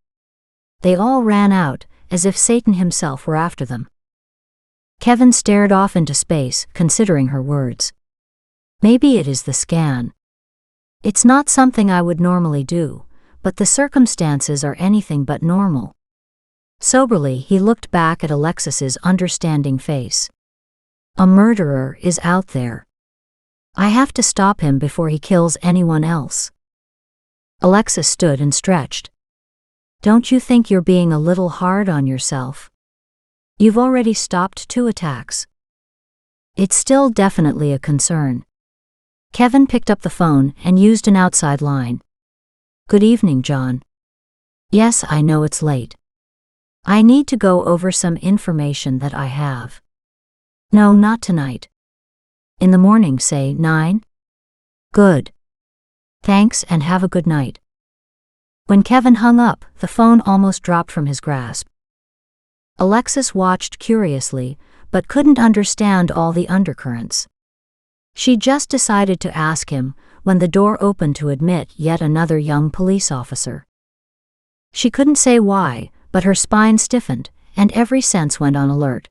They all ran out, as if Satan himself were after them." Kevin stared off into space, considering her words. "Maybe it is the scan. It's not something I would normally do, but the circumstances are anything but normal." Soberly, he looked back at Alexis's understanding face. "A murderer is out there. I have to stop him before he kills anyone else." Alexis stood and stretched. "Don't you think you're being a little hard on yourself? You've already stopped 2 attacks." "It's still definitely a concern." Kevin picked up the phone and used an outside line. "Good evening, John." "Yes, I know it's late. I need to go over some information that I have." "No, not tonight. In the morning, say 9? "Good. Thanks, and have a good night." When Kevin hung up, the phone almost dropped from his grasp. Alexis watched curiously, but couldn't understand all the undercurrents. She just decided to ask him when the door opened to admit yet another young police officer. She couldn't say why, but her spine stiffened, and every sense went on alert.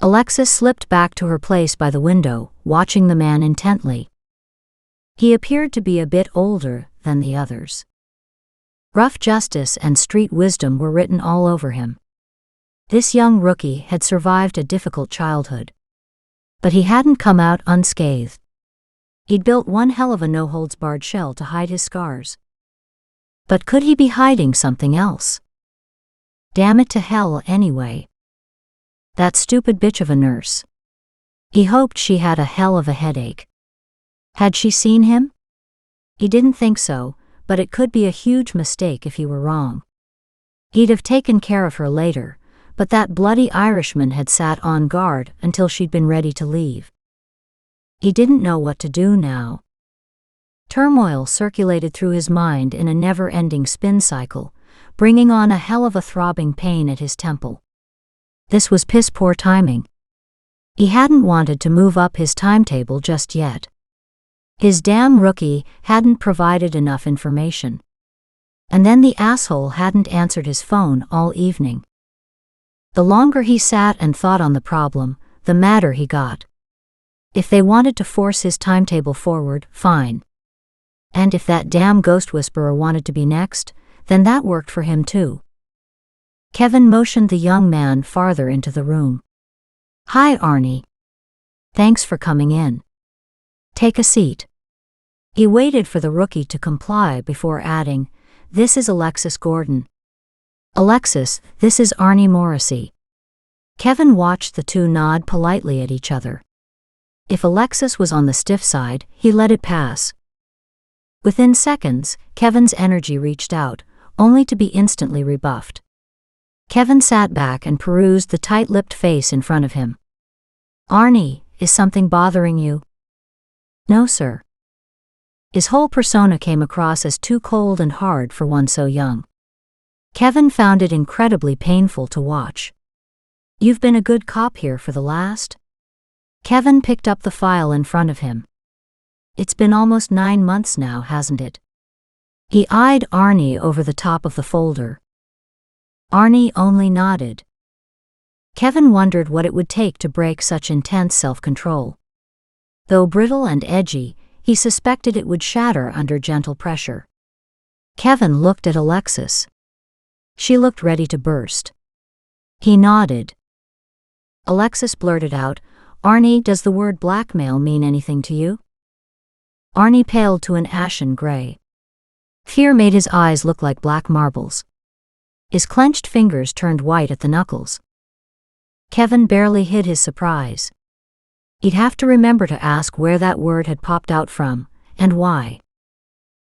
Alexis slipped back to her place by the window, watching the man intently. He appeared to be a bit older than the others. Rough justice and street wisdom were written all over him. This young rookie had survived a difficult childhood. But he hadn't come out unscathed. He'd built one hell of a no-holds-barred shell to hide his scars. But could he be hiding something else? Damn it to hell anyway. That stupid bitch of a nurse. He hoped she had a hell of a headache. Had she seen him? He didn't think so, but it could be a huge mistake if he were wrong. He'd have taken care of her later, but that bloody Irishman had sat on guard until she'd been ready to leave. He didn't know what to do now. Turmoil circulated through his mind in a never-ending spin cycle, bringing on a hell of a throbbing pain at his temple. This was piss-poor timing. He hadn't wanted to move up his timetable just yet. His damn rookie hadn't provided enough information. And then the asshole hadn't answered his phone all evening. The longer he sat and thought on the problem, the madder he got. If they wanted to force his timetable forward, fine. And if that damn ghost whisperer wanted to be next, Then that worked for him too. Kevin motioned the young man farther into the room. "Hi, Arnie. Thanks for coming in. Take a seat." He waited for the rookie to comply before adding, "This is Alexis Gordon." "Alexis, this is Arnie Morrissey." Kevin watched the two nod politely at each other. If Alexis was on the stiff side, he let it pass. Within seconds, Kevin's energy reached out, only to be instantly rebuffed. Kevin sat back and perused the tight-lipped face in front of him. "Arnie, is something bothering you?" "No, sir." His whole persona came across as too cold and hard for one so young. Kevin found it incredibly painful to watch. "You've been a good cop here for the last?" Kevin picked up the file in front of him. "It's been almost 9 months now, hasn't it?" He eyed Arnie over the top of the folder. Arnie only nodded. Kevin wondered what it would take to break such intense self-control. Though brittle and edgy, he suspected it would shatter under gentle pressure. Kevin looked at Alexis. She looked ready to burst. He nodded. Alexis blurted out, "Arnie, does the word blackmail mean anything to you?" Arnie paled to an ashen gray. Fear made his eyes look like black marbles. His clenched fingers turned white at the knuckles. Kevin barely hid his surprise. He'd have to remember to ask where that word had popped out from, and why.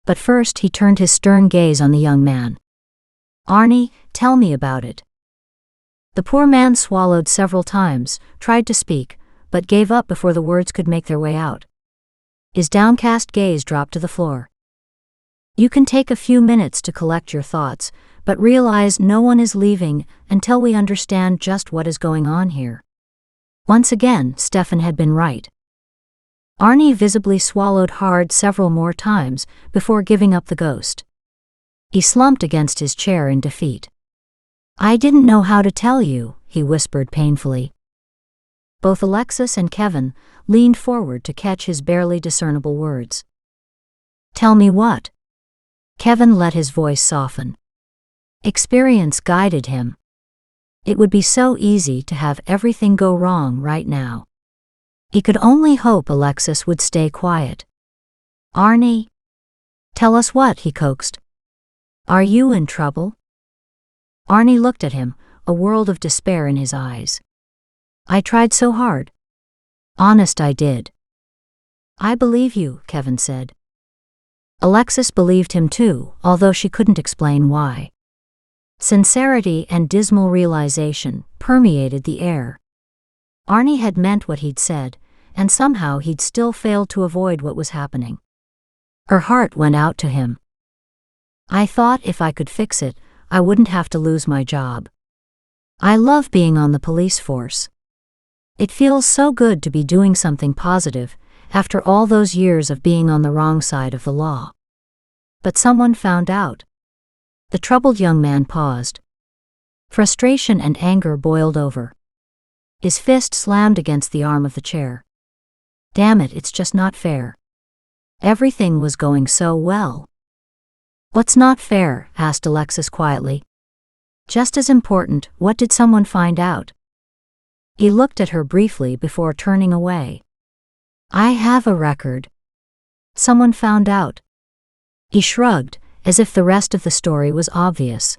But first he turned his stern gaze on the young man. "Arnie, tell me about it." The poor man swallowed several times, tried to speak, but gave up before the words could make their way out. His downcast gaze dropped to the floor. "You can take a few minutes to collect your thoughts, but realize no one is leaving until we understand just what is going on here." Once again, Stefan had been right. Arnie visibly swallowed hard several more times before giving up the ghost. He slumped against his chair in defeat. "I didn't know how to tell you," he whispered painfully. Both Alexis and Kevin leaned forward to catch his barely discernible words. "Tell me what?" Kevin let his voice soften. Experience guided him. It would be so easy to have everything go wrong right now. He could only hope Alexis would stay quiet. "Arnie? Tell us what," he coaxed. "Are you in trouble?" Arnie looked at him, a world of despair in his eyes. "I tried so hard. Honest, I did." "I believe you," Kevin said. Alexis believed him too, although she couldn't explain why. Sincerity and dismal realization permeated the air. Arnie had meant what he'd said, and somehow he'd still failed to avoid what was happening. Her heart went out to him. "I thought if I could fix it, I wouldn't have to lose my job. I love being on the police force. It feels so good to be doing something positive after all those years of being on the wrong side of the law." But someone found out. The troubled young man paused. Frustration and anger boiled over. His fist slammed against the arm of the chair. "Damn it, it's just not fair. Everything was going so well." "What's not fair?" asked Alexis quietly. "Just as important, what did someone find out?" He looked at her briefly before turning away. "I have a record. Someone found out." He shrugged, as if the rest of the story was obvious.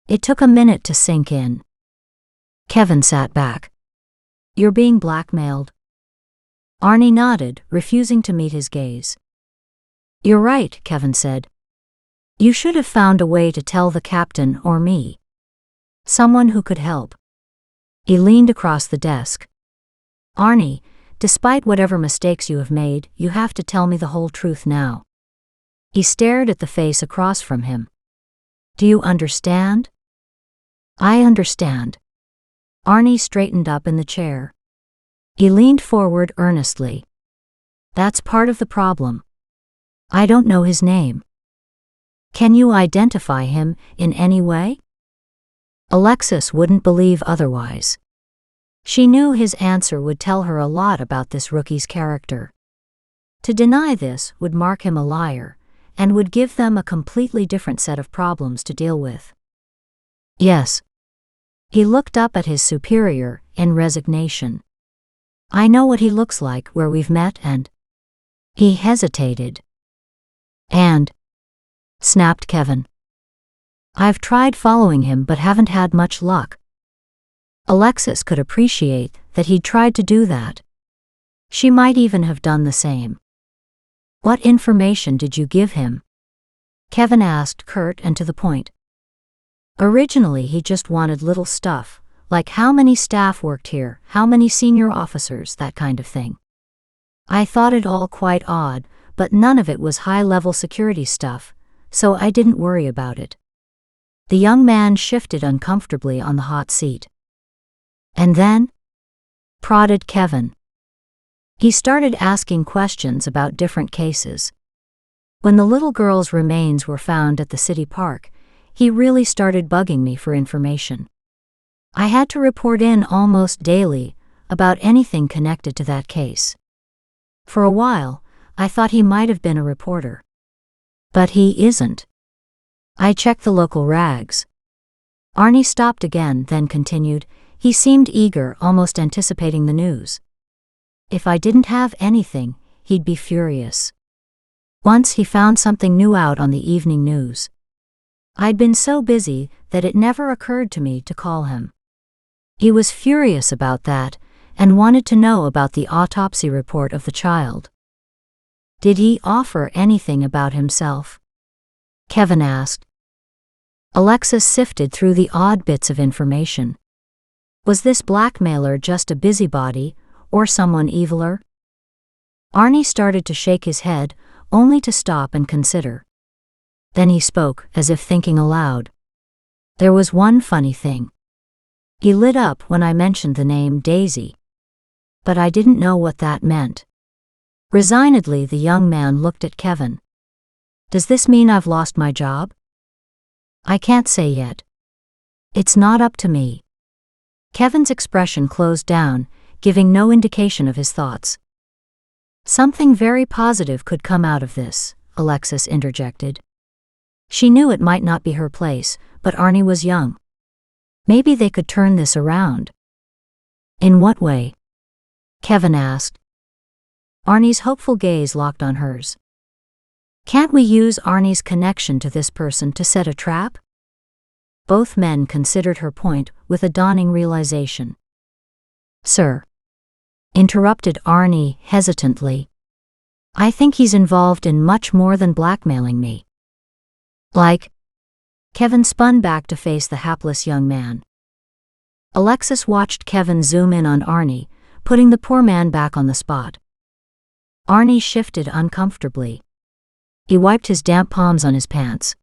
It took a minute to sink in. Kevin sat back. "You're being blackmailed?" Arnie nodded, refusing to meet his gaze. "You're right," Kevin said. "You should have found a way to tell the captain or me. Someone who could help." He leaned across the desk. "Arnie, despite whatever mistakes you have made, you have to tell me the whole truth now." He stared at the face across from him. "Do you understand?" "I understand." Arnie straightened up in the chair. He leaned forward earnestly. "That's part of the problem. I don't know his name. Can you identify him in any way?" Alexis wouldn't believe otherwise. She knew his answer would tell her a lot about this rookie's character. To deny this would mark him a liar, and would give them a completely different set of problems to deal with. Yes. He looked up at his superior in resignation. I know what he looks like where we've met and... He hesitated. And... snapped Kevin. I've tried following him but haven't had much luck. Alexis could appreciate that he'd tried to do that. She might even have done the same. What information did you give him? Kevin asked, curt and to the point. Originally he just wanted little stuff, like how many staff worked here, how many senior officers, that kind of thing. I thought it all quite odd, but none of it was high-level security stuff, so I didn't worry about it. The young man shifted uncomfortably on the hot seat. And then? Prodded Kevin. He started asking questions about different cases. When the little girl's remains were found at the city park, he really started bugging me for information. I had to report in almost daily about anything connected to that case. For a while, I thought he might have been a reporter. But he isn't. I checked the local rags. Arnie stopped again, then continued. He seemed eager, almost anticipating the news. If I didn't have anything, he'd be furious. Once he found something new out on the evening news. I'd been so busy that it never occurred to me to call him. He was furious about that and wanted to know about the autopsy report of the child. Did he offer anything about himself? Kevin asked. Alexis sifted through the odd bits of information. Was this blackmailer just a busybody, or someone eviler? Arnie started to shake his head, only to stop and consider. Then he spoke, as if thinking aloud. There was one funny thing. He lit up when I mentioned the name Daisy. But I didn't know what that meant. Resignedly, the young man looked at Kevin. Does this mean I've lost my job? I can't say yet. It's not up to me. Kevin's expression closed down, giving no indication of his thoughts. Something very positive could come out of this, Alexis interjected. She knew it might not be her place, but Arnie was young. Maybe they could turn this around. In what way? Kevin asked. Arnie's hopeful gaze locked on hers. Can't we use Arnie's connection to this person to set a trap? Both men considered her point with a dawning realization. Sir, interrupted Arnie hesitantly. I think he's involved in much more than blackmailing me. Like? Kevin spun back to face the hapless young man. Alexis watched Kevin zoom in on Arnie, putting the poor man back on the spot. Arnie shifted uncomfortably. He wiped his damp palms on his pants.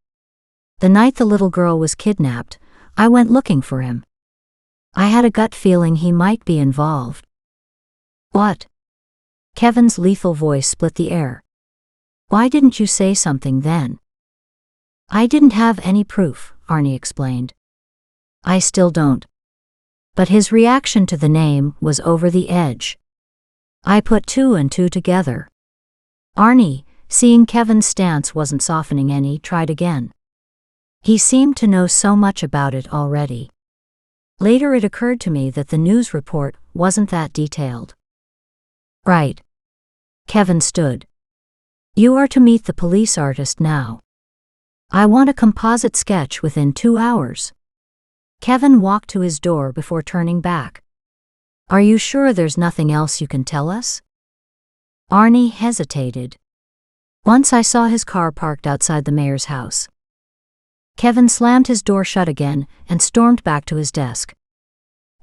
The night the little girl was kidnapped, I went looking for him. I had a gut feeling he might be involved. What? Kevin's lethal voice split the air. Why didn't you say something then? I didn't have any proof, Arnie explained. I still don't. But his reaction to the name was over the edge. I put two and two together. Arnie, seeing Kevin's stance wasn't softening any, tried again. He seemed to know so much about it already. Later it occurred to me that the news report wasn't that detailed. Right. Kevin stood. You are to meet the police artist now. I want a composite sketch within 2 hours. Kevin walked to his door before turning back. Are you sure there's nothing else you can tell us? Arnie hesitated. Once I saw his car parked outside the mayor's house. Kevin slammed his door shut again and stormed back to his desk.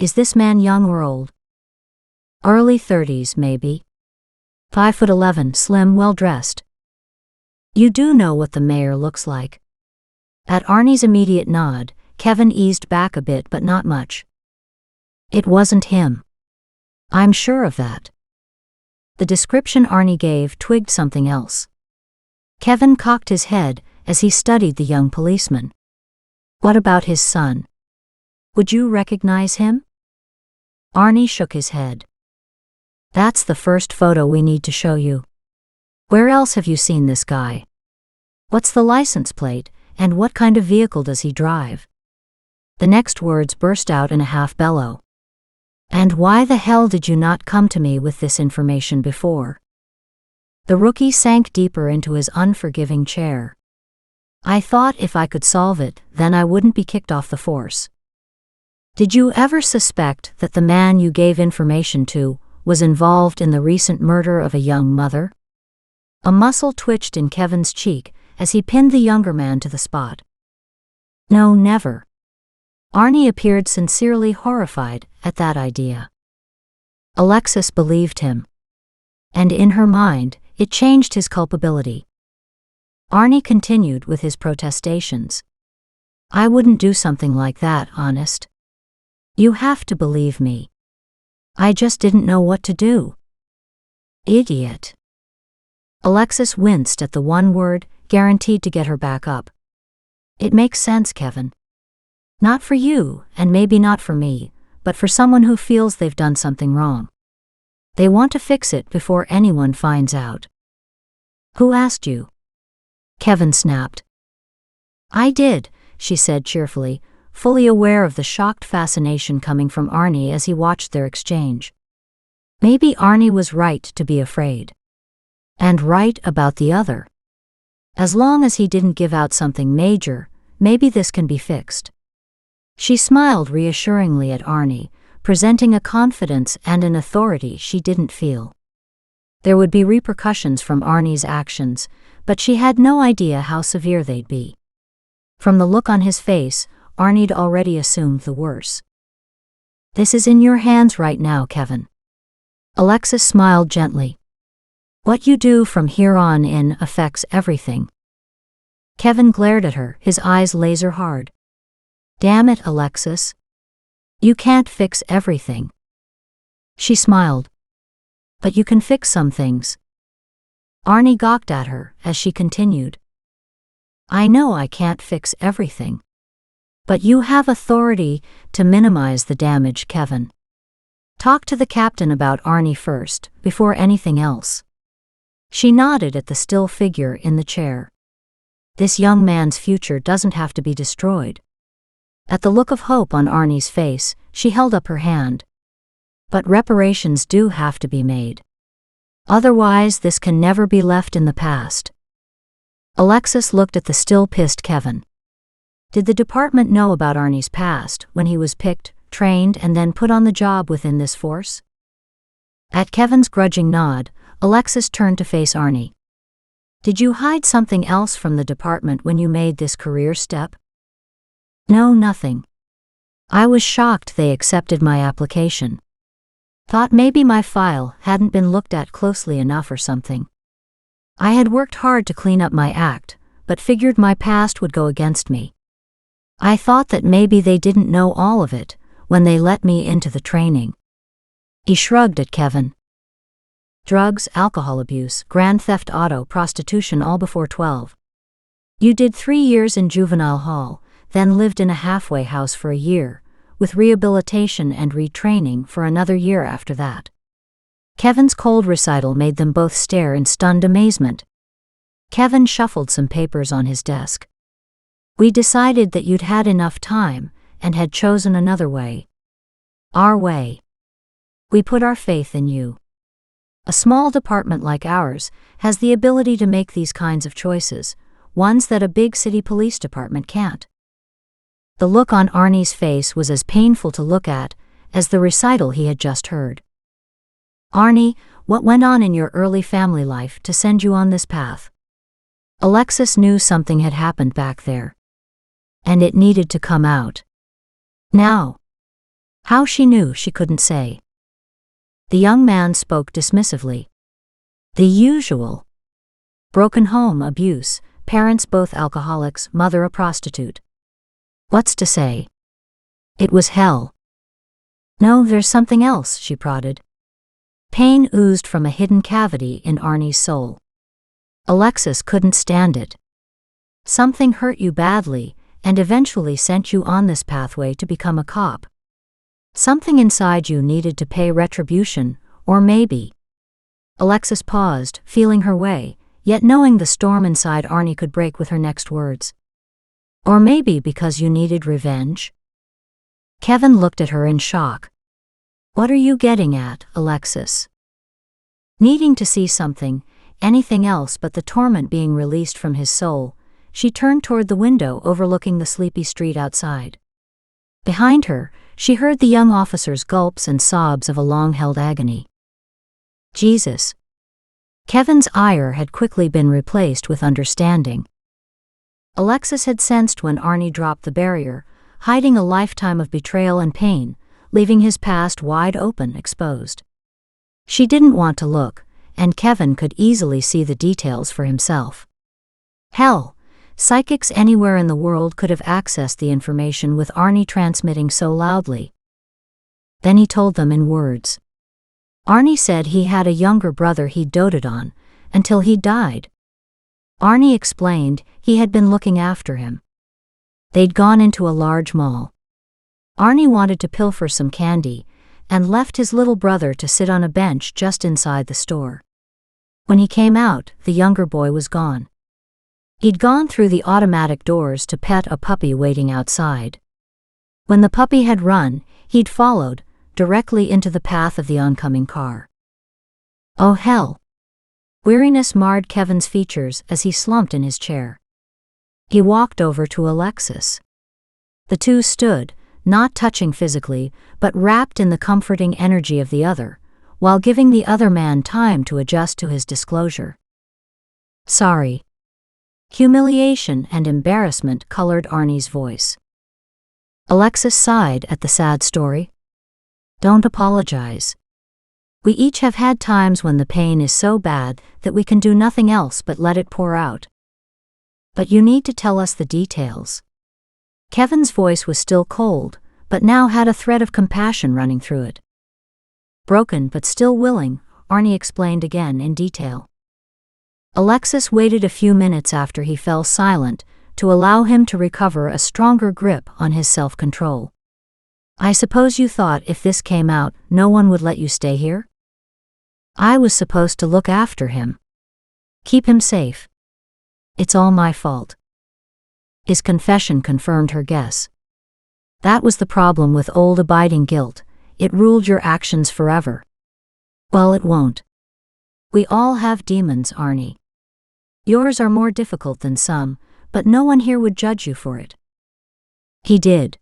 Is this man young or old? Early 30s, maybe. 5'11", slim, well-dressed. You do know what the mayor looks like. At Arnie's immediate nod, Kevin eased back a bit, but not much. It wasn't him. I'm sure of that. The description Arnie gave twigged something else. Kevin cocked his head as he studied the young policeman. What about his son? Would you recognize him? Arnie shook his head. That's the first photo we need to show you. Where else have you seen this guy? What's the license plate, and what kind of vehicle does he drive? The next words burst out in a half-bellow. And why the hell did you not come to me with this information before? The rookie sank deeper into his unforgiving chair. I thought if I could solve it, then I wouldn't be kicked off the force. Did you ever suspect that the man you gave information to was involved in the recent murder of a young mother? A muscle twitched in Kevin's cheek as he pinned the younger man to the spot. No, never. Arnie appeared sincerely horrified at that idea. Alexis believed him. And in her mind, it changed his culpability. Arnie continued with his protestations. I wouldn't do something like that, honest. You have to believe me. I just didn't know what to do. Idiot. Alexis winced at the one word, guaranteed to get her back up. It makes sense, Kevin. Not for you, and maybe not for me, but for someone who feels they've done something wrong. They want to fix it before anyone finds out. Who asked you? Kevin snapped. I did, she said cheerfully, fully aware of the shocked fascination coming from Arnie as he watched their exchange. Maybe Arnie was right to be afraid. And right about the other. As long as he didn't give out something major, maybe this can be fixed. She smiled reassuringly at Arnie, presenting a confidence and an authority she didn't feel. There would be repercussions from Arnie's actions, but she had no idea how severe they'd be. From the look on his face, Arnie'd already assumed the worst. This is in your hands right now, Kevin. Alexis smiled gently. What you do from here on in affects everything. Kevin glared at her, his eyes laser hard. Damn it, Alexis. You can't fix everything. She smiled. But you can fix some things. Arnie gawked at her as she continued. I know I can't fix everything. But you have authority to minimize the damage, Kevin. Talk to the captain about Arnie first, before anything else. She nodded at the still figure in the chair. This young man's future doesn't have to be destroyed. At the look of hope on Arnie's face, she held up her hand. But reparations do have to be made. Otherwise, this can never be left in the past. Alexis looked at the still pissed Kevin. Did the department know about Arnie's past when he was picked, trained, and then put on the job within this force? At Kevin's grudging nod, Alexis turned to face Arnie. Did you hide something else from the department when you made this career step? No, nothing. I was shocked they accepted my application. Thought maybe my file hadn't been looked at closely enough or something. I had worked hard to clean up my act, but figured my past would go against me. I thought that maybe they didn't know all of it when they let me into the training. He shrugged at Kevin. Drugs, alcohol abuse, grand theft auto, prostitution, all before 12. You did 3 years in juvenile hall, then lived in a halfway house for a year, with rehabilitation and retraining for another year after that. Kevin's cold recital made them both stare in stunned amazement. Kevin shuffled some papers on his desk. We decided that you'd had enough time and had chosen another way. Our way. We put our faith in you. A small department like ours has the ability to make these kinds of choices, ones that a big city police department can't. The look on Arnie's face was as painful to look at as the recital he had just heard. Arnie, what went on in your early family life to send you on this path? Alexis knew something had happened back there. And it needed to come out. Now. How she knew she couldn't say. The young man spoke dismissively. The usual. Broken home, abuse, parents both alcoholics, mother a prostitute. What's to say? It was hell. No, there's something else, she prodded. Pain oozed from a hidden cavity in Arnie's soul. Alexis couldn't stand it. Something hurt you badly, and eventually sent you on this pathway to become a cop. Something inside you needed to pay retribution, or maybe. Alexis paused, feeling her way, yet knowing the storm inside Arnie could break with her next words. Or maybe because you needed revenge? Kevin looked at her in shock. What are you getting at, Alexis? Needing to see something, anything else but the torment being released from his soul, she turned toward the window overlooking the sleepy street outside. Behind her, she heard the young officer's gulps and sobs of a long-held agony. Jesus. Kevin's ire had quickly been replaced with understanding. Alexis had sensed when Arnie dropped the barrier, hiding a lifetime of betrayal and pain, leaving his past wide open, exposed. She didn't want to look, and Kevin could easily see the details for himself. Hell, psychics anywhere in the world could have accessed the information with Arnie transmitting so loudly. Then he told them in words. Arnie said he had a younger brother he doted on, until he died. Arnie explained he had been looking after him. They'd gone into a large mall. Arnie wanted to pilfer some candy, and left his little brother to sit on a bench just inside the store. When he came out, the younger boy was gone. He'd gone through the automatic doors to pet a puppy waiting outside. When the puppy had run, he'd followed, directly into the path of the oncoming car. Oh hell! Weariness marred Kevin's features as he slumped in his chair. He walked over to Alexis. The two stood, not touching physically, but wrapped in the comforting energy of the other, while giving the other man time to adjust to his disclosure. Sorry. Humiliation and embarrassment colored Arnie's voice. Alexis sighed at the sad story. Don't apologize. We each have had times when the pain is so bad that we can do nothing else but let it pour out. But you need to tell us the details. Kevin's voice was still cold, but now had a thread of compassion running through it. Broken but still willing, Arnie explained again in detail. Alexis waited a few minutes after he fell silent to allow him to recover a stronger grip on his self-control. I suppose you thought if this came out, no one would let you stay here? I was supposed to look after him. Keep him safe. It's all my fault. His confession confirmed her guess. That was the problem with old abiding guilt. It ruled your actions forever. Well, it won't. We all have demons, Arnie. Yours are more difficult than some, but no one here would judge you for it. He did.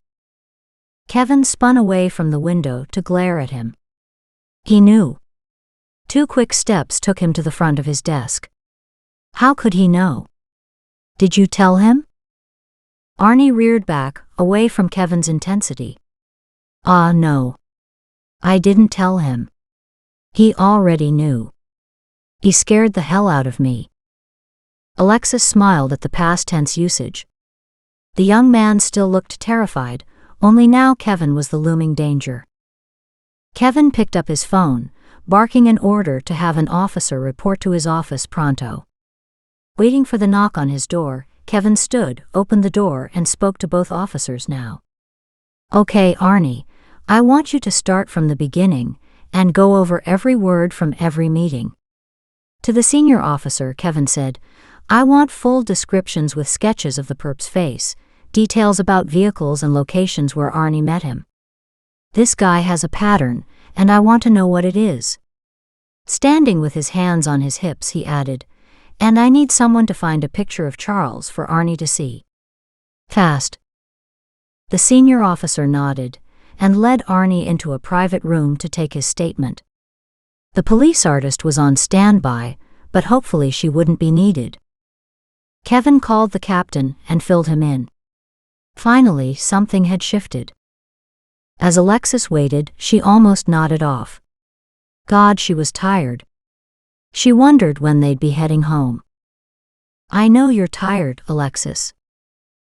Kevin spun away from the window to glare at him. He knew. 2 quick steps took him to the front of his desk. How could he know? Did you tell him? Arnie reared back, away from Kevin's intensity. No. I didn't tell him. He already knew. He scared the hell out of me. Alexis smiled at the past tense usage. The young man still looked terrified, only now Kevin was the looming danger. Kevin picked up his phone, barking an order to have an officer report to his office pronto. Waiting for the knock on his door, Kevin stood, opened the door, and spoke to both officers now. Okay, Arnie, I want you to start from the beginning and go over every word from every meeting. To the senior officer, Kevin said, I want full descriptions with sketches of the perp's face, details about vehicles and locations where Arnie met him. This guy has a pattern, and I want to know what it is. Standing with his hands on his hips, he added, and I need someone to find a picture of Charles for Arnie to see. Fast. The senior officer nodded, and led Arnie into a private room to take his statement. The police artist was on standby, but hopefully she wouldn't be needed. Kevin called the captain and filled him in. Finally, something had shifted. As Alexis waited, she almost nodded off. God, she was tired. She wondered when they'd be heading home. I know you're tired, Alexis.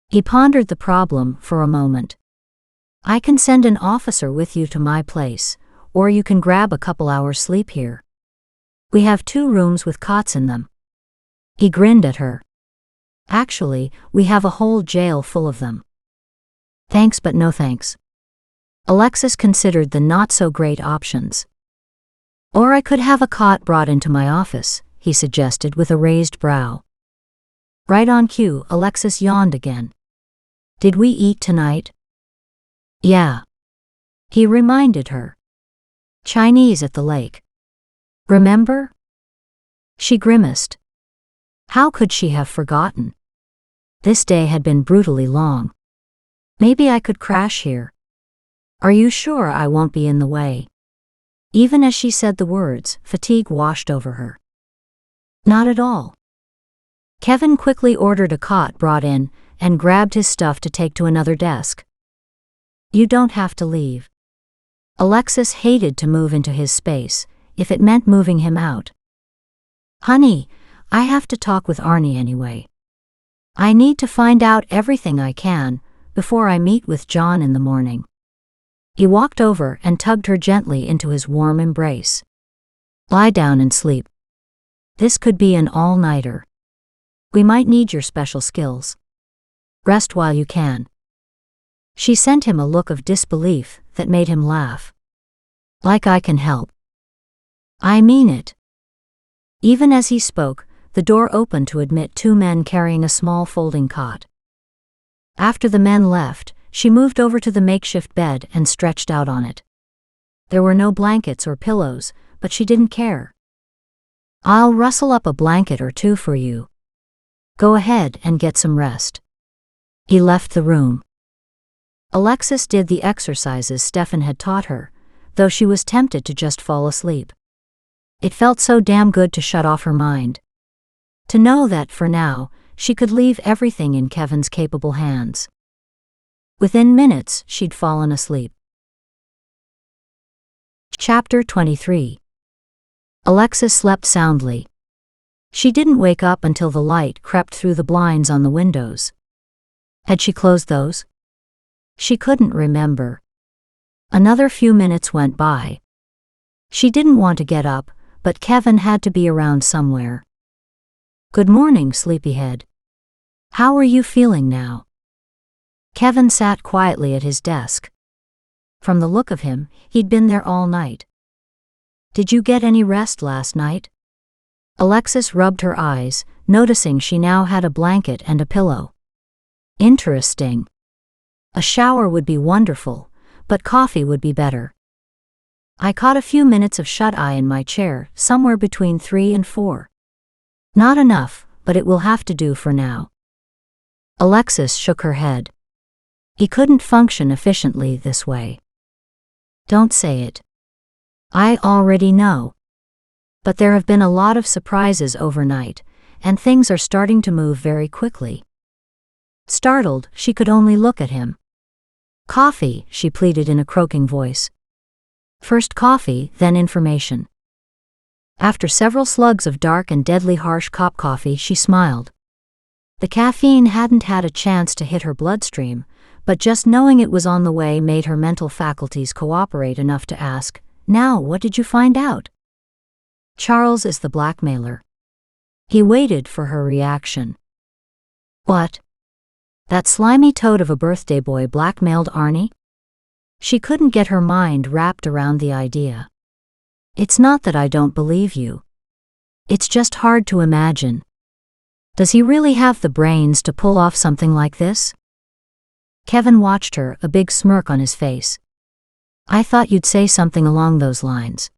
He pondered the problem for a moment. I can send an officer with you to my place, or you can grab a couple hours sleep here. We have 2 rooms with cots in them. He grinned at her. Actually, we have a whole jail full of them. Thanks but no thanks. Alexis considered the not-so-great options. Or I could have a cot brought into my office, he suggested with a raised brow. Right on cue, Alexis yawned again. Did we eat tonight? Yeah. He reminded her. Chinese at the lake. Remember? She grimaced. How could she have forgotten? This day had been brutally long. Maybe I could crash here. Are you sure I won't be in the way? Even as she said the words, fatigue washed over her. Not at all. Kevin quickly ordered a cot brought in and grabbed his stuff to take to another desk. You don't have to leave. Alexis hated to move into his space, if it meant moving him out. Honey, I have to talk with Arnie anyway. I need to find out everything I can before I meet with John in the morning. He walked over and tugged her gently into his warm embrace. Lie down and sleep. This could be an all-nighter. We might need your special skills. Rest while you can. She sent him a look of disbelief that made him laugh. Like I can help. I mean it. Even as he spoke, the door opened to admit two men carrying a small folding cot. After the men left, she moved over to the makeshift bed and stretched out on it. There were no blankets or pillows, but she didn't care. I'll rustle up a blanket or two for you. Go ahead and get some rest. He left the room. Alexis did the exercises Stefan had taught her, though she was tempted to just fall asleep. It felt so damn good to shut off her mind. To know that, for now, she could leave everything in Kevin's capable hands. Within minutes, she'd fallen asleep. Chapter 23. Alexis slept soundly. She didn't wake up until the light crept through the blinds on the windows. Had she closed those? She couldn't remember. Another few minutes went by. She didn't want to get up, but Kevin had to be around somewhere. Good morning, sleepyhead. How are you feeling now? Kevin sat quietly at his desk. From the look of him, he'd been there all night. Did you get any rest last night? Alexis rubbed her eyes, noticing she now had a blanket and a pillow. Interesting. A shower would be wonderful, but coffee would be better. I caught a few minutes of shut-eye in my chair, somewhere between 3 and 4. Not enough, but it will have to do for now. Alexis shook her head. He couldn't function efficiently this way. Don't say it. I already know. But there have been a lot of surprises overnight, and things are starting to move very quickly. Startled, she could only look at him. Coffee, she pleaded in a croaking voice. First coffee, then information. After several slugs of dark and deadly harsh cop coffee, she smiled. The caffeine hadn't had a chance to hit her bloodstream, but just knowing it was on the way made her mental faculties cooperate enough to ask, now what did you find out? Charles is the blackmailer. He waited for her reaction. What? That slimy toad of a birthday boy blackmailed Arnie? She couldn't get her mind wrapped around the idea. It's not that I don't believe you. It's just hard to imagine. Does he really have the brains to pull off something like this? Kevin watched her, a big smirk on his face. I thought you'd say something along those lines.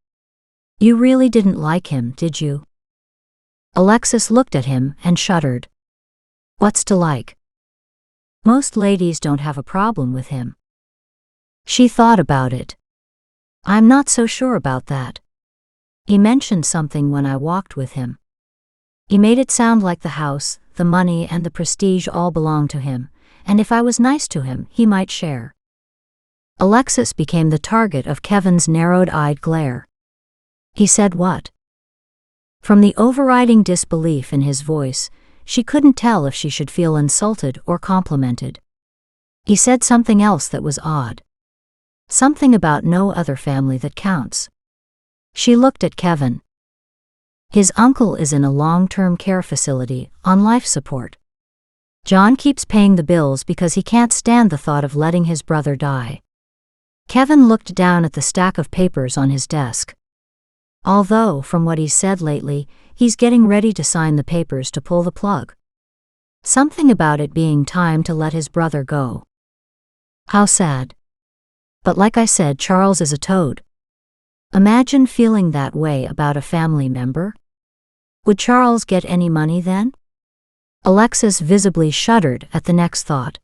You really didn't like him, did you? Alexis looked at him and shuddered. What's to like? Most ladies don't have a problem with him. She thought about it. I'm not so sure about that. He mentioned something when I walked with him. He made it sound like the house, the money and the prestige all belonged to him, and if I was nice to him, he might share. Alexis became the target of Kevin's narrowed-eyed glare. He said what? From the overriding disbelief in his voice, she couldn't tell if she should feel insulted or complimented. He said something else that was odd. Something about no other family that counts. She looked at Kevin. His uncle is in a long-term care facility, on life support. John keeps paying the bills because he can't stand the thought of letting his brother die. Kevin looked down at the stack of papers on his desk. Although, from what he's said lately, he's getting ready to sign the papers to pull the plug. Something about it being time to let his brother go. How sad. But like I said, Charles is a toad. Imagine feeling that way about a family member. Would Charles get any money then? Alexis visibly shuddered at the next thought.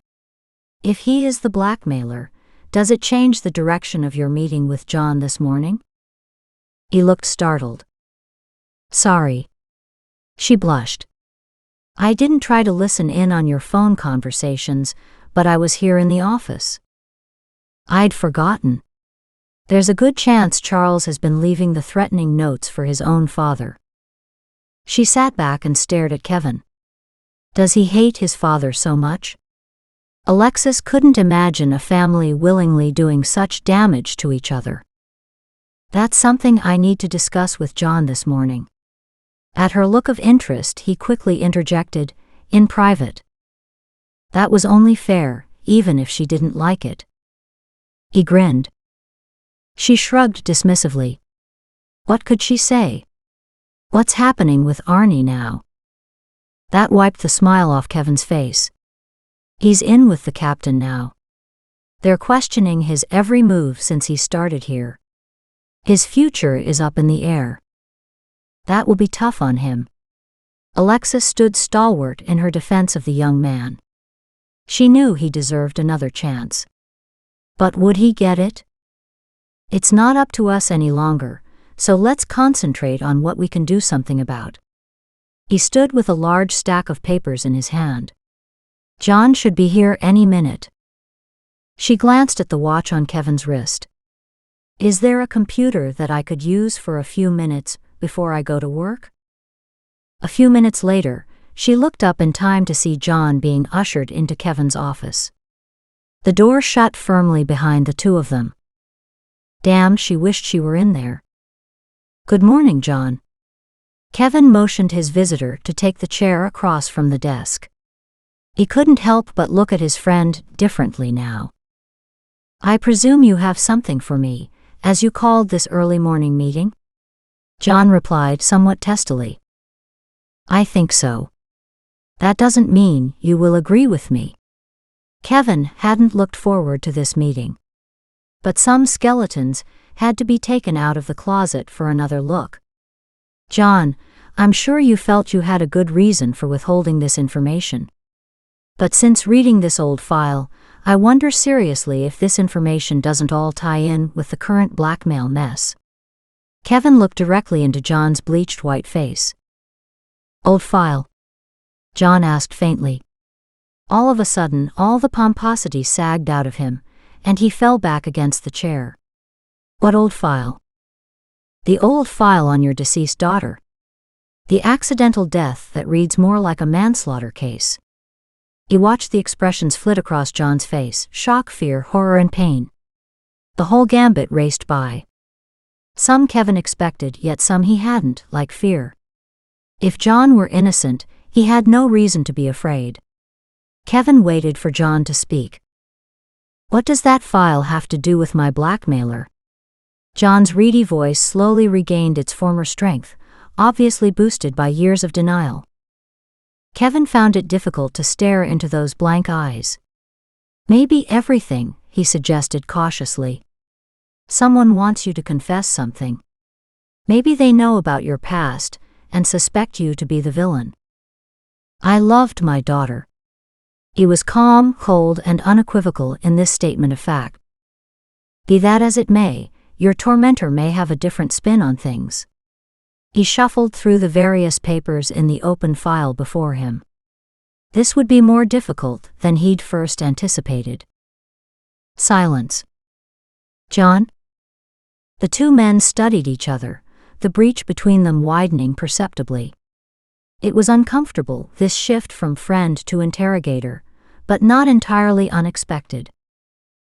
If he is the blackmailer, does it change the direction of your meeting with John this morning? He looked startled. Sorry. She blushed. I didn't try to listen in on your phone conversations, but I was here in the office. I'd forgotten. There's a good chance Charles has been leaving the threatening notes for his own father. She sat back and stared at Kevin. Does he hate his father so much? Alexis couldn't imagine a family willingly doing such damage to each other. That's something I need to discuss with John this morning. At her look of interest, he quickly interjected, in private. That was only fair, even if she didn't like it. He grinned. She shrugged dismissively. What could she say? What's happening with Arnie now? That wiped the smile off Kevin's face. He's in with the captain now. They're questioning his every move since he started here. His future is up in the air. That will be tough on him. Alexis stood stalwart in her defense of the young man. She knew he deserved another chance. But would he get it? It's not up to us any longer, so let's concentrate on what we can do something about. He stood with a large stack of papers in his hand. John should be here any minute. She glanced at the watch on Kevin's wrist. Is there a computer that I could use for a few minutes before I go to work? A few minutes later, she looked up in time to see John being ushered into Kevin's office. The door shut firmly behind the two of them. Damn, she wished she were in there. Good morning, John. Kevin motioned his visitor to take the chair across from the desk. He couldn't help but look at his friend differently now. I presume you have something for me, as you called this early morning meeting? John replied somewhat testily. I think so. That doesn't mean you will agree with me. Kevin hadn't looked forward to this meeting. But some skeletons had to be taken out of the closet for another look. John, I'm sure you felt you had a good reason for withholding this information. But since reading this old file, I wonder seriously if this information doesn't all tie in with the current blackmail mess. Kevin looked directly into John's bleached white face. Old file? John asked faintly. All of a sudden, all the pomposity sagged out of him, and he fell back against the chair. What old file? The old file on your deceased daughter. The accidental death that reads more like a manslaughter case. He watched the expressions flit across John's face, shock, fear, horror, and pain. The whole gambit raced by. Some Kevin expected, yet some he hadn't, like fear. If John were innocent, he had no reason to be afraid. Kevin waited for John to speak. What does that file have to do with my blackmailer? John's reedy voice slowly regained its former strength, obviously boosted by years of denial. Kevin found it difficult to stare into those blank eyes. Maybe everything, he suggested cautiously. Someone wants you to confess something. Maybe they know about your past and suspect you to be the villain. I loved my daughter. He was calm, cold, and unequivocal in this statement of fact. Be that as it may, your tormentor may have a different spin on things. He shuffled through the various papers in the open file before him. This would be more difficult than he'd first anticipated. Silence. John? The two men studied each other, the breach between them widening perceptibly. It was uncomfortable, this shift from friend to interrogator, but not entirely unexpected.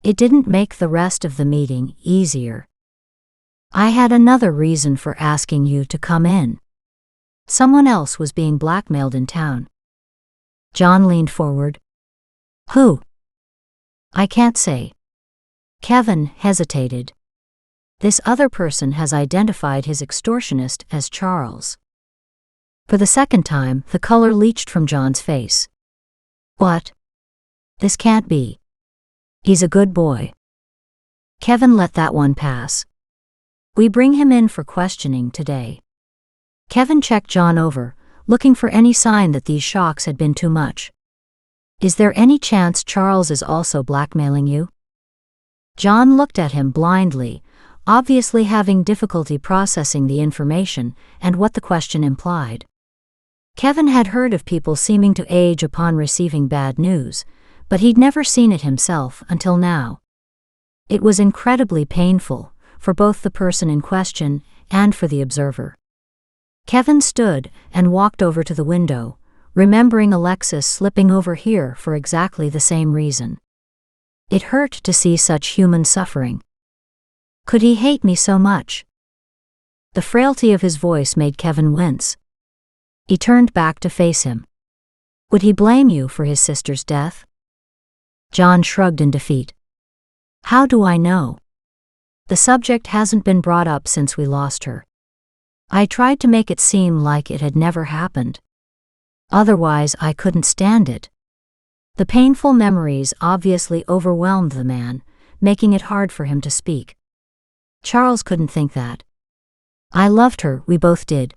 It didn't make the rest of the meeting easier. I had another reason for asking you to come in. Someone else was being blackmailed in town. John leaned forward. Who? I can't say. Kevin hesitated. This other person has identified his extortionist as Charles. For the second time, the color leached from John's face. What? This can't be. He's a good boy. Kevin let that one pass. We bring him in for questioning today. Kevin checked John over, looking for any sign that these shocks had been too much. Is there any chance Charles is also blackmailing you? John looked at him blindly, obviously having difficulty processing the information and what the question implied. Kevin had heard of people seeming to age upon receiving bad news, but he'd never seen it himself until now. It was incredibly painful, for both the person in question and for the observer. Kevin stood and walked over to the window, remembering Alexis slipping over here for exactly the same reason. It hurt to see such human suffering. Could he hate me so much? The frailty of his voice made Kevin wince. He turned back to face him. Would he blame you for his sister's death? John shrugged in defeat. How do I know? The subject hasn't been brought up since we lost her. I tried to make it seem like it had never happened. Otherwise, I couldn't stand it. The painful memories obviously overwhelmed the man, making it hard for him to speak. Charles couldn't think that. I loved her, we both did.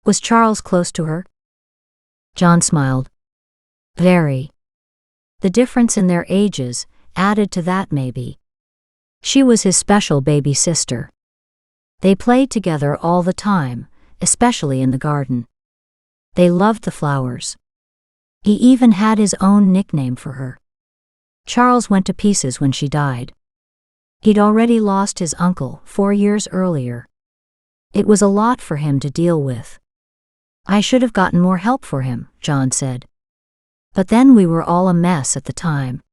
Was Charles close to her? John smiled. Very. The difference in their ages added to that maybe. She was his special baby sister. They played together all the time, especially in the garden. They loved the flowers. He even had his own nickname for her. Charles went to pieces when she died. He'd already lost his uncle 4 years earlier. It was a lot for him to deal with. I should have gotten more help for him, John said. But then we were all a mess at the time.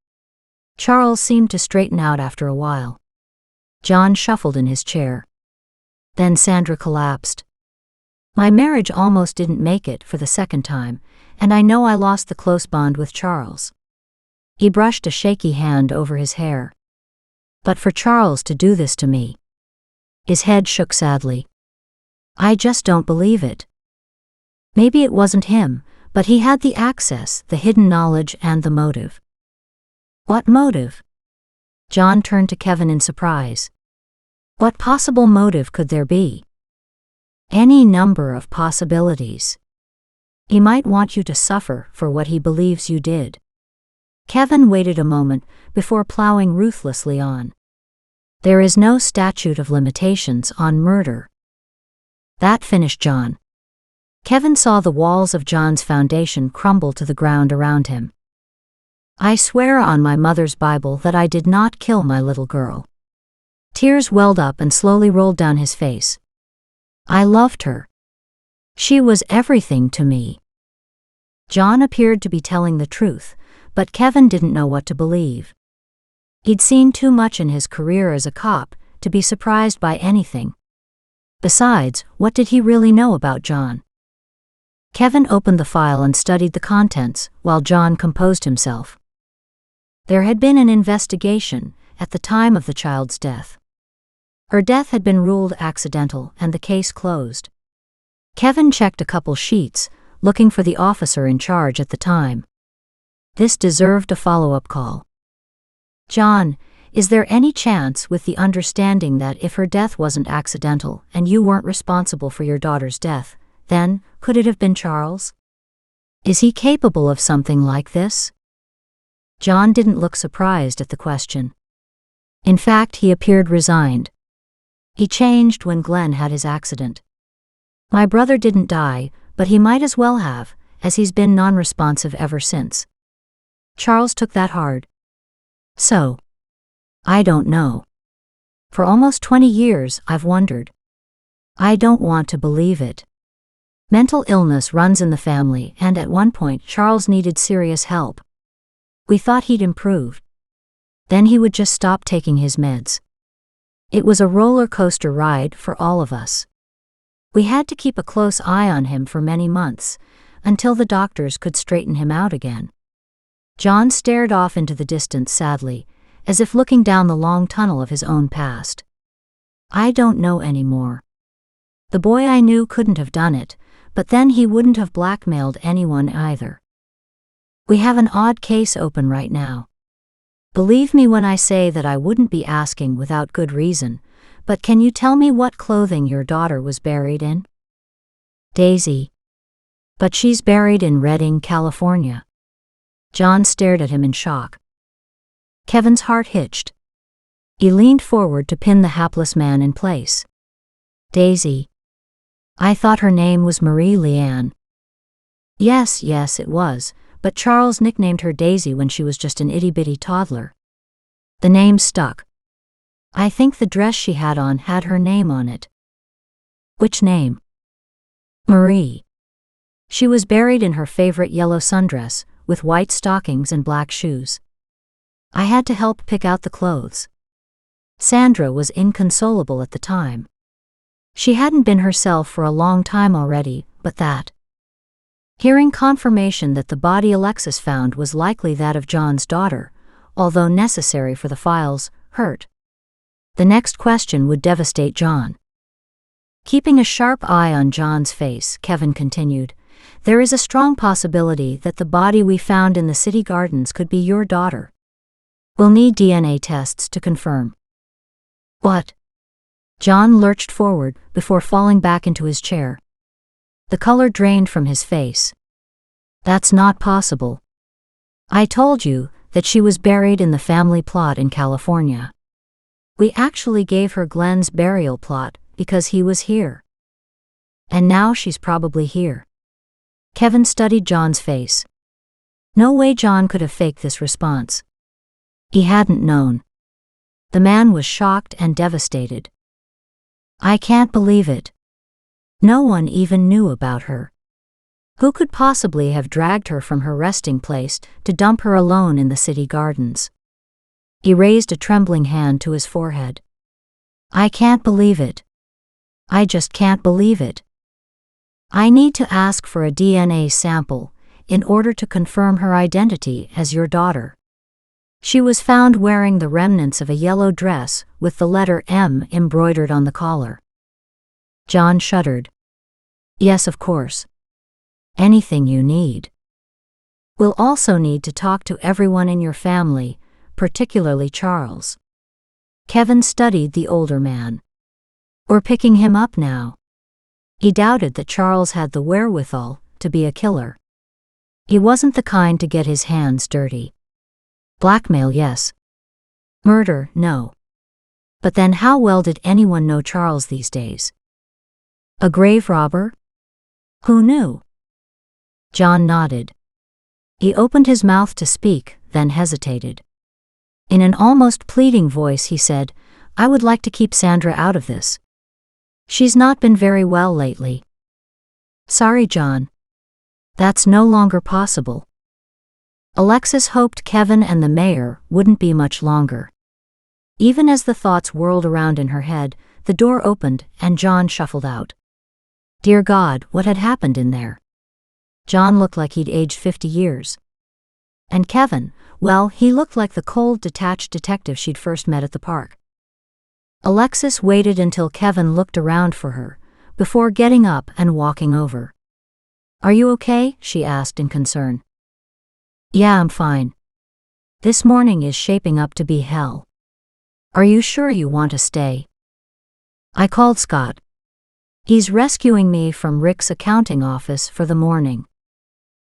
Charles seemed to straighten out after a while. John shuffled in his chair. Then Sandra collapsed. My marriage almost didn't make it for the second time, and I know I lost the close bond with Charles. He brushed a shaky hand over his hair. But for Charles to do this to me. His head shook sadly. I just don't believe it. Maybe it wasn't him, but he had the access, the hidden knowledge, and the motive. What motive? John turned to Kevin in surprise. What possible motive could there be? Any number of possibilities. He might want you to suffer for what he believes you did. Kevin waited a moment before plowing ruthlessly on. There is no statute of limitations on murder. That finished John. Kevin saw the walls of John's foundation crumble to the ground around him. I swear on my mother's Bible that I did not kill my little girl. Tears welled up and slowly rolled down his face. I loved her. She was everything to me. John appeared to be telling the truth, but Kevin didn't know what to believe. He'd seen too much in his career as a cop to be surprised by anything. Besides, what did he really know about John? Kevin opened the file and studied the contents while John composed himself. There had been an investigation at the time of the child's death. Her death had been ruled accidental and the case closed. Kevin checked a couple sheets, looking for the officer in charge at the time. This deserved a follow-up call. John, is there any chance, with the understanding that if her death wasn't accidental and you weren't responsible for your daughter's death, then could it have been Charles? Is he capable of something like this? John didn't look surprised at the question. In fact, he appeared resigned. He changed when Glenn had his accident. My brother didn't die, but he might as well have, as he's been non-responsive ever since. Charles took that hard. So, I don't know. For almost 20 years, I've wondered. I don't want to believe it. Mental illness runs in the family, and at one point Charles needed serious help. We thought he'd improve. Then he would just stop taking his meds. It was a roller coaster ride for all of us. We had to keep a close eye on him for many months, until the doctors could straighten him out again. John stared off into the distance sadly, as if looking down the long tunnel of his own past. I don't know anymore. The boy I knew couldn't have done it, but then he wouldn't have blackmailed anyone either. We have an odd case open right now. Believe me when I say that I wouldn't be asking without good reason, but can you tell me what clothing your daughter was buried in? Daisy. But she's buried in Redding, California. John stared at him in shock. Kevin's heart hitched. He leaned forward to pin the hapless man in place. Daisy. I thought her name was Marie Leanne. Yes, it was, but Charles nicknamed her Daisy when she was just an itty-bitty toddler. The name stuck. I think the dress she had on had her name on it. Which name? Marie. She was buried in her favorite yellow sundress, with white stockings and black shoes. I had to help pick out the clothes. Sandra was inconsolable at the time. She hadn't been herself for a long time already, but that. Hearing confirmation that the body Alexis found was likely that of John's daughter, although necessary for the files, hurt. The next question would devastate John. Keeping a sharp eye on John's face, Kevin continued, there is a strong possibility that the body we found in the city gardens could be your daughter. We'll need DNA tests to confirm. What? John lurched forward before falling back into his chair. The color drained from his face. That's not possible. I told you that she was buried in the family plot in California. We actually gave her Glenn's burial plot because he was here. And now she's probably here. Kevin studied John's face. No way John could have faked this response. He hadn't known. The man was shocked and devastated. I can't believe it. No one even knew about her. Who could possibly have dragged her from her resting place to dump her alone in the city gardens? He raised a trembling hand to his forehead. I can't believe it. I just can't believe it. I need to ask for a DNA sample in order to confirm her identity as your daughter. She was found wearing the remnants of a yellow dress with the letter M embroidered on the collar. John shuddered. Yes, of course. Anything you need. We'll also need to talk to everyone in your family, particularly Charles. Kevin studied the older man. We're picking him up now. He doubted that Charles had the wherewithal to be a killer. He wasn't the kind to get his hands dirty. Blackmail, yes. Murder, no. But then how well did anyone know Charles these days? A grave robber? Who knew? John nodded. He opened his mouth to speak, then hesitated. In an almost pleading voice he said, I would like to keep Sandra out of this. She's not been very well lately. Sorry, John. That's no longer possible. Alexis hoped Kevin and the mayor wouldn't be much longer. Even as the thoughts whirled around in her head, the door opened and John shuffled out. Dear God, what had happened in there? John looked like he'd aged 50 years. And Kevin, well, he looked like the cold, detached detective she'd first met at the park. Alexis waited until Kevin looked around for her, before getting up and walking over. Are you okay? She asked in concern. Yeah, I'm fine. This morning is shaping up to be hell. Are you sure you want to stay? I called Scott. He's rescuing me from Rick's accounting office for the morning.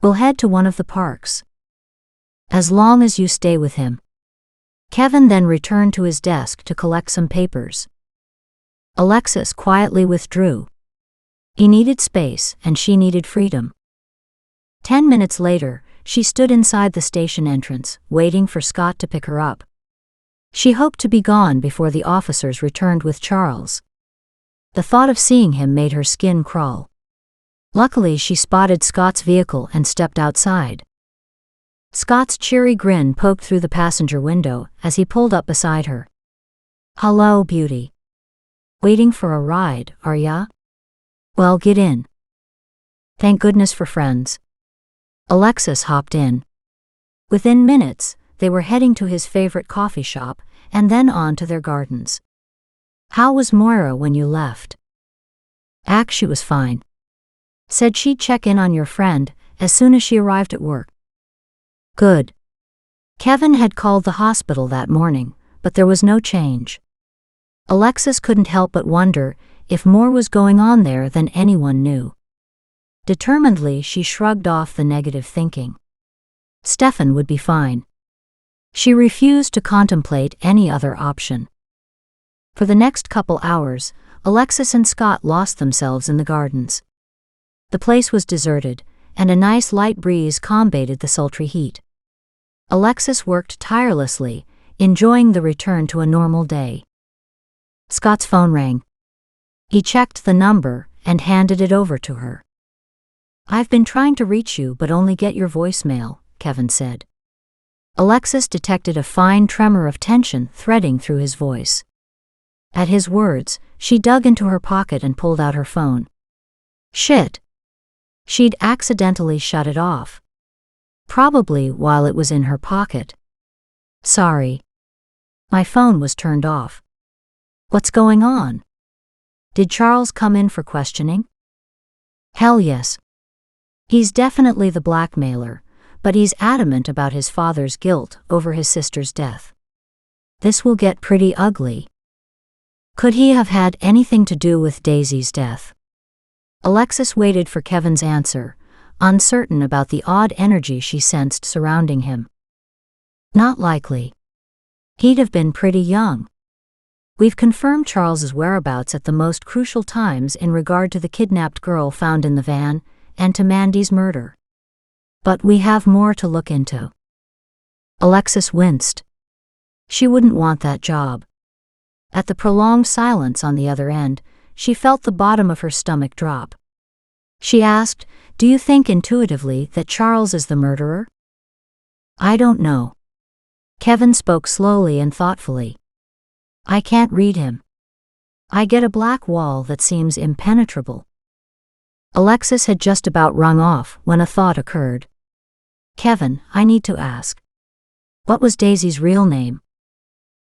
We'll head to one of the parks. As long as you stay with him. Kevin then returned to his desk to collect some papers. Alexis quietly withdrew. He needed space and she needed freedom. 10 minutes later, she stood inside the station entrance, waiting for Scott to pick her up. She hoped to be gone before the officers returned with Charles. The thought of seeing him made her skin crawl. Luckily, she spotted Scott's vehicle and stepped outside. Scott's cheery grin poked through the passenger window as he pulled up beside her. Hello, beauty. Waiting for a ride, are ya? Well, get in. Thank goodness for friends. Alexis hopped in. Within minutes, they were heading to his favorite coffee shop and then on to their gardens. How was Moira when you left? She was fine. Said she'd check in on your friend as soon as she arrived at work. Good. Kevin had called the hospital that morning, but there was no change. Alexis couldn't help but wonder if more was going on there than anyone knew. Determinedly, she shrugged off the negative thinking. Stefan would be fine. She refused to contemplate any other option. For the next couple hours, Alexis and Scott lost themselves in the gardens. The place was deserted, and a nice light breeze combated the sultry heat. Alexis worked tirelessly, enjoying the return to a normal day. Scott's phone rang. He checked the number and handed it over to her. I've been trying to reach you but only get your voicemail, Kevin said. Alexis detected a fine tremor of tension threading through his voice. At his words, she dug into her pocket and pulled out her phone. Shit! She'd accidentally shut it off. Probably while it was in her pocket. Sorry. My phone was turned off. What's going on? Did Charles come in for questioning? Hell yes. He's definitely the blackmailer, but he's adamant about his father's guilt over his sister's death. This will get pretty ugly. Could he have had anything to do with Daisy's death? Alexis waited for Kevin's answer, uncertain about the odd energy she sensed surrounding him. Not likely. He'd have been pretty young. We've confirmed Charles's whereabouts at the most crucial times in regard to the kidnapped girl found in the van and to Mandy's murder. But we have more to look into. Alexis winced. She wouldn't want that job. At the prolonged silence on the other end, she felt the bottom of her stomach drop. She asked, Do you think intuitively that Charles is the murderer? I don't know. Kevin spoke slowly and thoughtfully. I can't read him. I get a black wall that seems impenetrable. Alexis had just about rung off when a thought occurred. Kevin, I need to ask. What was Daisy's real name?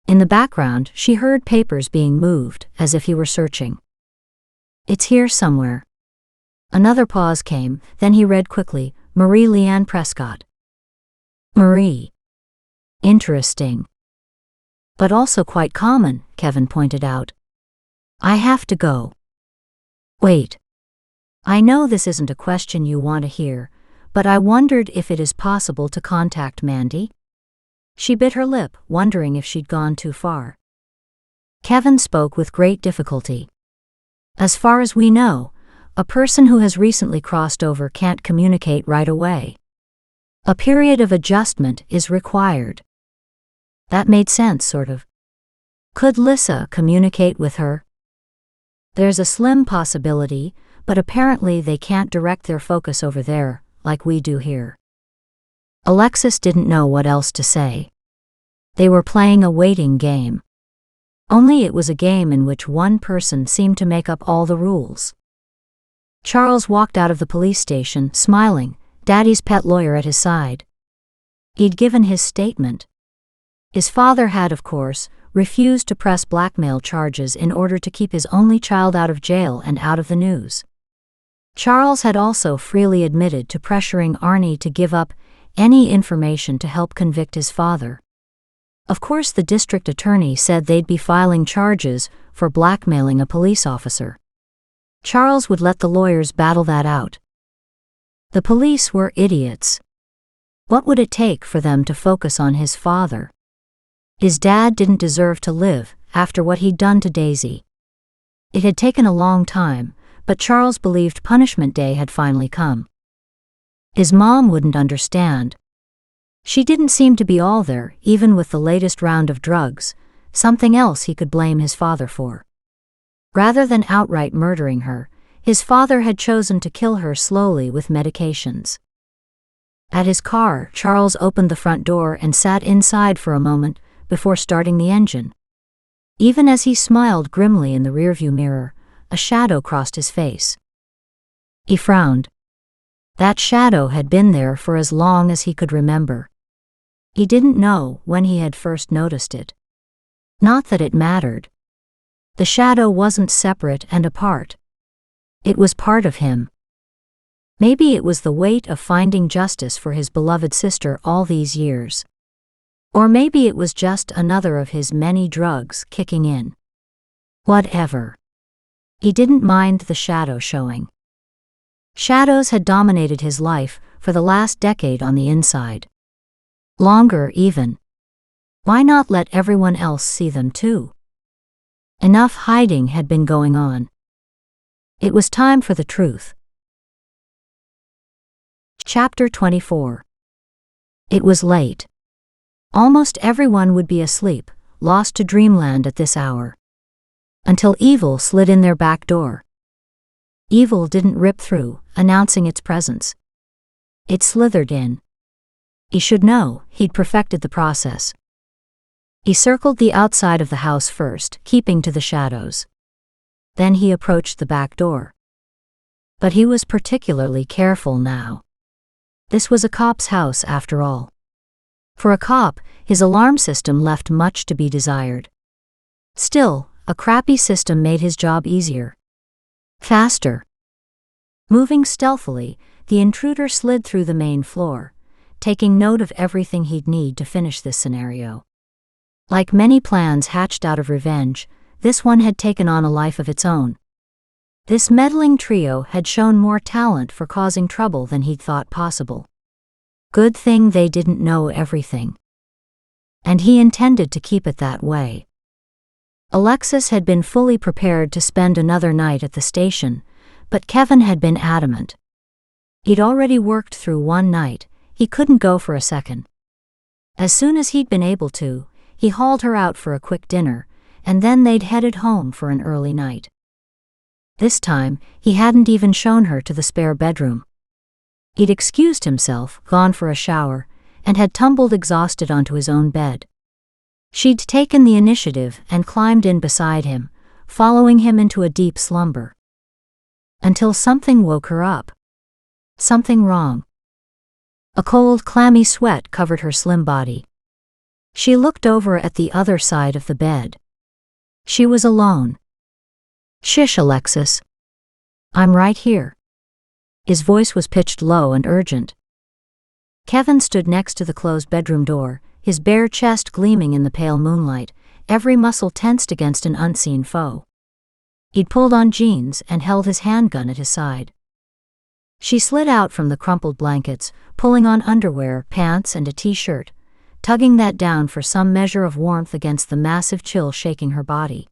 In the background, she heard papers being moved, as if he were searching. It's here somewhere. Another pause came, then he read quickly, Marie Leanne Prescott. Marie. Interesting. But also quite common, Kevin pointed out. I have to go. Wait. I know this isn't a question you want to hear, but I wondered if it is possible to contact Mandy. She bit her lip, wondering if she'd gone too far. Kevin spoke with great difficulty. As far as we know, a person who has recently crossed over can't communicate right away. A period of adjustment is required. That made sense, sort of. Could Lissa communicate with her? There's a slim possibility, but apparently they can't direct their focus over there, like we do here. Alexis didn't know what else to say. They were playing a waiting game. Only it was a game in which one person seemed to make up all the rules. Charles walked out of the police station, smiling, Daddy's pet lawyer at his side. He'd given his statement. His father had, of course, refused to press blackmail charges in order to keep his only child out of jail and out of the news. Charles had also freely admitted to pressuring Arnie to give up any information to help convict his father. Of course, the district attorney said they'd be filing charges for blackmailing a police officer. Charles would let the lawyers battle that out. The police were idiots. What would it take for them to focus on his father? His dad didn't deserve to live after what he'd done to Daisy. It had taken a long time, but Charles believed punishment day had finally come. His mom wouldn't understand. She didn't seem to be all there, even with the latest round of drugs, something else he could blame his father for. Rather than outright murdering her, his father had chosen to kill her slowly with medications. At his car, Charles opened the front door and sat inside for a moment before starting the engine. Even as he smiled grimly in the rearview mirror, a shadow crossed his face. He frowned. That shadow had been there for as long as he could remember. He didn't know when he had first noticed it. Not that it mattered. The shadow wasn't separate and apart. It was part of him. Maybe it was the weight of finding justice for his beloved sister all these years. Or maybe it was just another of his many drugs kicking in. Whatever. He didn't mind the shadow showing. Shadows had dominated his life for the last decade on the inside. Longer even. Why not let everyone else see them too? Enough hiding had been going on. It was time for the truth. Chapter 24. It was late. Almost everyone would be asleep, lost to dreamland at this hour. Until evil slid in their back door. Evil didn't rip through, announcing its presence. It slithered in. He should know, he'd perfected the process. He circled the outside of the house first, keeping to the shadows. Then he approached the back door. But he was particularly careful now. This was a cop's house after all. For a cop, his alarm system left much to be desired. Still, a crappy system made his job easier. Faster. Moving stealthily, the intruder slid through the main floor, taking note of everything he'd need to finish this scenario. Like many plans hatched out of revenge, this one had taken on a life of its own. This meddling trio had shown more talent for causing trouble than he'd thought possible. Good thing they didn't know everything. And he intended to keep it that way. Alexis had been fully prepared to spend another night at the station, but Kevin had been adamant. He'd already worked through one night, he couldn't go for a second. As soon as he'd been able to, he hauled her out for a quick dinner, and then they'd headed home for an early night. This time, he hadn't even shown her to the spare bedroom. He'd excused himself, gone for a shower, and had tumbled exhausted onto his own bed. She'd taken the initiative and climbed in beside him, following him into a deep slumber. Until something woke her up. Something wrong. A cold, clammy sweat covered her slim body. She looked over at the other side of the bed. She was alone. "Shush, Alexis. I'm right here." His voice was pitched low and urgent. Kevin stood next to the closed bedroom door, his bare chest gleaming in the pale moonlight, every muscle tensed against an unseen foe. He'd pulled on jeans and held his handgun at his side. She slid out from the crumpled blankets, pulling on underwear, pants, and a t-shirt, tugging that down for some measure of warmth against the massive chill shaking her body.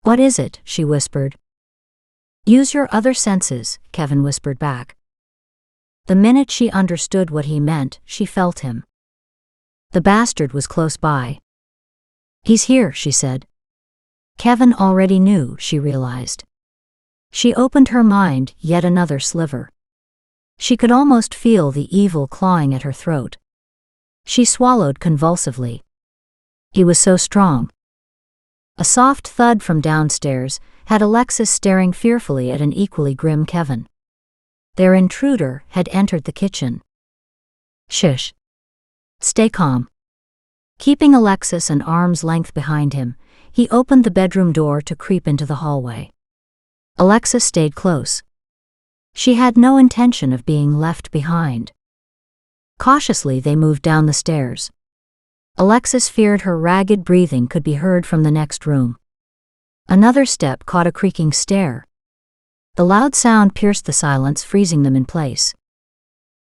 "What is it?" she whispered. "Use your other senses," Kevin whispered back. The minute she understood what he meant, she felt him. The bastard was close by. "He's here," she said. Kevin already knew, she realized. She opened her mind, yet another sliver. She could almost feel the evil clawing at her throat. She swallowed convulsively. He was so strong. A soft thud from downstairs had Alexis staring fearfully at an equally grim Kevin. Their intruder had entered the kitchen. "Shush. Stay calm." Keeping Alexis an arm's length behind him, he opened the bedroom door to creep into the hallway. Alexis stayed close. She had no intention of being left behind. Cautiously they moved down the stairs. Alexis feared her ragged breathing could be heard from the next room. Another step caught a creaking stair. The loud sound pierced the silence, freezing them in place.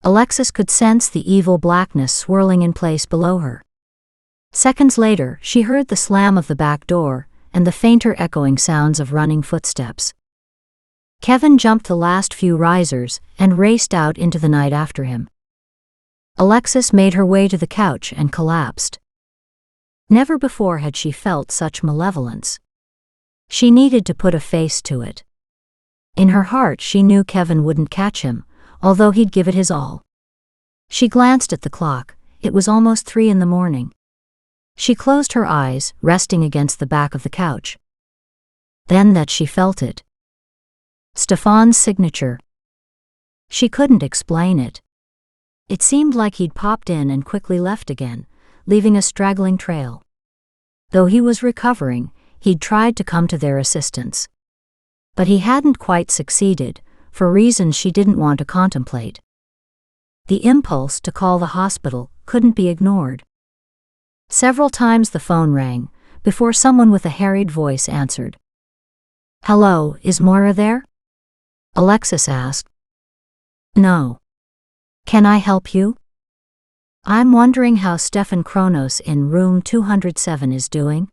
Alexis could sense the evil blackness swirling in place below her. Seconds later, she heard the slam of the back door and the fainter echoing sounds of running footsteps. Kevin jumped the last few risers and raced out into the night after him. Alexis made her way to the couch and collapsed. Never before had she felt such malevolence. She needed to put a face to it. In her heart she knew Kevin wouldn't catch him, although he'd give it his all. She glanced at the clock. It was almost 3 a.m. She closed her eyes, resting against the back of the couch. Then that she felt it. Stefan's signature. She couldn't explain it. It seemed like he'd popped in and quickly left again, leaving a straggling trail. Though he was recovering, he'd tried to come to their assistance. But he hadn't quite succeeded, for reasons she didn't want to contemplate. The impulse to call the hospital couldn't be ignored. Several times the phone rang, before someone with a harried voice answered. "Hello, is Moira there?" Alexis asked. "No. Can I help you?" "I'm wondering how Stefan Kronos in room 207 is doing.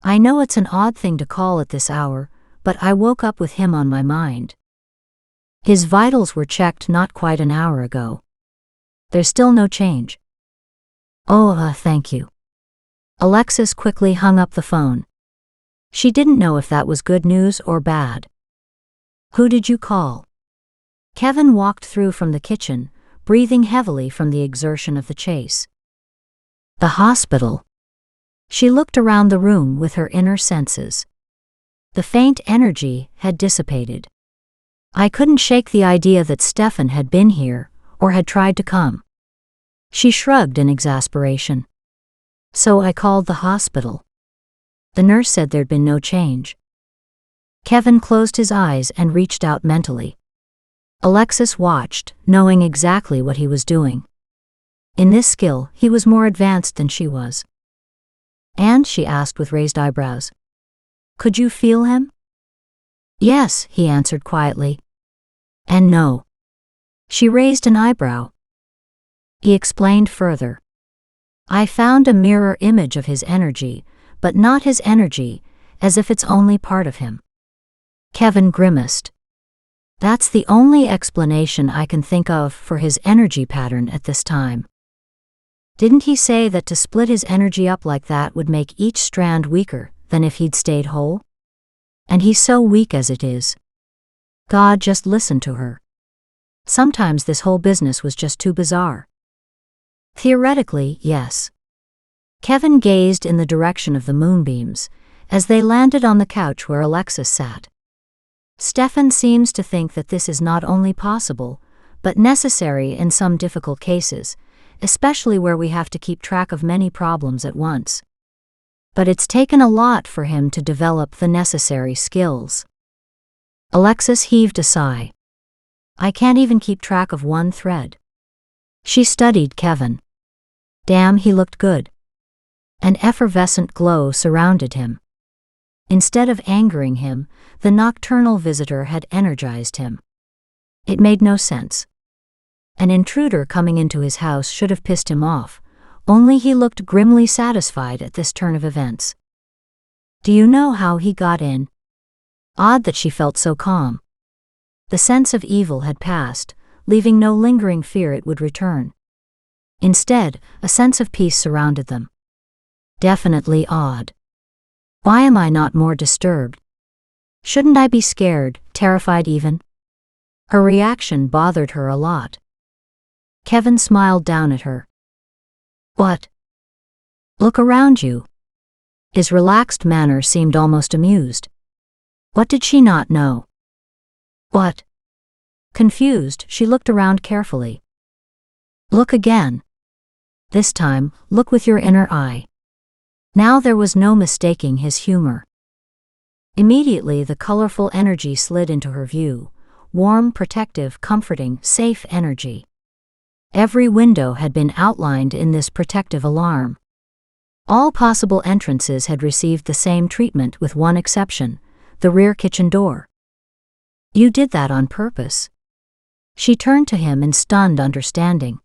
I know it's an odd thing to call at this hour, but I woke up with him on my mind. His vitals were checked not quite an hour ago. There's still no change." "Oh, thank you." Alexis quickly hung up the phone. She didn't know if that was good news or bad. "Who did you call?" Kevin walked through from the kitchen, breathing heavily from the exertion of the chase. "The hospital." She looked around the room with her inner senses. The faint energy had dissipated. "I couldn't shake the idea that Stefan had been here, or had tried to come." She shrugged in exasperation. "So I called the hospital. The nurse said there'd been no change." Kevin closed his eyes and reached out mentally. Alexis watched, knowing exactly what he was doing. In this skill, he was more advanced than she was. "And?" she asked with raised eyebrows. "Could you feel him?" "Yes," he answered quietly. "And no." She raised an eyebrow. He explained further. "I found a mirror image of his energy, but not his energy, as if it's only part of him." Kevin grimaced. "That's the only explanation I can think of for his energy pattern at this time. Didn't he say that to split his energy up like that would make each strand weaker than if he'd stayed whole? And he's so weak as it is." God just listened to her. Sometimes this whole business was just too bizarre. Theoretically, yes. Kevin gazed in the direction of the moonbeams, as they landed on the couch where Alexis sat. Stefan seems to think that this is not only possible, but necessary in some difficult cases, especially where we have to keep track of many problems at once. But it's taken a lot for him to develop the necessary skills. Alexis heaved a sigh. "I can't even keep track of one thread." She studied Kevin. Damn, he looked good. An effervescent glow surrounded him. Instead of angering him, the nocturnal visitor had energized him. It made no sense. An intruder coming into his house should have pissed him off, only he looked grimly satisfied at this turn of events. "Do you know how he got in?" Odd that she felt so calm. The sense of evil had passed, leaving no lingering fear it would return. Instead, a sense of peace surrounded them. Definitely odd. Why am I not more disturbed? Shouldn't I be scared, terrified even? Her reaction bothered her a lot. Kevin smiled down at her. "What?" "Look around you." His relaxed manner seemed almost amused. What did she not know? "What?" Confused, she looked around carefully. "Look again. This time, look with your inner eye." Now there was no mistaking his humor. Immediately the colorful energy slid into her view, warm, protective, comforting, safe energy. Every window had been outlined in this protective alarm. All possible entrances had received the same treatment with one exception, the rear kitchen door. "You did that on purpose." She turned to him in stunned understanding.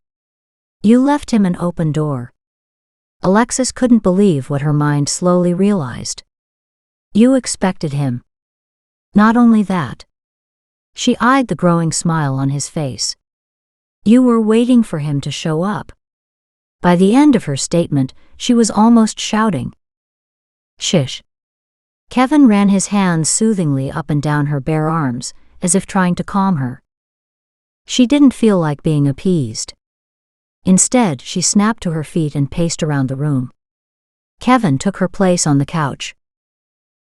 "You left him an open door." Alexis couldn't believe what her mind slowly realized. "You expected him." "Not only that." She eyed the growing smile on his face. "You were waiting for him to show up." By the end of her statement, she was almost shouting. "Shish." Kevin ran his hands soothingly up and down her bare arms, as if trying to calm her. She didn't feel like being appeased. Instead, she snapped to her feet and paced around the room. Kevin took her place on the couch.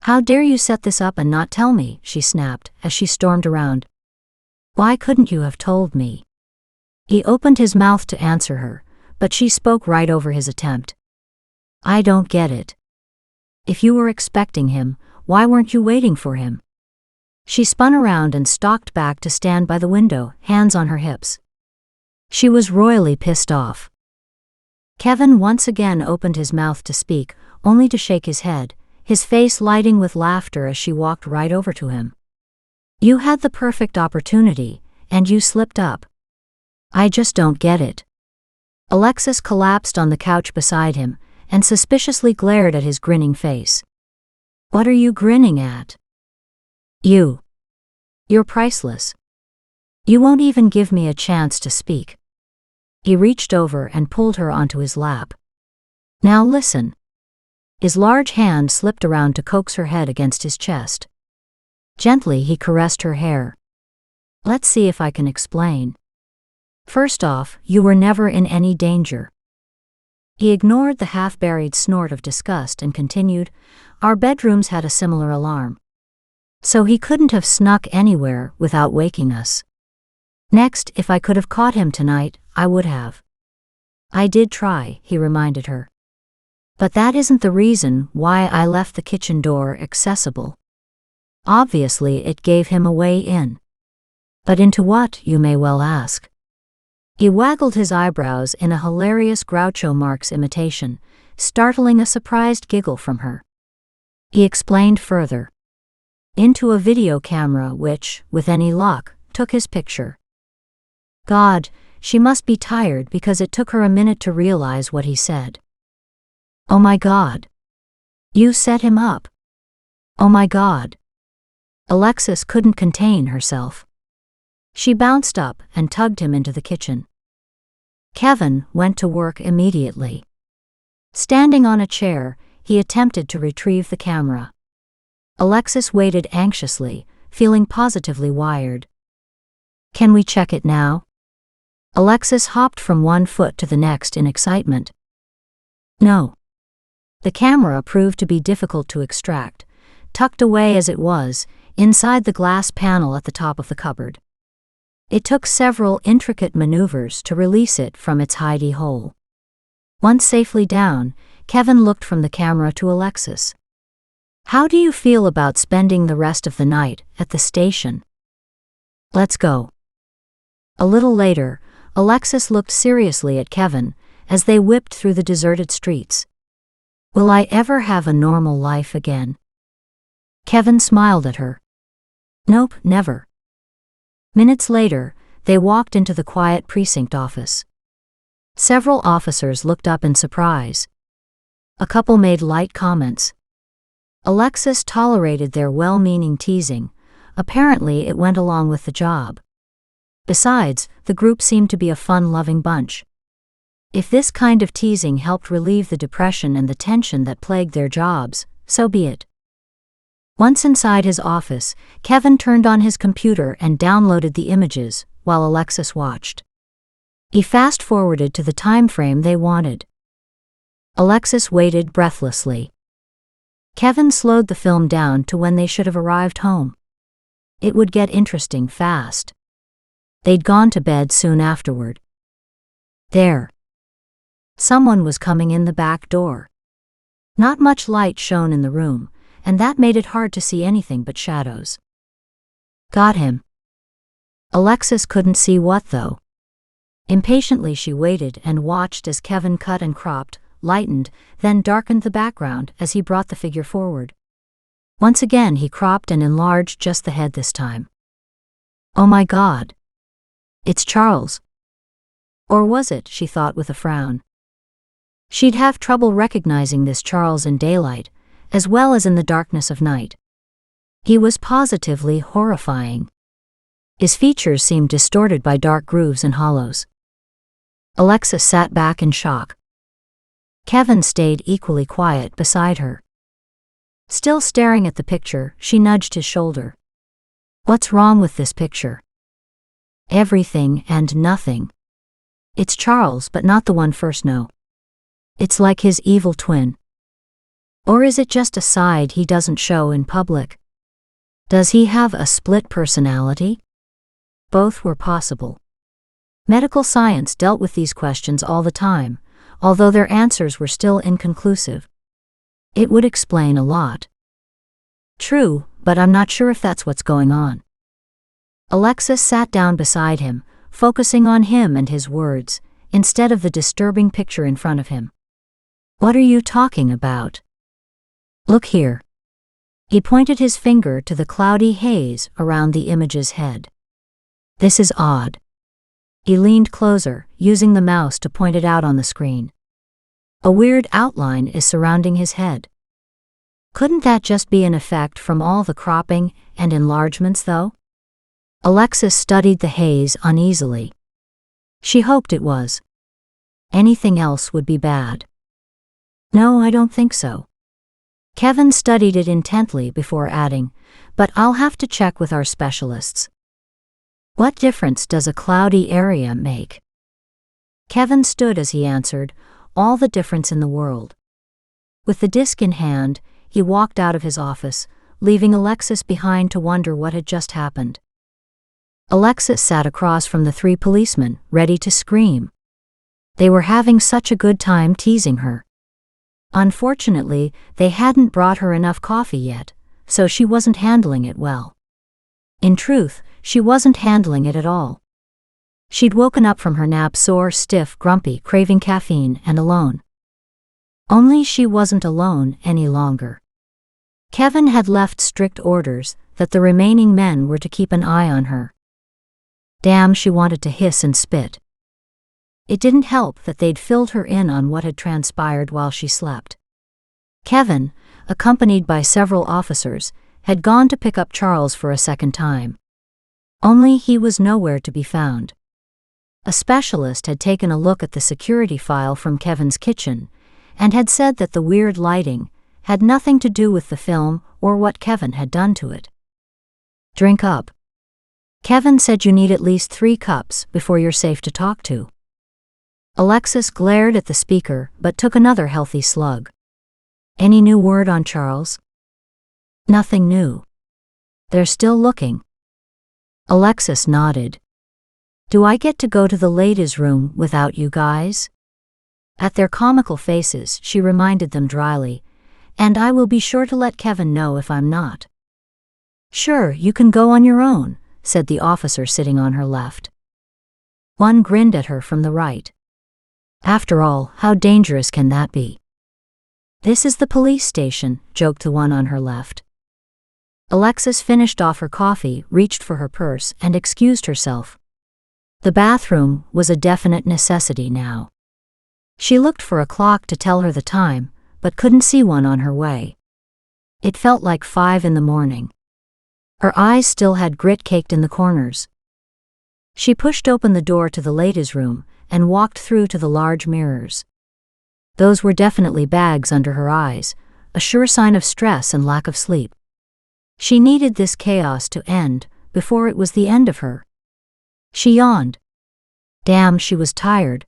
"How dare you set this up and not tell me?" she snapped, as she stormed around. "Why couldn't you have told me?" He opened his mouth to answer her, but she spoke right over his attempt. "I don't get it." If you were expecting him, why weren't you waiting for him? She spun around and stalked back to stand by the window, hands on her hips. She was royally pissed off. Kevin once again opened his mouth to speak, only to shake his head, his face lighting with laughter as she walked right over to him. You had the perfect opportunity, and you slipped up. I just don't get it. Alexis collapsed on the couch beside him, and suspiciously glared at his grinning face. What are you grinning at? You're priceless. You won't even give me a chance to speak. He reached over and pulled her onto his lap. Now listen. His large hand slipped around to coax her head against his chest. Gently he caressed her hair. Let's see if I can explain. First off, you were never in any danger. He ignored the half-buried snort of disgust and continued, our bedrooms had a similar alarm. So he couldn't have snuck anywhere without waking us. Next, if I could have caught him tonight, I would have. I did try, he reminded her. But that isn't the reason why I left the kitchen door accessible. Obviously, it gave him a way in. But into what, you may well ask? He waggled his eyebrows in a hilarious Groucho Marx imitation, startling a surprised giggle from her. He explained further. Into a video camera which, with any luck, took his picture. God, she must be tired because it took her a minute to realize what he said. Oh my God. You set him up. Oh my God. Alexis couldn't contain herself. She bounced up and tugged him into the kitchen. Kevin went to work immediately. Standing on a chair, he attempted to retrieve the camera. Alexis waited anxiously, feeling positively wired. Can we check it now? Alexis hopped from one foot to the next in excitement. No. The camera proved to be difficult to extract, tucked away as it was, inside the glass panel at the top of the cupboard. It took several intricate maneuvers to release it from its hidey hole. Once safely down, Kevin looked from the camera to Alexis. How do you feel about spending the rest of the night at the station? Let's go. A little later, Alexis looked seriously at Kevin as they whipped through the deserted streets. Will I ever have a normal life again? Kevin smiled at her. Nope, never. Minutes later, they walked into the quiet precinct office. Several officers looked up in surprise. A couple made light comments. Alexis tolerated their well-meaning teasing. Apparently it went along with the job. Besides, the group seemed to be a fun-loving bunch. If this kind of teasing helped relieve the depression and the tension that plagued their jobs, so be it. Once inside his office, Kevin turned on his computer and downloaded the images, while Alexis watched. He fast-forwarded to the time frame they wanted. Alexis waited breathlessly. Kevin slowed the film down to when they should have arrived home. It would get interesting fast. They'd gone to bed soon afterward. There. Someone was coming in the back door. Not much light shone in the room, and that made it hard to see anything but shadows. Got him. Alexis couldn't see what, though. Impatiently she waited and watched as Kevin cut and cropped, lightened, then darkened the background as he brought the figure forward. Once again he cropped and enlarged just the head this time. Oh my God. It's Charles. Or was it, she thought with a frown. She'd have trouble recognizing this Charles in daylight, as well as in the darkness of night. He was positively horrifying. His features seemed distorted by dark grooves and hollows. Alexis sat back in shock. Kevin stayed equally quiet beside her. Still staring at the picture, she nudged his shoulder. What's wrong with this picture? Everything and nothing. It's Charles, but not the one first, no. It's like his evil twin. Or is it just a side he doesn't show in public? Does he have a split personality? Both were possible. Medical science dealt with these questions all the time, although their answers were still inconclusive. It would explain a lot. True, but I'm not sure if that's what's going on. Alexis sat down beside him, focusing on him and his words, instead of the disturbing picture in front of him. What are you talking about? Look here. He pointed his finger to the cloudy haze around the image's head. This is odd. He leaned closer, using the mouse to point it out on the screen. A weird outline is surrounding his head. Couldn't that just be an effect from all the cropping and enlargements, though? Alexis studied the haze uneasily. She hoped it was. Anything else would be bad. No, I don't think so. Kevin studied it intently before adding, but I'll have to check with our specialists. What difference does a cloudy area make? Kevin stood as he answered, all the difference in the world. With the disc in hand, he walked out of his office, leaving Alexis behind to wonder what had just happened. Alexis sat across from the three policemen, ready to scream. They were having such a good time teasing her. Unfortunately, they hadn't brought her enough coffee yet, so she wasn't handling it well. In truth, she wasn't handling it at all. She'd woken up from her nap sore, stiff, grumpy, craving caffeine, and alone. Only she wasn't alone any longer. Kevin had left strict orders that the remaining men were to keep an eye on her. Damn, she wanted to hiss and spit. It didn't help that they'd filled her in on what had transpired while she slept. Kevin, accompanied by several officers, had gone to pick up Charles for a second time. Only he was nowhere to be found. A specialist had taken a look at the security file from Kevin's kitchen and had said that the weird lighting had nothing to do with the film or what Kevin had done to it. Drink up. Kevin said you need at least 3 cups before you're safe to talk to. Alexis glared at the speaker but took another healthy slug. Any new word on Charles? Nothing new. They're still looking. Alexis nodded. Do I get to go to the ladies' room without you guys? At their comical faces, she reminded them dryly, and I will be sure to let Kevin know if I'm not. Sure, you can go on your own, said the officer sitting on her left. One grinned at her from the right. After all, how dangerous can that be? This is the police station, joked the one on her left. Alexis finished off her coffee, reached for her purse, and excused herself. The bathroom was a definite necessity now. She looked for a clock to tell her the time, but couldn't see one on her way. It felt like 5 in the morning. Her eyes still had grit caked in the corners. She pushed open the door to the ladies' room and walked through to the large mirrors. Those were definitely bags under her eyes, a sure sign of stress and lack of sleep. She needed this chaos to end before it was the end of her. She yawned. Damn, she was tired.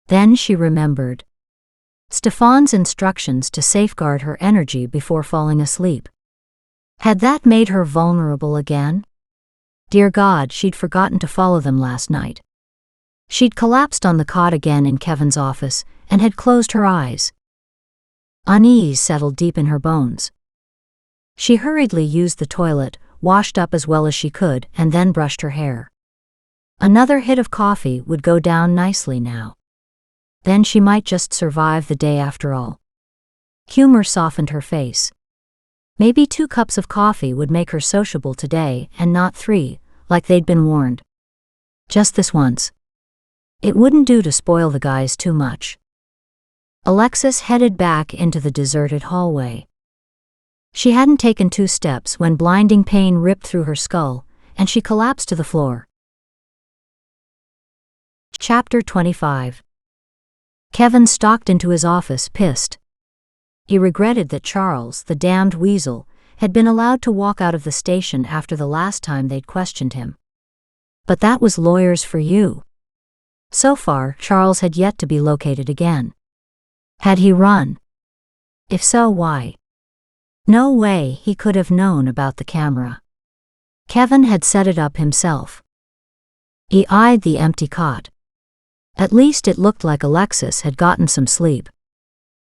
Then she remembered Stefan's instructions to safeguard her energy before falling asleep. Had that made her vulnerable again? Dear God, she'd forgotten to follow them last night. She'd collapsed on the cot again in Kevin's office and had closed her eyes. Unease settled deep in her bones. She hurriedly used the toilet, washed up as well as she could, and then brushed her hair. Another hit of coffee would go down nicely now. Then she might just survive the day after all. Humor softened her face. Maybe 2 cups of coffee would make her sociable today and not 3, like they'd been warned. Just this once. It wouldn't do to spoil the guys too much. Alexis headed back into the deserted hallway. She hadn't taken 2 steps when blinding pain ripped through her skull, and she collapsed to the floor. Chapter 25. Kevin stalked into his office, pissed. He regretted that Charles, the damned weasel, had been allowed to walk out of the station after the last time they'd questioned him. But that was lawyers for you. So far, Charles had yet to be located again. Had he run? If so, why? No way he could have known about the camera. Kevin had set it up himself. He eyed the empty cot. At least it looked like Alexis had gotten some sleep.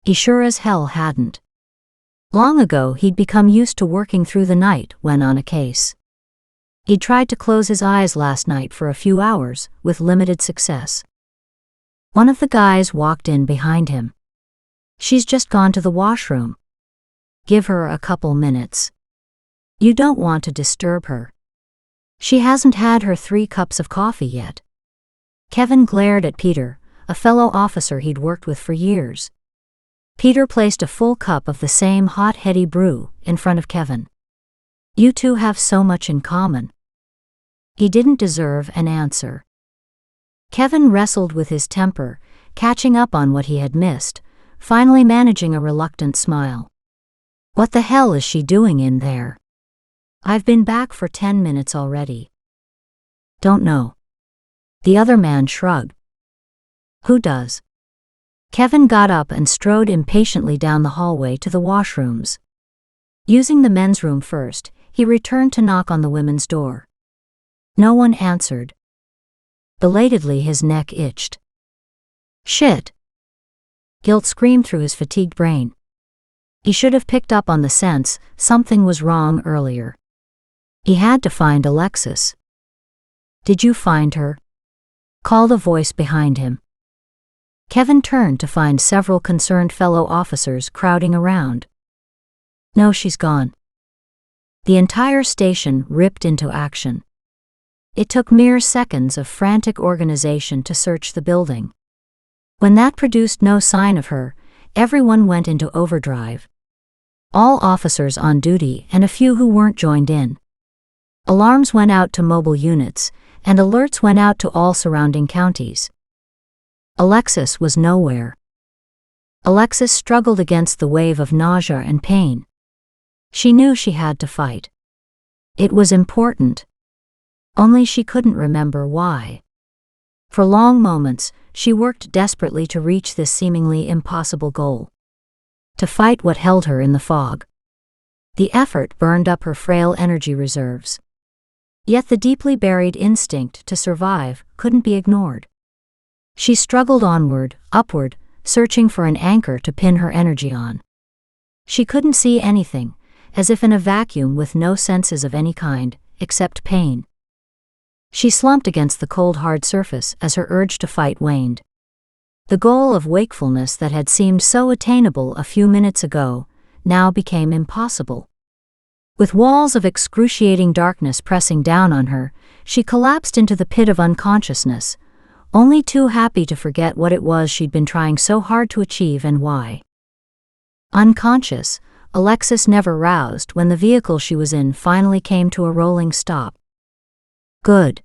He sure as hell hadn't. Long ago he'd become used to working through the night when on a case. He'd tried to close his eyes last night for a few hours, with limited success. One of the guys walked in behind him. "She's just gone to the washroom. Give her a couple minutes. You don't want to disturb her. She hasn't had her 3 cups of coffee yet." Kevin glared at Peter, a fellow officer he'd worked with for years. Peter placed a full cup of the same hot heady brew in front of Kevin. "You two have so much in common." He didn't deserve an answer. Kevin wrestled with his temper, catching up on what he had missed, finally managing a reluctant smile. "What the hell is she doing in there? I've been back for 10 minutes already." "Don't know." The other man shrugged. "Who does?" Kevin got up and strode impatiently down the hallway to the washrooms. Using the men's room first, he returned to knock on the women's door. No one answered. Belatedly, his neck itched. Shit! Guilt screamed through his fatigued brain. He should have picked up on the sense something was wrong earlier. He had to find Alexis. "Did you find her?" called a voice behind him. Kevin turned to find several concerned fellow officers crowding around. "No, she's gone." The entire station ripped into action. It took mere seconds of frantic organization to search the building. When that produced no sign of her, everyone went into overdrive. All officers on duty and a few who weren't joined in. Alarms went out to mobile units, and alerts went out to all surrounding counties. Alexis was nowhere. Alexis struggled against the wave of nausea and pain. She knew she had to fight. It was important. Only she couldn't remember why. For long moments, she worked desperately to reach this seemingly impossible goal. To fight what held her in the fog. The effort burned up her frail energy reserves. Yet the deeply buried instinct to survive couldn't be ignored. She struggled onward, upward, searching for an anchor to pin her energy on. She couldn't see anything, as if in a vacuum with no senses of any kind, except pain. She slumped against the cold hard surface as her urge to fight waned. The goal of wakefulness that had seemed so attainable a few minutes ago, now became impossible. With walls of excruciating darkness pressing down on her, she collapsed into the pit of unconsciousness, only too happy to forget what it was she'd been trying so hard to achieve and why. Unconscious, Alexis never roused when the vehicle she was in finally came to a rolling stop. "Good."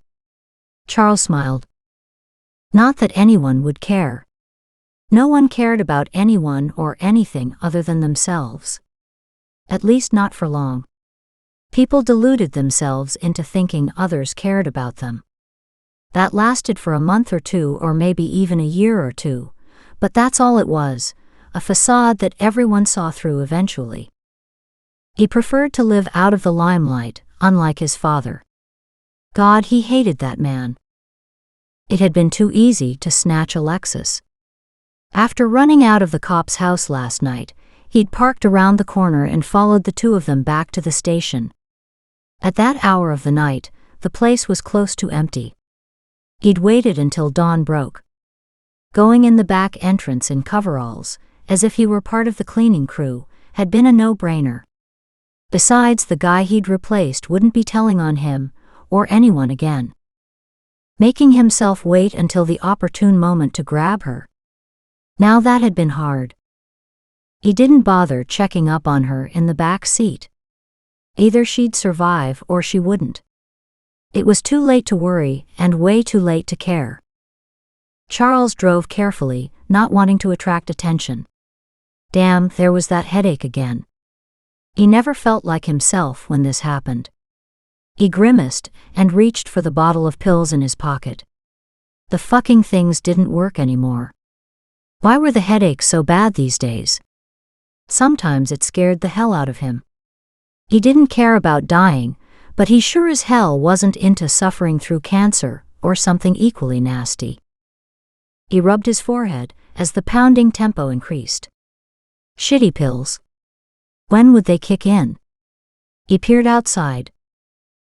Charles smiled. Not that anyone would care. No one cared about anyone or anything other than themselves. At least not for long. People deluded themselves into thinking others cared about them. That lasted for a month or two or maybe even a year or two, but that's all it was, a facade that everyone saw through eventually. He preferred to live out of the limelight, unlike his father. God, he hated that man. It had been too easy to snatch Alexis. After running out of the cop's house last night, he'd parked around the corner and followed the two of them back to the station. At that hour of the night, the place was close to empty. He'd waited until dawn broke. Going in the back entrance in coveralls, as if he were part of the cleaning crew, had been a no-brainer. Besides, the guy he'd replaced wouldn't be telling on him, or anyone again. Making himself wait until the opportune moment to grab her. Now that had been hard. He didn't bother checking up on her in the back seat. Either she'd survive or she wouldn't. It was too late to worry and way too late to care. Charles drove carefully, not wanting to attract attention. Damn, there was that headache again. He never felt like himself when this happened. He grimaced and reached for the bottle of pills in his pocket. The fucking things didn't work anymore. Why were the headaches so bad these days? Sometimes it scared the hell out of him. He didn't care about dying, but he sure as hell wasn't into suffering through cancer or something equally nasty. He rubbed his forehead as the pounding tempo increased. Shitty pills. When would they kick in? He peered outside.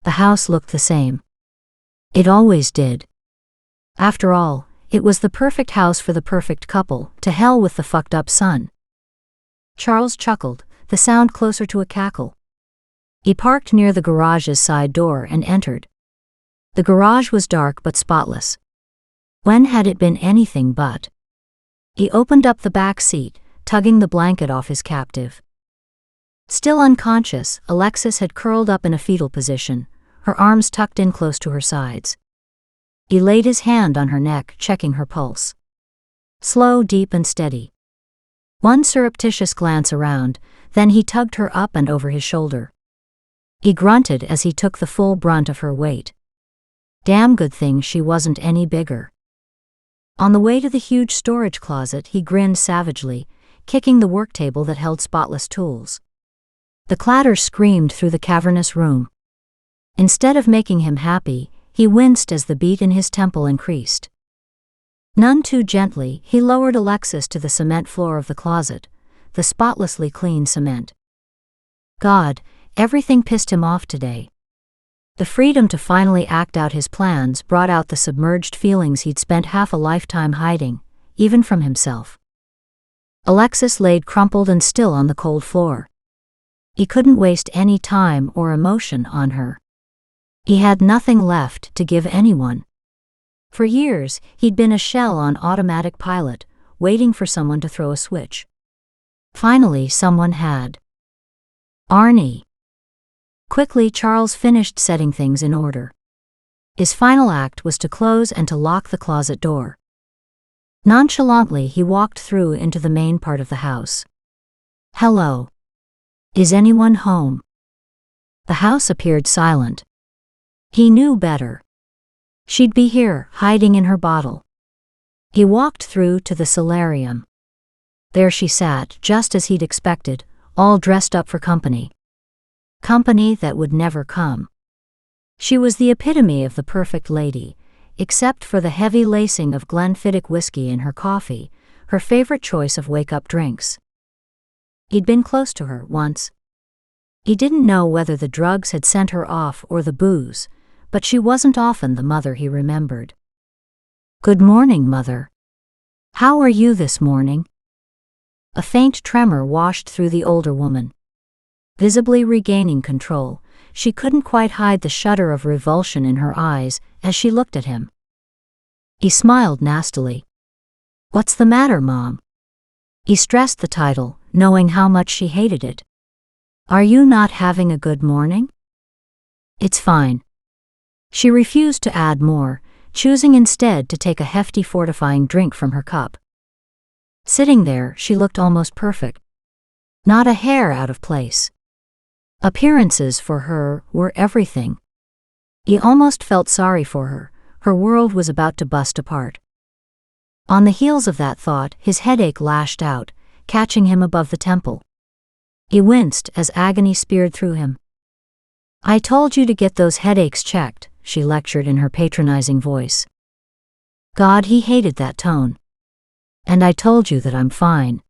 The house looked the same. It always did. After all, it was the perfect house for the perfect couple. To hell with the fucked up son. Charles chuckled, the sound closer to a cackle. He parked near the garage's side door and entered. The garage was dark but spotless. When had it been anything but? He opened up the back seat, tugging the blanket off his captive. Still unconscious, Alexis had curled up in a fetal position, her arms tucked in close to her sides. He laid his hand on her neck, checking her pulse. Slow, deep, and steady. One surreptitious glance around, then he tugged her up and over his shoulder. He grunted as he took the full brunt of her weight. Damn good thing she wasn't any bigger. On the way to the huge storage closet, he grinned savagely, kicking the work table that held spotless tools. The clatter screamed through the cavernous room. Instead of making him happy, he winced as the beat in his temple increased. None too gently, he lowered Alexis to the cement floor of the closet, the spotlessly clean cement. God, everything pissed him off today. The freedom to finally act out his plans brought out the submerged feelings he'd spent half a lifetime hiding, even from himself. Alexis laid crumpled and still on the cold floor. He couldn't waste any time or emotion on her. He had nothing left to give anyone. For years, he'd been a shell on automatic pilot, waiting for someone to throw a switch. Finally, someone had. Arnie. Quickly, Charles finished setting things in order. His final act was to close and to lock the closet door. Nonchalantly, he walked through into the main part of the house. Hello. Is anyone home? The house appeared silent. He knew better. She'd be here, hiding in her bottle. He walked through to the solarium. There she sat, just as he'd expected, all dressed up for company. Company that would never come. She was the epitome of the perfect lady, except for the heavy lacing of Glenfiddich whiskey in her coffee, her favorite choice of wake-up drinks. He'd been close to her once. He didn't know whether the drugs had sent her off or the booze, but she wasn't often the mother he remembered. Good morning, Mother. How are you this morning? A faint tremor washed through the older woman. Visibly regaining control, she couldn't quite hide the shudder of revulsion in her eyes as she looked at him. He smiled nastily. What's the matter, Mom? He stressed the title, knowing how much she hated it. Are you not having a good morning? It's fine. She refused to add more, choosing instead to take a hefty fortifying drink from her cup. Sitting there, she looked almost perfect. Not a hair out of place. Appearances for her were everything. He almost felt sorry for her. Her world was about to bust apart. On the heels of that thought, his headache lashed out, catching him above the temple. He winced as agony speared through him. I told you to get those headaches checked, she lectured in her patronizing voice. God, he hated that tone. And I told you that I'm fine.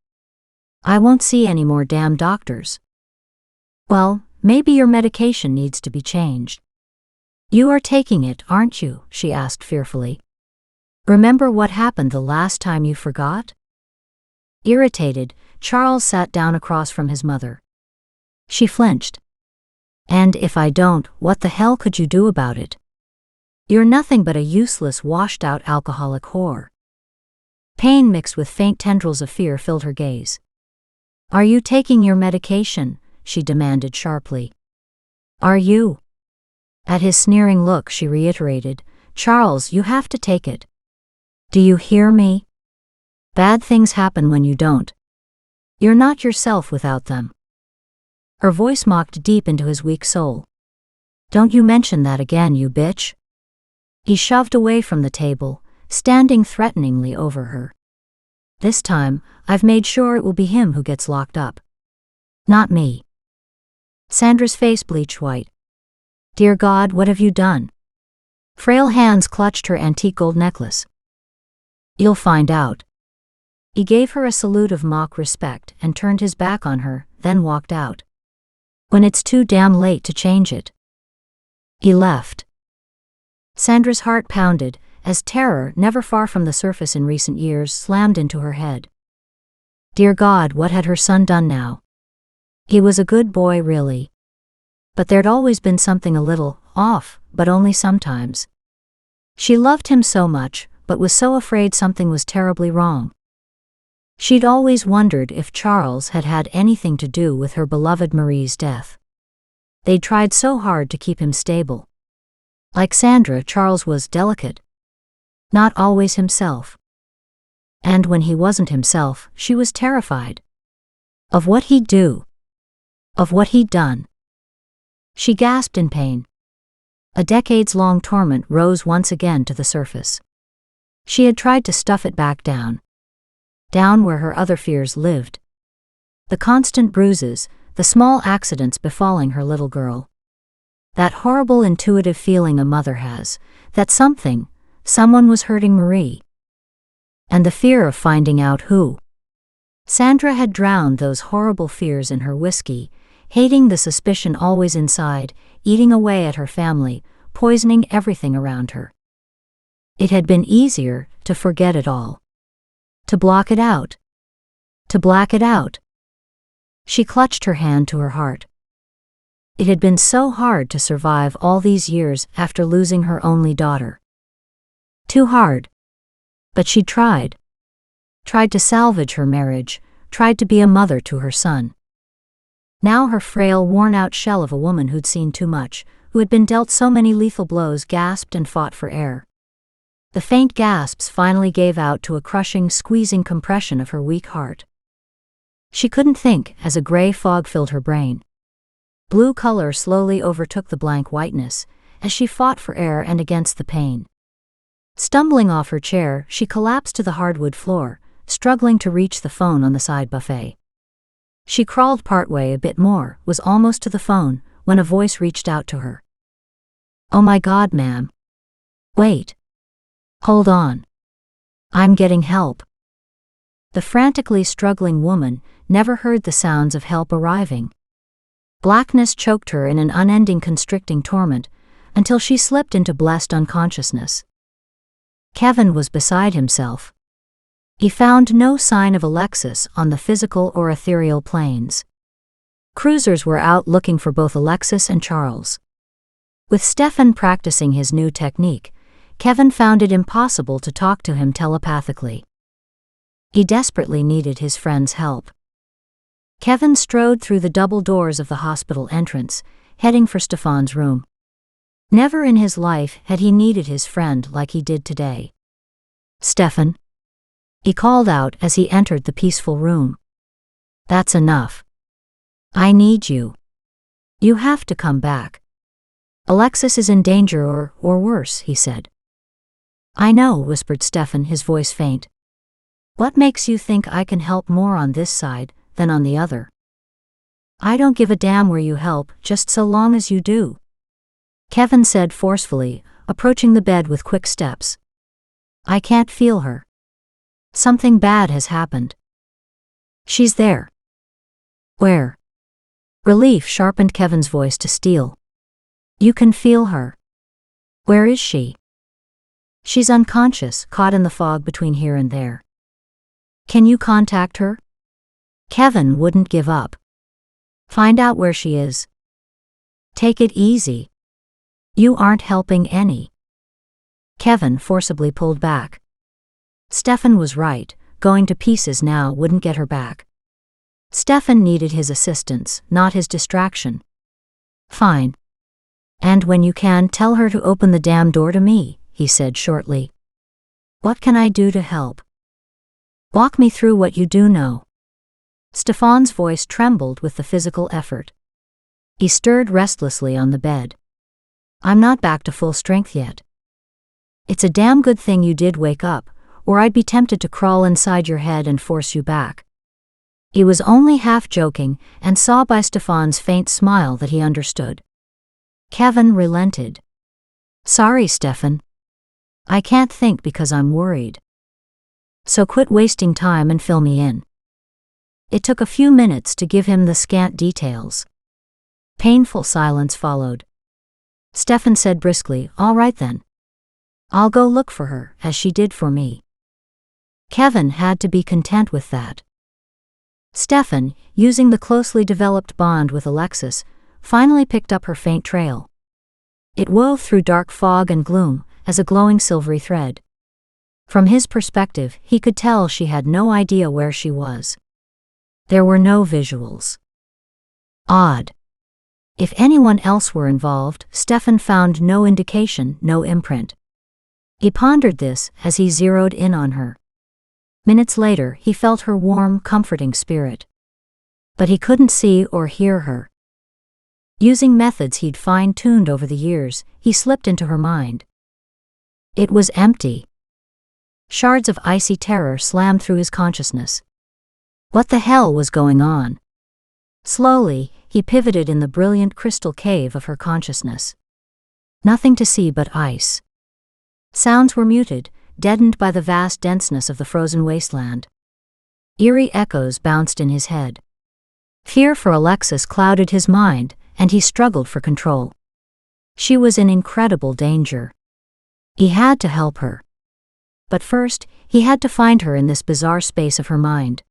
I won't see any more damn doctors. Well, maybe your medication needs to be changed. You are taking it, aren't you? She asked fearfully. Remember what happened the last time you forgot? Irritated, Charles sat down across from his mother. She flinched. And if I don't, what the hell could you do about it? You're nothing but a useless, washed-out alcoholic whore. Pain mixed with faint tendrils of fear filled her gaze. Are you taking your medication? She demanded sharply. Are you? At his sneering look, she reiterated, Charles, you have to take it. Do you hear me? Bad things happen when you don't. You're not yourself without them. Her voice mocked deep into his weak soul. Don't you mention that again, you bitch. He shoved away from the table, standing threateningly over her. This time, I've made sure it will be him who gets locked up. Not me. Sandra's face bleached white. Dear God, what have you done? Frail hands clutched her antique gold necklace. You'll find out. He gave her a salute of mock respect and turned his back on her, then walked out. When it's too damn late to change it. He left. Sandra's heart pounded, as terror, never far from the surface in recent years, slammed into her head. Dear God, what had her son done now? He was a good boy, really. But there'd always been something a little off, but only sometimes. She loved him so much, but was so afraid something was terribly wrong. She'd always wondered if Charles had had anything to do with her beloved Marie's death. They'd tried so hard to keep him stable. Like Sandra, Charles was delicate. Not always himself. And when he wasn't himself, she was terrified. Of what he'd do. Of what he'd done. She gasped in pain. A decades-long torment rose once again to the surface. She had tried to stuff it back down. Down where her other fears lived. The constant bruises, the small accidents befalling her little girl. That horrible intuitive feeling a mother has, that someone was hurting Marie. And the fear of finding out who. Sandra had drowned those horrible fears in her whiskey, hating the suspicion always inside, eating away at her family, poisoning everything around her. It had been easier to forget it all. To block it out. To black it out. She clutched her hand to her heart. It had been so hard to survive all these years after losing her only daughter. Too hard. But she tried. Tried to salvage her marriage, tried to be a mother to her son. Now her frail, worn-out shell of a woman who'd seen too much, who had been dealt so many lethal blows, gasped and fought for air. The faint gasps finally gave out to a crushing, squeezing compression of her weak heart. She couldn't think as a gray fog filled her brain. Blue color slowly overtook the blank whiteness, as she fought for air and against the pain. Stumbling off her chair, she collapsed to the hardwood floor, struggling to reach the phone on the side buffet. She crawled partway, a bit more, was almost to the phone, when a voice reached out to her. Oh my God, ma'am. Wait. Hold on. I'm getting help. The frantically struggling woman never heard the sounds of help arriving. Blackness choked her in an unending constricting torment, until she slipped into blessed unconsciousness. Kevin was beside himself. He found no sign of Alexis on the physical or ethereal planes. Cruisers were out looking for both Alexis and Charles. With Stefan practicing his new technique, Kevin found it impossible to talk to him telepathically. He desperately needed his friend's help. Kevin strode through the double doors of the hospital entrance, heading for Stefan's room. Never in his life had he needed his friend like he did today. Stefan? He called out as he entered the peaceful room. That's enough. I need you. You have to come back. Alexis is in danger or worse, he said. I know, whispered Stefan, his voice faint. What makes you think I can help more on this side than on the other? I don't give a damn where you help, just so long as you do. Kevin said forcefully, approaching the bed with quick steps. I can't feel her. Something bad has happened. She's there. Where? Relief sharpened Kevin's voice to steel. You can feel her. Where is she? She's unconscious, caught in the fog between here and there. Can you contact her? Kevin wouldn't give up. Find out where she is. Take it easy. You aren't helping any. Kevin forcibly pulled back. Stefan was right, going to pieces now wouldn't get her back. Stefan needed his assistance, not his distraction. Fine. And when you can, tell her to open the damn door to me, he said shortly. What can I do to help? Walk me through what you do know. Stefan's voice trembled with the physical effort. He stirred restlessly on the bed. I'm not back to full strength yet. It's a damn good thing you did wake up, or I'd be tempted to crawl inside your head and force you back. He was only half joking and saw by Stefan's faint smile that he understood. Kevin relented. Sorry, Stefan. I can't think because I'm worried. So quit wasting time and fill me in. It took a few minutes to give him the scant details. Painful silence followed. Stefan said briskly, "All right then. I'll go look for her, as she did for me." Kevin had to be content with that. Stefan, using the closely developed bond with Alexis, finally picked up her faint trail. It wove through dark fog and gloom as a glowing silvery thread. From his perspective, he could tell she had no idea where she was. There were no visuals. Odd. If anyone else were involved, Stefan found no indication, no imprint. He pondered this as he zeroed in on her. Minutes later, he felt her warm, comforting spirit. But he couldn't see or hear her. Using methods he'd fine-tuned over the years, he slipped into her mind. It was empty. Shards of icy terror slammed through his consciousness. What the hell was going on? Slowly, he pivoted in the brilliant crystal cave of her consciousness. Nothing to see but ice. Sounds were muted, deadened by the vast denseness of the frozen wasteland. Eerie echoes bounced in his head. Fear for Alexis clouded his mind, and he struggled for control. She was in incredible danger. He had to help her. But first, he had to find her in this bizarre space of her mind.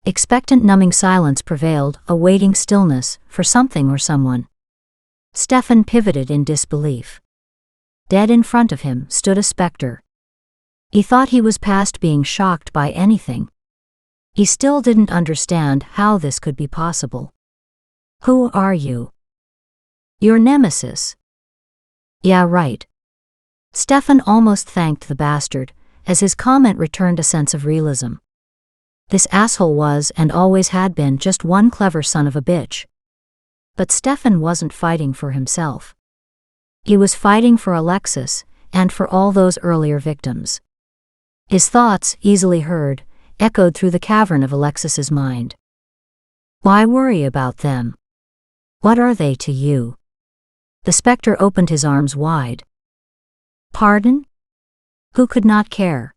Expectant, numbing silence prevailed, awaiting stillness for something or someone. Stefan pivoted in disbelief. Dead in front of him stood a specter. He thought he was past being shocked by anything. He still didn't understand how this could be possible. "Who are you?" "Your nemesis." "Yeah, right." Stefan almost thanked the bastard, as his comment returned a sense of realism. This asshole was and always had been just one clever son of a bitch. But Stefan wasn't fighting for himself. He was fighting for Alexis, and for all those earlier victims. His thoughts, easily heard, echoed through the cavern of Alexis's mind. Why worry about them? What are they to you? The specter opened his arms wide. Pardon? Who could not care?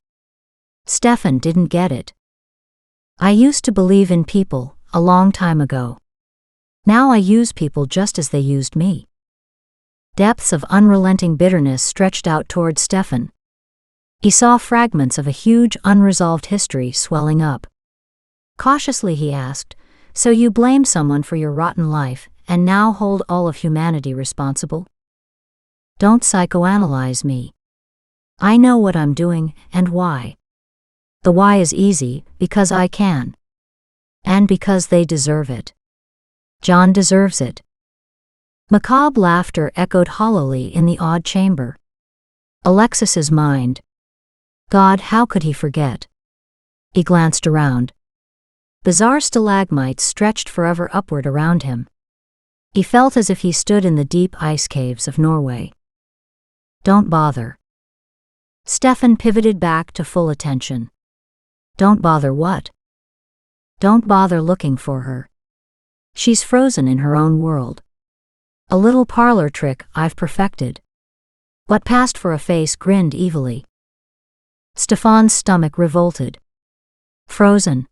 Stefan didn't get it. I used to believe in people, a long time ago. Now I use people just as they used me. Depths of unrelenting bitterness stretched out toward Stefan. He saw fragments of a huge unresolved history swelling up. Cautiously he asked, "So you blame someone for your rotten life, and now hold all of humanity responsible? Don't psychoanalyze me. I know what I'm doing, and why. The why is easy, because I can. And because they deserve it. John deserves it." Macabre laughter echoed hollowly in the odd chamber. Alexis's mind. God, how could he forget? He glanced around. Bizarre stalagmites stretched forever upward around him. He felt as if he stood in the deep ice caves of Norway. Don't bother. Stefan pivoted back to full attention. Don't bother what? Don't bother looking for her. She's frozen in her own world. A little parlor trick I've perfected. What passed for a face grinned evilly. Stefan's stomach revolted. Frozen.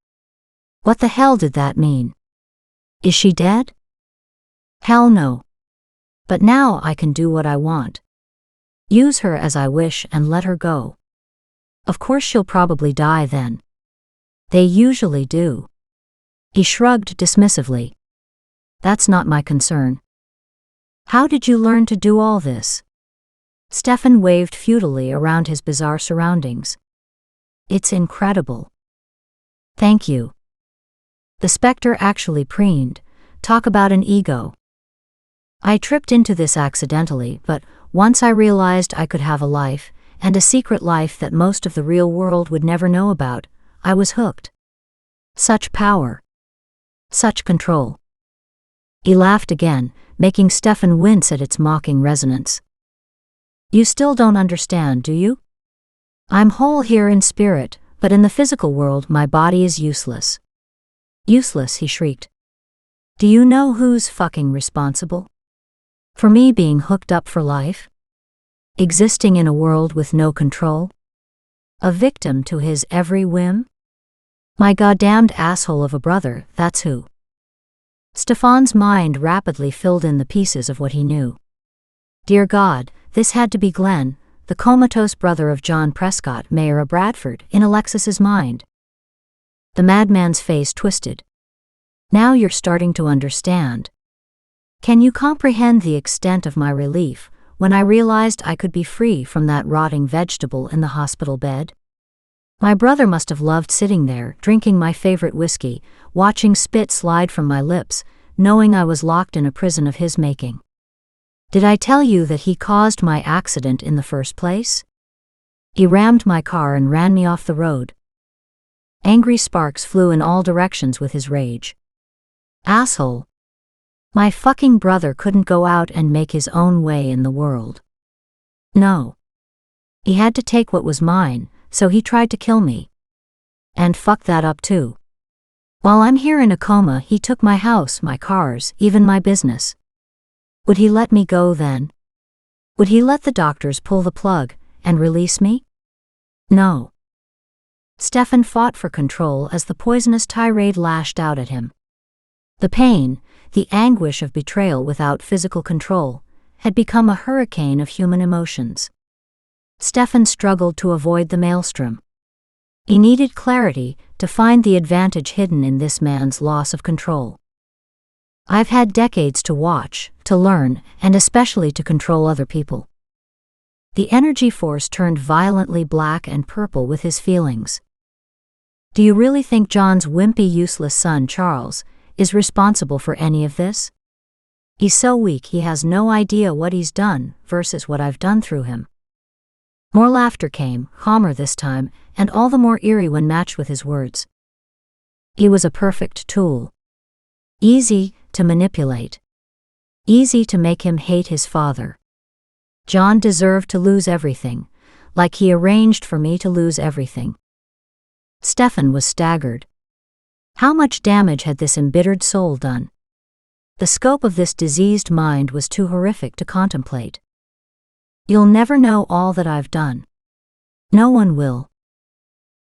What the hell did that mean? Is she dead? Hell no. But now I can do what I want. Use her as I wish and let her go. Of course she'll probably die then. They usually do. He shrugged dismissively. That's not my concern. How did you learn to do all this? Stefan waved futilely around his bizarre surroundings. It's incredible. Thank you. The specter actually preened. Talk about an ego. I tripped into this accidentally, but once I realized I could have a life, and a secret life that most of the real world would never know about, I was hooked. Such power. Such control. He laughed again, making Stefan wince at its mocking resonance. You still don't understand, do you? I'm whole here in spirit, but in the physical world my body is useless. Useless, he shrieked. Do you know who's fucking responsible? For me being hooked up for life? Existing in a world with no control? A victim to his every whim? My goddamned asshole of a brother, that's who. Stefan's mind rapidly filled in the pieces of what he knew. Dear God, this had to be Glenn, the comatose brother of John Prescott, mayor of Bradford, in Alexis's mind. The madman's face twisted. Now you're starting to understand. Can you comprehend the extent of my relief when I realized I could be free from that rotting vegetable in the hospital bed? My brother must have loved sitting there, drinking my favorite whiskey, watching spit slide from my lips, knowing I was locked in a prison of his making. Did I tell you that he caused my accident in the first place? He rammed my car and ran me off the road. Angry sparks flew in all directions with his rage. Asshole. My fucking brother couldn't go out and make his own way in the world. No. He had to take what was mine, so he tried to kill me. And fuck that up too. While I'm here in a coma, he took my house, my cars, even my business. Would he let me go then? Would he let the doctors pull the plug and release me? No. Stefan fought for control as the poisonous tirade lashed out at him. The pain, the anguish of betrayal without physical control, had become a hurricane of human emotions. Stefan struggled to avoid the maelstrom. He needed clarity to find the advantage hidden in this man's loss of control. I've had decades to watch, to learn, and especially to control other people. The energy force turned violently black and purple with his feelings. Do you really think John's wimpy, useless son, Charles, is responsible for any of this? He's so weak he has no idea what he's done versus what I've done through him. More laughter came, calmer this time, and all the more eerie when matched with his words. He was a perfect tool. Easy to manipulate. Easy to make him hate his father. John deserved to lose everything, like he arranged for me to lose everything. Stefan was staggered. How much damage had this embittered soul done? The scope of this diseased mind was too horrific to contemplate. You'll never know all that I've done. No one will.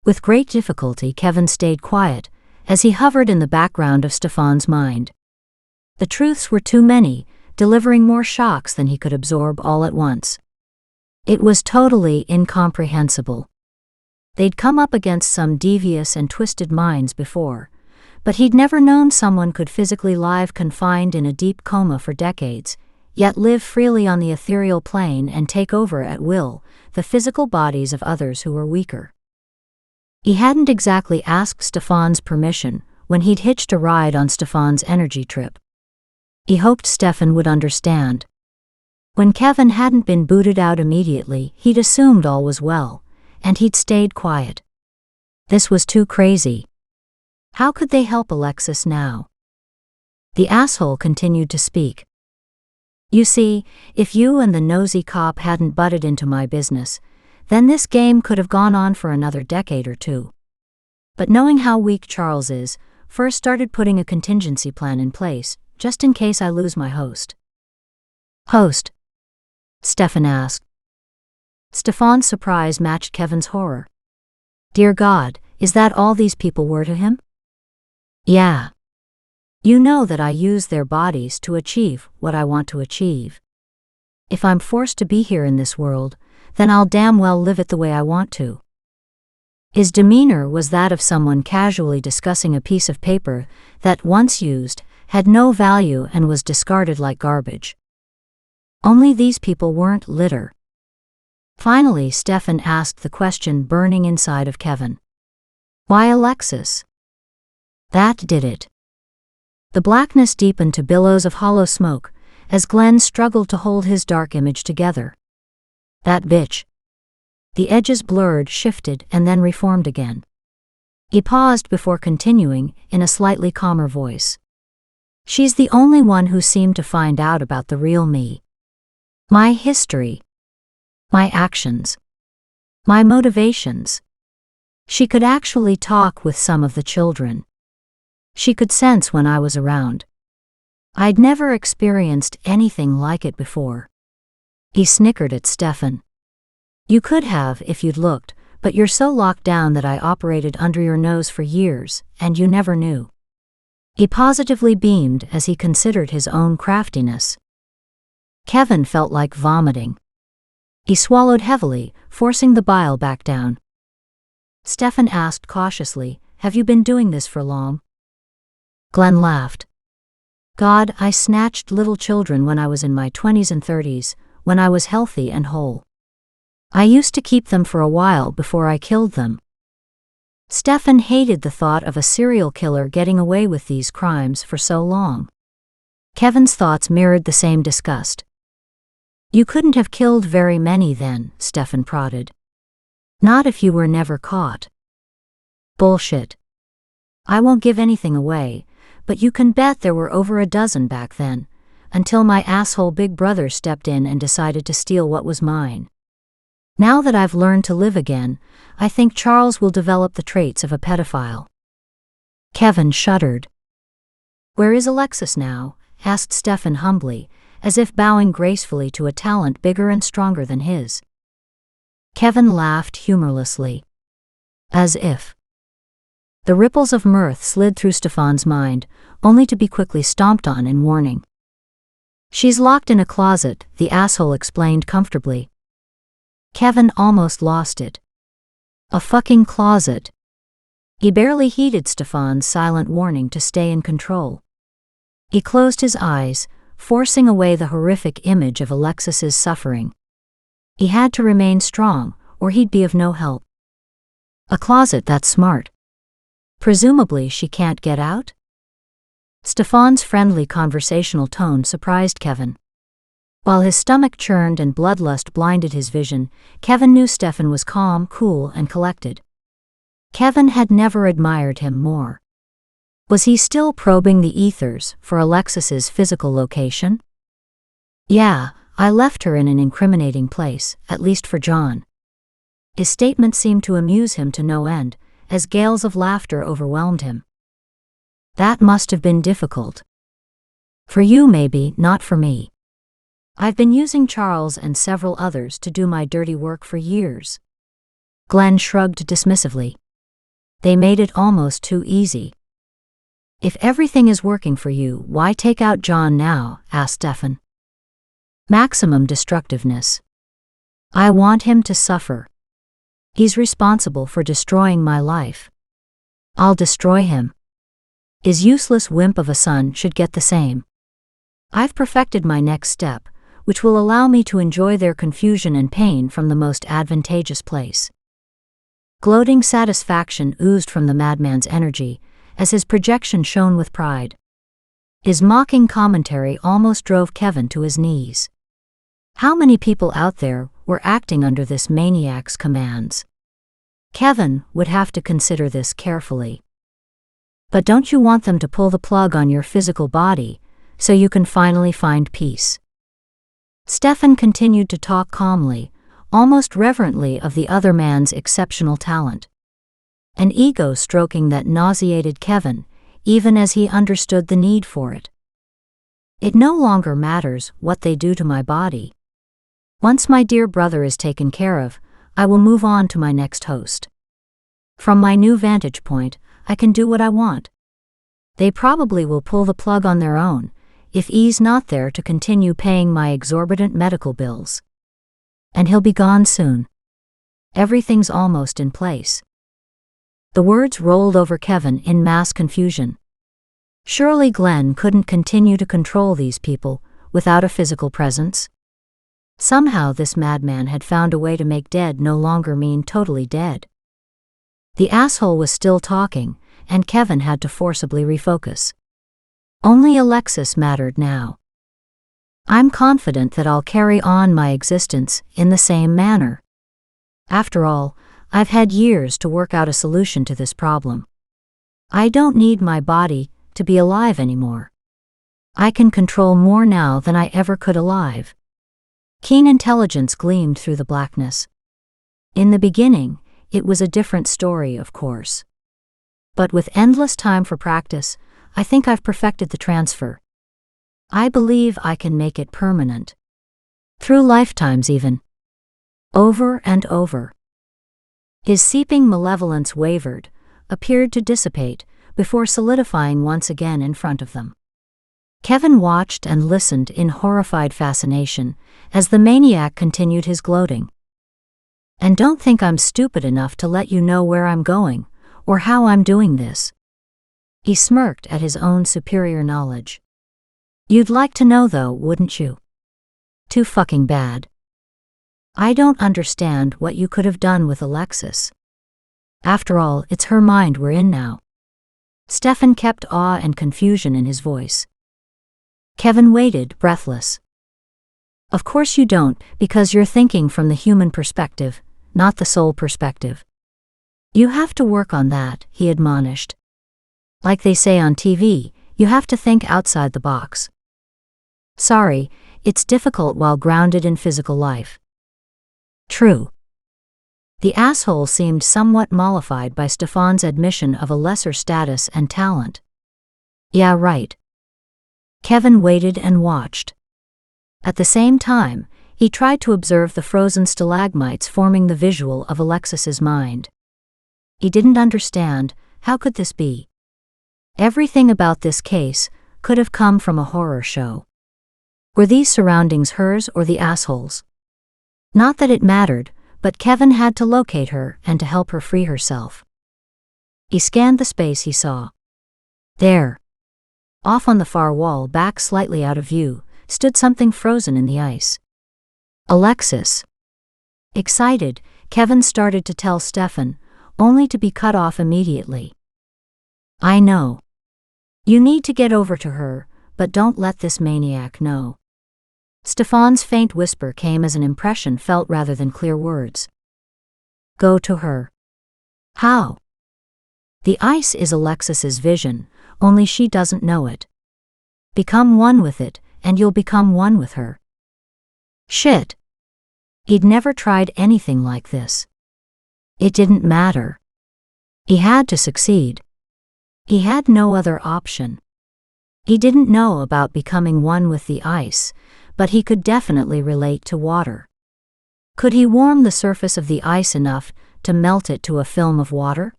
With great difficulty, Kevin stayed quiet as he hovered in the background of Stefan's mind. The truths were too many, delivering more shocks than he could absorb all at once. It was totally incomprehensible. They'd come up against some devious and twisted minds before, but he'd never known someone could physically live confined in a deep coma for decades, yet live freely on the ethereal plane and take over at will the physical bodies of others who were weaker. He hadn't exactly asked Stefan's permission when he'd hitched a ride on Stefan's energy trip. He hoped Stefan would understand. When Kevin hadn't been booted out immediately, he'd assumed all was well, and he'd stayed quiet. This was too crazy. How could they help Alexis now? The asshole continued to speak. You see, if you and the nosy cop hadn't butted into my business, then this game could have gone on for another decade or two. But knowing how weak Charles is, first started putting a contingency plan in place, just in case I lose my host. Host? Stefan asked. Stefan's surprise matched Kevin's horror. Dear God, is that all these people were to him? Yeah. You know that I use their bodies to achieve what I want to achieve. If I'm forced to be here in this world, then I'll damn well live it the way I want to. His demeanor was that of someone casually discussing a piece of paper that, once used, had no value and was discarded like garbage. Only these people weren't litter. Finally, Stefan asked the question burning inside of Kevin. Why Alexis? That did it. The blackness deepened to billows of hollow smoke as Glenn struggled to hold his dark image together. That bitch. The edges blurred, shifted, and then reformed again. He paused before continuing in a slightly calmer voice. She's the only one who seemed to find out about the real me. My history. My actions. My motivations. She could actually talk with some of the children. She could sense when I was around. I'd never experienced anything like it before. He snickered at Stefan. You could have if you'd looked, But you're so locked down that I operated under your nose for years, and you never knew." He positively beamed as he considered his own craftiness. Kevin felt like vomiting. He swallowed heavily, forcing the bile back down. Stefan asked cautiously, "Have you been doing this for long?" Glenn laughed. "God, I snatched little children when I was in my 20s and 30s, when I was healthy and whole. I used to keep them for a while before I killed them." Stefan hated the thought of a serial killer getting away with these crimes for so long. Kevin's thoughts mirrored the same disgust. "You couldn't have killed very many then," Stefan prodded. "Not if you were never caught." "Bullshit. I won't give anything away, but you can bet there were over a dozen back then, until my asshole big brother stepped in and decided to steal what was mine. Now that I've learned to live again, I think Charles will develop the traits of a pedophile." Kevin shuddered. "Where is Alexis now?" asked Stefan humbly, as if bowing gracefully to a talent bigger and stronger than his. Kevin laughed humorlessly. As if. The ripples of mirth slid through Stefan's mind, only to be quickly stomped on in warning. "She's locked in a closet," the asshole explained comfortably. Kevin almost lost it. A fucking closet. He barely heeded Stefan's silent warning to stay in control. He closed his eyes, forcing away the horrific image of Alexis's suffering. He had to remain strong, or he'd be of no help. A closet that's smart. Presumably she can't get out? Stefan's friendly conversational tone surprised Kevin. While his stomach churned and bloodlust blinded his vision, Kevin knew Stefan was calm, cool, and collected. Kevin had never admired him more. Was he still probing the ethers for Alexis's physical location? "Yeah, I left her in an incriminating place, at least for John." His statement seemed to amuse him to no end, as gales of laughter overwhelmed him. "That must have been difficult. For you maybe, not for me. I've been using Charles and several others to do my dirty work for years." Glenn shrugged dismissively. "They made it almost too easy." "If everything is working for you, why take out John now?" asked Stefan. "Maximum destructiveness. I want him to suffer. He's responsible for destroying my life. I'll destroy him. His useless wimp of a son should get the same. I've perfected my next step, which will allow me to enjoy their confusion and pain from the most advantageous place." Gloating satisfaction oozed from the madman's energy, as his projection shone with pride. His mocking commentary almost drove Kevin to his knees. How many people out there were acting under this maniac's commands? Kevin would have to consider this carefully. But don't you want them to pull the plug on your physical body, so you can finally find peace? Stefan continued to talk calmly, almost reverently of the other man's exceptional talent. An ego stroking that nauseated Kevin, even as he understood the need for it. "It no longer matters what they do to my body. Once my dear brother is taken care of, I will move on to my next host. From my new vantage point, I can do what I want. They probably will pull the plug on their own, if he's not there to continue paying my exorbitant medical bills. And he'll be gone soon. Everything's almost in place." The words rolled over Kevin in mass confusion. Surely Glenn couldn't continue to control these people without a physical presence? Somehow this madman had found a way to make dead no longer mean totally dead. The asshole was still talking, and Kevin had to forcibly refocus. Only Alexis mattered now. "I'm confident that I'll carry on my existence in the same manner. After all, I've had years to work out a solution to this problem. I don't need my body to be alive anymore. I can control more now than I ever could alive." Keen intelligence gleamed through the blackness. In the beginning, it was a different story, of course. But with endless time for practice, I think I've perfected the transfer. I believe I can make it permanent. Through lifetimes even. Over and over. His seeping malevolence wavered, appeared to dissipate, before solidifying once again in front of them. Kevin watched and listened in horrified fascination as the maniac continued his gloating. "And don't think I'm stupid enough to let you know where I'm going, or how I'm doing this." He smirked at his own superior knowledge. "You'd like to know though, wouldn't you? Too fucking bad. I don't understand what you could have done with Alexis. After all, it's her mind we're in now." Stefan kept awe and confusion in his voice. Kevin waited, breathless. "Of course you don't, because you're thinking from the human perspective, not the soul perspective. You have to work on that," he admonished. "Like they say on TV, you have to think outside the box. Sorry, it's difficult while grounded in physical life." "True." The asshole seemed somewhat mollified by Stefan's admission of a lesser status and talent. "Yeah, right." Kevin waited and watched. At the same time, he tried to observe the frozen stalagmites forming the visual of Alexis's mind. He didn't understand, how could this be? Everything about this case could have come from a horror show. Were these surroundings hers or the asshole's? Not that it mattered, but Kevin had to locate her and to help her free herself. He scanned the space he saw. There, off on the far wall, back slightly out of view, stood something frozen in the ice. Alexis. Excited, Kevin started to tell Stefan, only to be cut off immediately. "I know. You need to get over to her, but don't let this maniac know." Stefan's faint whisper came as an impression felt rather than clear words. "Go to her." "How?" "The ice is Alexis's vision, only she doesn't know it. Become one with it, and you'll become one with her." Shit. He'd never tried anything like this. It didn't matter. He had to succeed. He had no other option. He didn't know about becoming one with the ice, but he could definitely relate to water. Could he warm the surface of the ice enough to melt it to a film of water?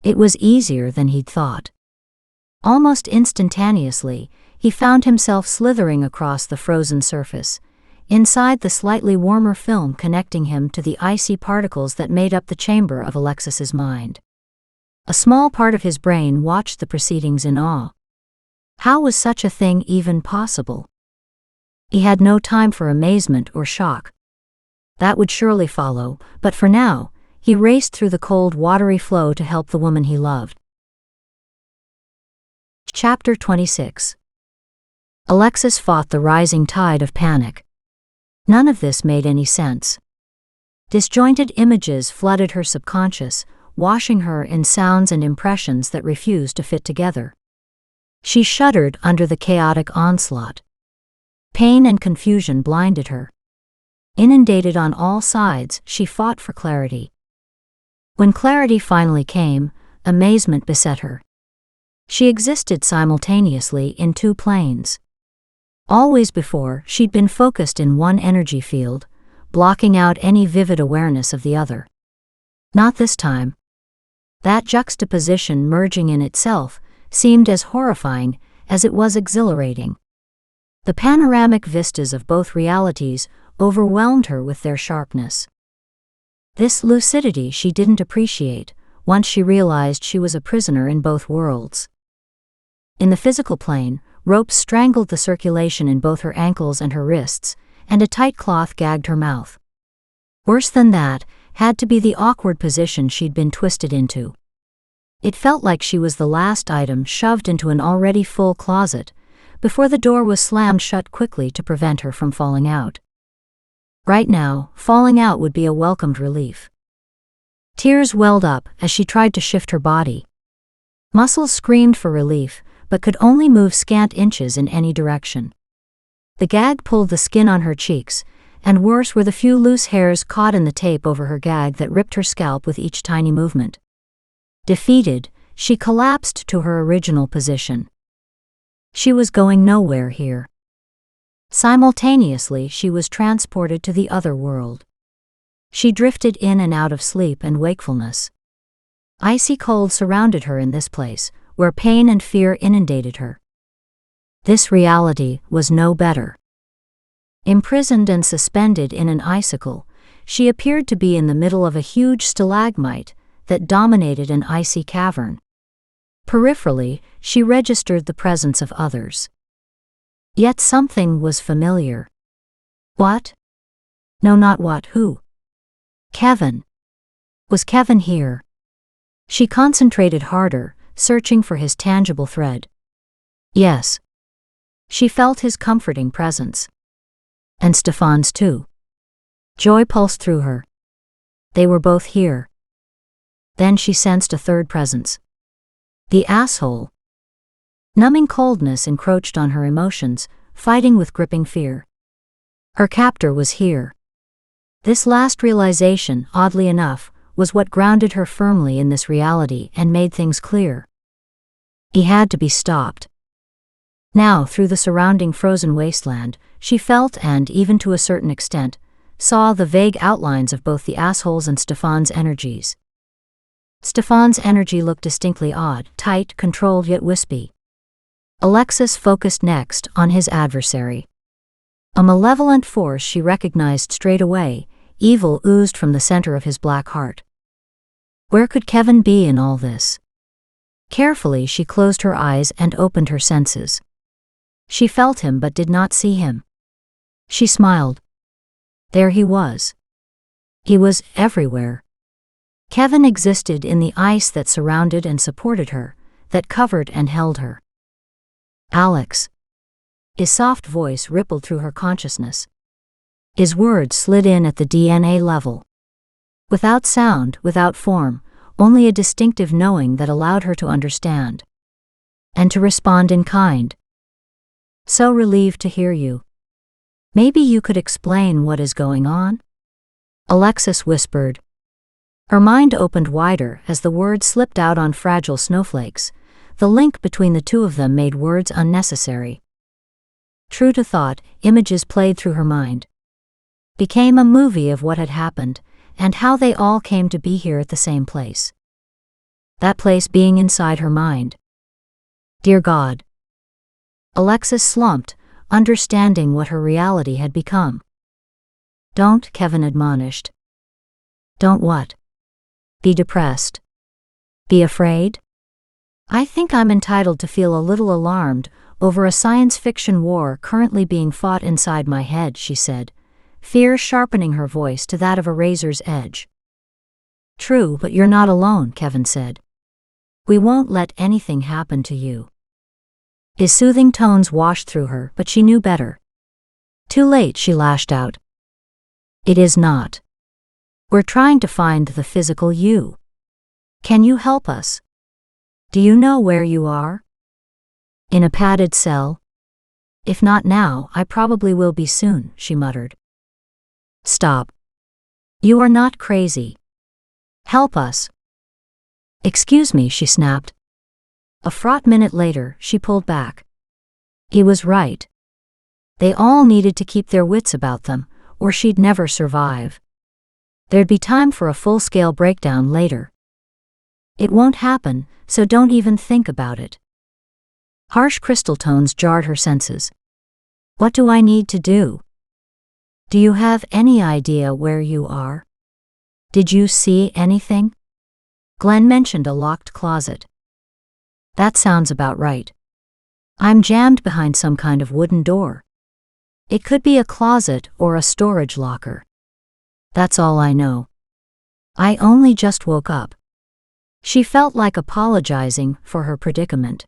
It was easier than he'd thought. Almost instantaneously, he found himself slithering across the frozen surface, inside the slightly warmer film connecting him to the icy particles that made up the chamber of Alexis's mind. A small part of his brain watched the proceedings in awe. How was such a thing even possible? He had no time for amazement or shock. That would surely follow, but for now, he raced through the cold, watery flow to help the woman he loved. Chapter 26. Alexis fought the rising tide of panic. None of this made any sense. Disjointed images flooded her subconscious, washing her in sounds and impressions that refused to fit together. She shuddered under the chaotic onslaught. Pain and confusion blinded her. Inundated on all sides, she fought for clarity. When clarity finally came, amazement beset her. She existed simultaneously in two planes. Always before, she'd been focused in one energy field, blocking out any vivid awareness of the other. Not this time. That juxtaposition merging in itself seemed as horrifying as it was exhilarating. The panoramic vistas of both realities overwhelmed her with their sharpness. This lucidity she didn't appreciate once she realized she was a prisoner in both worlds. In the physical plane, ropes strangled the circulation in both her ankles and her wrists, and a tight cloth gagged her mouth. Worse than that had to be the awkward position she'd been twisted into. It felt like she was the last item shoved into an already full closet, before the door was slammed shut quickly to prevent her from falling out. Right now, falling out would be a welcomed relief. Tears welled up as she tried to shift her body. Muscles screamed for relief, but could only move scant inches in any direction. The gag pulled the skin on her cheeks, and worse were the few loose hairs caught in the tape over her gag that ripped her scalp with each tiny movement. Defeated, she collapsed to her original position. She was going nowhere here. Simultaneously, she was transported to the other world. She drifted in and out of sleep and wakefulness. Icy cold surrounded her in this place, where pain and fear inundated her. This reality was no better. Imprisoned and suspended in an icicle, she appeared to be in the middle of a huge stalagmite that dominated an icy cavern. Peripherally, she registered the presence of others. Yet something was familiar. What? No, not what, who? Kevin. Was Kevin here? She concentrated harder, searching for his tangible thread. Yes. She felt his comforting presence. And Stefan's too. Joy pulsed through her. They were both here. Then she sensed a third presence. The asshole. Numbing coldness encroached on her emotions, fighting with gripping fear. Her captor was here. This last realization, oddly enough, was what grounded her firmly in this reality and made things clear. He had to be stopped. Now, through the surrounding frozen wasteland, she felt and, even to a certain extent, saw the vague outlines of both the asshole's and Stefan's energies. Stefan's energy looked distinctly odd, tight, controlled yet wispy. Alexis focused next on his adversary. A malevolent force she recognized straight away, evil oozed from the center of his black heart. Where could Kevin be in all this? Carefully she closed her eyes and opened her senses. She felt him but did not see him. She smiled. There he was. He was everywhere. Kevin existed in the ice that surrounded and supported her, that covered and held her. Alex. His soft voice rippled through her consciousness. His words slid in at the DNA level. Without sound, without form, only a distinctive knowing that allowed her to understand. And to respond in kind. So relieved to hear you. Maybe you could explain what is going on? Alexis whispered. Her mind opened wider as the words slipped out on fragile snowflakes. The link between the two of them made words unnecessary. True to thought, images played through her mind. Became a movie of what had happened, and how they all came to be here at the same place. That place being inside her mind. Dear God. Alexis slumped, understanding what her reality had become. Don't, Kevin admonished. Don't what? Be depressed. Be afraid? I think I'm entitled to feel a little alarmed over a science fiction war currently being fought inside my head, she said, fear sharpening her voice to that of a razor's edge. True, but you're not alone, Kevin said. We won't let anything happen to you. His soothing tones washed through her, but she knew better. Too late, she lashed out. It is not. We're trying to find the physical you. Can you help us? Do you know where you are? In a padded cell? If not now, I probably will be soon, she muttered. Stop. You are not crazy. Help us. Excuse me, she snapped. A fraught minute later, she pulled back. He was right. They all needed to keep their wits about them, or she'd never survive. There'd be time for a full-scale breakdown later. It won't happen, so don't even think about it. Harsh crystal tones jarred her senses. What do I need to do? Do you have any idea where you are? Did you see anything? Glenn mentioned a locked closet. That sounds about right. I'm jammed behind some kind of wooden door. It could be a closet or a storage locker. That's all I know. I only just woke up. She felt like apologizing for her predicament.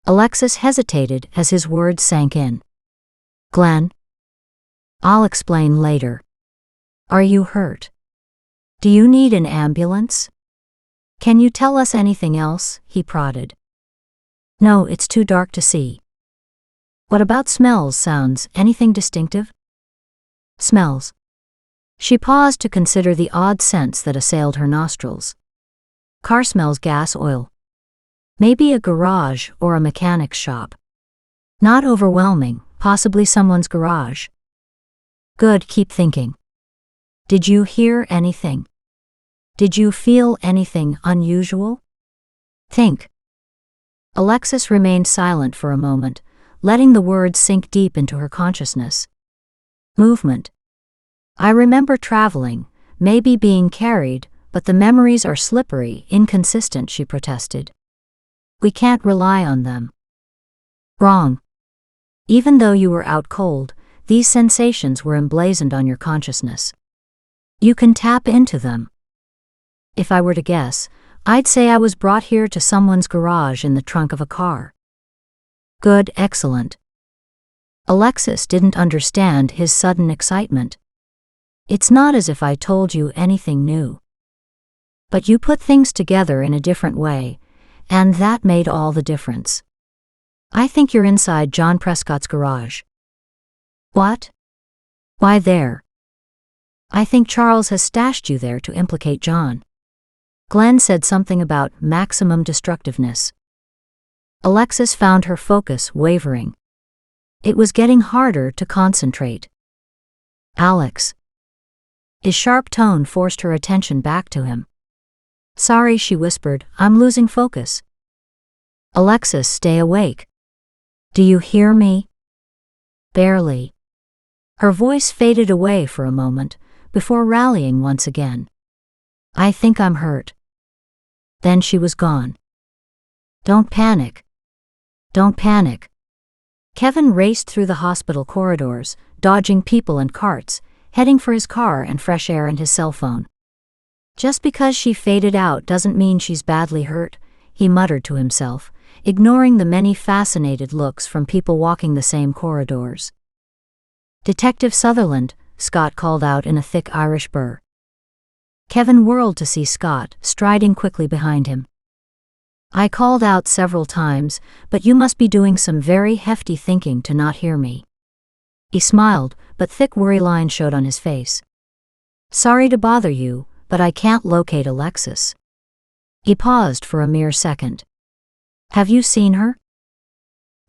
Alexis hesitated as his words sank in. Glenn? I'll explain later. Are you hurt? Do you need an ambulance? Can you tell us anything else? He prodded. No, it's too dark to see. What about smells, sounds, anything distinctive? Smells. She paused to consider the odd scents that assailed her nostrils. Car smells, gas, oil. Maybe a garage or a mechanic's shop. Not overwhelming, possibly someone's garage. Good, keep thinking. Did you hear anything? Did you feel anything unusual? Think. Alexis remained silent for a moment, letting the words sink deep into her consciousness. Movement. I remember traveling, maybe being carried, but the memories are slippery, inconsistent, she protested. We can't rely on them. Wrong. Even though you were out cold, these sensations were emblazoned on your consciousness. You can tap into them. If I were to guess, I'd say I was brought here to someone's garage in the trunk of a car. Good, excellent. Alexis didn't understand his sudden excitement. It's not as if I told you anything new. But you put things together in a different way, and that made all the difference. I think you're inside John Prescott's garage. What? Why there? I think Charles has stashed you there to implicate John. Glenn said something about maximum destructiveness. Alexis found her focus wavering. It was getting harder to concentrate. Alex. His sharp tone forced her attention back to him. Sorry, she whispered, I'm losing focus. Alexis, stay awake. Do you hear me? Barely. Her voice faded away for a moment, before rallying once again. I think I'm hurt. Then she was gone. Don't panic. Don't panic. Kevin raced through the hospital corridors, dodging people and carts, heading for his car and fresh air and his cell phone. Just because she faded out doesn't mean she's badly hurt, he muttered to himself, ignoring the many fascinated looks from people walking the same corridors. Detective Sutherland, Scott called out in a thick Irish burr. Kevin whirled to see Scott, striding quickly behind him. I called out several times, but you must be doing some very hefty thinking to not hear me. He smiled, but thick worry lines showed on his face. Sorry to bother you, but I can't locate Alexis. He paused for a mere second. Have you seen her?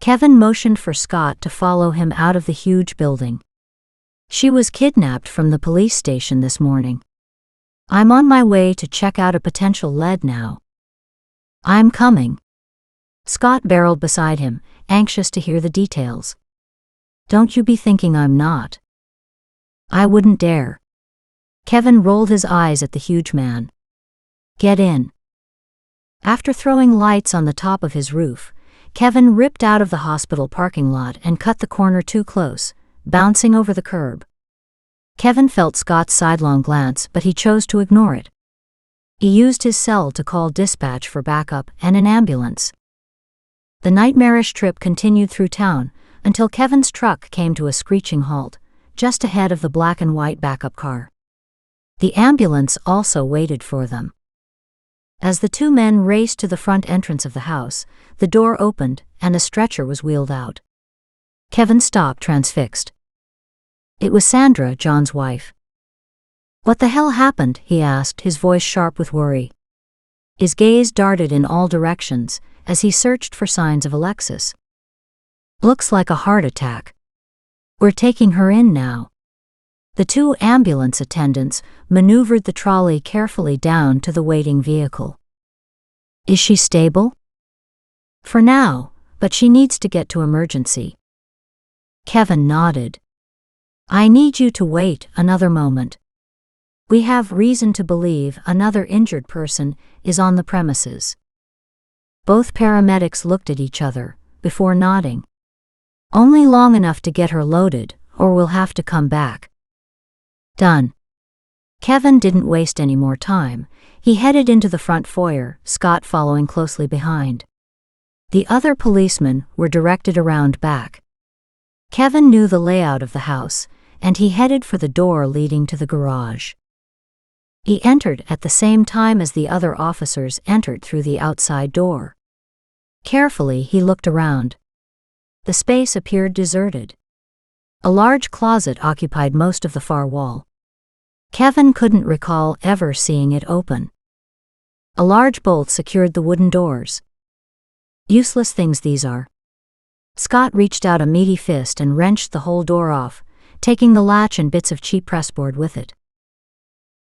Kevin motioned for Scott to follow him out of the huge building. She was kidnapped from the police station this morning. I'm on my way to check out a potential lead now. I'm coming. Scott barreled beside him, anxious to hear the details. Don't you be thinking I'm not. I wouldn't dare. Kevin rolled his eyes at the huge man. Get in. After throwing lights on the top of his roof, Kevin ripped out of the hospital parking lot and cut the corner too close, bouncing over the curb. Kevin felt Scott's sidelong glance, but he chose to ignore it. He used his cell to call dispatch for backup and an ambulance. The nightmarish trip continued through town until Kevin's truck came to a screeching halt, just ahead of the black and white backup car. The ambulance also waited for them. As the two men raced to the front entrance of the house, the door opened and a stretcher was wheeled out. Kevin stopped, transfixed. It was Sandra, John's wife. What the hell happened? He asked, his voice sharp with worry. His gaze darted in all directions as he searched for signs of Alexis. Looks like a heart attack. We're taking her in now. The two ambulance attendants maneuvered the trolley carefully down to the waiting vehicle. Is she stable? For now, but she needs to get to emergency. Kevin nodded. I need you to wait another moment. We have reason to believe another injured person is on the premises. Both paramedics looked at each other, before nodding. Only long enough to get her loaded, or we'll have to come back. Done. Kevin didn't waste any more time. He headed into the front foyer, Scott following closely behind. The other policemen were directed around back. Kevin knew the layout of the house, and he headed for the door leading to the garage. He entered at the same time as the other officers entered through the outside door. Carefully, he looked around. The space appeared deserted. A large closet occupied most of the far wall. Kevin couldn't recall ever seeing it open. A large bolt secured the wooden doors. Useless things these are. Scott reached out a meaty fist and wrenched the whole door off, taking the latch and bits of cheap pressboard with it.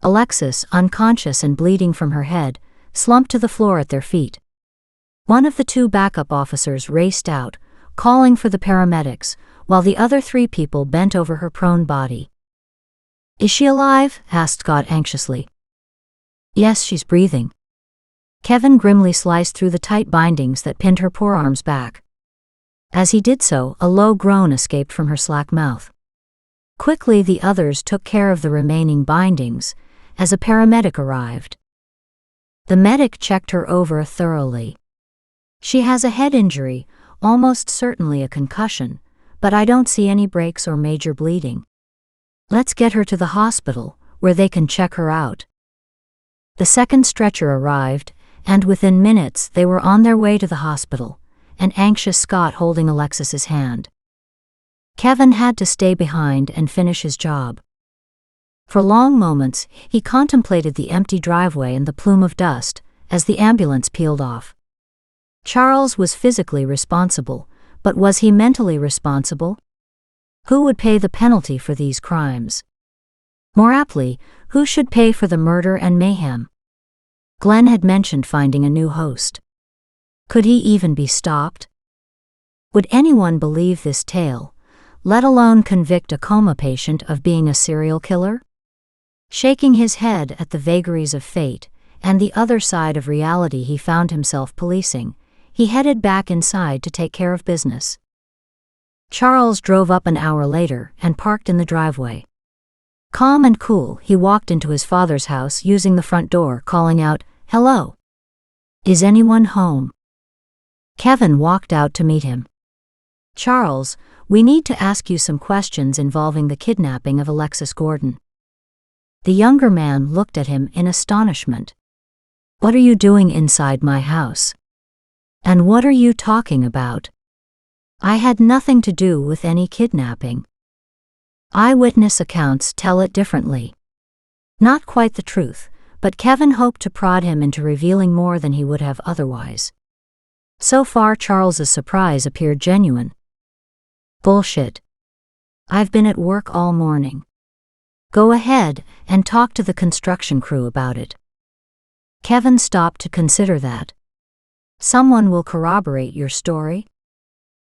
Alexis, unconscious and bleeding from her head, slumped to the floor at their feet. One of the two backup officers raced out, calling for the paramedics, while the other 3 people bent over her prone body. "Is she alive?" asked Scott anxiously. "Yes, she's breathing." Kevin grimly sliced through the tight bindings that pinned her forearms back. As he did so, a low groan escaped from her slack mouth. Quickly the others took care of the remaining bindings, as a paramedic arrived. The medic checked her over thoroughly. "She has a head injury, almost certainly a concussion, but I don't see any breaks or major bleeding. Let's get her to the hospital, where they can check her out." The second stretcher arrived, and within minutes they were on their way to the hospital, an anxious Scott holding Alexis's hand. Kevin had to stay behind and finish his job. For long moments, he contemplated the empty driveway and the plume of dust as the ambulance peeled off. Charles was physically responsible, but was he mentally responsible? Who would pay the penalty for these crimes? More aptly, who should pay for the murder and mayhem? Glenn had mentioned finding a new host. Could he even be stopped? Would anyone believe this tale, let alone convict a coma patient of being a serial killer? Shaking his head at the vagaries of fate and the other side of reality he found himself policing, he headed back inside to take care of business. Charles drove up an hour later and parked in the driveway. Calm and cool, he walked into his father's house using the front door, calling out, "Hello. Is anyone home?" Kevin walked out to meet him. "Charles, we need to ask you some questions involving the kidnapping of Alexis Gordon." The younger man looked at him in astonishment. "What are you doing inside my house? And what are you talking about? I had nothing to do with any kidnapping." Eyewitness accounts tell it differently. Not quite the truth, but Kevin hoped to prod him into revealing more than he would have otherwise. So far, Charles's surprise appeared genuine. "Bullshit. I've been at work all morning. Go ahead and talk to the construction crew about it." Kevin stopped to consider that. "Someone will corroborate your story?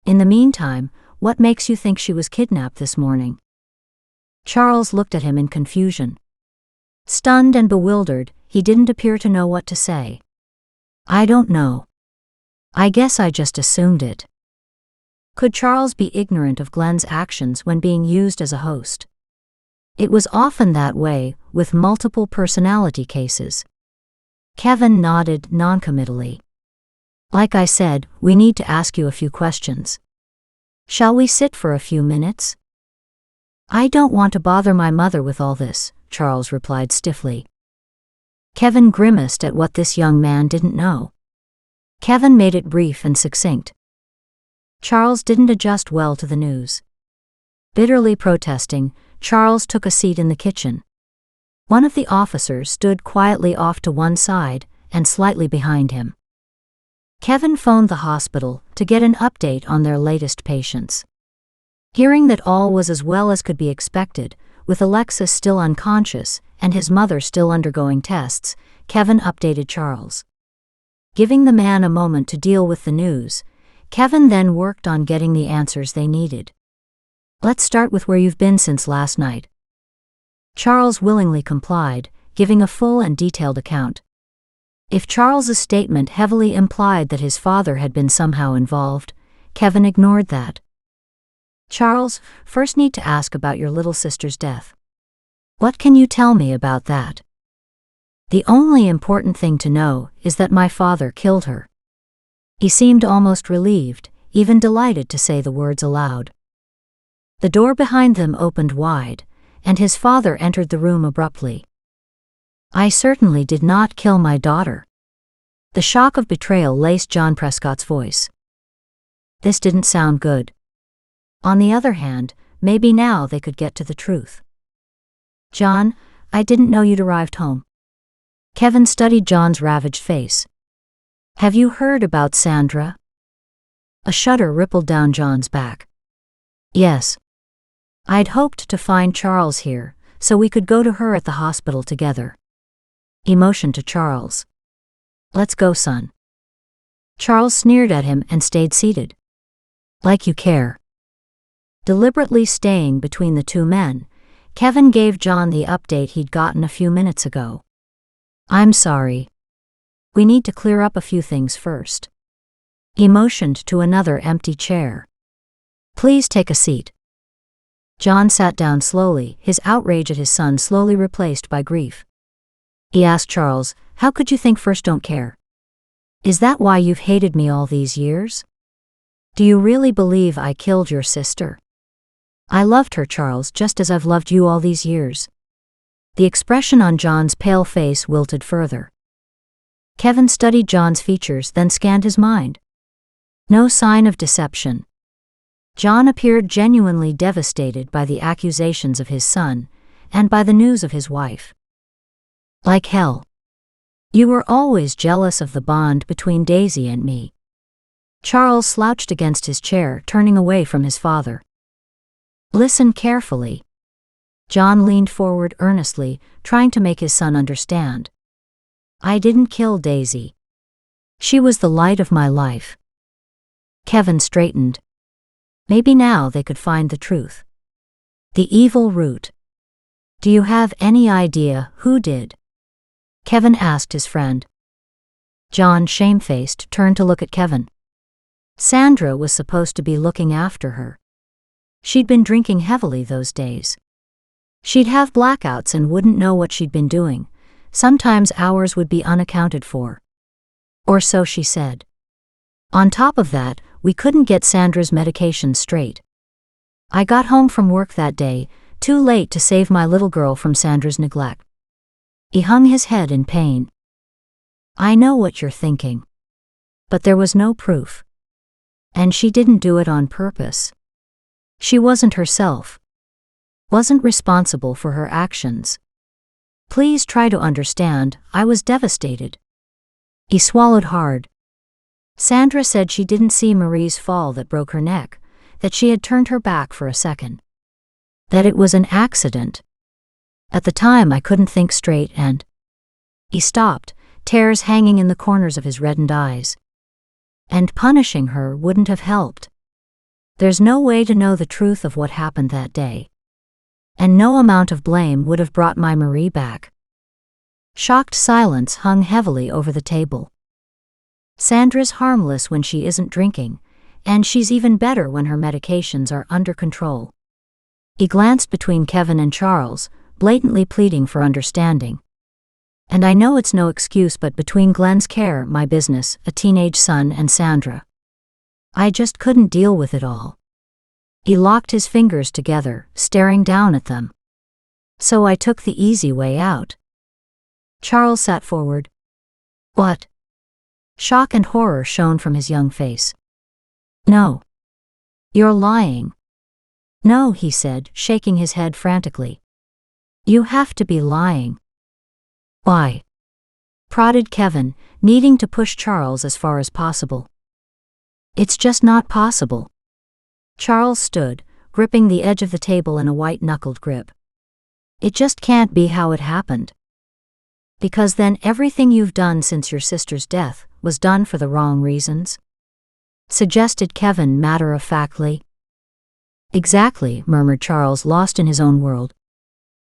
In the meantime, what makes you think she was kidnapped this morning?" Charles looked at him in confusion. Stunned and bewildered, he didn't appear to know what to say. "I don't know. I guess I just assumed it." Could Charles be ignorant of Glenn's actions when being used as a host? It was often that way with multiple personality cases. Kevin nodded noncommittally. "Like I said, we need to ask you a few questions. Shall we sit for a few minutes?" "I don't want to bother my mother with all this," Charles replied stiffly. Kevin grimaced at what this young man didn't know. Kevin made it brief and succinct. Charles didn't adjust well to the news. Bitterly protesting, Charles took a seat in the kitchen. One of the officers stood quietly off to one side and slightly behind him. Kevin phoned the hospital to get an update on their latest patients. Hearing that all was as well as could be expected, with Alexis still unconscious and his mother still undergoing tests, Kevin updated Charles. Giving the man a moment to deal with the news, Kevin then worked on getting the answers they needed. "Let's start with where you've been since last night." Charles willingly complied, giving a full and detailed account. If Charles's statement heavily implied that his father had been somehow involved, Kevin ignored that. "Charles, first need to ask about your little sister's death. What can you tell me about that?" "The only important thing to know is that my father killed her." He seemed almost relieved, even delighted to say the words aloud. The door behind them opened wide, and his father entered the room abruptly. "I certainly did not kill my daughter." The shock of betrayal laced John Prescott's voice. This didn't sound good. On the other hand, maybe now they could get to the truth. "John, I didn't know you'd arrived home." Kevin studied John's ravaged face. "Have you heard about Sandra?" A shudder rippled down John's back. "Yes. I'd hoped to find Charles here, so we could go to her at the hospital together. He motioned to Charles. Let's go, son. Charles sneered at him and stayed seated. Like you care. Deliberately staying between the two men, Kevin gave John the update he'd gotten a few minutes ago. I'm sorry. We need to clear up a few things first. He motioned to another empty chair. Please take a seat. John sat down slowly, his outrage at his son slowly replaced by grief. He asked Charles, how could you think first don't care? Is that why you've hated me all these years? Do you really believe I killed your sister? I loved her, Charles, just as I've loved you all these years. The expression on John's pale face wilted further. Kevin studied John's features, then scanned his mind. No sign of deception. John appeared genuinely devastated by the accusations of his son, and by the news of his wife. Like hell. You were always jealous of the bond between Daisy and me. Charles slouched against his chair, turning away from his father. Listen carefully. John leaned forward earnestly, trying to make his son understand. I didn't kill Daisy. She was the light of my life. Kevin straightened. Maybe now they could find the truth. The evil root. Do you have any idea who did? Kevin asked his friend. John, shamefaced, turned to look at Kevin. Sandra was supposed to be looking after her. She'd been drinking heavily those days. She'd have blackouts and wouldn't know what she'd been doing. Sometimes hours would be unaccounted for. Or so she said. On top of that, we couldn't get Sandra's medication straight. I got home from work that day, too late to save my little girl from Sandra's neglect. He hung his head in pain. I know what you're thinking. But there was no proof. And she didn't do it on purpose. She wasn't herself. Wasn't responsible for her actions. Please try to understand, I was devastated. He swallowed hard. Sandra said she didn't see Marie's fall that broke her neck, that she had turned her back for a second. That it was an accident. At the time I couldn't think straight and... He stopped, tears hanging in the corners of his reddened eyes. And punishing her wouldn't have helped. There's no way to know the truth of what happened that day. And no amount of blame would have brought my Marie back. Shocked silence hung heavily over the table. Sandra's harmless when she isn't drinking, and she's even better when her medications are under control. He glanced between Kevin and Charles, blatantly pleading for understanding. And I know it's no excuse, but between Glenn's care, my business, a teenage son, and Sandra, I just couldn't deal with it all. He locked his fingers together, staring down at them. So I took the easy way out. Charles sat forward. What? Shock and horror shone from his young face. No. You're lying. No, he said, shaking his head frantically. You have to be lying. Why? Prodded Kevin, needing to push Charles as far as possible. It's just not possible. Charles stood, gripping the edge of the table in a white-knuckled grip. It just can't be how it happened. Because then everything you've done since your sister's death was done for the wrong reasons? Suggested Kevin matter-of-factly. Exactly, murmured Charles, lost in his own world.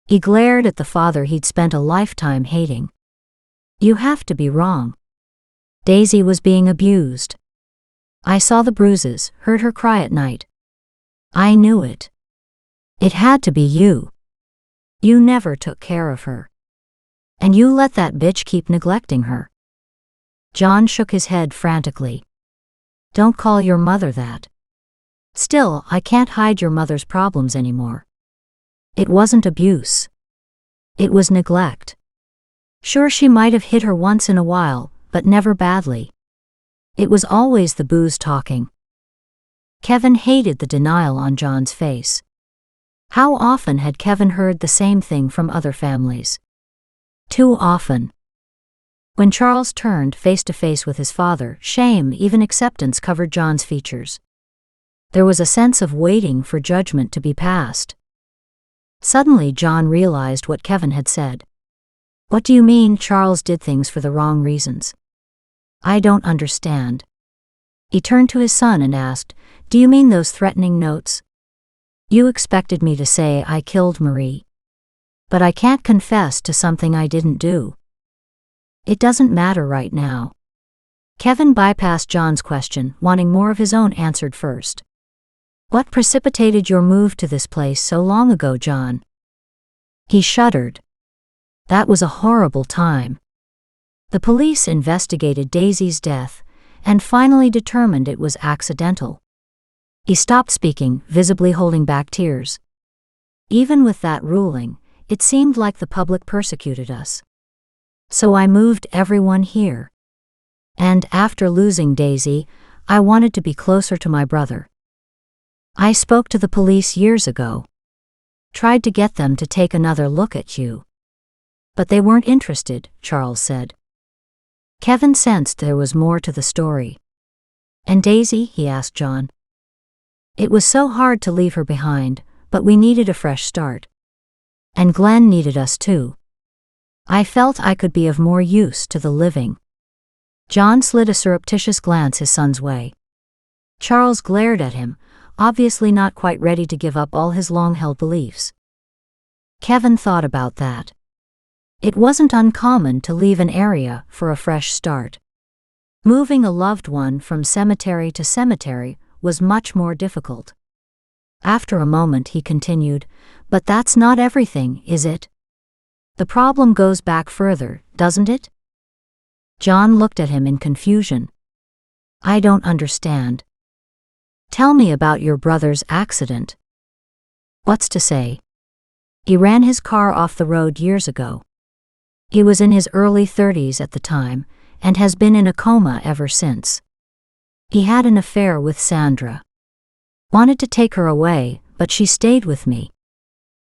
He glared at the father he'd spent a lifetime hating. You have to be wrong. Daisy was being abused. I saw the bruises, heard her cry at night. I knew it. It had to be you. You never took care of her. And you let that bitch keep neglecting her. John shook his head frantically. Don't call your mother that. Still, I can't hide your mother's problems anymore. It wasn't abuse. It was neglect. Sure, she might have hit her once in a while, but never badly. It was always the booze talking. Kevin hated the denial on John's face. How often had Kevin heard the same thing from other families? Too often. When Charles turned face to face with his father, shame, even acceptance, covered John's features. There was a sense of waiting for judgment to be passed. Suddenly John realized what Kevin had said. What do you mean Charles did things for the wrong reasons? I don't understand. He turned to his son and asked, Do you mean those threatening notes? You expected me to say I killed Marie. But I can't confess to something I didn't do. It doesn't matter right now. Kevin bypassed John's question, wanting more of his own answered first. What precipitated your move to this place so long ago, John? He shuddered. That was a horrible time. The police investigated Daisy's death and finally determined it was accidental. He stopped speaking, visibly holding back tears. Even with that ruling, it seemed like the public persecuted us. So I moved everyone here. And after losing Daisy, I wanted to be closer to my brother. I spoke to the police years ago. Tried to get them to take another look at you. But they weren't interested, Charles said. Kevin sensed there was more to the story. And Daisy, he asked John. It was so hard to leave her behind, but we needed a fresh start. And Glenn needed us too. I felt I could be of more use to the living. John slid a surreptitious glance his son's way. Charles glared at him, obviously not quite ready to give up all his long-held beliefs. Kevin thought about that. It wasn't uncommon to leave an area for a fresh start. Moving a loved one from cemetery to cemetery was much more difficult. After a moment he continued, But that's not everything, is it? The problem goes back further, doesn't it? John looked at him in confusion. I don't understand. Tell me about your brother's accident. What's to say? He ran his car off the road years ago. He was in his early 30s at the time, and has been in a coma ever since. He had an affair with Sandra. Wanted to take her away, but she stayed with me.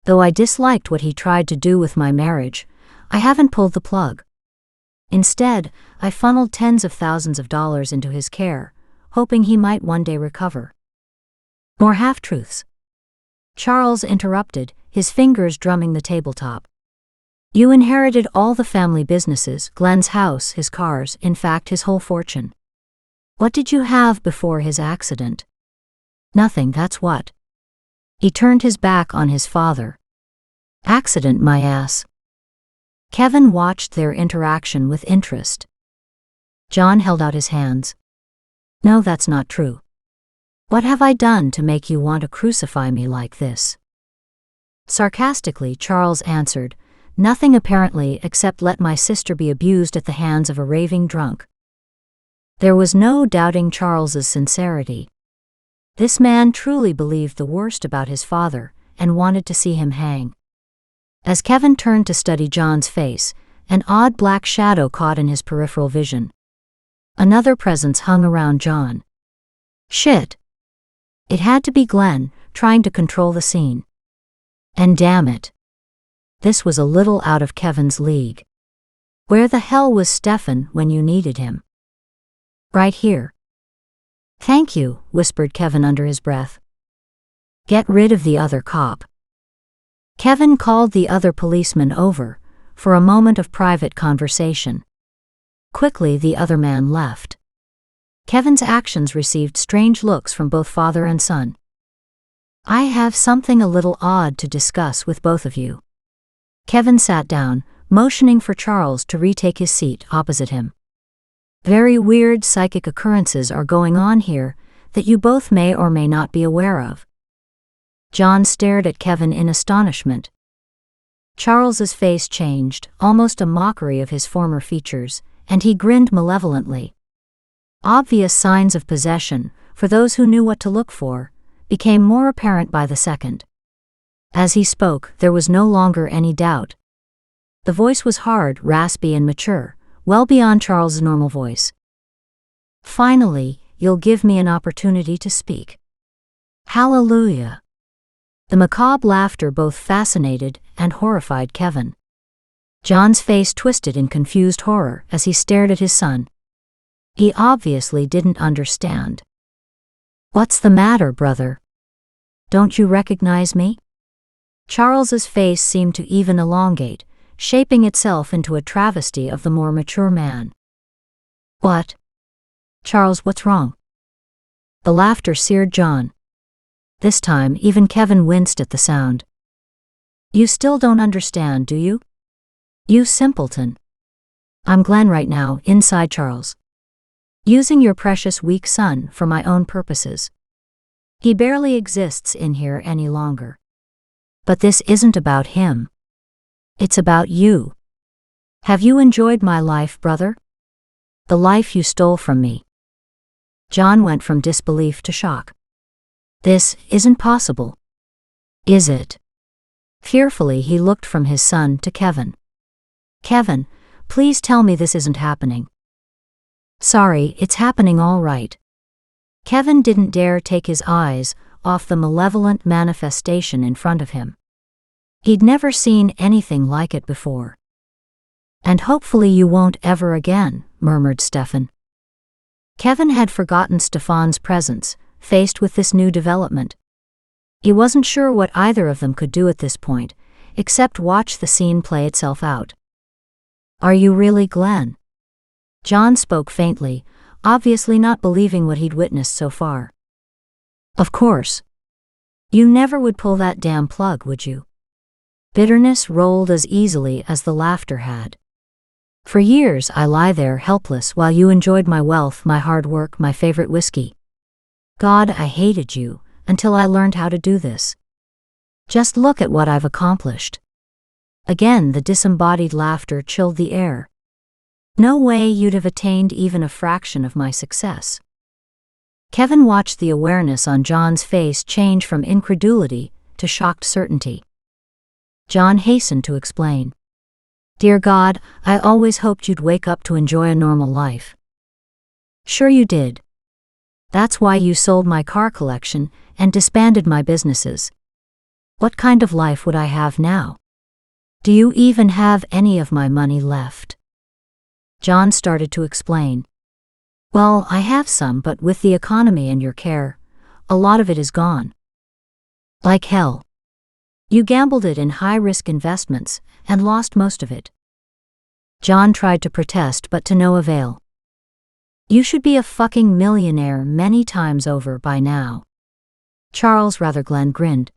Though I disliked what he tried to do with my marriage, I haven't pulled the plug. Instead, I funneled tens of thousands of dollars into his care, hoping he might one day recover. More half-truths. Charles interrupted, his fingers drumming the tabletop. You inherited all the family businesses, Glenn's house, his cars, in fact his whole fortune. What did you have before his accident? Nothing, that's what. He turned his back on his father. Accident, my ass. Kevin watched their interaction with interest. John held out his hands. No, that's not true. What have I done to make you want to crucify me like this? Sarcastically, Charles answered, Nothing apparently except let my sister be abused at the hands of a raving drunk. There was no doubting Charles's sincerity. This man truly believed the worst about his father and wanted to see him hang. As Kevin turned to study John's face, an odd black shadow caught in his peripheral vision. Another presence hung around John. Shit. It had to be Glenn, trying to control the scene. And damn it. This was a little out of Kevin's league. Where the hell was Stefan when you needed him? Right here. Thank you, whispered Kevin under his breath. Get rid of the other cop. Kevin called the other policeman over, for a moment of private conversation. Quickly the other man left. Kevin's actions received strange looks from both father and son. I have something a little odd to discuss with both of you. Kevin sat down, motioning for Charles to retake his seat opposite him. Very weird psychic occurrences are going on here that you both may or may not be aware of. John stared at Kevin in astonishment. Charles's face changed, almost a mockery of his former features, and he grinned malevolently. Obvious signs of possession, for those who knew what to look for, became more apparent by the second. As he spoke, there was no longer any doubt. The voice was hard, raspy, and mature, well beyond Charles's normal voice. Finally, you'll give me an opportunity to speak. Hallelujah. The macabre laughter both fascinated and horrified Kevin. John's face twisted in confused horror as he stared at his son. He obviously didn't understand. What's the matter, brother? Don't you recognize me? Charles's face seemed to even elongate, shaping itself into a travesty of the more mature man. What? Charles, what's wrong? The laughter seared John. This time, even Kevin winced at the sound. You still don't understand, do you? You simpleton. I'm Glenn right now, inside Charles. Using your precious weak son for my own purposes. He barely exists in here any longer. But this isn't about him. It's about you. Have you enjoyed my life, brother? The life you stole from me. John went from disbelief to shock. This isn't possible. Is it? Fearfully he looked from his son to Kevin. Kevin, please tell me this isn't happening. Sorry, it's happening all right. Kevin didn't dare take his eyes off the malevolent manifestation in front of him. He'd never seen anything like it before. And hopefully you won't ever again, murmured Stefan. Kevin had forgotten Stefan's presence, faced with this new development. He wasn't sure what either of them could do at this point, except watch the scene play itself out. Are you really Glenn? John spoke faintly, obviously not believing what he'd witnessed so far. Of course. You never would pull that damn plug, would you? Bitterness rolled as easily as the laughter had. For years I lie there helpless while you enjoyed my wealth, my hard work, my favorite whiskey. God, I hated you, until I learned how to do this. Just look at what I've accomplished. Again the disembodied laughter chilled the air. No way you'd have attained even a fraction of my success. Kevin watched the awareness on John's face change from incredulity to shocked certainty. John hastened to explain. Dear God, I always hoped you'd wake up to enjoy a normal life. Sure you did. That's why you sold my car collection and disbanded my businesses. What kind of life would I have now? Do you even have any of my money left? John started to explain. Well, I have some, but with the economy and your care, a lot of it is gone. Like hell. You gambled it in high-risk investments and lost most of it. John tried to protest, but to no avail. You should be a fucking millionaire many times over by now. Charles, rather, Glenn grinned.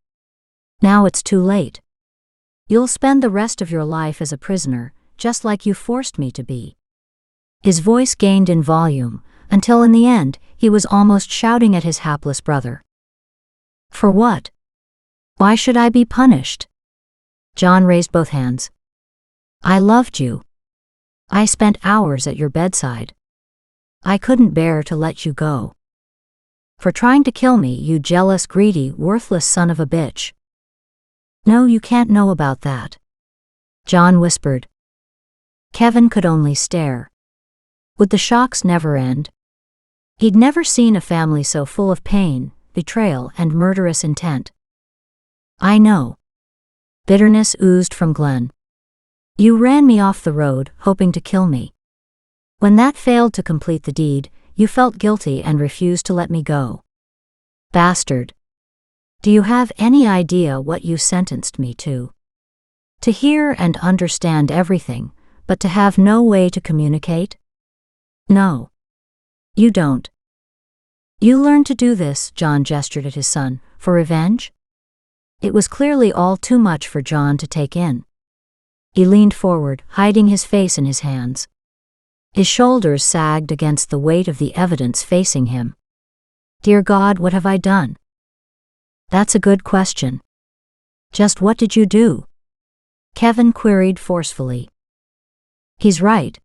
Now it's too late. You'll spend the rest of your life as a prisoner, just like you forced me to be. His voice gained in volume, until in the end, he was almost shouting at his hapless brother. For what? Why should I be punished? John raised both hands. I loved you. I spent hours at your bedside. I couldn't bear to let you go. For trying to kill me, you jealous, greedy, worthless son of a bitch. No, you can't know about that. John whispered. Kevin could only stare. Would the shocks never end? He'd never seen a family so full of pain, betrayal, and murderous intent. I know. Bitterness oozed from Glenn. You ran me off the road, hoping to kill me. When that failed to complete the deed, you felt guilty and refused to let me go. Bastard. Do you have any idea what you sentenced me to? To hear and understand everything, but to have no way to communicate? No. You don't. You learned to do this, John gestured at his son, for revenge? It was clearly all too much for John to take in. He leaned forward, hiding his face in his hands. His shoulders sagged against the weight of the evidence facing him. Dear God, what have I done? That's a good question. Just what did you do? Kevin queried forcefully. He's right.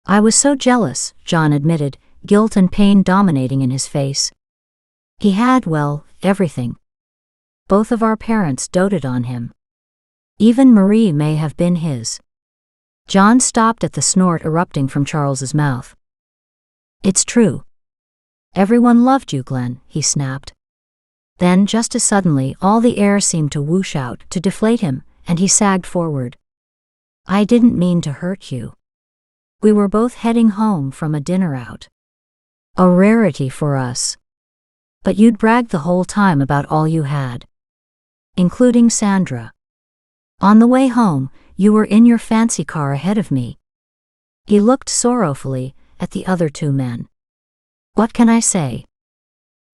I was so jealous, John admitted, guilt and pain dominating in his face. He had, well, everything. Both of our parents doted on him. Even Marie may have been his. John stopped at the snort erupting from Charles's mouth. It's true. Everyone loved you, Glenn, he snapped. Then, just as suddenly, all the air seemed to whoosh out, to deflate him, and he sagged forward. I didn't mean to hurt you. We were both heading home from a dinner out. A rarity for us. But you'd bragged the whole time about all you had. including Sandra. On the way home, you were in your fancy car ahead of me. He looked sorrowfully at the other two men. What can I say?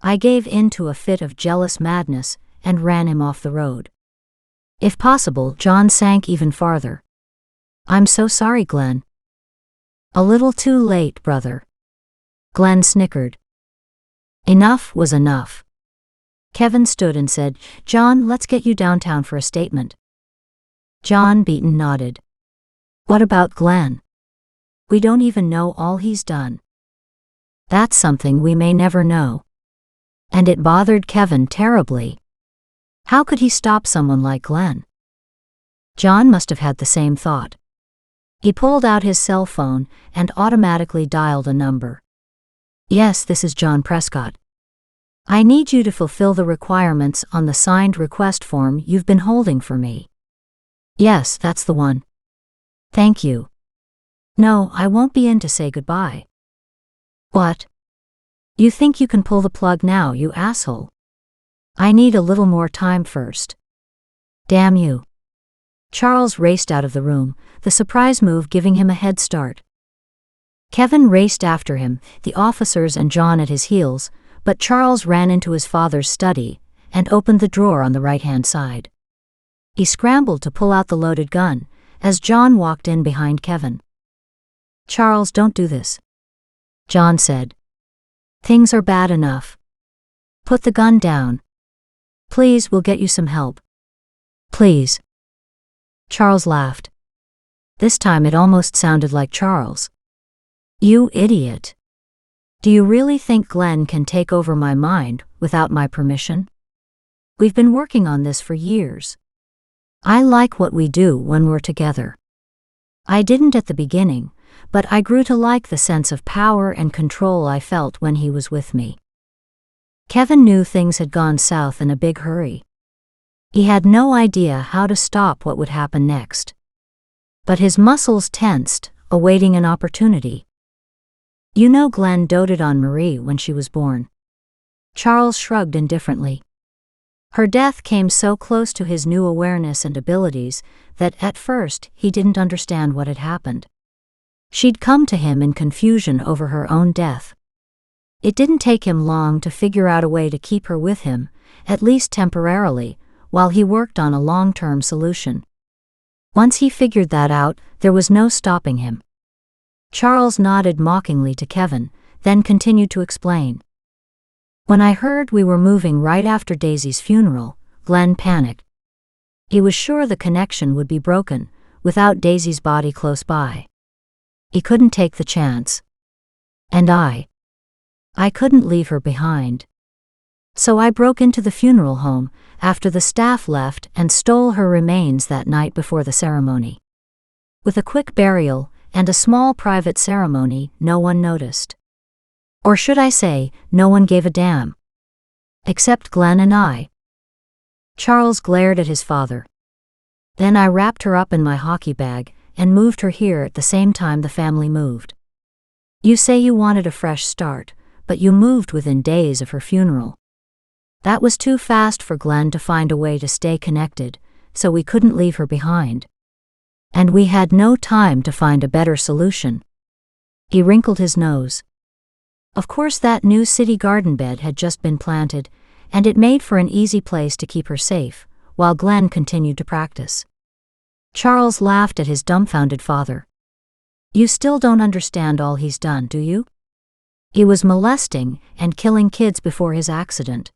I gave in to a fit of jealous madness and ran him off the road. If possible, John sank even farther. I'm so sorry, Glenn. A little too late, brother. Glenn snickered. Enough was enough. Kevin stood and said, John, let's get you downtown for a statement. John Beaton nodded. What about Glenn? We don't even know all he's done. That's something we may never know. And it bothered Kevin terribly. How could he stop someone like Glenn? John must have had the same thought. He pulled out his cell phone and automatically dialed a number. Yes, this is John Prescott. I need you to fulfill the requirements on the signed request form you've been holding for me. Yes, that's the one. Thank you. No, I won't be in to say goodbye. What? You think you can pull the plug now, you asshole? I need a little more time first. Damn you. Charles raced out of the room, the surprise move giving him a head start. Kevin raced after him, the officers and John at his heels, but Charles ran into his father's study and opened the drawer on the right-hand side. He scrambled to pull out the loaded gun as John walked in behind Kevin. Charles, don't do this. John said. Things are bad enough. Put the gun down. Please, we'll get you some help. Please. Charles laughed. This time it almost sounded like Charles. You idiot. Do you really think Glenn can take over my mind without my permission? We've been working on this for years. I like what we do when we're together. I didn't at the beginning, but I grew to like the sense of power and control I felt when he was with me. Kevin knew things had gone south in a big hurry. He had no idea how to stop what would happen next. But his muscles tensed, awaiting an opportunity. You know Glenn doted on Marie when she was born. Charles shrugged indifferently. Her death came so close to his new awareness and abilities that at first he didn't understand what had happened. She'd come to him in confusion over her own death. It didn't take him long to figure out a way to keep her with him, at least temporarily, while he worked on a long-term solution. Once he figured that out, there was no stopping him. Charles nodded mockingly to Kevin, then continued to explain. When I heard we were moving right after Daisy's funeral, Glenn panicked. He was sure the connection would be broken, without Daisy's body close by. He couldn't take the chance. And I couldn't leave her behind. So I broke into the funeral home after the staff left and stole her remains that night before the ceremony. With a quick burial and a small private ceremony, no one noticed. Or should I say, no one gave a damn. Except Glenn and I. Charles glared at his father. Then I wrapped her up in my hockey bag and moved her here at the same time the family moved. You say you wanted a fresh start, but you moved within days of her funeral. That was too fast for Glenn to find a way to stay connected, so we couldn't leave her behind. And we had no time to find a better solution. He wrinkled his nose. Of course, that new city garden bed had just been planted, and it made for an easy place to keep her safe, while Glenn continued to practice. Charles laughed at his dumbfounded father. You still don't understand all he's done, do you? He was molesting and killing kids before his accident.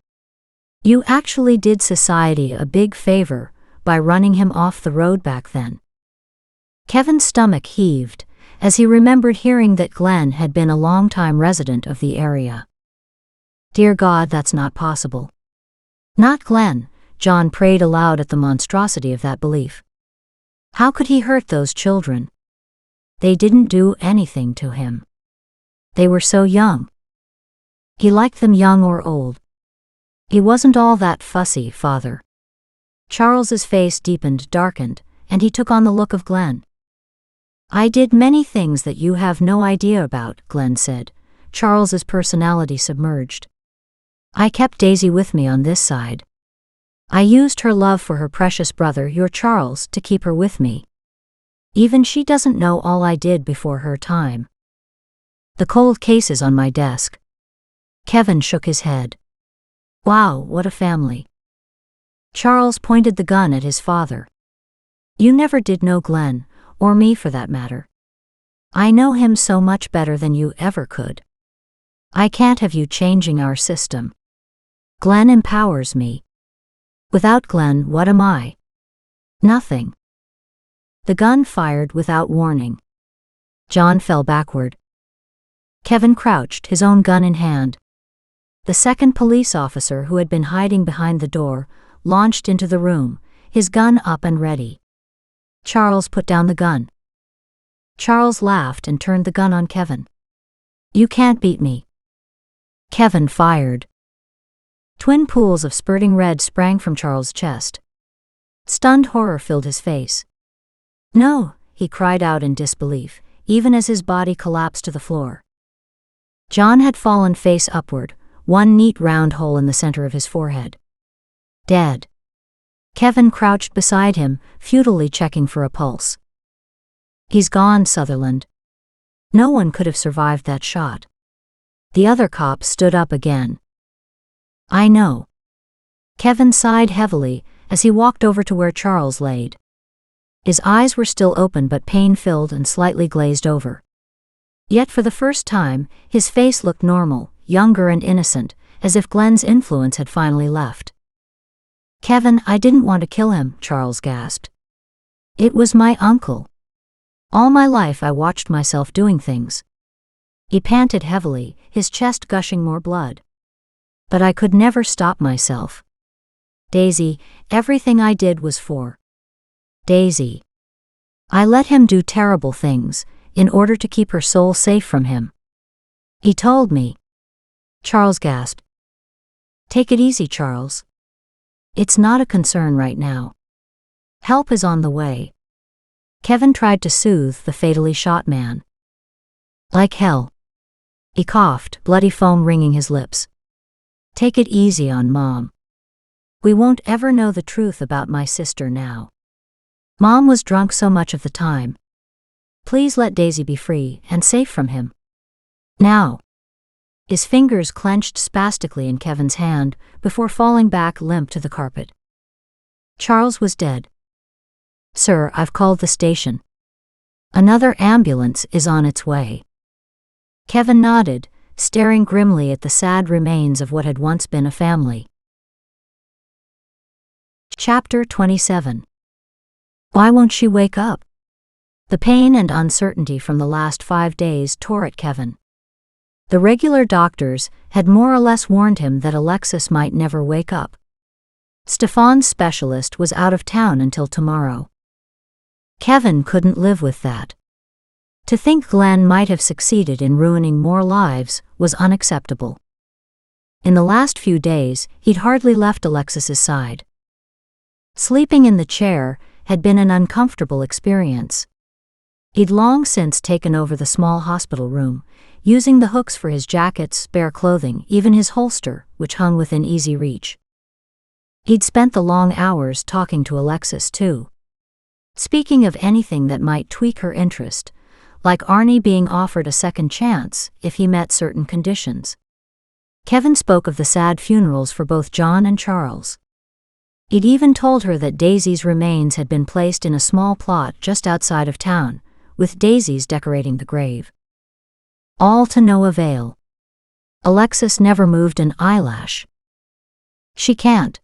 You actually did society a big favor by running him off the road back then. Kevin's stomach heaved as he remembered hearing that Glenn had been a long-time resident of the area. Dear God, that's not possible. Not Glenn, John prayed aloud at the monstrosity of that belief. How could he hurt those children? They didn't do anything to him. They were so young. He liked them young or old. He wasn't all that fussy, Father. Charles's face deepened, darkened, and he took on the look of Glenn. I did many things that you have no idea about, Glenn said, Charles's personality submerged. I kept Daisy with me on this side. I used her love for her precious brother, your Charles, to keep her with me. Even she doesn't know all I did before her time. The cold case is on my desk. Kevin shook his head. Wow, what a family. Charles pointed the gun at his father. You never did know Glenn, or me for that matter. I know him so much better than you ever could. I can't have you changing our system. Glenn empowers me. Without Glenn, what am I? Nothing. The gun fired without warning. John fell backward. Kevin crouched, his own gun in hand. The second police officer, who had been hiding behind the door, launched into the room, his gun up and ready. Charles put down the gun. Charles laughed and turned the gun on Kevin. You can't beat me. Kevin fired. Twin pools of spurting red sprang from Charles' chest. Stunned horror filled his face. No, he cried out in disbelief, even as his body collapsed to the floor. John had fallen face upward, one neat round hole in the center of his forehead. Dead. Kevin crouched beside him, futilely checking for a pulse. He's gone, Sutherland. No one could have survived that shot. The other cop stood up again. I know. Kevin sighed heavily as he walked over to where Charles laid. His eyes were still open but pain-filled and slightly glazed over. Yet for the first time, his face looked normal, younger and innocent, as if Glenn's influence had finally left. Kevin, I didn't want to kill him, Charles gasped. It was my uncle. All my life I watched myself doing things. He panted heavily, his chest gushing more blood. But I could never stop myself. Daisy, everything I did was for Daisy. I let him do terrible things, in order to keep her soul safe from him. He told me. Charles gasped. Take it easy, Charles. It's not a concern right now. Help is on the way. Kevin tried to soothe the fatally shot man. Like hell. He coughed, bloody foam ringing his lips. Take it easy on Mom. We won't ever know the truth about my sister now. Mom was drunk so much of the time. Please let Daisy be free and safe from him. Now. His fingers clenched spastically in Kevin's hand before falling back limp to the carpet. Charles was dead. Sir, I've called the station. Another ambulance is on its way. Kevin nodded, staring grimly at the sad remains of what had once been a family. Chapter 27. Why won't she wake up? The pain and uncertainty from the last 5 days tore at Kevin. The regular doctors had more or less warned him that Alexis might never wake up. Stefan's specialist was out of town until tomorrow. Kevin couldn't live with that. To think Glenn might have succeeded in ruining more lives was unacceptable. In the last few days, he'd hardly left Alexis's side. Sleeping in the chair had been an uncomfortable experience. He'd long since taken over the small hospital room, using the hooks for his jackets, spare clothing, even his holster, which hung within easy reach. He'd spent the long hours talking to Alexis, too. Speaking of anything that might tweak her interest, like Arnie being offered a second chance if he met certain conditions. Kevin spoke of the sad funerals for both John and Charles. He'd even told her that Daisy's remains had been placed in a small plot just outside of town, with daisies decorating the grave. All to no avail. Alexis never moved an eyelash. She can't.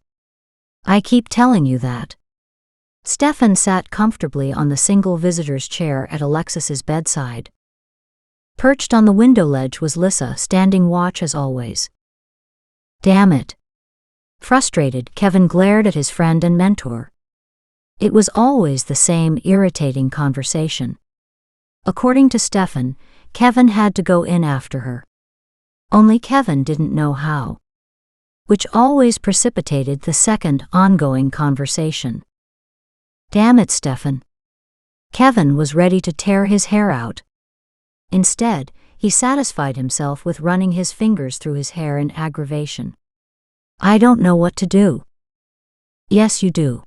I keep telling you that. Stefan sat comfortably on the single visitor's chair at Alexis's bedside. Perched on the window ledge was Lissa, standing watch as always. Damn it. Frustrated, Kevin glared at his friend and mentor. It was always the same irritating conversation. According to Stefan, Kevin had to go in after her. Only Kevin didn't know how. Which always precipitated the second ongoing conversation. Damn it, Stefan. Kevin was ready to tear his hair out. Instead, he satisfied himself with running his fingers through his hair in aggravation. I don't know what to do. Yes, you do.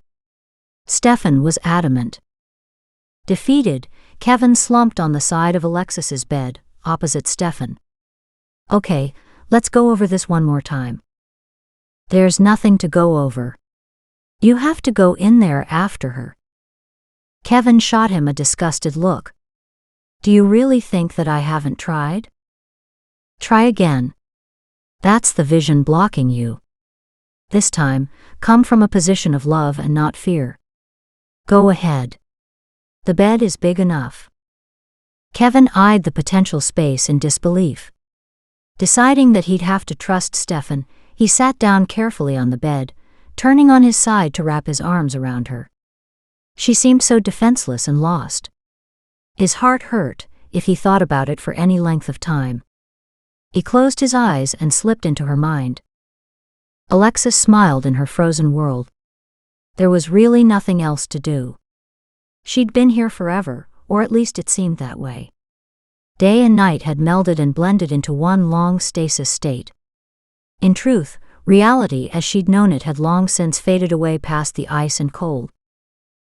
Stefan was adamant. Defeated, Kevin slumped on the side of Alexis's bed, opposite Stefan. Okay, let's go over this one more time. There's nothing to go over. You have to go in there after her. Kevin shot him a disgusted look. Do you really think that I haven't tried? Try again. That's the vision blocking you. This time, come from a position of love and not fear. Go ahead. The bed is big enough. Kevin eyed the potential space in disbelief. Deciding that he'd have to trust Stefan, he sat down carefully on the bed, turning on his side to wrap his arms around her. She seemed so defenseless and lost. His heart hurt, if he thought about it for any length of time. He closed his eyes and slipped into her mind. Alexis smiled in her frozen world. There was really nothing else to do. She'd been here forever, or at least it seemed that way. Day and night had melded and blended into one long stasis state. In truth, reality as she'd known it had long since faded away past the ice and cold.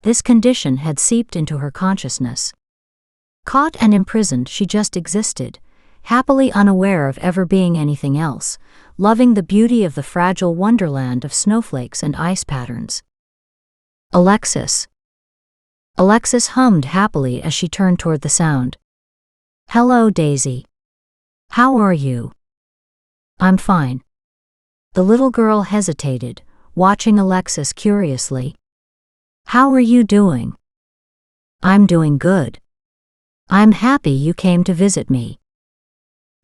This condition had seeped into her consciousness. Caught and imprisoned, she just existed, happily unaware of ever being anything else, loving the beauty of the fragile wonderland of snowflakes and ice patterns. Alexis. Alexis hummed happily as she turned toward the sound. Hello, Daisy. How are you? I'm fine. The little girl hesitated, watching Alexis curiously. How are you doing? I'm doing good. I'm happy you came to visit me.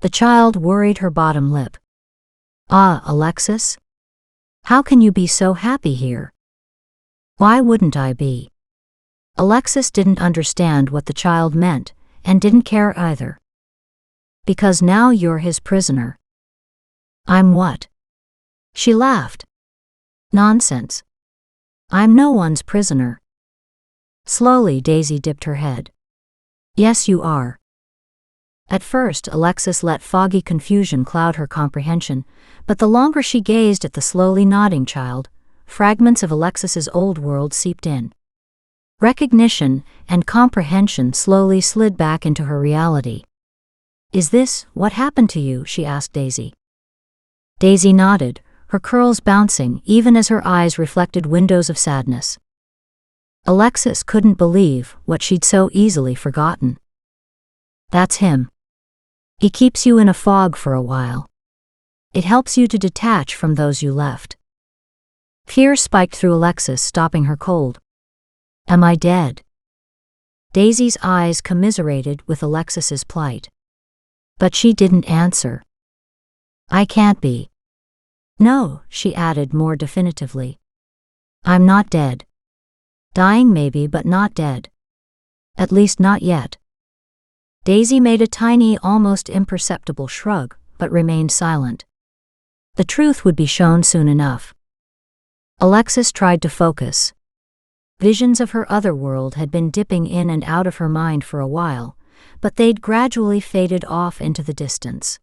The child worried her bottom lip. Ah, Alexis? How can you be so happy here? Why wouldn't I be? Alexis didn't understand what the child meant, and didn't care either. Because now you're his prisoner. I'm what? She laughed. Nonsense. I'm no one's prisoner. Slowly Daisy dipped her head. Yes, you are. At first Alexis let foggy confusion cloud her comprehension, but the longer she gazed at the slowly nodding child, fragments of Alexis's old world seeped in. Recognition and comprehension slowly slid back into her reality. Is this what happened to you? She asked Daisy. Daisy nodded, her curls bouncing even as her eyes reflected windows of sadness. Alexis couldn't believe what she'd so easily forgotten. That's him. He keeps you in a fog for a while. It helps you to detach from those you left. Fear spiked through Alexis, stopping her cold. Am I dead? Daisy's eyes commiserated with Alexis's plight. But she didn't answer. I can't be. No, she added more definitively. I'm not dead. Dying maybe, but not dead. At least not yet. Daisy made a tiny, almost imperceptible shrug, but remained silent. The truth would be shown soon enough. Alexis tried to focus. Visions of her other world had been dipping in and out of her mind for a while, but they'd gradually faded off into the distance.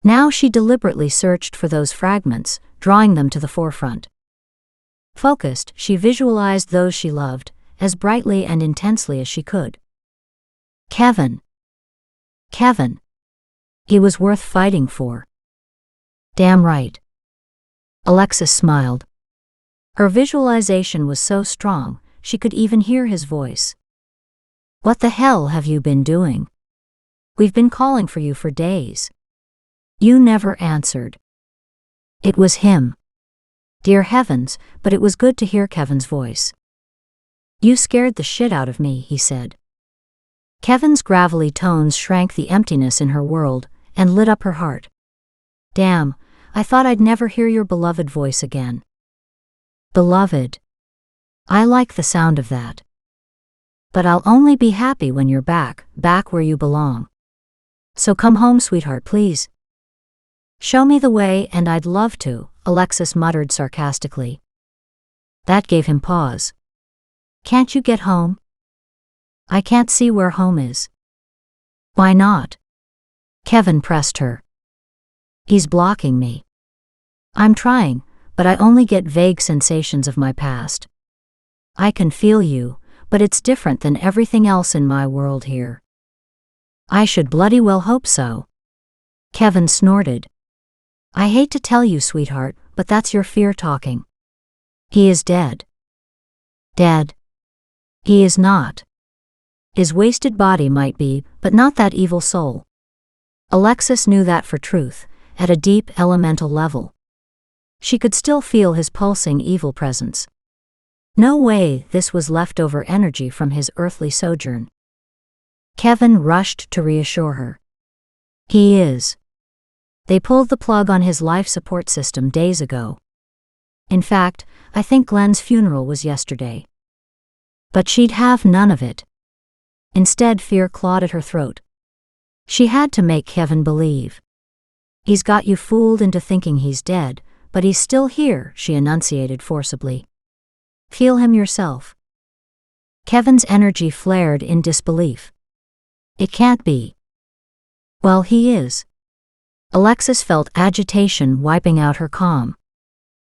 Now she deliberately searched for those fragments, drawing them to the forefront. Focused, she visualized those she loved, as brightly and intensely as she could. Kevin. Kevin. He was worth fighting for. Damn right. Alexis smiled. Her visualization was so strong, she could even hear his voice. What the hell have you been doing? We've been calling for you for days. You never answered. It was him. Dear heavens, but it was good to hear Kevin's voice. You scared the shit out of me, he said. Kevin's gravelly tones shrank the emptiness in her world, and lit up her heart. Damn, I thought I'd never hear your beloved voice again. Beloved. I like the sound of that. But I'll only be happy when you're back where you belong. So come home, sweetheart, please. Show me the way and I'd love to, Alexis muttered sarcastically. That gave him pause. Can't you get home? I can't see where home is. Why not? Kevin pressed her. He's blocking me. I'm trying, but I only get vague sensations of my past. I can feel you, but it's different than everything else in my world here. I should bloody well hope so. Kevin snorted. I hate to tell you, sweetheart, but that's your fear talking. He is dead. Dead? He is not. His wasted body might be, but not that evil soul. Alexis knew that for truth, at a deep elemental level. She could still feel his pulsing evil presence. No way this was leftover energy from his earthly sojourn. Kevin rushed to reassure her. He is. They pulled the plug on his life support system days ago. In fact, I think Glenn's funeral was yesterday. But she'd have none of it. Instead, fear clawed at her throat. She had to make Kevin believe. He's got you fooled into thinking he's dead, but he's still here, she enunciated forcibly. Feel him yourself. Kevin's energy flared in disbelief. It can't be. Well, he is. Alexis felt agitation wiping out her calm.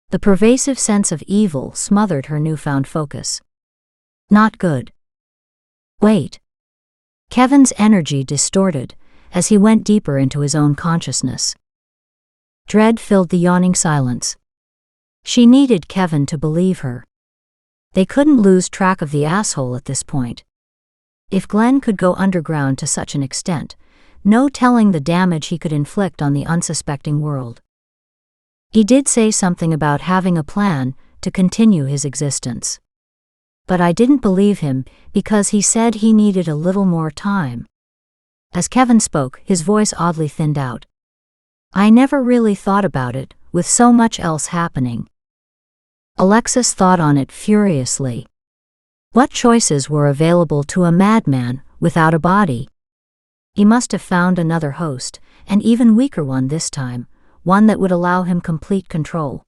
The pervasive sense of evil smothered her newfound focus. Not good. Wait. Kevin's energy distorted as he went deeper into his own consciousness. Dread filled the yawning silence. She needed Kevin to believe her. They couldn't lose track of the asshole at this point. If Glenn could go underground to such an extent, no telling the damage he could inflict on the unsuspecting world. He did say something about having a plan to continue his existence. But I didn't believe him because he said he needed a little more time. As Kevin spoke, his voice oddly thinned out. I never really thought about it, with so much else happening. Alexis thought on it furiously. What choices were available to a madman without a body? He must have found another host, an even weaker one this time, one that would allow him complete control.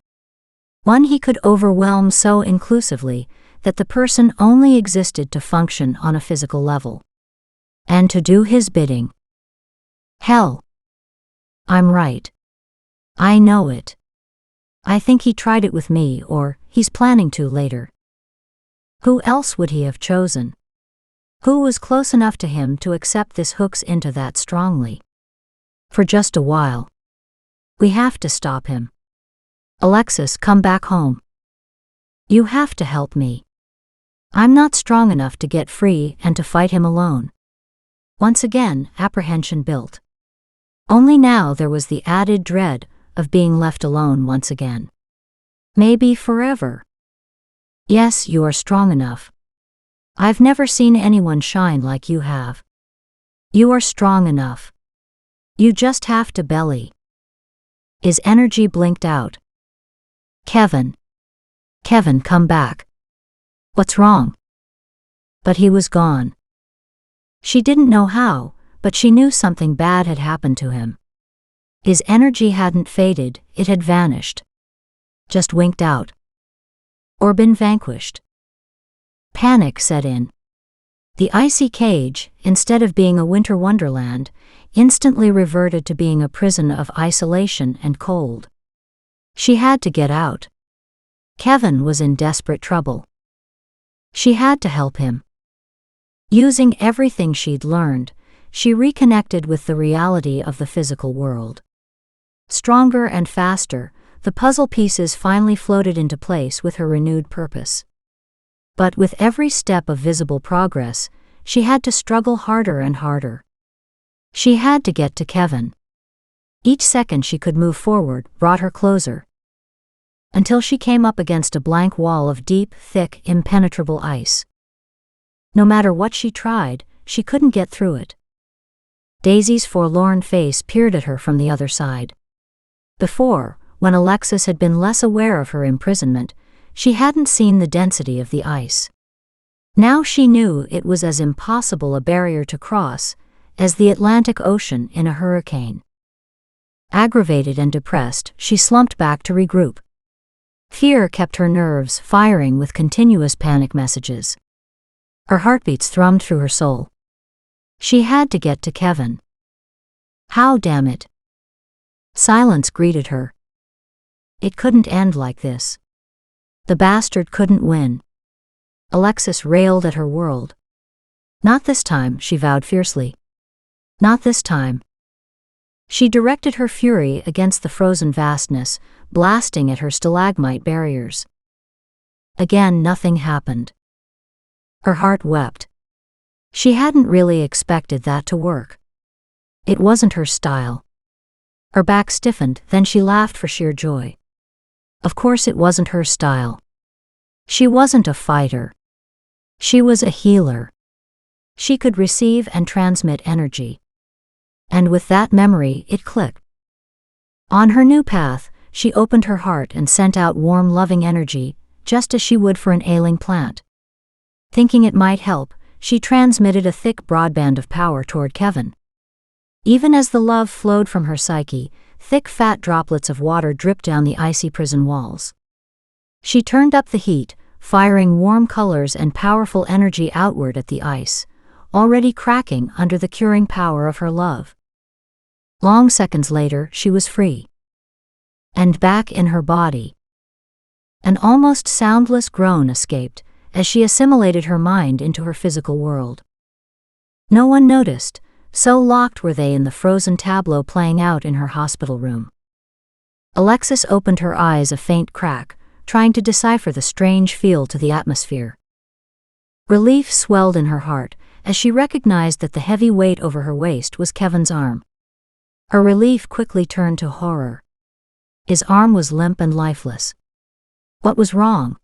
One he could overwhelm so inclusively that the person only existed to function on a physical level. And to do his bidding. Hell. I'm right. I know it. I think he tried it with me, or he's planning to later. Who else would he have chosen? Who was close enough to him to accept this hooks into that strongly? For just a while. We have to stop him. Alexis, come back home. You have to help me. I'm not strong enough to get free and to fight him alone. Once again, apprehension built. Only now there was the added dread of being left alone once again. Maybe forever. Yes, you are strong enough. I've never seen anyone shine like you have. You are strong enough. You just have to belly. His energy blinked out. Kevin. Kevin, come back. What's wrong? But he was gone. She didn't know how, but she knew something bad had happened to him. His energy hadn't faded, it had vanished. Just winked out. Or been vanquished. Panic set in. The icy cage, instead of being a winter wonderland, instantly reverted to being a prison of isolation and cold. She had to get out. Kevin was in desperate trouble. She had to help him. Using everything she'd learned, she reconnected with the reality of the physical world. Stronger and faster, the puzzle pieces finally floated into place with her renewed purpose. But with every step of visible progress, she had to struggle harder and harder. She had to get to Kevin. Each second she could move forward brought her closer. Until she came up against a blank wall of deep, thick, impenetrable ice. No matter what she tried, she couldn't get through it. Daisy's forlorn face peered at her from the other side. Before, when Alexis had been less aware of her imprisonment, she hadn't seen the density of the ice. Now she knew it was as impossible a barrier to cross as the Atlantic Ocean in a hurricane. Aggravated and depressed, she slumped back to regroup. Fear kept her nerves firing with continuous panic messages. Her heartbeats thrummed through her soul. She had to get to Kevin. How, damn it? Silence greeted her. It couldn't end like this. The bastard couldn't win. Alexis railed at her world. Not this time, she vowed fiercely. Not this time. She directed her fury against the frozen vastness, blasting at her stalagmite barriers. Again, nothing happened. Her heart wept. She hadn't really expected that to work. It wasn't her style. Her back stiffened, then she laughed for sheer joy. Of course it wasn't her style. She wasn't a fighter. She was a healer. She could receive and transmit energy. And with that memory, it clicked. On her new path, she opened her heart and sent out warm, loving energy, just as she would for an ailing plant. Thinking it might help, she transmitted a thick broadband of power toward Kevin. Even as the love flowed from her psyche, thick fat droplets of water dripped down the icy prison walls. She turned up the heat, firing warm colors and powerful energy outward at the ice, already cracking under the curing power of her love. Long seconds later, she was free. And back in her body. An almost soundless groan escaped as she assimilated her mind into her physical world. No one noticed, so locked were they in the frozen tableau playing out in her hospital room. Alexis opened her eyes a faint crack, trying to decipher the strange feel to the atmosphere. Relief swelled in her heart as she recognized that the heavy weight over her waist was Kevin's arm. Her relief quickly turned to horror. His arm was limp and lifeless. What was wrong?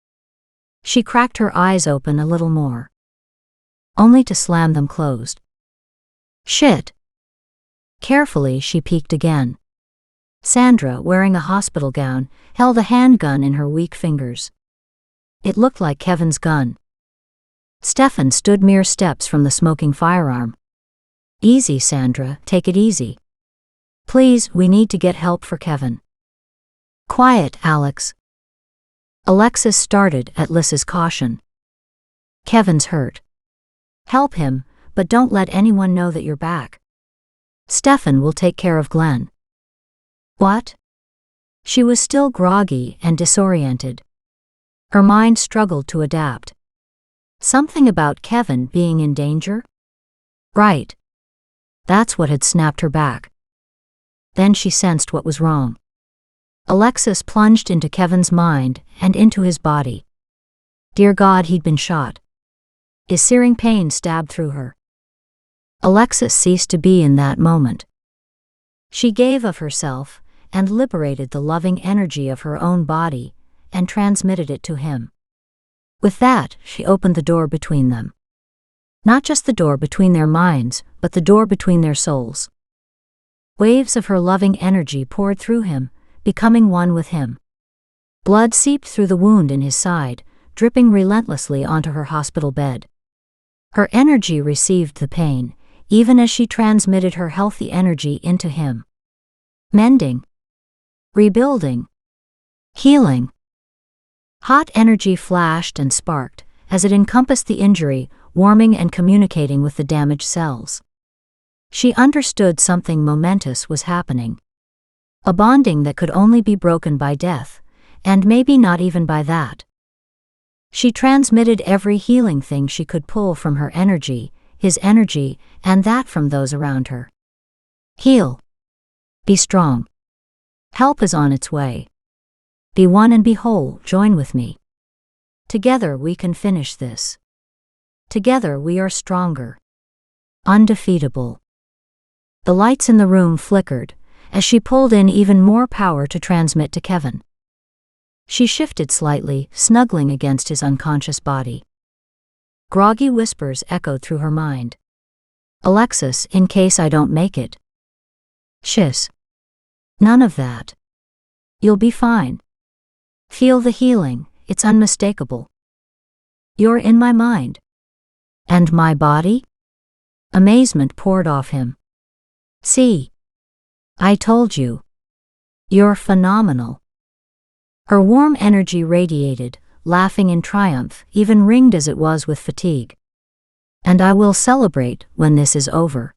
She cracked her eyes open a little more, only to slam them closed. Shit! Carefully, she peeked again. Sandra, wearing a hospital gown, held a handgun in her weak fingers. It looked like Kevin's gun. Stefan stood mere steps from the smoking firearm. Easy, Sandra, take it easy. Please, we need to get help for Kevin. Quiet, Alex. Alexis started at Lys's caution. Kevin's hurt. Help him, but don't let anyone know that you're back. Stefan will take care of Glenn. What? She was still groggy and disoriented. Her mind struggled to adapt. Something about Kevin being in danger? Right. That's what had snapped her back. Then she sensed what was wrong. Alexis plunged into Kevin's mind and into his body. Dear God, he'd been shot. His searing pain stabbed through her. Alexis ceased to be in that moment. She gave of herself and liberated the loving energy of her own body and transmitted it to him. With that, she opened the door between them. Not just the door between their minds, but the door between their souls. Waves of her loving energy poured through him, becoming one with him. Blood seeped through the wound in his side, dripping relentlessly onto her hospital bed. Her energy received the pain, even as she transmitted her healthy energy into him. Mending. Rebuilding. Healing. Hot energy flashed and sparked as it encompassed the injury, warming and communicating with the damaged cells. She understood something momentous was happening. A bonding that could only be broken by death, and maybe not even by that. She transmitted every healing thing she could pull from her energy, his energy, and that from those around her. Heal. Be strong. Help is on its way. Be one and be whole, join with me. Together we can finish this. Together we are stronger. Undefeatable. The lights in the room flickered as she pulled in even more power to transmit to Kevin. She shifted slightly, snuggling against his unconscious body. Groggy whispers echoed through her mind. Alexis, in case I don't make it. Shiz. None of that. You'll be fine. Feel the healing, it's unmistakable. You're in my mind. And my body? Amazement poured off him. See. I told you. You're phenomenal. Her warm energy radiated, laughing in triumph, even ringed as it was with fatigue. And I will celebrate when this is over.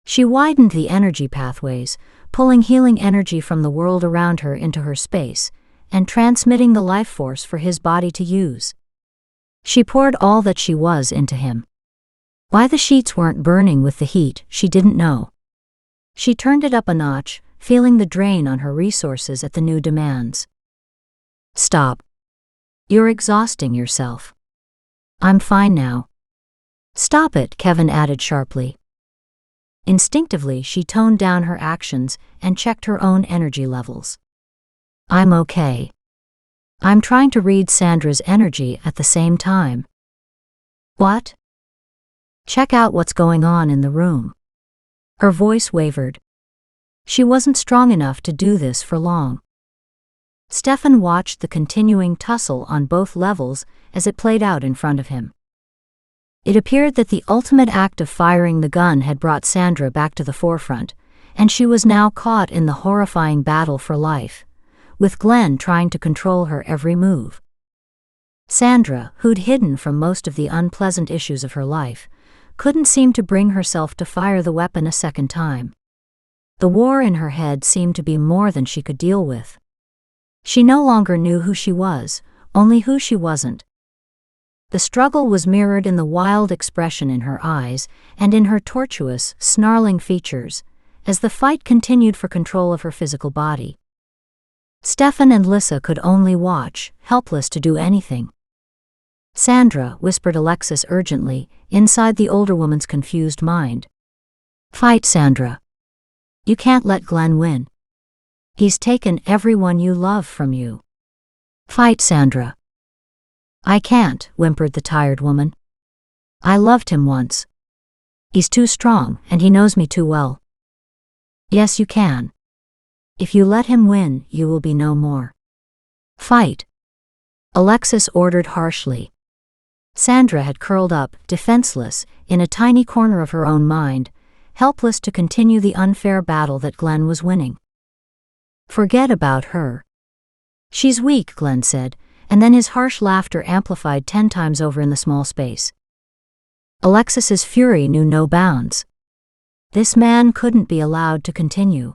She widened the energy pathways, pulling healing energy from the world around her into her space, and transmitting the life force for his body to use. She poured all that she was into him. Why the sheets weren't burning with the heat, she didn't know. She turned it up a notch, feeling the drain on her resources at the new demands. Stop. You're exhausting yourself. I'm fine now. Stop it, Kevin added sharply. Instinctively, she toned down her actions and checked her own energy levels. I'm okay. I'm trying to read Sandra's energy at the same time. What? Check out what's going on in the room. Her voice wavered. She wasn't strong enough to do this for long. Stefan watched the continuing tussle on both levels as it played out in front of him. It appeared that the ultimate act of firing the gun had brought Sandra back to the forefront, and she was now caught in the horrifying battle for life, with Glenn trying to control her every move. Sandra, who'd hidden from most of the unpleasant issues of her life, couldn't seem to bring herself to fire the weapon a second time. The war in her head seemed to be more than she could deal with. She no longer knew who she was, only who she wasn't. The struggle was mirrored in the wild expression in her eyes and in her tortuous, snarling features, as the fight continued for control of her physical body. Stefan and Lissa could only watch, helpless to do anything. Sandra, whispered Alexis urgently, inside the older woman's confused mind. Fight, Sandra. You can't let Glenn win. He's taken everyone you love from you. Fight, Sandra. I can't, whimpered the tired woman. I loved him once. He's too strong, and he knows me too well. Yes, you can. If you let him win, you will be no more. Fight. Alexis ordered harshly. Sandra had curled up, defenseless, in a tiny corner of her own mind, helpless to continue the unfair battle that Glenn was winning. Forget about her. She's weak, Glenn said, and then his harsh laughter amplified 10 times over in the small space. Alexis's fury knew no bounds. This man couldn't be allowed to continue.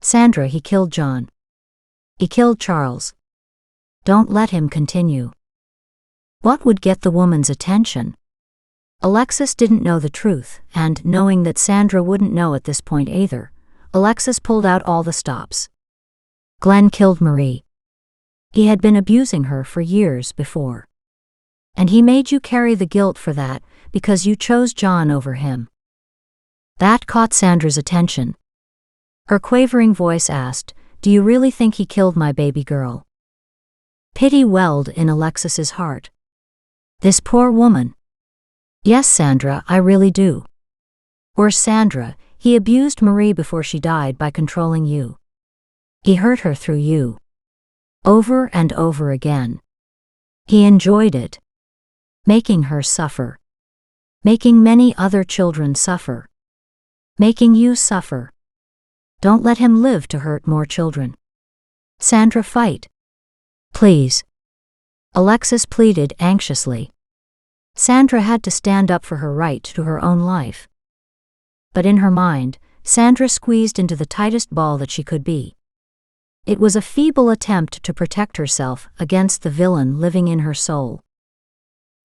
Sandra, he killed John. He killed Charles. Don't let him continue. What would get the woman's attention? Alexis didn't know the truth, and, knowing that Sandra wouldn't know at this point either, Alexis pulled out all the stops. Glenn killed Marie. He had been abusing her for years before. And he made you carry the guilt for that, because you chose John over him. That caught Sandra's attention. Her quavering voice asked, Do you really think he killed my baby girl? Pity welled in Alexis's heart. This poor woman. Yes, Sandra, I really do. Or Sandra, he abused Marie before she died by controlling you. He hurt her through you. Over and over again. He enjoyed it. Making her suffer. Making many other children suffer. Making you suffer. Don't let him live to hurt more children. Sandra, fight. Please. Alexis pleaded anxiously. Sandra had to stand up for her right to her own life. But in her mind, Sandra squeezed into the tightest ball that she could be. It was a feeble attempt to protect herself against the villain living in her soul.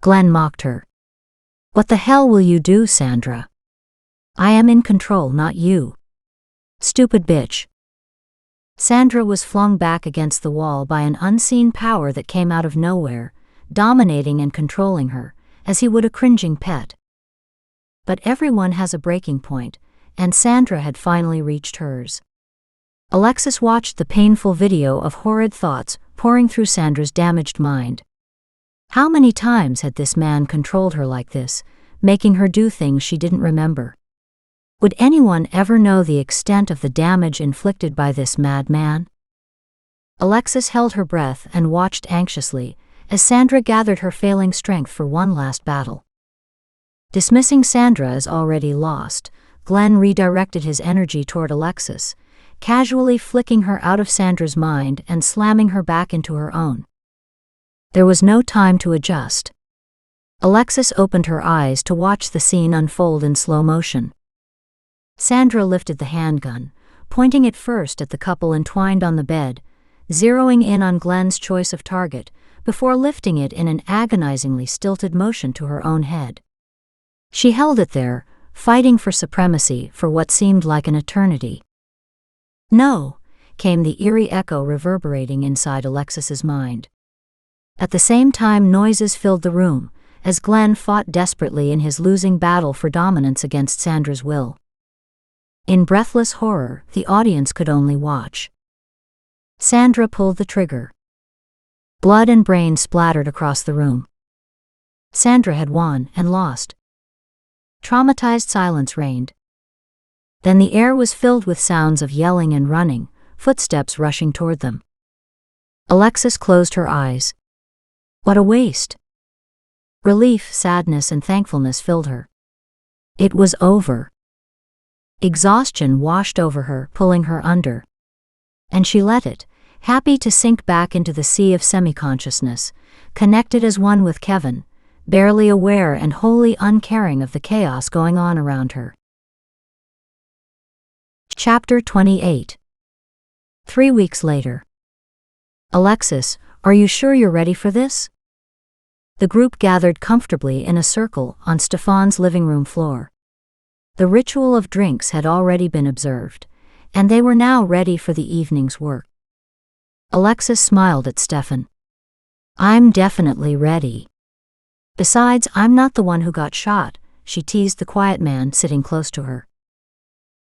Glenn mocked her. What the hell will you do, Sandra? I am in control, not you. Stupid bitch. Sandra was flung back against the wall by an unseen power that came out of nowhere, dominating and controlling her, as he would a cringing pet. But everyone has a breaking point, and Sandra had finally reached hers. Alexis watched the painful video of horrid thoughts pouring through Sandra's damaged mind. How many times had this man controlled her like this, making her do things she didn't remember? Would anyone ever know the extent of the damage inflicted by this madman? Alexis held her breath and watched anxiously, as Sandra gathered her failing strength for one last battle. Dismissing Sandra as already lost, Glenn redirected his energy toward Alexis, casually flicking her out of Sandra's mind and slamming her back into her own. There was no time to adjust. Alexis opened her eyes to watch the scene unfold in slow motion. Sandra lifted the handgun, pointing it first at the couple entwined on the bed, zeroing in on Glenn's choice of target, before lifting it in an agonizingly stilted motion to her own head. She held it there, fighting for supremacy for what seemed like an eternity. "No," came the eerie echo reverberating inside Alexis's mind. At the same time, noises filled the room, as Glenn fought desperately in his losing battle for dominance against Sandra's will. In breathless horror, the audience could only watch. Sandra pulled the trigger. Blood and brains splattered across the room. Sandra had won and lost. Traumatized silence reigned. Then the air was filled with sounds of yelling and running, footsteps rushing toward them. Alexis closed her eyes. What a waste! Relief, sadness, and thankfulness filled her. It was over. Exhaustion washed over her, pulling her under. And she let it, happy to sink back into the sea of semi-consciousness, connected as one with Kevin, barely aware and wholly uncaring of the chaos going on around her. Chapter 28. 3 weeks later. Alexis, are you sure you're ready for this? The group gathered comfortably in a circle on Stefan's living room floor. The ritual of drinks had already been observed, and they were now ready for the evening's work. Alexis smiled at Stefan. I'm definitely ready. Besides, I'm not the one who got shot, she teased the quiet man sitting close to her.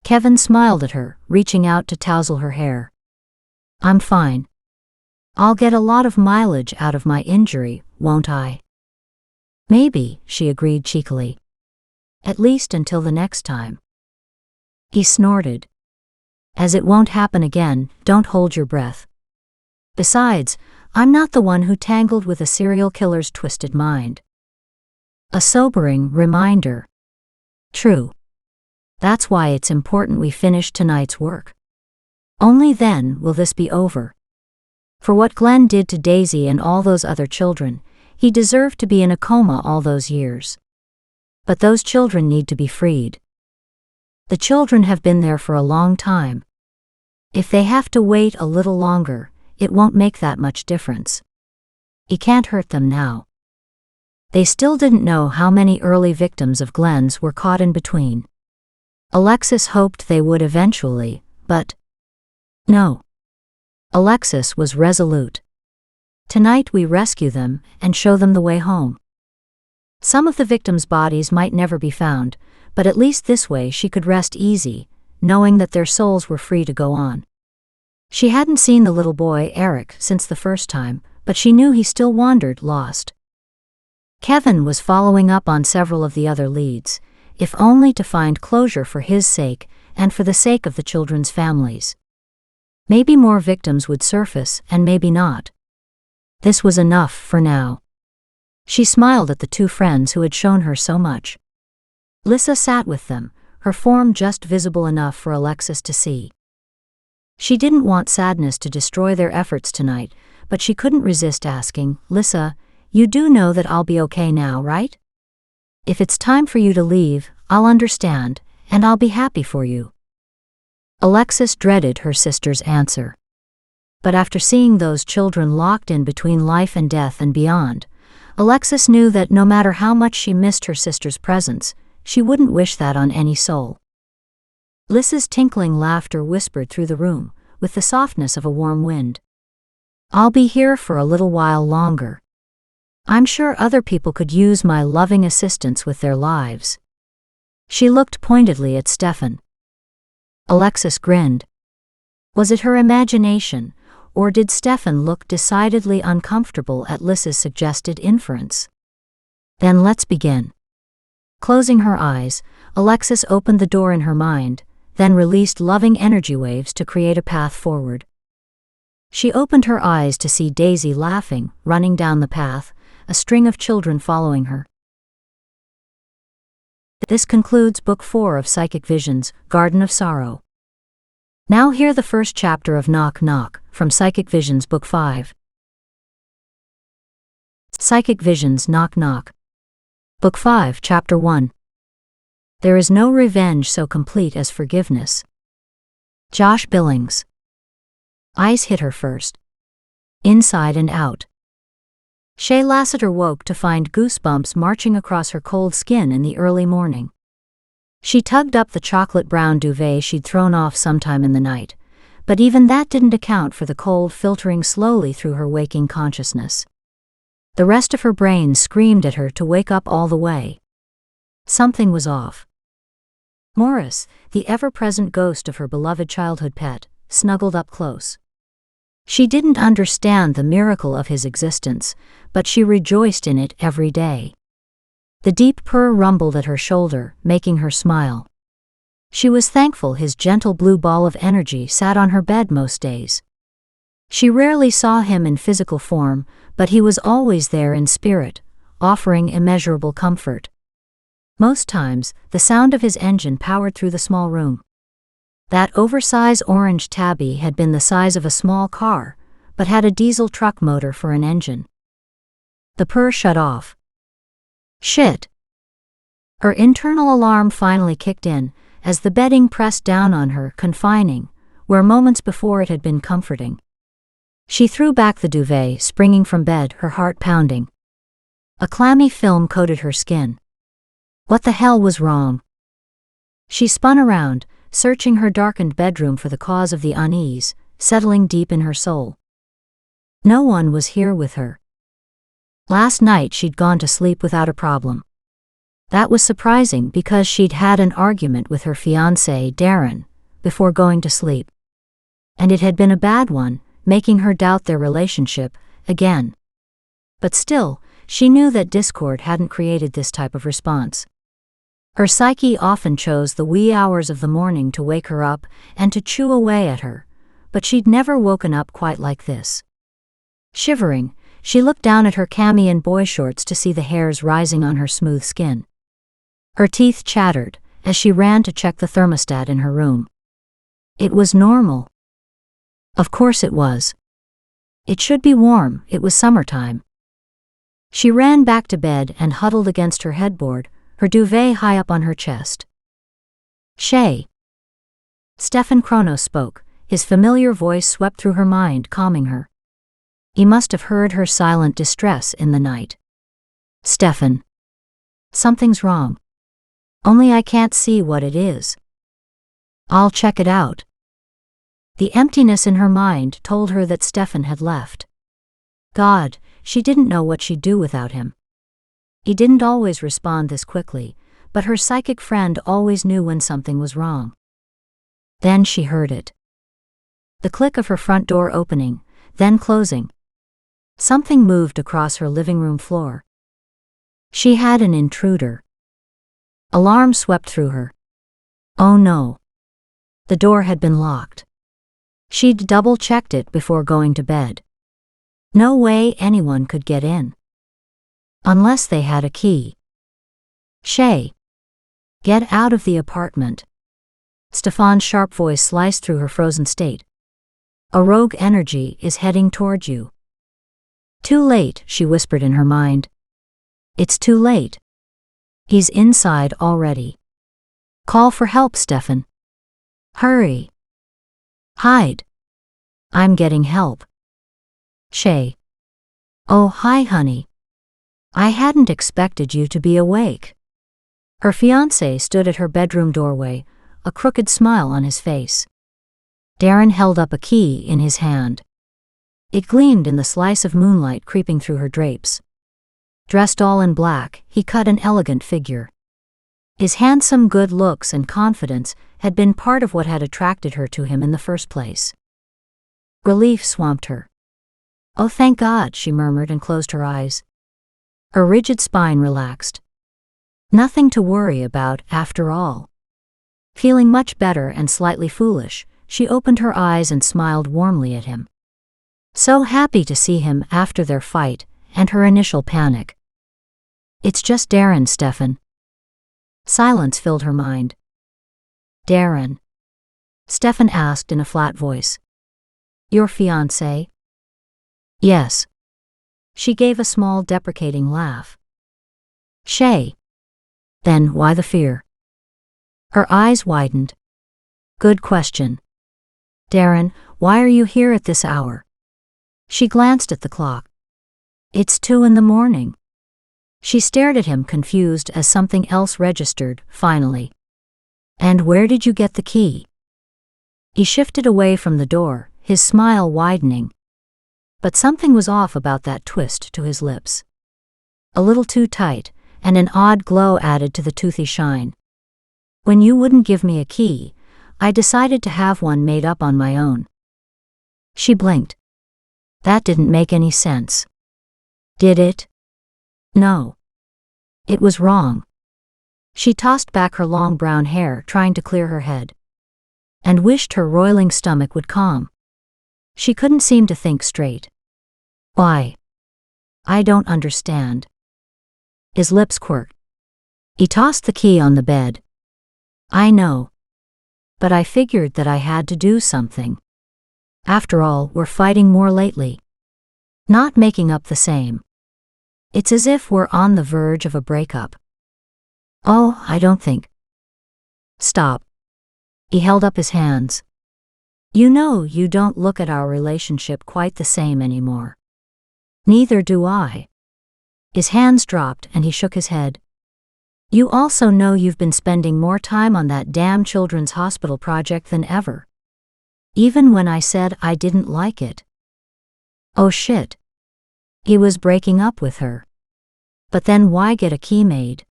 Kevin smiled at her, reaching out to tousle her hair. I'm fine. I'll get a lot of mileage out of my injury, won't I? Maybe, she agreed cheekily. At least until the next time. He snorted. As it won't happen again, don't hold your breath. Besides, I'm not the one who tangled with a serial killer's twisted mind. A sobering reminder. True. That's why it's important we finish tonight's work. Only then will this be over. For what Glenn did to Daisy and all those other children, he deserved to be in a coma all those years. But those children need to be freed. The children have been there for a long time. If they have to wait a little longer, it won't make that much difference. He can't hurt them now. They still didn't know how many early victims of Glenn's were caught in between. Alexis hoped they would eventually, but no. Alexis was resolute. Tonight we rescue them and show them the way home. Some of the victims' bodies might never be found, but at least this way she could rest easy, knowing that their souls were free to go on. She hadn't seen the little boy, Eric, since the first time, but she knew he still wandered lost. Kevin was following up on several of the other leads, if only to find closure for his sake and for the sake of the children's families. Maybe more victims would surface, and maybe not. This was enough for now. She smiled at the two friends who had shown her so much. Lissa sat with them, her form just visible enough for Alexis to see. She didn't want sadness to destroy their efforts tonight, but she couldn't resist asking, Lissa, you do know that I'll be okay now, right? If it's time for you to leave, I'll understand, and I'll be happy for you. Alexis dreaded her sister's answer. But after seeing those children locked in between life and death and beyond, Alexis knew that no matter how much she missed her sister's presence, she wouldn't wish that on any soul. Lissa's tinkling laughter whispered through the room, with the softness of a warm wind. I'll be here for a little while longer. I'm sure other people could use my loving assistance with their lives. She looked pointedly at Stefan. Alexis grinned. Was it her imagination, or did Stefan look decidedly uncomfortable at Lissa's suggested inference? Then let's begin. Closing her eyes, Alexis opened the door in her mind, then released loving energy waves to create a path forward. She opened her eyes to see Daisy laughing, running down the path, a string of children following her. This concludes Book 4 of Psychic Visions, Garden of Sorrow. Now hear the first chapter of Knock Knock, from Psychic Visions Book 5. Psychic Visions Knock Knock. Book 5, Chapter 1. There is no revenge so complete as forgiveness. Josh Billings. Eyes hit her first. Inside and out. Shay Lassiter woke to find goosebumps marching across her cold skin in the early morning. She tugged up the chocolate-brown duvet she'd thrown off sometime in the night, but even that didn't account for the cold filtering slowly through her waking consciousness. The rest of her brain screamed at her to wake up all the way. Something was off. Morris, the ever-present ghost of her beloved childhood pet, snuggled up close. She didn't understand the miracle of his existence, but she rejoiced in it every day. The deep purr rumbled at her shoulder, making her smile. She was thankful his gentle blue ball of energy sat on her bed most days. She rarely saw him in physical form, but he was always there in spirit, offering immeasurable comfort. Most times, the sound of his engine powered through the small room. That oversized orange tabby had been the size of a small car, but had a diesel truck motor for an engine. The purr shut off. Shit! Her internal alarm finally kicked in, as the bedding pressed down on her, confining, where moments before it had been comforting. She threw back the duvet, springing from bed, her heart pounding. A clammy film coated her skin. What the hell was wrong? She spun around, searching her darkened bedroom for the cause of the unease, settling deep in her soul. No one was here with her. Last night she'd gone to sleep without a problem. That was surprising because she'd had an argument with her fiancé, Darren, before going to sleep. And it had been a bad one, making her doubt their relationship, again. But still, she knew that discord hadn't created this type of response. Her psyche often chose the wee hours of the morning to wake her up and to chew away at her, but she'd never woken up quite like this. Shivering, she looked down at her cami and boy shorts to see the hairs rising on her smooth skin. Her teeth chattered as she ran to check the thermostat in her room. It was normal. Of course it was. It should be warm, it was summertime. She ran back to bed and huddled against her headboard, her duvet high up on her chest. Shay. Stefan Kronos spoke, his familiar voice swept through her mind, calming her. He must have heard her silent distress in the night. Stefan. Something's wrong. Only I can't see what it is. I'll check it out. The emptiness in her mind told her that Stefan had left. God, she didn't know what she'd do without him. He didn't always respond this quickly, but her psychic friend always knew when something was wrong. Then she heard it. The click of her front door opening, then closing. Something moved across her living room floor. She had an intruder. Alarm swept through her. Oh no. The door had been locked. She'd double-checked it before going to bed. No way anyone could get in. Unless they had a key. Shay. Get out of the apartment. Stefan's sharp voice sliced through her frozen state. A rogue energy is heading toward you. Too late, she whispered in her mind. It's too late. He's inside already. Call for help, Stefan. Hurry. Hide. I'm getting help. Shay. Oh, hi, honey. I hadn't expected you to be awake. Her fiancé stood at her bedroom doorway, a crooked smile on his face. Darren held up a key in his hand. It gleamed in the slice of moonlight creeping through her drapes. Dressed all in black, he cut an elegant figure. His handsome good looks and confidence had been part of what had attracted her to him in the first place. Relief swamped her. Oh, thank God, she murmured and closed her eyes. Her rigid spine relaxed. Nothing to worry about, after all. Feeling much better and slightly foolish, she opened her eyes and smiled warmly at him. So happy to see him after their fight and her initial panic. It's just Darren, Stefan. Silence filled her mind. Darren? Stefan asked in a flat voice. Your fiancé? Yes. She gave a small deprecating laugh. Shay. Then why the fear? Her eyes widened. Good question. Darren, why are you here at this hour? She glanced at the clock. It's 2 in the morning. She stared at him, confused as something else registered, finally. And where did you get the key? He shifted away from the door, his smile widening. But something was off about that twist to his lips. A little too tight, and an odd glow added to the toothy shine. When you wouldn't give me a key, I decided to have one made up on my own. She blinked. That didn't make any sense. Did it? No. It was wrong. She tossed back her long brown hair, trying to clear her head, and wished her roiling stomach would calm. She couldn't seem to think straight. Why? I don't understand. His lips quirked. He tossed the key on the bed. I know. But I figured that I had to do something. After all, we're fighting more lately. Not making up the same. It's as if we're on the verge of a breakup. Oh, I don't think. Stop. He held up his hands. You know, you don't look at our relationship quite the same anymore. Neither do I. His hands dropped and he shook his head. You also know you've been spending more time on that damn children's hospital project than ever. Even when I said I didn't like it. Oh shit. He was breaking up with her. But then why get a key made?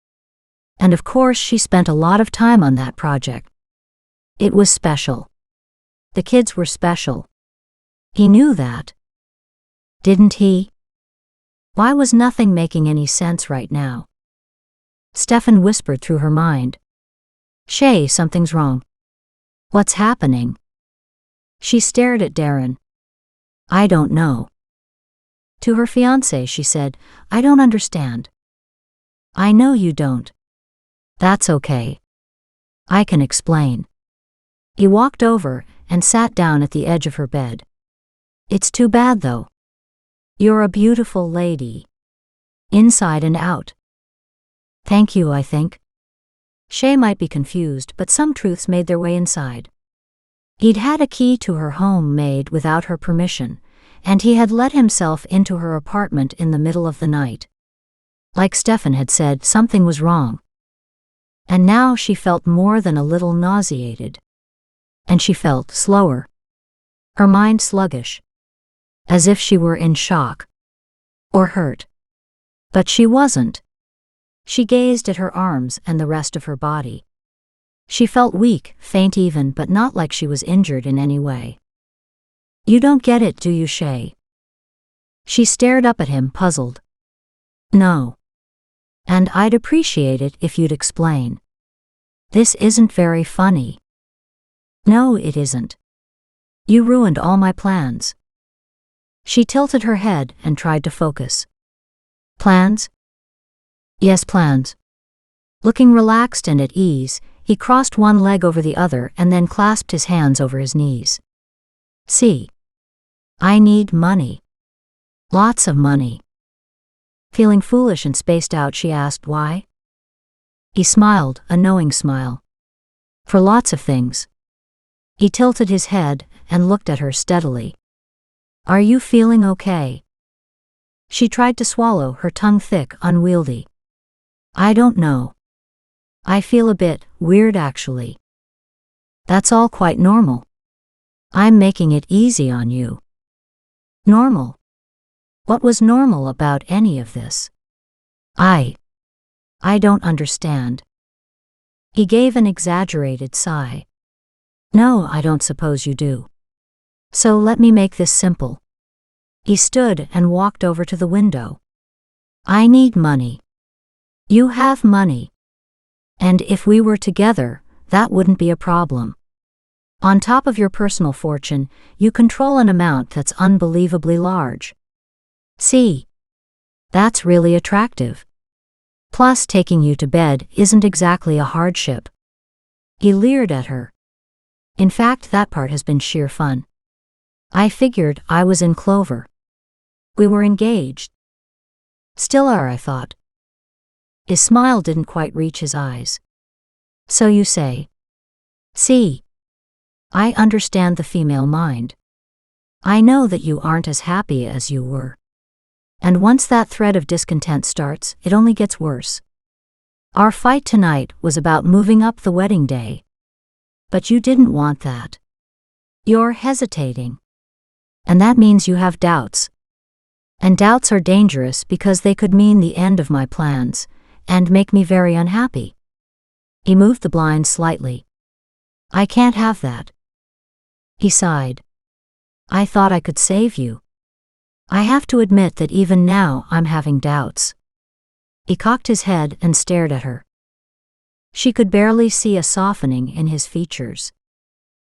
And of course she spent a lot of time on that project. It was special. The kids were special. He knew that. Didn't he? Why was nothing making any sense right now? Stefan whispered through her mind. Shay, something's wrong. What's happening? She stared at Darren. I don't know. To her fiancé, she said, I don't understand. I know you don't. That's okay. I can explain. He walked over and sat down at the edge of her bed. It's too bad though. You're a beautiful lady. Inside and out. Thank you, I think. Shay might be confused, but some truths made their way inside. He'd had a key to her home made without her permission, and he had let himself into her apartment in the middle of the night. Like Stefan had said, something was wrong. And now she felt more than a little nauseated. And she felt slower. Her mind sluggish. As if she were in shock. Or hurt. But she wasn't. She gazed at her arms and the rest of her body. She felt weak, faint even, but not like she was injured in any way. You don't get it, do you, Shay? She stared up at him, puzzled. No. And I'd appreciate it if you'd explain. This isn't very funny. No, it isn't. You ruined all my plans. She tilted her head and tried to focus. Plans? Yes, plans. Looking relaxed and at ease, he crossed one leg over the other and then clasped his hands over his knees. See. I need money. Lots of money. Feeling foolish and spaced out, she asked why. He smiled, a knowing smile. For lots of things. He tilted his head and looked at her steadily. Are you feeling okay? She tried to swallow, her tongue thick, unwieldy. I don't know. I feel a bit weird actually. That's all quite normal. I'm making it easy on you. Normal? What was normal about any of this? I don't understand. He gave an exaggerated sigh. No, I don't suppose you do. So let me make this simple. He stood and walked over to the window. I need money. You have money. And if we were together, that wouldn't be a problem. On top of your personal fortune, you control an amount that's unbelievably large. See? That's really attractive. Plus, taking you to bed isn't exactly a hardship. He leered at her. In fact, that part has been sheer fun. I figured I was in clover. We were engaged. Still are, I thought. His smile didn't quite reach his eyes. So you say. See. I understand the female mind. I know that you aren't as happy as you were. And once that thread of discontent starts, it only gets worse. Our fight tonight was about moving up the wedding day. But you didn't want that. You're hesitating. And that means you have doubts. And doubts are dangerous because they could mean the end of my plans, and make me very unhappy. He moved the blinds slightly. I can't have that. He sighed. I thought I could save you. I have to admit that even now I'm having doubts. He cocked his head and stared at her. She could barely see a softening in his features.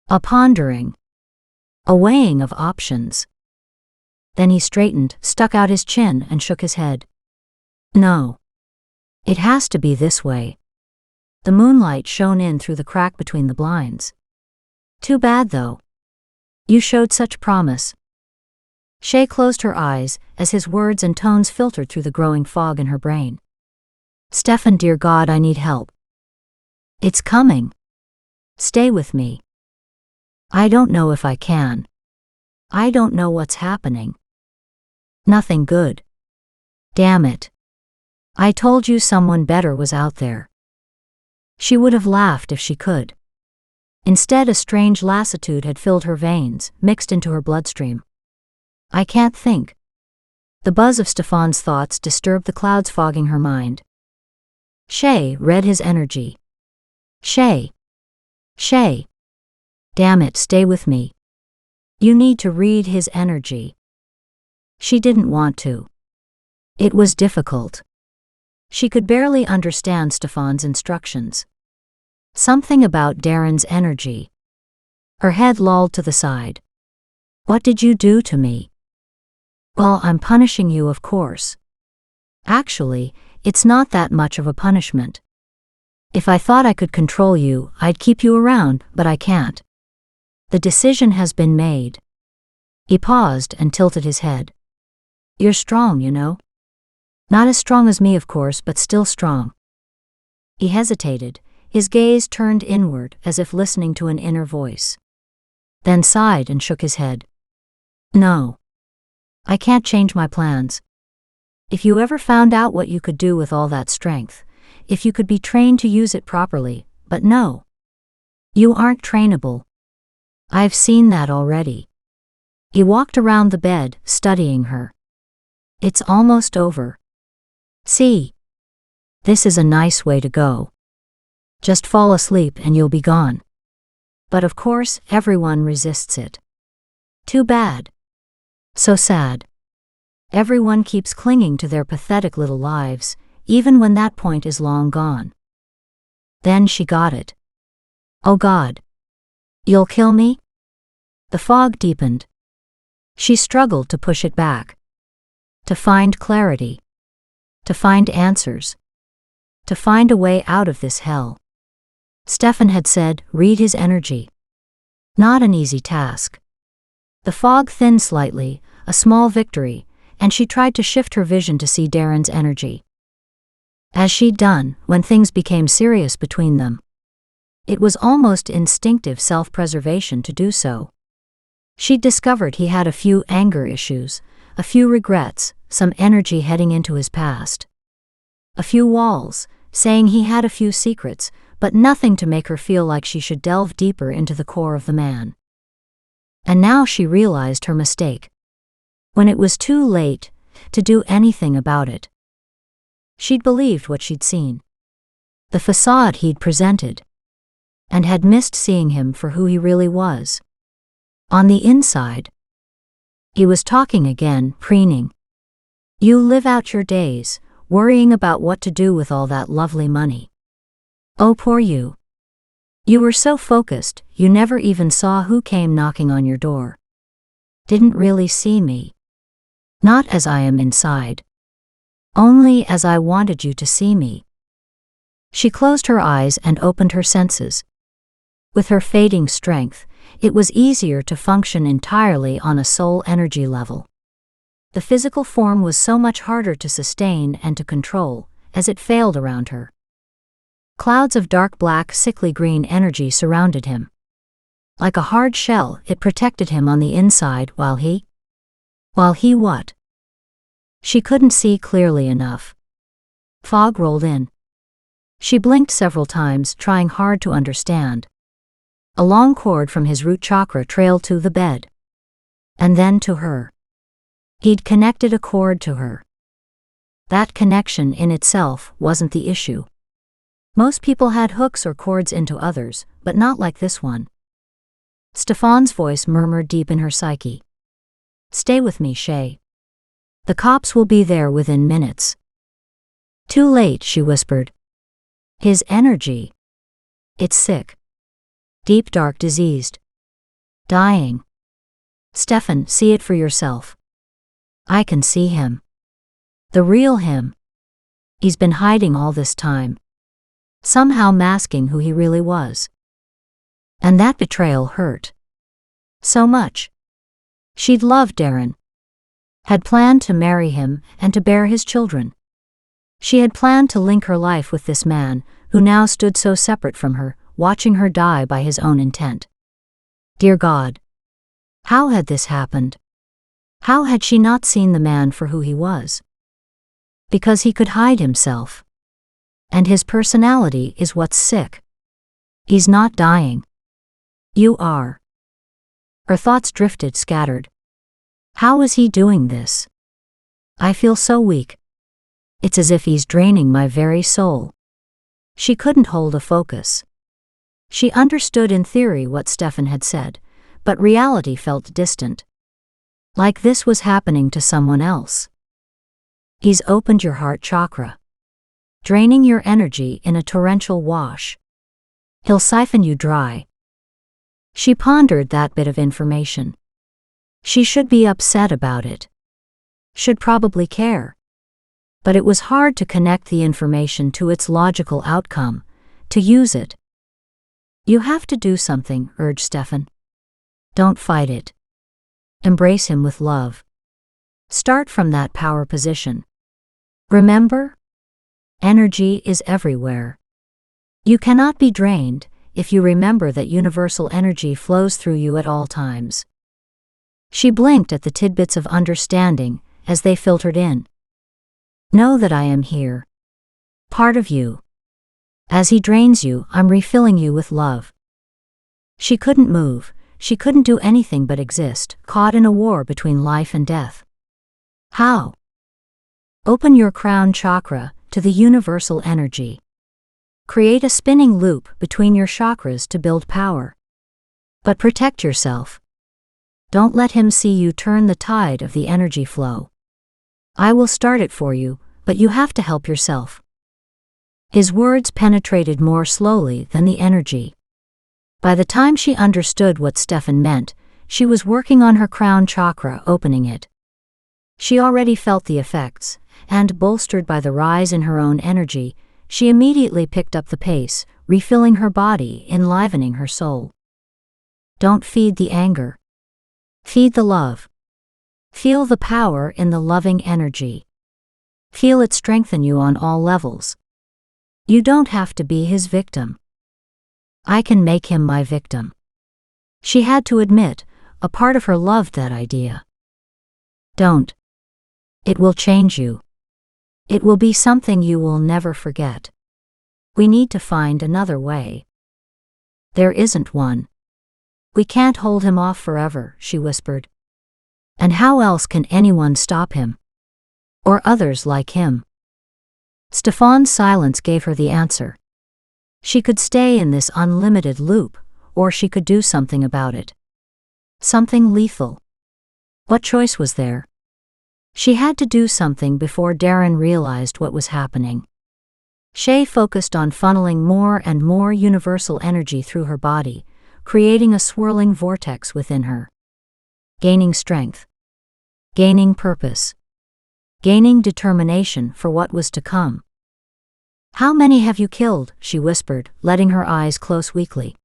A pondering. A weighing of options. Then he straightened, stuck out his chin, and shook his head. No. It has to be this way. The moonlight shone in through the crack between the blinds. Too bad, though. You showed such promise. Shay closed her eyes as his words and tones filtered through the growing fog in her brain. Stefan, dear God, I need help. It's coming. Stay with me. I don't know if I can. I don't know what's happening. Nothing good. Damn it. I told you someone better was out there. She would have laughed if she could. Instead, a strange lassitude had filled her veins, mixed into her bloodstream. I can't think. The buzz of Stefan's thoughts disturbed the clouds fogging her mind. Shay read his energy. Shay. Shay. Damn it, stay with me. You need to read his energy. She didn't want to. It was difficult. She could barely understand Stefan's instructions. Something about Darren's energy. Her head lolled to the side. What did you do to me? Well, I'm punishing you, of course. Actually, it's not that much of a punishment. If I thought I could control you, I'd keep you around, but I can't. The decision has been made. He paused and tilted his head. You're strong, you know. Not as strong as me, of course, but still strong. He hesitated, his gaze turned inward as if listening to an inner voice. Then sighed and shook his head. No. I can't change my plans. If you ever found out what you could do with all that strength, if you could be trained to use it properly, but no. You aren't trainable. I've seen that already. He walked around the bed, studying her. It's almost over. See? This is a nice way to go. Just fall asleep and you'll be gone. But of course, everyone resists it. Too bad. So sad. Everyone keeps clinging to their pathetic little lives, even when that point is long gone. Then she got it. Oh God. You'll kill me? The fog deepened. She struggled to push it back. To find clarity. To find answers. To find a way out of this hell. Stefan had said, read his energy. Not an easy task. The fog thinned slightly, a small victory, and she tried to shift her vision to see Darren's energy. As she'd done when things became serious between them. It was almost instinctive self-preservation to do so. She'd discovered he had a few anger issues, a few regrets, some energy heading into his past. A few walls, saying he had a few secrets, but nothing to make her feel like she should delve deeper into the core of the man. And now she realized her mistake. When it was too late to do anything about it. She'd believed what she'd seen. The facade he'd presented. And had missed seeing him for who he really was. On the inside. He was talking again, preening. You live out your days, worrying about what to do with all that lovely money. Oh, poor you. You were so focused, you never even saw who came knocking on your door. Didn't really see me. Not as I am inside. Only as I wanted you to see me. She closed her eyes and opened her senses. With her fading strength, it was easier to function entirely on a soul energy level. The physical form was so much harder to sustain and to control, as it failed around her. Clouds of dark black sickly green energy surrounded him. Like a hard shell, it protected him on the inside while he what? She couldn't see clearly enough. Fog rolled in. She blinked several times, trying hard to understand. A long cord from his root chakra trailed to the bed. And then to her. He'd connected a cord to her. That connection in itself wasn't the issue. Most people had hooks or cords into others, but not like this one. Stefan's voice murmured deep in her psyche. Stay with me, Shay. The cops will be there within minutes. Too late, she whispered. His energy. It's sick. Deep, dark, diseased. Dying. Stefan, see it for yourself. I can see him. The real him. He's been hiding all this time. Somehow masking who he really was. And that betrayal hurt. So much. She'd loved Darren. Had planned to marry him and to bear his children. She had planned to link her life with this man, who now stood so separate from her, watching her die by his own intent. Dear God. How had this happened? How had she not seen the man for who he was? Because he could hide himself. And his personality is what's sick. He's not dying. You are. Her thoughts drifted, scattered. How is he doing this? I feel so weak. It's as if he's draining my very soul. She couldn't hold a focus. She understood in theory what Stefan had said, but reality felt distant. Like this was happening to someone else. He's opened your heart chakra. Draining your energy in a torrential wash. He'll siphon you dry. She pondered that bit of information. She should be upset about it. Should probably care. But it was hard to connect the information to its logical outcome, to use it. You have to do something, urged Stefan. Don't fight it. Embrace him with love. Start from that power position. Remember? Energy is everywhere. You cannot be drained if you remember that universal energy flows through you at all times. She blinked at the tidbits of understanding as they filtered in. Know that I am here. Part of you. As he drains you, I'm refilling you with love. She couldn't move, she couldn't do anything but exist, caught in a war between life and death. How? Open your crown chakra to the universal energy. Create a spinning loop between your chakras to build power. But protect yourself. Don't let him see you turn the tide of the energy flow. I will start it for you, but you have to help yourself. His words penetrated more slowly than the energy. By the time she understood what Stefan meant, she was working on her crown chakra, opening it. She already felt the effects, and bolstered by the rise in her own energy, she immediately picked up the pace, refilling her body, enlivening her soul. Don't feed the anger. Feed the love. Feel the power in the loving energy. Feel it strengthen you on all levels. You don't have to be his victim. I can make him my victim. She had to admit, a part of her loved that idea. Don't. It will change you. It will be something you will never forget. We need to find another way. There isn't one. We can't hold him off forever, she whispered. And how else can anyone stop him? Or others like him? Stefan's silence gave her the answer. She could stay in this unlimited loop, or she could do something about it. Something lethal. What choice was there? She had to do something before Darren realized what was happening. Shay focused on funneling more and more universal energy through her body, creating a swirling vortex within her. Gaining strength. Gaining purpose. Gaining determination for what was to come. How many have you killed? She whispered, letting her eyes close weakly.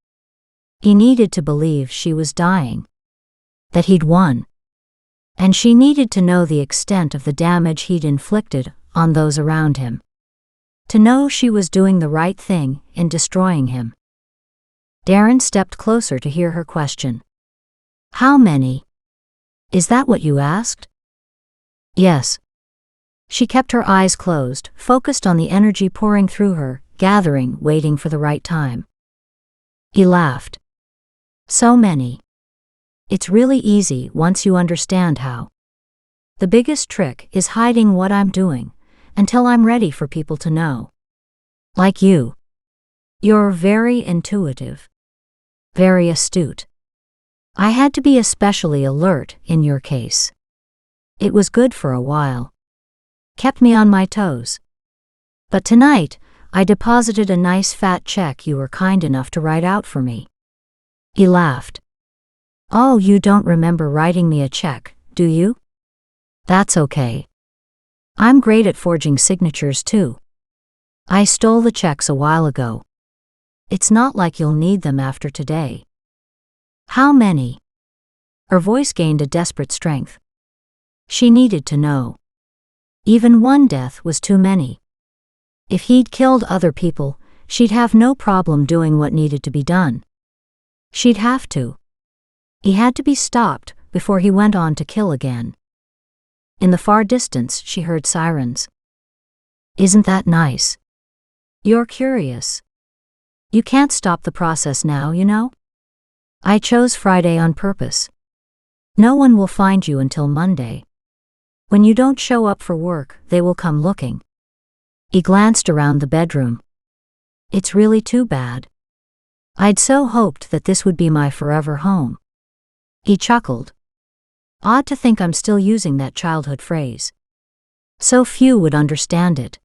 He needed to believe she was dying. That he'd won. And she needed to know the extent of the damage he'd inflicted on those around him. To know she was doing the right thing in destroying him. Darren stepped closer to hear her question. How many? Is that what you asked? Yes. She kept her eyes closed, focused on the energy pouring through her, gathering, waiting for the right time. He laughed. So many. It's really easy once you understand how. The biggest trick is hiding what I'm doing until I'm ready for people to know. Like you. You're very intuitive. Very astute. I had to be especially alert in your case. It was good for a while. Kept me on my toes. But tonight, I deposited a nice fat check you were kind enough to write out for me. He laughed. Oh, you don't remember writing me a check, do you? That's okay. I'm great at forging signatures too. I stole the checks a while ago. It's not like you'll need them after today. How many? Her voice gained a desperate strength. She needed to know. Even one death was too many. If he'd killed other people, she'd have no problem doing what needed to be done. She'd have to. He had to be stopped before he went on to kill again. In the far distance, she heard sirens. Isn't that nice? You're curious. You can't stop the process now, you know? I chose Friday on purpose. No one will find you until Monday. When you don't show up for work, they will come looking. He glanced around the bedroom. It's really too bad. I'd so hoped that this would be my forever home. He chuckled. Odd to think I'm still using that childhood phrase. So few would understand it.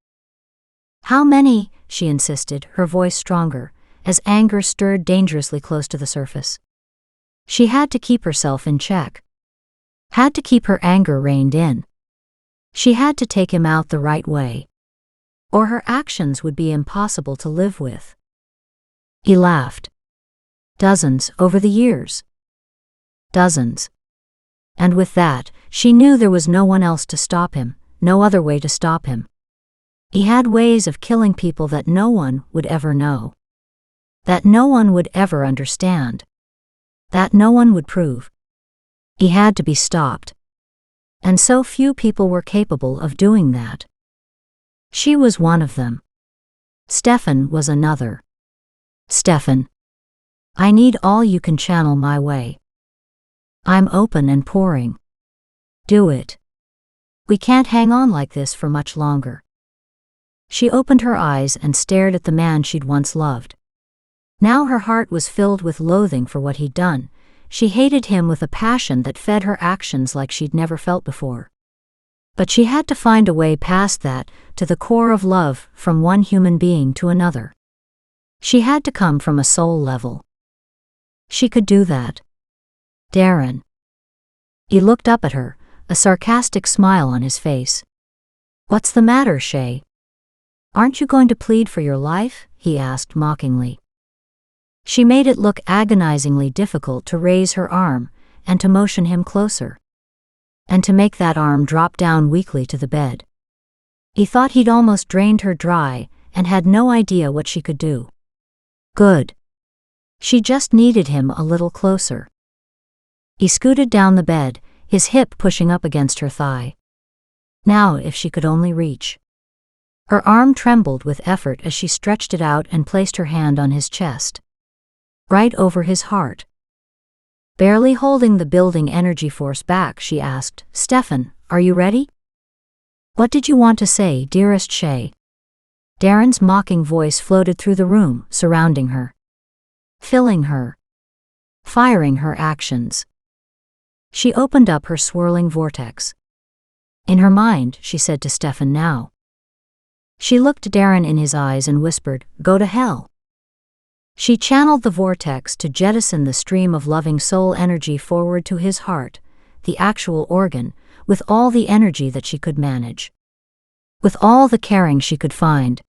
How many? She insisted, her voice stronger, as anger stirred dangerously close to the surface. She had to keep herself in check. Had to keep her anger reined in. She had to take him out the right way. Or her actions would be impossible to live with. He laughed. Dozens over the years. Dozens. And with that, she knew there was no one else to stop him, no other way to stop him. He had ways of killing people that no one would ever know. That no one would ever understand. That no one would prove. He had to be stopped. And so few people were capable of doing that. She was one of them. Stefan was another. Stefan. I need all you can channel my way. I'm open and pouring. Do it. We can't hang on like this for much longer. She opened her eyes and stared at the man she'd once loved. Now her heart was filled with loathing for what he'd done. She hated him with a passion that fed her actions like she'd never felt before. But she had to find a way past that, to the core of love, from one human being to another. She had to come from a soul level. She could do that. Darren. He looked up at her, a sarcastic smile on his face. What's the matter, Shay? Aren't you going to plead for your life? He asked mockingly. She made it look agonizingly difficult to raise her arm and to motion him closer. And to make that arm drop down weakly to the bed. He thought he'd almost drained her dry and had no idea what she could do. Good. She just needed him a little closer. He scooted down the bed, his hip pushing up against her thigh. Now if she could only reach. Her arm trembled with effort as she stretched it out and placed her hand on his chest. Right over his heart. Barely holding the building energy force back, she asked, Stefan, are you ready? What did you want to say, dearest Shay? Darren's mocking voice floated through the room, surrounding her. Filling her. Firing her actions. She opened up her swirling vortex. In her mind, she said to Stefan now. She looked Darren in his eyes and whispered, go to hell. She channeled the vortex to jettison the stream of loving soul energy forward to his heart, the actual organ, with all the energy that she could manage. With all the caring she could find.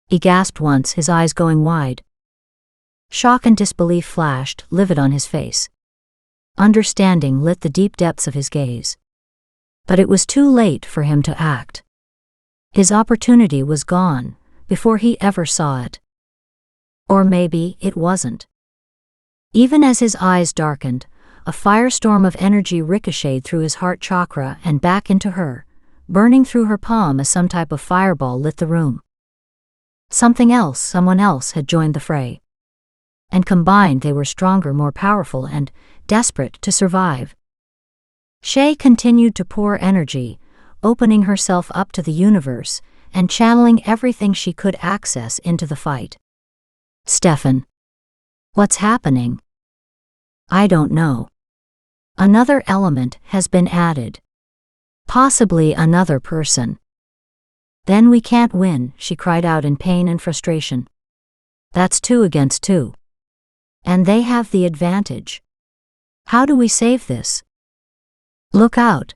He gasped once, his eyes going wide. Shock and disbelief flashed, livid on his face. Understanding lit the deep depths of his gaze. But it was too late for him to act. His opportunity was gone, before he ever saw it. Or maybe it wasn't. Even as his eyes darkened, a firestorm of energy ricocheted through his heart chakra and back into her, burning through her palm as some type of fireball lit the room. Someone else had joined the fray. And combined they were stronger, more powerful, and desperate to survive. Shay continued to pour energy, opening herself up to the universe and channeling everything she could access into the fight. Stefan. What's happening? I don't know. Another element has been added. Possibly another person. Then we can't win, she cried out in pain and frustration. That's 2 against 2. And they have the advantage. How do we save this? Look out.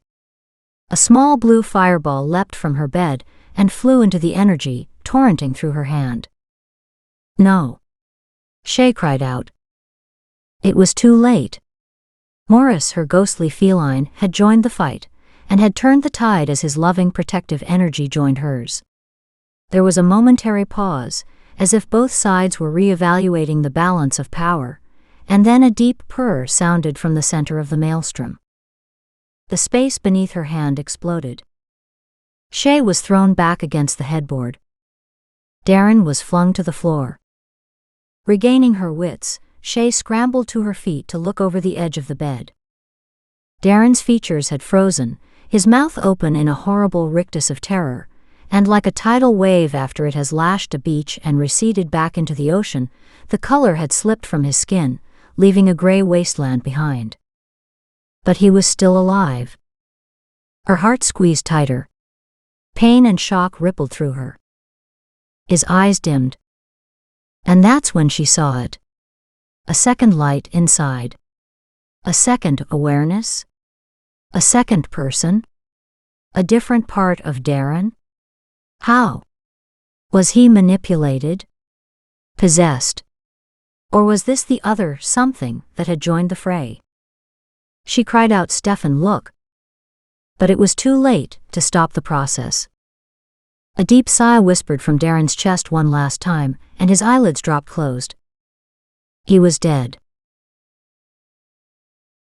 A small blue fireball leapt from her bed and flew into the energy, torrenting through her hand. No. Shay cried out. It was too late. Morris, her ghostly feline, had joined the fight, and had turned the tide as his loving, protective energy joined hers. There was a momentary pause, as if both sides were re-evaluating the balance of power, and then a deep purr sounded from the center of the maelstrom. The space beneath her hand exploded. Shay was thrown back against the headboard. Darren was flung to the floor. Regaining her wits, Shay scrambled to her feet to look over the edge of the bed. Darren's features had frozen, his mouth open in a horrible rictus of terror, and like a tidal wave after it has lashed a beach and receded back into the ocean, the color had slipped from his skin, leaving a gray wasteland behind. But he was still alive. Her heart squeezed tighter. Pain and shock rippled through her. His eyes dimmed. And that's when she saw it. A second light inside. A second awareness. A second person. A different part of Darren. How? Was he manipulated? Possessed? Or was this the other something that had joined the fray? She cried out, Stefan, look. But it was too late to stop the process. A deep sigh whispered from Darren's chest one last time, and his eyelids dropped closed. He was dead.